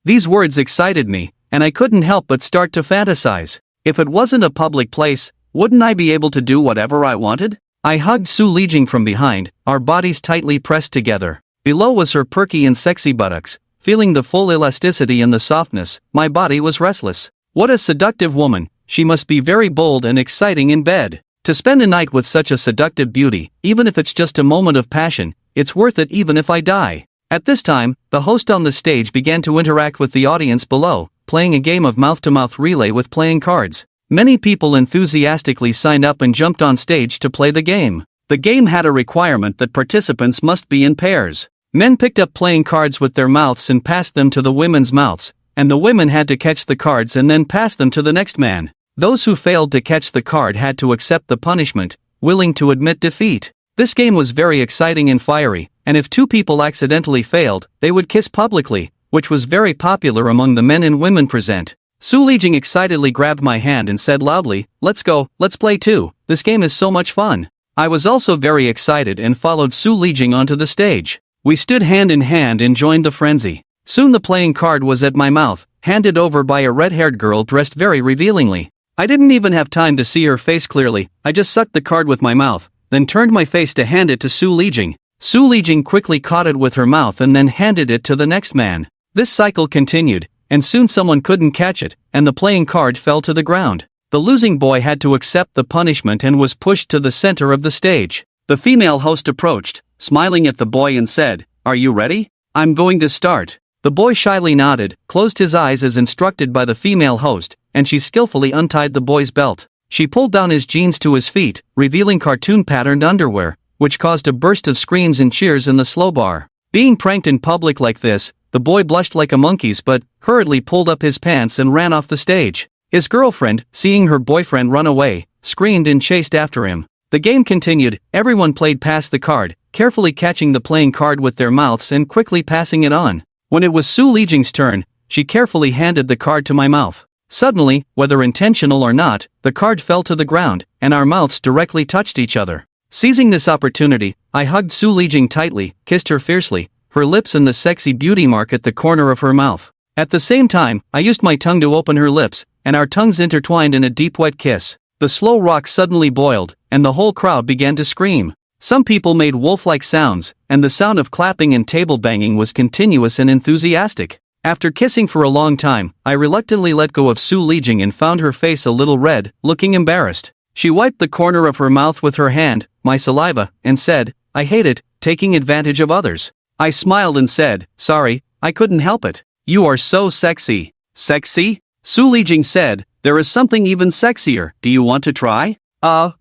These words excited me, and I couldn't help but start to fantasize. If it wasn't a public place, wouldn't I be able to do whatever I wanted? I hugged Su Lijing from behind, our bodies tightly pressed together. Below was her perky and sexy buttocks. Feeling the full elasticity and the softness, my body was restless. What a seductive woman, she must be very bold and exciting in bed. To spend a night with such a seductive beauty, even if it's just a moment of passion, it's worth it even if I die. At this time, the host on the stage began to interact with the audience below, playing a game of mouth-to-mouth relay with playing cards. Many people enthusiastically signed up and jumped on stage to play the game. The game had a requirement that participants must be in pairs. Men picked up playing cards with their mouths and passed them to the women's mouths, and the women had to catch the cards and then pass them to the next man. Those who failed to catch the card had to accept the punishment, willing to admit defeat. This game was very exciting and fiery, and if two people accidentally failed, they would kiss publicly, which was very popular among the men and women present. Su Lijing excitedly grabbed my hand and said loudly, "Let's go, let's play too, this game is so much fun." I was also very excited and followed Su Lijing onto the stage. We stood hand in hand and joined the frenzy. Soon the playing card was at my mouth, handed over by a red-haired girl dressed very revealingly. I didn't even have time to see her face clearly, I just sucked the card with my mouth, then turned my face to hand it to Su Lijing. Su Lijing quickly caught it with her mouth and then handed it to the next man. This cycle continued, and soon someone couldn't catch it, and the playing card fell to the ground. The losing boy had to accept the punishment and was pushed to the center of the stage. The female host approached, smiling at the boy and said, "Are you ready? I'm going to start." The boy shyly nodded, closed his eyes as instructed by the female host, and she skillfully untied the boy's belt. She pulled down his jeans to his feet, revealing cartoon-patterned underwear, which caused a burst of screams and cheers in the slow bar. Being pranked in public like this, the boy blushed like a monkey's but hurriedly pulled up his pants and ran off the stage. His girlfriend, seeing her boyfriend run away, screamed and chased after him. The game continued, everyone played past the card, carefully catching the playing card with their mouths and quickly passing it on. When it was Su Lijing's turn, she carefully handed the card to my mouth. Suddenly, whether intentional or not, the card fell to the ground, and our mouths directly touched each other. Seizing this opportunity, I hugged Su Lijing tightly, kissed her fiercely, her lips and the sexy beauty mark at the corner of her mouth. At the same time, I used my tongue to open her lips, and our tongues intertwined in a deep wet kiss. The slow rock suddenly boiled, and the whole crowd began to scream. Some people made wolf-like sounds, and the sound of clapping and table banging was continuous and enthusiastic. After kissing for a long time, I reluctantly let go of Su Lijing and found her face a little red, looking embarrassed. She wiped the corner of her mouth with her hand, my saliva, and said, "I hate it, taking advantage of others." I smiled and said, "Sorry, I couldn't help it. You are so sexy." "Sexy?" Su Lijing said, "There is something even sexier, do you want to try?"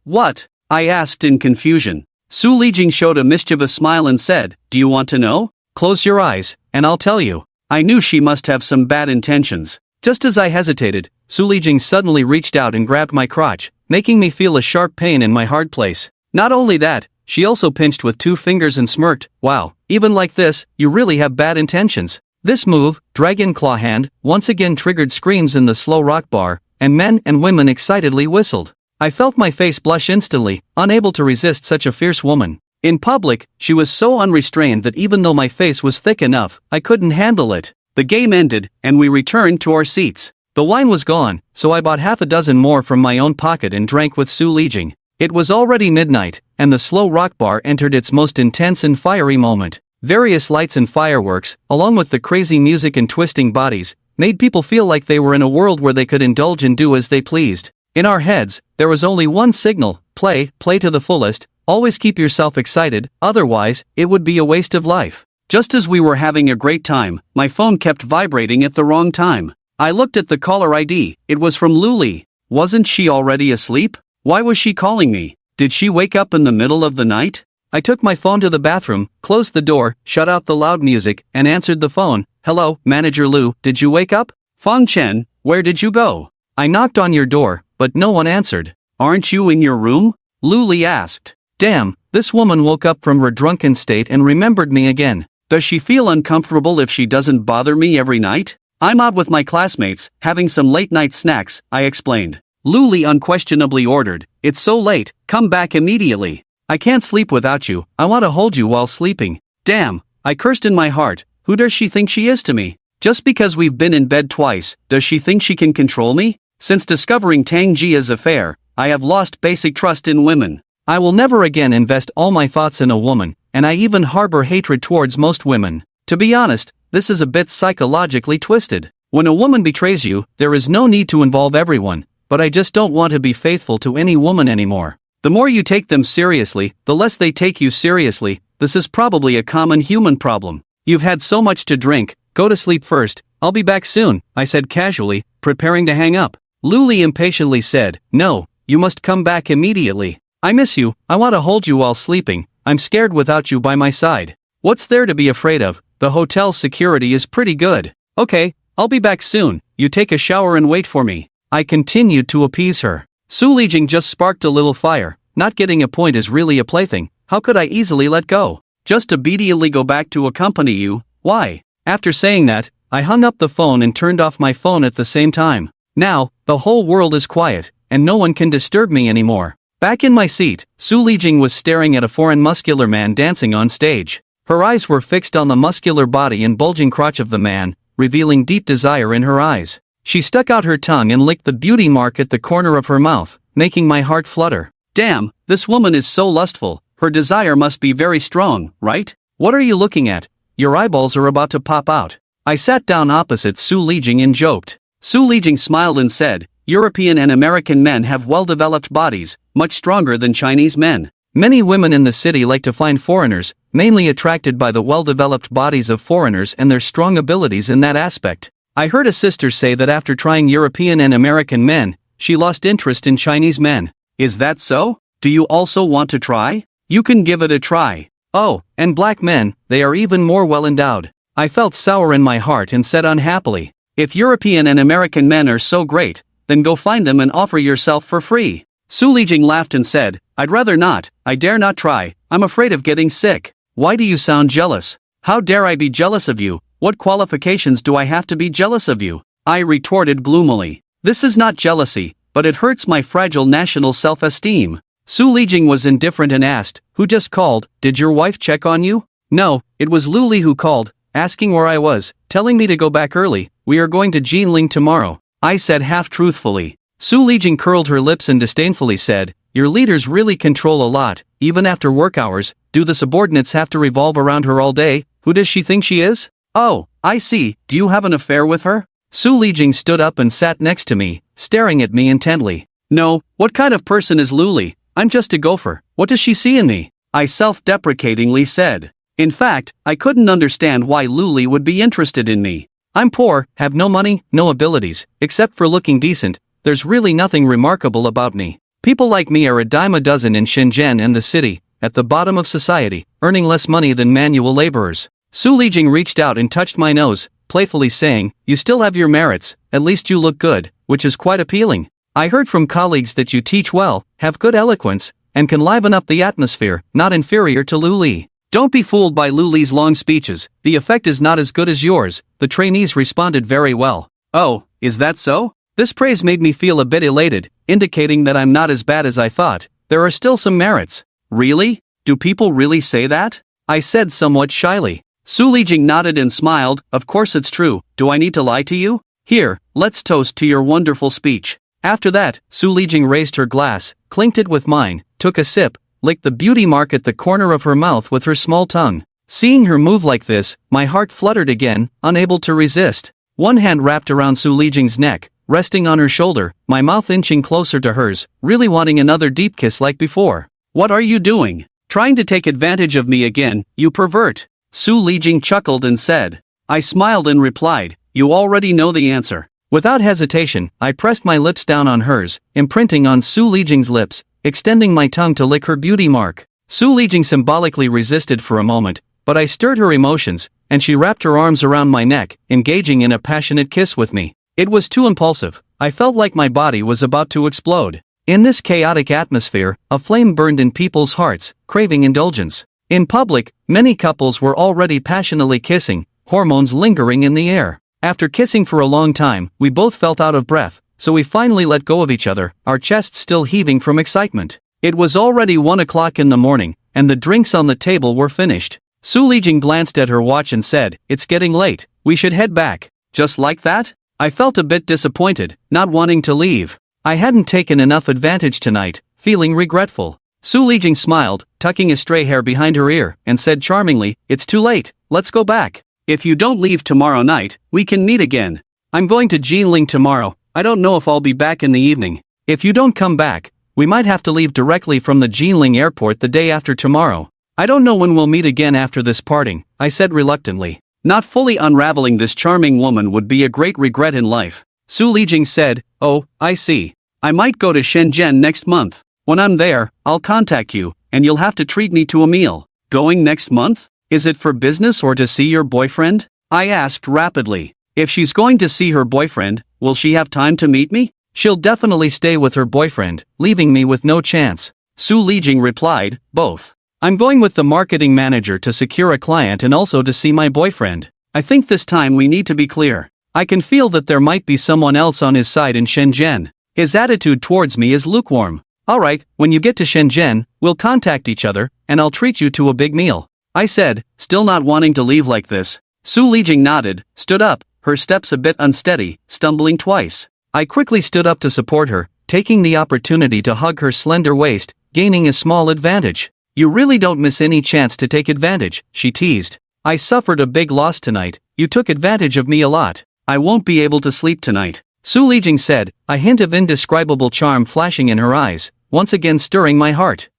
What?" I asked in confusion. Su Lijing showed a mischievous smile and said, "Do you want to know? Close your eyes, and I'll tell you." I knew she must have some bad intentions. Just as I hesitated, Su Lijing suddenly reached out and grabbed my crotch, making me feel a sharp pain in my hard place. Not only that, she also pinched with 2 fingers and smirked, "Wow, even like this, you really have bad intentions." This move, Dragon Claw Hand, once again triggered screams in the slow rock bar, and men and women excitedly whistled. I felt my face blush instantly, unable to resist such a fierce woman. In public, she was so unrestrained that even though my face was thick enough, I couldn't handle it. The game ended, and we returned to our seats. The wine was gone, so I bought half a dozen more from my own pocket and drank with Su Lijing. It was already midnight, and the slow rock bar entered its most intense and fiery moment. Various lights and fireworks, along with the crazy music and twisting bodies, made people feel like they were in a world where they could indulge and do as they pleased. In our heads, there was only one signal: play to the fullest, always keep yourself excited, otherwise, it would be a waste of life. Just as we were having a great time, my phone kept vibrating at the wrong time. I looked at the caller ID, it was from Luli. Wasn't she already asleep? Why was she calling me? Did she wake up in the middle of the night? I took my phone to the bathroom, closed the door, shut out the loud music, and answered the phone. Hello, Manager Lu, did you wake up? Fang Chen, where did you go? I knocked on your door, but no one answered. Aren't you in your room? Lu Li asked. Damn, this woman woke up from her drunken state and remembered me again. Does she feel uncomfortable if she doesn't bother me every night? I'm out with my classmates, having some late-night snacks, I explained. Lu Li unquestionably ordered, it's so late, come back immediately. I can't sleep without you, I want to hold you while sleeping. Damn, I cursed in my heart, who does she think she is to me? Just because we've been in bed twice, does she think she can control me? Since discovering Tang Jia's affair, I have lost basic trust in women. I will never again invest all my thoughts in a woman, and I even harbor hatred towards most women. To be honest, this is a bit psychologically twisted. When a woman betrays you, there is no need to involve everyone, but I just don't want to be faithful to any woman anymore. The more you take them seriously, the less they take you seriously. This is probably a common human problem. You've had so much to drink, go to sleep first, I'll be back soon, I said casually, preparing to hang up. Lu Li impatiently said, no, you must come back immediately. I miss you, I want to hold you while sleeping, I'm scared without you by my side. What's there to be afraid of? The hotel's security is pretty good. Okay, I'll be back soon, you take a shower and wait for me. I continued to appease her. Su Lijing just sparked a little fire. Not getting a point is really a plaything. How could I easily let go? Just obediently go back to accompany you, why? After saying that, I hung up the phone and turned off my phone at the same time. Now, the whole world is quiet, and no one can disturb me anymore. Back in my seat, Su Lijing was staring at a foreign muscular man dancing on stage. Her eyes were fixed on the muscular body and bulging crotch of the man, revealing deep desire in her eyes. She stuck out her tongue and licked the beauty mark at the corner of her mouth, making my heart flutter. Damn, this woman is so lustful, her desire must be very strong, right? What are you looking at? Your eyeballs are about to pop out. I sat down opposite Su Lijing and joked. Su Lijing smiled and said, European and American men have well-developed bodies, much stronger than Chinese men. Many women in the city like to find foreigners, mainly attracted by the well-developed bodies of foreigners and their strong abilities in that aspect. I heard a sister say that after trying European and American men, she lost interest in Chinese men. Is that so? Do you also want to try? You can give it a try. Oh, and black men, they are even more well-endowed. I felt sour in my heart and said unhappily, if European and American men are so great, then go find them and offer yourself for free. Su Lijing laughed and said, I'd rather not, I dare not try, I'm afraid of getting sick. Why do you sound jealous? How dare I be jealous of you? What qualifications do I have to be jealous of you? I retorted gloomily. This is not jealousy, but it hurts my fragile national self-esteem. Su Lijing was indifferent and asked, who just called? Did your wife check on you? No, it was Lu Li who called, asking where I was, telling me to go back early, we are going to Jinling tomorrow. I said half-truthfully. Su Lijing curled her lips and disdainfully said, your leaders really control a lot, even after work hours, do the subordinates have to revolve around her all day? Who does she think she is? Oh, I see, do you have an affair with her? Su Lijing stood up and sat next to me, staring at me intently. No, what kind of person is Lu Li? I'm just a gopher, what does she see in me? I self-deprecatingly said. In fact, I couldn't understand why Lu Li would be interested in me. I'm poor, have no money, no abilities, except for looking decent, there's really nothing remarkable about me. People like me are a dime a dozen in Shenzhen and the city, at the bottom of society, earning less money than manual laborers. Su Lijing reached out and touched my nose, playfully saying, you still have your merits, at least you look good, which is quite appealing. I heard from colleagues that you teach well, have good eloquence, and can liven up the atmosphere, not inferior to Lu Li. Don't be fooled by Lu Li's long speeches, the effect is not as good as yours, the trainees responded very well. Oh, is that so? This praise made me feel a bit elated, indicating that I'm not as bad as I thought, there are still some merits. Really? Do people really say that? I said somewhat shyly. Su Lijing nodded and smiled. Of course it's true, do I need to lie to you? Here, let's toast to your wonderful speech. After that, Su Lijing raised her glass, clinked it with mine, took a sip, licked the beauty mark at the corner of her mouth with her small tongue. Seeing her move like this, my heart fluttered again, unable to resist. One hand wrapped around Su Lijing's neck, resting on her shoulder, my mouth inching closer to hers, really wanting another deep kiss like before. What are you doing? Trying to take advantage of me again, you pervert. Su Lijing chuckled and said. I smiled and replied, you already know the answer. Without hesitation, I pressed my lips down on hers, imprinting on Su Lijing's lips, extending my tongue to lick her beauty mark. Su Lijing symbolically resisted for a moment, but I stirred her emotions, and she wrapped her arms around my neck, engaging in a passionate kiss with me. It was too impulsive. I felt like my body was about to explode. In this chaotic atmosphere, a flame burned in people's hearts, craving indulgence. In public, many couples were already passionately kissing, hormones lingering in the air. After kissing for a long time, we both felt out of breath, so we finally let go of each other, our chests still heaving from excitement. It was already 1 o'clock in the morning, and the drinks on the table were finished. Su Lijing glanced at her watch and said, it's getting late, we should head back. Just like that? I felt a bit disappointed, not wanting to leave. I hadn't taken enough advantage tonight, feeling regretful. Su Lijing smiled, tucking a stray hair behind her ear, and said charmingly, it's too late, let's go back. If you don't leave tomorrow night, we can meet again. I'm going to Jinling tomorrow, I don't know if I'll be back in the evening. If you don't come back, we might have to leave directly from the Jinling airport the day after tomorrow. I don't know when we'll meet again after this parting, I said reluctantly. Not fully unraveling this charming woman would be a great regret in life. Su Lijing said, oh, I see. I might go to Shenzhen next month. When I'm there, I'll contact you, and you'll have to treat me to a meal. Going next month? Is it for business or to see your boyfriend? I asked rapidly. If she's going to see her boyfriend, will she have time to meet me? She'll definitely stay with her boyfriend, leaving me with no chance. Su Lijing replied, both. I'm going with the marketing manager to secure a client and also to see my boyfriend. I think this time we need to be clear. I can feel that there might be someone else on his side in Shenzhen. His attitude towards me is lukewarm. Alright, when you get to Shenzhen, we'll contact each other, and I'll treat you to a big meal. I said, still not wanting to leave like this. Su Lijing nodded, stood up, her steps a bit unsteady, stumbling twice. I quickly stood up to support her, taking the opportunity to hug her slender waist, gaining a small advantage. You really don't miss any chance to take advantage, she teased. I suffered a big loss tonight, you took advantage of me a lot. I won't be able to sleep tonight. Su Lijing said, a hint of indescribable charm flashing in her eyes, once again stirring my heart.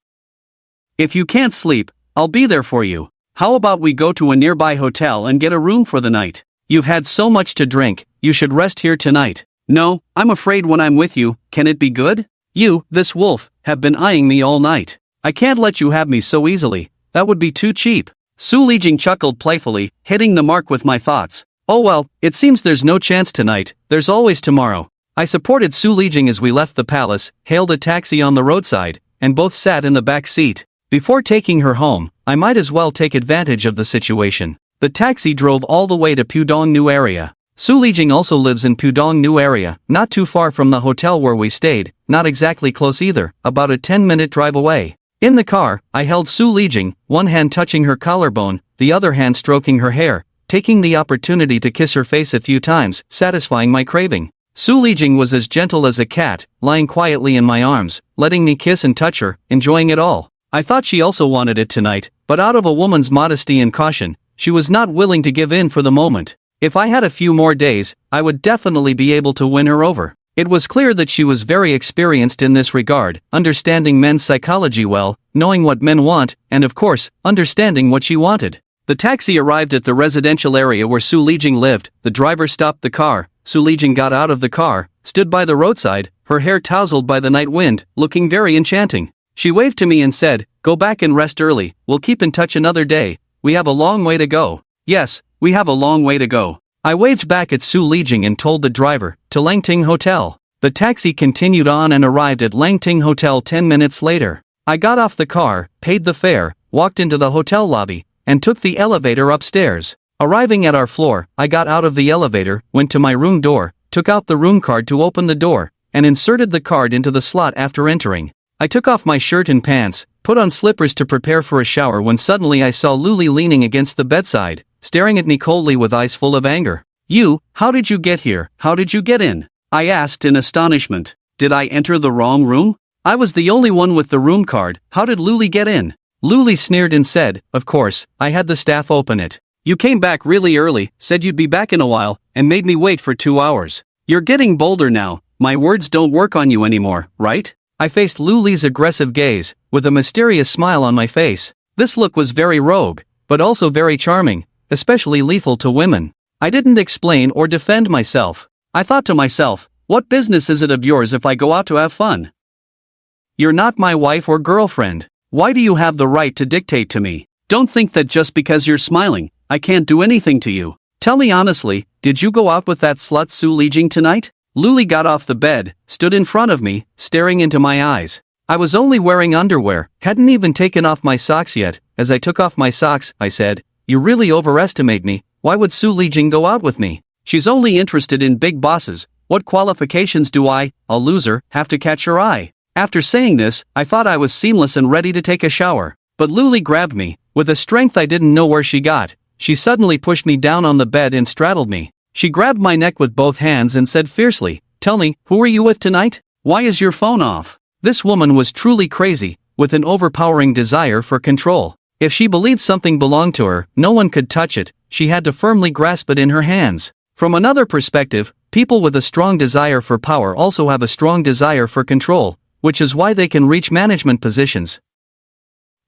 If you can't sleep, I'll be there for you. How about we go to a nearby hotel and get a room for the night? You've had so much to drink, you should rest here tonight. No, I'm afraid when I'm with you, can it be good? You, this wolf, have been eyeing me all night. I can't let you have me so easily, that would be too cheap. Su Lijing chuckled playfully, hitting the mark with my thoughts. Oh well, it seems there's no chance tonight, there's always tomorrow. I supported Su Lijing as we left the palace, hailed a taxi on the roadside, and both sat in the back seat. Before taking her home, I might as well take advantage of the situation. The taxi drove all the way to Pudong New Area. Su Lijing also lives in Pudong New Area, not too far from the hotel where we stayed, not exactly close either, about a 10-minute drive away. In the car, I held Su Lijing, one hand touching her collarbone, the other hand stroking her hair, taking the opportunity to kiss her face a few times, satisfying my craving. Su Lijing was as gentle as a cat, lying quietly in my arms, letting me kiss and touch her, enjoying it all. I thought she also wanted it tonight, but out of a woman's modesty and caution, she was not willing to give in for the moment. If I had a few more days, I would definitely be able to win her over. It was clear that she was very experienced in this regard, understanding men's psychology well, knowing what men want, and of course, understanding what she wanted. The taxi arrived at the residential area where Su Lijing lived, the driver stopped the car, Su Lijing got out of the car, stood by the roadside, her hair tousled by the night wind, looking very enchanting. She waved to me and said, go back and rest early, we'll keep in touch another day, we have a long way to go. Yes, we have a long way to go. I waved back at Su Lijing and told the driver, to Langting Hotel. The taxi continued on and arrived at Langting Hotel 10 minutes later. I got off the car, paid the fare, walked into the hotel lobby, and took the elevator upstairs. Arriving at our floor, I got out of the elevator, went to my room door, took out the room card to open the door, and inserted the card into the slot after entering. I took off my shirt and pants, put on slippers to prepare for a shower when suddenly I saw Luli leaning against the bedside, staring at me coldly with eyes full of anger. How did you get here? How did you get in? I asked in astonishment. Did I enter the wrong room? I was the only one with the room card. How did Luli get in? Luli sneered and said, of course, I had the staff open it. You came back really early, said you'd be back in a while, and made me wait for 2 hours. You're getting bolder now. My words don't work on you anymore, right? I faced Luli's aggressive gaze, with a mysterious smile on my face. This look was very rogue, but also very charming, especially lethal to women. I didn't explain or defend myself. I thought to myself, what business is it of yours if I go out to have fun? You're not my wife or girlfriend. Why do you have the right to dictate to me? Don't think that just because you're smiling, I can't do anything to you. Tell me honestly, did you go out with that slut Su Lijing tonight? Luli got off the bed, stood in front of me, staring into my eyes. I was only wearing underwear, hadn't even taken off my socks yet. As I took off my socks, I said, you really overestimate me. Why would Su Lijing go out with me? She's only interested in big bosses. What qualifications do I, a loser, have to catch her eye? After saying this, I thought I was seamless and ready to take a shower. But Luli grabbed me, with a strength I didn't know where she got. She suddenly pushed me down on the bed and straddled me. She grabbed my neck with both hands and said fiercely, tell me, who are you with tonight? Why is your phone off? This woman was truly crazy, with an overpowering desire for control. If she believed something belonged to her, no one could touch it. She had to firmly grasp it in her hands. From another perspective, people with a strong desire for power also have a strong desire for control, which is why they can reach management positions.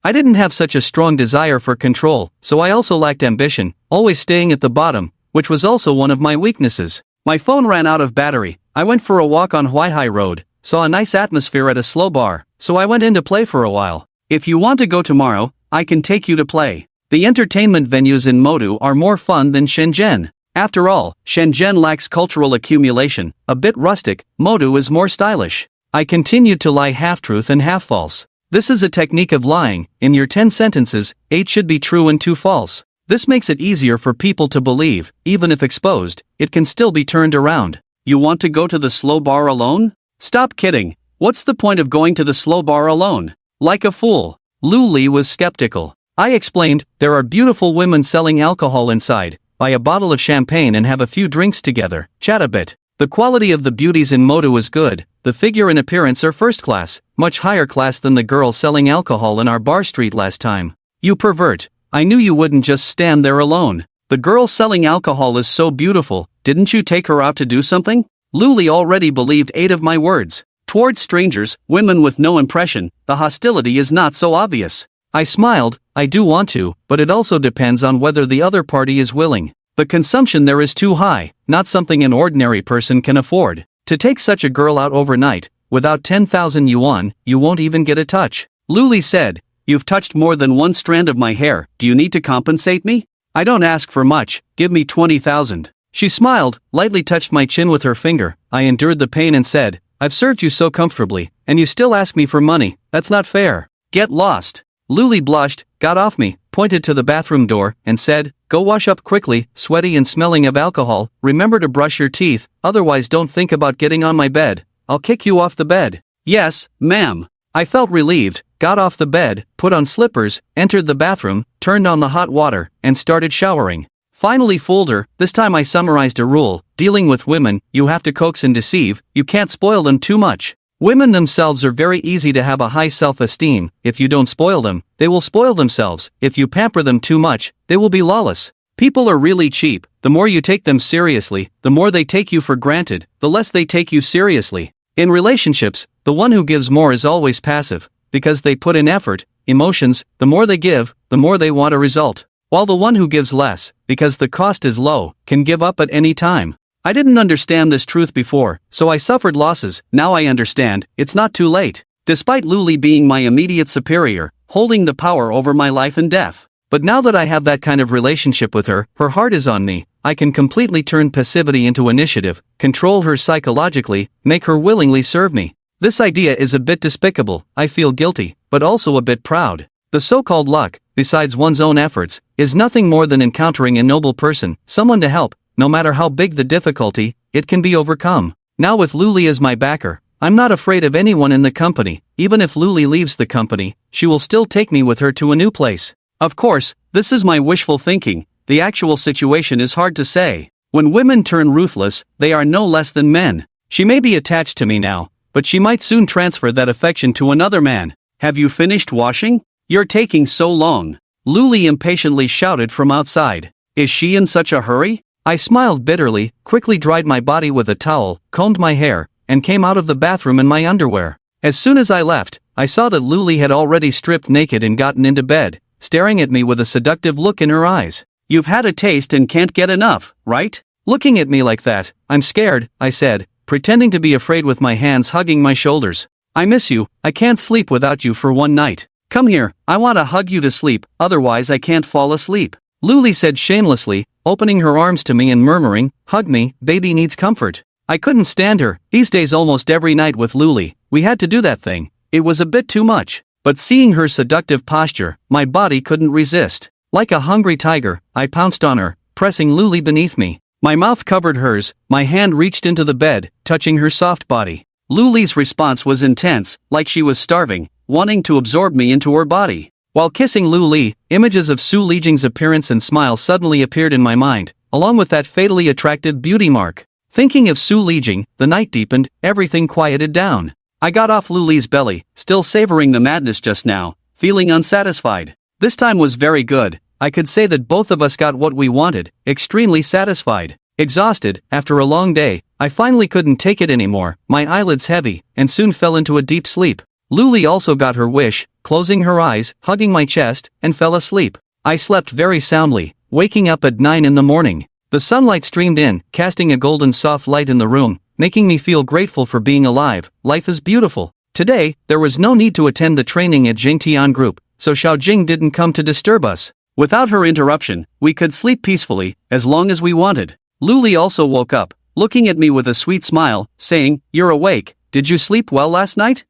I didn't have such a strong desire for control, so I also lacked ambition, always staying at the bottom, which was also one of my weaknesses. My phone ran out of battery. I went for a walk on Huaihai Road, saw a nice atmosphere at a slow bar, so I went in to play for a while. If you want to go tomorrow, I can take you to play. The entertainment venues in Modu are more fun than Shenzhen. After all, Shenzhen lacks cultural accumulation, a bit rustic. Modu is more stylish. I continued to lie half-truth and half-false. This is a technique of lying. In your 10 sentences, 8 should be true and 2 false. This makes it easier for people to believe. Even if exposed, it can still be turned around. You want to go to the slow bar alone? Stop kidding. What's the point of going to the slow bar alone? Like a fool. Luli was skeptical. I explained, there are beautiful women selling alcohol inside. Buy a bottle of champagne and have a few drinks together, chat a bit. The quality of the beauties in Modu is good. The figure and appearance are first class, much higher class than the girl selling alcohol in our bar street last time. You pervert. I knew you wouldn't just stand there alone. The girl selling alcohol is so beautiful. Didn't you take her out to do something? Luli already believed 8 of my words. Towards strangers, women with no impression, the hostility is not so obvious. I smiled. I do want to, but it also depends on whether the other party is willing. The consumption there is too high, not something an ordinary person can afford. To take such a girl out overnight, without 10,000 yuan, you won't even get a touch. Luli said, you've touched more than one strand of my hair. Do you need to compensate me? I don't ask for much. Give me 20,000. She smiled, lightly touched my chin with her finger. I endured the pain and said, I've served you so comfortably, and you still ask me for money. That's not fair. Get lost. Luli blushed, got off me, pointed to the bathroom door, and said, go wash up quickly, sweaty and smelling of alcohol. Remember to brush your teeth, otherwise don't think about getting on my bed. I'll kick you off the bed. Yes, ma'am. I felt relieved, got off the bed, put on slippers, entered the bathroom, turned on the hot water, and started showering. Finally fooled her. This time I summarized a rule. Dealing with women, you have to coax and deceive. You can't spoil them too much. Women themselves are very easy to have a high self-esteem. If you don't spoil them, they will spoil themselves. If you pamper them too much, they will be lawless. People are really cheap. The more you take them seriously, the more they take you for granted, the less they take you seriously. In relationships, the one who gives more is always passive, because they put in effort, emotions. The more they give, the more they want a result. While the one who gives less, because the cost is low, can give up at any time. I didn't understand this truth before, so I suffered losses. Now I understand, it's not too late. Despite Luli being my immediate superior, holding the power over my life and death. But now that I have that kind of relationship with her, her heart is on me. I can completely turn passivity into initiative, control her psychologically, make her willingly serve me. This idea is a bit despicable. I feel guilty, but also a bit proud. The so-called luck, besides one's own efforts, is nothing more than encountering a noble person, someone to help. No matter how big the difficulty, it can be overcome. Now with Luli as my backer, I'm not afraid of anyone in the company. Even if Luli leaves the company, she will still take me with her to a new place. Of course, this is my wishful thinking. The actual situation is hard to say. When women turn ruthless, they are no less than men. She may be attached to me now, but she might soon transfer that affection to another man. Have you finished washing? You're taking so long. Luli impatiently shouted from outside. Is she in such a hurry? I smiled bitterly, quickly dried my body with a towel, combed my hair, and came out of the bathroom in my underwear. As soon as I left, I saw that Luli had already stripped naked and gotten into bed, staring at me with a seductive look in her eyes. You've had a taste and can't get enough, right? Looking at me like that, I'm scared, I said, pretending to be afraid with my hands hugging my shoulders. I miss you, I can't sleep without you for one night. Come here, I want to hug you to sleep, otherwise I can't fall asleep. Luli said shamelessly, opening her arms to me and murmuring, hug me, baby needs comfort. I couldn't stand her. These days almost every night with Luli, we had to do that thing. It was a bit too much. But seeing her seductive posture, my body couldn't resist. Like a hungry tiger, I pounced on her, pressing Luli beneath me. My mouth covered hers, my hand reached into the bed, touching her soft body. Luli's response was intense, like she was starving, wanting to absorb me into her body. While kissing Luli, images of Su Lijing's appearance and smile suddenly appeared in my mind, along with that fatally attractive beauty mark. Thinking of Su Lijing, the night deepened, everything quieted down. I got off Luli's belly, still savoring the madness just now, feeling unsatisfied. This time was very good. I could say that both of us got what we wanted, extremely satisfied. Exhausted, after a long day, I finally couldn't take it anymore, my eyelids heavy, and soon fell into a deep sleep. Luli also got her wish, closing her eyes, hugging my chest, and fell asleep. I slept very soundly, waking up at 9 in the morning. The sunlight streamed in, casting a golden soft light in the room, making me feel grateful for being alive. Life is beautiful. Today, there was no need to attend the training at Jingtian Group, so Xiaojing didn't come to disturb us. Without her interruption, we could sleep peacefully, as long as we wanted. Luli also woke up, looking at me with a sweet smile, saying, "You're awake, did you sleep well last night?"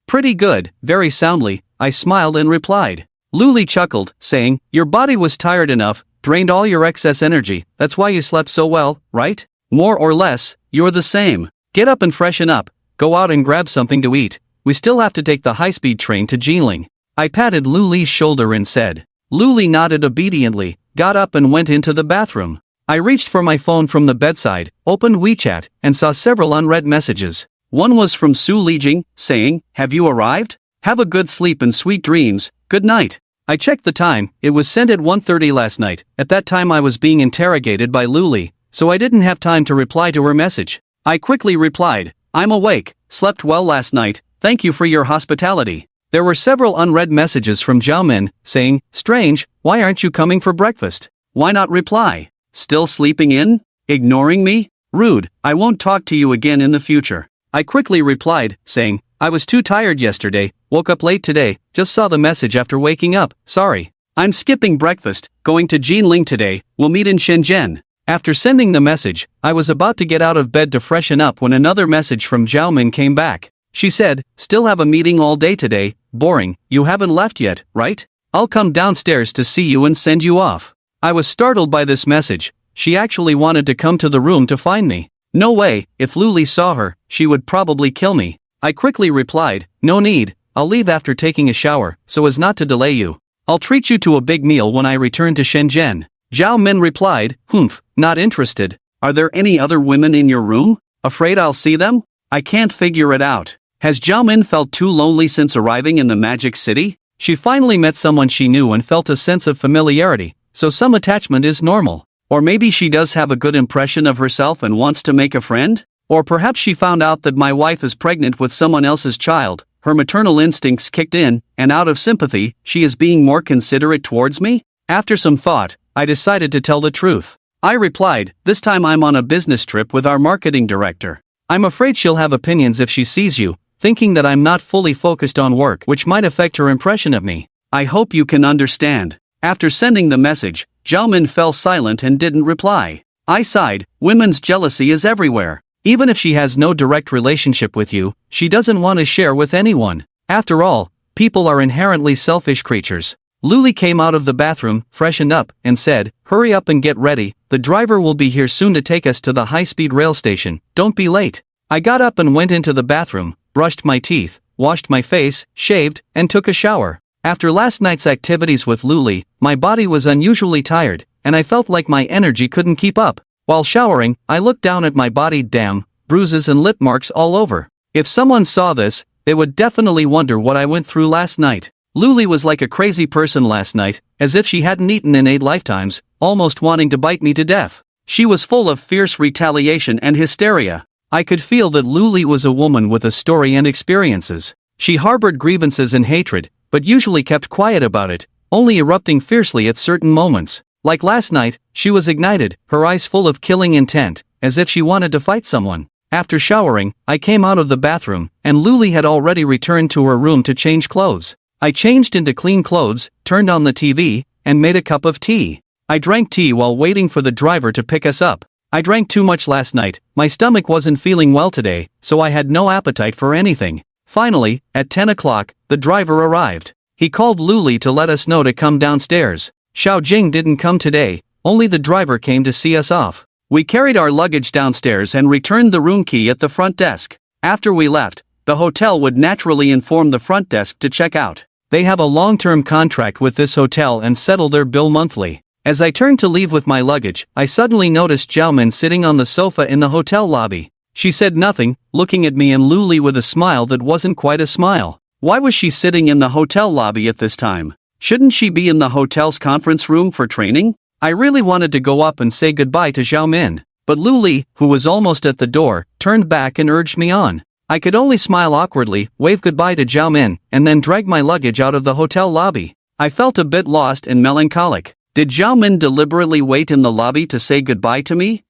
"Pretty good, very soundly," I smiled and replied. Luli chuckled, saying, "Your body was tired enough, drained all your excess energy, that's why you slept so well, right? More or less, you're the same. Get up and freshen up, go out and grab something to eat. We still have to take the high-speed train to Jinling." I patted Luli's shoulder and said. Luli nodded obediently, got up and went into the bathroom. I reached for my phone from the bedside, opened WeChat, and saw several unread messages. One was from Su Lijing, saying, "Have you arrived? Have a good sleep and sweet dreams, good night." I checked the time, it was sent at 1:30 last night. At that time I was being interrogated by Luli, so I didn't have time to reply to her message. I quickly replied, "I'm awake, slept well last night, thank you for your hospitality." There were several unread messages from Zhao saying, "Strange, why aren't you coming for breakfast? Why not reply? Still sleeping in? Ignoring me? Rude, I won't talk to you again in the future." I quickly replied, saying, "I was too tired yesterday, woke up late today, just saw the message after waking up, sorry. I'm skipping breakfast, going to Jinling today, we'll meet in Shenzhen." After sending the message, I was about to get out of bed to freshen up when another message from Zhao came back. She said, "Still have a meeting all day today, boring, you haven't left yet, right? I'll come downstairs to see you and send you off." I was startled by this message. She actually wanted to come to the room to find me. No way, if Luli saw her, she would probably kill me. I quickly replied, "No need, I'll leave after taking a shower, so as not to delay you. I'll treat you to a big meal when I return to Shenzhen." Zhao Min replied, "Humph, not interested. Are there any other women in your room? Afraid I'll see them? I can't figure it out. Has Zhao Min felt too lonely since arriving in the Magic City? She finally met someone she knew and felt a sense of familiarity, so some attachment is normal. Or maybe she does have a good impression of herself and wants to make a friend? Or perhaps she found out that my wife is pregnant with someone else's child, her maternal instincts kicked in, and out of sympathy, she is being more considerate towards me?" After some thought, I decided to tell the truth. I replied, "This time I'm on a business trip with our marketing director. I'm afraid she'll have opinions if she sees you, thinking that I'm not fully focused on work, which might affect her impression of me. I hope you can understand." After sending the message, Zhao Min fell silent and didn't reply. I sighed, women's jealousy is everywhere. Even if she has no direct relationship with you, she doesn't want to share with anyone. After all, people are inherently selfish creatures. Luli came out of the bathroom, freshened up, and said, "Hurry up and get ready, the driver will be here soon to take us to the high-speed rail station, don't be late." I got up and went into the bathroom, brushed my teeth, washed my face, shaved, and took a shower. After last night's activities with Luli, my body was unusually tired, and I felt like my energy couldn't keep up. While showering, I looked down at my body, damn, bruises and lip marks all over. If someone saw this, they would definitely wonder what I went through last night. Luli was like a crazy person last night, as if she hadn't eaten in 8 lifetimes, almost wanting to bite me to death. She was full of fierce retaliation and hysteria. I could feel that Luli was a woman with a story and experiences. She harbored grievances and hatred, but usually kept quiet about it, only erupting fiercely at certain moments. Like last night, she was ignited, her eyes full of killing intent, as if she wanted to fight someone. After showering, I came out of the bathroom, and Luli had already returned to her room to change clothes. I changed into clean clothes, turned on the TV, and made a cup of tea. I drank tea while waiting for the driver to pick us up. I drank too much last night, my stomach wasn't feeling well today, so I had no appetite for anything. Finally, at 10 o'clock, the driver arrived. He called Luli to let us know to come downstairs. Xiao Jing didn't come today, only the driver came to see us off. We carried our luggage downstairs and returned the room key at the front desk. After we left, the hotel would naturally inform the front desk to check out. They have a long-term contract with this hotel and settle their bill monthly. As I turned to leave with my luggage, I suddenly noticed Xiaomin sitting on the sofa in the hotel lobby. She said nothing, looking at me and Luli with a smile that wasn't quite a smile. Why was she sitting in the hotel lobby at this time? Shouldn't she be in the hotel's conference room for training? I really wanted to go up and say goodbye to Xiaomin, but Luli, who was almost at the door, turned back and urged me on. I could only smile awkwardly, wave goodbye to Xiaomin, and then drag my luggage out of the hotel lobby. I felt a bit lost and melancholic. Did Xiaomin deliberately wait in the lobby to say goodbye to me?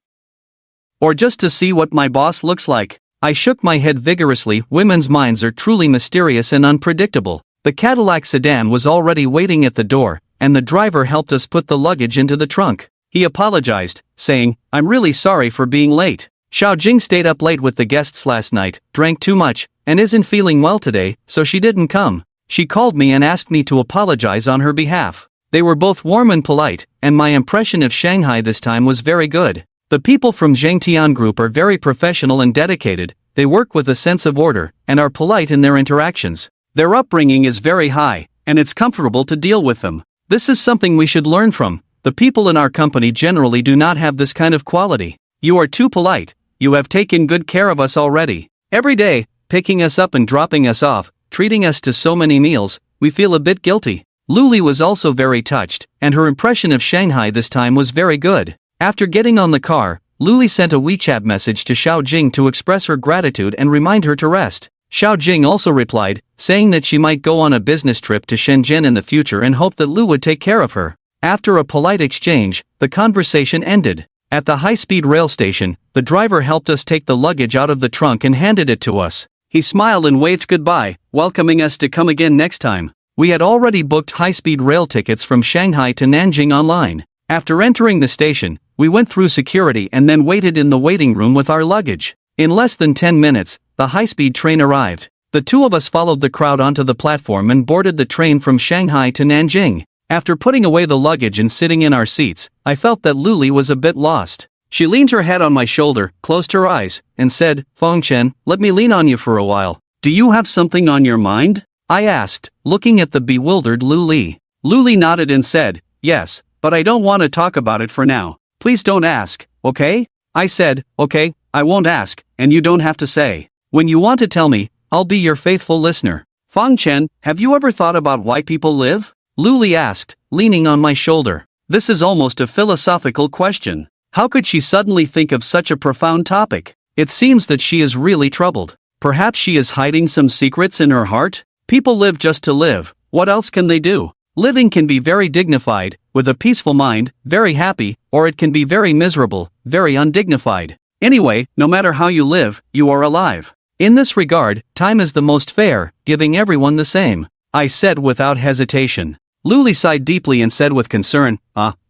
Or just to see what my boss looks like? I shook my head vigorously. Women's minds are truly mysterious and unpredictable. The Cadillac sedan was already waiting at the door, and the driver helped us put the luggage into the trunk. He apologized, saying, "I'm really sorry for being late. Xiao Jing stayed up late with the guests last night, drank too much, and isn't feeling well today, so she didn't come. She called me and asked me to apologize on her behalf." They were both warm and polite, and my impression of Shanghai this time was very good. The people from Zhangtian Group are very professional and dedicated, they work with a sense of order, and are polite in their interactions. Their upbringing is very high, and it's comfortable to deal with them. This is something we should learn from. The people in our company generally do not have this kind of quality. You are too polite, you have taken good care of us already. Every day, picking us up and dropping us off, treating us to so many meals, we feel a bit guilty. Luli was also very touched, and her impression of Shanghai this time was very good. After getting on the car, Luli sent a WeChat message to Xiao Jing to express her gratitude and remind her to rest. Xiao Jing also replied, saying that she might go on a business trip to Shenzhen in the future and hoped that Lu would take care of her. After a polite exchange, the conversation ended. At the high-speed rail station, the driver helped us take the luggage out of the trunk and handed it to us. He smiled and waved goodbye, welcoming us to come again next time. We had already booked high-speed rail tickets from Shanghai to Nanjing online. After entering the station, we went through security and then waited in the waiting room with our luggage. In less than 10 minutes, the high-speed train arrived. The two of us followed the crowd onto the platform and boarded the train from Shanghai to Nanjing. After putting away the luggage and sitting in our seats, I felt that Luli was a bit lost. She leaned her head on my shoulder, closed her eyes, and said, "Fengchen, let me lean on you for a while. Do you have something on your mind?" I asked, looking at the bewildered Luli. Luli nodded and said, "Yes, but I don't want to talk about it for now. Please don't ask, okay?" I said, "Okay, I won't ask, and you don't have to say. When you want to tell me, I'll be your faithful listener." "Fengchen, have you ever thought about why people live?" Luli asked, leaning on my shoulder. This is almost a philosophical question. How could she suddenly think of such a profound topic? It seems that she is really troubled. Perhaps she is hiding some secrets in her heart? People live just to live, what else can they do? Living can be very dignified, with a peaceful mind, very happy, or it can be very miserable, very undignified. Anyway, no matter how you live, you are alive. In this regard, time is the most fair, giving everyone the same. I said without hesitation. Luli sighed deeply and said with concern,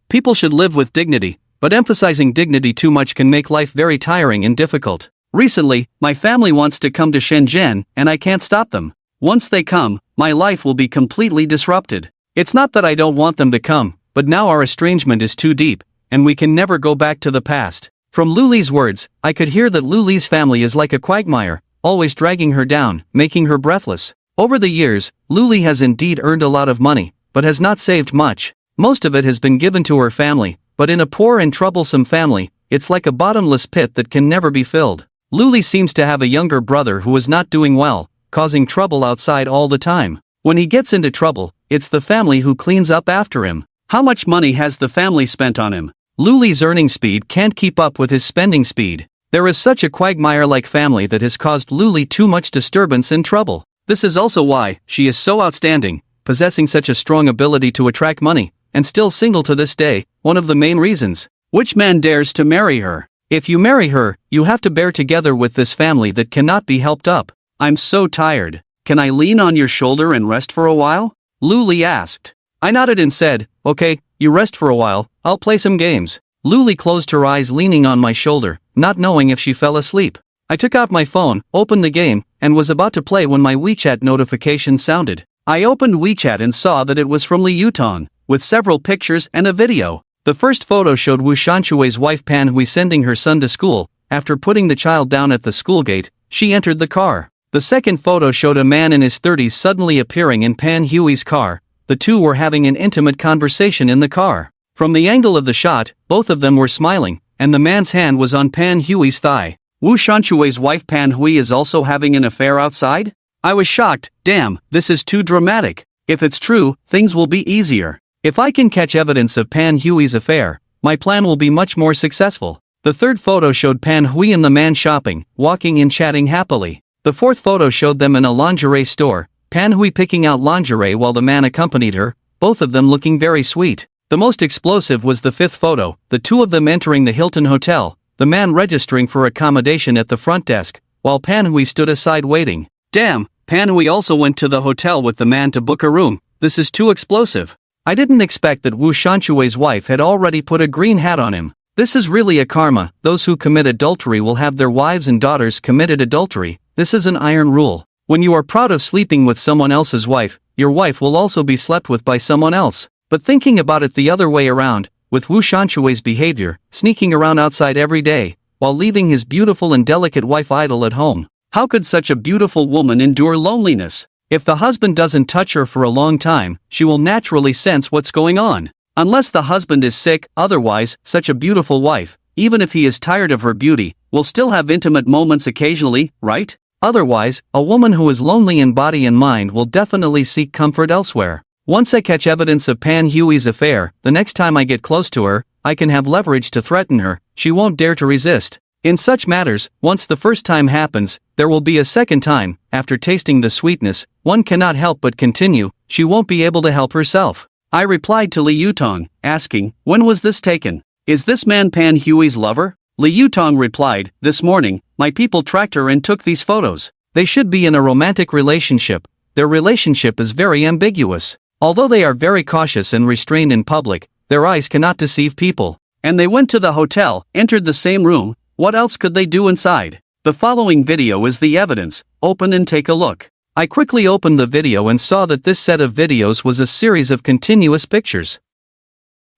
people should live with dignity, but emphasizing dignity too much can make life very tiring and difficult. Recently, my family wants to come to Shenzhen, and I can't stop them. Once they come, my life will be completely disrupted. It's not that I don't want them to come, but now our estrangement is too deep, and we can never go back to the past. From Luli's words, I could hear that Luli's family is like a quagmire, always dragging her down, making her breathless. Over the years, Luli has indeed earned a lot of money, but has not saved much. Most of it has been given to her family, but in a poor and troublesome family, it's like a bottomless pit that can never be filled. Luli seems to have a younger brother who is not doing well, causing trouble outside all the time. When he gets into trouble, it's the family who cleans up after him. How much money has the family spent on him? Luli's earning speed can't keep up with his spending speed. There is such a quagmire-like family that has caused Luli too much disturbance and trouble. This is also why she is so outstanding, possessing such a strong ability to attract money, and still single to this day, one of the main reasons. Which man dares to marry her? If you marry her, you have to bear together with this family that cannot be helped up. I'm so tired. Can I lean on your shoulder and rest for a while? Luli asked. I nodded and said, okay, you rest for a while, I'll play some games. Luli closed her eyes leaning on my shoulder, not knowing if she fell asleep. I took out my phone, opened the game, and was about to play when my WeChat notification sounded. I opened WeChat and saw that it was from Li Yutong, with several pictures and a video. The first photo showed Wu Shanshui's wife Pan Hui sending her son to school. After putting the child down at the school gate, she entered the car. The second photo showed a man in his 30s suddenly appearing in Pan Hui's car. The two were having an intimate conversation in the car. From the angle of the shot, both of them were smiling, and the man's hand was on Pan Hui's thigh. Wu Shanshui's wife Pan Hui is also having an affair outside? I was shocked. Damn, this is too dramatic. If it's true, things will be easier. If I can catch evidence of Pan Hui's affair, my plan will be much more successful. The third photo showed Pan Hui and the man shopping, walking and chatting happily. The fourth photo showed them in a lingerie store, Pan Hui picking out lingerie while the man accompanied her, both of them looking very sweet. The most explosive was the fifth photo, the two of them entering the Hilton Hotel, the man registering for accommodation at the front desk, while Pan Hui stood aside waiting. Damn, Pan Hui also went to the hotel with the man to book a room. This is too explosive. I didn't expect that Wu Shanshui's wife had already put a green hat on him. This is really a karma. Those who commit adultery will have their wives and daughters committed adultery. This is an iron rule. When you are proud of sleeping with someone else's wife, your wife will also be slept with by someone else. But thinking about it the other way around, with Wu Shanshui's behavior, sneaking around outside every day, while leaving his beautiful and delicate wife idle at home, how could such a beautiful woman endure loneliness? If the husband doesn't touch her for a long time, she will naturally sense what's going on. Unless the husband is sick, otherwise, such a beautiful wife, even if he is tired of her beauty, will still have intimate moments occasionally, right? Otherwise, a woman who is lonely in body and mind will definitely seek comfort elsewhere. Once I catch evidence of Pan Hui's affair, the next time I get close to her, I can have leverage to threaten her. She won't dare to resist. In such matters, once the first time happens, there will be a second time. After tasting the sweetness, one cannot help but continue. She won't be able to help herself. I replied to Li Yutong, asking, when was this taken? Is this man Pan Hui's lover? Li Yutong replied, this morning, my people tracked her and took these photos. They should be in a romantic relationship. Their relationship is very ambiguous. Although they are very cautious and restrained in public, their eyes cannot deceive people. And they went to the hotel, entered the same room. What else could they do inside? The following video is the evidence. Open and take a look. I quickly opened the video and saw that this set of videos was a series of continuous pictures.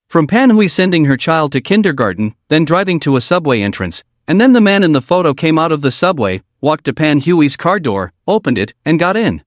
From Pan Hui sending her child to kindergarten, then driving to a subway entrance, and then the man in the photo came out of the subway, walked to Pan Hui's car door, opened it, and got in.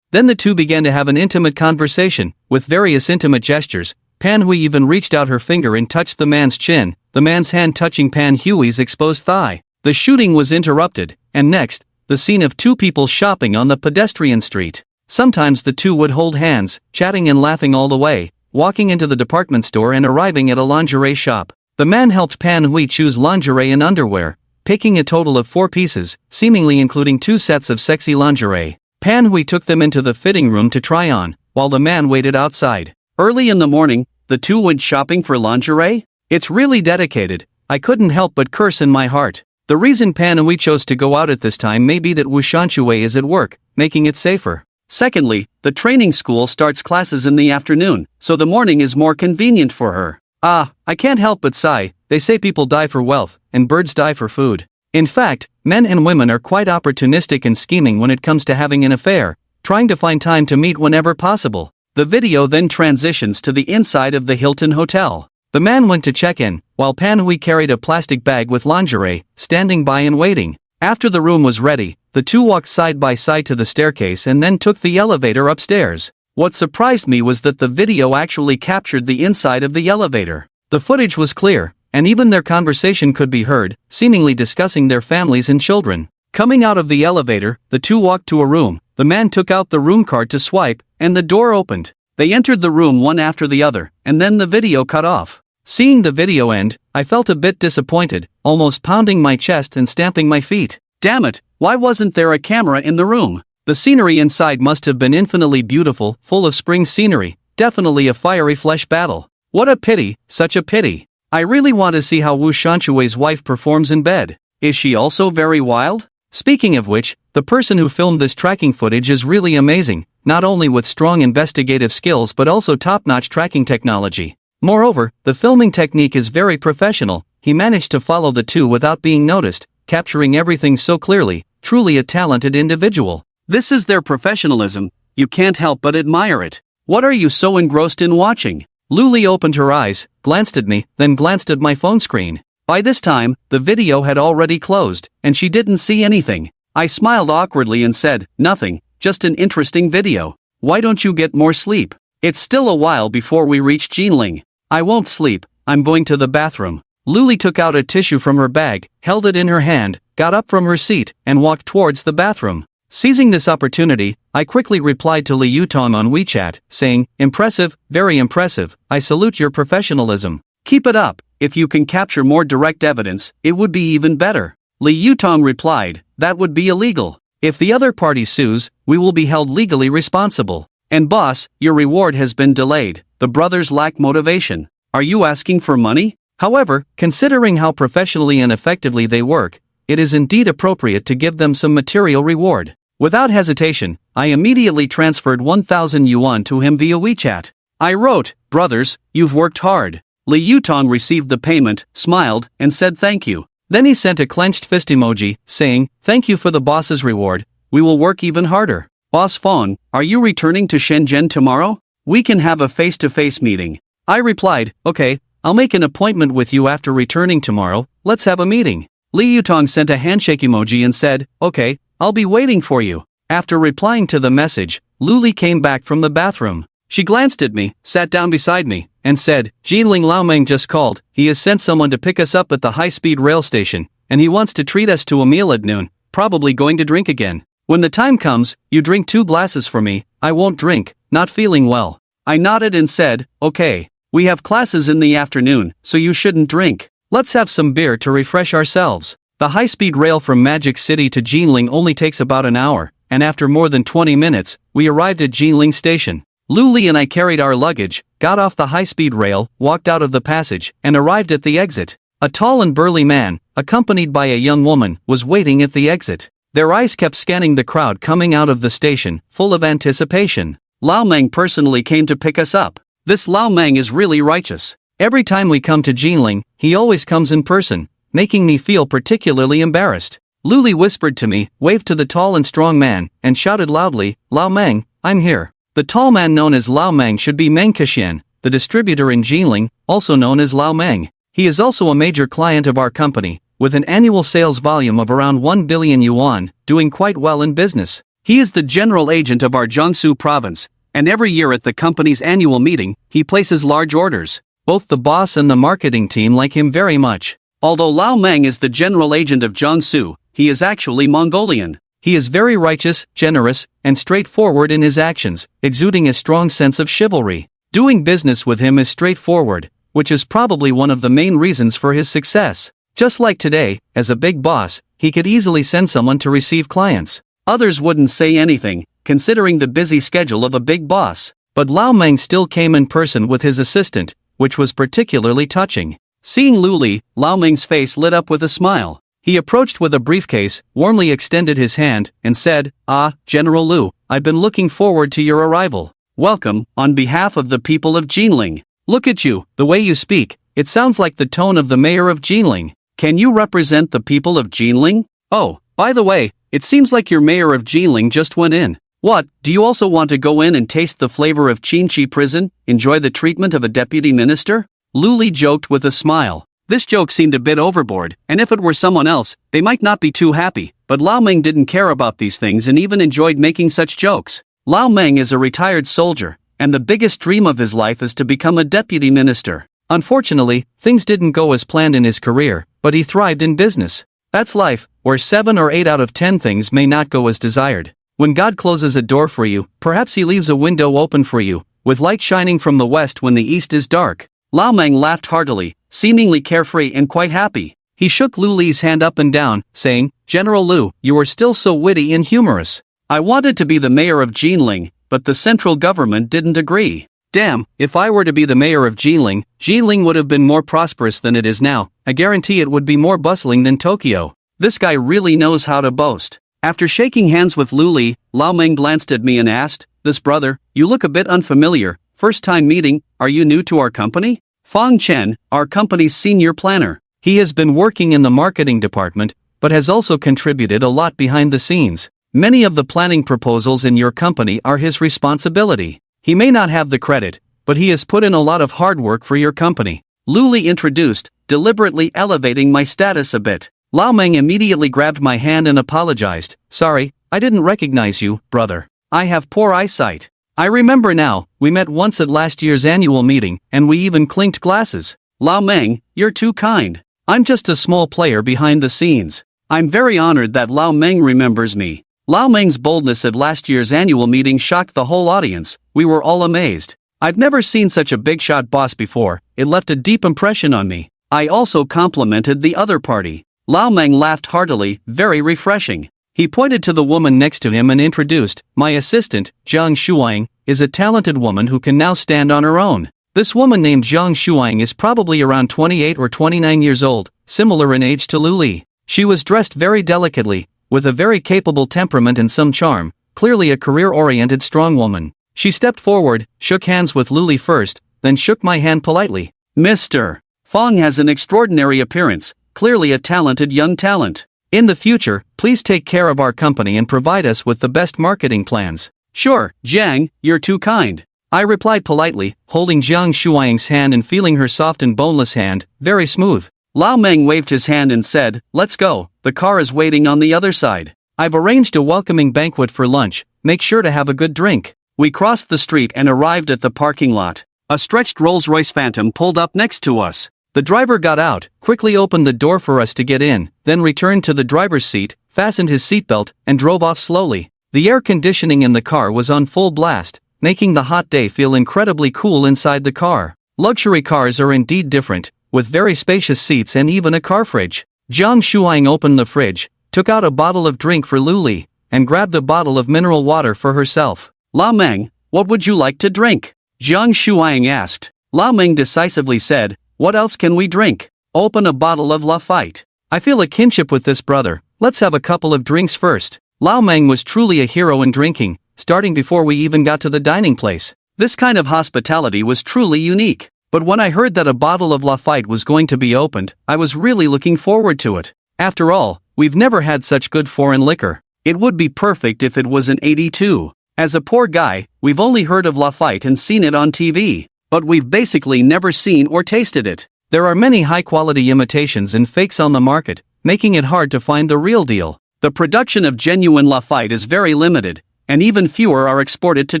Then the two began to have an intimate conversation, with various intimate gestures. Pan Hui even reached out her finger and touched the man's chin, the man's hand touching Pan Hui's exposed thigh. The shooting was interrupted, and next, the scene of two people shopping on the pedestrian street. Sometimes the two would hold hands, chatting and laughing all the way, walking into the department store and arriving at a lingerie shop. The man helped Pan Hui choose lingerie and underwear, picking a total of 4 pieces, seemingly including 2 sets of sexy lingerie. Pan Hui took them into the fitting room to try on, while the man waited outside. Early in the morning, the two went shopping for lingerie? It's really dedicated. I couldn't help but curse in my heart. The reason Pan Hui chose to go out at this time may be that Wu Shanshui is at work, making it safer. Secondly, the training school starts classes in the afternoon, so the morning is more convenient for her. I can't help but sigh. They say people die for wealth, and birds die for food. In fact, men and women are quite opportunistic and scheming when it comes to having an affair, trying to find time to meet whenever possible. The video then transitions to the inside of the Hilton Hotel. The man went to check in, while Panhui carried a plastic bag with lingerie, standing by and waiting. After the room was ready, the two walked side by side to the staircase and then took the elevator upstairs. What surprised me was that the video actually captured the inside of the elevator. The footage was clear, and even their conversation could be heard, seemingly discussing their families and children. Coming out of the elevator, the two walked to a room. The man took out the room card to swipe, and the door opened. They entered the room one after the other, and then the video cut off. Seeing the video end, I felt a bit disappointed, almost pounding my chest and stamping my feet. Damn it, why wasn't there a camera in the room? The scenery inside must have been infinitely beautiful, full of spring scenery, definitely a fiery flesh battle. What a pity, such a pity. I really want to see how Wu Shanshui's wife performs in bed. Is she also very wild? Speaking of which, the person who filmed this tracking footage is really amazing, not only with strong investigative skills but also top-notch tracking technology. Moreover, the filming technique is very professional. He managed to follow the two without being noticed, capturing everything so clearly, truly a talented individual. This is their professionalism, you can't help but admire it. What are you so engrossed in watching? Luli opened her eyes, glanced at me, then glanced at my phone screen. By this time, the video had already closed, and she didn't see anything. I smiled awkwardly and said, nothing, just an interesting video. Why don't you get more sleep? It's still a while before we reach Jinling. I won't sleep, I'm going to the bathroom. Luli took out a tissue from her bag, held it in her hand, got up from her seat, and walked towards the bathroom. Seizing this opportunity, I quickly replied to Li Yutong on WeChat, saying, impressive, very impressive, I salute your professionalism. Keep it up, if you can capture more direct evidence, it would be even better. Li Yutong replied, that would be illegal. If the other party sues, we will be held legally responsible. And boss, your reward has been delayed. The brothers lack motivation. Are you asking for money? However, considering how professionally and effectively they work, it is indeed appropriate to give them some material reward. Without hesitation, I immediately transferred 1,000 yuan to him via WeChat. I wrote, brothers, you've worked hard. Li Yutong received the payment, smiled, and said thank you. Then he sent a clenched fist emoji, saying, thank you for the boss's reward, we will work even harder. Boss Fong, are you returning to Shenzhen tomorrow? We can have a face-to-face meeting. I replied, okay, I'll make an appointment with you after returning tomorrow, let's have a meeting. Li Yutong sent a handshake emoji and said, okay, I'll be waiting for you. After replying to the message, Luli came back from the bathroom. She glanced at me, sat down beside me, and said, Jinling Laomeng just called, he has sent someone to pick us up at the high-speed rail station, and he wants to treat us to a meal at noon, probably going to drink again. When the time comes, you drink 2 glasses for me, I won't drink, not feeling well. I nodded and said, okay, we have classes in the afternoon, so you shouldn't drink. Let's have some beer to refresh ourselves. The high-speed rail from Magic City to Jinling only takes about an hour, and after more than 20 minutes, we arrived at Jinling Station. Luli and I carried our luggage, got off the high-speed rail, walked out of the passage, and arrived at the exit. A tall and burly man, accompanied by a young woman, was waiting at the exit. Their eyes kept scanning the crowd coming out of the station, full of anticipation. Laomeng personally came to pick us up. This Laomeng is really righteous. Every time we come to Jinling, he always comes in person, making me feel particularly embarrassed. Luli whispered to me, waved to the tall and strong man, and shouted loudly, Laomeng, I'm here. The tall man known as Laomeng should be Meng Kexian, the distributor in Jinling, also known as Laomeng. He is also a major client of our company, with an annual sales volume of around 1 billion yuan, doing quite well in business. He is the general agent of our Jiangsu province, and every year at the company's annual meeting, he places large orders. Both the boss and the marketing team like him very much. Although Laomeng is the general agent of Jiangsu, he is actually Mongolian. He is very righteous, generous, and straightforward in his actions, exuding a strong sense of chivalry. Doing business with him is straightforward, which is probably one of the main reasons for his success. Just like today, as a big boss, he could easily send someone to receive clients. Others wouldn't say anything, considering the busy schedule of a big boss. But Laomeng still came in person with his assistant, which was particularly touching. Seeing Luli, Laomeng's face lit up with a smile. He approached with a briefcase, warmly extended his hand, and said, Ah, General Lu, I've been looking forward to your arrival. Welcome, on behalf of the people of Jinling. Look at you, the way you speak, it sounds like the tone of the mayor of Jinling. Can you represent the people of Jinling? Oh, by the way, it seems like your mayor of Jinling just went in. What, do you also want to go in and taste the flavor of Qinchi prison, enjoy the treatment of a deputy minister? Lu Li joked with a smile. This joke seemed a bit overboard, and if it were someone else, they might not be too happy, but Lao Meng didn't care about these things and even enjoyed making such jokes. Lao Meng is a retired soldier, and the biggest dream of his life is to become a deputy minister. Unfortunately, things didn't go as planned in his career, but he thrived in business. That's life, where 7 or 8 out of 10 things may not go as desired. When God closes a door for you, perhaps he leaves a window open for you, with light shining from the west when the east is dark. Lao Meng laughed heartily, seemingly carefree and quite happy. He shook Lu Li's hand up and down, saying, "General Lu, you are still so witty and humorous. I wanted to be the mayor of Jinling, but the central government didn't agree. Damn, if I were to be the mayor of Jinling, Jinling would have been more prosperous than it is now. I guarantee it would be more bustling than Tokyo." This guy really knows how to boast. After shaking hands with Lu Li, Lao Meng glanced at me and asked, "This brother, you look a bit unfamiliar. First time meeting, are you new to our company?" Fong Chen, our company's senior planner. He has been working in the marketing department, but has also contributed a lot behind the scenes. Many of the planning proposals in your company are his responsibility. He may not have the credit, but he has put in a lot of hard work for your company. Lu Li introduced, deliberately elevating my status a bit. Lao Meng immediately grabbed my hand and apologized. "Sorry, I didn't recognize you, brother. I have poor eyesight. I remember now, we met once at last year's annual meeting, and we even clinked glasses." "Lao Meng, you're too kind. I'm just a small player behind the scenes." I'm very honored that Lao Meng remembers me. Lao Meng's boldness at last year's annual meeting shocked the whole audience. We were all amazed. I've never seen such a big-shot boss before. It left a deep impression on me. I also complimented the other party. Lao Meng laughed heartily, very refreshing. He pointed to the woman next to him and introduced, "My assistant, Zhang Shuang, is a talented woman who can now stand on her own." This woman named Zhang Shuang is probably around 28 or 29 years old, similar in age to Lu Li. She was dressed very delicately, with a very capable temperament and some charm, clearly a career-oriented strong woman. She stepped forward, shook hands with Lu Li first, then shook my hand politely. "Mr. Fong has an extraordinary appearance, clearly a talented young talent. In the future, please take care of our company and provide us with the best marketing plans." "Sure, Jiang, you're too kind," I replied politely, holding Zhang Shuang's hand and feeling her soft and boneless hand, very smooth. Lao Meng waved his hand and said, "Let's go, the car is waiting on the other side. I've arranged a welcoming banquet for lunch, make sure to have a good drink." We crossed the street and arrived at the parking lot. A stretched Rolls-Royce Phantom pulled up next to us. The driver got out, quickly opened the door for us to get in, then returned to the driver's seat, fastened his seatbelt, and drove off slowly. The air conditioning in the car was on full blast, making the hot day feel incredibly cool inside the car. Luxury cars are indeed different, with very spacious seats and even a car fridge. Zhang Shuang opened the fridge, took out a bottle of drink for Lu Li, and grabbed a bottle of mineral water for herself. "Lao Meng, what would you like to drink?" Zhang Shuang asked. Lao Meng decisively said, "What else can we drink? Open a bottle of Lafite. I feel a kinship with this brother, let's have a couple of drinks first." Lao Meng was truly a hero in drinking, starting before we even got to the dining place. This kind of hospitality was truly unique. But when I heard that a bottle of Lafite was going to be opened, I was really looking forward to it. After all, we've never had such good foreign liquor. It would be perfect if it was an 82. As a poor guy, we've only heard of Lafite and seen it on TV. But we've basically never seen or tasted it. There are many high-quality imitations and fakes on the market, making it hard to find the real deal. The production of genuine Lafite is very limited, and even fewer are exported to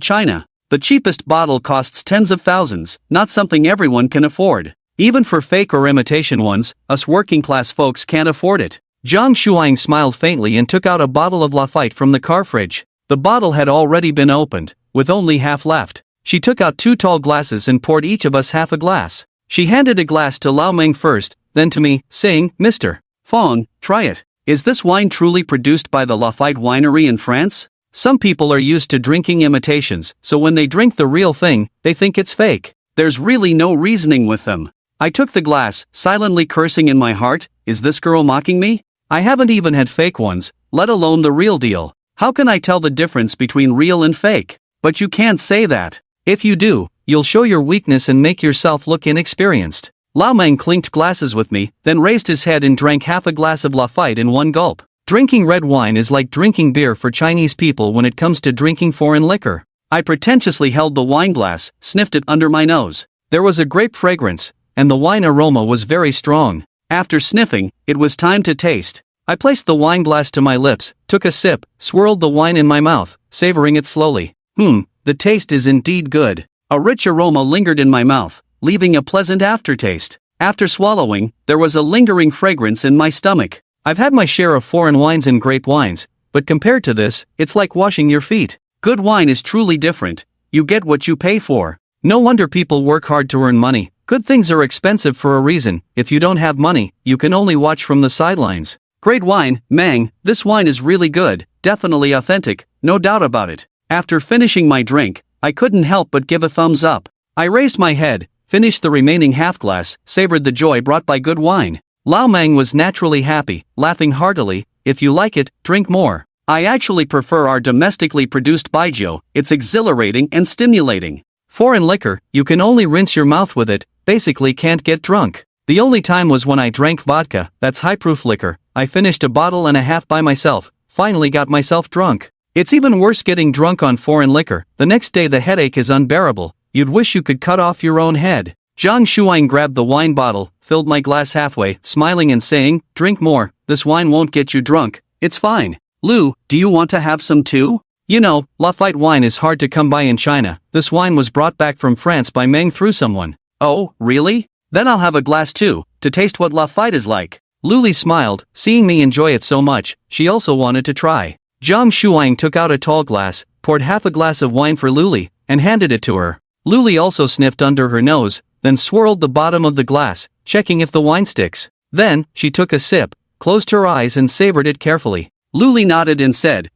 China. The cheapest bottle costs tens of thousands, not something everyone can afford. Even for fake or imitation ones, us working-class folks can't afford it. Zhang Shuang smiled faintly and took out a bottle of Lafite from the car fridge. The bottle had already been opened, with only half left. She took out 2 tall glasses and poured each of us half a glass. She handed a glass to Lao Meng first, then to me, saying, "Mr. Fong, try it. Is this wine truly produced by the Lafite winery in France? Some people are used to drinking imitations, so when they drink the real thing, they think it's fake. There's really no reasoning with them." I took the glass, silently cursing in my heart, is this girl mocking me? I haven't even had fake ones, let alone the real deal. How can I tell the difference between real and fake? But you can't say that. If you do, you'll show your weakness and make yourself look inexperienced. Lao Meng clinked glasses with me, then raised his head and drank half a glass of Lafite in one gulp. Drinking red wine is like drinking beer for Chinese people when it comes to drinking foreign liquor. I pretentiously held the wine glass, sniffed it under my nose. There was a grape fragrance, and the wine aroma was very strong. After sniffing, it was time to taste. I placed the wine glass to my lips, took a sip, swirled the wine in my mouth, savoring it slowly. The taste is indeed good. A rich aroma lingered in my mouth, leaving a pleasant aftertaste. After swallowing, there was a lingering fragrance in my stomach. I've had my share of foreign wines and grape wines, but compared to this, it's like washing your feet. Good wine is truly different. You get what you pay for. No wonder people work hard to earn money. Good things are expensive for a reason. If you don't have money, you can only watch from the sidelines. Great wine, Mang. This wine is really good, definitely authentic, no doubt about it. After finishing my drink, I couldn't help but give a thumbs up. I raised my head, finished the remaining half glass, savored the joy brought by good wine. Lao Mang was naturally happy, laughing heartily. If you like it, drink more. I actually prefer our domestically produced baijiu, it's exhilarating and stimulating. Foreign liquor, you can only rinse your mouth with it, basically can't get drunk. The only time was when I drank vodka, that's high-proof liquor. I finished a bottle and a half by myself, finally got myself drunk. It's even worse getting drunk on foreign liquor. The next day the headache is unbearable. You'd wish you could cut off your own head. Zhang Shuang grabbed the wine bottle, filled my glass halfway, smiling and saying, "Drink more, this wine won't get you drunk, it's fine. Lu, do you want to have some too?" You know, Lafite wine is hard to come by in China. This wine was brought back from France by Meng through someone. Oh, really? Then I'll have a glass too, to taste what Lafite is like. Luli smiled, seeing me enjoy it so much, she also wanted to try. Zhang Shuang took out a tall glass, poured half a glass of wine for Luli, and handed it to her. Luli also sniffed under her nose, then swirled the bottom of the glass, checking if the wine sticks. Then, she took a sip, closed her eyes and savored it carefully. Luli nodded and said,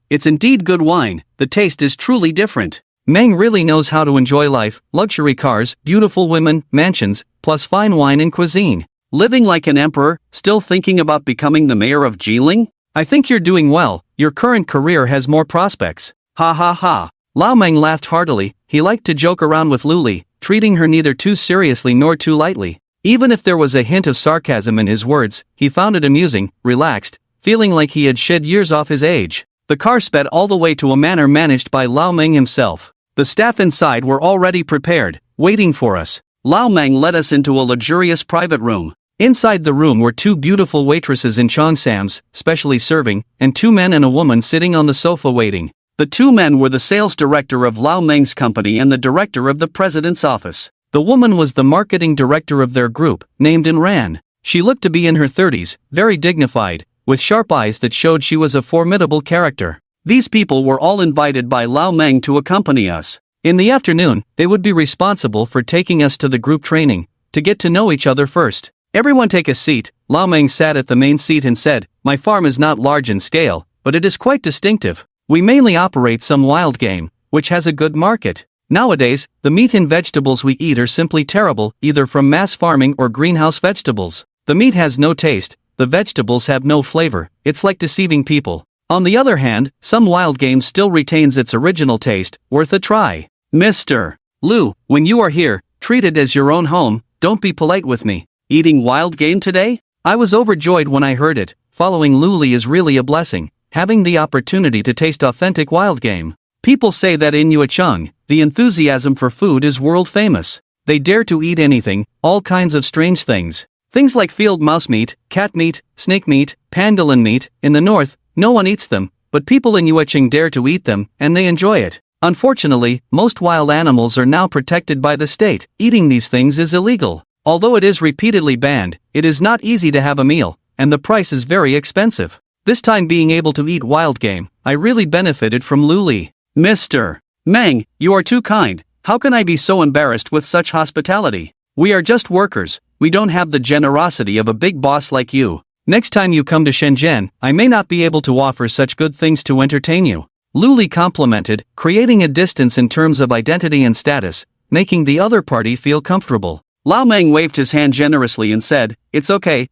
it's indeed good wine, the taste is truly different. Meng really knows how to enjoy life, luxury cars, beautiful women, mansions, plus fine wine and cuisine. Living like an emperor, still thinking about becoming the mayor of Jiling? I think you're doing well, your current career has more prospects. Ha ha ha. Lao Meng laughed heartily. He liked to joke around with Luli, treating her neither too seriously nor too lightly. Even if there was a hint of sarcasm in his words, he found it amusing, relaxed, feeling like he had shed years off his age. The car sped all the way to a manor managed by Lao Meng himself. The staff inside were already prepared, waiting for us. Lao Meng led us into a luxurious private room. Inside the room were two beautiful waitresses in cheongsams, specially serving, and two men and a woman sitting on the sofa waiting. The two men were the sales director of Lao Meng's company and the director of the president's office. The woman was the marketing director of their group, named Inran. She looked to be in her 30s, very dignified, with sharp eyes that showed she was a formidable character. These people were all invited by Lao Meng to accompany us. In the afternoon, they would be responsible for taking us to the group training, to get to know each other first. Everyone take a seat. Lao Meng sat at the main seat and said, "My farm is not large in scale, but it is quite distinctive. We mainly operate some wild game, which has a good market. Nowadays, the meat and vegetables we eat are simply terrible, either from mass farming or greenhouse vegetables. The meat has no taste, the vegetables have no flavor, it's like deceiving people. On the other hand, some wild game still retains its original taste, worth a try. Mr. Lu, when you are here, treat it as your own home, don't be polite with me. Eating wild game today?" I was overjoyed when I heard it. Following Luli is really a blessing, having the opportunity to taste authentic wild game. People say that in Yuecheng, the enthusiasm for food is world famous. They dare to eat anything, all kinds of strange things. Things like field mouse meat, cat meat, snake meat, pangolin meat. In the north, no one eats them, but people in Yuecheng dare to eat them, and they enjoy it. Unfortunately, most wild animals are now protected by the state. Eating these things is illegal. Although it is repeatedly banned, it is not easy to have a meal, and the price is very expensive. This time being able to eat wild game, I really benefited from Luli. Mr. Meng, you are too kind. How can I be so embarrassed with such hospitality? We are just workers, we don't have the generosity of a big boss like you. Next time you come to Shenzhen, I may not be able to offer such good things to entertain you. Luli complimented, creating a distance in terms of identity and status, making the other party feel comfortable. Lao Meng waved his hand generously and said, it's okay,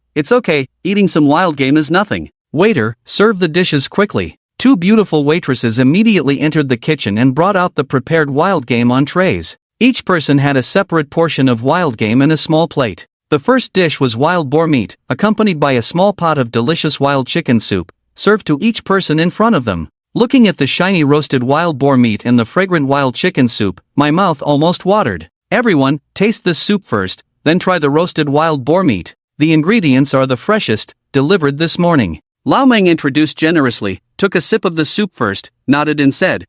eating some wild game is nothing. Waiter, serve the dishes quickly. Two beautiful waitresses immediately entered the kitchen and brought out the prepared wild game on trays. Each person had a separate portion of wild game in a small plate. The first dish was wild boar meat, accompanied by a small pot of delicious wild chicken soup, served to each person in front of them. Looking at the shiny roasted wild boar meat and the fragrant wild chicken soup, my mouth almost watered. Everyone, taste this soup first, then try the roasted wild boar meat. The ingredients are the freshest, delivered this morning. Lao Meng introduced generously, took a sip of the soup first, nodded and said,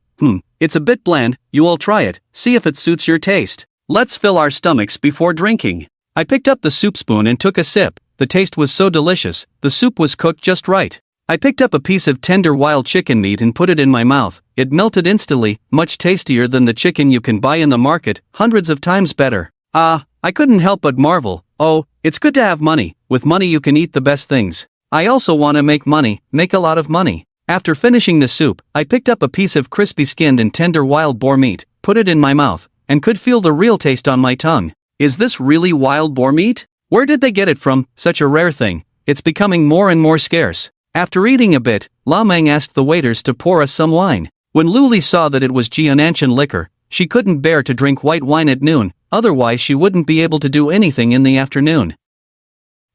it's a bit bland, you all try it, see if it suits your taste. Let's fill our stomachs before drinking. I picked up the soup spoon and took a sip. The taste was so delicious, the soup was cooked just right. I picked up a piece of tender wild chicken meat and put it in my mouth. It melted instantly, much tastier than the chicken you can buy in the market, hundreds of times better. I couldn't help but marvel. Oh, it's good to have money. With money you can eat the best things. I also want to make money, make a lot of money. After finishing the soup, I picked up a piece of crispy skinned and tender wild boar meat, put it in my mouth, and could feel the real taste on my tongue. Is this really wild boar meat? Where did they get it from? Such a rare thing. It's becoming more and more scarce. After eating a bit, Lao Meng asked the waiters to pour us some wine. When Luli saw that it was Jiananshan liquor, she couldn't bear to drink white wine at noon, otherwise she wouldn't be able to do anything in the afternoon.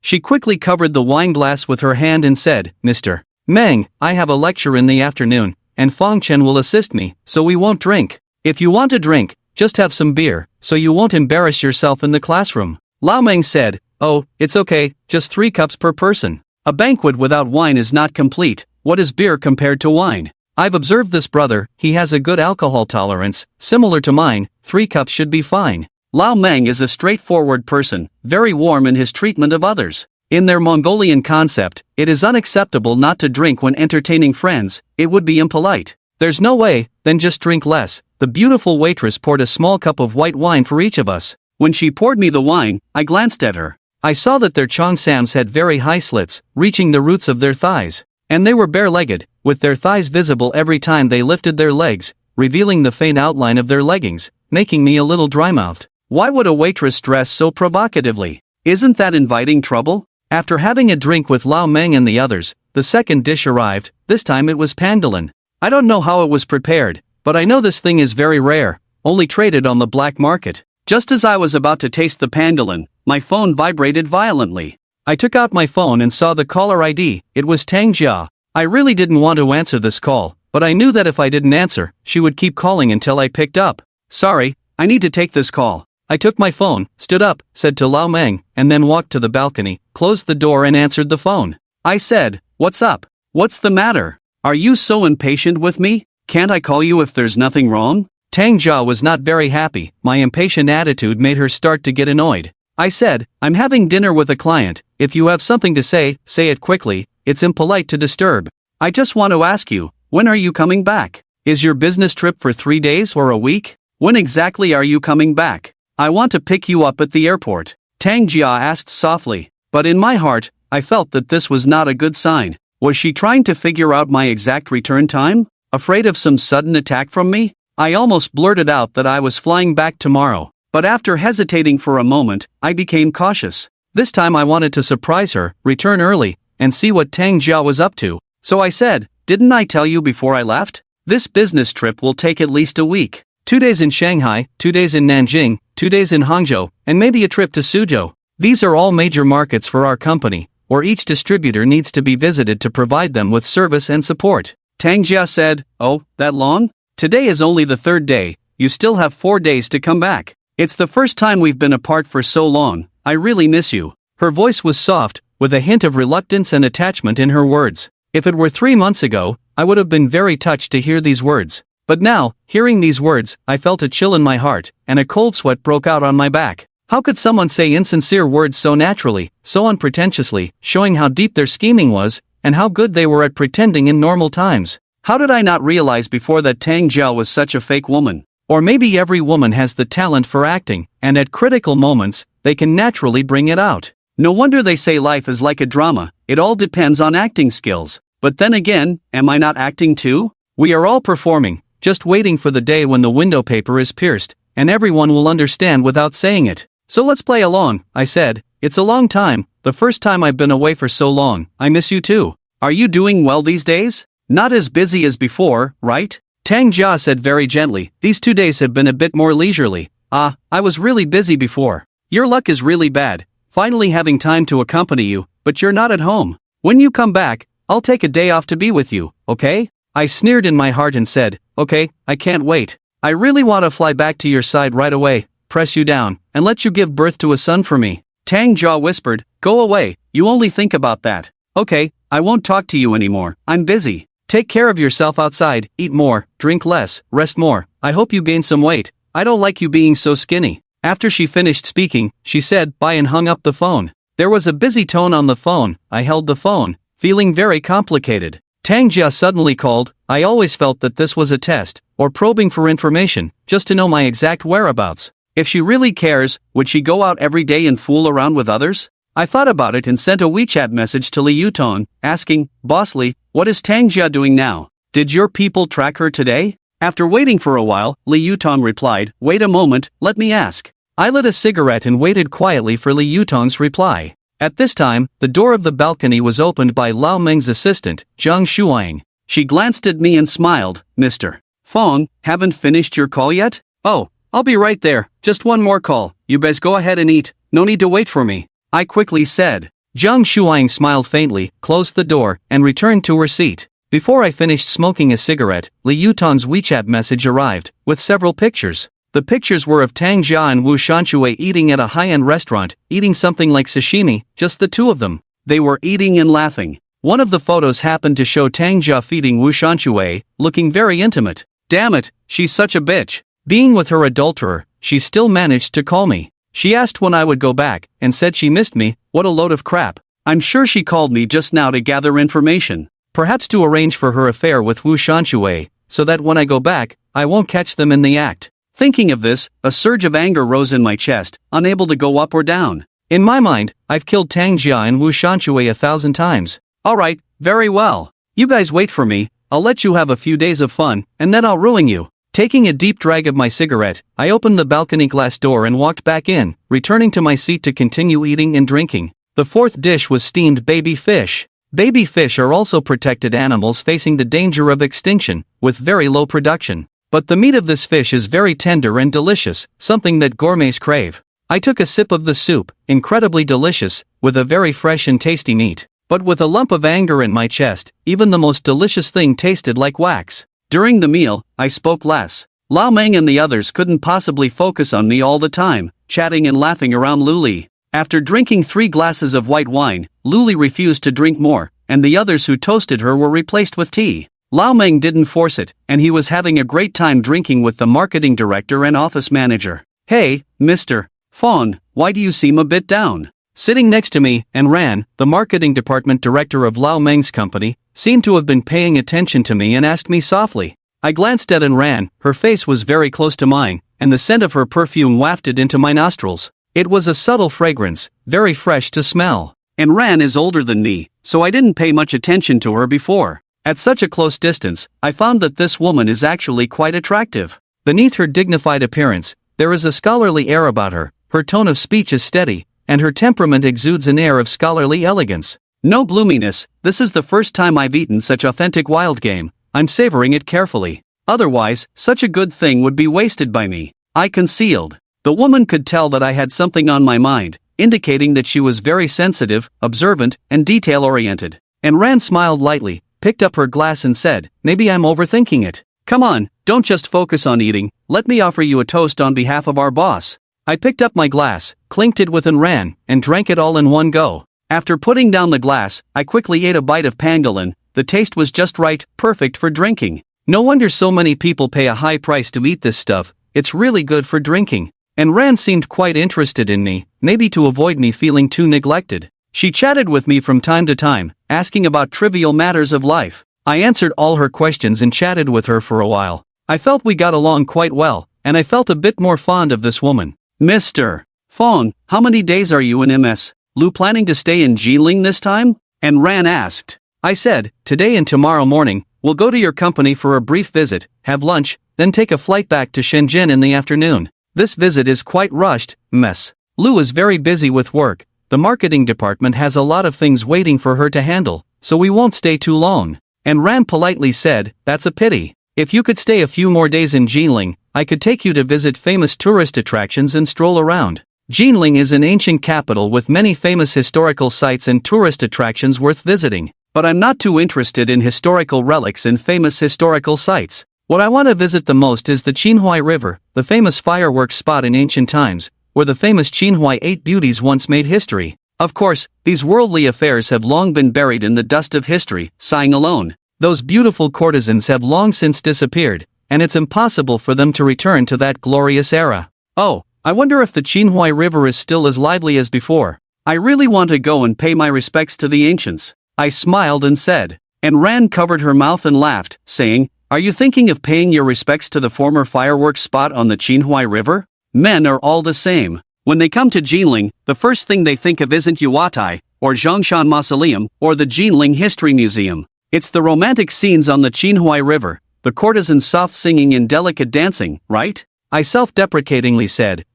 She quickly covered the wine glass with her hand and said, Mr. Meng, I have a lecture in the afternoon, and Fong Chen will assist me, so we won't drink. If you want to drink, just have some beer, so you won't embarrass yourself in the classroom. Lao Meng said, oh, it's okay, just 3 cups per person. A banquet without wine is not complete. What is beer compared to wine? I've observed this brother, he has a good alcohol tolerance, similar to mine, 3 cups should be fine. Lao Meng is a straightforward person, very warm in his treatment of others. In their Mongolian concept, it is unacceptable not to drink when entertaining friends, it would be impolite. There's no way, then just drink less. The beautiful waitress poured a small cup of white wine for each of us. When she poured me the wine, I glanced at her. I saw that their cheongsams had very high slits, reaching the roots of their thighs, and they were bare-legged, with their thighs visible every time they lifted their legs, revealing the faint outline of their leggings, making me a little dry-mouthed. Why would a waitress dress so provocatively? Isn't that inviting trouble? After having a drink with Lao Meng and the others, the second dish arrived. This time it was pangolin. I don't know how it was prepared, but I know this thing is very rare, only traded on the black market. Just as I was about to taste the pangolin, my phone vibrated violently. I took out my phone and saw the caller ID. It was Tang Jia. I really didn't want to answer this call, but I knew that if I didn't answer, she would keep calling until I picked up. Sorry, I need to take this call. I took my phone, stood up, said to Lao Meng, and then walked to the balcony, closed the door and answered the phone. I said, what's up? What's the matter? Are you so impatient with me? Can't I call you if there's nothing wrong? Tang Jia was not very happy. My impatient attitude made her start to get annoyed. I said, I'm having dinner with a client. If you have something to say it quickly. It's impolite to disturb. I just want to ask you, when are you coming back? Is your business trip for 3 days or a week? When exactly are you coming back? I want to pick you up at the airport. Tang Jia asked softly, but in my heart, I felt that this was not a good sign. Was she trying to figure out my exact return time? Afraid of some sudden attack from me? I almost blurted out that I was flying back tomorrow, but after hesitating for a moment, I became cautious. This time I wanted to surprise her, return early, and see what Tang Jia was up to. So I said, didn't I tell you before I left? This business trip will take at least a week. 2 days in Shanghai, 2 days in Nanjing, 2 days in Hangzhou, and maybe a trip to Suzhou. These are all major markets for our company, where each distributor needs to be visited to provide them with service and support. Tang Jia said, oh, that long? Today is only the 3rd day, you still have 4 days to come back. It's the first time we've been apart for so long, I really miss you. Her voice was soft, with a hint of reluctance and attachment in her words. If it were 3 months ago, I would have been very touched to hear these words. But now, hearing these words, I felt a chill in my heart, and a cold sweat broke out on my back. How could someone say insincere words so naturally, so unpretentiously, showing how deep their scheming was, and how good they were at pretending in normal times? How did I not realize before that Tang Jia was such a fake woman? Or maybe every woman has the talent for acting, and at critical moments, they can naturally bring it out. No wonder they say life is like a drama, it all depends on acting skills. But then again, am I not acting too? We are all performing, just waiting for the day when the window paper is pierced, and everyone will understand without saying it. So let's play along, I said. It's a long time, the first time I've been away for so long. I miss you too. Are you doing well these days? Not as busy as before, right? Tang Jia said very gently. These 2 days have been a bit more leisurely. I was really busy before. Your luck is really bad, finally having time to accompany you, but you're not at home. When you come back, I'll take a day off to be with you, okay? I sneered in my heart and said, okay, I can't wait. I really want to fly back to your side right away. press you down, and let you give birth to a son for me. Tanga whispered, "Go away, you only think about that." "Okay, I won't talk to you anymore, I'm busy." "Take care of yourself outside, eat more, drink less, rest more. I hope you gain some weight. I don't like you being so skinny." After she finished speaking, she said bye and hung up the phone. There was a busy tone on the phone. I held the phone, feeling very complicated. Tanga suddenly called. I always felt that this was a test, or probing for information, just to know my exact whereabouts. If she really cares, would she go out every day and fool around with others? I thought about it and sent a WeChat message to Li Yuton, asking, "Boss Li, what is Tanga doing now? Did your people track her today?" After waiting for a while, Li Yuton replied, "Wait a moment, let me ask." I lit a cigarette and waited quietly for Li Yuton's reply. At this time, the door of the balcony was opened by Lao Meng's assistant, Zhang Shuang. She glanced at me and smiled. "Mr. Fong, haven't finished your call yet?" "Oh, I'll be right there, just one more call. You best go ahead and eat, no need to wait for me," I quickly said. Zhang Shuang smiled faintly, closed the door, and returned to her seat. Before I finished smoking a cigarette, Li Yuton's WeChat message arrived, with several pictures. The pictures were of Tanga and Wu Shanshui eating at a high-end restaurant, eating something like sashimi, just the two of them. They were eating and laughing. One of the photos happened to show Tanga feeding Wu Shanshui, looking very intimate. Damn it, she's such a bitch. Being with her adulterer, she still managed to call me. She asked when I would go back, and said she missed me. What a load of crap. I'm sure she called me just now to gather information. Perhaps to arrange for her affair with Wu Shanshui, so that when I go back, I won't catch them in the act. Thinking of this, a surge of anger rose in my chest, unable to go up or down. In my mind, I've killed Tanga and Wu Shanshui 1,000 times. Alright, very well. You guys wait for me, I'll let you have a few days of fun, and then I'll ruin you. Taking a deep drag of my cigarette, I opened the balcony glass door and walked back in, returning to my seat to continue eating and drinking. The fourth dish was steamed baby fish. Baby fish are also protected animals facing the danger of extinction, with very low production. But the meat of this fish is very tender and delicious, something that gourmets crave. I took a sip of the soup, incredibly delicious, with a very fresh and tasty meat. But with a lump of anger in my chest, even the most delicious thing tasted like wax. During the meal, I spoke less. Lao Meng and the others couldn't possibly focus on me all the time, chatting and laughing around Luli. After drinking 3 glasses of white wine, Luli refused to drink more, and the others who toasted her were replaced with tea. Lao Meng didn't force it, and he was having a great time drinking with the marketing director and office manager. "Hey, Mr. Fong, why do you seem a bit down?" Sitting next to me, and Ran, the marketing department director of Lao Meng's company, seemed to have been paying attention to me and asked me softly. I glanced at Ran. Her face was very close to mine, and the scent of her perfume wafted into my nostrils. It was a subtle fragrance, very fresh to smell. Ran is older than me, so I didn't pay much attention to her before. At such a close distance, I found that this woman is actually quite attractive. Beneath her dignified appearance, there is a scholarly air about her. Her tone of speech is steady, and her temperament exudes an air of scholarly elegance. No bloominess. This is the first time I've eaten such authentic wild game. I'm savoring it carefully. Otherwise, such a good thing would be wasted by me. I concealed. The woman could tell that I had something on my mind, indicating that she was very sensitive, observant, and detail-oriented. Ran smiled lightly, picked up her glass and said, "Maybe I'm overthinking it. Come on, don't just focus on eating, let me offer you a toast on behalf of our boss." I picked up my glass, clinked it with Ran, and drank it all in one go. After putting down the glass, I quickly ate a bite of pangolin. The taste was just right, perfect for drinking. No wonder so many people pay a high price to eat this stuff, it's really good for drinking. Ran seemed quite interested in me, maybe to avoid me feeling too neglected. She chatted with me from time to time, asking about trivial matters of life. I answered all her questions and chatted with her for a while. I felt we got along quite well, and I felt a bit more fond of this woman. "Mr. Fong, how many days are you in MS Lu planning to stay in Jiling this time?" Ran asked. I said, "Today and tomorrow morning, we'll go to your company for a brief visit, have lunch, then take a flight back to Shenzhen in the afternoon. This visit is quite rushed, Ms. Lu is very busy with work. The marketing department has a lot of things waiting for her to handle, so we won't stay too long." Ran politely said, "That's a pity. If you could stay a few more days in Jiling, I could take you to visit famous tourist attractions and stroll around. Jiling is an ancient capital with many famous historical sites and tourist attractions worth visiting. But I'm not too interested in historical relics and famous historical sites. What I want to visit the most is the Qinhuai River, the famous fireworks spot in ancient times, where the famous Qinhuai 8 beauties once made history. Of course, these worldly affairs have long been buried in the dust of history, sighing alone. Those beautiful courtesans have long since disappeared, and it's impossible for them to return to that glorious era. Oh, I wonder if the Qinhuai River is still as lively as before. I really want to go and pay my respects to the ancients, I smiled and said. And Ran covered her mouth and laughed, saying, "Are you thinking of paying your respects to the former fireworks spot on the Qinhuai River? Men are all the same. When they come to Jinling, the first thing they think of isn't Yuatai, or Zhongshan Mausoleum, or the Jinling History Museum. It's the romantic scenes on the Qinhuai River, the courtesans soft singing and delicate dancing, right?" I self-deprecatingly said,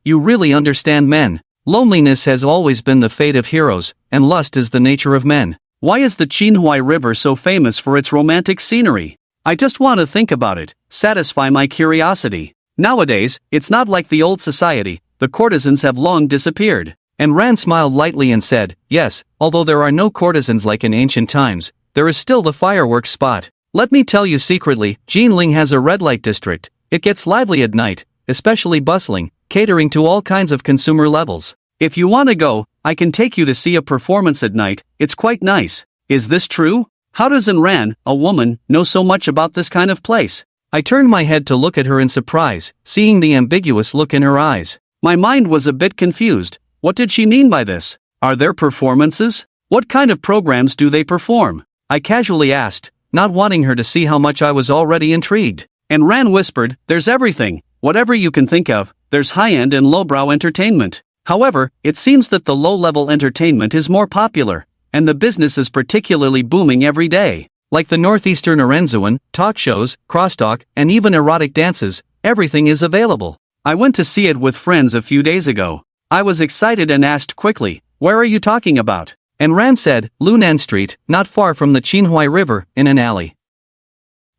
you really understand men. Loneliness has always been the fate of heroes, and lust is the nature of men. Why is the Qinhuai River so famous for its romantic scenery? I just want to think about it, satisfy my curiosity. Nowadays, it's not like the old society, the courtesans have long disappeared. And Ran smiled lightly and said, yes, although there are no courtesans like in ancient times, there is still the fireworks spot. Let me tell you secretly, Jinling has a red light district. It gets lively at night, especially bustling, catering to all kinds of consumer levels. If you want to go, I can take you to see a performance at night, it's quite nice. Is this true? How does Ran, a woman, know so much about this kind of place? I turned my head to look at her in surprise, seeing the ambiguous look in her eyes. My mind was a bit confused. What did she mean by this? Are there performances? What kind of programs do they perform? I casually asked, not wanting her to see how much I was already intrigued. And Ran whispered, there's everything, whatever you can think of, there's high-end and lowbrow entertainment. However, it seems that the low-level entertainment is more popular, and the business is particularly booming every day. Like the Northeastern Arenzuan, talk shows, crosstalk, and even erotic dances, everything is available. I went to see it with friends a few days ago. I was excited and asked quickly, where are you talking about? And Ran said, Lunan Street, not far from the Qinhuai River, in an alley.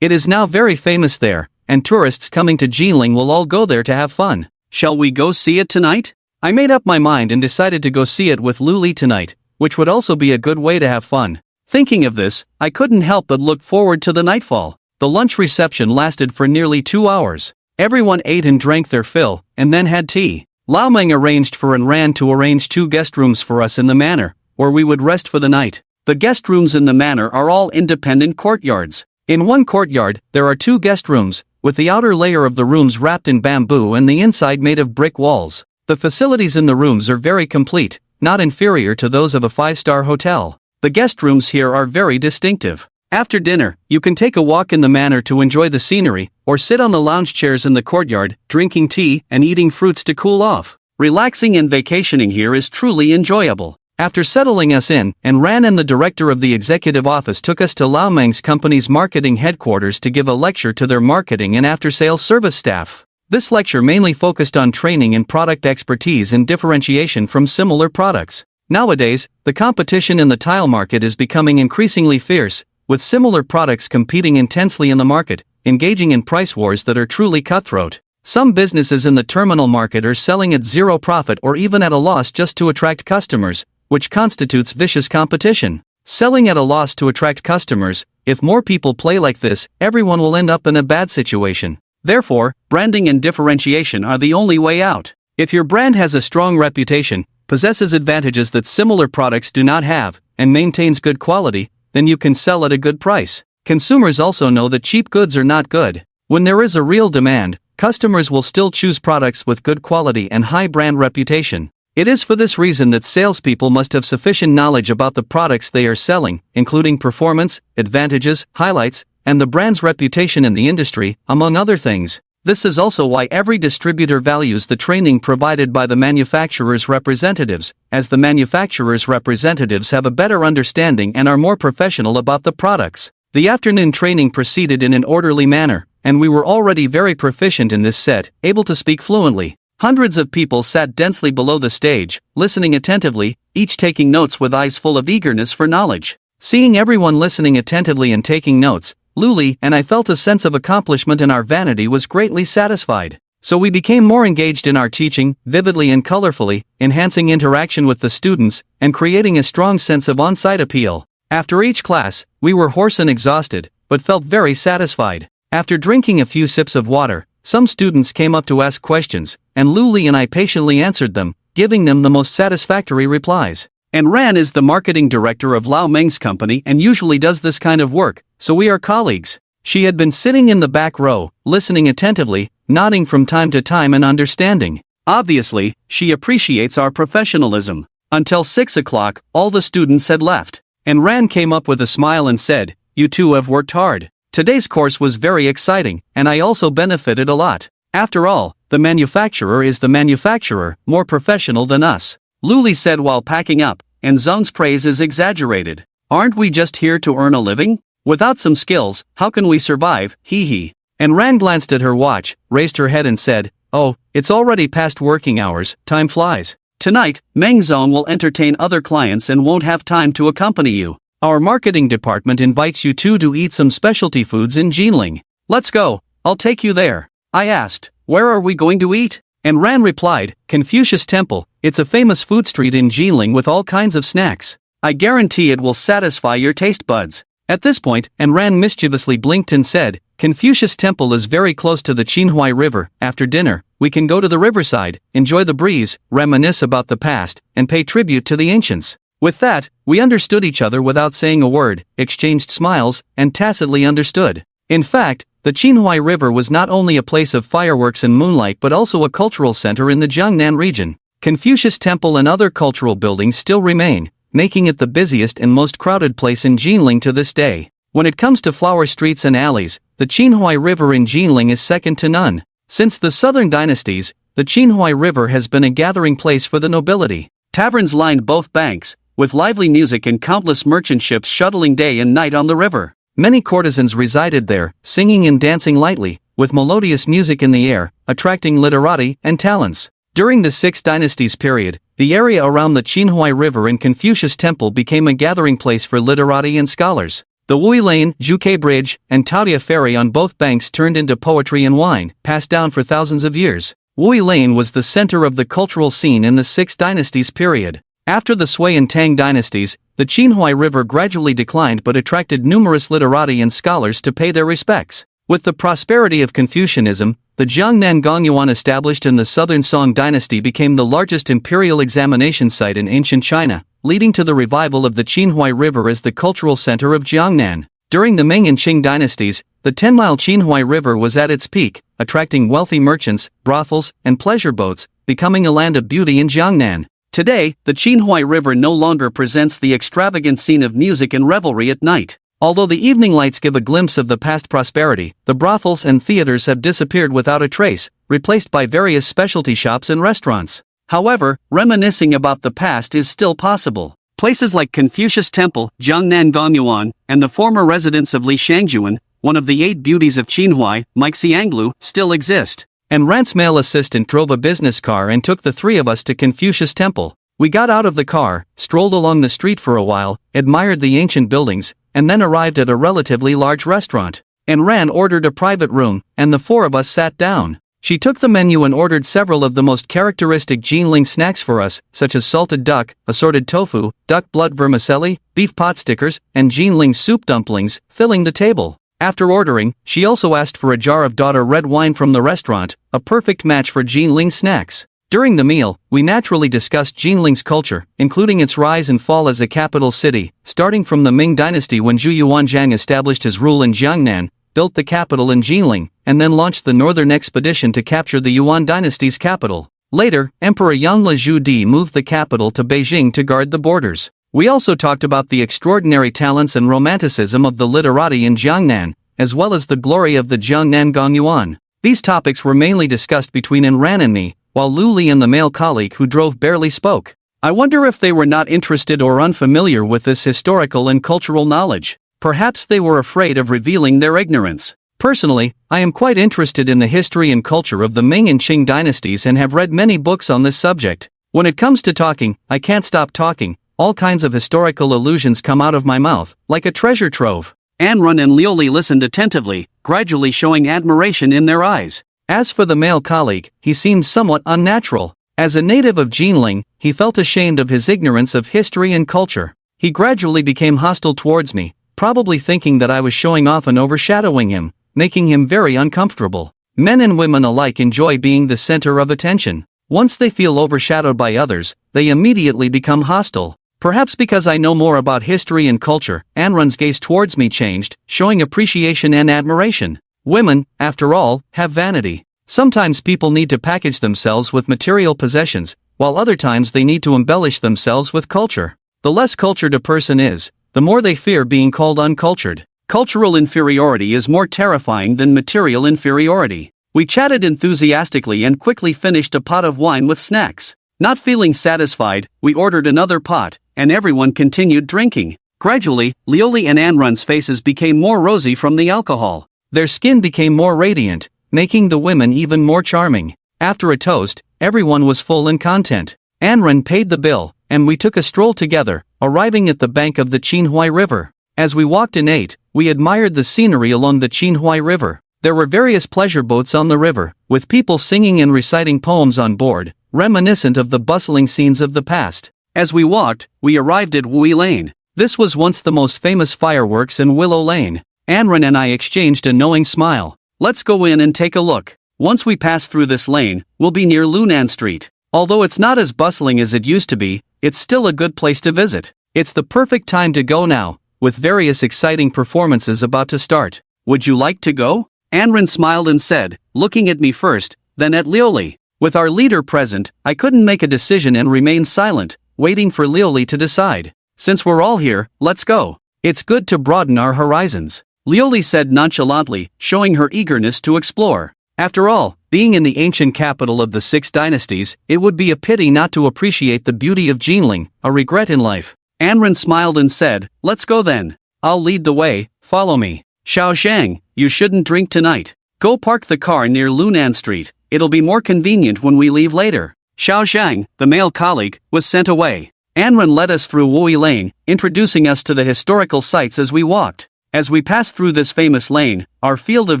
It is now very famous there, and tourists coming to Jinling will all go there to have fun. Shall we go see it tonight? I made up my mind and decided to go see it with Luli tonight, which would also be a good way to have fun. Thinking of this, I couldn't help but look forward to the nightfall. The lunch reception lasted for nearly 2 hours. Everyone ate and drank their fill, and then had tea. Lao Meng arranged for Ran to arrange 2 guest rooms for us in the manor, where we would rest for the night. The guest rooms in the manor are all independent courtyards. In one courtyard, there are 2 guest rooms, with the outer layer of the rooms wrapped in bamboo and the inside made of brick walls. The facilities in the rooms are very complete, not inferior to those of a 5-star hotel. The guest rooms here are very distinctive. After dinner, you can take a walk in the manor to enjoy the scenery, or sit on the lounge chairs in the courtyard, drinking tea and eating fruits to cool off. Relaxing and vacationing here is truly enjoyable. After settling us in, Ran and the director of the executive office took us to Lao Meng's company's marketing headquarters to give a lecture to their marketing and after-sales service staff. This lecture mainly focused on training in product expertise and differentiation from similar products. Nowadays, the competition in the tile market is becoming increasingly fierce, with similar products competing intensely in the market, engaging in price wars that are truly cutthroat. Some businesses in the terminal market are selling at zero profit or even at a loss just to attract customers, which constitutes vicious competition. Selling at a loss to attract customers, if more people play like this, everyone will end up in a bad situation. Therefore, branding and differentiation are the only way out. If your brand has a strong reputation, possesses advantages that similar products do not have, and maintains good quality, then you can sell at a good price. Consumers also know that cheap goods are not good. When there is a real demand, customers will still choose products with good quality and high brand reputation. It is for this reason that salespeople must have sufficient knowledge about the products they are selling, including performance, advantages, highlights, and the brand's reputation in the industry, among other things. This is also why every distributor values the training provided by the manufacturer's representatives, as the manufacturer's representatives have a better understanding and are more professional about the products. The afternoon training proceeded in an orderly manner, and we were already very proficient in this set, able to speak fluently. Hundreds of people sat densely below the stage, listening attentively, each taking notes with eyes full of eagerness for knowledge. Seeing everyone listening attentively and taking notes, Luli and I felt a sense of accomplishment, and our vanity was greatly satisfied. So we became more engaged in our teaching, vividly and colorfully, enhancing interaction with the students, and creating a strong sense of on-site appeal. After each class, we were hoarse and exhausted, but felt very satisfied. After drinking a few sips of water, some students came up to ask questions, and Luli and I patiently answered them, giving them the most satisfactory replies. And Ran is the marketing director of Lao Meng's company and usually does this kind of work, so we are colleagues. She had been sitting in the back row, listening attentively, nodding from time to time and understanding. Obviously, she appreciates our professionalism. Until 6 o'clock, all the students had left. And Ran came up with a smile and said, "You two have worked hard. Today's course was very exciting, and I also benefited a lot. After all, the manufacturer is the manufacturer, more professional than us," Luli said while packing up, and Zong's praise is exaggerated. "Aren't we just here to earn a living? Without some skills, how can we survive, hee hee." And Ran glanced at her watch, raised her head and said, "Oh, it's already past working hours, time flies. Tonight, Meng Zong will entertain other clients and won't have time to accompany you. Our marketing department invites you two to eat some specialty foods in Jinling. Let's go, I'll take you there." I asked, "Where are we going to eat?" And Ran replied, "Confucius Temple, it's a famous food street in Jinling with all kinds of snacks. I guarantee it will satisfy your taste buds." At this point, and Ran mischievously blinked and said, "Confucius Temple is very close to the Qinhuai River. After dinner, we can go to the riverside, enjoy the breeze, reminisce about the past, and pay tribute to the ancients." With that, we understood each other without saying a word, exchanged smiles, and tacitly understood. In fact, the Qinhuai River was not only a place of fireworks and moonlight but also a cultural center in the Jiangnan region. Confucius Temple and other cultural buildings still remain, making it the busiest and most crowded place in Jinling to this day. When it comes to flower streets and alleys, the Qinhuai River in Jinling is second to none. Since the southern dynasties, the Qinhuai River has been a gathering place for the nobility. Taverns lined both banks, with lively music and countless merchant ships shuttling day and night on the river. Many courtesans resided there, singing and dancing lightly, with melodious music in the air, attracting literati and talents. During the Six Dynasties period, the area around the Qinhuai River and Confucius Temple became a gathering place for literati and scholars. The Wui Lane, Zhuke Bridge, and Taodia Ferry on both banks turned into poetry and wine, passed down for thousands of years. Wui Lane was the center of the cultural scene in the Six Dynasties period. After the Sui and Tang dynasties, the Qinhuai River gradually declined but attracted numerous literati and scholars to pay their respects. With the prosperity of Confucianism, the Jiangnan Gongyuan established in the southern Song dynasty became the largest imperial examination site in ancient China, leading to the revival of the Qinhuai River as the cultural center of Jiangnan. During the Ming and Qing dynasties, the 10-mile Qinhuai River was at its peak, attracting wealthy merchants, brothels, and pleasure boats, becoming a land of beauty in Jiangnan. Today, the Qinhuai River no longer presents the extravagant scene of music and revelry at night. Although the evening lights give a glimpse of the past prosperity, the brothels and theaters have disappeared without a trace, replaced by various specialty shops and restaurants. However, reminiscing about the past is still possible. Places like Confucius Temple, Jiangnan Gongyuan, and the former residence of Li Shangjuan, one of the 8 beauties of Qinhuai, Meixianglu, still exist. And Rant's male assistant drove a business car and took the 3 of us to Confucius Temple. We got out of the car, strolled along the street for a while, admired the ancient buildings, and then arrived at a relatively large restaurant. And Ran ordered a private room, and the 4 of us sat down. She took the menu and ordered several of the most characteristic Jinling snacks for us, such as salted duck, assorted tofu, duck blood vermicelli, beef pot stickers, and Jinling soup dumplings, filling the table. After ordering, she also asked for a jar of daughter red wine from the restaurant, a perfect match for Jinling snacks. During the meal, we naturally discussed Jinling's culture, including its rise and fall as a capital city, starting from the Ming dynasty when Zhu Yuanzhang established his rule in Jiangnan, built the capital in Jinling, and then launched the northern expedition to capture the Yuan dynasty's capital. Later, Emperor Yangle Zhu Di moved the capital to Beijing to guard the borders. We also talked about the extraordinary talents and romanticism of the literati in Jiangnan, as well as the glory of the Jiangnan Gongyuan. These topics were mainly discussed between Ran and me, while Lu Li and the male colleague who drove barely spoke. I wonder if they were not interested or unfamiliar with this historical and cultural knowledge. Perhaps they were afraid of revealing their ignorance. Personally, I am quite interested in the history and culture of the Ming and Qing dynasties and have read many books on this subject. When it comes to talking, I can't stop talking. All kinds of historical allusions come out of my mouth, like a treasure trove. Anrun and Lioli listened attentively, gradually showing admiration in their eyes. As for the male colleague, he seemed somewhat unnatural. As a native of Jinling, he felt ashamed of his ignorance of history and culture. He gradually became hostile towards me, probably thinking that I was showing off and overshadowing him. making him very uncomfortable. Men and women alike enjoy being the center of attention. Once they feel overshadowed by others, they immediately become hostile. Perhaps because I know more about history and culture, Anrun's gaze towards me changed, showing appreciation and admiration. Women, after all, have vanity. Sometimes people need to package themselves with material possessions, while other times they need to embellish themselves with culture. The less cultured a person is, the more they fear being called uncultured. Cultural inferiority is more terrifying than material inferiority. We chatted enthusiastically and quickly finished a pot of wine with snacks. Not feeling satisfied, we ordered another pot, and everyone continued drinking. Gradually, Lioli and Anrun's faces became more rosy from the alcohol. Their skin became more radiant, making the women even more charming. After a toast, everyone was full and content. Anrun paid the bill, and we took a stroll together, arriving at the bank of the Qinhuai River. As we walked and ate, we admired the scenery along the Qinhuai River. There were various pleasure boats on the river, with people singing and reciting poems on board, reminiscent of the bustling scenes of the past. As we walked, we arrived at Wui Lane. This was once the most famous fireworks in Willow Lane. Anrun and I exchanged a knowing smile. Let's go in and take a look. Once we pass through this lane, we'll be near Lunan Street. Although it's not as bustling as it used to be, it's still a good place to visit. It's the perfect time to go now, with various exciting performances about to start. Would you like to go? Anrun smiled and said, looking at me first, then at Lioli. With our leader present, I couldn't make a decision and remained silent, waiting for Lioli to decide. Since we're all here, let's go. It's good to broaden our horizons. Lioli said nonchalantly, showing her eagerness to explore. After all, being in the ancient capital of the 6 dynasties, it would be a pity not to appreciate the beauty of Jinling, a regret in life. Anrun smiled and said, let's go then. I'll lead the way, follow me. Xiao Zhang, you shouldn't drink tonight. Go park the car near Lunan Street, it'll be more convenient when we leave later. Xiao Zhang, the male colleague, was sent away. Anrun led us through Wui Lane, introducing us to the historical sites as we walked. As we passed through this famous lane, our field of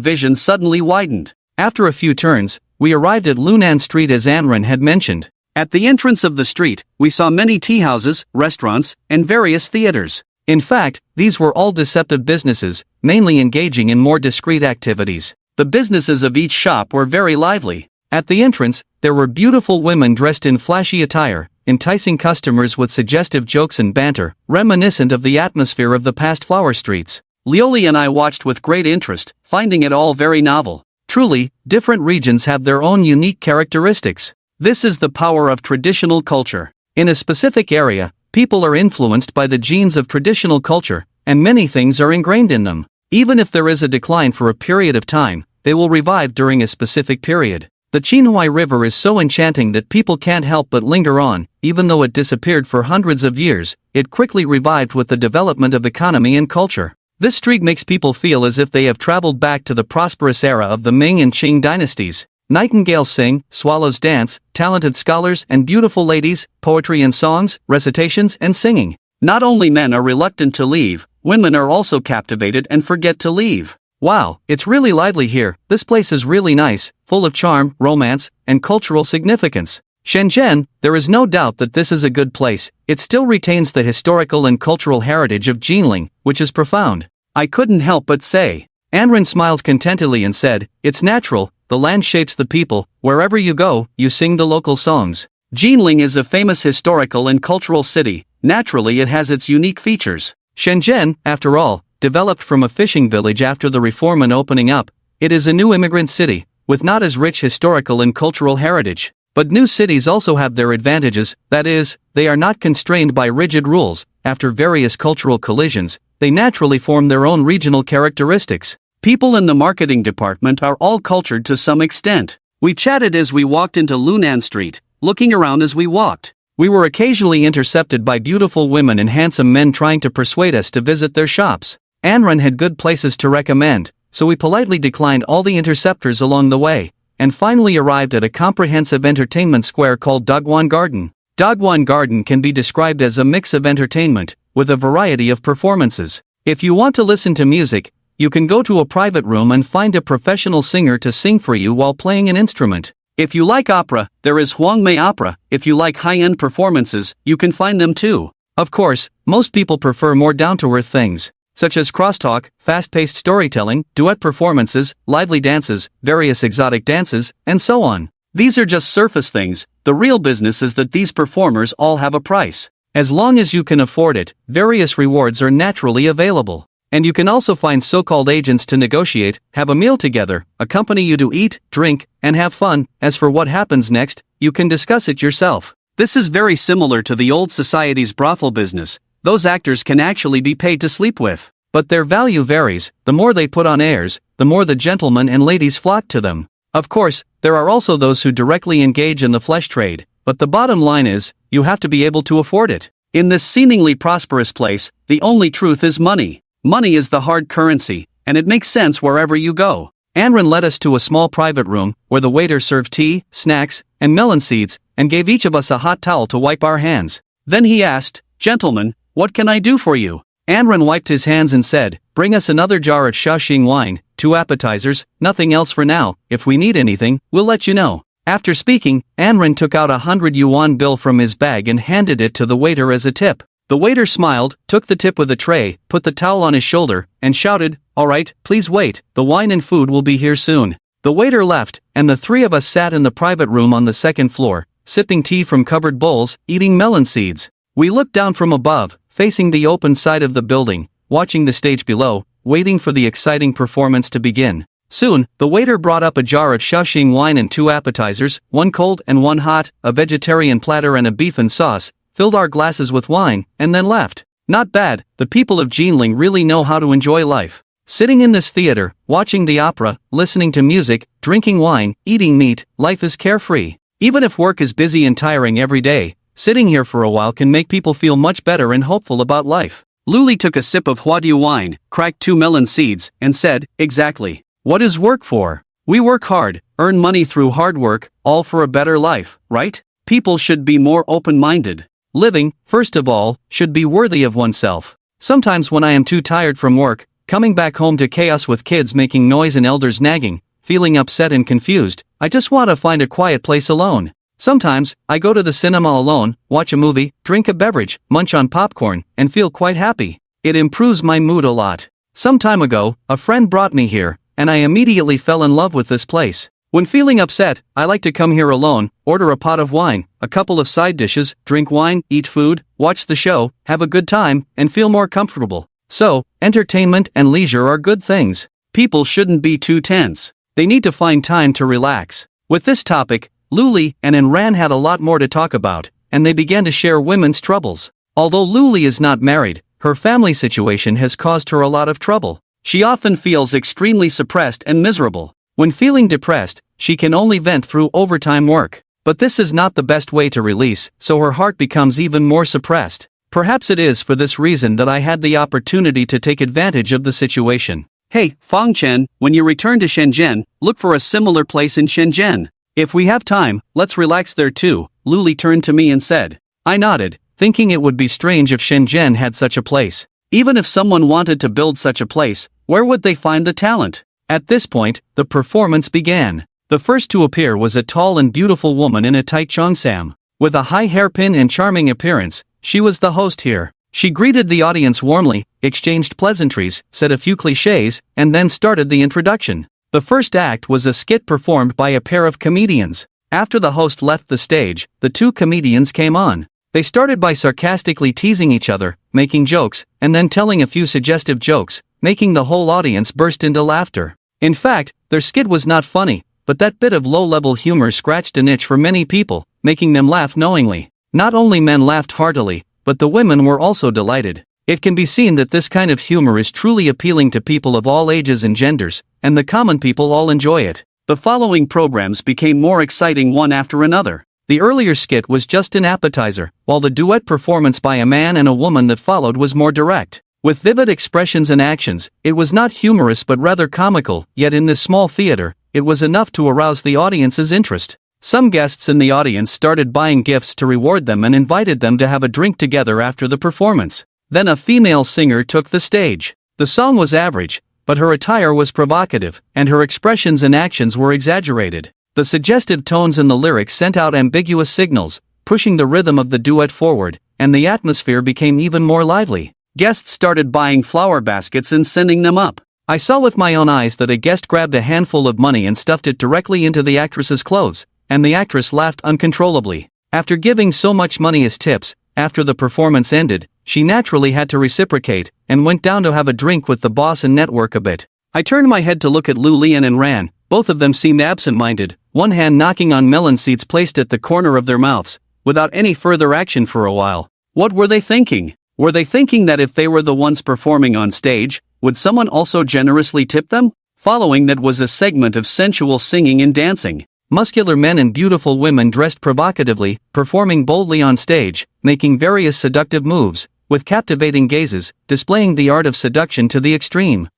vision suddenly widened. After a few turns, we arrived at Lunan Street as Anrun had mentioned. At the entrance of the street, we saw many tea houses, restaurants, and various theaters. In fact, these were all deceptive businesses, mainly engaging in more discreet activities. The businesses of each shop were very lively. At the entrance, there were beautiful women dressed in flashy attire, enticing customers with suggestive jokes and banter, reminiscent of the atmosphere of the past flower streets. Lioli and I watched with great interest, finding it all very novel. Truly, different regions have their own unique characteristics. This is the power of traditional culture. In a specific area, people are influenced by the genes of traditional culture, and many things are ingrained in them. Even if there is a decline for a period of time, they will revive during a specific period. The Qinhuai River is so enchanting that people can't help but linger on. Even though it disappeared for hundreds of years, it quickly revived with the development of economy and culture. This street makes people feel as if they have traveled back to the prosperous era of the Ming and Qing dynasties. Nightingales sing, swallows dance, talented scholars and beautiful ladies, poetry and songs, recitations and singing. Not only men are reluctant to leave, women are also captivated and forget to leave. Wow, it's really lively here. This place is really nice, full of charm, romance, and cultural significance. Shenzhen, there is no doubt that this is a good place. It still retains the historical and cultural heritage of Jinling, which is profound. I couldn't help but say. Anrun smiled contentedly and said, it's natural, the land shapes the people, wherever you go, you sing the local songs. Jinling is a famous historical and cultural city, naturally it has its unique features. Shenzhen, after all, developed from a fishing village after the reform and opening up, it is a new immigrant city, with not as rich historical and cultural heritage. But new cities also have their advantages, that is, they are not constrained by rigid rules. After various cultural collisions, they naturally form their own regional characteristics. People in the marketing department are all cultured to some extent. We chatted as we walked into Lunan Street, looking around as we walked. We were occasionally intercepted by beautiful women and handsome men trying to persuade us to visit their shops. Anrun had good places to recommend, so we politely declined all the interceptors along the way, and finally arrived at a comprehensive entertainment square called Dogwan Garden. Dogwan Garden can be described as a mix of entertainment, with a variety of performances. If you want to listen to music, you can go to a private room and find a professional singer to sing for you while playing an instrument. If you like opera, there is Huangmei Opera. If you like high-end performances, you can find them too. Of course, most people prefer more down-to-earth things. such as crosstalk, fast-paced storytelling, duet performances, lively dances, various exotic dances, and so on. These are just surface things. The real business is that these performers all have a price. As long as you can afford it, various rewards are naturally available. And you can also find so-called agents to negotiate, have a meal together, accompany you to eat, drink, and have fun. As for what happens next, you can discuss it yourself. This is very similar to the old society's brothel business. Those actors can actually be paid to sleep with. But their value varies. The more they put on airs, the more the gentlemen and ladies flock to them. Of course, there are also those who directly engage in the flesh trade, but the bottom line is, you have to be able to afford it. In this seemingly prosperous place, the only truth is money. Money is the hard currency, and it makes sense wherever you go. Anran led us to a small private room, where the waiter served tea, snacks, and melon seeds, and gave each of us a hot towel to wipe our hands. Then he asked, "Gentlemen, what can I do for you?" Anran wiped his hands and said, "Bring us another jar of Shaoxing wine, 2 appetizers, nothing else for now. If we need anything, we'll let you know." After speaking, Anran took out a 100 yuan bill from his bag and handed it to the waiter as a tip. The waiter smiled, took the tip with a tray, put the towel on his shoulder, and shouted, "All right, please wait, the wine and food will be here soon." The waiter left, and the 3 of us sat in the private room on the second floor, sipping tea from covered bowls, eating melon seeds. We looked down from above, facing the open side of the building, watching the stage below, waiting for the exciting performance to begin. Soon, the waiter brought up a jar of Shaoxing wine and 2 appetizers, 1 cold and 1 hot, a vegetarian platter and a beef and sauce, filled our glasses with wine, and then left. Not bad, the people of Jinling really know how to enjoy life. Sitting in this theater, watching the opera, listening to music, drinking wine, eating meat, life is carefree. Even if work is busy and tiring every day, sitting here for a while can make people feel much better and hopeful about life. Luli took a sip of Huadiu wine, cracked 2 melon seeds, and said, "Exactly. What is work for? We work hard, earn money through hard work, all for a better life, right? People should be more open-minded. Living, first of all, should be worthy of oneself. Sometimes when I am too tired from work, coming back home to chaos with kids making noise and elders nagging, feeling upset and confused, I just want to find a quiet place alone. Sometimes, I go to the cinema alone, watch a movie, drink a beverage, munch on popcorn, and feel quite happy. It improves my mood a lot. Some time ago, a friend brought me here, and I immediately fell in love with this place. When feeling upset, I like to come here alone, order a pot of wine, a couple of side dishes, drink wine, eat food, watch the show, have a good time, and feel more comfortable. So, entertainment and leisure are good things. People shouldn't be too tense. They need to find time to relax." With this topic, Luli and Anran had a lot more to talk about, and they began to share women's troubles. Although Luli is not married, her family situation has caused her a lot of trouble. She often feels extremely suppressed and miserable. When feeling depressed, she can only vent through overtime work. But this is not the best way to release, so her heart becomes even more suppressed. Perhaps it is for this reason that I had the opportunity to take advantage of the situation. "Hey, Fangchen, when you return to Shenzhen, look for a similar place in Shenzhen. If we have time, let's relax there too," Luli turned to me and said. I nodded, thinking it would be strange if Shenzhen had such a place. Even if someone wanted to build such a place, where would they find the talent? At this point, the performance began. The first to appear was a tall and beautiful woman in a tight cheongsam. With a high hairpin and charming appearance, she was the host here. She greeted the audience warmly, exchanged pleasantries, said a few clichés, and then started the introduction. The first act was a skit performed by a pair of comedians. After the host left the stage, the 2 comedians came on. They started by sarcastically teasing each other, making jokes, and then telling a few suggestive jokes, making the whole audience burst into laughter. In fact, their skit was not funny, but that bit of low-level humor scratched an itch for many people, making them laugh knowingly. Not only men laughed heartily, but the women were also delighted. It can be seen that this kind of humor is truly appealing to people of all ages and genders, and the common people all enjoy it. The following programs became more exciting one after another. The earlier skit was just an appetizer, while the duet performance by a man and a woman that followed was more direct. With vivid expressions and actions, it was not humorous but rather comical, yet in this small theater, it was enough to arouse the audience's interest. Some guests in the audience started buying gifts to reward them and invited them to have a drink together after the performance. Then a female singer took the stage. The song was average, but her attire was provocative, and her expressions and actions were exaggerated. The suggestive tones in the lyrics sent out ambiguous signals, pushing the rhythm of the duet forward, and the atmosphere became even more lively. Guests started buying flower baskets and sending them up. I saw with my own eyes that a guest grabbed a handful of money and stuffed it directly into the actress's clothes, and the actress laughed uncontrollably. After giving so much money as tips, after the performance ended, she naturally had to reciprocate, and went down to have a drink with the boss and network a bit. I turned my head to look at Lu Lian and Ran. Both of them seemed absent-minded, one hand knocking on melon seeds placed at the corner of their mouths, without any further action for a while. What were they thinking? Were they thinking that if they were the ones performing on stage, would someone also generously tip them? Following that was a segment of sensual singing and dancing. Muscular men and beautiful women dressed provocatively, performing boldly on stage, making various seductive moves, with captivating gazes, displaying the art of seduction to the extreme.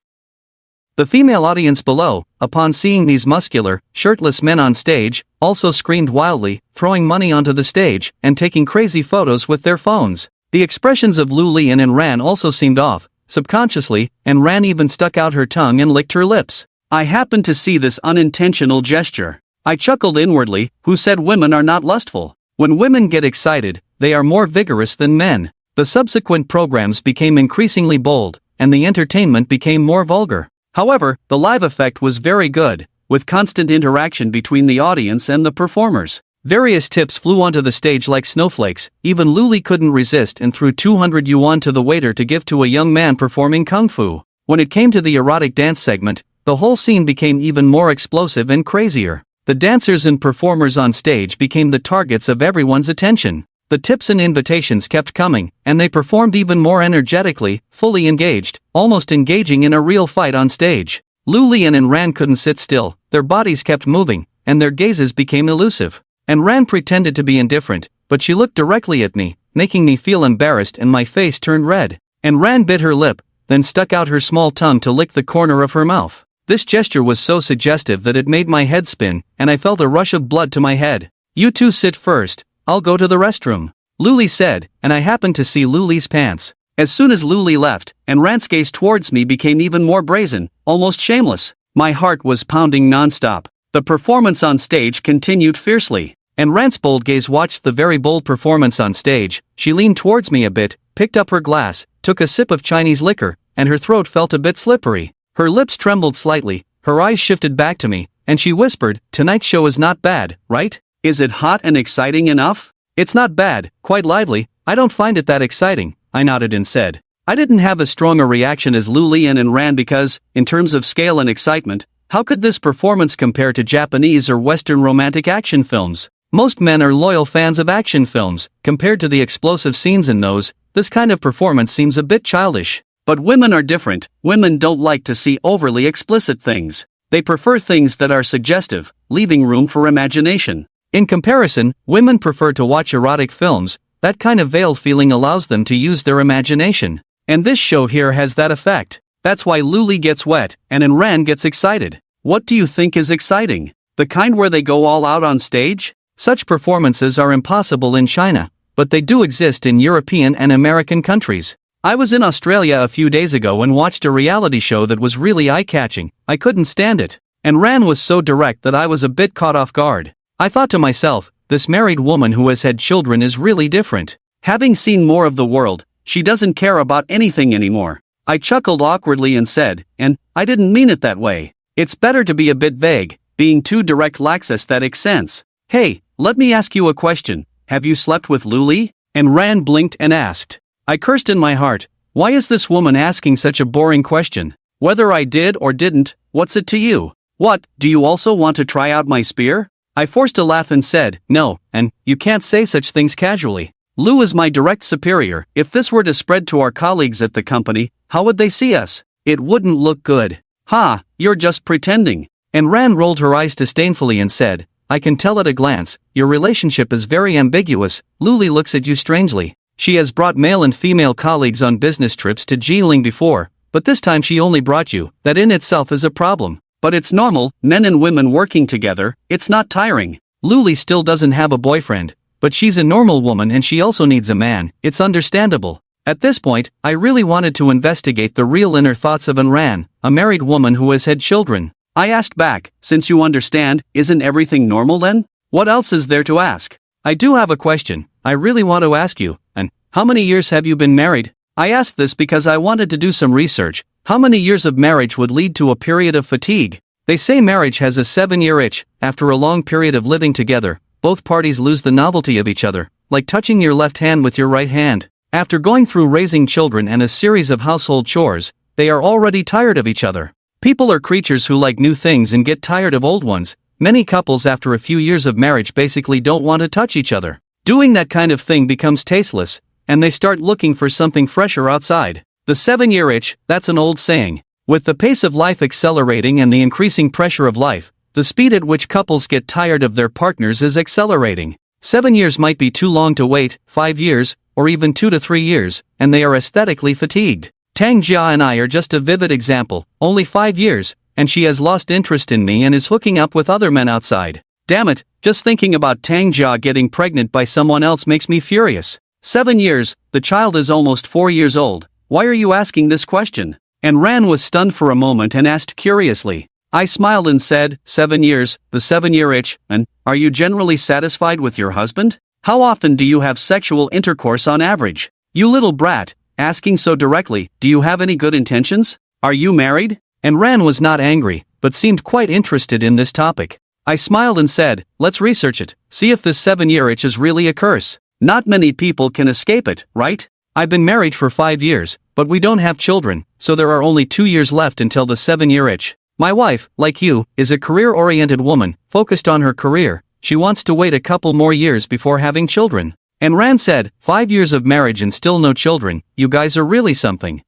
The female audience below, upon seeing these muscular, shirtless men on stage, also screamed wildly, throwing money onto the stage, and taking crazy photos with their phones. The expressions of Lu Lian and Ran also seemed off, subconsciously, and Ran even stuck out her tongue and licked her lips. I happened to see this unintentional gesture. I chuckled inwardly. Who said women are not lustful? When women get excited, they are more vigorous than men. The subsequent programs became increasingly bold, and the entertainment became more vulgar. However, the live effect was very good, with constant interaction between the audience and the performers. Various tips flew onto the stage like snowflakes. Even Luli couldn't resist and threw 200 yuan to the waiter to give to a young man performing kung fu. When it came to the erotic dance segment, the whole scene became even more explosive and crazier. The dancers and performers on stage became the targets of everyone's attention. The tips and invitations kept coming, and they performed even more energetically, fully engaged, almost engaging in a real fight on stage. Lu Lian and Ran couldn't sit still, their bodies kept moving, and their gazes became elusive. And Ran pretended to be indifferent, but she looked directly at me, making me feel embarrassed and my face turned red. And Ran bit her lip, then stuck out her small tongue to lick the corner of her mouth. This gesture was so suggestive that it made my head spin, and I felt a rush of blood to my head. You two sit first, I'll go to the restroom, Luli said, and I happened to see Luli's pants. As soon as Luli left, and Ran's gaze towards me became even more brazen, almost shameless. My heart was pounding non-stop. The performance on stage continued fiercely, and Rant's bold gaze watched the very bold performance on stage. She leaned towards me a bit, picked up her glass, took a sip of Chinese liquor, and her throat felt a bit slippery. Her lips trembled slightly, her eyes shifted back to me, and she whispered, "Tonight's show is not bad, right? Is it hot and exciting enough?" "It's not bad, quite lively. I don't find it that exciting," I nodded and said. I didn't have as strong a reaction as Lu Lian and Ran because, in terms of scale and excitement, how could this performance compare to Japanese or Western romantic action films? Most men are loyal fans of action films. Compared to the explosive scenes in those, this kind of performance seems a bit childish. But women are different. Women don't like to see overly explicit things. They prefer things that are suggestive, leaving room for imagination. In comparison, women prefer to watch erotic films. That kind of veiled feeling allows them to use their imagination. And this show here has that effect. That's why Luli gets wet, and Ran gets excited. What do you think is exciting? The kind where they go all out on stage? Such performances are impossible in China, but they do exist in European and American countries. I was in Australia a few days ago and watched a reality show that was really eye-catching. I couldn't stand it. And Ran was so direct that I was a bit caught off guard. I thought to myself, this married woman who has had children is really different. Having seen more of the world, she doesn't care about anything anymore. I chuckled awkwardly and said, and I didn't mean it that way. It's better to be a bit vague. Being too direct lacks aesthetic sense. Hey, let me ask you a question. Have you slept with Luli? And Ran blinked and asked. I cursed in my heart. Why is this woman asking such a boring question? Whether I did or didn't, what's it to you? What, do you also want to try out my spear? I forced a laugh and said, no, and you can't say such things casually. Lu is my direct superior. If this were to spread to our colleagues at the company, how would they see us? It wouldn't look good. Ha, you're just pretending. And Ran rolled her eyes disdainfully and said, I can tell at a glance, your relationship is very ambiguous. Luli looks at you strangely. She has brought male and female colleagues on business trips to Jiling before, but this time she only brought you. That in itself is a problem. But it's normal, men and women working together, it's not tiring. Luli still doesn't have a boyfriend, but she's a normal woman and she also needs a man. It's understandable. At this point, I really wanted to investigate the real inner thoughts of Ran, a married woman who has had children. I asked back, since you understand, isn't everything normal then? What else is there to ask? I do have a question. I really want to ask you, and how many years have you been married? I asked this because I wanted to do some research. How many years of marriage would lead to a period of fatigue? They say marriage has a 7-year itch. After a long period of living together, both parties lose the novelty of each other, like touching your left hand with your right hand. After going through raising children and a series of household chores, they are already tired of each other. People are creatures who like new things and get tired of old ones. Many couples after a few years of marriage basically don't want to touch each other. Doing that kind of thing becomes tasteless, and they start looking for something fresher outside. The 7-year itch, that's an old saying. With the pace of life accelerating and the increasing pressure of life, the speed at which couples get tired of their partners is accelerating. 7 years might be too long to wait, 5 years, or even 2 to 3 years, and they are aesthetically fatigued. Tang Jia and I are just a vivid example, only 5 years, and she has lost interest in me and is hooking up with other men outside. Damn it, just thinking about Tang Jia getting pregnant by someone else makes me furious. 7 years, the child is almost 4 years old. Why are you asking this question? And Ran was stunned for a moment and asked curiously. I smiled and said, 7 years, the 7-year itch, and, are you generally satisfied with your husband? How often do you have sexual intercourse on average? You little brat, asking so directly, do you have any good intentions? Are you married? And Ran was not angry, but seemed quite interested in this topic. I smiled and said, let's research it, see if this 7-year itch is really a curse. Not many people can escape it, right? I've been married for 5 years, but we don't have children, so there are only 2 years left until the 7-year itch. My wife, like you, is a career-oriented woman, focused on her career. She wants to wait a couple more years before having children. And Ran said, 5 years of marriage and still no children, you guys are really something.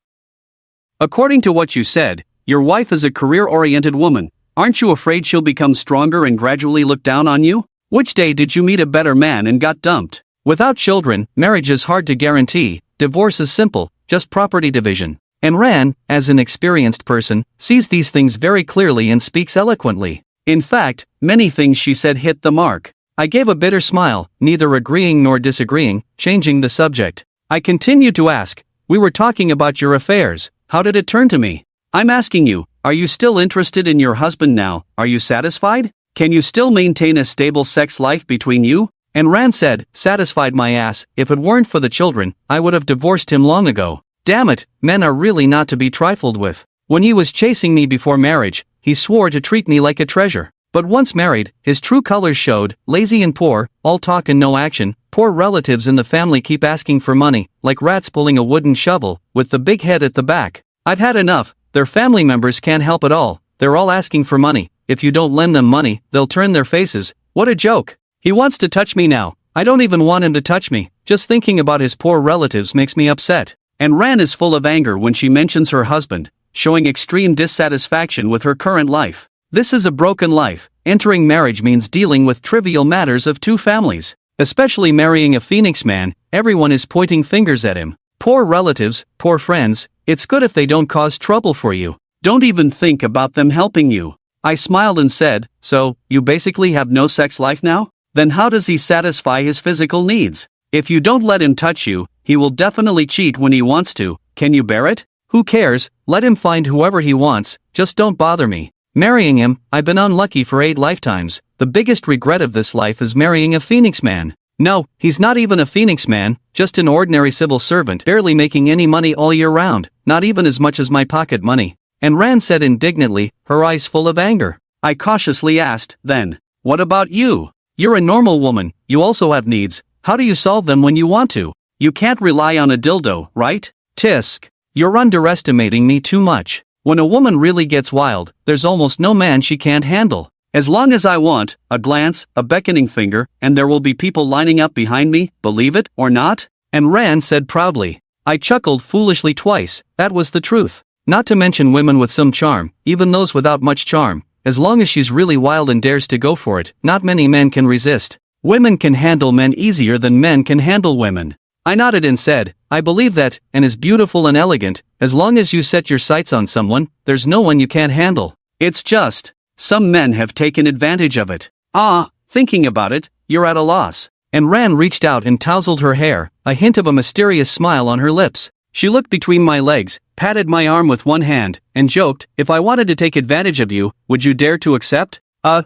According to what you said, your wife is a career-oriented woman. Aren't you afraid she'll become stronger and gradually look down on you? Which day did you meet a better man and got dumped? Without children, marriage is hard to guarantee. Divorce is simple, just property division. And Ran, as an experienced person, sees these things very clearly and speaks eloquently. In fact, many things she said hit the mark. I gave a bitter smile, neither agreeing nor disagreeing, changing the subject. I continued to ask, we were talking about your affairs, how did it turn to me? I'm asking you, are you still interested in your husband now? Are you satisfied? Can you still maintain a stable sex life between you? And Ran said, satisfied my ass, if it weren't for the children, I would have divorced him long ago. Damn it, men are really not to be trifled with. When he was chasing me before marriage, he swore to treat me like a treasure. But once married, his true colors showed, lazy and poor, all talk and no action, poor relatives in the family keep asking for money, like rats pulling a wooden shovel, with the big head at the back. I've had enough, their family members can't help at all, they're all asking for money, if you don't lend them money, they'll turn their faces, what a joke. He wants to touch me now, I don't even want him to touch me, just thinking about his poor relatives makes me upset. And Ran is full of anger when she mentions her husband, showing extreme dissatisfaction with her current life. This is a broken life. Entering marriage means dealing with trivial matters of two families. Especially marrying a Phoenix man, everyone is pointing fingers at him. Poor relatives, poor friends, it's good if they don't cause trouble for you. Don't even think about them helping you. I smiled and said, so, you basically have no sex life now? Then how does he satisfy his physical needs? If you don't let him touch you, he will definitely cheat when he wants to. Can you bear it? Who cares? Let him find whoever he wants, just don't bother me. Marrying him, I've been unlucky for 8 lifetimes. The biggest regret of this life is marrying a Phoenix man. No, he's not even a Phoenix man, just an ordinary civil servant, barely making any money all year round, not even as much as my pocket money. And Ran said indignantly, her eyes full of anger. I cautiously asked, then, what about you? You're a normal woman, you also have needs, how do you solve them when you want to? You can't rely on a dildo, right? Tisk. You're underestimating me too much. When a woman really gets wild, there's almost no man she can't handle. As long as I want, a glance, a beckoning finger, and there will be people lining up behind me, believe it or not? And Ran said proudly. I chuckled foolishly twice, that was the truth. Not to mention women with some charm, even those without much charm. As long as she's really wild and dares to go for it, not many men can resist. Women can handle men easier than men can handle women. I nodded and said, I believe that, and is beautiful and elegant, as long as you set your sights on someone, there's no one you can't handle. It's just, some men have taken advantage of it. Thinking about it, you're at a loss. And Ran reached out and tousled her hair, a hint of a mysterious smile on her lips. She looked between my legs, patted my arm with one hand, and joked, if I wanted to take advantage of you, would you dare to accept?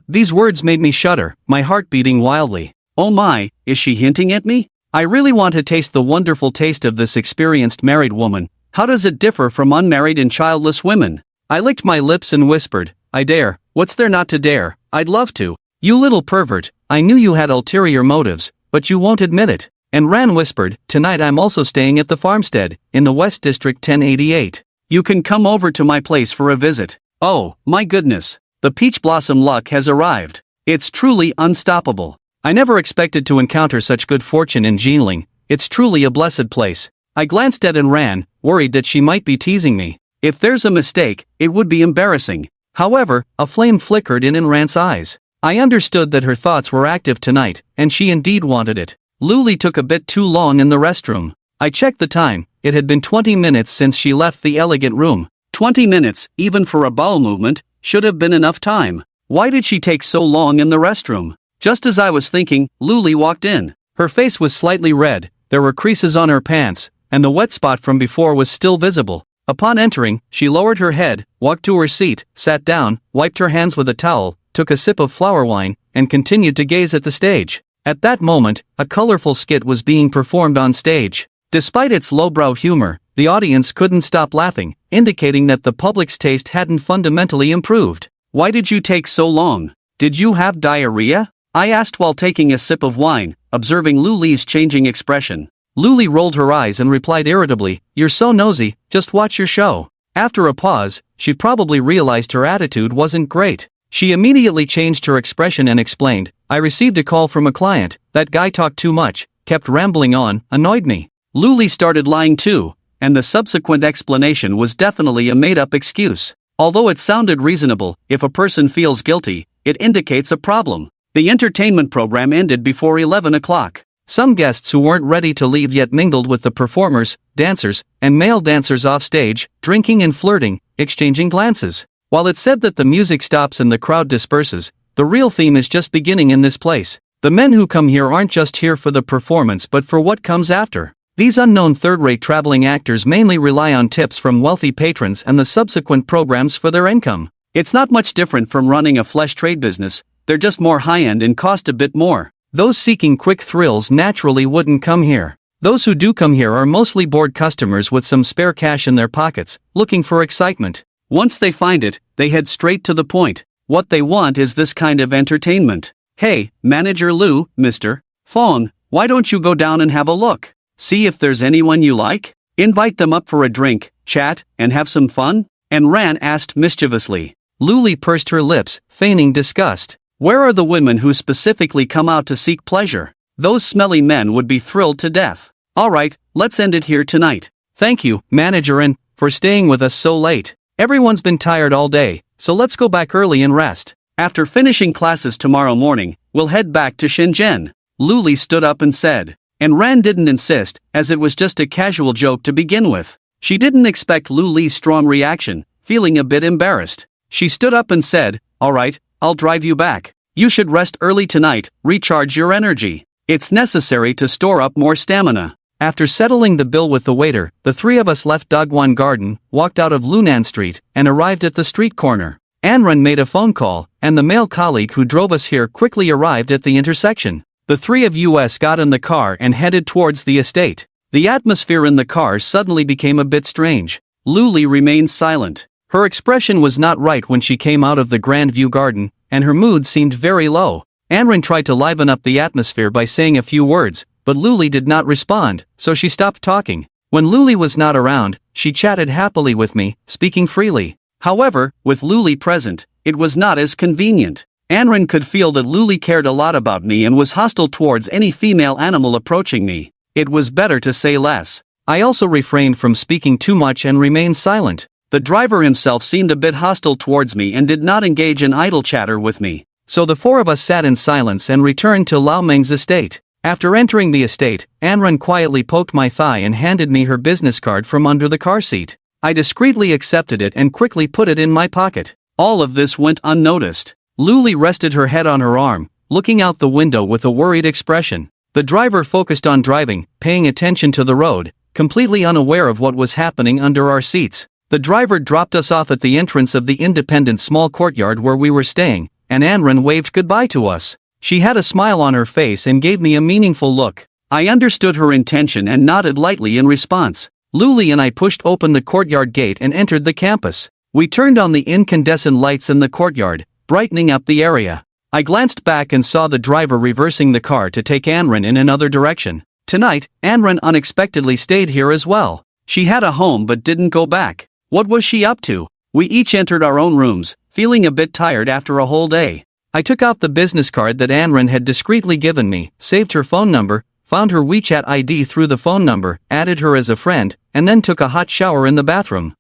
These words made me shudder, my heart beating wildly. Oh my, is she hinting at me? I really want to taste the wonderful taste of this experienced married woman. How does it differ from unmarried and childless women? I licked my lips and whispered, I dare, what's there not to dare, I'd love to. You little pervert, I knew you had ulterior motives, but you won't admit it. And Ran whispered, tonight I'm also staying at the farmstead, in the West District 1088. You can come over to my place for a visit. Oh, my goodness. The peach blossom luck has arrived. It's truly unstoppable. I never expected to encounter such good fortune in Jinling. It's truly a blessed place. I glanced at and ran, worried that she might be teasing me. If there's a mistake, it would be embarrassing. However, a flame flickered in Ran's eyes. I understood that her thoughts were active tonight, and she indeed wanted it. Luli took a bit too long in the restroom. I checked the time, it had been 20 minutes since she left the elegant room. 20 minutes, even for a bowel movement, should have been enough time. Why did she take so long in the restroom? Just as I was thinking, Luli walked in. Her face was slightly red, there were creases on her pants, and the wet spot from before was still visible. Upon entering, she lowered her head, walked to her seat, sat down, wiped her hands with a towel, took a sip of flower wine, and continued to gaze at the stage. At that moment, a colorful skit was being performed on stage. Despite its lowbrow humor, the audience couldn't stop laughing, indicating that the public's taste hadn't fundamentally improved. Why did you take so long? Did you have diarrhea? I asked while taking a sip of wine, observing Luli's changing expression. Luli rolled her eyes and replied irritably, you're so nosy, just watch your show. After a pause, she probably realized her attitude wasn't great. She immediately changed her expression and explained, I received a call from a client, that guy talked too much, kept rambling on, annoyed me. Luli started lying too, and the subsequent explanation was definitely a made-up excuse. Although it sounded reasonable, if a person feels guilty, it indicates a problem. The entertainment program ended before 11 o'clock. Some guests who weren't ready to leave yet mingled with the performers, dancers, and male dancers off stage, drinking and flirting, exchanging glances. While it's said that the music stops and the crowd disperses, the real theme is just beginning in this place. The men who come here aren't just here for the performance but for what comes after. These unknown third-rate traveling actors mainly rely on tips from wealthy patrons and the subsequent programs for their income. It's not much different from running a flesh trade business, they're just more high-end and cost a bit more. Those seeking quick thrills naturally wouldn't come here. Those who do come here are mostly bored customers with some spare cash in their pockets, looking for excitement. Once they find it, they head straight to the point. What they want is this kind of entertainment. Hey, Manager Lu, Mr. Fong, why don't you go down and have a look? See if there's anyone you like? Invite them up for a drink, chat, and have some fun? And Ran asked mischievously. Luli pursed her lips, feigning disgust. Where are the women who specifically come out to seek pleasure? Those smelly men would be thrilled to death. Alright, let's end it here tonight. Thank you, Manager N, for staying with us so late. Everyone's been tired all day, so let's go back early and rest. After finishing classes tomorrow morning, we'll head back to Shenzhen. Luli stood up and said. And Ran didn't insist, as it was just a casual joke to begin with. She didn't expect Luli's strong reaction, feeling a bit embarrassed. She stood up and said, alright, I'll drive you back. You should rest early tonight, recharge your energy. It's necessary to store up more stamina. After settling the bill with the waiter, the three of us left Dogwon Garden, walked out of Lunan Street, and arrived at the street corner. Anran made a phone call, and the male colleague who drove us here quickly arrived at the intersection. The three of us got in the car and headed towards the estate. The atmosphere in the car suddenly became a bit strange. Luli remained silent. Her expression was not right when she came out of the Grand View Garden, and her mood seemed very low. Anran tried to liven up the atmosphere by saying a few words, but Luli did not respond, so she stopped talking. When Luli was not around, she chatted happily with me, speaking freely. However, with Luli present, it was not as convenient. Anran could feel that Luli cared a lot about me and was hostile towards any female animal approaching me. It was better to say less. I also refrained from speaking too much and remained silent. The driver himself seemed a bit hostile towards me and did not engage in idle chatter with me. So the four of us sat in silence and returned to Lao Meng's estate. After entering the estate, Anran quietly poked my thigh and handed me her business card from under the car seat. I discreetly accepted it and quickly put it in my pocket. All of this went unnoticed. Luli rested her head on her arm, looking out the window with a worried expression. The driver focused on driving, paying attention to the road, completely unaware of what was happening under our seats. The driver dropped us off at the entrance of the independent small courtyard where we were staying, and Anran waved goodbye to us. She had a smile on her face and gave me a meaningful look. I understood her intention and nodded lightly in response. Luli and I pushed open the courtyard gate and entered the campus. We turned on the incandescent lights in the courtyard, brightening up the area. I glanced back and saw the driver reversing the car to take Anren in another direction. Tonight, Anren unexpectedly stayed here as well. She had a home but didn't go back. What was she up to? We each entered our own rooms, feeling a bit tired after a whole day. I took out the business card that Anren had discreetly given me, saved her phone number, found her WeChat ID through the phone number, added her as a friend, and then took a hot shower in the bathroom.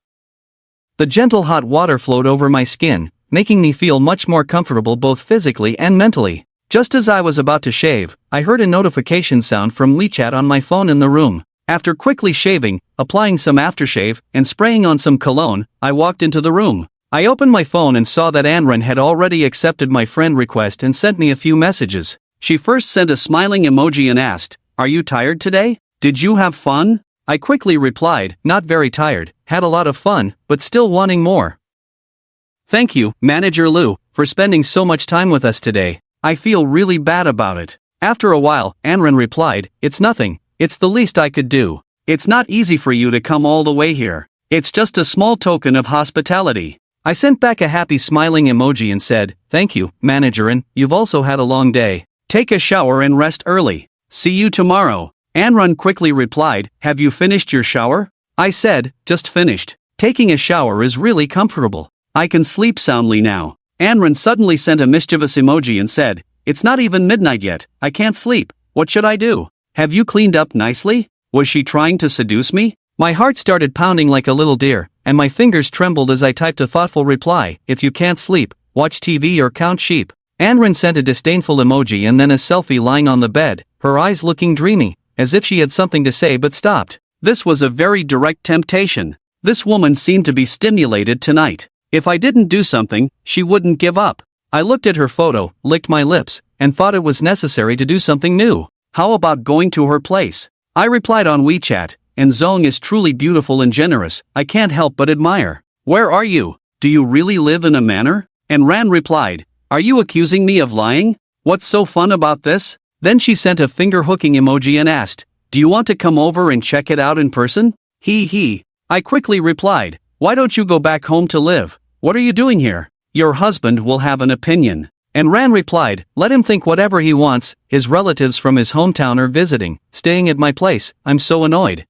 The gentle hot water flowed over my skin, making me feel much more comfortable both physically and mentally. Just as I was about to shave, I heard a notification sound from WeChat on my phone in the room. After quickly shaving, applying some aftershave, and spraying on some cologne, I walked into the room. I opened my phone and saw that Anren had already accepted my friend request and sent me a few messages. She first sent a smiling emoji and asked, "Are you tired today? Did you have fun?" I quickly replied, "Not very tired, had a lot of fun, but still wanting more. Thank you, Manager Lou, for spending so much time with us today. I feel really bad about it." After a while, Anren replied, "It's nothing, it's the least I could do. It's not easy for you to come all the way here. It's just a small token of hospitality." I sent back a happy smiling emoji and said, "Thank you, Manager, and you've also had a long day. Take a shower and rest early. See you tomorrow." Anren quickly replied, "Have you finished your shower?" I said, "Just finished. Taking a shower is really comfortable. I can sleep soundly now." Anren suddenly sent a mischievous emoji and said, "It's not even midnight yet, I can't sleep. What should I do? Have you cleaned up nicely?" Was she trying to seduce me? My heart started pounding like a little deer, and my fingers trembled as I typed a thoughtful reply, "If you can't sleep, watch TV or count sheep." Anren sent a disdainful emoji and then a selfie lying on the bed, her eyes looking dreamy, as if she had something to say but stopped. This was a very direct temptation. This woman seemed to be stimulated tonight. If I didn't do something, she wouldn't give up. I looked at her photo, licked my lips, and thought it was necessary to do something new. How about going to her place? I replied on WeChat, "And Zong is truly beautiful and generous, I can't help but admire. Where are you? Do you really live in a manor?" And Ran replied, "Are you accusing me of lying? What's so fun about this?" Then she sent a finger-hooking emoji and asked, "Do you want to come over and check it out in person?" He. I quickly replied, "Why don't you go back home to live? What are you doing here? Your husband will have an opinion." And Ran replied, "Let him think whatever he wants, his relatives from his hometown are visiting, staying at my place, I'm so annoyed.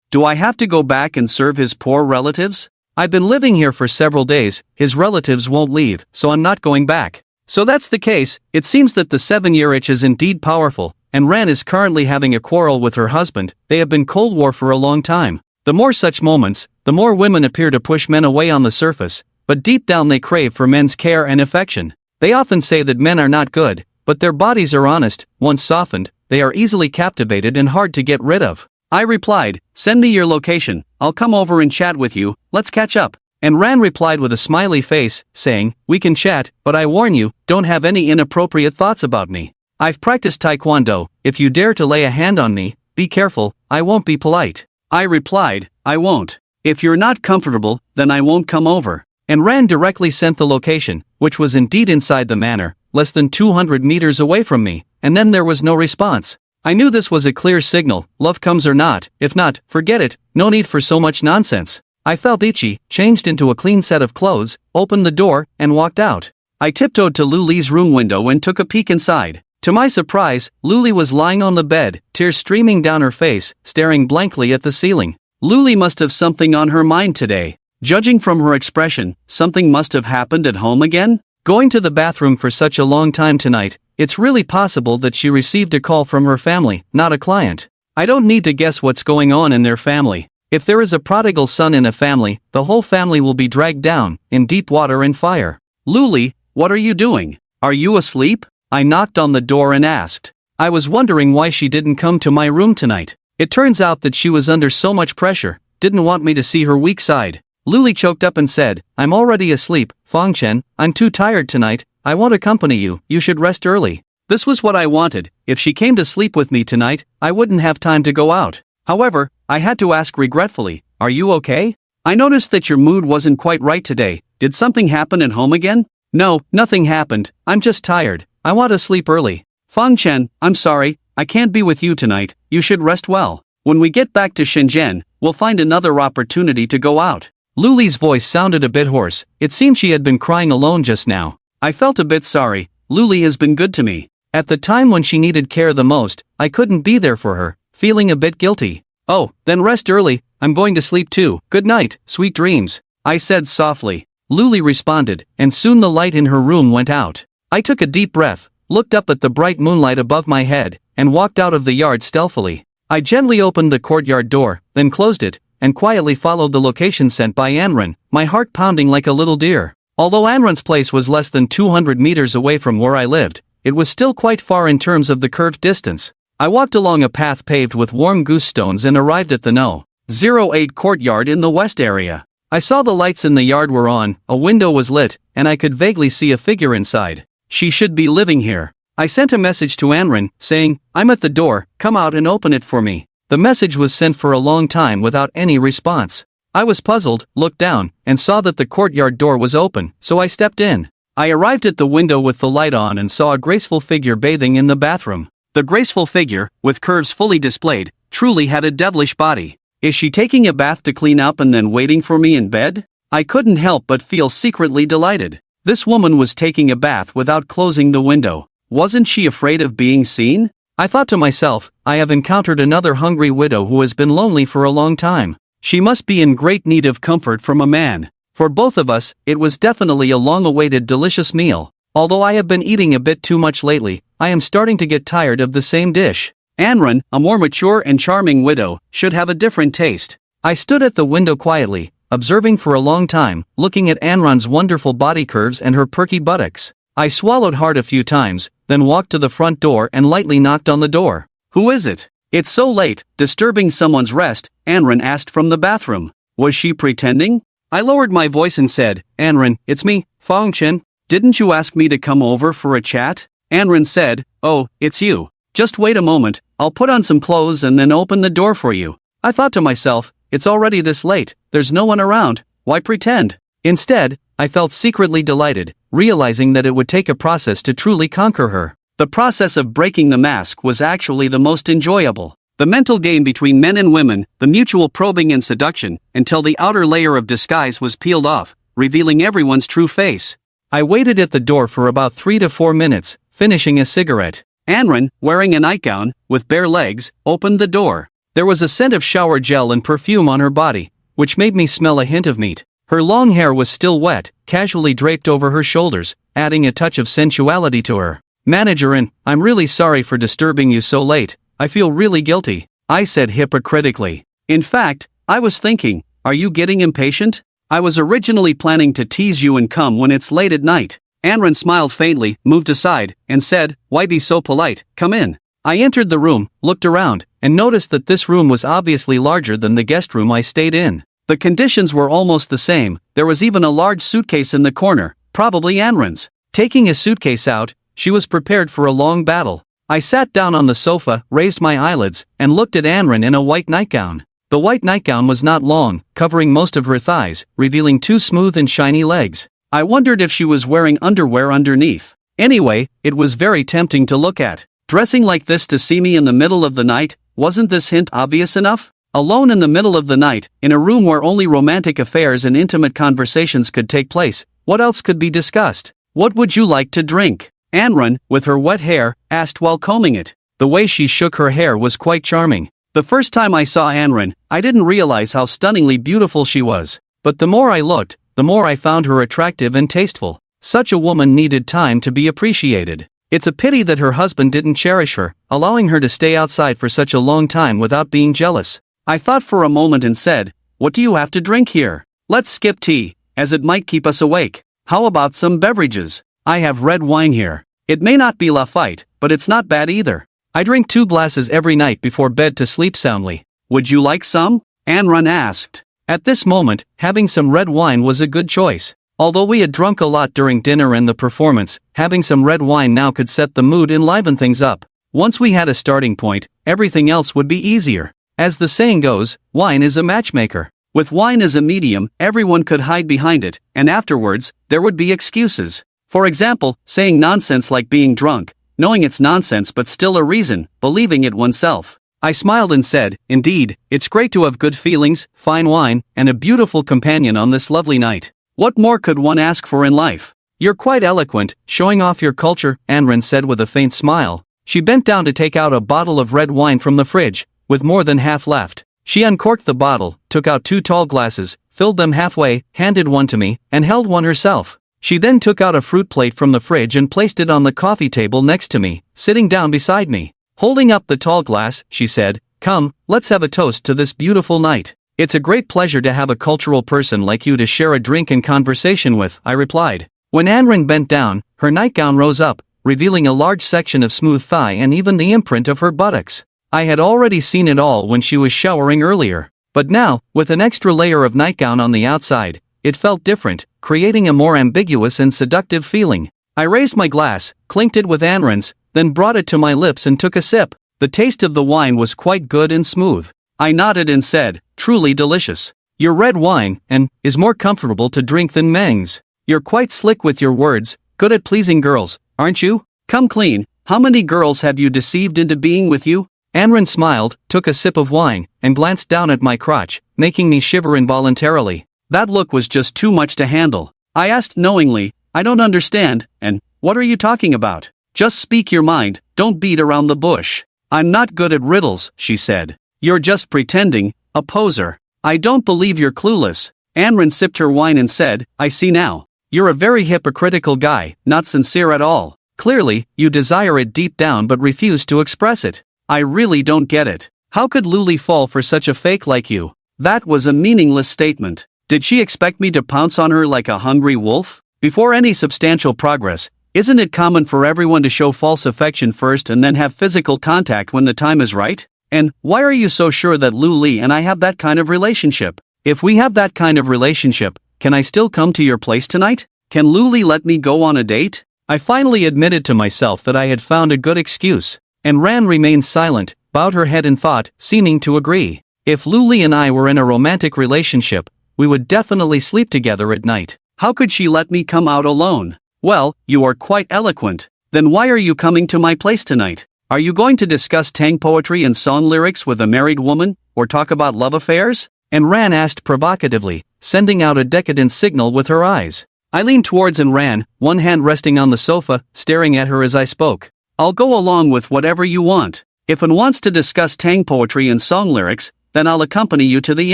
Do I have to go back and serve his poor relatives? I've been living here for several days, his relatives won't leave, so I'm not going back." So that's the case. It seems that the 7-year itch is indeed powerful, and Ran is currently having a quarrel with her husband. They have been Cold War for a long time. The more such moments, the more women appear to push men away on the surface, but deep down they crave for men's care and affection. They often say that men are not good, but their bodies are honest. Once softened, they are easily captivated and hard to get rid of. I replied, "Send me your location, I'll come over and chat with you, let's catch up." And Ran replied with a smiley face, saying, "We can chat, but I warn you, don't have any inappropriate thoughts about me. I've practiced Taekwondo, if you dare to lay a hand on me, be careful, I won't be polite." I replied, "I won't. If you're not comfortable, then I won't come over." And Ran directly sent the location, which was indeed inside the manor, less than 200 meters away from me, and then there was no response. I knew this was a clear signal, love comes or not, if not, forget it, no need for so much nonsense. I felt itchy, changed into a clean set of clothes, opened the door, and walked out. I tiptoed to Luli's room window and took a peek inside. To my surprise, Luli was lying on the bed, tears streaming down her face, staring blankly at the ceiling. Luli must have something on her mind today. Judging from her expression, something must have happened at home again? Going to the bathroom for such a long time tonight, it's really possible that she received a call from her family, not a client. I don't need to guess what's going on in their family. If there is a prodigal son in a family, the whole family will be dragged down, in deep water and fire. "Luli, what are you doing? Are you asleep?" I knocked on the door and asked. I was wondering why she didn't come to my room tonight. It turns out that she was under so much pressure, didn't want me to see her weak side. Luli choked up and said, "I'm already asleep, Fangchen, I'm too tired tonight, I won't accompany you, you should rest early." This was what I wanted. If she came to sleep with me tonight, I wouldn't have time to go out. However, I had to ask regretfully, "Are you okay? I noticed that your mood wasn't quite right today, did something happen at home again?" "No, nothing happened, I'm just tired, I want to sleep early." "Fangchen, I'm sorry, I can't be with you tonight, you should rest well. When we get back to Shenzhen, we'll find another opportunity to go out. Luli's voice sounded a bit hoarse. It seemed she had been crying alone just now. I felt a bit sorry. Luli has been good to me. At the time when she needed care the most, I couldn't be there for her, feeling a bit guilty. Oh, then rest early, I'm going to sleep too. Good night, sweet dreams, I said softly. Luli responded, and soon the light in her room went out. I took a deep breath, looked up at the bright moonlight above my head, and walked out of the yard stealthily. I gently opened the courtyard door, then closed it, and quietly followed the location sent by Anran, my heart pounding like a little deer. Although Anran's place was less than 200 meters away from where I lived, it was still quite far in terms of the curved distance. I walked along a path paved with warm goose stones and arrived at the No. 08 courtyard in the west area. I saw the lights in the yard were on, a window was lit, and I could vaguely see a figure inside. She should be living here. I sent a message to Anran, saying, "I'm at the door, come out and open it for me." The message was sent for a long time without any response. I was puzzled, looked down, and saw that the courtyard door was open, so I stepped in. I arrived at the window with the light on and saw a graceful figure bathing in the bathroom. The graceful figure, with curves fully displayed, truly had a devilish body. Is she taking a bath to clean up and then waiting for me in bed? I couldn't help but feel secretly delighted. This woman was taking a bath without closing the window. Wasn't she afraid of being seen? I thought to myself, I have encountered another hungry widow who has been lonely for a long time. She must be in great need of comfort from a man. For both of us, it was definitely a long-awaited delicious meal. Although I have been eating a bit too much lately, I am starting to get tired of the same dish. Anran, a more mature and charming widow, should have a different taste. I stood at the window quietly, observing for a long time, looking at Anran's wonderful body curves and her perky buttocks. I swallowed hard a few times, then walked to the front door and lightly knocked on the door. "Who is it? It's so late, disturbing someone's rest," Anran asked from the bathroom. Was she pretending? I lowered my voice and said, "Anran, it's me, Fong Chen. Didn't you ask me to come over for a chat?" Anran said, "Oh, it's you. Just wait a moment, I'll put on some clothes and then open the door for you." I thought to myself, it's already this late, there's no one around, why pretend? Instead, I felt secretly delighted, realizing that it would take a process to truly conquer her. The process of breaking the mask was actually the most enjoyable. The mental game between men and women, the mutual probing and seduction, until the outer layer of disguise was peeled off, revealing everyone's true face. I waited at the door for about 3 to 4 minutes, finishing a cigarette. Anran, wearing a nightgown, with bare legs, opened the door. There was a scent of shower gel and perfume on her body, which made me smell a hint of meat. Her long hair was still wet, casually draped over her shoulders, adding a touch of sensuality to her. "Managerin, I'm really sorry for disturbing you so late, I feel really guilty," I said hypocritically. "In fact, I was thinking, are you getting impatient? I was originally planning to tease you and come when it's late at night." Anran smiled faintly, moved aside, and said, "Why be so polite, come in." I entered the room, looked around, and noticed that this room was obviously larger than the guest room I stayed in. The conditions were almost the same, there was even a large suitcase in the corner, probably Anran's. Taking a suitcase out, she was prepared for a long battle. I sat down on the sofa, raised my eyelids, and looked at Anran in a white nightgown. The white nightgown was not long, covering most of her thighs, revealing 2 smooth and shiny legs. I wondered if she was wearing underwear underneath. Anyway, it was very tempting to look at. Dressing like this to see me in the middle of the night, wasn't this hint obvious enough? Alone in the middle of the night, in a room where only romantic affairs and intimate conversations could take place, what else could be discussed? "What would you like to drink?" Anran, with her wet hair, asked while combing it. The way she shook her hair was quite charming. The first time I saw Anran, I didn't realize how stunningly beautiful she was. But the more I looked, the more I found her attractive and tasteful. Such a woman needed time to be appreciated. It's a pity that her husband didn't cherish her, allowing her to stay outside for such a long time without being jealous. I thought for a moment and said, "What do you have to drink here? Let's skip tea, as it might keep us awake. How about some beverages? I have red wine here. It may not be Lafite, but it's not bad either. I drink 2 glasses every night before bed to sleep soundly. Would you like some?" Anran asked. At this moment, having some red wine was a good choice. Although we had drunk a lot during dinner and the performance, having some red wine now could set the mood and liven things up. Once we had a starting point, everything else would be easier. As the saying goes, wine is a matchmaker. With wine as a medium, everyone could hide behind it, and afterwards, there would be excuses. For example, saying nonsense like being drunk, knowing it's nonsense but still a reason, believing it oneself. I smiled and said, indeed, it's great to have good feelings, fine wine, and a beautiful companion on this lovely night. What more could one ask for in life? You're quite eloquent, showing off your culture, Anren said with a faint smile. She bent down to take out a bottle of red wine from the fridge, with more than half left. She uncorked the bottle, took out 2 tall glasses, filled them halfway, handed one to me, and held one herself. She then took out a fruit plate from the fridge and placed it on the coffee table next to me, sitting down beside me. Holding up the tall glass, she said, "Come, let's have a toast to this beautiful night." "It's a great pleasure to have a cultural person like you to share a drink and conversation with," I replied. When Anren bent down, her nightgown rose up, revealing a large section of smooth thigh and even the imprint of her buttocks. I had already seen it all when she was showering earlier. But now, with an extra layer of nightgown on the outside, it felt different, creating a more ambiguous and seductive feeling. I raised my glass, clinked it with Anren's, then brought it to my lips and took a sip. The taste of the wine was quite good and smooth. I nodded and said, "Truly delicious. Your red wine, is more comfortable to drink than Meng's. You're quite slick with your words, good at pleasing girls, aren't you? Come clean, how many girls have you deceived into being with you?" Anren smiled, took a sip of wine, and glanced down at my crotch, making me shiver involuntarily. That look was just too much to handle. I asked knowingly, "I don't understand, and what are you talking about? Just speak your mind, don't beat around the bush." "I'm not good at riddles," she said. "You're just pretending, a poser. I don't believe you're clueless." Anren sipped her wine and said, "I see now. You're a very hypocritical guy, not sincere at all. Clearly, you desire it deep down but refuse to express it. I really don't get it. How could Luli fall for such a fake like you?" That was a meaningless statement. Did she expect me to pounce on her like a hungry wolf? Before any substantial progress, isn't it common for everyone to show false affection first and then have physical contact when the time is right? And why are you so sure that Luli and I have that kind of relationship? If we have that kind of relationship, can I still come to your place tonight? Can Luli let me go on a date? I finally admitted to myself that I had found a good excuse, and Ran remained silent, bowed her head in thought, seeming to agree. If Luli and I were in a romantic relationship, we would definitely sleep together at night. How could she let me come out alone? "Well, you are quite eloquent. Then why are you coming to my place tonight? Are you going to discuss Tang poetry and song lyrics with a married woman, or talk about love affairs?" And Ran asked provocatively, sending out a decadent signal with her eyes. I leaned towards and Ran, one hand resting on the sofa, staring at her as I spoke. "I'll go along with whatever you want. If one wants to discuss Tang poetry and song lyrics, then I'll accompany you to the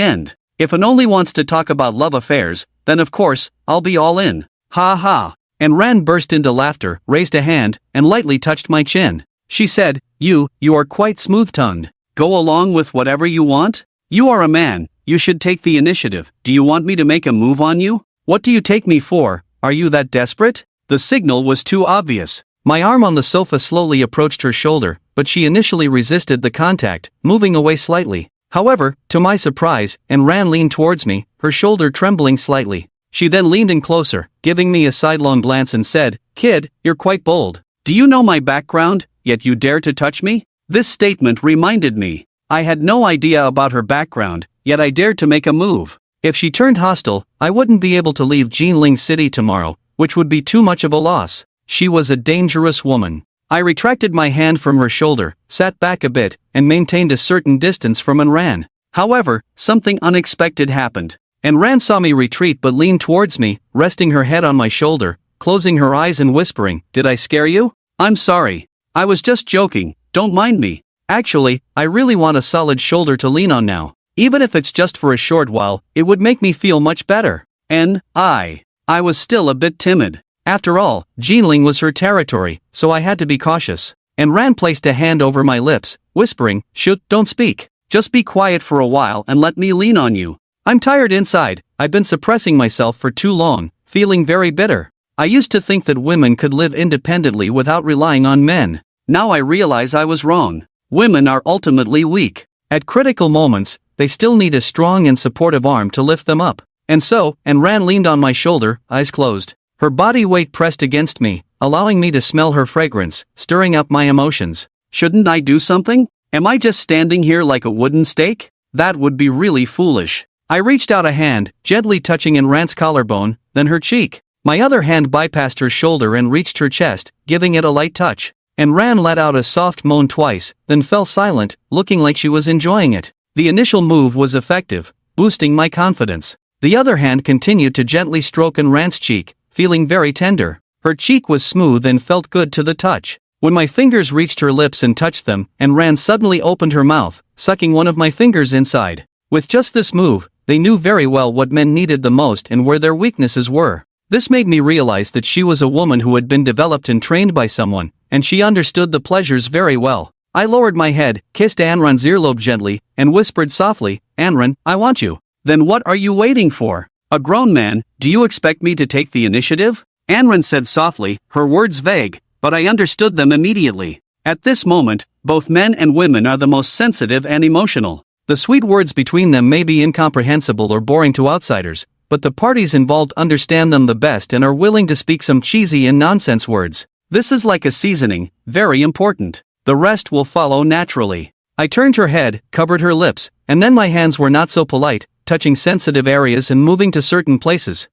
end. If one only wants to talk about love affairs, then of course, I'll be all in. Ha ha." And Ran burst into laughter, raised a hand, and lightly touched my chin. She said, You are quite smooth-tongued. Go along with whatever you want? You are a man, you should take the initiative. Do you want me to make a move on you? What do you take me for? Are you that desperate?" The signal was too obvious. My arm on the sofa slowly approached her shoulder, but she initially resisted the contact, moving away slightly. However, to my surprise, Ran leaned towards me, her shoulder trembling slightly. She then leaned in closer, giving me a sidelong glance and said, "Kid, you're quite bold. Do you know my background, yet you dare to touch me?" This statement reminded me. I had no idea about her background, yet I dared to make a move. If she turned hostile, I wouldn't be able to leave Jinling City tomorrow, which would be too much of a loss. She was a dangerous woman. I retracted my hand from her shoulder, sat back a bit, and maintained a certain distance from Ran. However, something unexpected happened. Ran saw me retreat but leaned towards me, resting her head on my shoulder, closing her eyes and whispering, "Did I scare you? I'm sorry. I was just joking, don't mind me. Actually, I really want a solid shoulder to lean on now. Even if it's just for a short while, it would make me feel much better." I was still a bit timid. After all, Jinling was her territory, so I had to be cautious. Ran placed a hand over my lips, whispering, "Shh, don't speak. Just be quiet for a while and let me lean on you. I'm tired inside, I've been suppressing myself for too long, feeling very bitter. I used to think that women could live independently without relying on men. Now I realize I was wrong. Women are ultimately weak. At critical moments, they still need a strong and supportive arm to lift them up. And Ran leaned on my shoulder, eyes closed. Her body weight pressed against me, allowing me to smell her fragrance, stirring up my emotions. Shouldn't I do something? Am I just standing here like a wooden stake? That would be really foolish. I reached out a hand, gently touching Ran's collarbone, then her cheek. My other hand bypassed her shoulder and reached her chest, giving it a light touch. and Ran let out a soft moan twice, then fell silent, looking like she was enjoying it. The initial move was effective, boosting my confidence. The other hand continued to gently stroke Ran's cheek, feeling very tender. Her cheek was smooth and felt good to the touch. When my fingers reached her lips and touched them, Ran suddenly opened her mouth, sucking one of my fingers inside. With just this move, they knew very well what men needed the most and where their weaknesses were. This made me realize that she was a woman who had been developed and trained by someone, and she understood the pleasures very well. I lowered my head, kissed Anran's earlobe gently, and whispered softly, "Anran, I want you." "Then what are you waiting for? A grown man, do you expect me to take the initiative?" Anran said softly, her words vague, but I understood them immediately. At this moment, both men and women are the most sensitive and emotional. The sweet words between them may be incomprehensible or boring to outsiders, but the parties involved understand them the best and are willing to speak some cheesy and nonsense words. This is like a seasoning, very important. The rest will follow naturally. I turned her head, covered her lips, and then my hands were not so polite, touching sensitive areas and moving to certain places.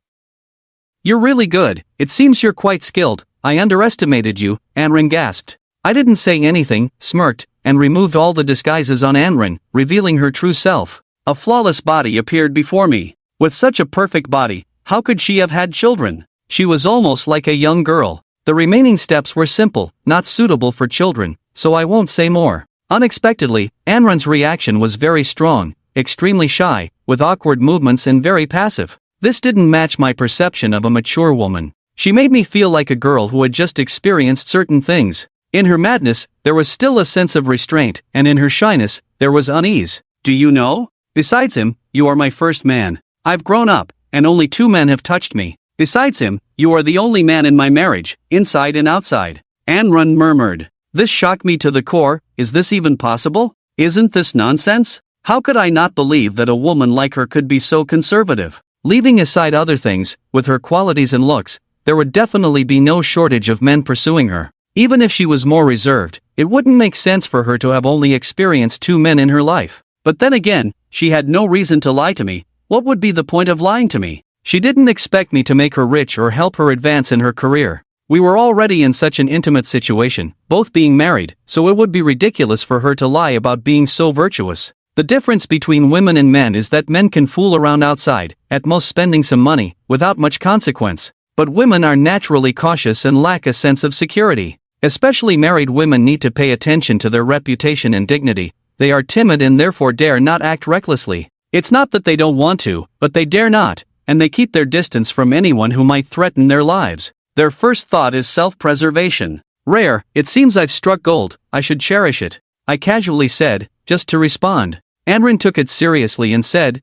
"You're really good, it seems you're quite skilled, I underestimated you," Anran gasped. I didn't say anything, smirked, and removed all the disguises on Anran, revealing her true self. A flawless body appeared before me. With such a perfect body, how could she have had children? She was almost like a young girl. The remaining steps were simple, not suitable for children, so I won't say more. Unexpectedly, Anran's reaction was very strong, extremely shy, with awkward movements and very passive. This didn't match my perception of a mature woman. She made me feel like a girl who had just experienced certain things. In her madness, there was still a sense of restraint, and in her shyness, there was unease. "Do you know? Besides him, you are my first man. I've grown up, and only 2 men have touched me. Besides him, you are the only man in my marriage, inside and outside." Anran murmured. This shocked me to the core. Is this even possible? Isn't this nonsense? How could I not believe that a woman like her could be so conservative? Leaving aside other things, with her qualities and looks, there would definitely be no shortage of men pursuing her. Even if she was more reserved, it wouldn't make sense for her to have only experienced 2 men in her life. But then again, she had no reason to lie to me. What would be the point of lying to me? She didn't expect me to make her rich or help her advance in her career. We were already in such an intimate situation, both being married, so it would be ridiculous for her to lie about being so virtuous. The difference between women and men is that men can fool around outside, at most spending some money, without much consequence. But women are naturally cautious and lack a sense of security. Especially married women need to pay attention to their reputation and dignity. They are timid and therefore dare not act recklessly. It's not that they don't want to, but they dare not, and they keep their distance from anyone who might threaten their lives. Their first thought is self-preservation. "Rare, it seems I've struck gold, I should cherish it," I casually said, just to respond. Anran took it seriously and said,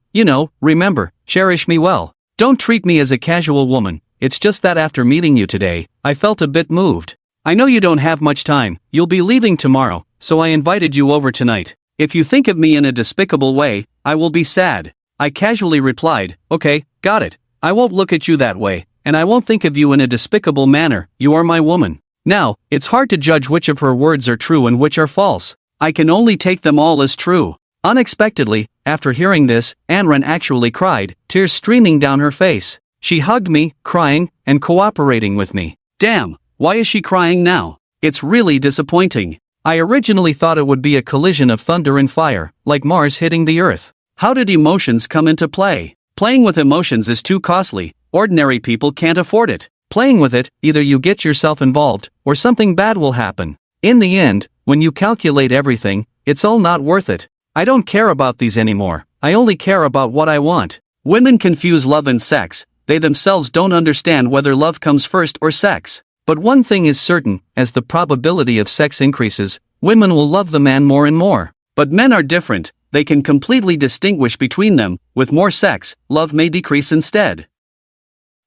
"Remember, cherish me well. Don't treat me as a casual woman, it's just that after meeting you today, I felt a bit moved. I know you don't have much time, you'll be leaving tomorrow, so I invited you over tonight. If you think of me in a despicable way, I will be sad." I casually replied, "Okay, got it. I won't look at you that way, and I won't think of you in a despicable manner, you are my woman." Now, it's hard to judge which of her words are true and which are false. I can only take them all as true. Unexpectedly, after hearing this, Anran actually cried, tears streaming down her face. She hugged me, crying, and cooperating with me. Damn, why is she crying now? It's really disappointing. I originally thought it would be a collision of thunder and fire, like Mars hitting the Earth. How did emotions come into play? Playing with emotions is too costly, ordinary people can't afford it. Playing with it, either you get yourself involved, or something bad will happen. In the end, when you calculate everything, it's all not worth it. I don't care about these anymore, I only care about what I want. Women confuse love and sex, they themselves don't understand whether love comes first or sex. But one thing is certain, as the probability of sex increases, women will love the man more and more. But men are different, they can completely distinguish between them. With more sex, love may decrease instead.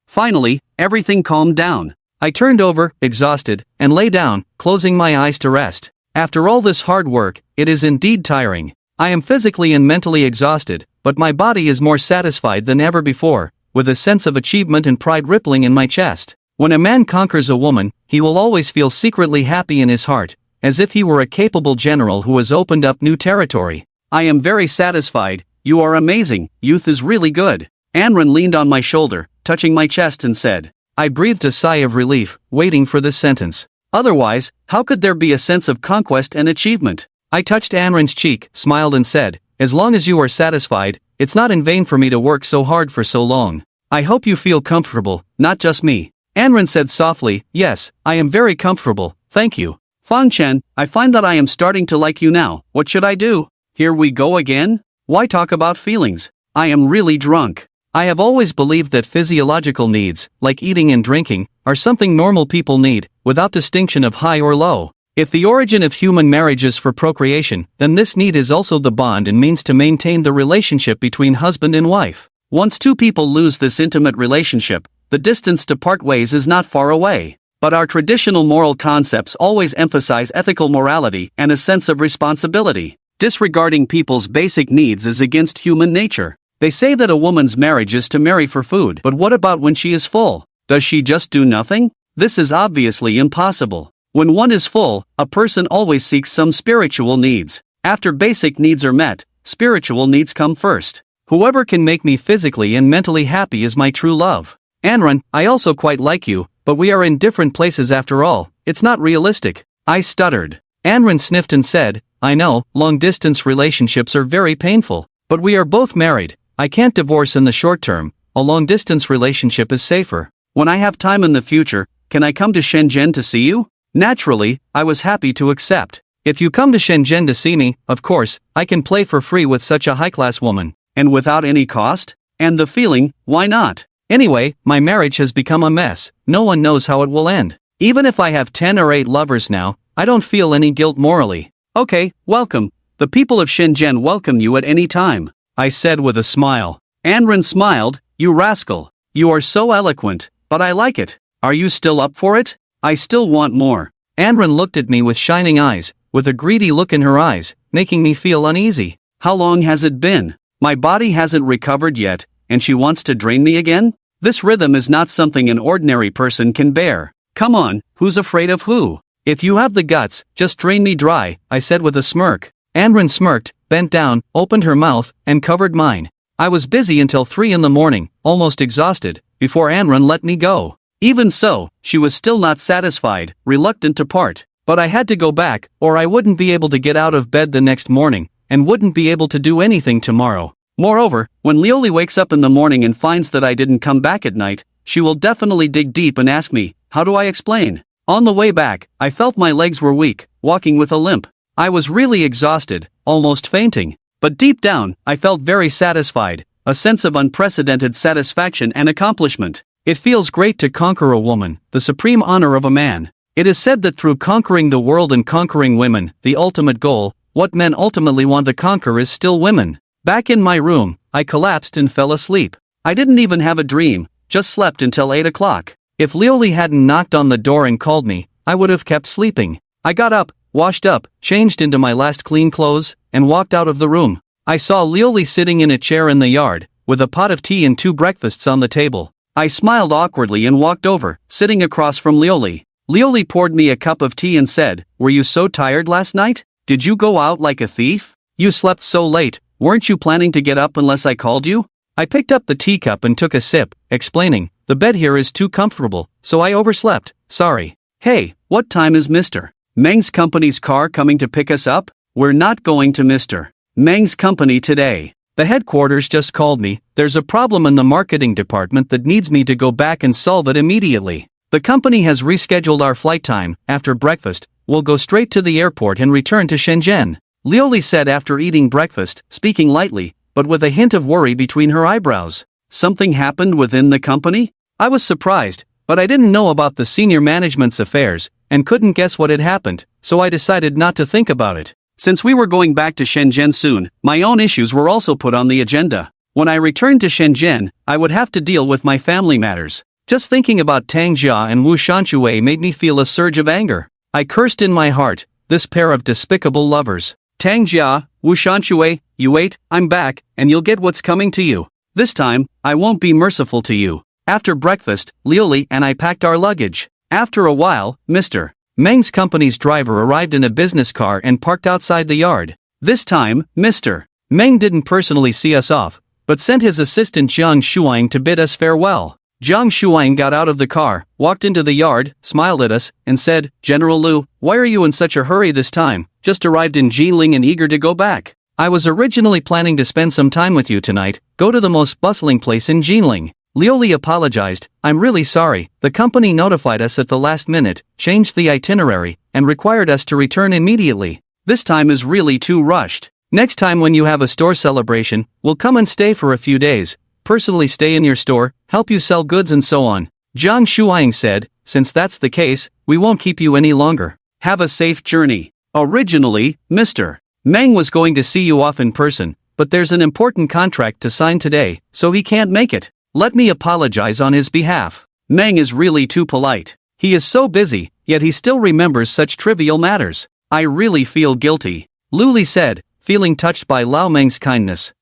Finally, everything calmed down. I turned over, exhausted, and lay down, closing my eyes to rest. After all this hard work, it is indeed tiring. I am physically and mentally exhausted, but my body is more satisfied than ever before, with a sense of achievement and pride rippling in my chest. When a man conquers a woman, he will always feel secretly happy in his heart, as if he were a capable general who has opened up new territory. I am very satisfied. You are amazing, youth is really good. Anran leaned on my shoulder, touching my chest and said. I breathed a sigh of relief, waiting for this sentence. Otherwise, how could there be a sense of conquest and achievement? I touched Anren's cheek, smiled and said, as long as you are satisfied, it's not in vain for me to work so hard for so long. I hope you feel comfortable, not just me. Anren said softly, yes, I am very comfortable, thank you. Fan Chen, I find that I am starting to like you now, what should I do? Here we go again? Why talk about feelings? I am really drunk. I have always believed that physiological needs, like eating and drinking, are something normal people need, without distinction of high or low. If the origin of human marriage is for procreation, then this need is also the bond and means to maintain the relationship between husband and wife. Once two people lose this intimate relationship, the distance to part ways is not far away. But our traditional moral concepts always emphasize ethical morality and a sense of responsibility. Disregarding people's basic needs is against human nature. They say that a woman's marriage is to marry for food, but what about when she is full? Does she just do nothing? This is obviously impossible. When one is full, a person always seeks some spiritual needs. After basic needs are met, spiritual needs come first. Whoever can make me physically and mentally happy is my true love. Anren, I also quite like you, but we are in different places after all, it's not realistic. I stuttered. Anren sniffed and said, I know, long-distance relationships are very painful, but we are both married. I can't divorce in the short term, a long-distance relationship is safer. When I have time in the future, can I come to Shenzhen to see you? Naturally, I was happy to accept. If you come to Shenzhen to see me, of course, I can play for free with such a high-class woman. And without any cost? And the feeling, why not? Anyway, my marriage has become a mess, no one knows how it will end. Even if I have 10 or 8 lovers now, I don't feel any guilt morally. Okay, welcome. The people of Shenzhen welcome you at any time, I said with a smile. Anren smiled, you rascal. You are so eloquent, but I like it. Are you still up for it? I still want more. Anren looked at me with shining eyes, with a greedy look in her eyes, making me feel uneasy. How long has it been? My body hasn't recovered yet, and she wants to drain me again? This rhythm is not something an ordinary person can bear. Come on, who's afraid of who? If you have the guts, just drain me dry, I said with a smirk. Anren smirked, bent down, opened her mouth, and covered mine. I was busy until 3 in the morning, almost exhausted, before Anren let me go. Even so, she was still not satisfied, reluctant to part. But I had to go back, or I wouldn't be able to get out of bed the next morning, and wouldn't be able to do anything tomorrow. Moreover, when Lioli wakes up in the morning and finds that I didn't come back at night, she will definitely dig deep and ask me, how do I explain? On the way back, I felt my legs were weak, walking with a limp. I was really exhausted, almost fainting. But deep down, I felt very satisfied, a sense of unprecedented satisfaction and accomplishment. It feels great to conquer a woman, the supreme honor of a man. It is said that through conquering the world and conquering women, the ultimate goal, what men ultimately want to conquer is still women. Back in my room, I collapsed and fell asleep. I didn't even have a dream, just slept until 8 o'clock. If Lioli hadn't knocked on the door and called me, I would have kept sleeping. I got up, washed up, changed into my last clean clothes, and walked out of the room. I saw Lioli sitting in a chair in the yard, with a pot of tea and 2 breakfasts on the table. I smiled awkwardly and walked over, sitting across from Lioli. Lioli poured me a cup of tea and said, were you so tired last night? Did you go out like a thief? You slept so late, weren't you planning to get up unless I called you? I picked up the teacup and took a sip, explaining, the bed here is too comfortable, so I overslept, sorry. Hey, what time is Mr. Meng's company's car coming to pick us up? We're not going to Mr. Meng's company today. The headquarters just called me, there's a problem in the marketing department that needs me to go back and solve it immediately. The company has rescheduled our flight time, after breakfast, we'll go straight to the airport and return to Shenzhen. Lioli said after eating breakfast, speaking lightly, but with a hint of worry between her eyebrows. Something happened within the company? I was surprised, but I didn't know about the senior management's affairs, and couldn't guess what had happened, so I decided not to think about it. Since we were going back to Shenzhen soon, my own issues were also put on the agenda. When I returned to Shenzhen, I would have to deal with my family matters. Just thinking about Tang Jia and Wu Shanshui made me feel a surge of anger. I cursed in my heart, this pair of despicable lovers. Tang Jia, Wu Shanshui, you wait, I'm back, and you'll get what's coming to you. This time, I won't be merciful to you. After breakfast, Lioli and I packed our luggage. After a while, Mr. Meng's company's driver arrived in a business car and parked outside the yard. This time, Mr. Meng didn't personally see us off, but sent his assistant Jiang Shuang to bid us farewell. Jiang Shuang got out of the car, walked into the yard, smiled at us, and said, "General Lu, why are you in such a hurry this time? Just arrived in Jiling and eager to go back. I was originally planning to spend some time with you tonight, go to the most bustling place in Jiling." Lioli apologized. "I'm really sorry, the company notified us at the last minute, changed the itinerary, and required us to return immediately. This time is really too rushed. Next time when you have a store celebration, we'll come and stay for a few days, personally stay in your store, help you sell goods and so on." Jiang Shuang said, "Since that's the case, we won't keep you any longer. Have a safe journey. Originally, Mr. Meng was going to see you off in person, but there's an important contract to sign today, so he can't make it. Let me apologize on his behalf. Meng is really too polite. He is so busy, yet he still remembers such trivial matters. I really feel guilty," Lu Li said, feeling touched by Lao Meng's kindness.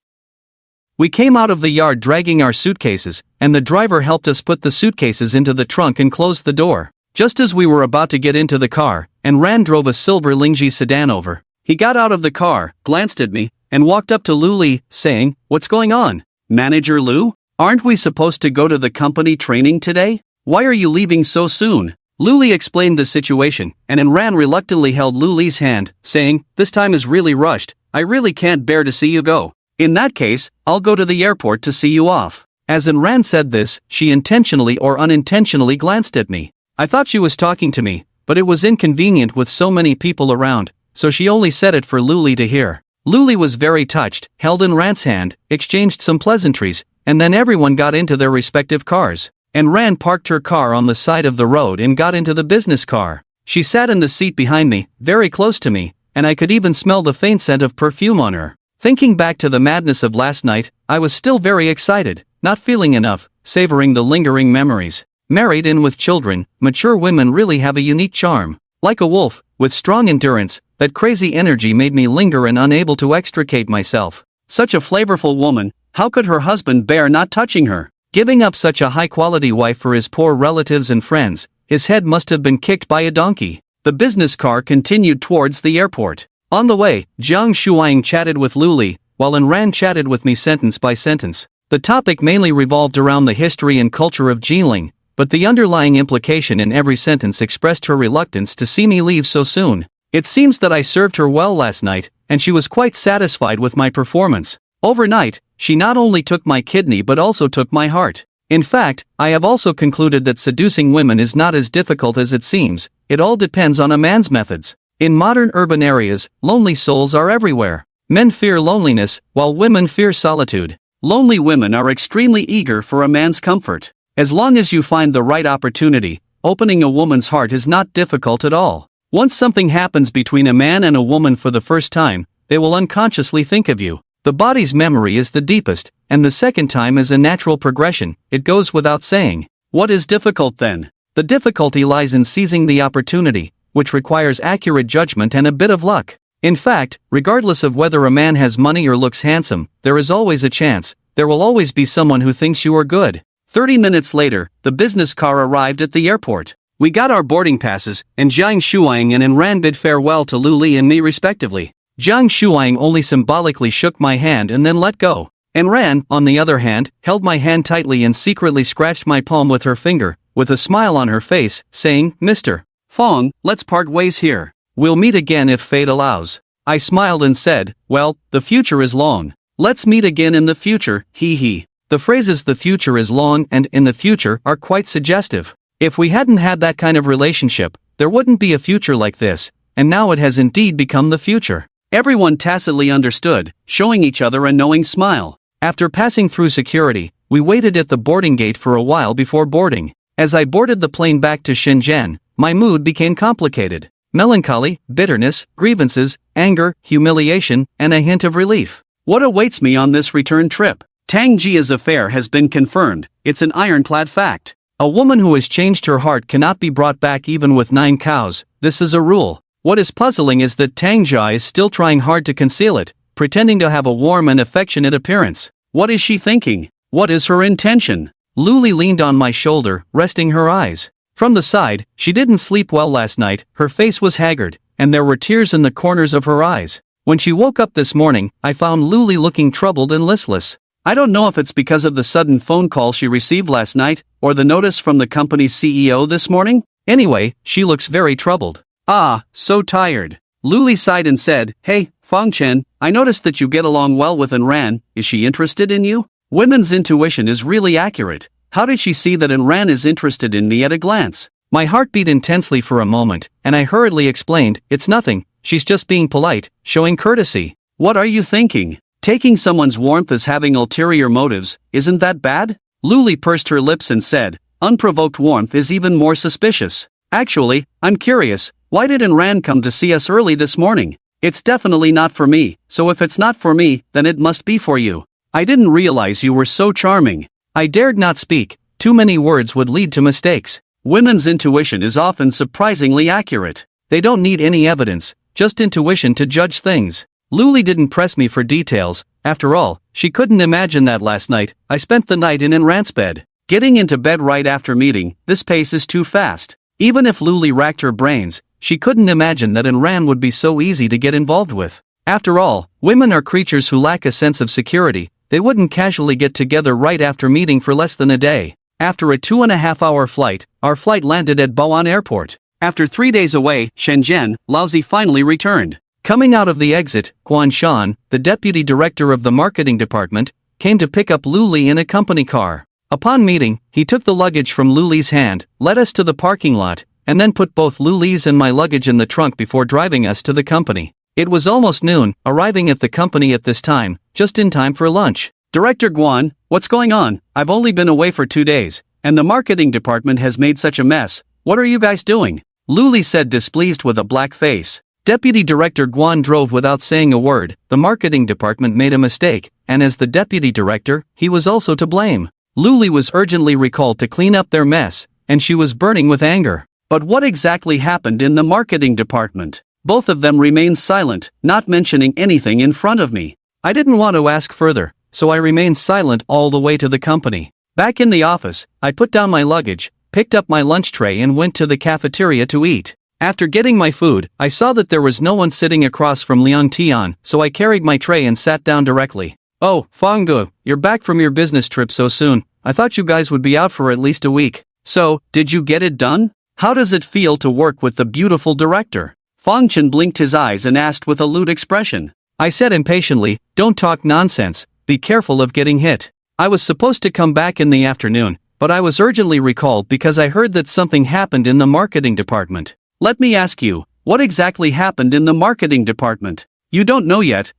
We came out of the yard dragging our suitcases, and the driver helped us put the suitcases into the trunk and closed the door. Just as we were about to get into the car, and Ran drove a silver Lingji sedan over. He got out of the car, glanced at me, and walked up to Lu Li, saying, "What's going on? Manager Lu? Aren't we supposed to go to the company training today? Why are you leaving so soon?" Lu Li explained the situation, and Ran reluctantly held Lu Li's hand, saying, "This time is really rushed, I really can't bear to see you go. In that case, I'll go to the airport to see you off." As Ran said this, she intentionally or unintentionally glanced at me. I thought she was talking to me, but it was inconvenient with so many people around, so she only said it for Lu Li to hear. Lu Li was very touched, held Ran's hand, exchanged some pleasantries, and then everyone got into their respective cars. And Ran parked her car on the side of the road and got into the business car. She sat in the seat behind me, very close to me, and I could even smell the faint scent of perfume on her. Thinking back to the madness of last night, I was still very excited, not feeling enough, savoring the lingering memories. Married and with children, mature women really have a unique charm. Like a wolf, with strong endurance, that crazy energy made me linger and unable to extricate myself. Such a flavorful woman, how could her husband bear not touching her? Giving up such a high-quality wife for his poor relatives and friends, his head must have been kicked by a donkey. The business car continued towards the airport. On the way, Jiang Shuang chatted with Lu Li, while Ran chatted with me sentence by sentence. The topic mainly revolved around the history and culture of Jiling, but the underlying implication in every sentence expressed her reluctance to see me leave so soon. It seems that I served her well last night, and she was quite satisfied with my performance. Overnight, she not only took my kidney but also took my heart. In fact, I have also concluded that seducing women is not as difficult as it seems. It all depends on a man's methods. In modern urban areas, lonely souls are everywhere. Men fear loneliness, while women fear solitude. Lonely women are extremely eager for a man's comfort. As long as you find the right opportunity, opening a woman's heart is not difficult at all. Once something happens between a man and a woman for the first time, they will unconsciously think of you. The body's memory is the deepest, and the second time is a natural progression, it goes without saying. What is difficult then? The difficulty lies in seizing the opportunity, which requires accurate judgment and a bit of luck. In fact, regardless of whether a man has money or looks handsome, there is always a chance. There will always be someone who thinks you are good. 30 minutes later, the business car arrived at the airport. We got our boarding passes, and Jiang Shuang and Ran bid farewell to Lu Li and me respectively. Jiang Shuang only symbolically shook my hand and then let go. And Ran, on the other hand, held my hand tightly and secretly scratched my palm with her finger, with a smile on her face, saying, "Mr. Fong, let's part ways here. We'll meet again if fate allows." I smiled and said, "Well, the future is long. Let's meet again in the future, hee hee." The phrases "the future is long" and "in the future" are quite suggestive. If we hadn't had that kind of relationship, there wouldn't be a future like this, and now it has indeed become the future. Everyone tacitly understood, showing each other a knowing smile. After passing through security, we waited at the boarding gate for a while before boarding. As I boarded the plane back to Shenzhen, my mood became complicated. Melancholy, bitterness, grievances, anger, humiliation, and a hint of relief. What awaits me on this return trip? Tang Jia's affair has been confirmed, it's an ironclad fact. A woman who has changed her heart cannot be brought back even with 9 cows, this is a rule. What is puzzling is that Tang Jia is still trying hard to conceal it, pretending to have a warm and affectionate appearance. What is she thinking? What is her intention? Lu Li leaned on my shoulder, resting her eyes. From the side, she didn't sleep well last night, her face was haggard, and there were tears in the corners of her eyes. When she woke up this morning, I found Lu Li looking troubled and listless. I don't know if it's because of the sudden phone call she received last night, or the notice from the company's CEO this morning. Anyway, she looks very troubled. Ah, so tired. Luli sighed and said, "Hey, Fang Chen, I noticed that you get along well with Enran. Is she interested in you?" Women's intuition is really accurate. How did she see that Enran is interested in me at a glance? My heart beat intensely for a moment, and I hurriedly explained, "It's nothing, she's just being polite, showing courtesy." What are you thinking? Taking someone's warmth as having ulterior motives, isn't that bad? Luli pursed her lips and said, "Unprovoked warmth is even more suspicious. Actually, I'm curious, why did Enran come to see us early this morning? It's definitely not for me, so if it's not for me, then it must be for you. I didn't realize you were so charming." I dared not speak, too many words would lead to mistakes. Women's intuition is often surprisingly accurate. They don't need any evidence, just intuition to judge things. Luli didn't press me for details. After all, she couldn't imagine that last night I spent the night in Enran's bed. Getting into bed right after meeting, this pace is too fast. Even if Luli racked her brains, she couldn't imagine that Enran would be so easy to get involved with. After all, women are creatures who lack a sense of security. They wouldn't casually get together right after meeting for less than a day. After a 2.5-hour flight, our flight landed at Baoan Airport. After 3 days away, Shenzhen, Laozi finally returned. Coming out of the exit, Guan Shan, the deputy director of the marketing department, came to pick up Luli in a company car. Upon meeting, he took the luggage from Luli's hand, led us to the parking lot, and then put both Luli's and my luggage in the trunk before driving us to the company. It was almost noon, arriving at the company at this time, just in time for lunch. "Director Guan, what's going on? I've only been away for 2 days, and the marketing department has made such a mess. What are you guys doing?" Luli said, displeased with a black face. Deputy Director Guan drove without saying a word. The marketing department made a mistake, and as the deputy director, he was also to blame. Luli was urgently recalled to clean up their mess, and she was burning with anger. But what exactly happened in the marketing department? Both of them remained silent, not mentioning anything in front of me. I didn't want to ask further, so I remained silent all the way to the company. Back in the office, I put down my luggage, picked up my lunch tray and went to the cafeteria to eat. After getting my food, I saw that there was no one sitting across from Liang Tian, so I carried my tray and sat down directly. "Oh, Fanggu, you're back from your business trip so soon. I thought you guys would be out for at least a week. So, did you get it done? How does it feel to work with the beautiful director?" Fang Chen blinked his eyes and asked with a lewd expression. I said impatiently, "Don't talk nonsense, be careful of getting hit." I was supposed to come back in the afternoon, but I was urgently recalled because I heard that something happened in the marketing department. "Let me ask you, what exactly happened in the marketing department? You don't know yet?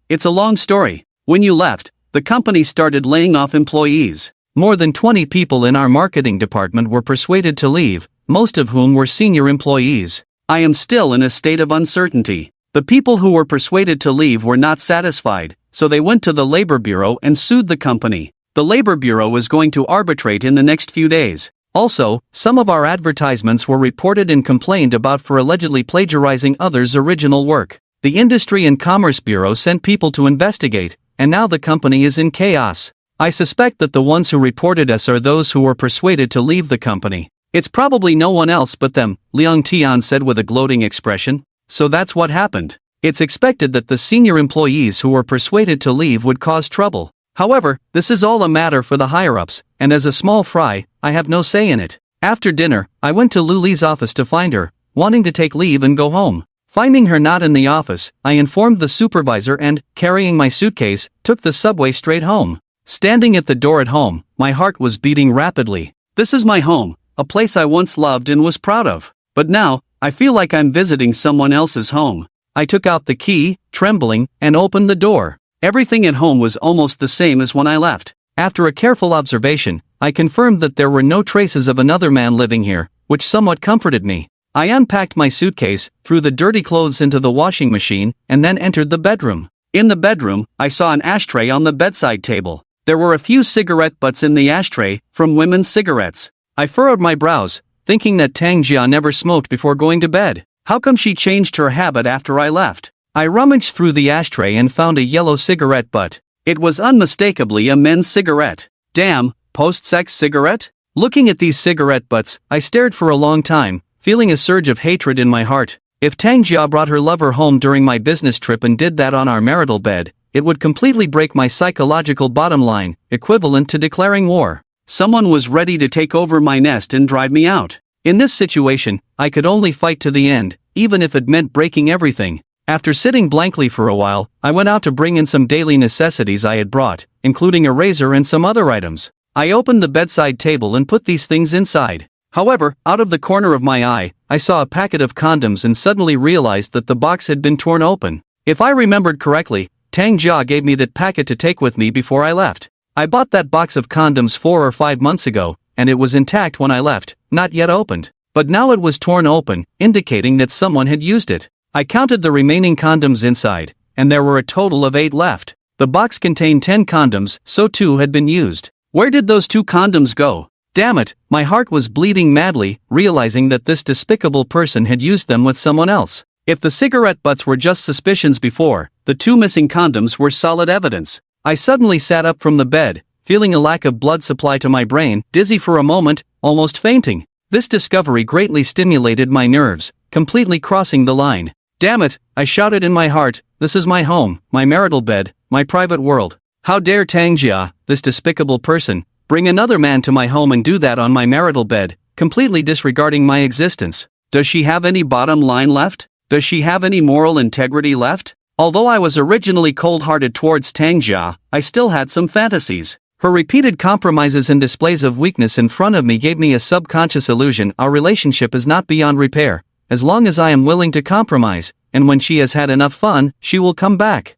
It's a long story. When you left, the company started laying off employees. More than 20 people in our marketing department were persuaded to leave, most of whom were senior employees. I am still in a state of uncertainty. The people who were persuaded to leave were not satisfied, so they went to the labor bureau and sued the company. The labor bureau is going to arbitrate in the next few days. Also, some of our advertisements were reported and complained about for allegedly plagiarizing others' original work. The Industry and Commerce Bureau sent people to investigate, and now the company is in chaos. I suspect that the ones who reported us are those who were persuaded to leave the company. It's probably no one else but them, Liang Tian said with a gloating expression. So that's what happened. It's expected that the senior employees who were persuaded to leave would cause trouble. However, this is all a matter for the higher-ups, and as a small fry, I have no say in it. After dinner, I went to Luli's office to find her, wanting to take leave and go home. Finding her not in the office, I informed the supervisor and, carrying my suitcase, took the subway straight home. Standing at the door at home, my heart was beating rapidly. This is my home, a place I once loved and was proud of. But now, I feel like I'm visiting someone else's home. I took out the key, trembling, and opened the door. Everything at home was almost the same as when I left. After a careful observation, I confirmed that there were no traces of another man living here, which somewhat comforted me. I unpacked my suitcase, threw the dirty clothes into the washing machine, and then entered the bedroom. In the bedroom, I saw an ashtray on the bedside table. There were a few cigarette butts in the ashtray, from women's cigarettes. I furrowed my brows, thinking that Tang Jia never smoked before going to bed. How come she changed her habit after I left? I rummaged through the ashtray and found a yellow cigarette butt. It was unmistakably a men's cigarette. Damn, post-sex cigarette? Looking at these cigarette butts, I stared for a long time, feeling a surge of hatred in my heart. If Tang Jia brought her lover home during my business trip and did that on our marital bed, it would completely break my psychological bottom line, equivalent to declaring war. Someone was ready to take over my nest and drive me out. In this situation, I could only fight to the end, even if it meant breaking everything. After sitting blankly for a while, I went out to bring in some daily necessities I had brought, including a razor and some other items. I opened the bedside table and put these things inside. However, out of the corner of my eye, I saw a packet of condoms and suddenly realized that the box had been torn open. If I remembered correctly, Tang Jia gave me that packet to take with me before I left. I bought that box of condoms 4 or 5 months ago, and it was intact when I left, not yet opened. But now it was torn open, indicating that someone had used it. I counted the remaining condoms inside, and there were a total of 8 left. The box contained 10 condoms, so 2 had been used. Where did those 2 condoms go? Damn it, my heart was bleeding madly, realizing that this despicable person had used them with someone else. If the cigarette butts were just suspicions before, the 2 missing condoms were solid evidence. I suddenly sat up from the bed, feeling a lack of blood supply to my brain, dizzy for a moment, almost fainting. This discovery greatly stimulated my nerves, completely crossing the line. Damn it, I shouted in my heart, this is my home, my marital bed, my private world. How dare Tang Jia, this despicable person, bring another man to my home and do that on my marital bed, completely disregarding my existence. Does she have any bottom line left? Does she have any moral integrity left? Although I was originally cold-hearted towards Tang Jia, I still had some fantasies. Her repeated compromises and displays of weakness in front of me gave me a subconscious illusion our relationship is not beyond repair, as long as I am willing to compromise, and when she has had enough fun, she will come back.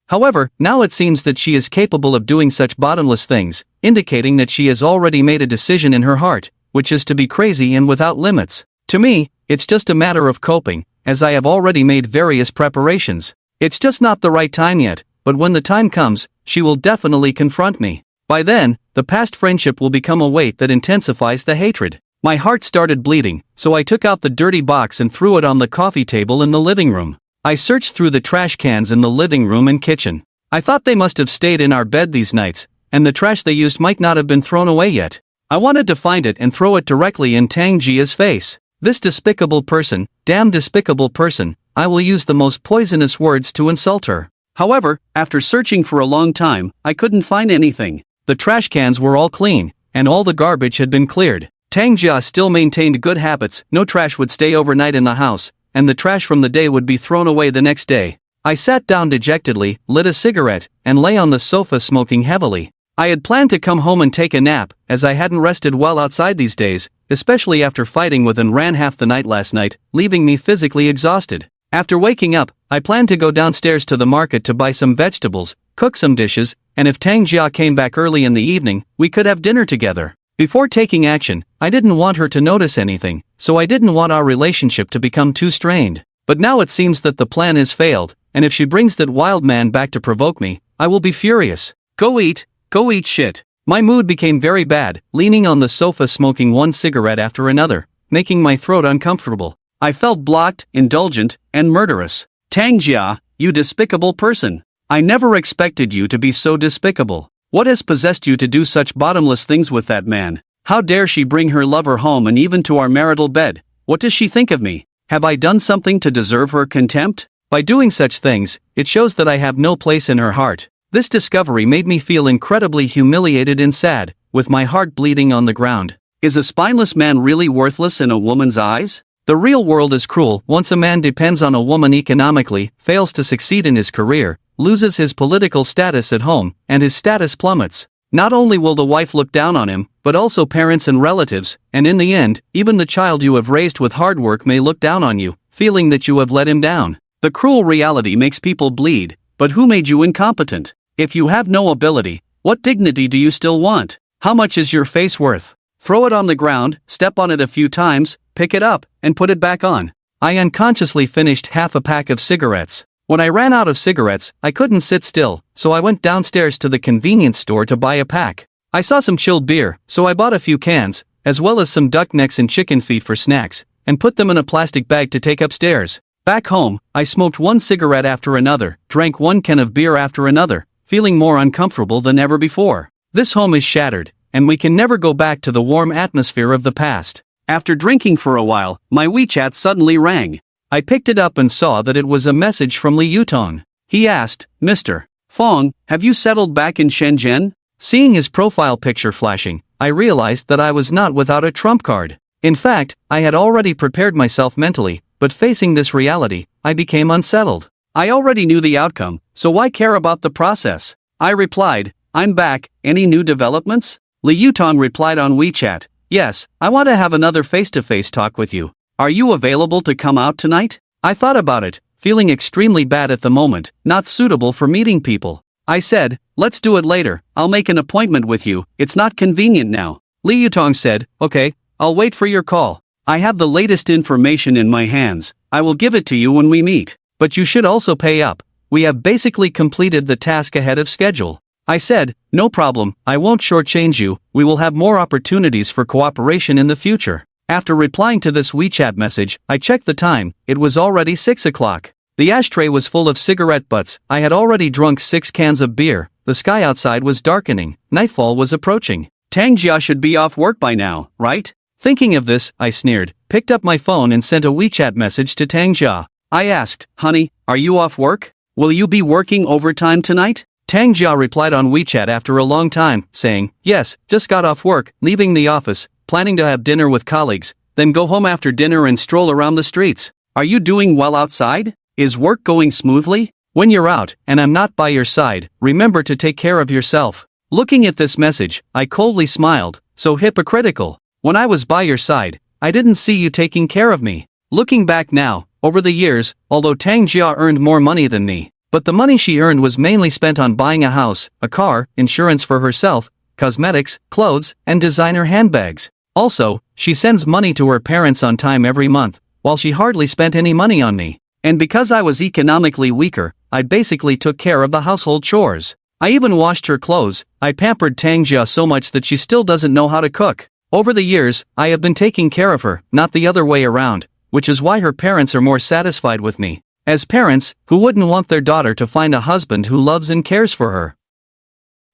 However, now it seems that she is capable of doing such bottomless things, indicating that she has already made a decision in her heart, which is to be crazy and without limits. To me, it's just a matter of coping, as I have already made various preparations. It's just not the right time yet, but when the time comes, she will definitely confront me. By then, the past friendship will become a weight that intensifies the hatred. My heart started bleeding, so I took out the dirty box and threw it on the coffee table in the living room. I searched through the trash cans in the living room and kitchen. I thought they must have stayed in our bed these nights, and the trash they used might not have been thrown away yet. I wanted to find it and throw it directly in Tang Jia's face. This despicable person, damn despicable person, I will use the most poisonous words to insult her. However, after searching for a long time, I couldn't find anything. The trash cans were all clean, and all the garbage had been cleared. Tang Jia still maintained good habits, no trash would stay overnight in the house, and the trash from the day would be thrown away the next day. I sat down dejectedly, lit a cigarette, and lay on the sofa smoking heavily. I had planned to come home and take a nap, as I hadn't rested well outside these days, especially after fighting with and ran half the night last night, leaving me physically exhausted. After waking up, I planned to go downstairs to the market to buy some vegetables, cook some dishes, and if Tang Jia came back early in the evening, we could have dinner together. Before taking action, I didn't want her to notice anything, so I didn't want our relationship to become too strained. But now it seems that the plan has failed, and if she brings that wild man back to provoke me, I will be furious. Go eat shit. My mood became very bad, leaning on the sofa smoking one cigarette after another, making my throat uncomfortable. I felt blocked, indulgent, and murderous. Tang Jia, you despicable person. I never expected you to be so despicable. What has possessed you to do such bottomless things with that man? How dare she bring her lover home and even to our marital bed? What does she think of me? Have I done something to deserve her contempt? By doing such things, it shows that I have no place in her heart. This discovery made me feel incredibly humiliated and sad, with my heart bleeding on the ground. Is a spineless man really worthless in a woman's eyes? The real world is cruel. Once a man depends on a woman economically, fails to succeed in his career, loses his political status at home, and his status plummets. Not only will the wife look down on him, but also parents and relatives, and in the end, even the child you have raised with hard work may look down on you, feeling that you have let him down. The cruel reality makes people bleed, but who made you incompetent? If you have no ability, what dignity do you still want? How much is your face worth? Throw it on the ground, step on it a few times, pick it up, and put it back on. I unconsciously finished half a pack of cigarettes. When I ran out of cigarettes, I couldn't sit still, so I went downstairs to the convenience store to buy a pack. I saw some chilled beer, so I bought a few cans, as well as some duck necks and chicken feet for snacks, and put them in a plastic bag to take upstairs. Back home, I smoked one cigarette after another, drank one can of beer after another, feeling more uncomfortable than ever before. This home is shattered, and we can never go back to the warm atmosphere of the past. After drinking for a while, my WeChat suddenly rang. I picked it up and saw that it was a message from Li Yutong. He asked, Mr. Fong, have you settled back in Shenzhen? Seeing his profile picture flashing, I realized that I was not without a trump card. In fact, I had already prepared myself mentally, but facing this reality, I became unsettled. I already knew the outcome, so why care about the process? I replied, I'm back, any new developments? Li Yutong replied on WeChat, yes, I want to have another face-to-face talk with you. Are you available to come out tonight? I thought about it, feeling extremely bad at the moment, not suitable for meeting people. I said, let's do it later, I'll make an appointment with you, it's not convenient now. Li Yutong said, okay, I'll wait for your call. I have the latest information in my hands, I will give it to you when we meet. But you should also pay up. We have basically completed the task ahead of schedule. I said, no problem, I won't shortchange you, we will have more opportunities for cooperation in the future. After replying to this WeChat message, I checked the time, it was already 6 o'clock. The ashtray was full of cigarette butts, I had already drunk 6 cans of beer, the sky outside was darkening, nightfall was approaching. Tang Jia should be off work by now, right? Thinking of this, I sneered, picked up my phone and sent a WeChat message to Tang Jia. I asked, honey, are you off work? Will you be working overtime tonight? Tang Jia replied on WeChat after a long time, saying, yes, just got off work, leaving the office, planning to have dinner with colleagues, then go home after dinner and stroll around the streets. Are you doing well outside? Is work going smoothly? When you're out, and I'm not by your side, remember to take care of yourself. Looking at this message, I coldly smiled, so hypocritical. When I was by your side, I didn't see you taking care of me. Looking back now, over the years, although Tang Jia earned more money than me, but the money she earned was mainly spent on buying a house, a car, insurance for herself, cosmetics, clothes, and designer handbags. Also, she sends money to her parents on time every month, while she hardly spent any money on me. And because I was economically weaker, I basically took care of the household chores. I even washed her clothes. I pampered Tang Jia so much that she still doesn't know how to cook. Over the years, I have been taking care of her, not the other way around, which is why her parents are more satisfied with me. As parents, who wouldn't want their daughter to find a husband who loves and cares for her?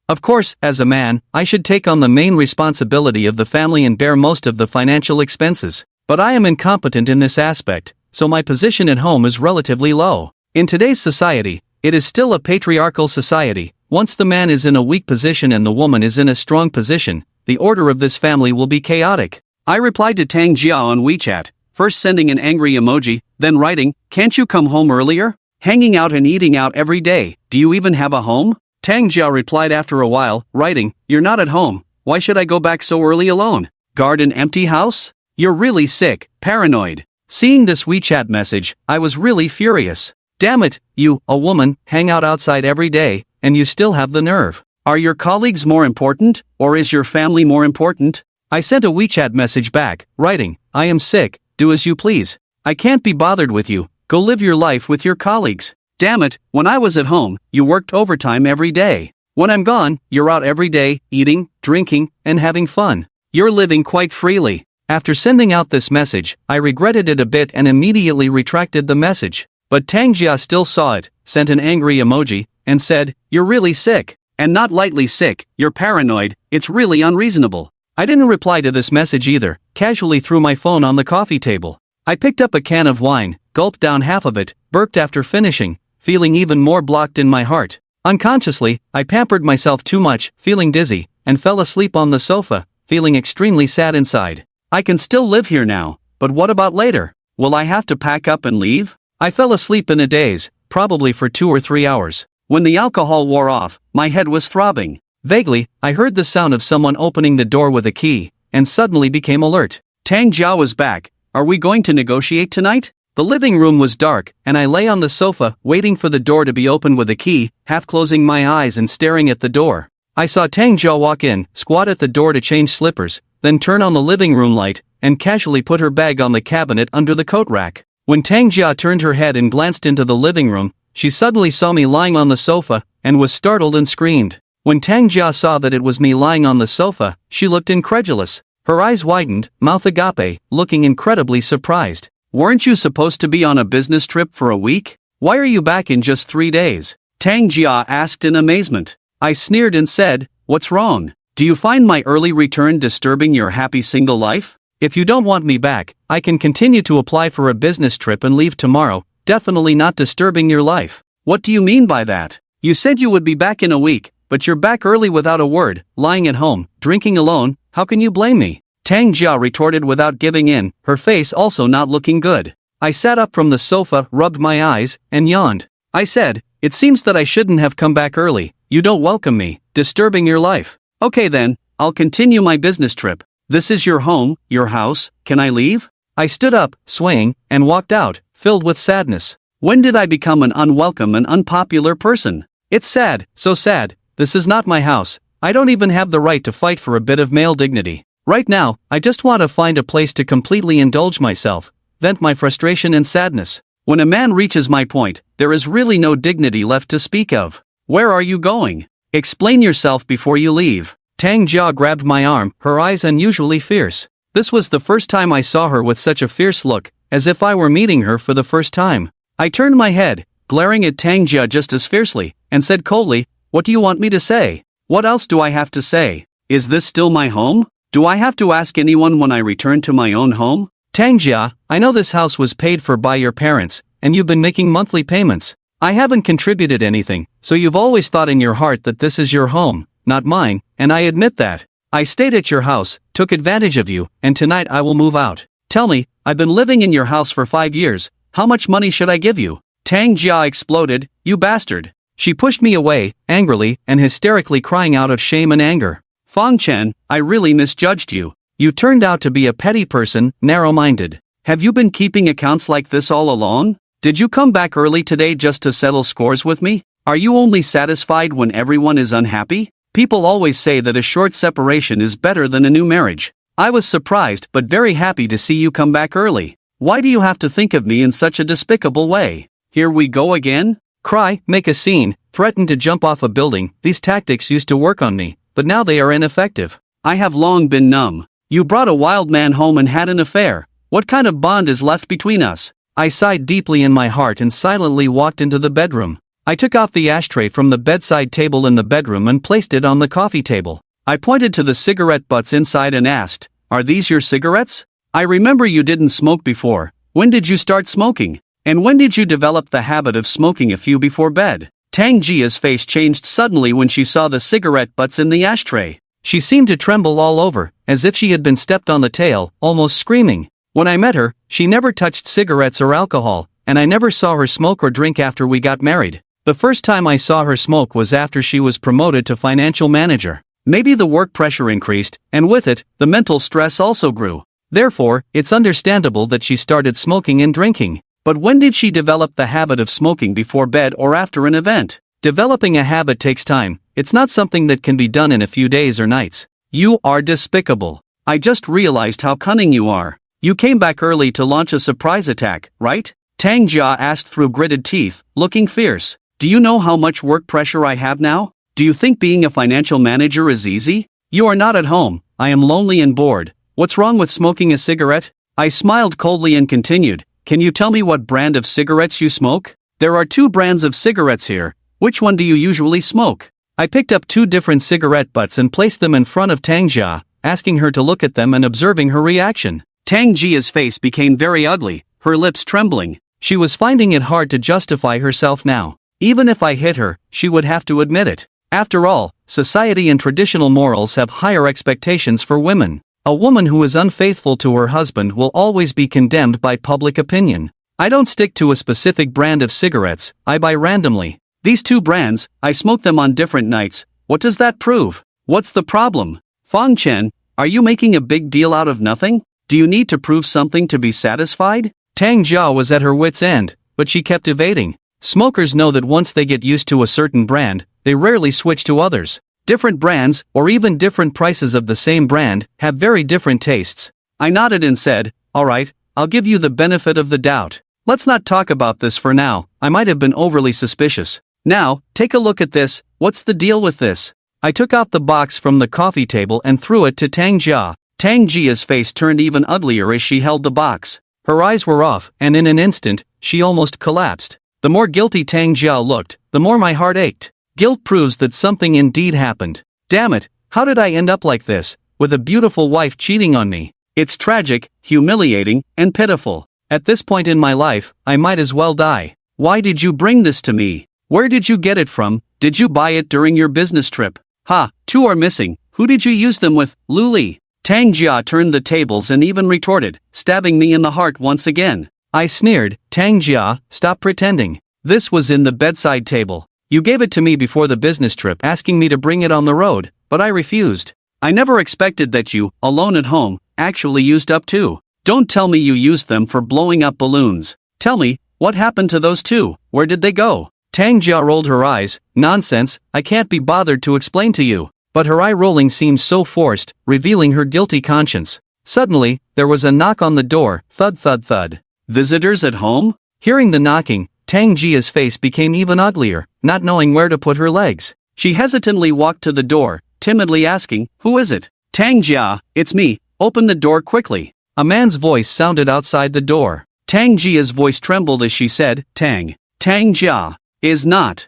Of course, as a man, I should take on the main responsibility of the family and bear most of the financial expenses. But I am incompetent in this aspect, so my position at home is relatively low. In today's society, it is still a patriarchal society. Once the man is in a weak position and the woman is in a strong position, the order of this family will be chaotic. I replied to Tang Jia on WeChat, first sending an angry emoji, then writing, can't you come home earlier? Hanging out and eating out every day, do you even have a home? Tang Jia replied after a while, writing, you're not at home, why should I go back so early alone? Guard an empty house? You're really sick, paranoid. Seeing this WeChat message, I was really furious. Damn it, you, a woman, hang out outside every day, and you still have the nerve. Are your colleagues more important, or is your family more important? I sent a WeChat message back, writing, I am sick, do as you please. I can't be bothered with you, go live your life with your colleagues. Damn it, when I was at home, you worked overtime every day. When I'm gone, you're out every day, eating, drinking, and having fun. You're living quite freely. After sending out this message, I regretted it a bit and immediately retracted the message. But Tang Jia still saw it, sent an angry emoji, and said, you're really sick. And not lightly sick, you're paranoid, it's really unreasonable. I didn't reply to this message either, casually threw my phone on the coffee table. I picked up a can of wine, gulped down half of it, burped after finishing, feeling even more blocked in my heart. Unconsciously, I pampered myself too much, feeling dizzy, and fell asleep on the sofa, feeling extremely sad inside. I can still live here now, but what about later? Will I have to pack up and leave? I fell asleep in a daze, probably for 2 or 3 hours. When the alcohol wore off, my head was throbbing. Vaguely, I heard the sound of someone opening the door with a key, and suddenly became alert. Tang Jia was back. Are we going to negotiate tonight? The living room was dark, and I lay on the sofa, waiting for the door to be opened with a key, half closing my eyes and staring at the door. I saw Tang Jia walk in, squat at the door to change slippers, then turn on the living room light, and casually put her bag on the cabinet under the coat rack. When Tang Jia turned her head and glanced into the living room, she suddenly saw me lying on the sofa, and was startled and screamed. When Tang Jia saw that it was me lying on the sofa, she looked incredulous. Her eyes widened, mouth agape, looking incredibly surprised. Weren't you supposed to be on a business trip for a week? Why are you back in just 3 days? Tang Jia asked in amazement. I sneered and said, what's wrong? Do you find my early return disturbing your happy single life? If you don't want me back, I can continue to apply for a business trip and leave tomorrow, definitely not disturbing your life. What do you mean by that? You said you would be back in a week, but you're back early without a word, lying at home, drinking alone. How can you blame me? Tang Jia retorted without giving in, her face also not looking good. I sat up from the sofa, rubbed my eyes, and yawned. I said, "It seems that I shouldn't have come back early. You don't welcome me, disturbing your life. Okay then, I'll continue my business trip. This is your home, your house, can I leave?" I stood up, swaying, and walked out, filled with sadness. When did I become an unwelcome and unpopular person? It's sad, so sad. This is not my house. I don't even have the right to fight for a bit of male dignity. Right now, I just want to find a place to completely indulge myself, vent my frustration and sadness. When a man reaches my point, there is really no dignity left to speak of. Where are you going? Explain yourself before you leave. Tang Jia grabbed my arm, her eyes unusually fierce. This was the first time I saw her with such a fierce look, as if I were meeting her for the first time. I turned my head, glaring at Tang Jia just as fiercely, and said coldly, "What do you want me to say? What else do I have to say? Is this still my home? Do I have to ask anyone when I return to my own home?" Tang Jia, I know this house was paid for by your parents, and you've been making monthly payments. I haven't contributed anything, so you've always thought in your heart that this is your home, not mine, and I admit that. I stayed at your house, took advantage of you, and tonight I will move out. Tell me, I've been living in your house for 5 years, how much money should I give you? Tang Jia exploded, "You bastard." She pushed me away, angrily and hysterically crying out of shame and anger. Fang Chen, I really misjudged you. You turned out to be a petty person, narrow-minded. Have you been keeping accounts like this all along? Did you come back early today just to settle scores with me? Are you only satisfied when everyone is unhappy? People always say that a short separation is better than a new marriage. I was surprised but very happy to see you come back early. Why do you have to think of me in such a despicable way? Here we go again? Cry, make a scene, threaten to jump off a building. These tactics used to work on me, but now they are ineffective. I have long been numb. You brought a wild man home and had an affair. What kind of bond is left between us? I sighed deeply in my heart and silently walked into the bedroom. I took off the ashtray from the bedside table in the bedroom and placed it on the coffee table. I pointed to the cigarette butts inside and asked, "Are these your cigarettes? I remember you didn't smoke before. When did you start smoking? And when did you develop the habit of smoking a few before bed?" Tang Jia's face changed suddenly when she saw the cigarette butts in the ashtray. She seemed to tremble all over, as if she had been stepped on the tail, almost screaming. When I met her, she never touched cigarettes or alcohol, and I never saw her smoke or drink after we got married. The first time I saw her smoke was after she was promoted to financial manager. Maybe the work pressure increased, and with it, the mental stress also grew. Therefore, it's understandable that she started smoking and drinking. But when did she develop the habit of smoking before bed or after an event? Developing a habit takes time. It's not something that can be done in a few days or nights. You are despicable. I just realized how cunning you are. You came back early to launch a surprise attack, right? Tang Jia asked through gritted teeth, looking fierce. Do you know how much work pressure I have now? Do you think being a financial manager is easy? You are not at home. I am lonely and bored. What's wrong with smoking a cigarette? I smiled coldly and continued. Can you tell me what brand of cigarettes you smoke? There are 2 brands of cigarettes here. Which one do you usually smoke? I picked up 2 different cigarette butts and placed them in front of Tang Jia, asking her to look at them and observing her reaction. Tang Jia's face became very ugly, her lips trembling. She was finding it hard to justify herself now. Even if I hit her, she would have to admit it. After all, society and traditional morals have higher expectations for women. A woman who is unfaithful to her husband will always be condemned by public opinion. I don't stick to a specific brand of cigarettes, I buy randomly. These 2 brands, I smoke them on different nights. What does that prove? What's the problem? Fang Chen, are you making a big deal out of nothing? Do you need to prove something to be satisfied? Tang Jia was at her wit's end, but she kept evading. Smokers know that once they get used to a certain brand, they rarely switch to others. Different brands, or even different prices of the same brand, have very different tastes. I nodded and said, "Alright, I'll give you the benefit of the doubt. Let's not talk about this for now, I might have been overly suspicious. Now, take a look at this, what's the deal with this?" I took out the box from the coffee table and threw it to Tang Jia. Tang Jia's face turned even uglier as she held the box. Her eyes were off, and in an instant, she almost collapsed. The more guilty Tang Jia looked, the more my heart ached. Guilt proves that something indeed happened. Damn it, how did I end up like this, with a beautiful wife cheating on me? It's tragic, humiliating, and pitiful. At this point in my life, I might as well die. Why did you bring this to me? Where did you get it from? Did you buy it during your business trip? Ha, 2 are missing. Who did you use them with, Luli? Tang Jia turned the tables and even retorted, stabbing me in the heart once again. I sneered, Tang Jia, stop pretending. This was in the bedside table. You gave it to me before the business trip asking me to bring it on the road, but I refused. I never expected that you, alone at home, actually used up 2. Don't tell me you used them for blowing up balloons. Tell me, what happened to those 2? Where did they go? Tang Jia rolled her eyes. Nonsense, I can't be bothered to explain to you. But her eye rolling seemed so forced, revealing her guilty conscience. Suddenly, there was a knock on the door, thud thud thud. Visitors at home? Hearing the knocking, Tang Jia's face became even uglier, not knowing where to put her legs. She hesitantly walked to the door, timidly asking, Who is it? Tang Jia, it's me, open the door quickly. A man's voice sounded outside the door. Tang Jia's voice trembled as she said, Tang Jia, is not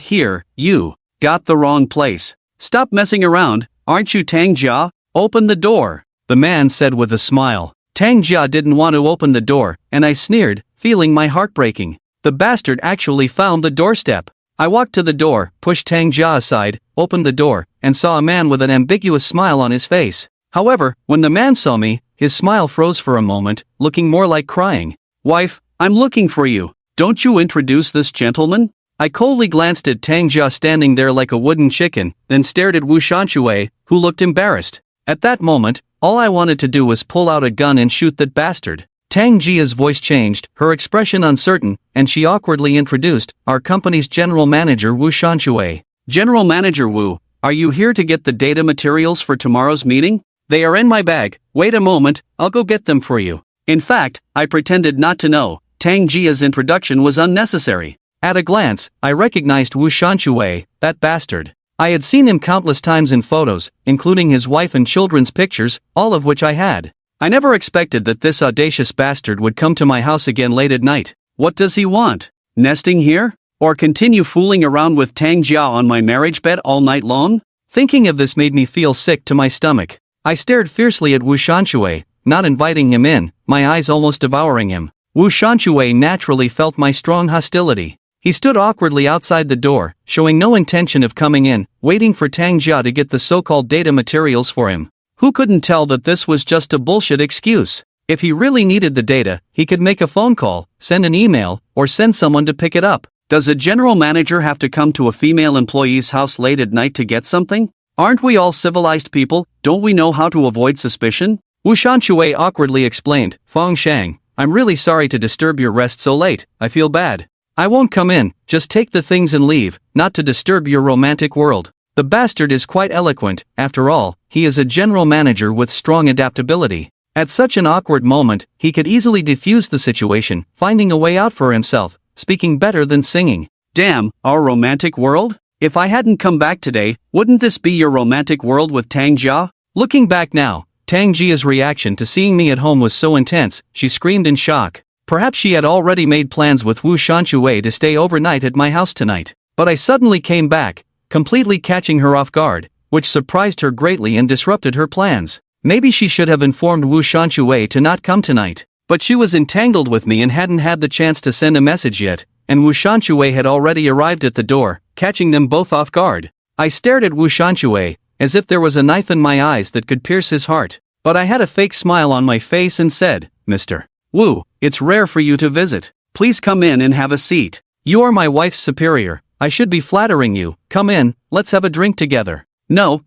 here, you got the wrong place. Stop messing around, aren't you Tang Jia? Open the door. The man said with a smile. Tang Jia didn't want to open the door, and I sneered, feeling my heart breaking. The bastard actually found the doorstep. I walked to the door, pushed Tang Jia aside, opened the door, and saw a man with an ambiguous smile on his face. However, when the man saw me, his smile froze for a moment, looking more like crying. Wife, I'm looking for you. Don't you introduce this gentleman? I coldly glanced at Tang Jia standing there like a wooden chicken, then stared at Wu Shanshui, who looked embarrassed. At that moment, all I wanted to do was pull out a gun and shoot that bastard. Tang Jia's voice changed, her expression uncertain, and she awkwardly introduced, our company's general manager Wu Shanshui. General Manager Wu, are you here to get the data materials for tomorrow's meeting? They are in my bag. Wait a moment, I'll go get them for you. In fact, I pretended not to know. Tang Jia's introduction was unnecessary. At a glance, I recognized Wu Shanshui, that bastard. I had seen him countless times in photos, including his wife and children's pictures, all of which I had. I never expected that this audacious bastard would come to my house again late at night. What does he want? Nesting here? Or continue fooling around with Tang Jia on my marriage bed all night long? Thinking of this made me feel sick to my stomach. I stared fiercely at Wu Shanshui, not inviting him in, my eyes almost devouring him. Wu Shanshui naturally felt my strong hostility. He stood awkwardly outside the door, showing no intention of coming in, waiting for Tang Jia to get the so-called data materials for him. Who couldn't tell that this was just a bullshit excuse? If he really needed the data, he could make a phone call, send an email, or send someone to pick it up. Does a general manager have to come to a female employee's house late at night to get something? Aren't we all civilized people? Don't we know how to avoid suspicion? Wu Shanshui awkwardly explained, Feng Shang, I'm really sorry to disturb your rest so late, I feel bad. I won't come in, just take the things and leave, not to disturb your romantic world. The bastard is quite eloquent, after all, he is a general manager with strong adaptability. At such an awkward moment, he could easily defuse the situation, finding a way out for himself, speaking better than singing. Damn, our romantic world? If I hadn't come back today, wouldn't this be your romantic world with Tang Jia? Looking back now, Tang Jia's reaction to seeing me at home was so intense, she screamed in shock. Perhaps she had already made plans with Wu Shanshui to stay overnight at my house tonight. But I suddenly came back, completely catching her off guard, which surprised her greatly and disrupted her plans. Maybe she should have informed Wu Shanshui to not come tonight. But she was entangled with me and hadn't had the chance to send a message yet, and Wu Shanshui had already arrived at the door, catching them both off guard. I stared at Wu Shanshui, as if there was a knife in my eyes that could pierce his heart. But I had a fake smile on my face and said, Mr. Wu, it's rare for you to visit. Please come in and have a seat. You are my wife's superior. I should be flattering you. Come in, let's have a drink together. No,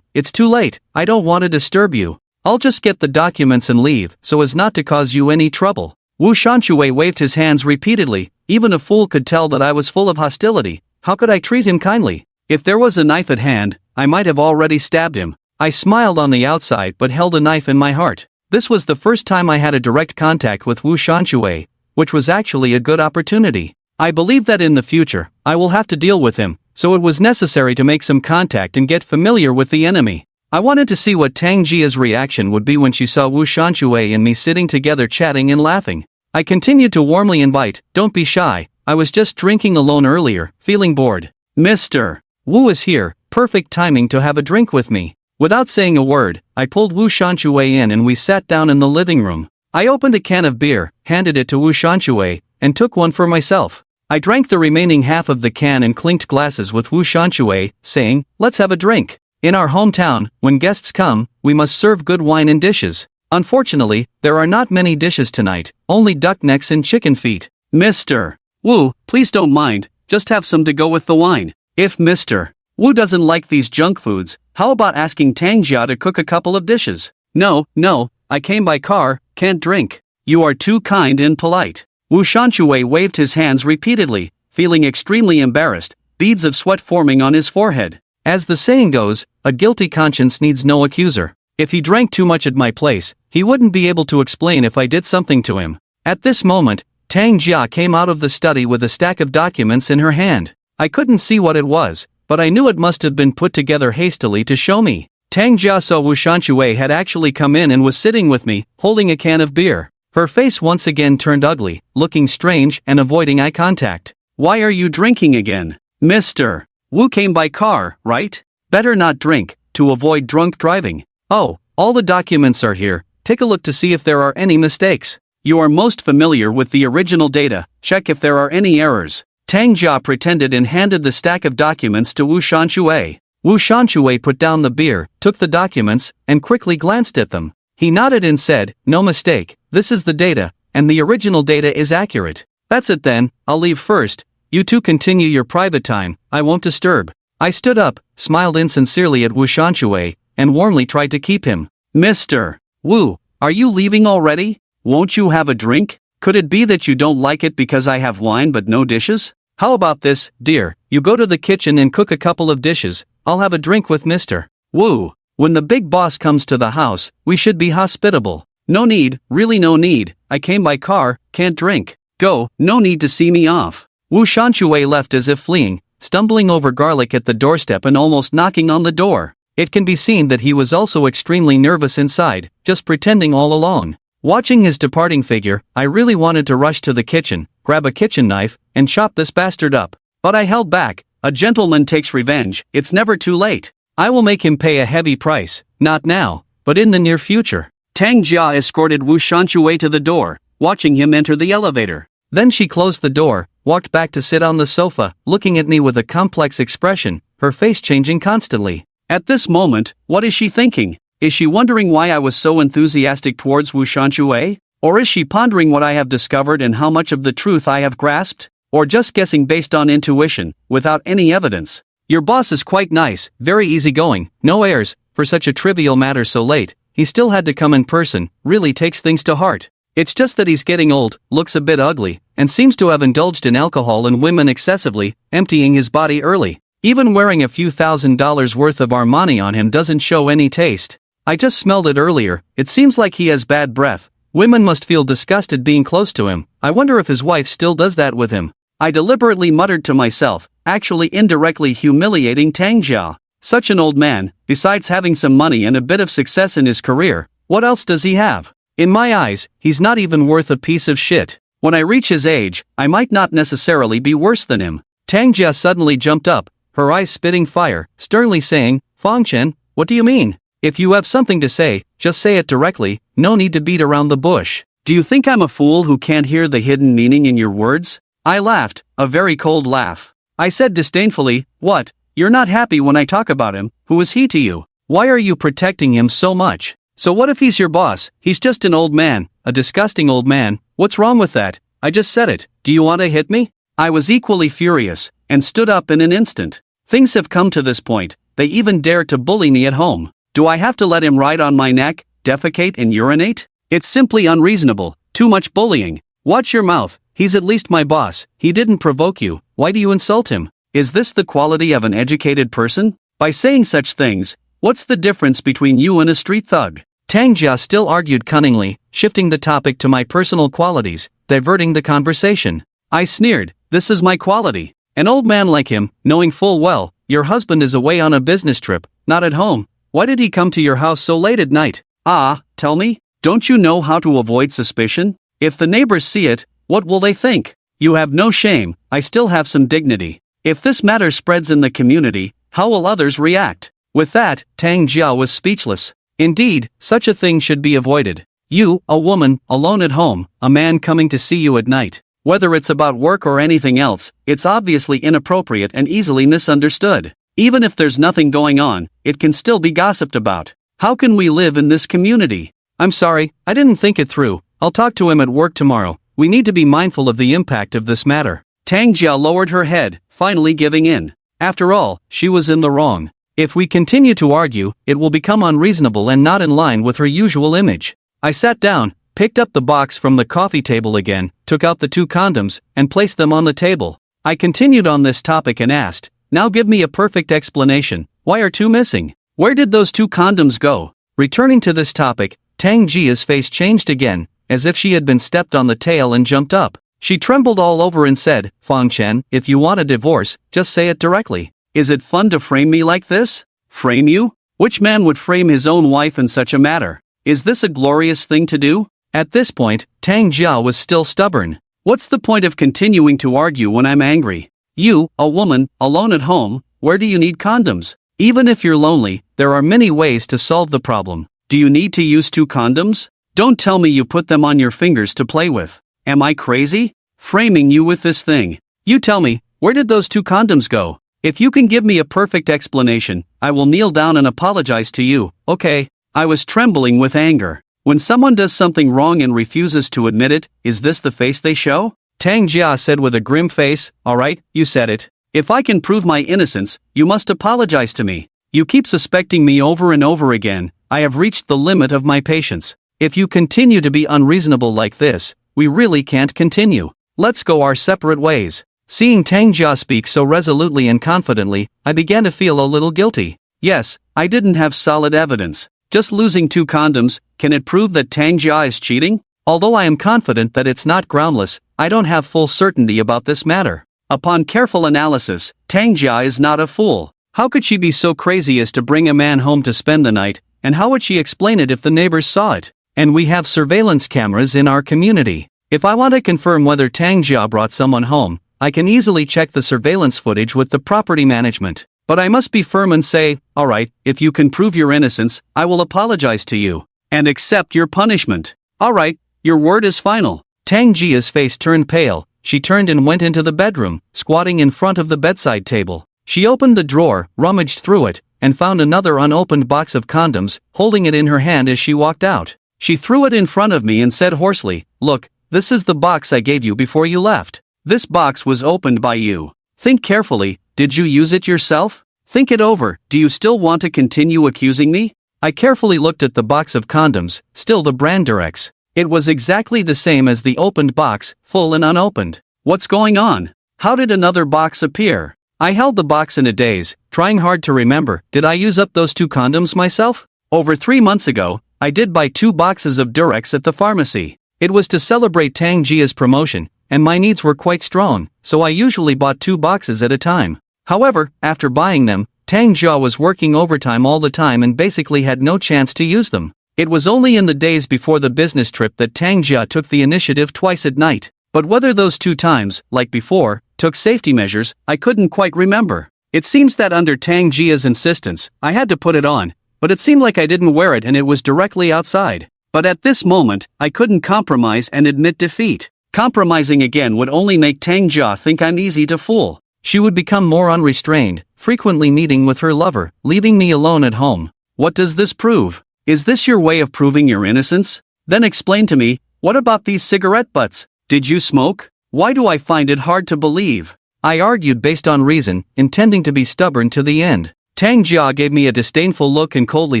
it's too late. I don't want to disturb you. I'll just get the documents and leave, so as not to cause you any trouble. Wu Shanshui waved his hands repeatedly. Even a fool could tell that I was full of hostility. How could I treat him kindly? If there was a knife at hand, I might have already stabbed him. I smiled on the outside but held a knife in my heart. This was the first time I had a direct contact with Wu Shanshui, which was actually a good opportunity. I believe that in the future, I will have to deal with him, so it was necessary to make some contact and get familiar with the enemy. I wanted to see what Tang Jia's reaction would be when she saw Wu Shanshui and me sitting together chatting and laughing. I continued to warmly invite, don't be shy, I was just drinking alone earlier, feeling bored. Mr. Wu is here, perfect timing to have a drink with me. Without saying a word, I pulled Wu Shanshui in and we sat down in the living room. I opened a can of beer, handed it to Wu Shanshui, and took one for myself. I drank the remaining half of the can and clinked glasses with Wu Shanxue, saying, "Let's have a drink. In our hometown, when guests come, we must serve good wine in dishes. Unfortunately, there are not many dishes tonight, only duck necks and chicken feet." Mr. Wu, please don't mind, just have some to go with the wine. If Mr. Wu doesn't like these junk foods, how about asking Tangjia to cook a couple of dishes? No, I came by car, can't drink. You are too kind and polite. Wu Shanxue waved his hands repeatedly, feeling extremely embarrassed, beads of sweat forming on his forehead. As the saying goes, a guilty conscience needs no accuser. If he drank too much at my place, he wouldn't be able to explain if I did something to him. At this moment, Tang Jia came out of the study with a stack of documents in her hand. I couldn't see what it was, but I knew it must have been put together hastily to show me. Tang Jia saw Wu Shanxue had actually come in and was sitting with me, holding a can of beer. Her face once again turned ugly, looking strange and avoiding eye contact. Why are you drinking again? Mr. Wu came by car, right? Better not drink, to avoid drunk driving. Oh, all the documents are here, take a look to see if there are any mistakes. You are most familiar with the original data, check if there are any errors. Tang Jia pretended and handed the stack of documents to Wu Shanxue. Wu Shanxue put down the beer, took the documents, and quickly glanced at them. He nodded and said, "No mistake, this is the data, and the original data is accurate." "That's it then, I'll leave first. You two continue your private time, I won't disturb." I stood up, smiled insincerely at Wu Shanxue, and warmly tried to keep him. Mr. Wu, are you leaving already? Won't you have a drink? Could it be that you don't like it because I have wine but no dishes? How about this, dear, you go to the kitchen and cook a couple of dishes, I'll have a drink with Mr. Wu. When the big boss comes to the house, we should be hospitable. No need, really no need, I came by car, can't drink. Go, no need to see me off. Wu Shanxue left as if fleeing, stumbling over garlic at the doorstep and almost knocking on the door. It can be seen that he was also extremely nervous inside, just pretending all along. Watching his departing figure, I really wanted to rush to the kitchen, grab a kitchen knife, and chop this bastard up. But I held back. A gentleman takes revenge, it's never too late. I will make him pay a heavy price, not now, but in the near future. Tang Jia escorted Wu Shanxue to the door, watching him enter the elevator. Then she closed the door, walked back to sit on the sofa, looking at me with a complex expression, her face changing constantly. At this moment, what is she thinking? Is she wondering why I was so enthusiastic towards Wu Shanxue? Or is she pondering what I have discovered and how much of the truth I have grasped? Or just guessing based on intuition, without any evidence? Your boss is quite nice, very easygoing, no airs, for such a trivial matter so late, he still had to come in person, really takes things to heart. It's just that he's getting old, looks a bit ugly, and seems to have indulged in alcohol and women excessively, emptying his body early. Even wearing a few $1,000s worth of Armani on him doesn't show any taste. I just smelled it earlier, it seems like he has bad breath. Women must feel disgusted being close to him. I wonder if his wife still does that with him. I deliberately muttered to myself, actually indirectly humiliating Tang Jia. Such an old man, besides having some money and a bit of success in his career, what else does he have? In my eyes, he's not even worth a piece of shit. When I reach his age, I might not necessarily be worse than him. Tang Jia suddenly jumped up, her eyes spitting fire, sternly saying, "Fangchen, what do you mean? If you have something to say, just say it directly, no need to beat around the bush." Do you think I'm a fool who can't hear the hidden meaning in your words? I laughed, a very cold laugh. I said disdainfully, "What? You're not happy when I talk about him, who is he to you? Why are you protecting him so much? So what if he's your boss? He's just an old man, a disgusting old man, what's wrong with that? I just said it, do you want to hit me?" I was equally furious, and stood up in an instant. Things have come to this point, they even dare to bully me at home. Do I have to let him ride on my neck, defecate and urinate? It's simply unreasonable, too much bullying. Watch your mouth, he's at least my boss, he didn't provoke you, why do you insult him? Is this the quality of an educated person? By saying such things, what's the difference between you and a street thug? Tang Jia still argued cunningly, shifting the topic to my personal qualities, diverting the conversation. I sneered, this is my quality. An old man like him, knowing full well, your husband is away on a business trip, not at home. Why did he come to your house so late at night? Ah, tell me, don't you know how to avoid suspicion? If the neighbors see it, what will they think? You have no shame, I still have some dignity. If this matter spreads in the community, how will others react? With that, Tang Jia was speechless. Indeed, such a thing should be avoided. You, a woman, alone at home, a man coming to see you at night. Whether it's about work or anything else, it's obviously inappropriate and easily misunderstood. Even if there's nothing going on, it can still be gossiped about. How can we live in this community? I'm sorry, I didn't think it through. I'll talk to him at work tomorrow. We need to be mindful of the impact of this matter. Tang Jia lowered her head, finally giving in. After all, she was in the wrong. If we continue to argue, it will become unreasonable and not in line with her usual image. I sat down, picked up the box from the coffee table again, took out the 2 condoms, and placed them on the table. I continued on this topic and asked, "Now give me a perfect explanation. Why are 2 missing? Where did those 2 condoms go?" Returning to this topic, Tang Jia's face changed again, as if she had been stepped on the tail and jumped up. She trembled all over and said, "Fang Chen, if you want a divorce, just say it directly." Is it fun to frame me like this? Frame you? Which man would frame his own wife in such a matter? Is this a glorious thing to do? At this point, Tang Jia was still stubborn. What's the point of continuing to argue when I'm angry? You, a woman, alone at home, where do you need condoms? Even if you're lonely, there are many ways to solve the problem. Do you need to use 2 condoms? Don't tell me you put them on your fingers to play with. Am I crazy? Framing you with this thing. You tell me, where did those 2 condoms go? If you can give me a perfect explanation, I will kneel down and apologize to you, okay? I was trembling with anger. When someone does something wrong and refuses to admit it, is this the face they show? Tang Jia said with a grim face, "Alright, you said it. If I can prove my innocence, you must apologize to me. You keep suspecting me over and over again. I have reached the limit of my patience. If you continue to be unreasonable like this, we really can't continue. Let's go our separate ways." Seeing Tang Jia speak so resolutely and confidently, I began to feel a little guilty. Yes, I didn't have solid evidence. Just losing 2 condoms, can it prove that Tang Jia is cheating? Although I am confident that it's not groundless, I don't have full certainty about this matter. Upon careful analysis, Tang Jia is not a fool. How could she be so crazy as to bring a man home to spend the night, and how would she explain it if the neighbors saw it? And we have surveillance cameras in our community. If I want to confirm whether Tang Jia brought someone home, I can easily check the surveillance footage with the property management. But I must be firm and say, "Alright, if you can prove your innocence, I will apologize to you. And accept your punishment. Alright, your word is final." Tang Jia's face turned pale. She turned and went into the bedroom, squatting in front of the bedside table. She opened the drawer, rummaged through it, and found another unopened box of condoms, holding it in her hand as she walked out. She threw it in front of me and said hoarsely, "Look, this is the box I gave you before you left. This box was opened by you. Think carefully, did you use it yourself? Think it over, do you still want to continue accusing me?" I carefully looked at the box of condoms, still the brand Durex. It was exactly the same as the opened box, full and unopened. What's going on? How did another box appear? I held the box in a daze, trying hard to remember, did I use up those 2 condoms myself? Over 3 months ago, I did buy 2 boxes of Durex at the pharmacy. It was to celebrate Tang Jia's promotion, and my needs were quite strong, so I usually bought 2 boxes at a time. However, after buying them, Tang Jia was working overtime all the time and basically had no chance to use them. It was only in the days before the business trip that Tang Jia took the initiative twice at night. But whether those 2 times, like before, took safety measures, I couldn't quite remember. It seems that under Tang Jia's insistence, I had to put it on, but it seemed like I didn't wear it and it was directly outside. But at this moment, I couldn't compromise and admit defeat. Compromising again would only make Tang Jia think I'm easy to fool. She would become more unrestrained, frequently meeting with her lover, leaving me alone at home. What does this prove? Is this your way of proving your innocence? Then explain to me, what about these cigarette butts? Did you smoke? Why do I find it hard to believe? I argued based on reason, intending to be stubborn to the end. Tang Jia gave me a disdainful look and coldly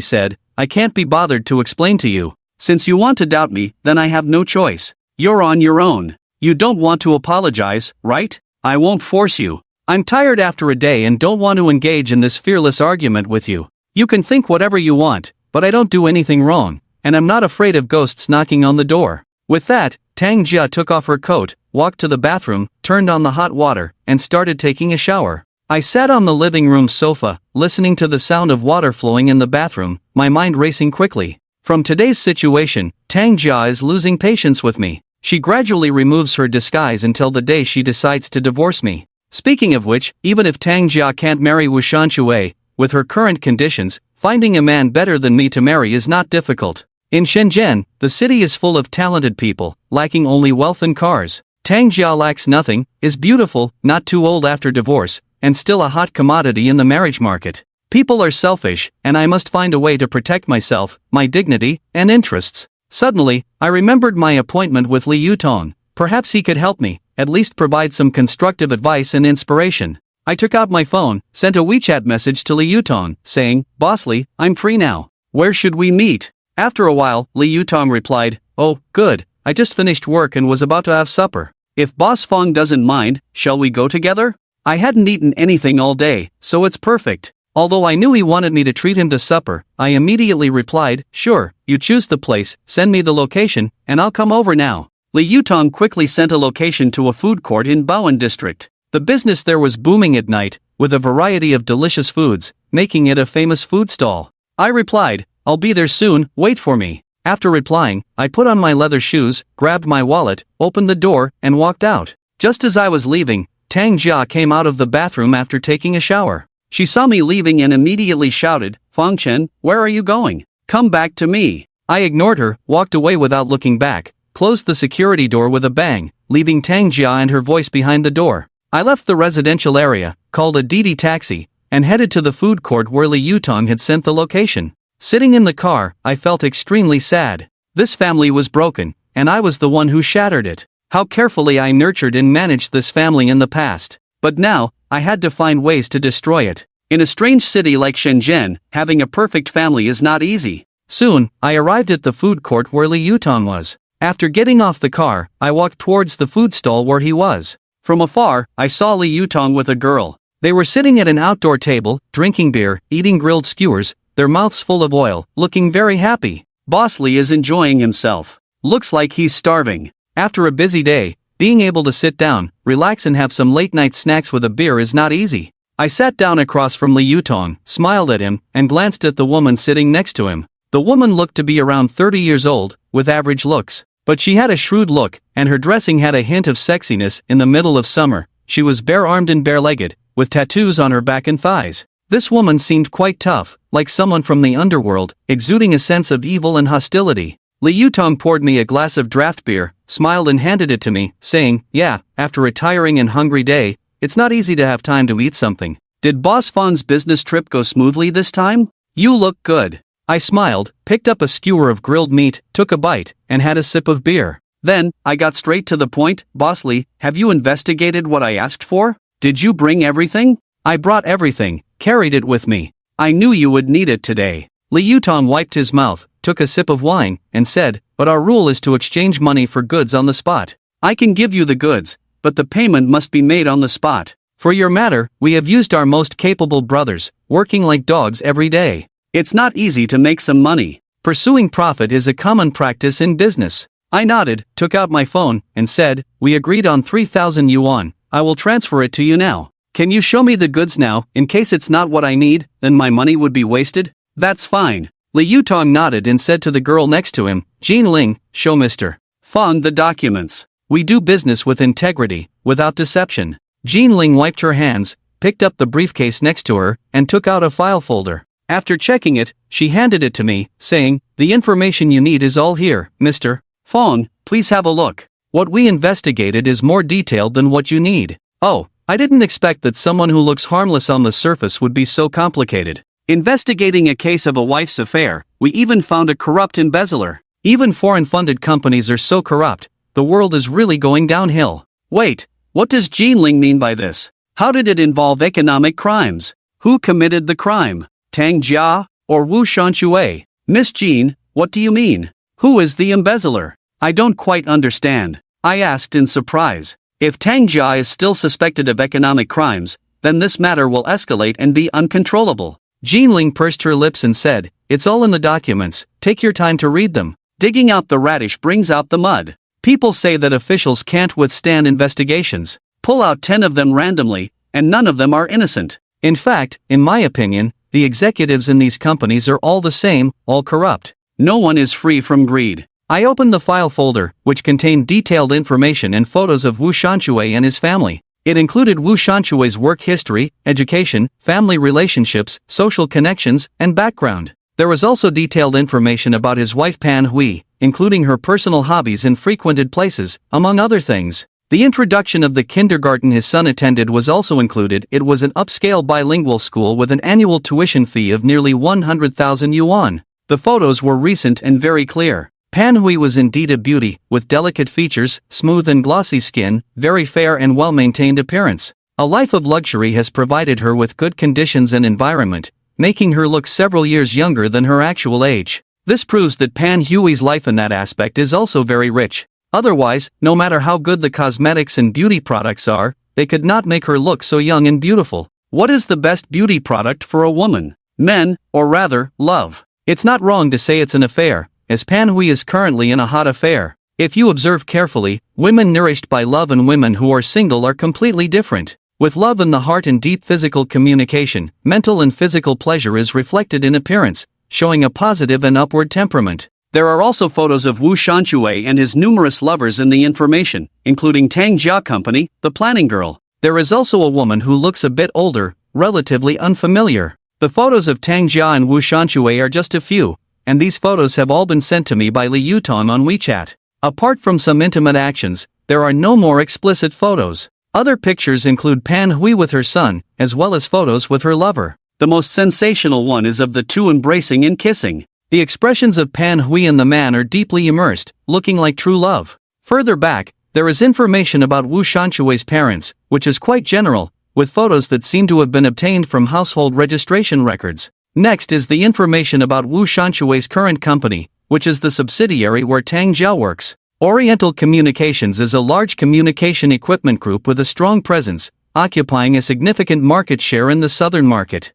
said, "I can't be bothered to explain to you. Since you want to doubt me, then I have no choice. You're on your own. You don't want to apologize, right? I won't force you. I'm tired after a day and don't want to engage in this fearless argument with you. You can think whatever you want, but I don't do anything wrong, and I'm not afraid of ghosts knocking on the door." With that, Tang Jia took off her coat, walked to the bathroom, turned on the hot water, and started taking a shower. I sat on the living room sofa, listening to the sound of water flowing in the bathroom, my mind racing quickly. From today's situation, Tang Jia is losing patience with me. She gradually removes her disguise until the day she decides to divorce me. Speaking of which, even if Tang Jia can't marry Wu Shanshui, with her current conditions, finding a man better than me to marry is not difficult. In Shenzhen, the city is full of talented people, lacking only wealth and cars. Tang Jia lacks nothing, is beautiful, not too old after divorce, and still a hot commodity in the marriage market. People are selfish, and I must find a way to protect myself, my dignity, and interests. Suddenly, I remembered my appointment with Li Yutong. Perhaps he could help me, at least provide some constructive advice and inspiration. I took out my phone, sent a WeChat message to Li Yutong, saying, "Boss Li, I'm free now. Where should we meet?" After a while, Li Yutong replied, "Oh, good, I just finished work and was about to have supper. If Boss Fong doesn't mind, shall we go together? I hadn't eaten anything all day, so it's perfect." Although I knew he wanted me to treat him to supper, I immediately replied, "Sure, you choose the place, send me the location, and I'll come over now." Li Yutong quickly sent a location to a food court in Bowen district. The business there was booming at night, with a variety of delicious foods, making it a famous food stall. I replied, "I'll be there soon, wait for me." After replying, I put on my leather shoes, grabbed my wallet, opened the door, and walked out. Just as I was leaving, Tang Jia came out of the bathroom after taking a shower. She saw me leaving and immediately shouted, "Fong Chen, where are you going? Come back to me." I ignored her, walked away without looking back, closed the security door with a bang, leaving Tang Jia and her voice behind the door. I left the residential area, called a Didi taxi, and headed to the food court where Li Yutong had sent the location. Sitting in the car, I felt extremely sad. This family was broken, and I was the one who shattered it. How carefully I nurtured and managed this family in the past. But now, I had to find ways to destroy it. In a strange city like Shenzhen, having a perfect family is not easy. Soon, I arrived at the food court where Li Yutong was. After getting off the car, I walked towards the food stall where he was. From afar, I saw Li Yutong with a girl. They were sitting at an outdoor table, drinking beer, eating grilled skewers, their mouths full of oil, looking very happy. Boss Li is enjoying himself. Looks like he's starving. After a busy day, being able to sit down, relax and have some late-night snacks with a beer is not easy. I sat down across from Li Yutong, smiled at him, and glanced at the woman sitting next to him. The woman looked to be around 30 years old, with average looks. But she had a shrewd look, and her dressing had a hint of sexiness. In the middle of summer, she was bare-armed and bare-legged, with tattoos on her back and thighs. This woman seemed quite tough, like someone from the underworld, exuding a sense of evil and hostility. Li Yutong poured me a glass of draft beer, smiled and handed it to me, saying, "Yeah, after a tiring and hungry day, it's not easy to have time to eat something. Did Boss Fong's business trip go smoothly this time? You look good." I smiled, picked up a skewer of grilled meat, took a bite, and had a sip of beer. Then, I got straight to the point. "Boss Li, have you investigated what I asked for? Did you bring everything?" "I brought everything, carried it with me. I knew you would need it today." Li Yutong wiped his mouth, took a sip of wine, and said, "But our rule is to exchange money for goods on the spot. I can give you the goods, but the payment must be made on the spot. For your matter, we have used our most capable brothers, working like dogs every day. It's not easy to make some money. Pursuing profit is a common practice in business." I nodded, took out my phone, and said, "We agreed on 3,000 yuan, I will transfer it to you now. Can you show me the goods now? In case it's not what I need, then my money would be wasted." "That's fine." Li Yutong nodded and said to the girl next to him, "Jean Ling, show Mr. Fong the documents. We do business with integrity, without deception." Jean Ling wiped her hands, picked up the briefcase next to her, and took out a file folder. After checking it, she handed it to me, saying, "The information you need is all here, Mr. Fong, please have a look. What we investigated is more detailed than what you need." "Oh, I didn't expect that someone who looks harmless on the surface would be so complicated. Investigating a case of a wife's affair, we even found a corrupt embezzler. Even foreign-funded companies are so corrupt, the world is really going downhill." "Wait, what does Jean Ling mean by this? How did it involve economic crimes? Who committed the crime? Tang Jia, or Wu Shanxue? Miss Jean, what do you mean? Who is the embezzler? I don't quite understand," I asked in surprise. If Tang Jia is still suspected of economic crimes, then this matter will escalate and be uncontrollable. Jean Ling pursed her lips and said, "It's all in the documents, take your time to read them. Digging out the radish brings out the mud. People say that officials can't withstand investigations. Pull out 10 of them randomly, and none of them are innocent. In fact, in my opinion, the executives in these companies are all the same, all corrupt. No one is free from greed." I opened the file folder, which contained detailed information and photos of Wu Shanxue and his family. It included Wu Shanxue's work history, education, family relationships, social connections, and background. There was also detailed information about his wife Pan Hui, including her personal hobbies and frequented places, among other things. The introduction of the kindergarten his son attended was also included. It was an upscale bilingual school with an annual tuition fee of nearly 100,000 yuan. The photos were recent and very clear. Pan Hui was indeed a beauty, with delicate features, smooth and glossy skin, very fair and well-maintained appearance. A life of luxury has provided her with good conditions and environment, making her look several years younger than her actual age. This proves that Pan Hui's life in that aspect is also very rich. Otherwise, no matter how good the cosmetics and beauty products are, they could not make her look so young and beautiful. What is the best beauty product for a woman? Men, or rather, love. It's not wrong to say it's an affair, as Pan Hui is currently in a hot affair. If you observe carefully, women nourished by love and women who are single are completely different. With love in the heart and deep physical communication, mental and physical pleasure is reflected in appearance, showing a positive and upward temperament. There are also photos of Wu Shanshui and his numerous lovers in the information, including Tang Jia Company, the planning girl. There is also a woman who looks a bit older, relatively unfamiliar. The photos of Tang Jia and Wu Shanshui are just a few, and these photos have all been sent to me by Li Yutong on WeChat. Apart from some intimate actions, there are no more explicit photos. Other pictures include Pan Hui with her son, as well as photos with her lover. The most sensational one is of the two embracing and kissing. The expressions of Pan Hui and the man are deeply immersed, looking like true love. Further back, there is information about Wu Shanshui's parents, which is quite general, with photos that seem to have been obtained from household registration records. Next is the information about Wu Shanshui's current company, which is the subsidiary where Tang Jia works. Oriental Communications is a large communication equipment group with a strong presence, occupying a significant market share in the southern market.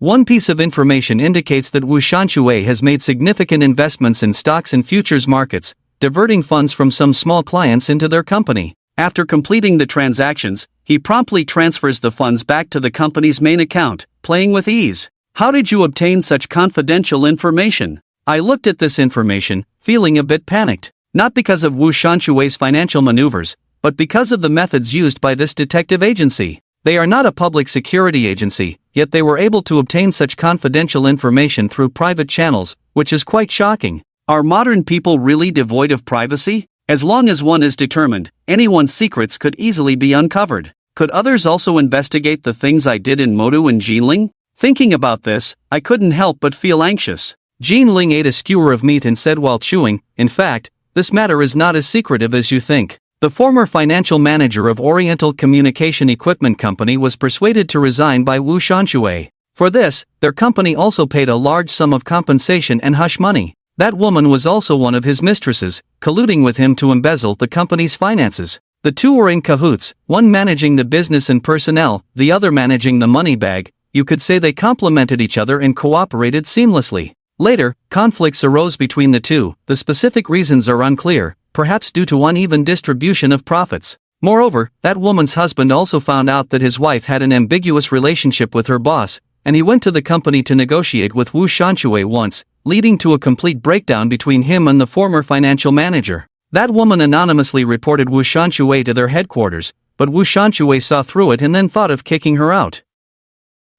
One piece of information indicates that Wu Shanshui has made significant investments in stocks and futures markets, diverting funds from some small clients into their company. After completing the transactions, he promptly transfers the funds back to the company's main account, playing with ease. How did you obtain such confidential information? I looked at this information, feeling a bit panicked. Not because of Wu Shanshui's financial maneuvers, but because of the methods used by this detective agency. They are not a public security agency, yet they were able to obtain such confidential information through private channels, which is quite shocking. Are modern people really devoid of privacy? As long as one is determined, anyone's secrets could easily be uncovered. Could others also investigate the things I did in Modu and Jinling? Thinking about this, I couldn't help but feel anxious. Jinling ate a skewer of meat and said while chewing, "In fact, this matter is not as secretive as you think." The former financial manager of Oriental Communication Equipment Company was persuaded to resign by Wu Shanshui. For this, their company also paid a large sum of compensation and hush money. That woman was also one of his mistresses, colluding with him to embezzle the company's finances. The two were in cahoots, one managing the business and personnel, the other managing the money bag. You could say they complemented each other and cooperated seamlessly. Later, conflicts arose between the two. The specific reasons are unclear, perhaps due to uneven distribution of profits. Moreover, that woman's husband also found out that his wife had an ambiguous relationship with her boss, and he went to the company to negotiate with Wu Shanshui once, leading to a complete breakdown between him and the former financial manager. That woman anonymously reported Wu Shanshui to their headquarters, but Wu Shanshui saw through it and then thought of kicking her out.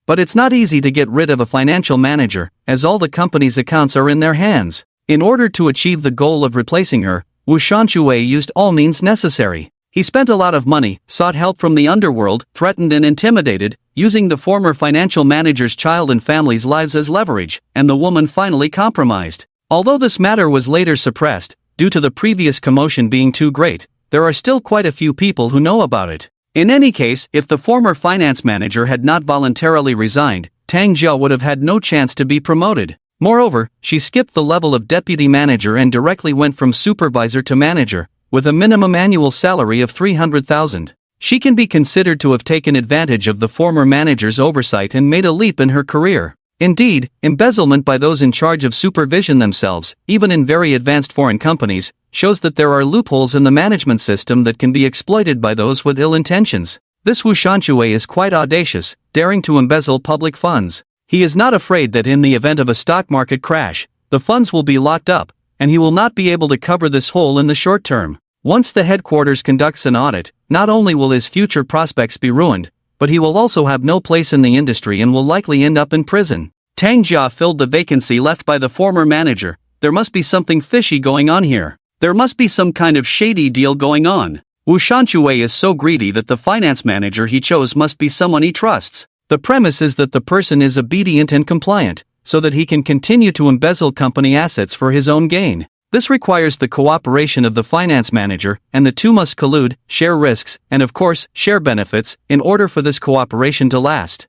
But it's not easy to get rid of a financial manager, as all the company's accounts are in their hands. In order to achieve the goal of replacing her, Wu Shanshui used all means necessary. He spent a lot of money, sought help from the underworld, threatened and intimidated, using the former financial manager's child and family's lives as leverage, and the woman finally compromised. Although this matter was later suppressed, due to the previous commotion being too great, there are still quite a few people who know about it. In any case, if the former finance manager had not voluntarily resigned, Tang Jia would have had no chance to be promoted. Moreover, she skipped the level of deputy manager and directly went from supervisor to manager, with a minimum annual salary of 300,000. She can be considered to have taken advantage of the former manager's oversight and made a leap in her career. Indeed, embezzlement by those in charge of supervision themselves, even in very advanced foreign companies, shows that there are loopholes in the management system that can be exploited by those with ill intentions. This Wu Shanshui is quite audacious, daring to embezzle public funds. He is not afraid that in the event of a stock market crash, the funds will be locked up, and he will not be able to cover this hole in the short term. Once the headquarters conducts an audit, not only will his future prospects be ruined, but he will also have no place in the industry and will likely end up in prison. Tang Jia filled the vacancy left by the former manager. There must be something fishy going on here. There must be some kind of shady deal going on. Wu Shanchue is so greedy that the finance manager he chose must be someone he trusts. The premise is that the person is obedient and compliant, so that he can continue to embezzle company assets for his own gain. This requires the cooperation of the finance manager, and the two must collude, share risks, and of course, share benefits, in order for this cooperation to last.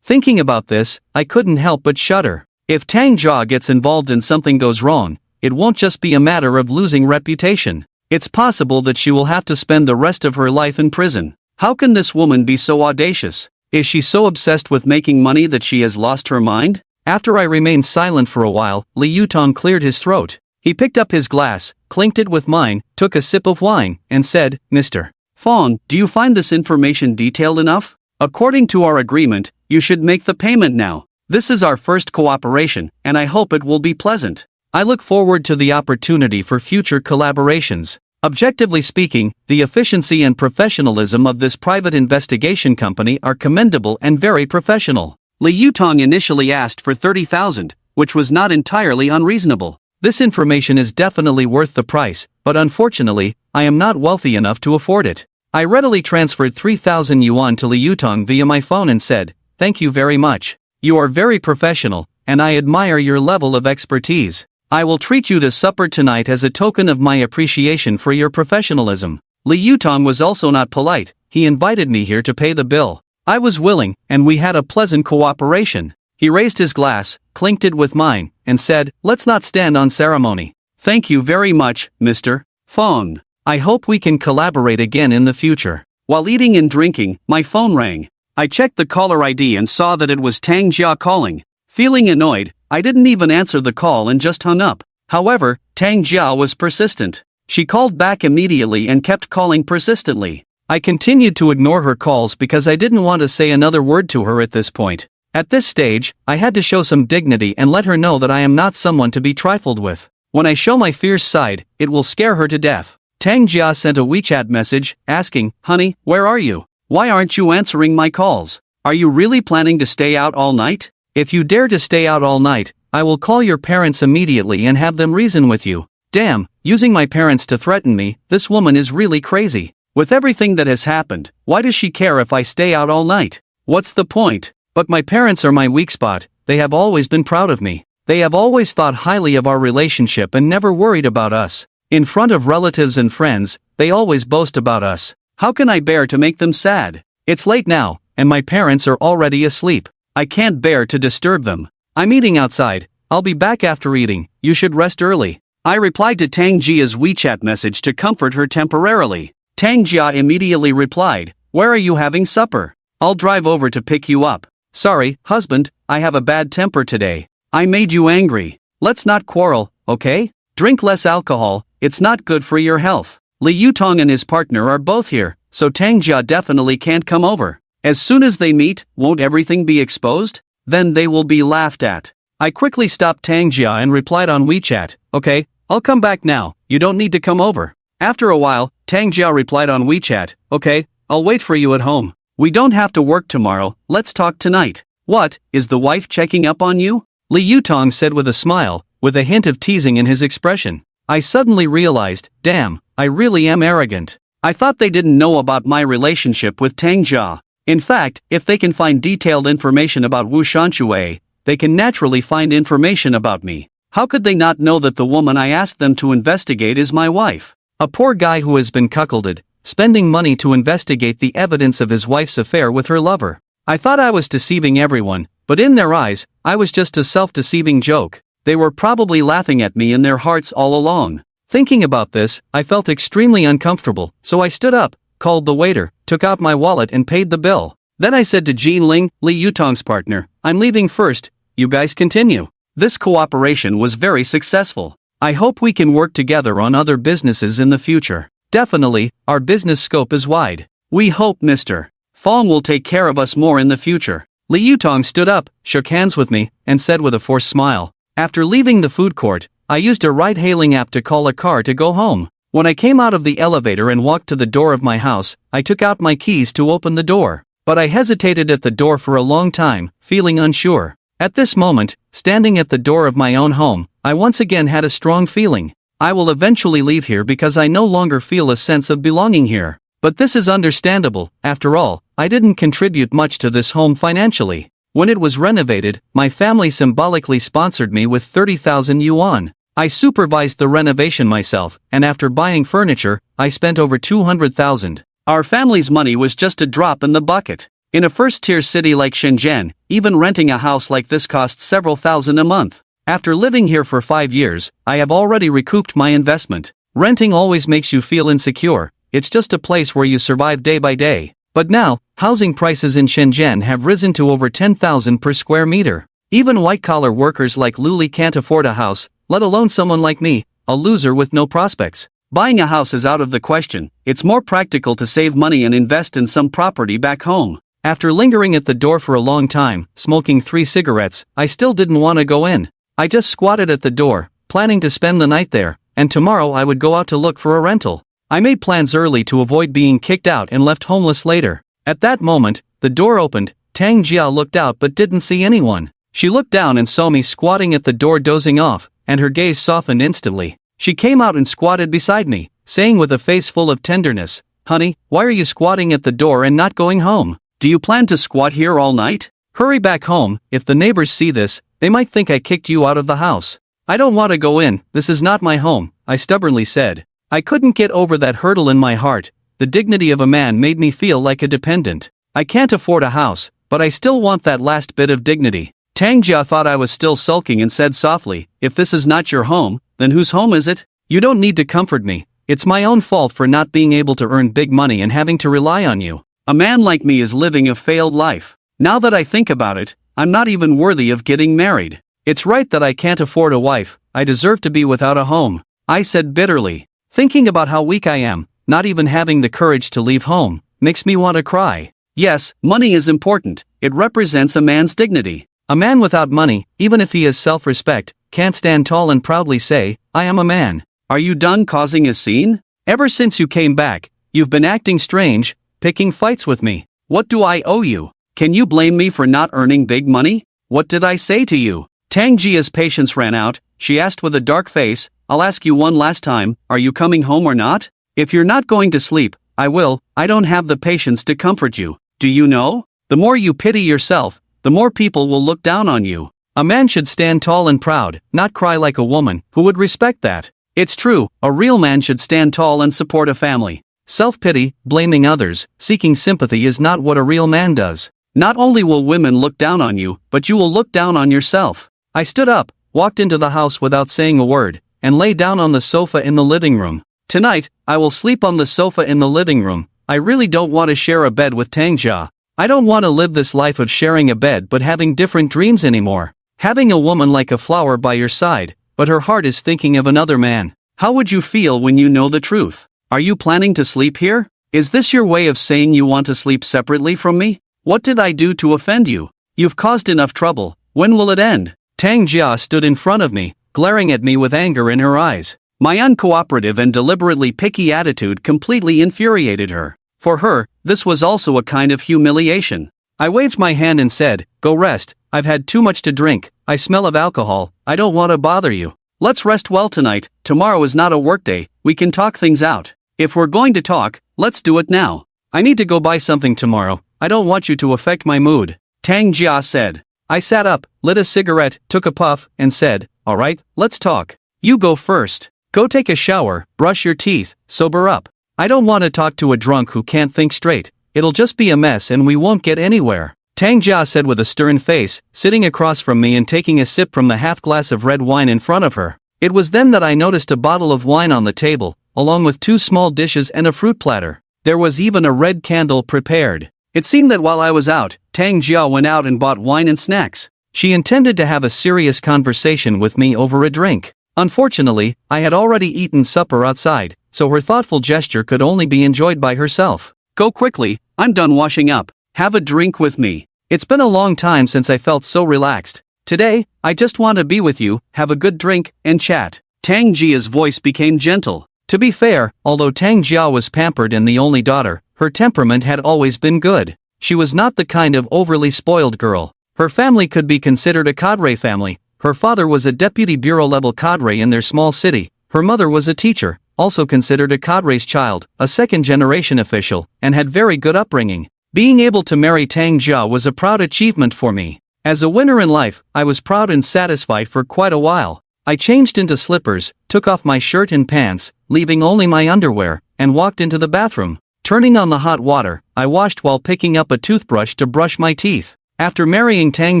Thinking about this, I couldn't help but shudder. If Tang Jia gets involved and something goes wrong, it won't just be a matter of losing reputation. It's possible that she will have to spend the rest of her life in prison. How can this woman be so audacious? Is she so obsessed with making money that she has lost her mind? After I remained silent for a while, Li Yutong cleared his throat. He picked up his glass, clinked it with mine, took a sip of wine, and said, "Mr. Fong, do you find this information detailed enough? According to our agreement, you should make the payment now. This is our first cooperation, and I hope it will be pleasant. I look forward to the opportunity for future collaborations. Objectively speaking, the efficiency and professionalism of this private investigation company are commendable and very professional." Li Yutong initially asked for 30,000, which was not entirely unreasonable. This information is definitely worth the price, but unfortunately, I am not wealthy enough to afford it. I readily transferred 3,000 yuan to Li Yutong via my phone and said, "Thank you very much. You are very professional, and I admire your level of expertise. I will treat you to supper tonight as a token of my appreciation for your professionalism." Li Yutong was also not polite. He invited me here to pay the bill. I was willing, and we had a pleasant cooperation. He raised his glass, clinked it with mine, and said, "Let's not stand on ceremony." "Thank you very much, Mr. Fong. I hope we can collaborate again in the future." While eating and drinking, my phone rang. I checked the caller ID and saw that it was Tang Jia calling. Feeling annoyed, I didn't even answer the call and just hung up. However, Tang Jia was persistent. She called back immediately and kept calling persistently. I continued to ignore her calls because I didn't want to say another word to her at this point. At this stage, I had to show some dignity and let her know that I am not someone to be trifled with. When I show my fierce side, it will scare her to death. Tang Jia sent a WeChat message, asking, "Honey, where are you? Why aren't you answering my calls? Are you really planning to stay out all night? If you dare to stay out all night, I will call your parents immediately and have them reason with you." Damn, using my parents to threaten me, this woman is really crazy. With everything that has happened, why does she care if I stay out all night? What's the point? But my parents are my weak spot. They have always been proud of me. They have always thought highly of our relationship and never worried about us. In front of relatives and friends, they always boast about us. How can I bear to make them sad? It's late now, and my parents are already asleep. I can't bear to disturb them. I'm eating outside. I'll be back after eating. You should rest early. I replied to Tang Jia's WeChat message to comfort her temporarily. Tang Jia immediately replied, "Where are you having supper? I'll drive over to pick you up." "Sorry, husband, I have a bad temper today. I made you angry. Let's not quarrel, okay? Drink less alcohol, it's not good for your health." Li Yutong and his partner are both here, so Tang Jia definitely can't come over. As soon as they meet, won't everything be exposed? Then they will be laughed at. I quickly stopped Tang Jia and replied on WeChat, "Okay, I'll come back now, you don't need to come over." After a while, Tang Jia replied on WeChat, "Okay, I'll wait for you at home. We don't have to work tomorrow, let's talk tonight." "What, is the wife checking up on you?" Li Yutong said with a smile, with a hint of teasing in his expression. I suddenly realized, damn, I really am arrogant. I thought they didn't know about my relationship with Tang Jia. In fact, if they can find detailed information about Wu Shanchue, they can naturally find information about me. How could they not know that the woman I asked them to investigate is my wife? A poor guy who has been cuckolded, spending money to investigate the evidence of his wife's affair with her lover. I thought I was deceiving everyone, but in their eyes, I was just a self-deceiving joke. They were probably laughing at me in their hearts all along. Thinking about this, I felt extremely uncomfortable, so I stood up, called the waiter, took out my wallet and paid the bill. Then I said to Jin Ling, Li Yutong's partner, "I'm leaving first, you guys continue." This cooperation was very successful. I hope we can work together on other businesses in the future. Definitely, our business scope is wide. We hope Mr. Fong will take care of us more in the future. Li Yutong stood up, shook hands with me, and said with a forced smile. After leaving the food court, I used a ride-hailing app to call a car to go home. When I came out of the elevator and walked to the door of my house, I took out my keys to open the door. But I hesitated at the door for a long time, feeling unsure. At this moment, standing at the door of my own home, I once again had a strong feeling. I will eventually leave here because I no longer feel a sense of belonging here. But this is understandable, after all, I didn't contribute much to this home financially. When it was renovated, my family symbolically sponsored me with 30,000 yuan. I supervised the renovation myself, and after buying furniture, I spent over 200,000. Our family's money was just a drop in the bucket. In a first-tier city like Shenzhen, even renting a house like this costs several thousand a month. After living here for 5 years, I have already recouped my investment. Renting always makes you feel insecure, it's just a place where you survive day by day. But now, housing prices in Shenzhen have risen to over 10,000 per square meter. Even white-collar workers like Luli can't afford a house, let alone someone like me, a loser with no prospects. Buying a house is out of the question, it's more practical to save money and invest in some property back home. After lingering at the door for a long time, smoking 3 cigarettes, I still didn't want to go in. I just squatted at the door, planning to spend the night there, and tomorrow I would go out to look for a rental. I made plans early to avoid being kicked out and left homeless later. At that moment, the door opened, Tang Jia looked out but didn't see anyone. She looked down and saw me squatting at the door dozing off, and her gaze softened instantly. She came out and squatted beside me, saying with a face full of tenderness, "Honey, why are you squatting at the door and not going home? Do you plan to squat here all night? Hurry back home, if the neighbors see this, they might think I kicked you out of the house." "I don't want to go in, this is not my home," I stubbornly said. I couldn't get over that hurdle in my heart. The dignity of a man made me feel like a dependent. I can't afford a house, but I still want that last bit of dignity. Tang Jia thought I was still sulking and said softly, "If this is not your home, then whose home is it? You don't need to comfort me. It's my own fault for not being able to earn big money and having to rely on you. A man like me is living a failed life. Now that I think about it, I'm not even worthy of getting married. It's right that I can't afford a wife, I deserve to be without a home," I said bitterly. Thinking about how weak I am, not even having the courage to leave home, makes me want to cry. Yes, money is important, it represents a man's dignity. A man without money, even if he has self-respect, can't stand tall and proudly say, "I am a man." Are you done causing a scene? Ever since you came back, you've been acting strange, picking fights with me. What do I owe you? Can you blame me for not earning big money? What did I say to you? Tang Jia's patience ran out. She asked with a dark face, "I'll ask you one last time, are you coming home or not? If you're not going to sleep, I will. I don't have the patience to comfort you. Do you know? The more you pity yourself, the more people will look down on you. A man should stand tall and proud, not cry like a woman. Who would respect that? It's true, a real man should stand tall and support a family. Self-pity, blaming others, seeking sympathy is not what a real man does. Not only will women look down on you, but you will look down on yourself." I stood up, walked into the house without saying a word, and lay down on the sofa in the living room. Tonight, I will sleep on the sofa in the living room. I really don't want to share a bed with Tang Jia. I don't want to live this life of sharing a bed but having different dreams anymore. Having a woman like a flower by your side, but her heart is thinking of another man. How would you feel when you know the truth? Are you planning to sleep here? Is this your way of saying you want to sleep separately from me? What did I do to offend you? You've caused enough trouble. When will it end? Tang Jia stood in front of me, glaring at me with anger in her eyes. My uncooperative and deliberately picky attitude completely infuriated her. For her, this was also a kind of humiliation. I waved my hand and said, "Go rest, I've had too much to drink, I smell of alcohol, I don't want to bother you. Let's rest well tonight, tomorrow is not a workday, we can talk things out. If we're going to talk, let's do it now. I need to go buy something tomorrow, I don't want you to affect my mood," Tang Jia said. I sat up, lit a cigarette, took a puff, and said, "All right, let's talk. You go first. Go take a shower, brush your teeth, sober up. I don't want to talk to a drunk who can't think straight. It'll just be a mess and we won't get anywhere," Tang Jia said with a stern face, sitting across from me and taking a sip from the half glass of red wine in front of her. It was then that I noticed a bottle of wine on the table, along with 2 small dishes and a fruit platter. There was even a red candle prepared. It seemed that while I was out, Tang Jia went out and bought wine and snacks. She intended to have a serious conversation with me over a drink. Unfortunately, I had already eaten supper outside, so her thoughtful gesture could only be enjoyed by herself. "Go quickly, I'm done washing up. Have a drink with me. It's been a long time since I felt so relaxed. Today, I just want to be with you, have a good drink, and chat." Tang Jia's voice became gentle. To be fair, although Tang Jia was pampered and the only daughter, her temperament had always been good. She was not the kind of overly spoiled girl. Her family could be considered a cadre family. Her father was a deputy bureau-level cadre in their small city. Her mother was a teacher, also considered a cadre's child, a second-generation official, and had very good upbringing. Being able to marry Tang Jia was a proud achievement for me. As a winner in life, I was proud and satisfied for quite a while. I changed into slippers, took off my shirt and pants, leaving only my underwear, and walked into the bathroom. Turning on the hot water, I washed while picking up a toothbrush to brush my teeth. After marrying Tang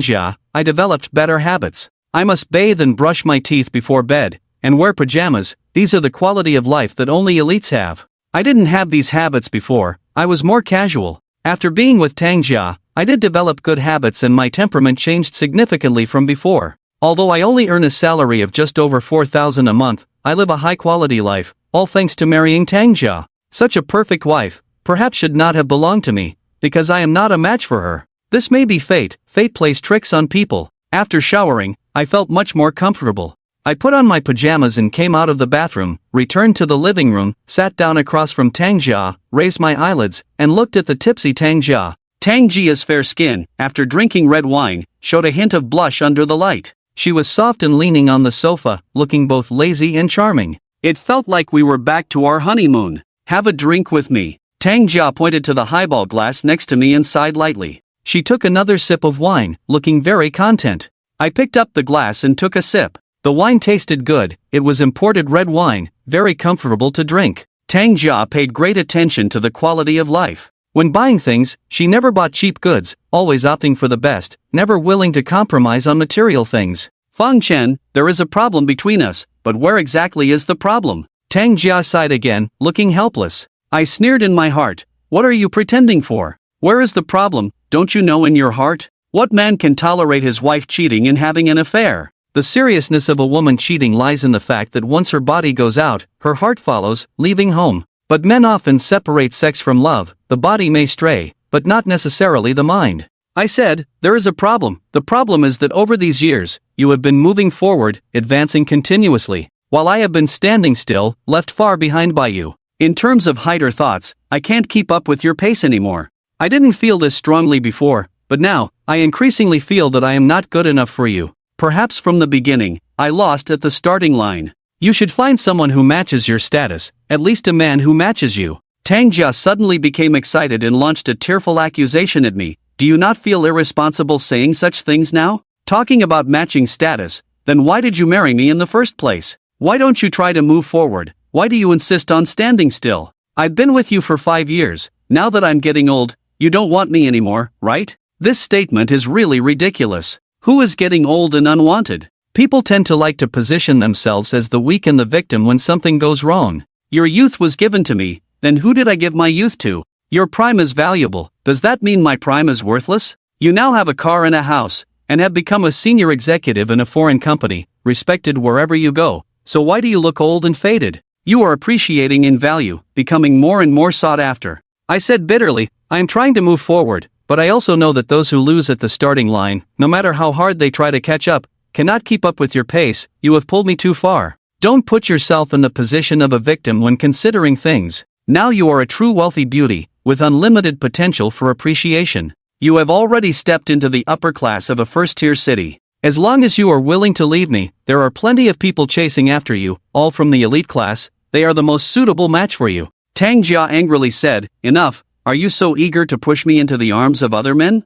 Jia, I developed better habits. I must bathe and brush my teeth before bed, and wear pajamas. These are the quality of life that only elites have. I didn't have these habits before, I was more casual. After being with Tang Jia, I did develop good habits and my temperament changed significantly from before. Although I only earn a salary of just over 4,000 a month, I live a high-quality life, all thanks to marrying Tang Jia. Such a perfect wife, perhaps should not have belonged to me, because I am not a match for her. This may be fate, fate plays tricks on people. After showering, I felt much more comfortable. I put on my pajamas and came out of the bathroom, returned to the living room, sat down across from Tang Jia, raised my eyelids, and looked at the tipsy Tang Jia. Tang Jia's fair skin, after drinking red wine, showed a hint of blush under the light. She was soft and leaning on the sofa, looking both lazy and charming. It felt like we were back to our honeymoon. Have a drink with me. Tang Jia pointed to the highball glass next to me and sighed lightly. She took another sip of wine, looking very content. I picked up the glass and took a sip. The wine tasted good, it was imported red wine, very comfortable to drink. Tang Jia paid great attention to the quality of life. When buying things, she never bought cheap goods, always opting for the best, never willing to compromise on material things. Fang Chen, there is a problem between us, but where exactly is the problem? Tang Jia sighed again, looking helpless. I sneered in my heart. What are you pretending for? Where is the problem, don't you know in your heart? What man can tolerate his wife cheating and having an affair? The seriousness of a woman cheating lies in the fact that once her body goes out, her heart follows, leaving home. But men often separate sex from love. The body may stray, but not necessarily the mind. I said, there is a problem. The problem is that over these years, you have been moving forward, advancing continuously, while I have been standing still, left far behind by you. In terms of height or thoughts, I can't keep up with your pace anymore. I didn't feel this strongly before, but now, I increasingly feel that I am not good enough for you. Perhaps from the beginning, I lost at the starting line. You should find someone who matches your status, at least a man who matches you. Tang Jia suddenly became excited and launched a tearful accusation at me. Do you not feel irresponsible saying such things now? Talking about matching status, then why did you marry me in the first place? Why don't you try to move forward? Why do you insist on standing still? I've been with you for 5 years, now that I'm getting old, you don't want me anymore, right? This statement is really ridiculous. Who is getting old and unwanted? People tend to like to position themselves as the weak and the victim when something goes wrong. Your youth was given to me, then who did I give my youth to? Your prime is valuable, does that mean my prime is worthless? You now have a car and a house, and have become a senior executive in a foreign company, respected wherever you go, so why do you look old and faded? You are appreciating in value, becoming more and more sought after. I said bitterly, I am trying to move forward, but I also know that those who lose at the starting line, no matter how hard they try to catch up, cannot keep up with your pace. You have pulled me too far. Don't put yourself in the position of a victim when considering things. Now you are a true wealthy beauty, with unlimited potential for appreciation. You have already stepped into the upper class of a first-tier city. As long as you are willing to leave me, there are plenty of people chasing after you, all from the elite class. They are the most suitable match for you. Tang Jia angrily said, enough, are you so eager to push me into the arms of other men?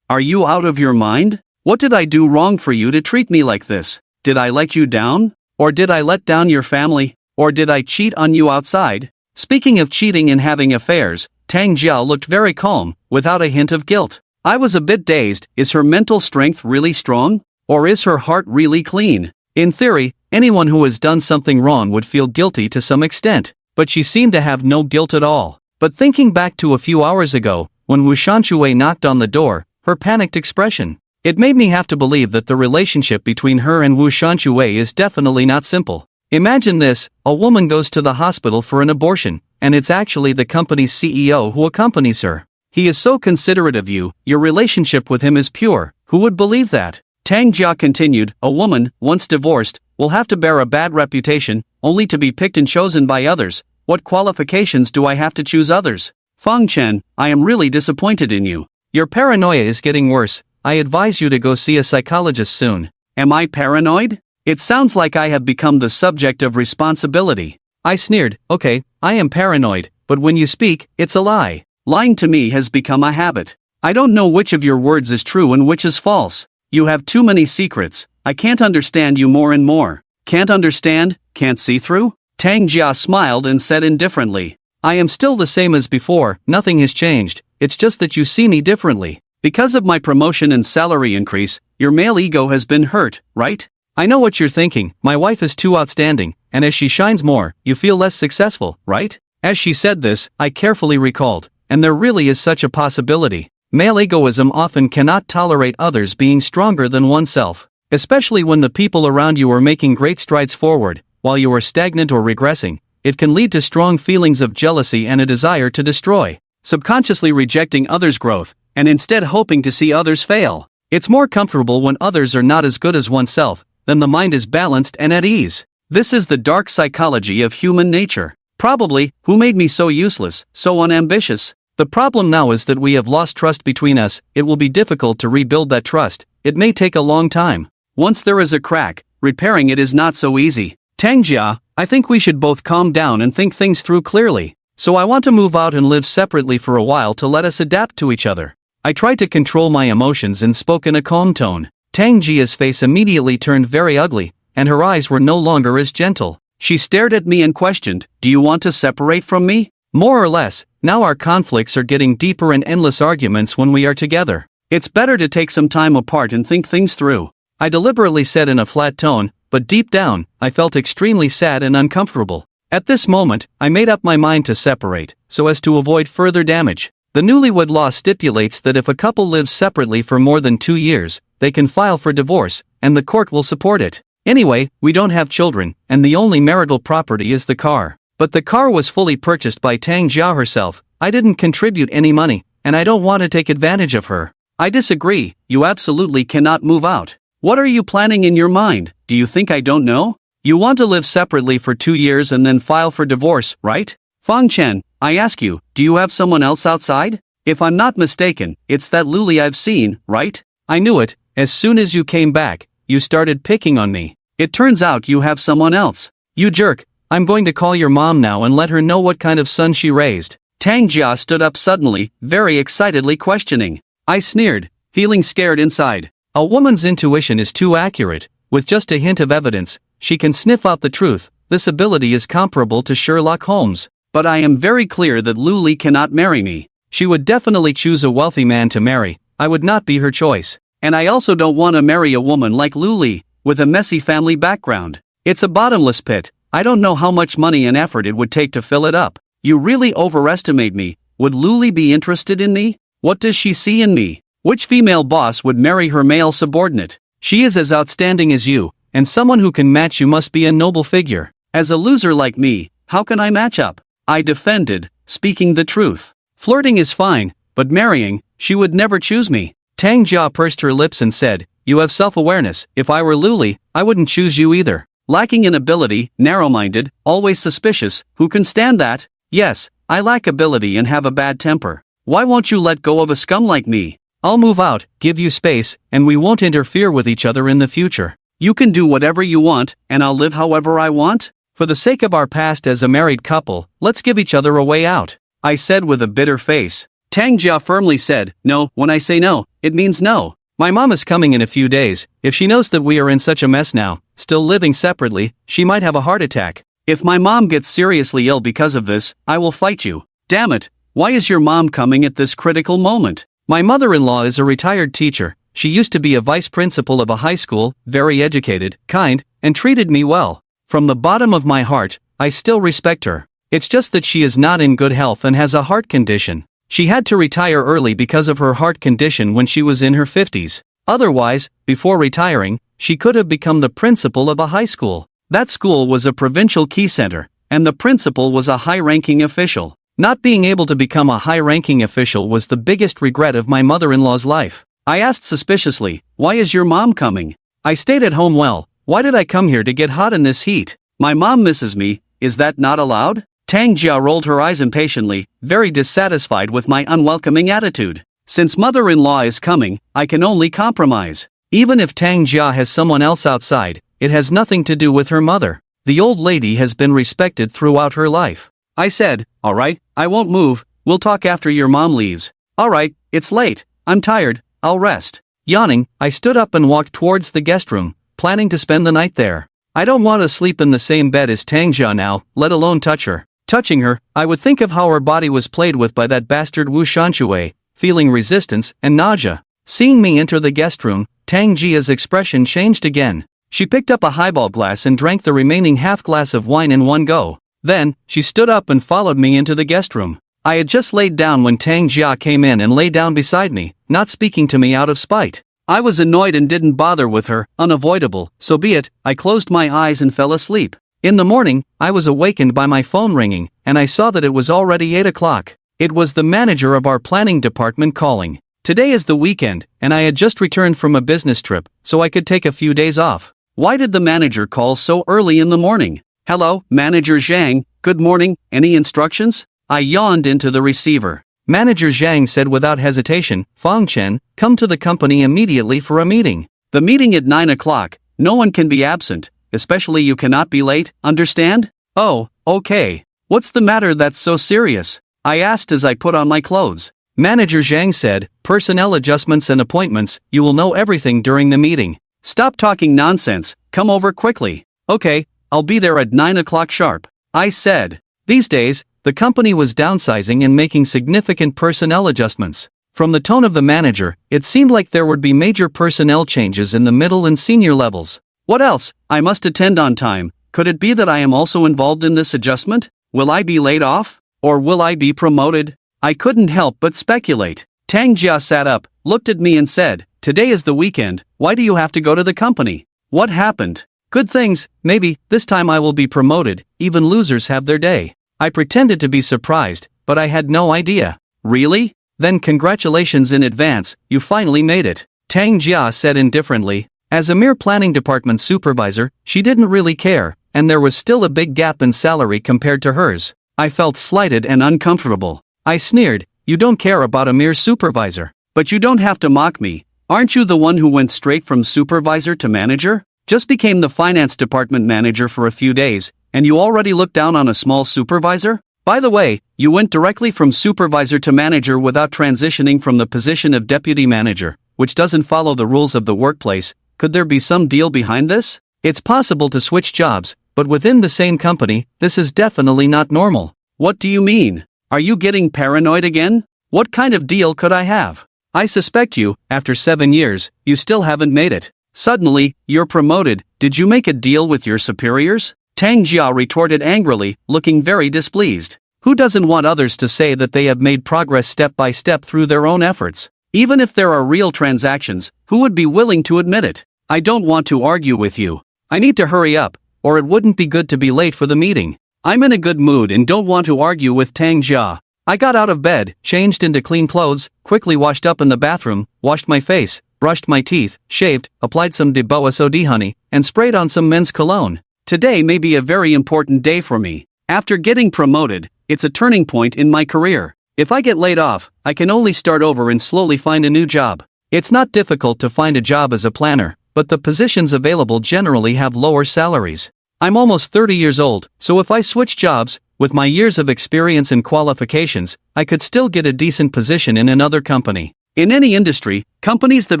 Are you out of your mind? What did I do wrong for you to treat me like this? Did I let you down? Or did I let down your family? Or did I cheat on you outside? Speaking of cheating and having affairs, Tang Jia looked very calm, without a hint of guilt. I was a bit dazed. Is her mental strength really strong? Or is her heart really clean? In theory, anyone who has done something wrong would feel guilty to some extent, but she seemed to have no guilt at all. But thinking back to a few hours ago, when Wu Shanchue knocked on the door, her panicked expression, it made me have to believe that the relationship between her and Wu Shanchue is definitely not simple. Imagine this, a woman goes to the hospital for an abortion, and it's actually the company's CEO who accompanies her. He is so considerate of you, your relationship with him is pure, who would believe that? Tang Jia continued, a woman, once divorced, will have to bear a bad reputation, only to be picked and chosen by others. What qualifications do I have to choose others? Fang Chen, I am really disappointed in you. Your paranoia is getting worse. I advise you to go see a psychologist soon. Am I paranoid? It sounds like I have become the subject of responsibility. I sneered. Okay, I am paranoid, but when you speak, it's a lie. Lying to me has become a habit. I don't know which of your words is true and which is false. You have too many secrets. I can't understand you more and more. Can't understand? Can't see through? Tang Jia smiled and said indifferently. I am still the same as before, nothing has changed, it's just that you see me differently. Because of my promotion and salary increase, your male ego has been hurt, right? I know what you're thinking, my wife is too outstanding, and as she shines more, you feel less successful, right? As she said this, I carefully recalled, and there really is such a possibility. Male egoism often cannot tolerate others being stronger than oneself, especially when the people around you are making great strides forward, while you are stagnant or regressing. It can lead to strong feelings of jealousy and a desire to destroy, subconsciously rejecting others' growth, and instead hoping to see others fail. It's more comfortable when others are not as good as oneself, then the mind is balanced and at ease. This is the dark psychology of human nature. Probably, who made me so useless, so unambitious? The problem now is that we have lost trust between us. It will be difficult to rebuild that trust. It may take a long time. Once there is a crack, repairing it is not so easy. Tang Jia, I think we should both calm down and think things through clearly. So I want to move out and live separately for a while to let us adapt to each other. I tried to control my emotions and spoke in a calm tone. Tang Jia's face immediately turned very ugly, and her eyes were no longer as gentle. She stared at me and questioned, "Do you want to separate from me?" More or less, now our conflicts are getting deeper and endless arguments when we are together. It's better to take some time apart and think things through. I deliberately said in a flat tone, but deep down, I felt extremely sad and uncomfortable. At this moment, I made up my mind to separate, so as to avoid further damage. The newlywed law stipulates that if a couple lives separately for more than 2 years, they can file for divorce, and the court will support it. Anyway, we don't have children, and the only marital property is the car. But the car was fully purchased by Tang Jia herself. I didn't contribute any money, and I don't want to take advantage of her. I disagree, you absolutely cannot move out. What are you planning in your mind? Do you think I don't know? You want to live separately for 2 years and then file for divorce, right? Fang Chen, I ask you, do you have someone else outside? If I'm not mistaken, it's that Luli I've seen, right? I knew it. As soon as you came back, you started picking on me. It turns out you have someone else. You jerk. I'm going to call your mom now and let her know what kind of son she raised. Tang Jia stood up suddenly, very excitedly questioning. I sneered, feeling scared inside. A woman's intuition is too accurate. With just a hint of evidence, she can sniff out the truth. This ability is comparable to Sherlock Holmes. But I am very clear that Luli cannot marry me. She would definitely choose a wealthy man to marry. I would not be her choice. And I also don't want to marry a woman like Luli, with a messy family background. It's a bottomless pit. I don't know how much money and effort it would take to fill it up. You really overestimate me. Would Luli be interested in me? What does she see in me? Which female boss would marry her male subordinate? She is as outstanding as you, and someone who can match you must be a noble figure. As a loser like me, how can I match up? I defended, speaking the truth. Flirting is fine, but marrying, she would never choose me. Tang Jia pursed her lips and said, "You have self-awareness. If I were Luli, I wouldn't choose you either. Lacking in ability, narrow-minded, always suspicious, who can stand that? Yes, I lack ability and have a bad temper. Why won't you let go of a scum like me? I'll move out, give you space, and we won't interfere with each other in the future. You can do whatever you want, and I'll live however I want? For the sake of our past as a married couple, let's give each other a way out," I said with a bitter face. Tang Jia firmly said, "No, when I say no, it means no. My mom is coming in a few days. If she knows that we are in such a mess now, still living separately, she might have a heart attack. If my mom gets seriously ill because of this, I will fight you. Damn it, why is your mom coming at this critical moment? My mother-in-law is a retired teacher. She used to be a vice principal of a high school, very educated, kind, and treated me well. From the bottom of my heart, I still respect her. It's just that she is not in good health and has a heart condition. She had to retire early because of her heart condition when she was in her 50s. Otherwise, before retiring, she could have become the principal of a high school. That school was a provincial key center, and the principal was a high-ranking official. Not being able to become a high-ranking official was the biggest regret of my mother-in-law's life. I asked suspiciously, "Why is your mom coming?" I stayed at home well. Why did I come here to get hot in this heat? My mom misses me. Is that not allowed? Tang Jia rolled her eyes impatiently, very dissatisfied with my unwelcoming attitude. Since mother-in-law is coming, I can only compromise. Even if Tang Jia has someone else outside, it has nothing to do with her mother. The old lady has been respected throughout her life. I said, alright, I won't move, we'll talk after your mom leaves. Alright, it's late, I'm tired, I'll rest. Yawning, I stood up and walked towards the guest room, planning to spend the night there. I don't want to sleep in the same bed as Tangjia now, let alone touch her. Touching her, I would think of how her body was played with by that bastard Wu Shanshui, feeling resistance and nausea. Seeing me enter the guest room, Tangjia's expression changed again. She picked up a highball glass and drank the remaining half glass of wine in one go. Then, she stood up and followed me into the guest room. I had just laid down when Tangjia came in and lay down beside me, not speaking to me out of spite. I was annoyed and didn't bother with her, unavoidable, so be it, I closed my eyes and fell asleep. In the morning, I was awakened by my phone ringing, and I saw that it was already 8 o'clock. It was the manager of our planning department calling. Today is the weekend, and I had just returned from a business trip, so I could take a few days off. Why did the manager call so early in the morning? Hello, Manager Zhang, good morning, any instructions? I yawned into the receiver. Manager Zhang said without hesitation, Fang Chen, come to the company immediately for a meeting. The meeting at 9 o'clock, no one can be absent, especially you cannot be late, understand? Oh, okay. What's the matter that's so serious? I asked as I put on my clothes. Manager Zhang said, personnel adjustments and appointments, you will know everything during the meeting. Stop talking nonsense, come over quickly. Okay, I'll be there at 9 o'clock sharp. I said. These days, the company was downsizing and making significant personnel adjustments. From the tone of the manager, it seemed like there would be major personnel changes in the middle and senior levels. What else? I must attend on time. Could it be that I am also involved in this adjustment? Will I be laid off? Or will I be promoted? I couldn't help but speculate. Tangjia sat up, looked at me and said, today is the weekend, why do you have to go to the company? What happened? Good things, maybe, this time I will be promoted, even losers have their day. I pretended to be surprised, but I had no idea. Really? Then congratulations in advance, you finally made it. Tangjia said indifferently. As a mere planning department supervisor, she didn't really care, and there was still a big gap in salary compared to hers. I felt slighted and uncomfortable. I sneered, you don't care about a mere supervisor. But you don't have to mock me. Aren't you the one who went straight from supervisor to manager? Just became the finance department manager for a few days, and you already look down on a small supervisor? By the way, you went directly from supervisor to manager without transitioning from the position of deputy manager, which doesn't follow the rules of the workplace. Could there be some deal behind this? It's possible to switch jobs, but within the same company, this is definitely not normal. What do you mean? Are you getting paranoid again? What kind of deal could I have? I suspect you, after 7 years, you still haven't made it. Suddenly, you're promoted, did you make a deal with your superiors? Tangjia retorted angrily, looking very displeased. Who doesn't want others to say that they have made progress step by step through their own efforts? Even if there are real transactions, who would be willing to admit it? I don't want to argue with you. I need to hurry up, or it wouldn't be good to be late for the meeting. I'm in a good mood and don't want to argue with Tangjia. I got out of bed, changed into clean clothes, quickly washed up in the bathroom, washed my face, brushed my teeth, shaved, applied some Deboa Sodi honey, and sprayed on some men's cologne. Today may be a very important day for me. After getting promoted, it's a turning point in my career. If I get laid off, I can only start over and slowly find a new job. It's not difficult to find a job as a planner, but the positions available generally have lower salaries. I'm almost 30 years old, so if I switch jobs, with my years of experience and qualifications, I could still get a decent position in another company. In any industry, companies that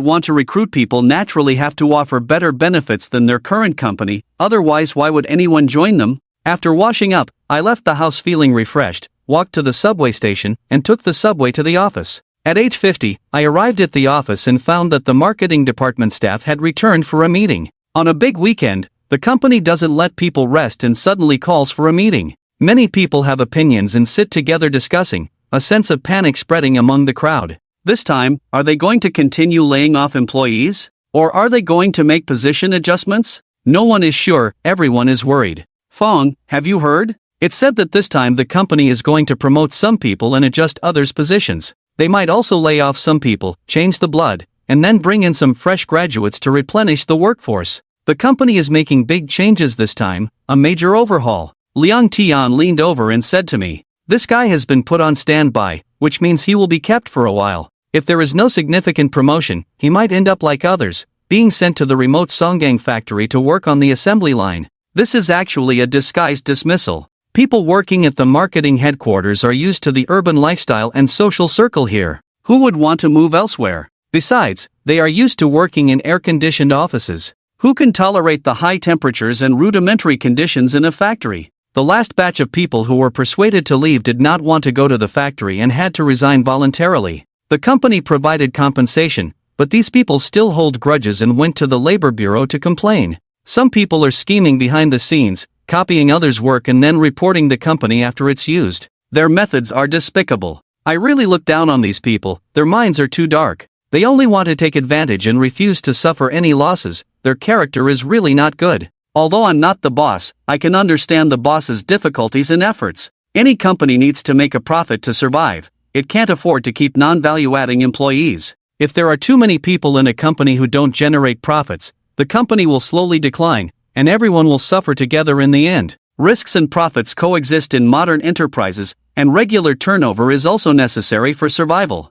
want to recruit people naturally have to offer better benefits than their current company, otherwise why would anyone join them? After washing up, I left the house feeling refreshed, walked to the subway station, and took the subway to the office. At 8:50, I arrived at the office and found that the marketing department staff had returned for a meeting. On a big weekend, the company doesn't let people rest and suddenly calls for a meeting. Many people have opinions and sit together discussing, a sense of panic spreading among the crowd. This time, are they going to continue laying off employees? Or are they going to make position adjustments? No one is sure, everyone is worried. Fong, have you heard? It's said that this time the company is going to promote some people and adjust others' positions. They might also lay off some people, change the blood, and then bring in some fresh graduates to replenish the workforce. The company is making big changes this time, a major overhaul. Liang Tian leaned over and said to me, "This guy has been put on standby, which means he will be kept for a while. If there is no significant promotion, he might end up like others, being sent to the remote Songgang factory to work on the assembly line. This is actually a disguised dismissal. People working at the marketing headquarters are used to the urban lifestyle and social circle here. Who would want to move elsewhere? Besides, they are used to working in air-conditioned offices. Who can tolerate the high temperatures and rudimentary conditions in a factory? The last batch of people who were persuaded to leave did not want to go to the factory and had to resign voluntarily. The company provided compensation, but these people still hold grudges and went to the labor bureau to complain. Some people are scheming behind the scenes, copying others' work and then reporting the company after it's used. Their methods are despicable. I really look down on these people. Their minds are too dark. They only want to take advantage and refuse to suffer any losses. Their character is really not good. Although I'm not the boss, I can understand the boss's difficulties and efforts. Any company needs to make a profit to survive. It can't afford to keep non-value-adding employees. If there are too many people in a company who don't generate profits, the company will slowly decline, and everyone will suffer together in the end. Risks and profits coexist in modern enterprises, and regular turnover is also necessary for survival.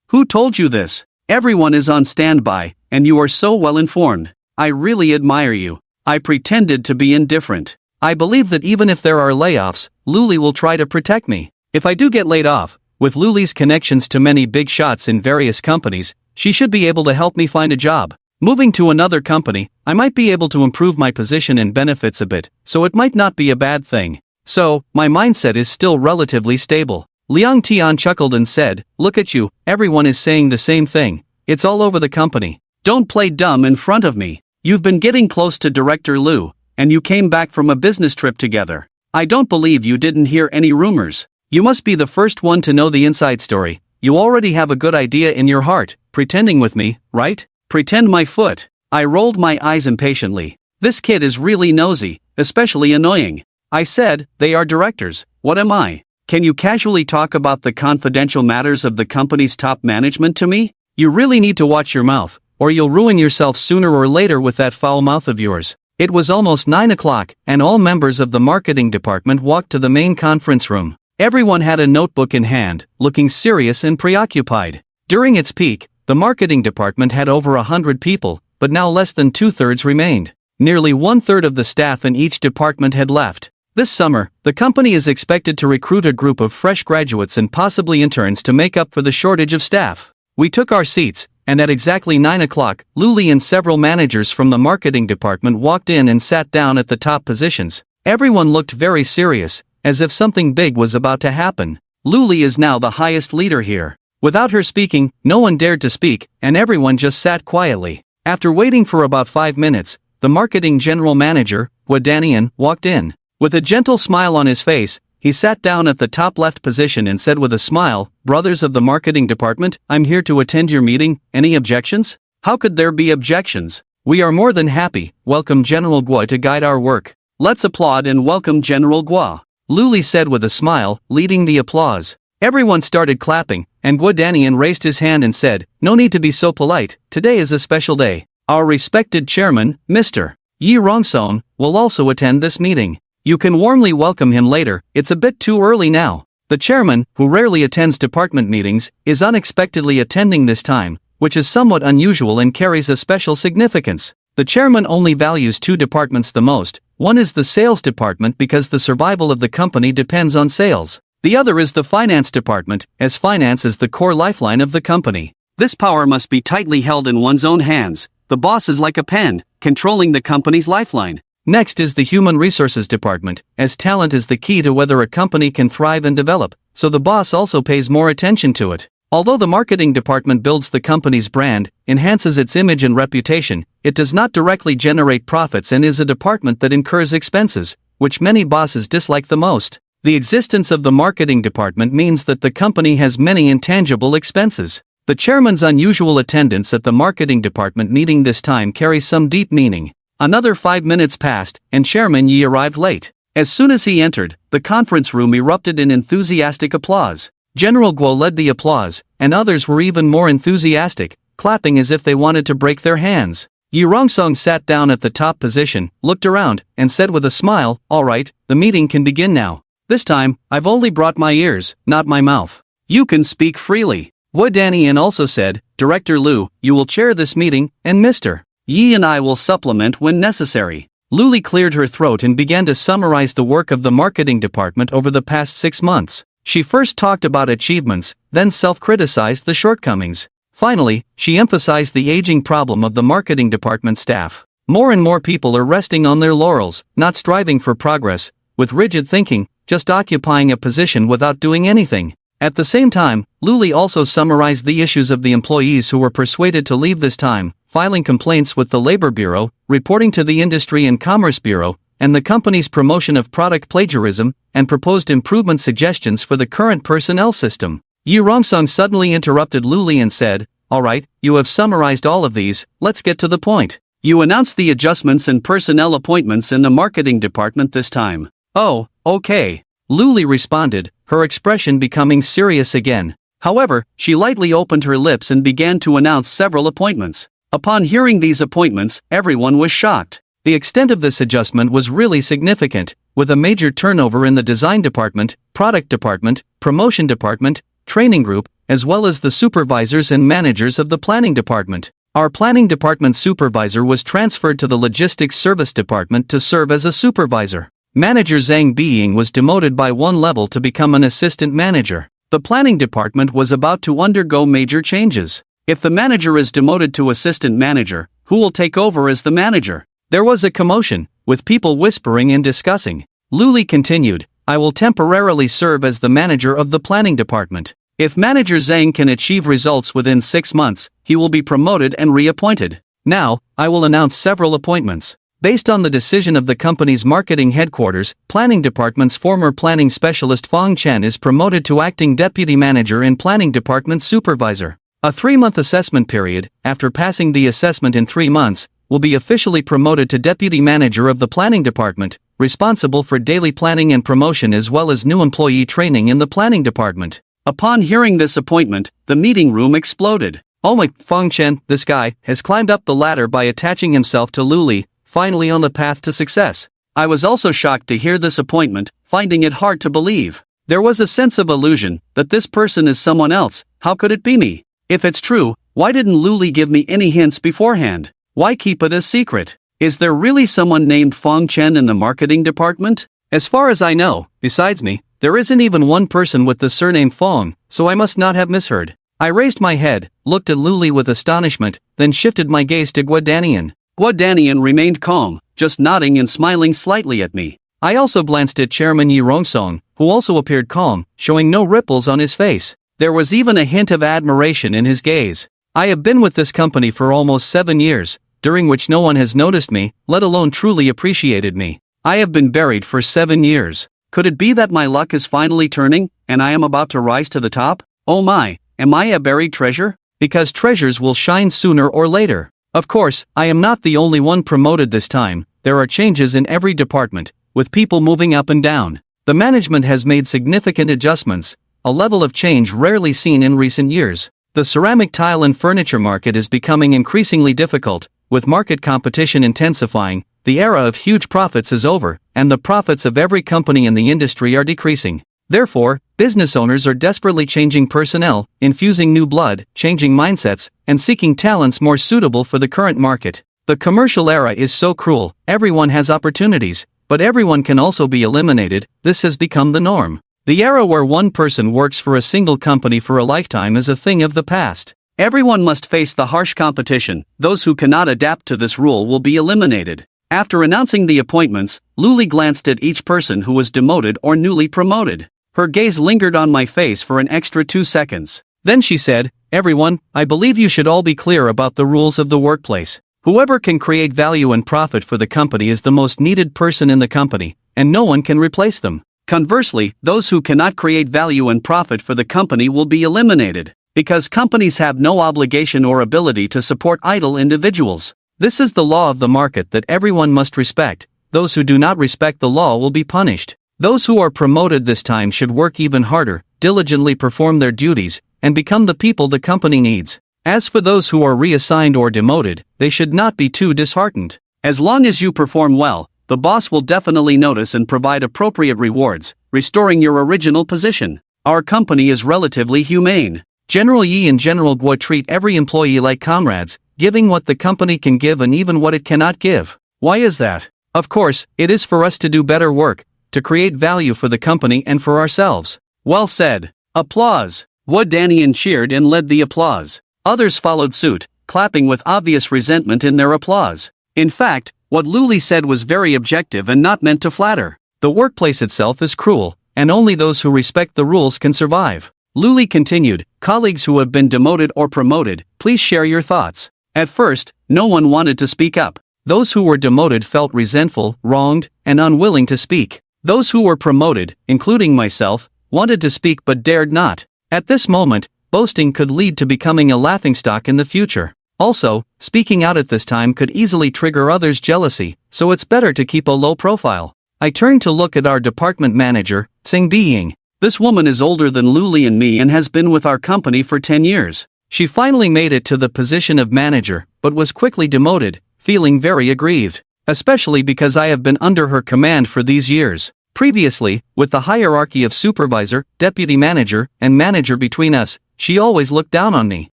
Who told you this? Everyone is on standby, and you are so well informed. I really admire you. I pretended to be indifferent. I believe that even if there are layoffs, Luli will try to protect me. If I do get laid off, with Luli's connections to many big shots in various companies, she should be able to help me find a job. Moving to another company, I might be able to improve my position and benefits a bit, so it might not be a bad thing. So, my mindset is still relatively stable. Liang Tian chuckled and said, "Look at you, everyone is saying the same thing. It's all over the company. Don't play dumb in front of me. You've been getting close to Director Liu, and you came back from a business trip together. I don't believe you didn't hear any rumors. You must be the first one to know the inside story. You already have a good idea in your heart, pretending with me, right? Pretend my foot." I rolled my eyes impatiently. This kid is really nosy, especially annoying. I said, "They are directors, what am I? Can you casually talk about the confidential matters of the company's top management to me? You really need to watch your mouth, or you'll ruin yourself sooner or later with that foul mouth of yours." It was almost 9 o'clock, and all members of the marketing department walked to the main conference room. Everyone had a notebook in hand, looking serious and preoccupied. During its peak, the marketing department had over 100 people, but now less than 2/3 remained. Nearly 1/3 of the staff in each department had left. This summer, the company is expected to recruit a group of fresh graduates and possibly interns to make up for the shortage of staff. We took our seats, and at exactly 9 o'clock, Luli and several managers from the marketing department walked in and sat down at the top positions. Everyone looked very serious, as if something big was about to happen. Luli is now the highest leader here. Without her speaking, no one dared to speak, and everyone just sat quietly. After waiting for about 5 minutes, the marketing general manager, Guadanian, walked in. With a gentle smile on his face, he sat down at the top left position and said with a smile, "Brothers of the marketing department, I'm here to attend your meeting. Any objections?" How could there be objections? We are more than happy. Welcome General Guo to guide our work. Let's applaud and welcome General Guo, Luli said with a smile, leading the applause. Everyone started clapping, and Guadanian raised his hand and said, "No need to be so polite, today is a special day. Our respected chairman, Mr. Yi Rongsong, will also attend this meeting. You can warmly welcome him later, it's a bit too early now." The chairman, who rarely attends department meetings, is unexpectedly attending this time, which is somewhat unusual and carries a special significance. The chairman only values 2 departments the most. One is the sales department because the survival of the company depends on sales. The other is the finance department, as finance is the core lifeline of the company. This power must be tightly held in one's own hands. The boss is like a pen, controlling the company's lifeline. Next is the human resources department, as talent is the key to whether a company can thrive and develop, so the boss also pays more attention to it. Although the marketing department builds the company's brand, enhances its image and reputation, it does not directly generate profits and is a department that incurs expenses, which many bosses dislike the most. The existence of the marketing department means that the company has many intangible expenses. The chairman's unusual attendance at the marketing department meeting this time carries some deep meaning. Another 5 minutes passed, and Chairman Yi arrived late. As soon as he entered, the conference room erupted in enthusiastic applause. General Guo led the applause, and others were even more enthusiastic, clapping as if they wanted to break their hands. Yi Rongsong sat down at the top position, looked around, and said with a smile, "All right, the meeting can begin now. This time, I've only brought my ears, not my mouth. You can speak freely." Guo Danian also said, Director Liu, you will chair this meeting, and Mr. Yi and I will supplement when necessary. Luli cleared her throat and began to summarize the work of the marketing department over the past 6 months. She first talked about achievements, then self-criticized the shortcomings. Finally, she emphasized the aging problem of the marketing department staff. More and more people are resting on their laurels, not striving for progress, with rigid thinking, just occupying a position without doing anything. At the same time, Luli also summarized the issues of the employees who were persuaded to leave this time, filing complaints with the Labor Bureau, reporting to the Industry and Commerce Bureau, and the company's promotion of product plagiarism, and proposed improvement suggestions for the current personnel system. Yu Rongsung suddenly interrupted Luli and said, Alright, you have summarized all of these, let's get to the point. You announced the adjustments and personnel appointments in the marketing department this time. Oh, okay. Luli responded, her expression becoming serious again. However, she lightly opened her lips and began to announce several appointments. Upon hearing these appointments, everyone was shocked. The extent of this adjustment was really significant, with a major turnover in the design department, product department, promotion department, training group, as well as the supervisors and managers of the planning department. Our planning department supervisor was transferred to the logistics service department to serve as a supervisor. Manager Zhang Biying was demoted by 1 level to become an assistant manager. The planning department was about to undergo major changes. If the manager is demoted to assistant manager, who will take over as the manager? There was a commotion, with people whispering and discussing. Luli continued, I will temporarily serve as the manager of the planning department. If Manager Zhang can achieve results within 6 months, he will be promoted and reappointed. Now, I will announce several appointments. Based on the decision of the company's marketing headquarters, planning department's former planning specialist Fong Chen is promoted to acting deputy manager and planning department supervisor. A 3-month assessment period, after passing the assessment in 3 months, will be officially promoted to deputy manager of the planning department, responsible for daily planning and promotion as well as new employee training in the planning department. Upon hearing this appointment, the meeting room exploded. Oh my, Fong Chen, this guy, has climbed up the ladder by attaching himself to Luli, finally on the path to success. I was also shocked to hear this appointment, finding it hard to believe. There was a sense of illusion, that this person is someone else. How could it be me? If it's true, why didn't Luli give me any hints beforehand? Why keep it a secret? Is there really someone named Fong Chen in the marketing department? As far as I know, besides me, there isn't even one person with the surname Fong, so I must not have misheard. I raised my head, looked at Luli with astonishment, then shifted my gaze to Guo Danian. Guo Danian remained calm, just nodding and smiling slightly at me. I also glanced at Chairman Yi Rongsong, who also appeared calm, showing no ripples on his face. There was even a hint of admiration in his gaze. I have been with this company for almost 7 years, during which no one has noticed me, let alone truly appreciated me. I have been buried for 7 years. Could it be that my luck is finally turning, and I am about to rise to the top? Oh my, am I a buried treasure? Because treasures will shine sooner or later. Of course, I am not the only one promoted this time. There are changes in every department, with people moving up and down. The management has made significant adjustments, a level of change rarely seen in recent years. The ceramic tile and furniture market is becoming increasingly difficult, with market competition intensifying. The era of huge profits is over, and the profits of every company in the industry are decreasing. Therefore, business owners are desperately changing personnel, infusing new blood, changing mindsets, and seeking talents more suitable for the current market. The commercial era is so cruel. Everyone has opportunities, but everyone can also be eliminated. This has become the norm. The era where one person works for a single company for a lifetime is a thing of the past. Everyone must face the harsh competition. Those who cannot adapt to this rule will be eliminated. After announcing the appointments, Luli glanced at each person who was demoted or newly promoted. Her gaze lingered on my face for an extra 2 seconds. Then she said, Everyone, I believe you should all be clear about the rules of the workplace. Whoever can create value and profit for the company is the most needed person in the company, and no one can replace them. Conversely, those who cannot create value and profit for the company will be eliminated, because companies have no obligation or ability to support idle individuals. This is the law of the market that everyone must respect. Those who do not respect the law will be punished. Those who are promoted this time should work even harder, diligently perform their duties, and become the people the company needs. As for those who are reassigned or demoted, they should not be too disheartened. As long as you perform well, the boss will definitely notice and provide appropriate rewards, restoring your original position. Our company is relatively humane. General Yi and General Guo treat every employee like comrades, giving what the company can give and even what it cannot give. Why is that? Of course, it is for us to do better work, to create value for the company and for ourselves. Well said. Applause. Guo Danian cheered and led the applause. Others followed suit, clapping with obvious resentment in their applause. In fact, what Luli said was very objective and not meant to flatter. The workplace itself is cruel, and only those who respect the rules can survive. Luli continued, colleagues who have been demoted or promoted, please share your thoughts. At first, no one wanted to speak up. Those who were demoted felt resentful, wronged, and unwilling to speak. Those who were promoted, including myself, wanted to speak but dared not. At this moment, boasting could lead to becoming a laughingstock in the future. Also, speaking out at this time could easily trigger others' jealousy, so it's better to keep a low profile. I turned to look at our department manager, Tsing Biying. This woman is older than Luli and me and has been with our company for 10 years. She finally made it to the position of manager, but was quickly demoted, feeling very aggrieved, especially because I have been under her command for these years. Previously, with the hierarchy of supervisor, deputy manager, and manager between us, she always looked down on me.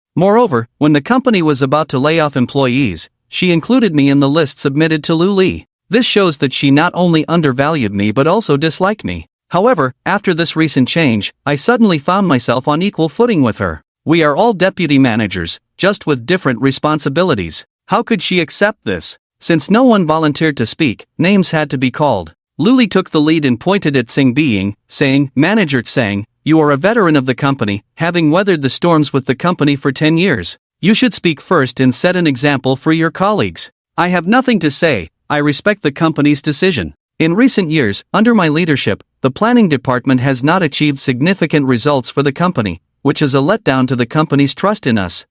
Moreover, when the company was about to lay off employees, she included me in the list submitted to Luli. This shows that she not only undervalued me but also disliked me. However, after this recent change, I suddenly found myself on equal footing with her. We are all deputy managers, just with different responsibilities. How could she accept this? Since no one volunteered to speak, names had to be called. Luli took the lead and pointed at Tsing Biying, saying, Manager Tsang, you are a veteran of the company, having weathered the storms with the company for 10 years. You should speak first and set an example for your colleagues. I have nothing to say, I respect the company's decision. In recent years, under my leadership, the planning department has not achieved significant results for the company, which is a letdown to the company's trust in us.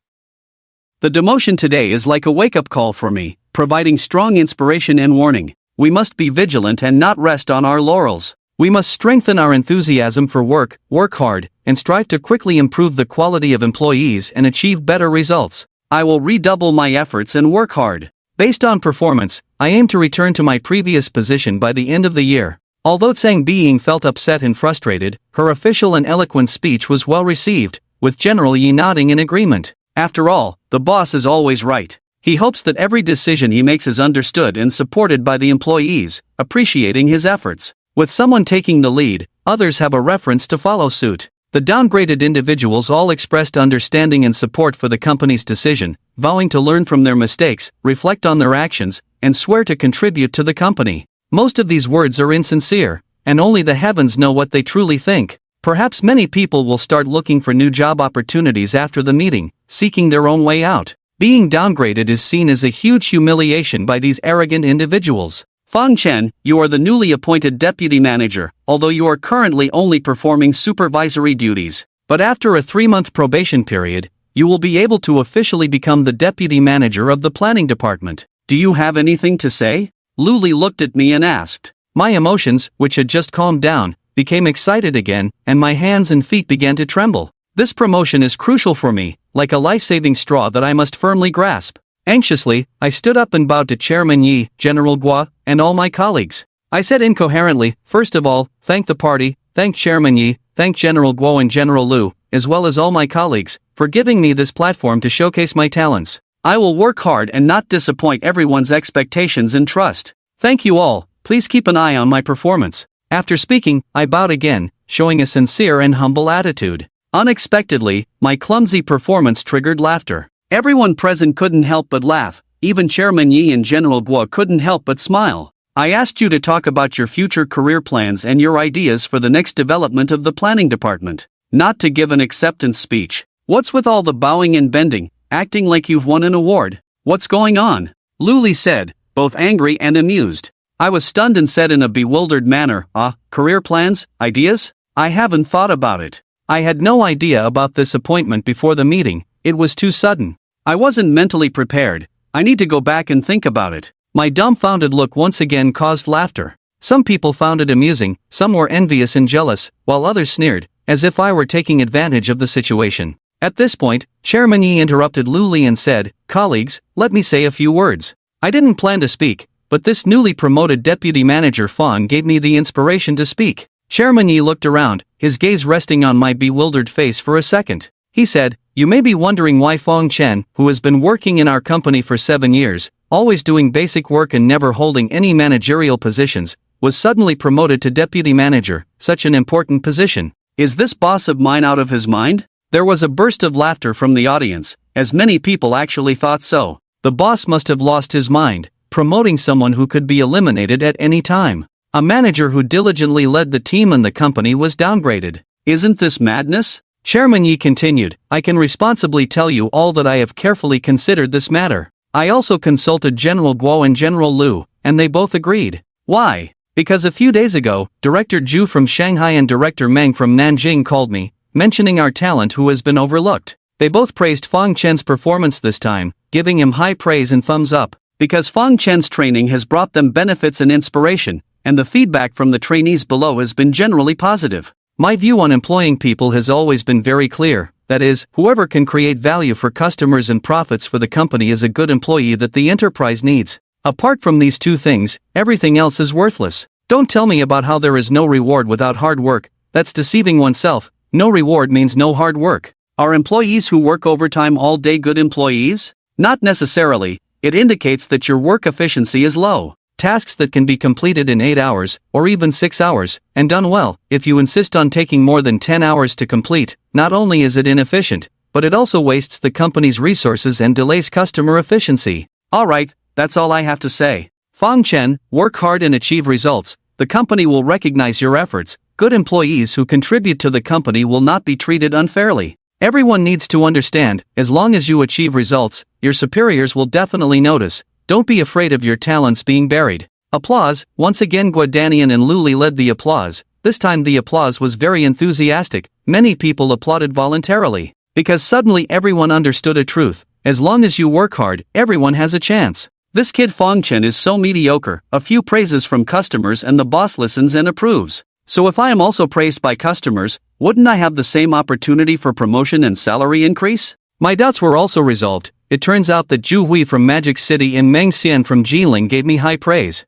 The demotion today is like a wake-up call for me, providing strong inspiration and warning. We must be vigilant and not rest on our laurels. We must strengthen our enthusiasm for work hard, and strive to quickly improve the quality of employees and achieve better results. I will redouble my efforts and work hard. Based on performance, I aim to return to my previous position by the end of the year. Although Tsang Biying felt upset and frustrated, her official and eloquent speech was well received, with General Yi nodding in agreement. After all, the boss is always right. He hopes that every decision he makes is understood and supported by the employees, appreciating his efforts. With someone taking the lead, others have a reference to follow suit. The downgraded individuals all expressed understanding and support for the company's decision, vowing to learn from their mistakes, reflect on their actions, and swear to contribute to the company. Most of these words are insincere, and only the heavens know what they truly think. Perhaps many people will start looking for new job opportunities after the meeting, seeking their own way out. Being downgraded is seen as a huge humiliation by these arrogant individuals. Fang Chen, you are the newly appointed deputy manager, although you are currently only performing supervisory duties. But after a 3-month probation period, you will be able to officially become the deputy manager of the planning department. Do you have anything to say? Luli looked at me and asked. My emotions, which had just calmed down, became excited again, and my hands and feet began to tremble. This promotion is crucial for me, like a life-saving straw that I must firmly grasp. Anxiously, I stood up and bowed to Chairman Yi, General Guo, and all my colleagues. I said incoherently, first of all, thank the party, thank Chairman Yi, thank General Guo and General Lu, as well as all my colleagues, for giving me this platform to showcase my talents. I will work hard and not disappoint everyone's expectations and trust. Thank you all, please keep an eye on my performance. After speaking, I bowed again, showing a sincere and humble attitude. Unexpectedly, my clumsy performance triggered laughter. Everyone present couldn't help but laugh, even Chairman Yi and General Guo couldn't help but smile. I asked you to talk about your future career plans and your ideas for the next development of the planning department, not to give an acceptance speech. What's with all the bowing and bending, acting like you've won an award? What's going on? Luli said, both angry and amused. I was stunned and said in a bewildered manner, career plans, ideas? I haven't thought about it. I had no idea about this appointment before the meeting, it was too sudden. I wasn't mentally prepared, I need to go back and think about it. My dumbfounded look once again caused laughter. Some people found it amusing, some were envious and jealous, while others sneered, as if I were taking advantage of the situation. At this point, Chairman Yi interrupted Luli and said, colleagues, let me say a few words. I didn't plan to speak, but this newly promoted deputy manager Fang gave me the inspiration to speak. Chairman Yi looked around, his gaze resting on my bewildered face for a second. He said, "You may be wondering why Fong Chen, who has been working in our company for 7 years, always doing basic work and never holding any managerial positions, was suddenly promoted to deputy manager, such an important position. Is this boss of mine out of his mind?" There was a burst of laughter from the audience, as many people actually thought so. The boss must have lost his mind, promoting someone who could be eliminated at any time. A manager who diligently led the team and the company was downgraded. Isn't this madness? Chairman Yi continued, "I can responsibly tell you all that I have carefully considered this matter. I also consulted General Guo and General Liu, and they both agreed." Why? "Because a few days ago, Director Zhu from Shanghai and Director Meng from Nanjing called me, mentioning our talent who has been overlooked. They both praised Fong Chen's performance this time, giving him high praise and thumbs up. Because Fong Chen's training has brought them benefits and inspiration, and the feedback from the trainees below has been generally positive. My view on employing people has always been very clear, that is, whoever can create value for customers and profits for the company is a good employee that the enterprise needs. Apart from these two things, everything else is worthless. Don't tell me about how there is no reward without hard work, that's deceiving oneself. No reward means no hard work." Are employees who work overtime all day good employees? Not necessarily. It indicates that your work efficiency is low. Tasks that can be completed in 8 hours, or even 6 hours, and done well, if you insist on taking more than 10 hours to complete, not only is it inefficient, but it also wastes the company's resources and delays customer efficiency. Alright, that's all I have to say. Fong Chen, work hard and achieve results. The company will recognize your efforts. Good employees who contribute to the company will not be treated unfairly. Everyone needs to understand, as long as you achieve results, your superiors will definitely notice. Don't be afraid of your talents being buried. Applause. Once again Guadanian and Luli led the applause. This time the applause was very enthusiastic. Many people applauded voluntarily. Because suddenly everyone understood a truth. As long as you work hard, everyone has a chance. This kid Fong Chen is so mediocre. A few praises from customers and the boss listens and approves. So if I am also praised by customers, wouldn't I have the same opportunity for promotion and salary increase? My doubts were also resolved. It turns out that Zhu Hui from Magic City and Meng Xian from Jiling gave me high praise.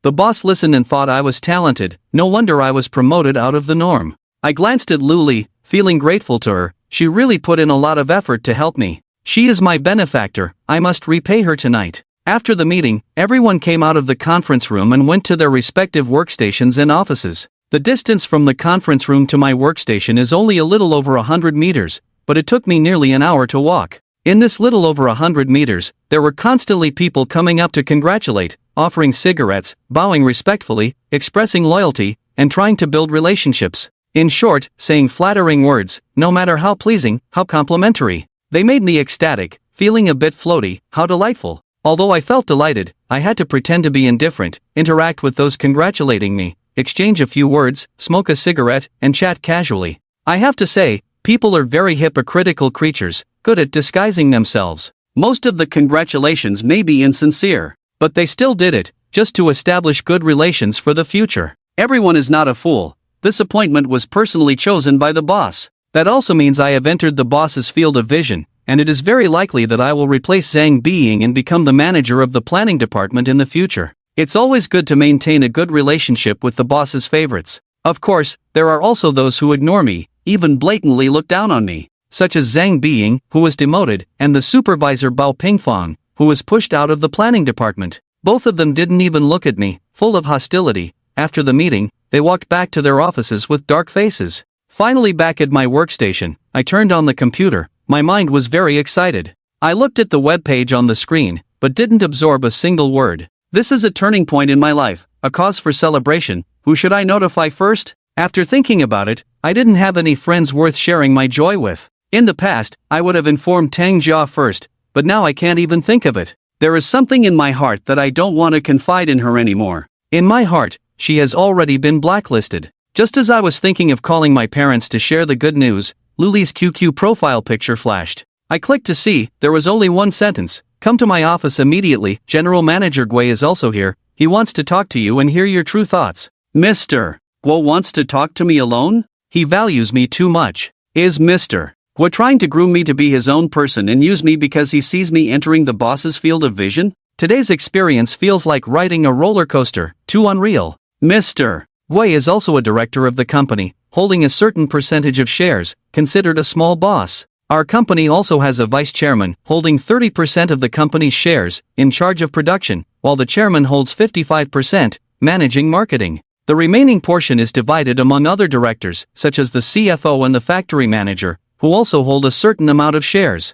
The boss listened and thought I was talented. No wonder I was promoted out of the norm. I glanced at Luli, feeling grateful to her. She really put in a lot of effort to help me. She is my benefactor. I must repay her tonight. After the meeting, everyone came out of the conference room and went to their respective workstations and offices. The distance from the conference room to my workstation is only a little over 100 meters, but it took me nearly an hour to walk. In this little over 100 meters, there were constantly people coming up to congratulate, offering cigarettes, bowing respectfully, expressing loyalty, and trying to build relationships. In short, saying flattering words, no matter how pleasing, how complimentary. They made me ecstatic, feeling a bit floaty. How delightful. Although I felt delighted, I had to pretend to be indifferent, interact with those congratulating me, exchange a few words, smoke a cigarette, and chat casually. I have to say, people are very hypocritical creatures, good at disguising themselves. Most of the congratulations may be insincere, but they still did it, just to establish good relations for the future. Everyone is not a fool. This appointment was personally chosen by the boss. That also means I have entered the boss's field of vision, and it is very likely that I will replace Zhang Biying and become the manager of the planning department in the future. It's always good to maintain a good relationship with the boss's favorites. Of course, there are also those who ignore me, even blatantly look down on me, such as Zhang Biying, who was demoted, and the supervisor Bao Pingfang, who was pushed out of the planning department. Both of them didn't even look at me, full of hostility. After the meeting, they walked back to their offices with dark faces. Finally back at my workstation, I turned on the computer. My mind was very excited. I looked at the web page on the screen, but didn't absorb a single word. This is a turning point in my life, a cause for celebration. Who should I notify first? After thinking about it, I didn't have any friends worth sharing my joy with. In the past, I would have informed Tang Jia first, but now I can't even think of it. There is something in my heart that I don't want to confide in her anymore. In my heart, she has already been blacklisted. Just as I was thinking of calling my parents to share the good news, Luli's QQ profile picture flashed. I clicked to see, there was only one sentence. Come to my office immediately, General Manager Gui is also here, he wants to talk to you and hear your true thoughts. Mr. Guo wants to talk to me alone? He values me too much. Is Mr. Guo trying to groom me to be his own person and use me because he sees me entering the boss's field of vision? Today's experience feels like riding a roller coaster, too unreal. Mr. Gui is also a director of the company, holding a certain percentage of shares, considered a small boss. Our company also has a vice chairman, holding 30% of the company's shares, in charge of production, while the chairman holds 55%, managing marketing. The remaining portion is divided among other directors, such as the CFO and the factory manager, who also hold a certain amount of shares.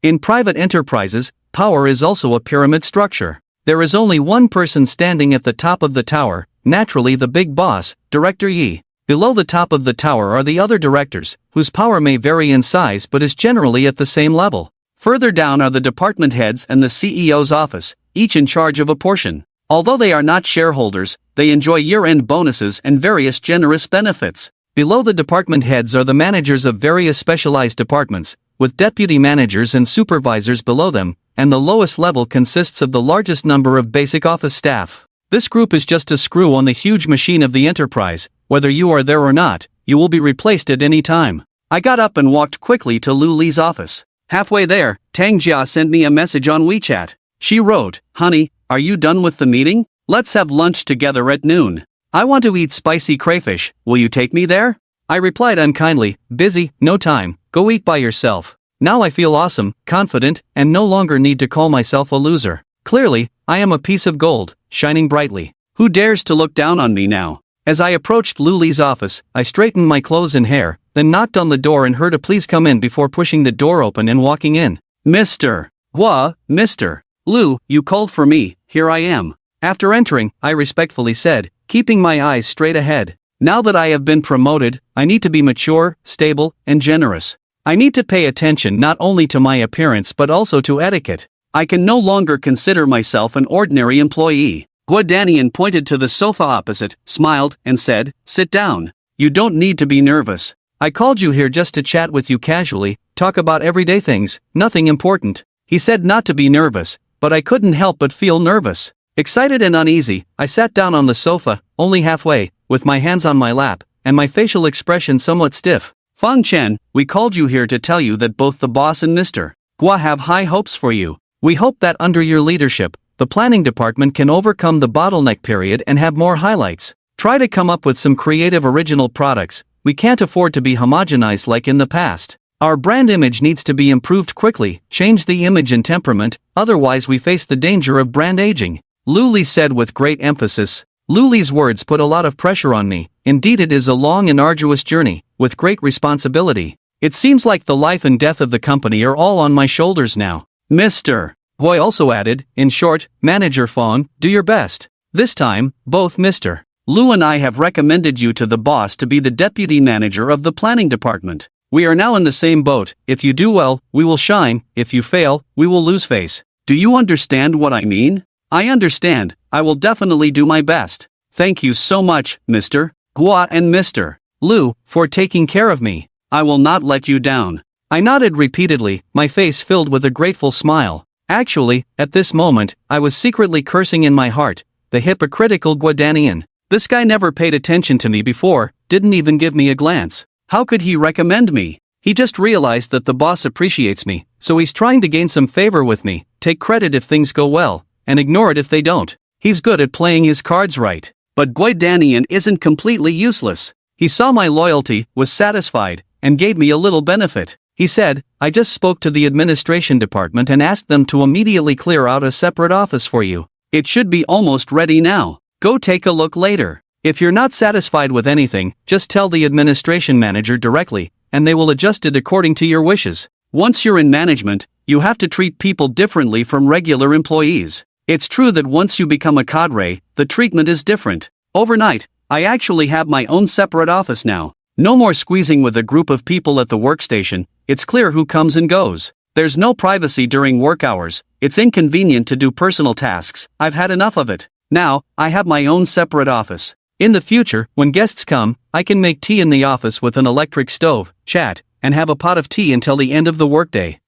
In private enterprises, power is also a pyramid structure. There is only one person standing at the top of the tower, naturally the big boss, Director Yi. Below the top of the tower are the other directors, whose power may vary in size but is generally at the same level. Further down are the department heads and the CEO's office, each in charge of a portion. Although they are not shareholders, they enjoy year-end bonuses and various generous benefits. Below the department heads are the managers of various specialized departments, with deputy managers and supervisors below them, and the lowest level consists of the largest number of basic office staff. This group is just a screw on the huge machine of the enterprise. Whether you are there or not, you will be replaced at any time. I got up and walked quickly to Lu Li's office. Halfway there, Tang Jia sent me a message on WeChat. She wrote, "Honey, are you done with the meeting? Let's have lunch together at noon. I want to eat spicy crayfish, will you take me there?" I replied unkindly, "Busy, no time, go eat by yourself." Now I feel awesome, confident, and no longer need to call myself a loser. Clearly, I am a piece of gold, shining brightly. Who dares to look down on me now? As I approached Lu Li's office, I straightened my clothes and hair, then knocked on the door and heard a "please come in" before pushing the door open and walking in. "Mr. Hua, Mr. Lu, you called for me, here I am." After entering, I respectfully said, keeping my eyes straight ahead, "Now that I have been promoted, I need to be mature, stable, and generous. I need to pay attention not only to my appearance but also to etiquette. I can no longer consider myself an ordinary employee." Guadanian pointed to the sofa opposite, smiled, and said, "Sit down. You don't need to be nervous. I called you here just to chat with you casually, talk about everyday things, nothing important." He said not to be nervous, but I couldn't help but feel nervous. Excited and uneasy, I sat down on the sofa, only halfway, with my hands on my lap, and my facial expression somewhat stiff. "Fang Chen, we called you here to tell you that both the boss and Mr. Hua have high hopes for you. We hope that under your leadership, the planning department can overcome the bottleneck period and have more highlights. Try to come up with some creative original products. We can't afford to be homogenized like in the past. Our brand image needs to be improved quickly, change the image and temperament, otherwise we face the danger of brand aging," Lu Li said with great emphasis. Lu Li's words put a lot of pressure on me. Indeed, it is a long and arduous journey, with great responsibility. It seems like the life and death of the company are all on my shoulders now. Mr. Hua also added, "In short, Manager Fang, do your best. This time, both Mr. Lu and I have recommended you to the boss to be the deputy manager of the planning department. We are now in the same boat. If you do well, we will shine. If you fail, we will lose face. Do you understand what I mean?" "I understand. I will definitely do my best. Thank you so much, Mr. Hua and Mr. Lu, for taking care of me. I will not let you down." I nodded repeatedly, my face filled with a grateful smile. Actually, at this moment, I was secretly cursing in my heart, the hypocritical Guadanian. This guy never paid attention to me before, didn't even give me a glance. How could he recommend me? He just realized that the boss appreciates me, so he's trying to gain some favor with me, take credit if things go well, and ignore it if they don't. He's good at playing his cards right. But Guadanian isn't completely useless. He saw my loyalty, was satisfied, and gave me a little benefit. He said, "I just spoke to the administration department and asked them to immediately clear out a separate office for you. It should be almost ready now. Go take a look later. If you're not satisfied with anything, just tell the administration manager directly, and they will adjust it according to your wishes. Once you're in management, you have to treat people differently from regular employees. It's true that once you become a cadre, the treatment is different. Overnight, I actually have my own separate office now. No more squeezing with a group of people at the workstation. It's clear who comes and goes. There's no privacy during work hours. It's inconvenient to do personal tasks. I've had enough of it. Now, I have my own separate office. In the future, when guests come, I can make tea in the office with an electric stove, chat, and have a pot of tea until the end of the workday.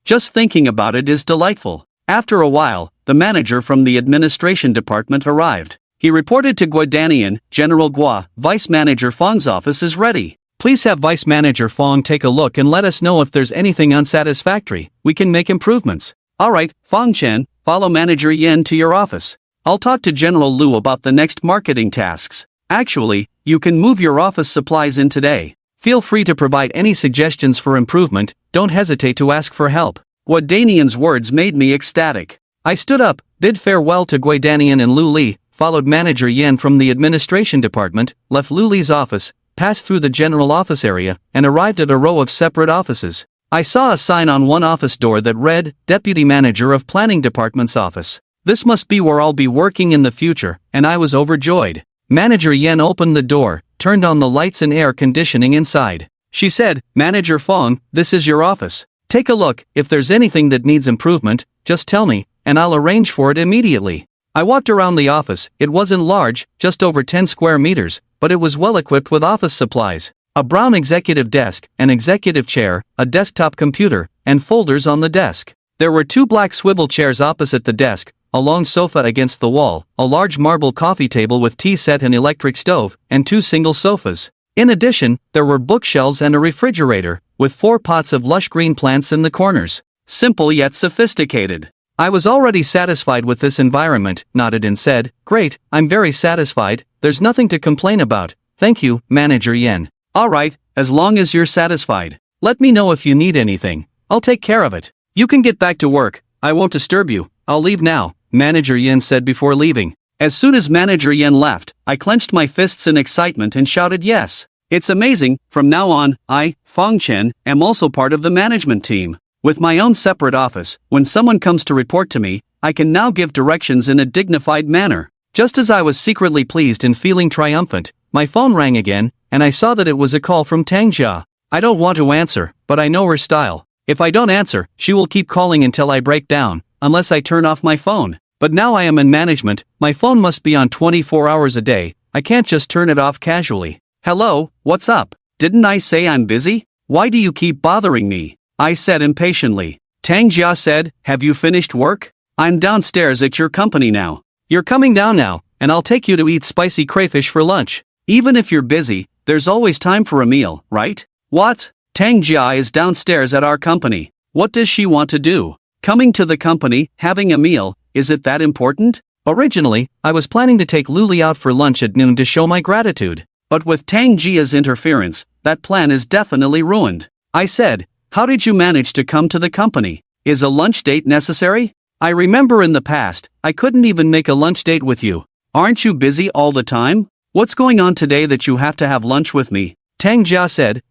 Just thinking about it is delightful." After a while, the manager from the administration department arrived. He reported to Guadanian, "General Gua, Vice Manager Fang's office is ready. Please have Vice Manager Fang take a look and let us know if there's anything unsatisfactory. We can make improvements." "Alright, Fang Chen, follow Manager Yen to your office. I'll talk to General Lu about the next marketing tasks." Actually, you can move your office supplies in today. Feel free to provide any suggestions for improvement, don't hesitate to ask for help. Guadanian's words made me ecstatic. I stood up, bid farewell to Guadanian and Lu Li, followed Manager Yen from the administration department, left Lu Li's office, passed through the general office area, and arrived at a row of separate offices. I saw a sign on one office door that read, Deputy Manager of Planning Department's office. This must be where I'll be working in the future, and I was overjoyed. Manager Yen opened the door, turned on the lights and air conditioning inside. She said, Manager Fong, this is your office. Take a look, if there's anything that needs improvement, just tell me, and I'll arrange for it immediately. I walked around the office. It wasn't large, just over 10 square meters, but it was well equipped with office supplies. A brown executive desk, an executive chair, a desktop computer, and folders on the desk. There were 2 black swivel chairs opposite the desk, a long sofa against the wall, a large marble coffee table with tea set and electric stove, and 2 single sofas. In addition, there were bookshelves and a refrigerator, with 4 pots of lush green plants in the corners. Simple yet sophisticated. I was already satisfied with this environment, nodded and said, Great, I'm very satisfied, there's nothing to complain about. Thank you, Manager Yen. Alright, as long as you're satisfied. Let me know if you need anything. I'll take care of it. You can get back to work, I won't disturb you. I'll leave now, Manager Yen said before leaving. As soon as Manager Yen left, I clenched my fists in excitement and shouted yes. It's amazing, from now on, I, Fong Chen, am also part of the management team. With my own separate office, when someone comes to report to me, I can now give directions in a dignified manner. Just as I was secretly pleased and feeling triumphant, my phone rang again, and I saw that it was a call from Tang Jia. I don't want to answer, but I know her style. If I don't answer, she will keep calling until I break down, unless I turn off my phone. But now I am in management, my phone must be on 24 hours a day, I can't just turn it off casually. Hello, what's up? Didn't I say I'm busy? Why do you keep bothering me? I said impatiently. Tang Jia said, have you finished work? I'm downstairs at your company now. You're coming down now, and I'll take you to eat spicy crayfish for lunch. Even if you're busy, there's always time for a meal, right? What? Tang Jia is downstairs at our company. What does she want to do? Coming to the company, having a meal, is it that important? Originally, I was planning to take Luli out for lunch at noon to show my gratitude. But with Tang Jia's interference, that plan is definitely ruined. I said, how did you manage to come to the company? Is a lunch date necessary? I remember in the past, I couldn't even make a lunch date with you. Aren't you busy all the time? What's going on today that you have to have lunch with me? Tang Jia said,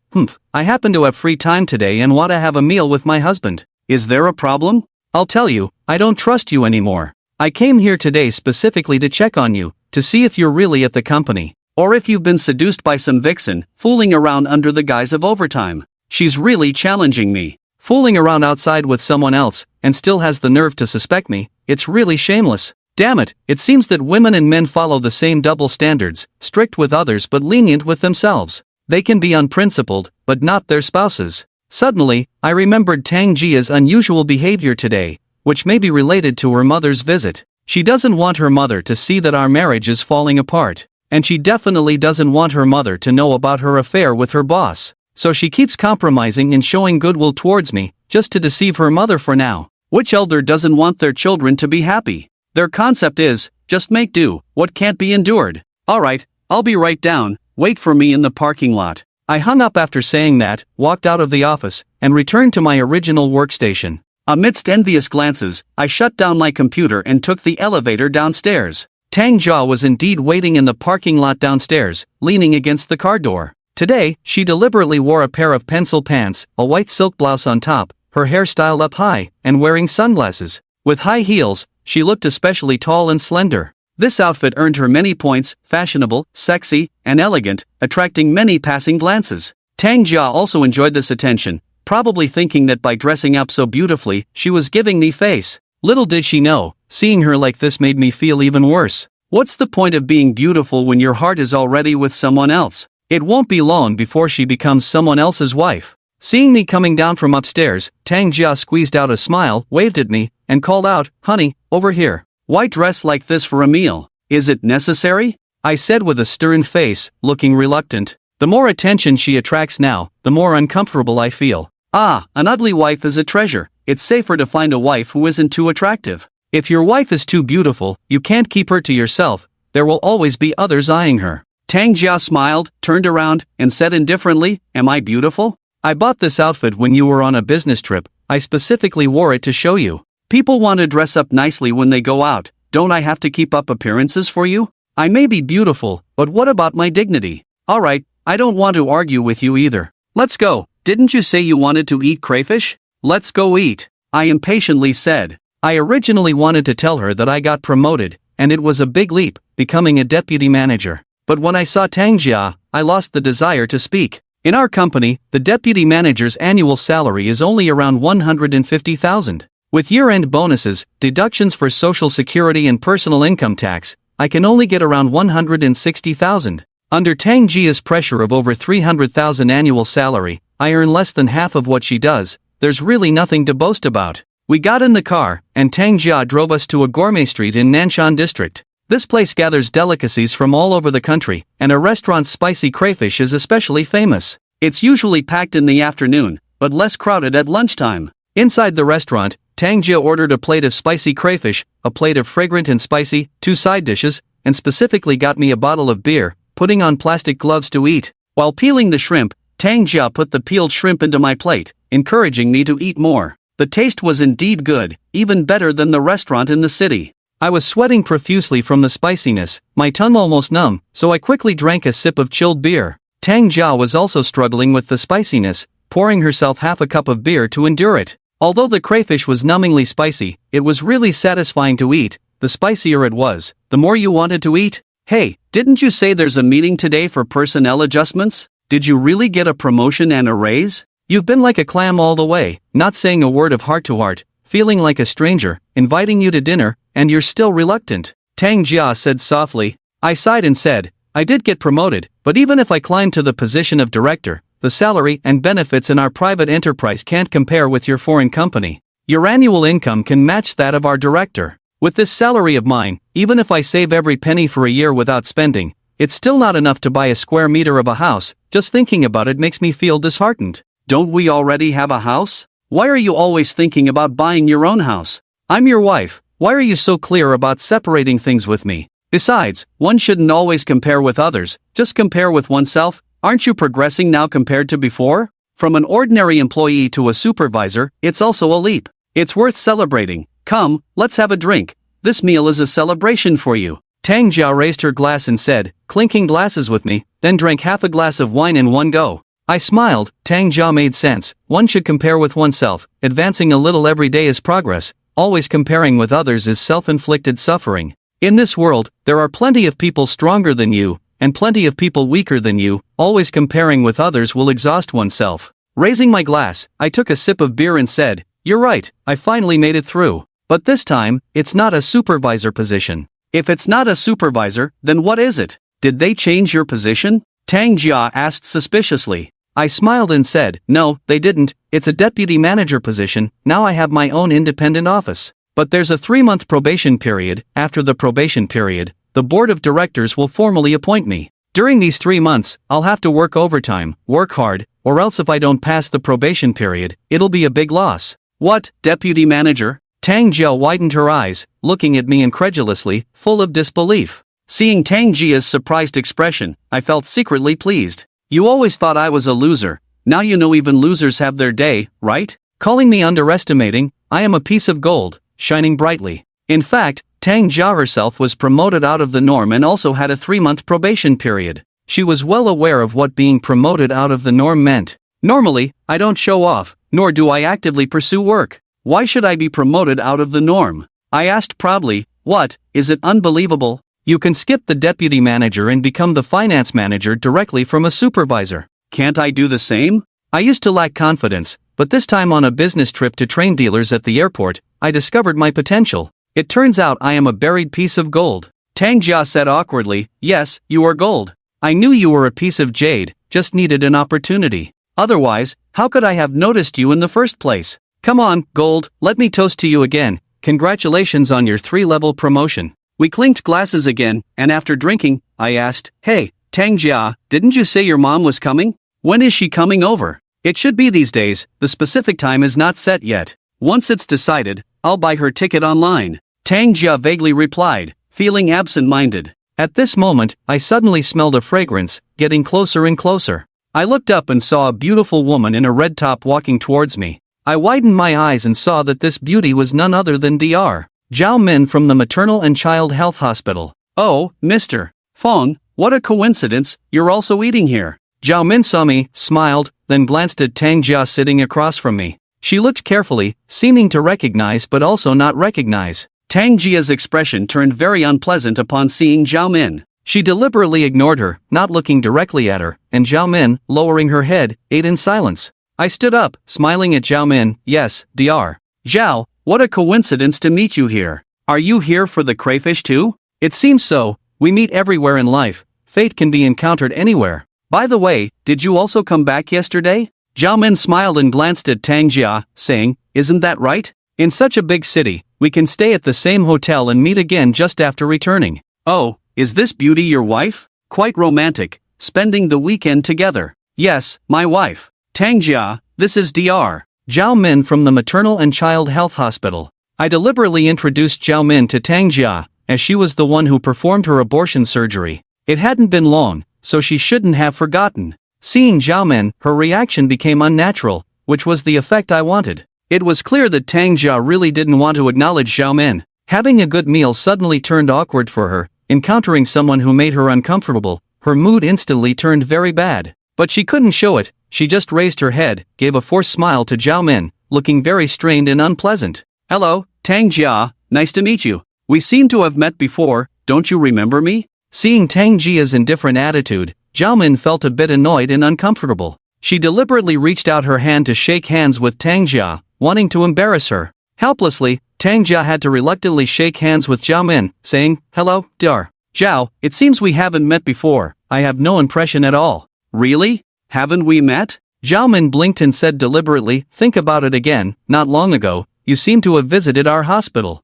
I happen to have free time today and want to have a meal with my husband. Is there a problem? I'll tell you, I don't trust you anymore. I came here today specifically to check on you, to see if you're really at the company, or if you've been seduced by some vixen, fooling around under the guise of overtime. She's really challenging me. Fooling around outside with someone else, and still has the nerve to suspect me, it's really shameless. Damn it, it seems that women and men follow the same double standards, strict with others but lenient with themselves. They can be unprincipled, but not their spouses. Suddenly, I remembered Tang Jia's unusual behavior today, which may be related to her mother's visit. She doesn't want her mother to see that our marriage is falling apart, and she definitely doesn't want her mother to know about her affair with her boss. So she keeps compromising and showing goodwill towards me, just to deceive her mother for now. Which elder doesn't want their children to be happy? Their concept is, just make do, what can't be endured. Alright, I'll be right down, wait for me in the parking lot. I hung up after saying that, walked out of the office, and returned to my original workstation. Amidst envious glances, I shut down my computer and took the elevator downstairs. Tang Jia was indeed waiting in the parking lot downstairs, leaning against the car door. Today, she deliberately wore a pair of pencil pants, a white silk blouse on top, her hair styled up high, and wearing sunglasses. With high heels, she looked especially tall and slender. This outfit earned her many points, fashionable, sexy, and elegant, attracting many passing glances. Tang Jia also enjoyed this attention, probably thinking that by dressing up so beautifully, she was giving me face. Little did she know, seeing her like this made me feel even worse. What's the point of being beautiful when your heart is already with someone else? It won't be long before she becomes someone else's wife. Seeing me coming down from upstairs, Tang Jia squeezed out a smile, waved at me, and called out, honey, over here. Why dress like this for a meal? Is it necessary? I said with a stern face, looking reluctant. The more attention she attracts now, the more uncomfortable I feel. An ugly wife is a treasure. It's safer to find a wife who isn't too attractive. If your wife is too beautiful, you can't keep her to yourself, there will always be others eyeing her. Tang Jia smiled, turned around, and said indifferently, "Am I beautiful? I bought this outfit when you were on a business trip. I specifically wore it to show you. People want to dress up nicely when they go out. Don't I have to keep up appearances for you? I may be beautiful, but what about my dignity? Alright, I don't want to argue with you either. Let's go. Didn't you say you wanted to eat crayfish? Let's go eat," I impatiently said. I originally wanted to tell her that I got promoted, and it was a big leap, becoming a deputy manager. But when I saw Tang Jia, I lost the desire to speak. In our company, the deputy manager's annual salary is only around 150,000. With year-end bonuses, deductions for social security and personal income tax, I can only get around 160,000. Under Tang Jia's pressure of over 300,000 annual salary, I earn less than half of what she does. There's really nothing to boast about. We got in the car, and Tang Jia drove us to a gourmet street in Nanshan district. This place gathers delicacies from all over the country, and a restaurant's spicy crayfish is especially famous. It's usually packed in the afternoon, but less crowded at lunchtime. Inside the restaurant, Tang Jia ordered a plate of spicy crayfish, a plate of fragrant and spicy, 2 side dishes, and specifically got me a bottle of beer, putting on plastic gloves to eat. While peeling the shrimp, Tang Jia put the peeled shrimp into my plate, encouraging me to eat more. The taste was indeed good, even better than the restaurant in the city. I was sweating profusely from the spiciness, my tongue almost numb, so I quickly drank a sip of chilled beer. Tang Jia was also struggling with the spiciness, pouring herself half a cup of beer to endure it. Although the crayfish was numbingly spicy, it was really satisfying to eat. The spicier it was, the more you wanted to eat. Hey, didn't you say there's a meeting today for personnel adjustments? Did you really get a promotion and a raise? You've been like a clam all the way, not saying a word of heart to heart, feeling like a stranger, inviting you to dinner, and you're still reluctant. Tang Jia said softly. I sighed and said, I did get promoted, but even if I climb to the position of director, the salary and benefits in our private enterprise can't compare with your foreign company. Your annual income can match that of our director. With this salary of mine, even if I save every penny for a year without spending, it's still not enough to buy a square meter of a house. Just thinking about it makes me feel disheartened. Don't we already have a house? Why are you always thinking about buying your own house? I'm your wife. Why are you so clear about separating things with me? Besides, one shouldn't always compare with others, just compare with oneself. Aren't you progressing now compared to before? From an ordinary employee to a supervisor, it's also a leap. It's worth celebrating. Come, let's have a drink. This meal is a celebration for you. Tang Jia raised her glass and said, clinking glasses with me, then drank half a glass of wine in one go. I smiled. Tang Jia made sense. One should compare with oneself. Advancing a little every day is progress. Always comparing with others is self-inflicted suffering. In this world, there are plenty of people stronger than you, and plenty of people weaker than you. Always comparing with others will exhaust oneself. Raising my glass, I took a sip of beer and said, you're right, I finally made it through. But this time, it's not a supervisor position. If it's not a supervisor, then what is it? Did they change your position? Tang Jia asked suspiciously. I smiled and said, no, they didn't. It's a deputy manager position. Now I have my own independent office. But there's a 3-month probation period. After the probation period, the board of directors will formally appoint me. During these 3 months, I'll have to work overtime, work hard, or else if I don't pass the probation period, it'll be a big loss. What, deputy manager? Tang Jia widened her eyes, looking at me incredulously, full of disbelief. Seeing Tang Jia's surprised expression, I felt secretly pleased. You always thought I was a loser. Now you know even losers have their day, right? Calling me underestimating, I am a piece of gold, shining brightly. In fact, Tang Jia herself was promoted out of the norm and also had a 3-month probation period. She was well aware of what being promoted out of the norm meant. Normally, I don't show off, nor do I actively pursue work. Why should I be promoted out of the norm? I asked proudly. What, is it unbelievable? You can skip the deputy manager and become the finance manager directly from a supervisor. Can't I do the same? I used to lack confidence, but this time on a business trip to train dealers at the airport, I discovered my potential. It turns out I am a buried piece of gold. Tang Jia said awkwardly, yes, you are gold. I knew you were a piece of jade, just needed an opportunity. Otherwise, how could I have noticed you in the first place? Come on, gold, let me toast to you again. Congratulations on your 3-level promotion. We clinked glasses again, and after drinking, I asked, hey, Tang Jia, didn't you say your mom was coming? When is she coming over? It should be these days. The specific time is not set yet. Once it's decided, I'll buy her ticket online. Tang Jia vaguely replied, feeling absent-minded. At this moment, I suddenly smelled a fragrance, getting closer and closer. I looked up and saw a beautiful woman in a red top walking towards me. I widened my eyes and saw that this beauty was none other than Dr. Zhao Min from the Maternal and Child Health Hospital. Oh, Mr. Feng, what a coincidence, you're also eating here. Zhao Min saw me, smiled, then glanced at Tang Jia sitting across from me. She looked carefully, seeming to recognize but also not recognize. Tang Jia's expression turned very unpleasant upon seeing Zhao Min. She deliberately ignored her, not looking directly at her, and Zhao Min, lowering her head, ate in silence. I stood up, smiling at Zhao Min. Yes, Dr. Zhao, what a coincidence to meet you here. Are you here for the crayfish too? It seems so. We meet everywhere in life. Fate can be encountered anywhere. By the way, did you also come back yesterday? Zhao Min smiled and glanced at Tang Jia, saying, isn't that right? In such a big city, we can stay at the same hotel and meet again just after returning. Oh, is this beauty your wife? Quite romantic, spending the weekend together. Yes, my wife. Tang Jia, this is Dr. Zhao Min from the Maternal and Child Health Hospital. I deliberately introduced Zhao Min to Tang Jia, as she was the one who performed her abortion surgery. It hadn't been long, so she shouldn't have forgotten. Seeing Zhao Min, her reaction became unnatural, which was the effect I wanted. It was clear that Tang Jia really didn't want to acknowledge Zhao Min. Having a good meal suddenly turned awkward for her. Encountering someone who made her uncomfortable, her mood instantly turned very bad. But she couldn't show it. She just raised her head, gave a forced smile to Zhao Min, looking very strained and unpleasant. Hello, Tang Jia, nice to meet you. We seem to have met before, don't you remember me? Seeing Tang Jia's indifferent attitude, Zhao Min felt a bit annoyed and uncomfortable. She deliberately reached out her hand to shake hands with Tang Jia, wanting to embarrass her. Helplessly, Tang Jia had to reluctantly shake hands with Zhao Min, saying, hello, Dr. Zhao, it seems we haven't met before. I have no impression at all. Really? Haven't we met? Zhao Min blinked and said deliberately, think about it again, not long ago, you seem to have visited our hospital.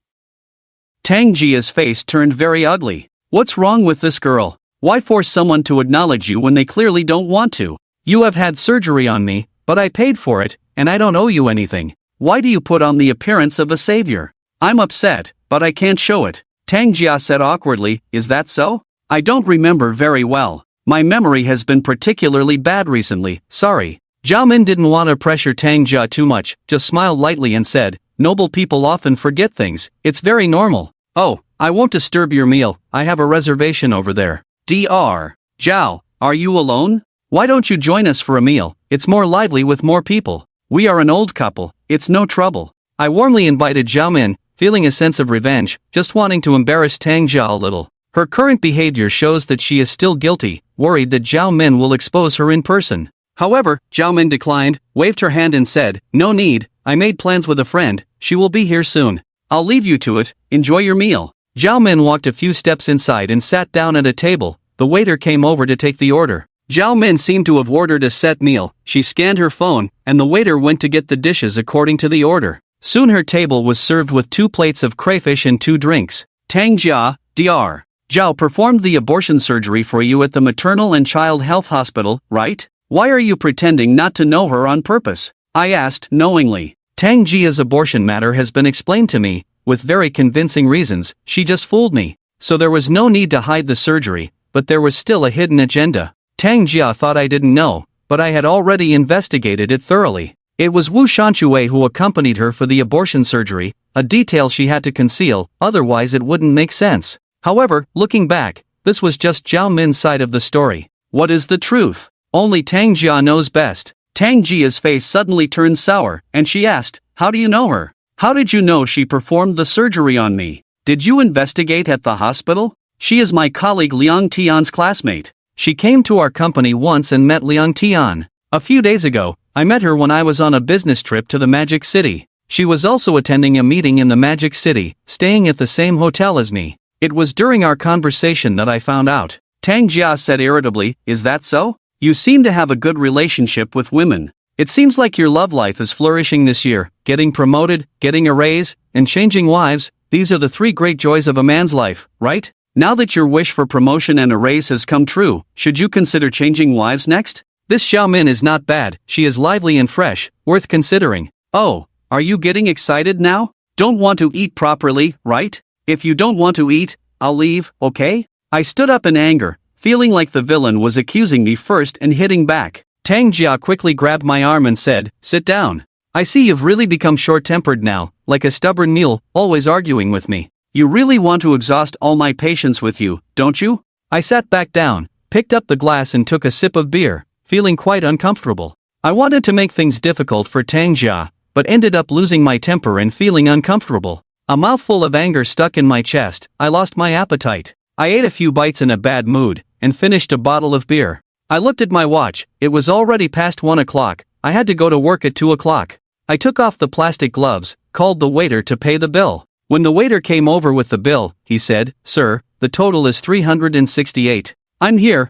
Tang Jia's face turned very ugly. What's wrong with this girl? Why force someone to acknowledge you when they clearly don't want to? You have had surgery on me, but I paid for it, and I don't owe you anything. Why do you put on the appearance of a savior? I'm upset, but I can't show it. Tang Jia said awkwardly, is that so? I don't remember very well. My memory has been particularly bad recently, sorry. Zhao Min didn't want to pressure Tang Jia too much, just smiled lightly and said, noble people often forget things, it's very normal. Oh, I won't disturb your meal, I have a reservation over there. Dr. Zhao, are you alone? Why don't you join us for a meal? It's more lively with more people. We are an old couple, it's no trouble. I warmly invited Zhao Min, feeling a sense of revenge, just wanting to embarrass Tang Jia a little. Her current behavior shows that she is still guilty, worried that Zhao Min will expose her in person. However, Zhao Min declined, waved her hand and said, no need, I made plans with a friend, she will be here soon. I'll leave you to it, enjoy your meal. Zhao Min walked a few steps inside and sat down at a table. The waiter came over to take the order. Zhao Min seemed to have ordered a set meal. She scanned her phone, and the waiter went to get the dishes according to the order. Soon her table was served with 2 plates of crayfish and 2 drinks. Tang Jia, Dr. Zhao performed the abortion surgery for you at the Maternal and Child Health Hospital, right? Why are you pretending not to know her on purpose? I asked knowingly. Tang Jia's abortion matter has been explained to me, with very convincing reasons. She just fooled me. So there was no need to hide the surgery, but there was still a hidden agenda. Tang Jia thought I didn't know, but I had already investigated it thoroughly. It was Wu Shanchue who accompanied her for the abortion surgery, a detail she had to conceal, otherwise it wouldn't make sense. However, looking back, this was just Zhao Min's side of the story. What is the truth? Only Tang Jia knows best. Tang Jia's face suddenly turned sour, and she asked, how do you know her? How did you know she performed the surgery on me? Did you investigate at the hospital? She is my colleague Liang Tian's classmate. She came to our company once and met Liang Tian. A few days ago, I met her when I was on a business trip to the Magic City. She was also attending a meeting in the Magic City, staying at the same hotel as me. It was during our conversation that I found out. Tang Jia said irritably, is that so? You seem to have a good relationship with women. It seems like your love life is flourishing this year, getting promoted, getting a raise, and changing wives. These are the 3 great joys of a man's life, right? Now that your wish for promotion and a raise has come true, should you consider changing wives next? This Zhao Min is not bad, she is lively and fresh, worth considering. Oh, are you getting excited now? Don't want to eat properly, right? If you don't want to eat, I'll leave, okay? I stood up in anger, feeling like the villain was accusing me first and hitting back. Tang Jia quickly grabbed my arm and said, "Sit down. I see you've really become short-tempered now, like a stubborn mule, always arguing with me. You really want to exhaust all my patience with you, don't you?" I sat back down, picked up the glass and took a sip of beer, feeling quite uncomfortable. I wanted to make things difficult for Tang Jia, but ended up losing my temper and feeling uncomfortable. A mouthful of anger stuck in my chest. I lost my appetite. I ate a few bites in a bad mood, and finished a bottle of beer. I looked at my watch. It was already past 1 o'clock. I had to go to work at 2 o'clock. I took off the plastic gloves, called the waiter to pay the bill. When the waiter came over with the bill, he said, "Sir, the total is 368. I'm here.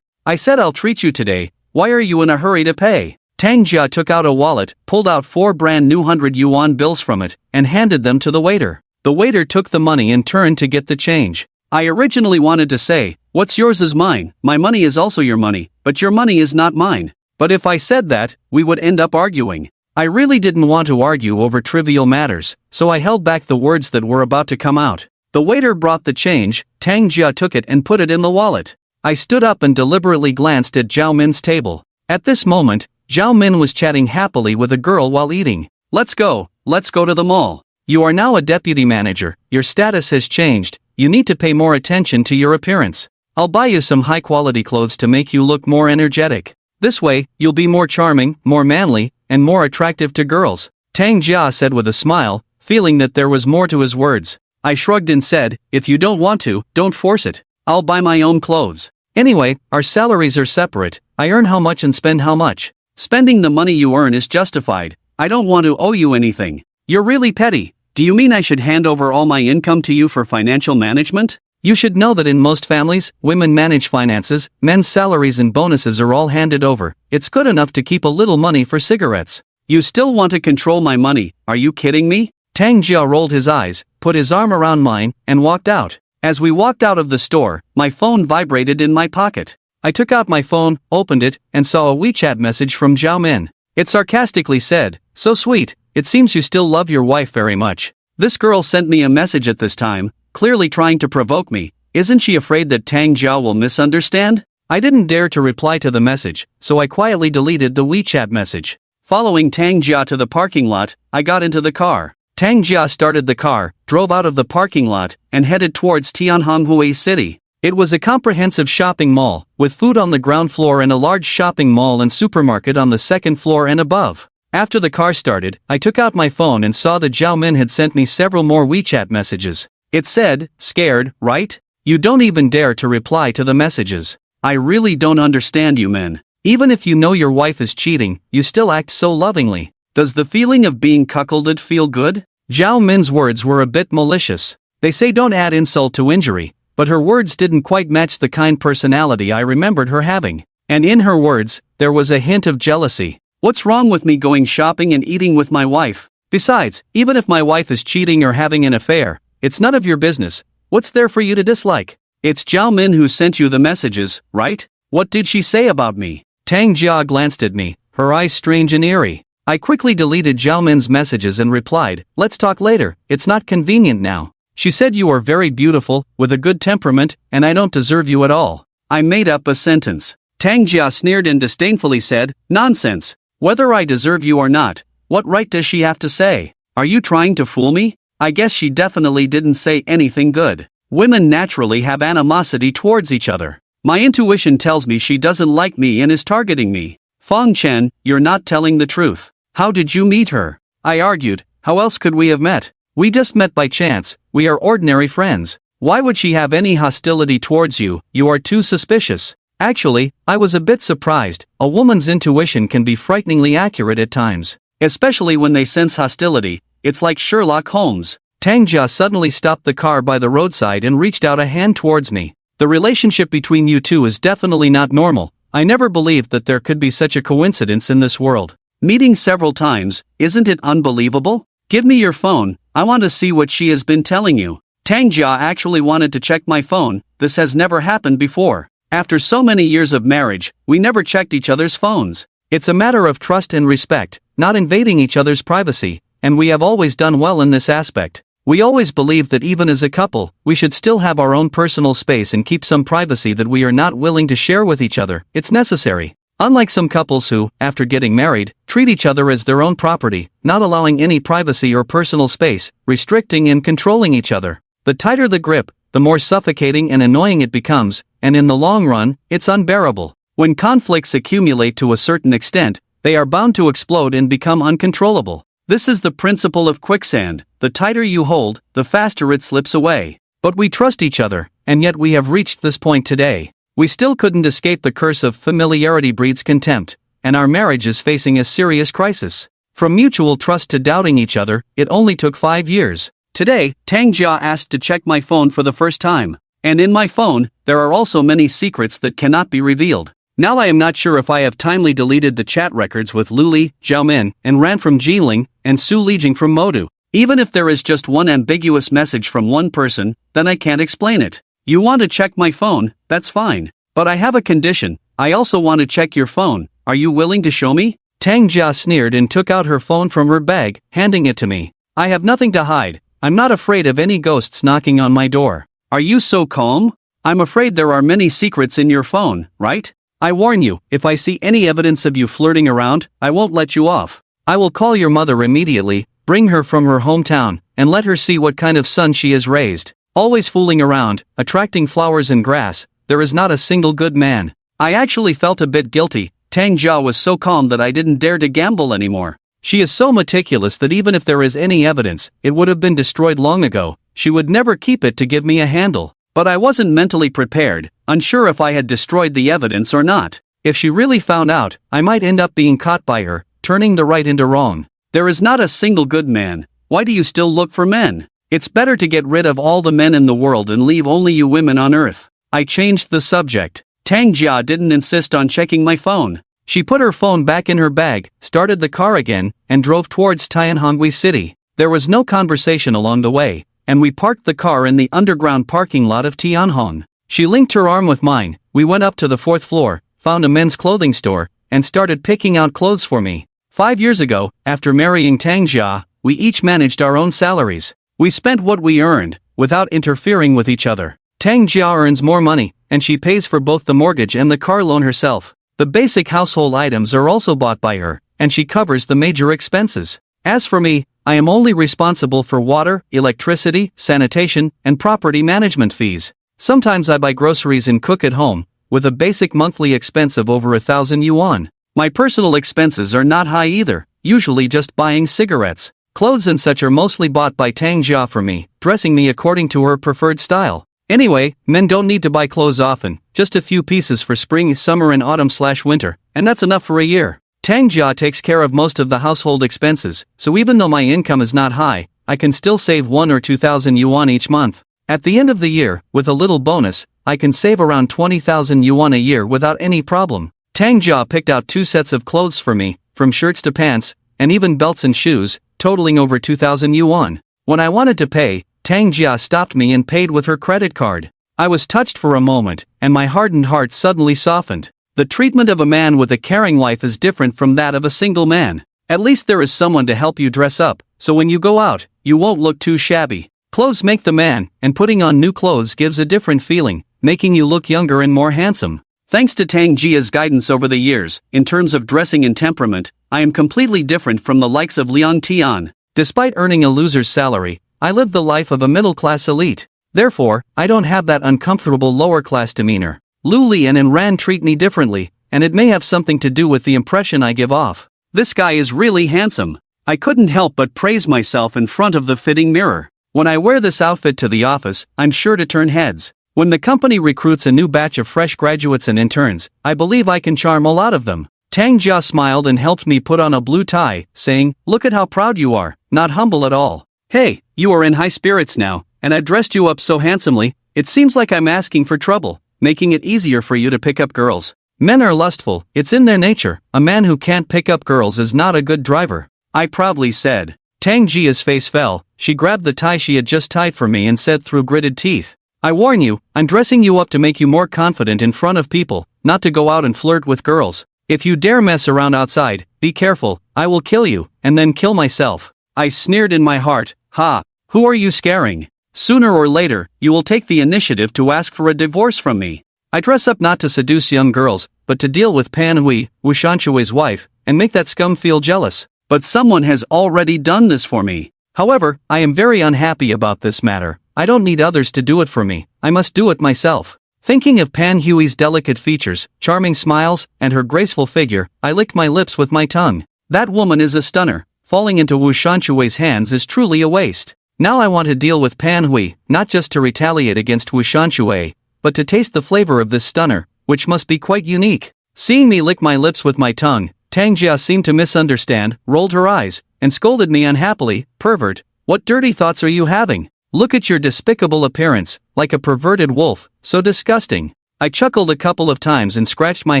I said I'll treat you today. Why are you in a hurry to pay?" Tang Jia took out a wallet, pulled out 4 brand new 100 yuan bills from it, and handed them to the waiter. The waiter took the money and turned to get the change. I originally wanted to say, "What's yours is mine, my money is also your money, but your money is not mine." But if I said that, we would end up arguing. I really didn't want to argue over trivial matters, so I held back the words that were about to come out. The waiter brought the change. Tang Jia took it and put it in the wallet. I stood up and deliberately glanced at Zhao Min's table. At this moment, Zhao Min was chatting happily with a girl while eating. Let's go to the mall. You are now a deputy manager, your status has changed, you need to pay more attention to your appearance. I'll buy you some high-quality clothes to make you look more energetic. This way, you'll be more charming, more manly, and more attractive to girls," Tang Jia said with a smile, feeling that there was more to his words. I shrugged and said, "If you don't want to, don't force it. I'll buy my own clothes. Anyway, our salaries are separate, I earn how much and spend how much. Spending the money you earn is justified. I don't want to owe you anything. You're really petty. Do you mean I should hand over all my income to you for financial management? You should know that in most families, women manage finances, men's salaries and bonuses are all handed over. It's good enough to keep a little money for cigarettes. You still want to control my money, are you kidding me?" Tang Jia rolled his eyes, put his arm around mine, and walked out. As we walked out of the store, my phone vibrated in my pocket. I took out my phone, opened it, and saw a WeChat message from Zhao Min. It sarcastically said, "So sweet, it seems you still love your wife very much." This girl sent me a message at this time, clearly trying to provoke me. Isn't she afraid that Tang Jia will misunderstand? I didn't dare to reply to the message, so I quietly deleted the WeChat message. Following Tang Jia to the parking lot, I got into the car. Tang Jia started the car, drove out of the parking lot, and headed towards Tianhanhui City. It was a comprehensive shopping mall, with food on the ground floor and a large shopping mall and supermarket on the second floor and above. After the car started, I took out my phone and saw that Zhao Min had sent me several more WeChat messages. It said, "Scared, right? You don't even dare to reply to the messages. I really don't understand you men. Even if you know your wife is cheating, you still act so lovingly. Does the feeling of being cuckolded feel good?" Zhao Min's words were a bit malicious. They say don't add insult to injury, but her words didn't quite match the kind personality I remembered her having. And in her words, there was a hint of jealousy. What's wrong with me going shopping and eating with my wife? Besides, even if my wife is cheating or having an affair, it's none of your business. What's there for you to dislike? It's Zhao Min who sent you the messages, right? What did she say about me? Tang Jia glanced at me, her eyes strange and eerie. I quickly deleted Zhao Min's messages and replied, "Let's talk later, it's not convenient now. She said you are very beautiful, with a good temperament, and I don't deserve you at all." I made up a sentence. Tang Jia sneered and disdainfully said, "Nonsense. Whether I deserve you or not, what right does she have to say? Are you trying to fool me?" I guess she definitely didn't say anything good. Women naturally have animosity towards each other. My intuition tells me she doesn't like me and is targeting me. Fong Chen, you're not telling the truth. How did you meet her? I argued, how else could we have met? We just met by chance, we are ordinary friends. Why would she have any hostility towards you? You are too suspicious. Actually, I was a bit surprised. A woman's intuition can be frighteningly accurate at times. Especially when they sense hostility, it's like Sherlock Holmes. Tang Jia suddenly stopped the car by the roadside and reached out a hand towards me. The relationship between you two is definitely not normal. I never believed that there could be such a coincidence in this world. Meeting several times, isn't it unbelievable? Give me your phone, I want to see what she has been telling you. Tang Jia actually wanted to check my phone. This has never happened before. After so many years of marriage, we never checked each other's phones. It's a matter of trust and respect, not invading each other's privacy, and we have always done well in this aspect. We always believed that even as a couple, we should still have our own personal space and keep some privacy that we are not willing to share with each other. It's necessary. Unlike some couples who, after getting married, treat each other as their own property, not allowing any privacy or personal space, restricting and controlling each other. The tighter the grip, the more suffocating and annoying it becomes, and in the long run, it's unbearable. When conflicts accumulate to a certain extent, they are bound to explode and become uncontrollable. This is the principle of quicksand: the tighter you hold, the faster it slips away. But we trust each other, and yet we have reached this point today. We still couldn't escape the curse of familiarity breeds contempt, and our marriage is facing a serious crisis. From mutual trust to doubting each other, it only took 5 years. Today, Tang Jia asked to check my phone for the first time. And in my phone, there are also many secrets that cannot be revealed. Now I am not sure if I have timely deleted the chat records with Lu Li, Zhao Min, and Ran from Jiling, and Su Lijing from Modu. Even if there is just one ambiguous message from one person, then I can't explain it. You want to check my phone, that's fine. But I have a condition: I also want to check your phone. Are you willing to show me? Tang Jia sneered and took out her phone from her bag, handing it to me. I have nothing to hide. I'm not afraid of any ghosts knocking on my door. Are you so calm? I'm afraid there are many secrets in your phone, right? I warn you, if I see any evidence of you flirting around, I won't let you off. I will call your mother immediately, bring her from her hometown, and let her see what kind of son she has raised. Always fooling around, attracting flowers and grass, there is not a single good man. I actually felt a bit guilty. Tang Jia was so calm that I didn't dare to gamble anymore. She is so meticulous that even if there is any evidence, it would have been destroyed long ago. She would never keep it to give me a handle. But I wasn't mentally prepared, unsure if I had destroyed the evidence or not. If she really found out, I might end up being caught by her, turning the right into wrong. There is not a single good man. Why do you still look for men? It's better to get rid of all the men in the world and leave only you women on earth. I changed the subject. Tang Jia didn't insist on checking my phone. She put her phone back in her bag, started the car again, and drove towards Tianhonghui City. There was no conversation along the way, and we parked the car in the underground parking lot of Tianhong. She linked her arm with mine. We went up to the 4th floor, found a men's clothing store, and started picking out clothes for me. 5 years ago, after marrying Tang Jia, we each managed our own salaries. We spent what we earned, without interfering with each other. Tang Jia earns more money, and she pays for both the mortgage and the car loan herself. The basic household items are also bought by her, and she covers the major expenses. As for me, I am only responsible for water, electricity, sanitation, and property management fees. Sometimes I buy groceries and cook at home, with a basic monthly expense of over 1,000 yuan. My personal expenses are not high either, usually just buying cigarettes. Clothes and such are mostly bought by Tang Jia for me, dressing me according to her preferred style. Anyway, men don't need to buy clothes often, just a few pieces for spring, summer and autumn/winter, and that's enough for a year. Tang Jia takes care of most of the household expenses, so even though my income is not high, I can still save 1 or 2,000 yuan each month. At the end of the year, with a little bonus, I can save around 20,000 yuan a year without any problem. Tang Jia picked out 2 sets of clothes for me, from shirts to pants, and even belts and shoes, totaling over 2,000 yuan. When I wanted to pay, Tang Jia stopped me and paid with her credit card. I was touched for a moment, and my hardened heart suddenly softened. The treatment of a man with a caring wife is different from that of a single man. At least there is someone to help you dress up, so when you go out, you won't look too shabby. Clothes make the man, and putting on new clothes gives a different feeling, making you look younger and more handsome. Thanks to Tang Jia's guidance over the years, in terms of dressing and temperament, I am completely different from the likes of Liang Tian. Despite earning a loser's salary, I live the life of a middle-class elite. Therefore, I don't have that uncomfortable lower-class demeanor. Lu Li and Ran treat me differently, and it may have something to do with the impression I give off. This guy is really handsome. I couldn't help but praise myself in front of the fitting mirror. When I wear this outfit to the office, I'm sure to turn heads. When the company recruits a new batch of fresh graduates and interns, I believe I can charm a lot of them. Tang Jia smiled and helped me put on a blue tie, saying, "Look at how proud you are, not humble at all. Hey, you are in high spirits now, and I dressed you up so handsomely, it seems like I'm asking for trouble, making it easier for you to pick up girls. Men are lustful, it's in their nature. A man who can't pick up girls is not a good driver," I proudly said. Tang Jia's face fell. She grabbed the tie she had just tied for me and said through gritted teeth, "I warn you, I'm dressing you up to make you more confident in front of people, not to go out and flirt with girls. If you dare mess around outside, be careful, I will kill you, and then kill myself." I sneered in my heart, "Ha, Who are you scaring? Sooner or later, you will take the initiative to ask for a divorce from me. I dress up not to seduce young girls, but to deal with Pan Hui, Wu Shanshui's wife, and make that scum feel jealous. But someone has already done this for me. However, I am very unhappy about this matter. I don't need others to do it for me, I must do it myself. Thinking of Pan Hui's delicate features, charming smiles, and her graceful figure, I licked my lips with my tongue. That woman is a stunner. Falling into Wu Shanshui's hands is truly a waste. Now I want to deal with Pan Hui, not just to retaliate against Wu Shanshui, but to taste the flavor of this stunner, which must be quite unique. Seeing me lick my lips with my tongue, Tang Jia seemed to misunderstand, rolled her eyes, and scolded me unhappily. Pervert, what dirty thoughts are you having? Look at your despicable appearance, like a perverted wolf, so disgusting. I chuckled a couple of times and scratched my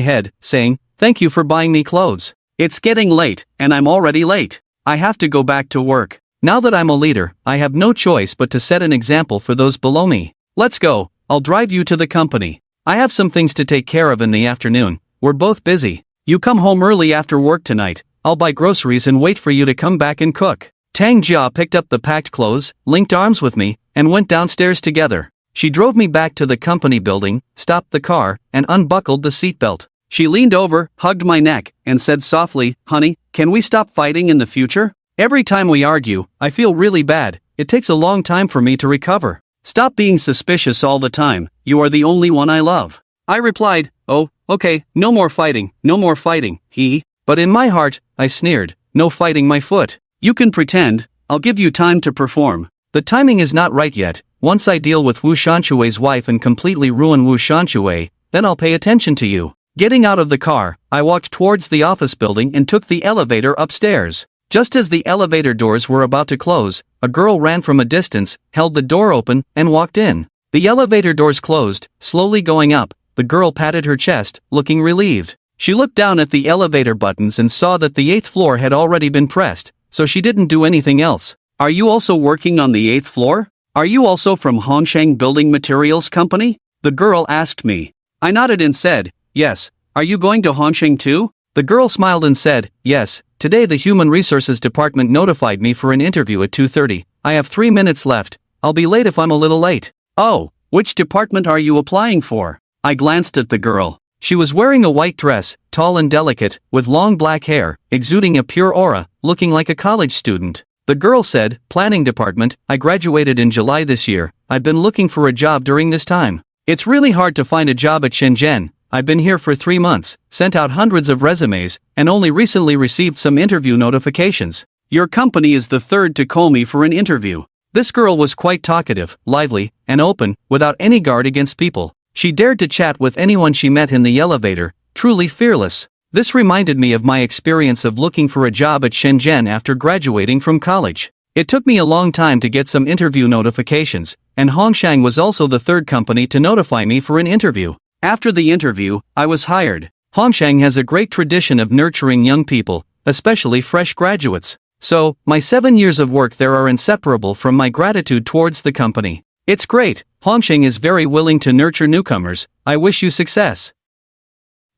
head, saying, thank you for buying me clothes. It's getting late, and I'm already late. I have to go back to work. Now that I'm a leader, I have no choice but to set an example for those below me. Let's go, I'll drive you to the company. I have some things to take care of in the afternoon, we're both busy. You come home early after work tonight, I'll buy groceries and wait for you to come back and cook. Tang Jia picked up the packed clothes, linked arms with me, and went downstairs together. She drove me back to the company building, stopped the car, and unbuckled the seatbelt. She leaned over, hugged my neck, and said softly, honey, can we stop fighting in the future? Every time we argue, I feel really bad. It takes a long time for me to recover. Stop being suspicious all the time, you are the only one I love. I replied, oh, okay, no more fighting, but in my heart, I sneered, no fighting my foot. You can pretend, I'll give you time to perform. The timing is not right yet. Once I deal with Wu Shanshui's wife and completely ruin Wu Shanshui, then I'll pay attention to you. Getting out of the car, I walked towards the office building and took the elevator upstairs. Just as the elevator doors were about to close, a girl ran from a distance, held the door open, and walked in. The elevator doors closed, slowly going up. The girl patted her chest, looking relieved. She looked down at the elevator buttons and saw that the 8th floor had already been pressed, so she didn't do anything else. Are you also working on the 8th floor? Are you also from Hongsheng Building Materials Company? The girl asked me. I nodded and said, yes. Are you going to Hongsheng too? The girl smiled and said, yes. Today the Human Resources Department notified me for an interview at 2:30. I have 3 minutes left. I'll be late if I'm a little late. Oh, which department are you applying for? I glanced at the girl. She was wearing a white dress, tall and delicate, with long black hair, exuding a pure aura, looking like a college student. The girl said, Planning Department, I graduated in July this year. I've been looking for a job during this time. It's really hard to find a job at Shenzhen. I've been here for 3 months, sent out hundreds of resumes, and only recently received some interview notifications. Your company is the third to call me for an interview. This girl was quite talkative, lively, and open, without any guard against people. She dared to chat with anyone she met in the elevator, truly fearless. This reminded me of my experience of looking for a job at Shenzhen after graduating from college. It took me a long time to get some interview notifications, and Hongsheng was also the third company to notify me for an interview. After the interview, I was hired. Hongsheng has a great tradition of nurturing young people, especially fresh graduates. So, my 7 years of work there are inseparable from my gratitude towards the company. It's great. Hongsheng is very willing to nurture newcomers. I wish you success.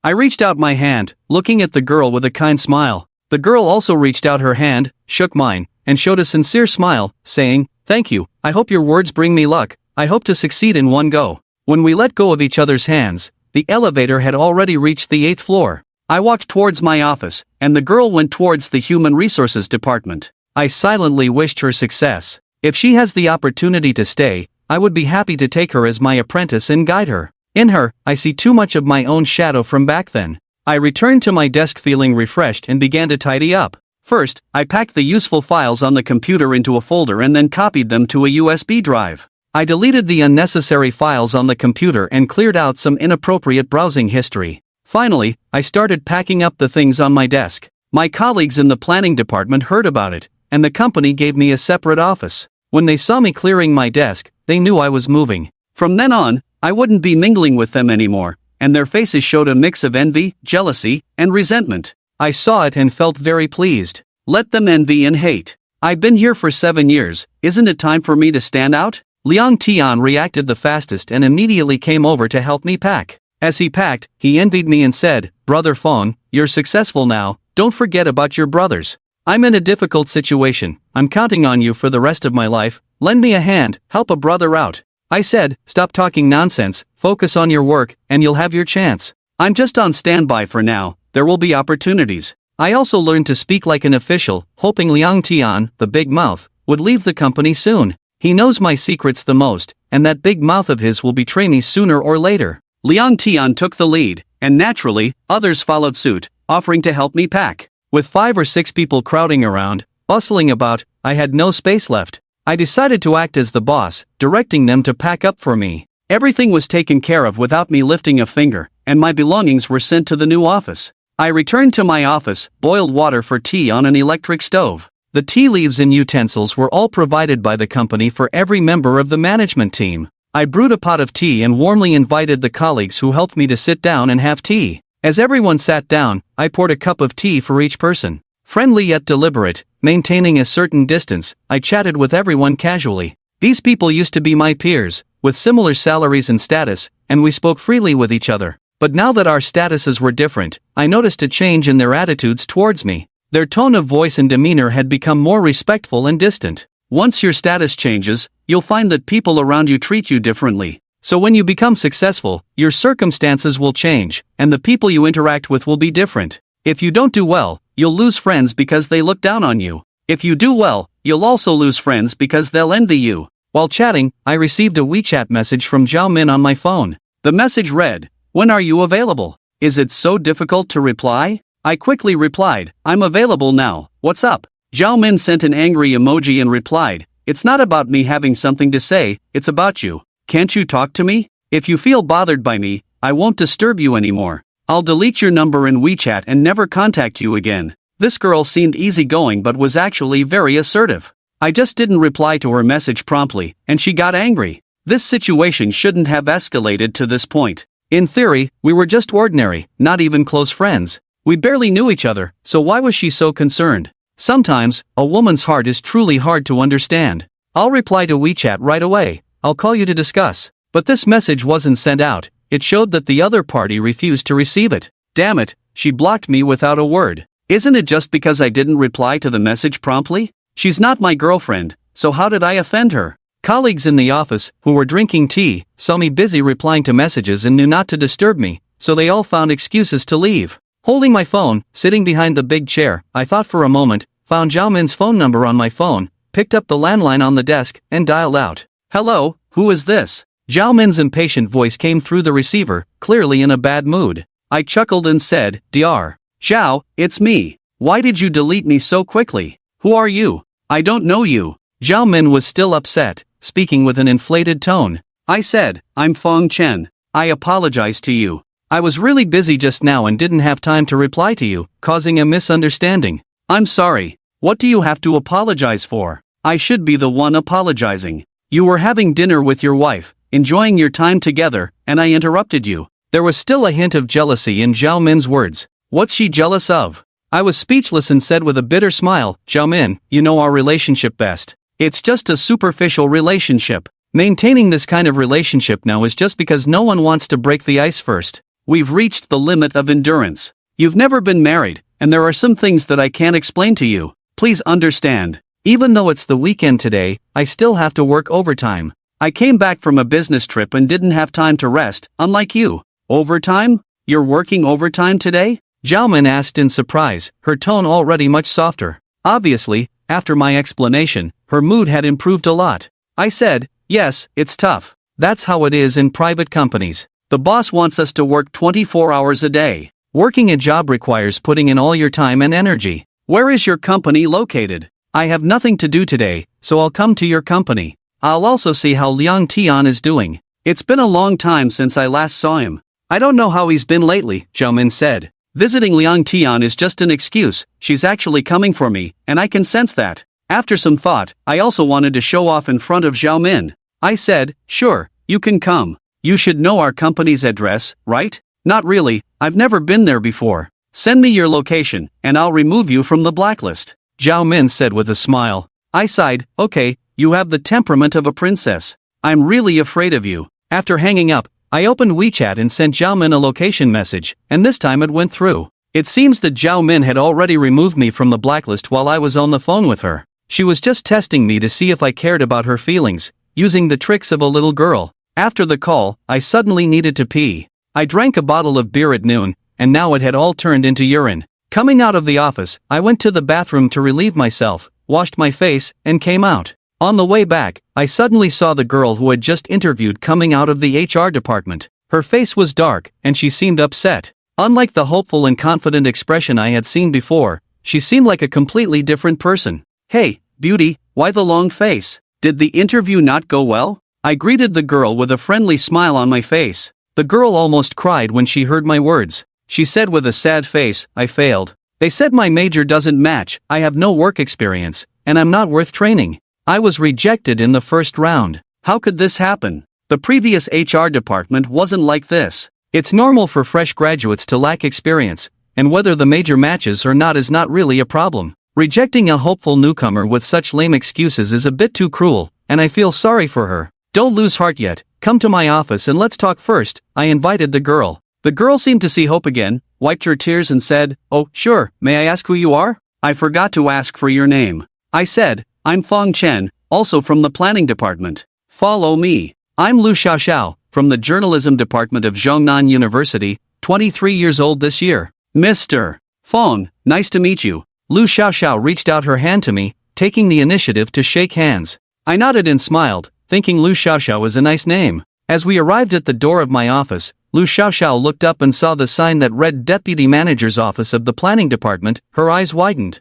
I reached out my hand, looking at the girl with a kind smile. The girl also reached out her hand, shook mine, and showed a sincere smile, saying, Thank you, I hope your words bring me luck. I hope to succeed in one go. When we let go of each other's hands, the elevator had already reached the 8th floor. I walked towards my office, and the girl went towards the Human Resources Department. I silently wished her success. If she has the opportunity to stay, I would be happy to take her as my apprentice and guide her. In her, I see too much of my own shadow from back then. I returned to my desk feeling refreshed and began to tidy up. First, I packed the useful files on the computer into a folder and then copied them to a USB drive. I deleted the unnecessary files on the computer and cleared out some inappropriate browsing history. Finally, I started packing up the things on my desk. My colleagues in the planning department heard about it, and the company gave me a separate office. When they saw me clearing my desk, they knew I was moving. From then on, I wouldn't be mingling with them anymore, and their faces showed a mix of envy, jealousy, and resentment. I saw it and felt very pleased. Let them envy and hate. I've been here for 7 years, isn't it time for me to stand out? Liang Tian reacted the fastest and immediately came over to help me pack. As he packed, he envied me and said, Brother Fong, you're successful now, don't forget about your brothers. I'm in a difficult situation, I'm counting on you for the rest of my life, lend me a hand, help a brother out. I said, stop talking nonsense, focus on your work, and you'll have your chance. I'm just on standby for now, there will be opportunities. I also learned to speak like an official, hoping Liang Tian, the big mouth, would leave the company soon. He knows my secrets the most, and that big mouth of his will betray me sooner or later. Liang Tian took the lead, and naturally, others followed suit, offering to help me pack. With 5 or 6 people crowding around, bustling about, I had no space left. I decided to act as the boss, directing them to pack up for me. Everything was taken care of without me lifting a finger, and my belongings were sent to the new office. I returned to my office, boiled water for tea on an electric stove. The tea leaves and utensils were all provided by the company for every member of the management team. I brewed a pot of tea and warmly invited the colleagues who helped me to sit down and have tea. As everyone sat down, I poured a cup of tea for each person. Friendly yet deliberate, maintaining a certain distance, I chatted with everyone casually. These people used to be my peers, with similar salaries and status, and we spoke freely with each other. But now that our statuses were different, I noticed a change in their attitudes towards me. Their tone of voice and demeanor had become more respectful and distant. Once your status changes, you'll find that people around you treat you differently. So when you become successful, your circumstances will change, and the people you interact with will be different. If you don't do well, you'll lose friends because they look down on you. If you do well, you'll also lose friends because they'll envy you. While chatting, I received a WeChat message from Zhao Min on my phone. The message read, "When are you available? Is it so difficult to reply?" I quickly replied, "I'm available now, what's up?" Zhao Min sent an angry emoji and replied, "It's not about me having something to say, it's about you. Can't you talk to me? If you feel bothered by me, I won't disturb you anymore. I'll delete your number in WeChat and never contact you again." This girl seemed easygoing but was actually very assertive. I just didn't reply to her message promptly, and she got angry. This situation shouldn't have escalated to this point. In theory, we were just ordinary, not even close friends. We barely knew each other, so why was she so concerned? Sometimes, a woman's heart is truly hard to understand. I'll reply to WeChat right away, I'll call you to discuss. But this message wasn't sent out, it showed that the other party refused to receive it. Damn it, she blocked me without a word. Isn't it just because I didn't reply to the message promptly? She's not my girlfriend, so how did I offend her? Colleagues in the office, who were drinking tea, saw me busy replying to messages and knew not to disturb me, so they all found excuses to leave. Holding my phone, sitting behind the big chair, I thought for a moment, found Zhao Min's phone number on my phone, picked up the landline on the desk, and dialed out. "Hello, who is this?" Zhao Min's impatient voice came through the receiver, clearly in a bad mood. I chuckled and said, "Dr. Zhao, it's me. Why did you delete me so quickly? Who are you? I don't know you." Zhao Min was still upset, speaking with an inflated tone. I said, "I'm Feng Chen. I apologize to you. I was really busy just now and didn't have time to reply to you, causing a misunderstanding." "I'm sorry. What do you have to apologize for? I should be the one apologizing. You were having dinner with your wife, enjoying your time together, and I interrupted you." There was still a hint of jealousy in Zhao Min's words. What's she jealous of? I was speechless and said with a bitter smile, "Zhao Min, you know our relationship best. It's just a superficial relationship. Maintaining this kind of relationship now is just because no one wants to break the ice first. We've reached the limit of endurance. You've never been married, and there are some things that I can't explain to you. Please understand. Even though it's the weekend today, I still have to work overtime. I came back from a business trip and didn't have time to rest, unlike you." "Overtime? You're working overtime today?" Zhao Min asked in surprise, her tone already much softer. Obviously, after my explanation, her mood had improved a lot. I said, "Yes, it's tough. That's how it is in private companies. The boss wants us to work 24 hours a day. Working a job requires putting in all your time and energy." "Where is your company located?" "I have nothing to do today, so I'll come to your company. I'll also see how Liang Tian is doing." "It's been a long time since I last saw him. I don't know how he's been lately," Zhao Min said. "Visiting Liang Tian is just an excuse, she's actually coming for me, and I can sense that." After some thought, I also wanted to show off in front of Zhao Min. I said, "Sure, you can come. You should know our company's address, right?" "Not really, I've never been there before. Send me your location, and I'll remove you from the blacklist," Zhao Min said with a smile. I sighed, "Okay, you have the temperament of a princess. I'm really afraid of you." After hanging up, I opened WeChat and sent Zhao Min a location message, and this time it went through. It seems that Zhao Min had already removed me from the blacklist while I was on the phone with her. She was just testing me to see if I cared about her feelings, using the tricks of a little girl. After the call, I suddenly needed to pee. I drank a bottle of beer at noon, and now it had all turned into urine. Coming out of the office, I went to the bathroom to relieve myself, washed my face, and came out. On the way back, I suddenly saw the girl who had just interviewed coming out of the HR department. Her face was dark, and she seemed upset. Unlike the hopeful and confident expression I had seen before, she seemed like a completely different person. "Hey, beauty, why the long face? Did the interview not go well?" I greeted the girl with a friendly smile on my face. The girl almost cried when she heard my words. She said with a sad face, "I failed. They said my major doesn't match, I have no work experience, and I'm not worth training. I was rejected in the first round. How could this happen? The previous HR department wasn't like this. It's normal for fresh graduates to lack experience, and whether the major matches or not is not really a problem. Rejecting a hopeful newcomer with such lame excuses is a bit too cruel, and I feel sorry for her. Don't lose heart yet, come to my office and let's talk first," I invited the girl. The girl seemed to see hope again, wiped her tears and said, "Oh, sure, may I ask who you are? I forgot to ask for your name." I said, "I'm Fong Chen, also from the planning department. Follow me. I'm Lu Xiaoxiao, from the journalism department of Zhongnan University, 23 years old this year." "Mr. Fong, nice to meet you." Lu Xiaoxiao reached out her hand to me, taking the initiative to shake hands. I nodded and smiled, thinking Lu Xiaoxiao was a nice name. As we arrived at the door of my office, Lu Xiaoxiao looked up and saw the sign that read Deputy Manager's Office of the Planning Department. Her eyes widened.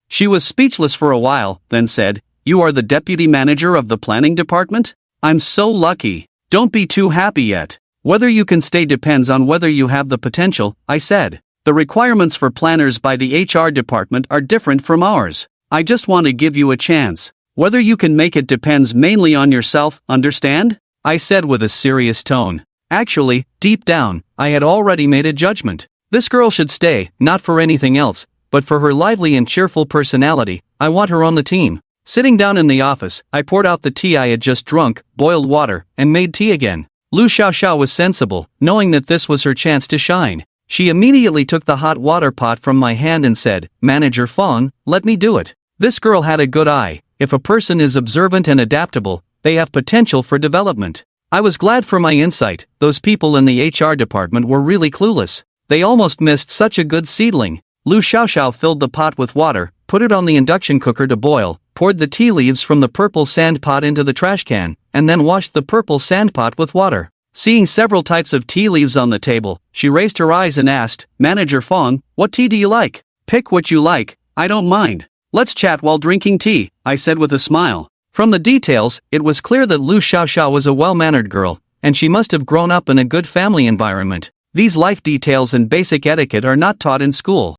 She was speechless for a while, then said, "You are the Deputy Manager of the Planning Department? I'm so lucky. Don't be too happy yet. Whether you can stay depends on whether you have the potential," I said. "The requirements for planners by the HR department are different from ours. I just want to give you a chance. Whether you can make it depends mainly on yourself, understand?" I said with a serious tone. Actually, deep down, I had already made a judgment. This girl should stay, not for anything else, but for her lively and cheerful personality. I want her on the team. Sitting down in the office, I poured out the tea I had just drunk, boiled water, and made tea again. Lu Xiaoxiao was sensible, knowing that this was her chance to shine. She immediately took the hot water pot from my hand and said, "Manager Fong, let me do it." This girl had a good eye. If a person is observant and adaptable, they have potential for development. I was glad for my insight. Those people in the HR department were really clueless. They almost missed such a good seedling. Lu Xiaoxiao filled the pot with water, put it on the induction cooker to boil, poured the tea leaves from the purple sand pot into the trash can, and then washed the purple sand pot with water. Seeing several types of tea leaves on the table, she raised her eyes and asked, "Manager Fong, what tea do you like?" "Pick what you like, I don't mind. Let's chat while drinking tea," I said with a smile. From the details, it was clear that Lu Xiaoxiao was a well-mannered girl, and she must have grown up in a good family environment. These life details and basic etiquette are not taught in school.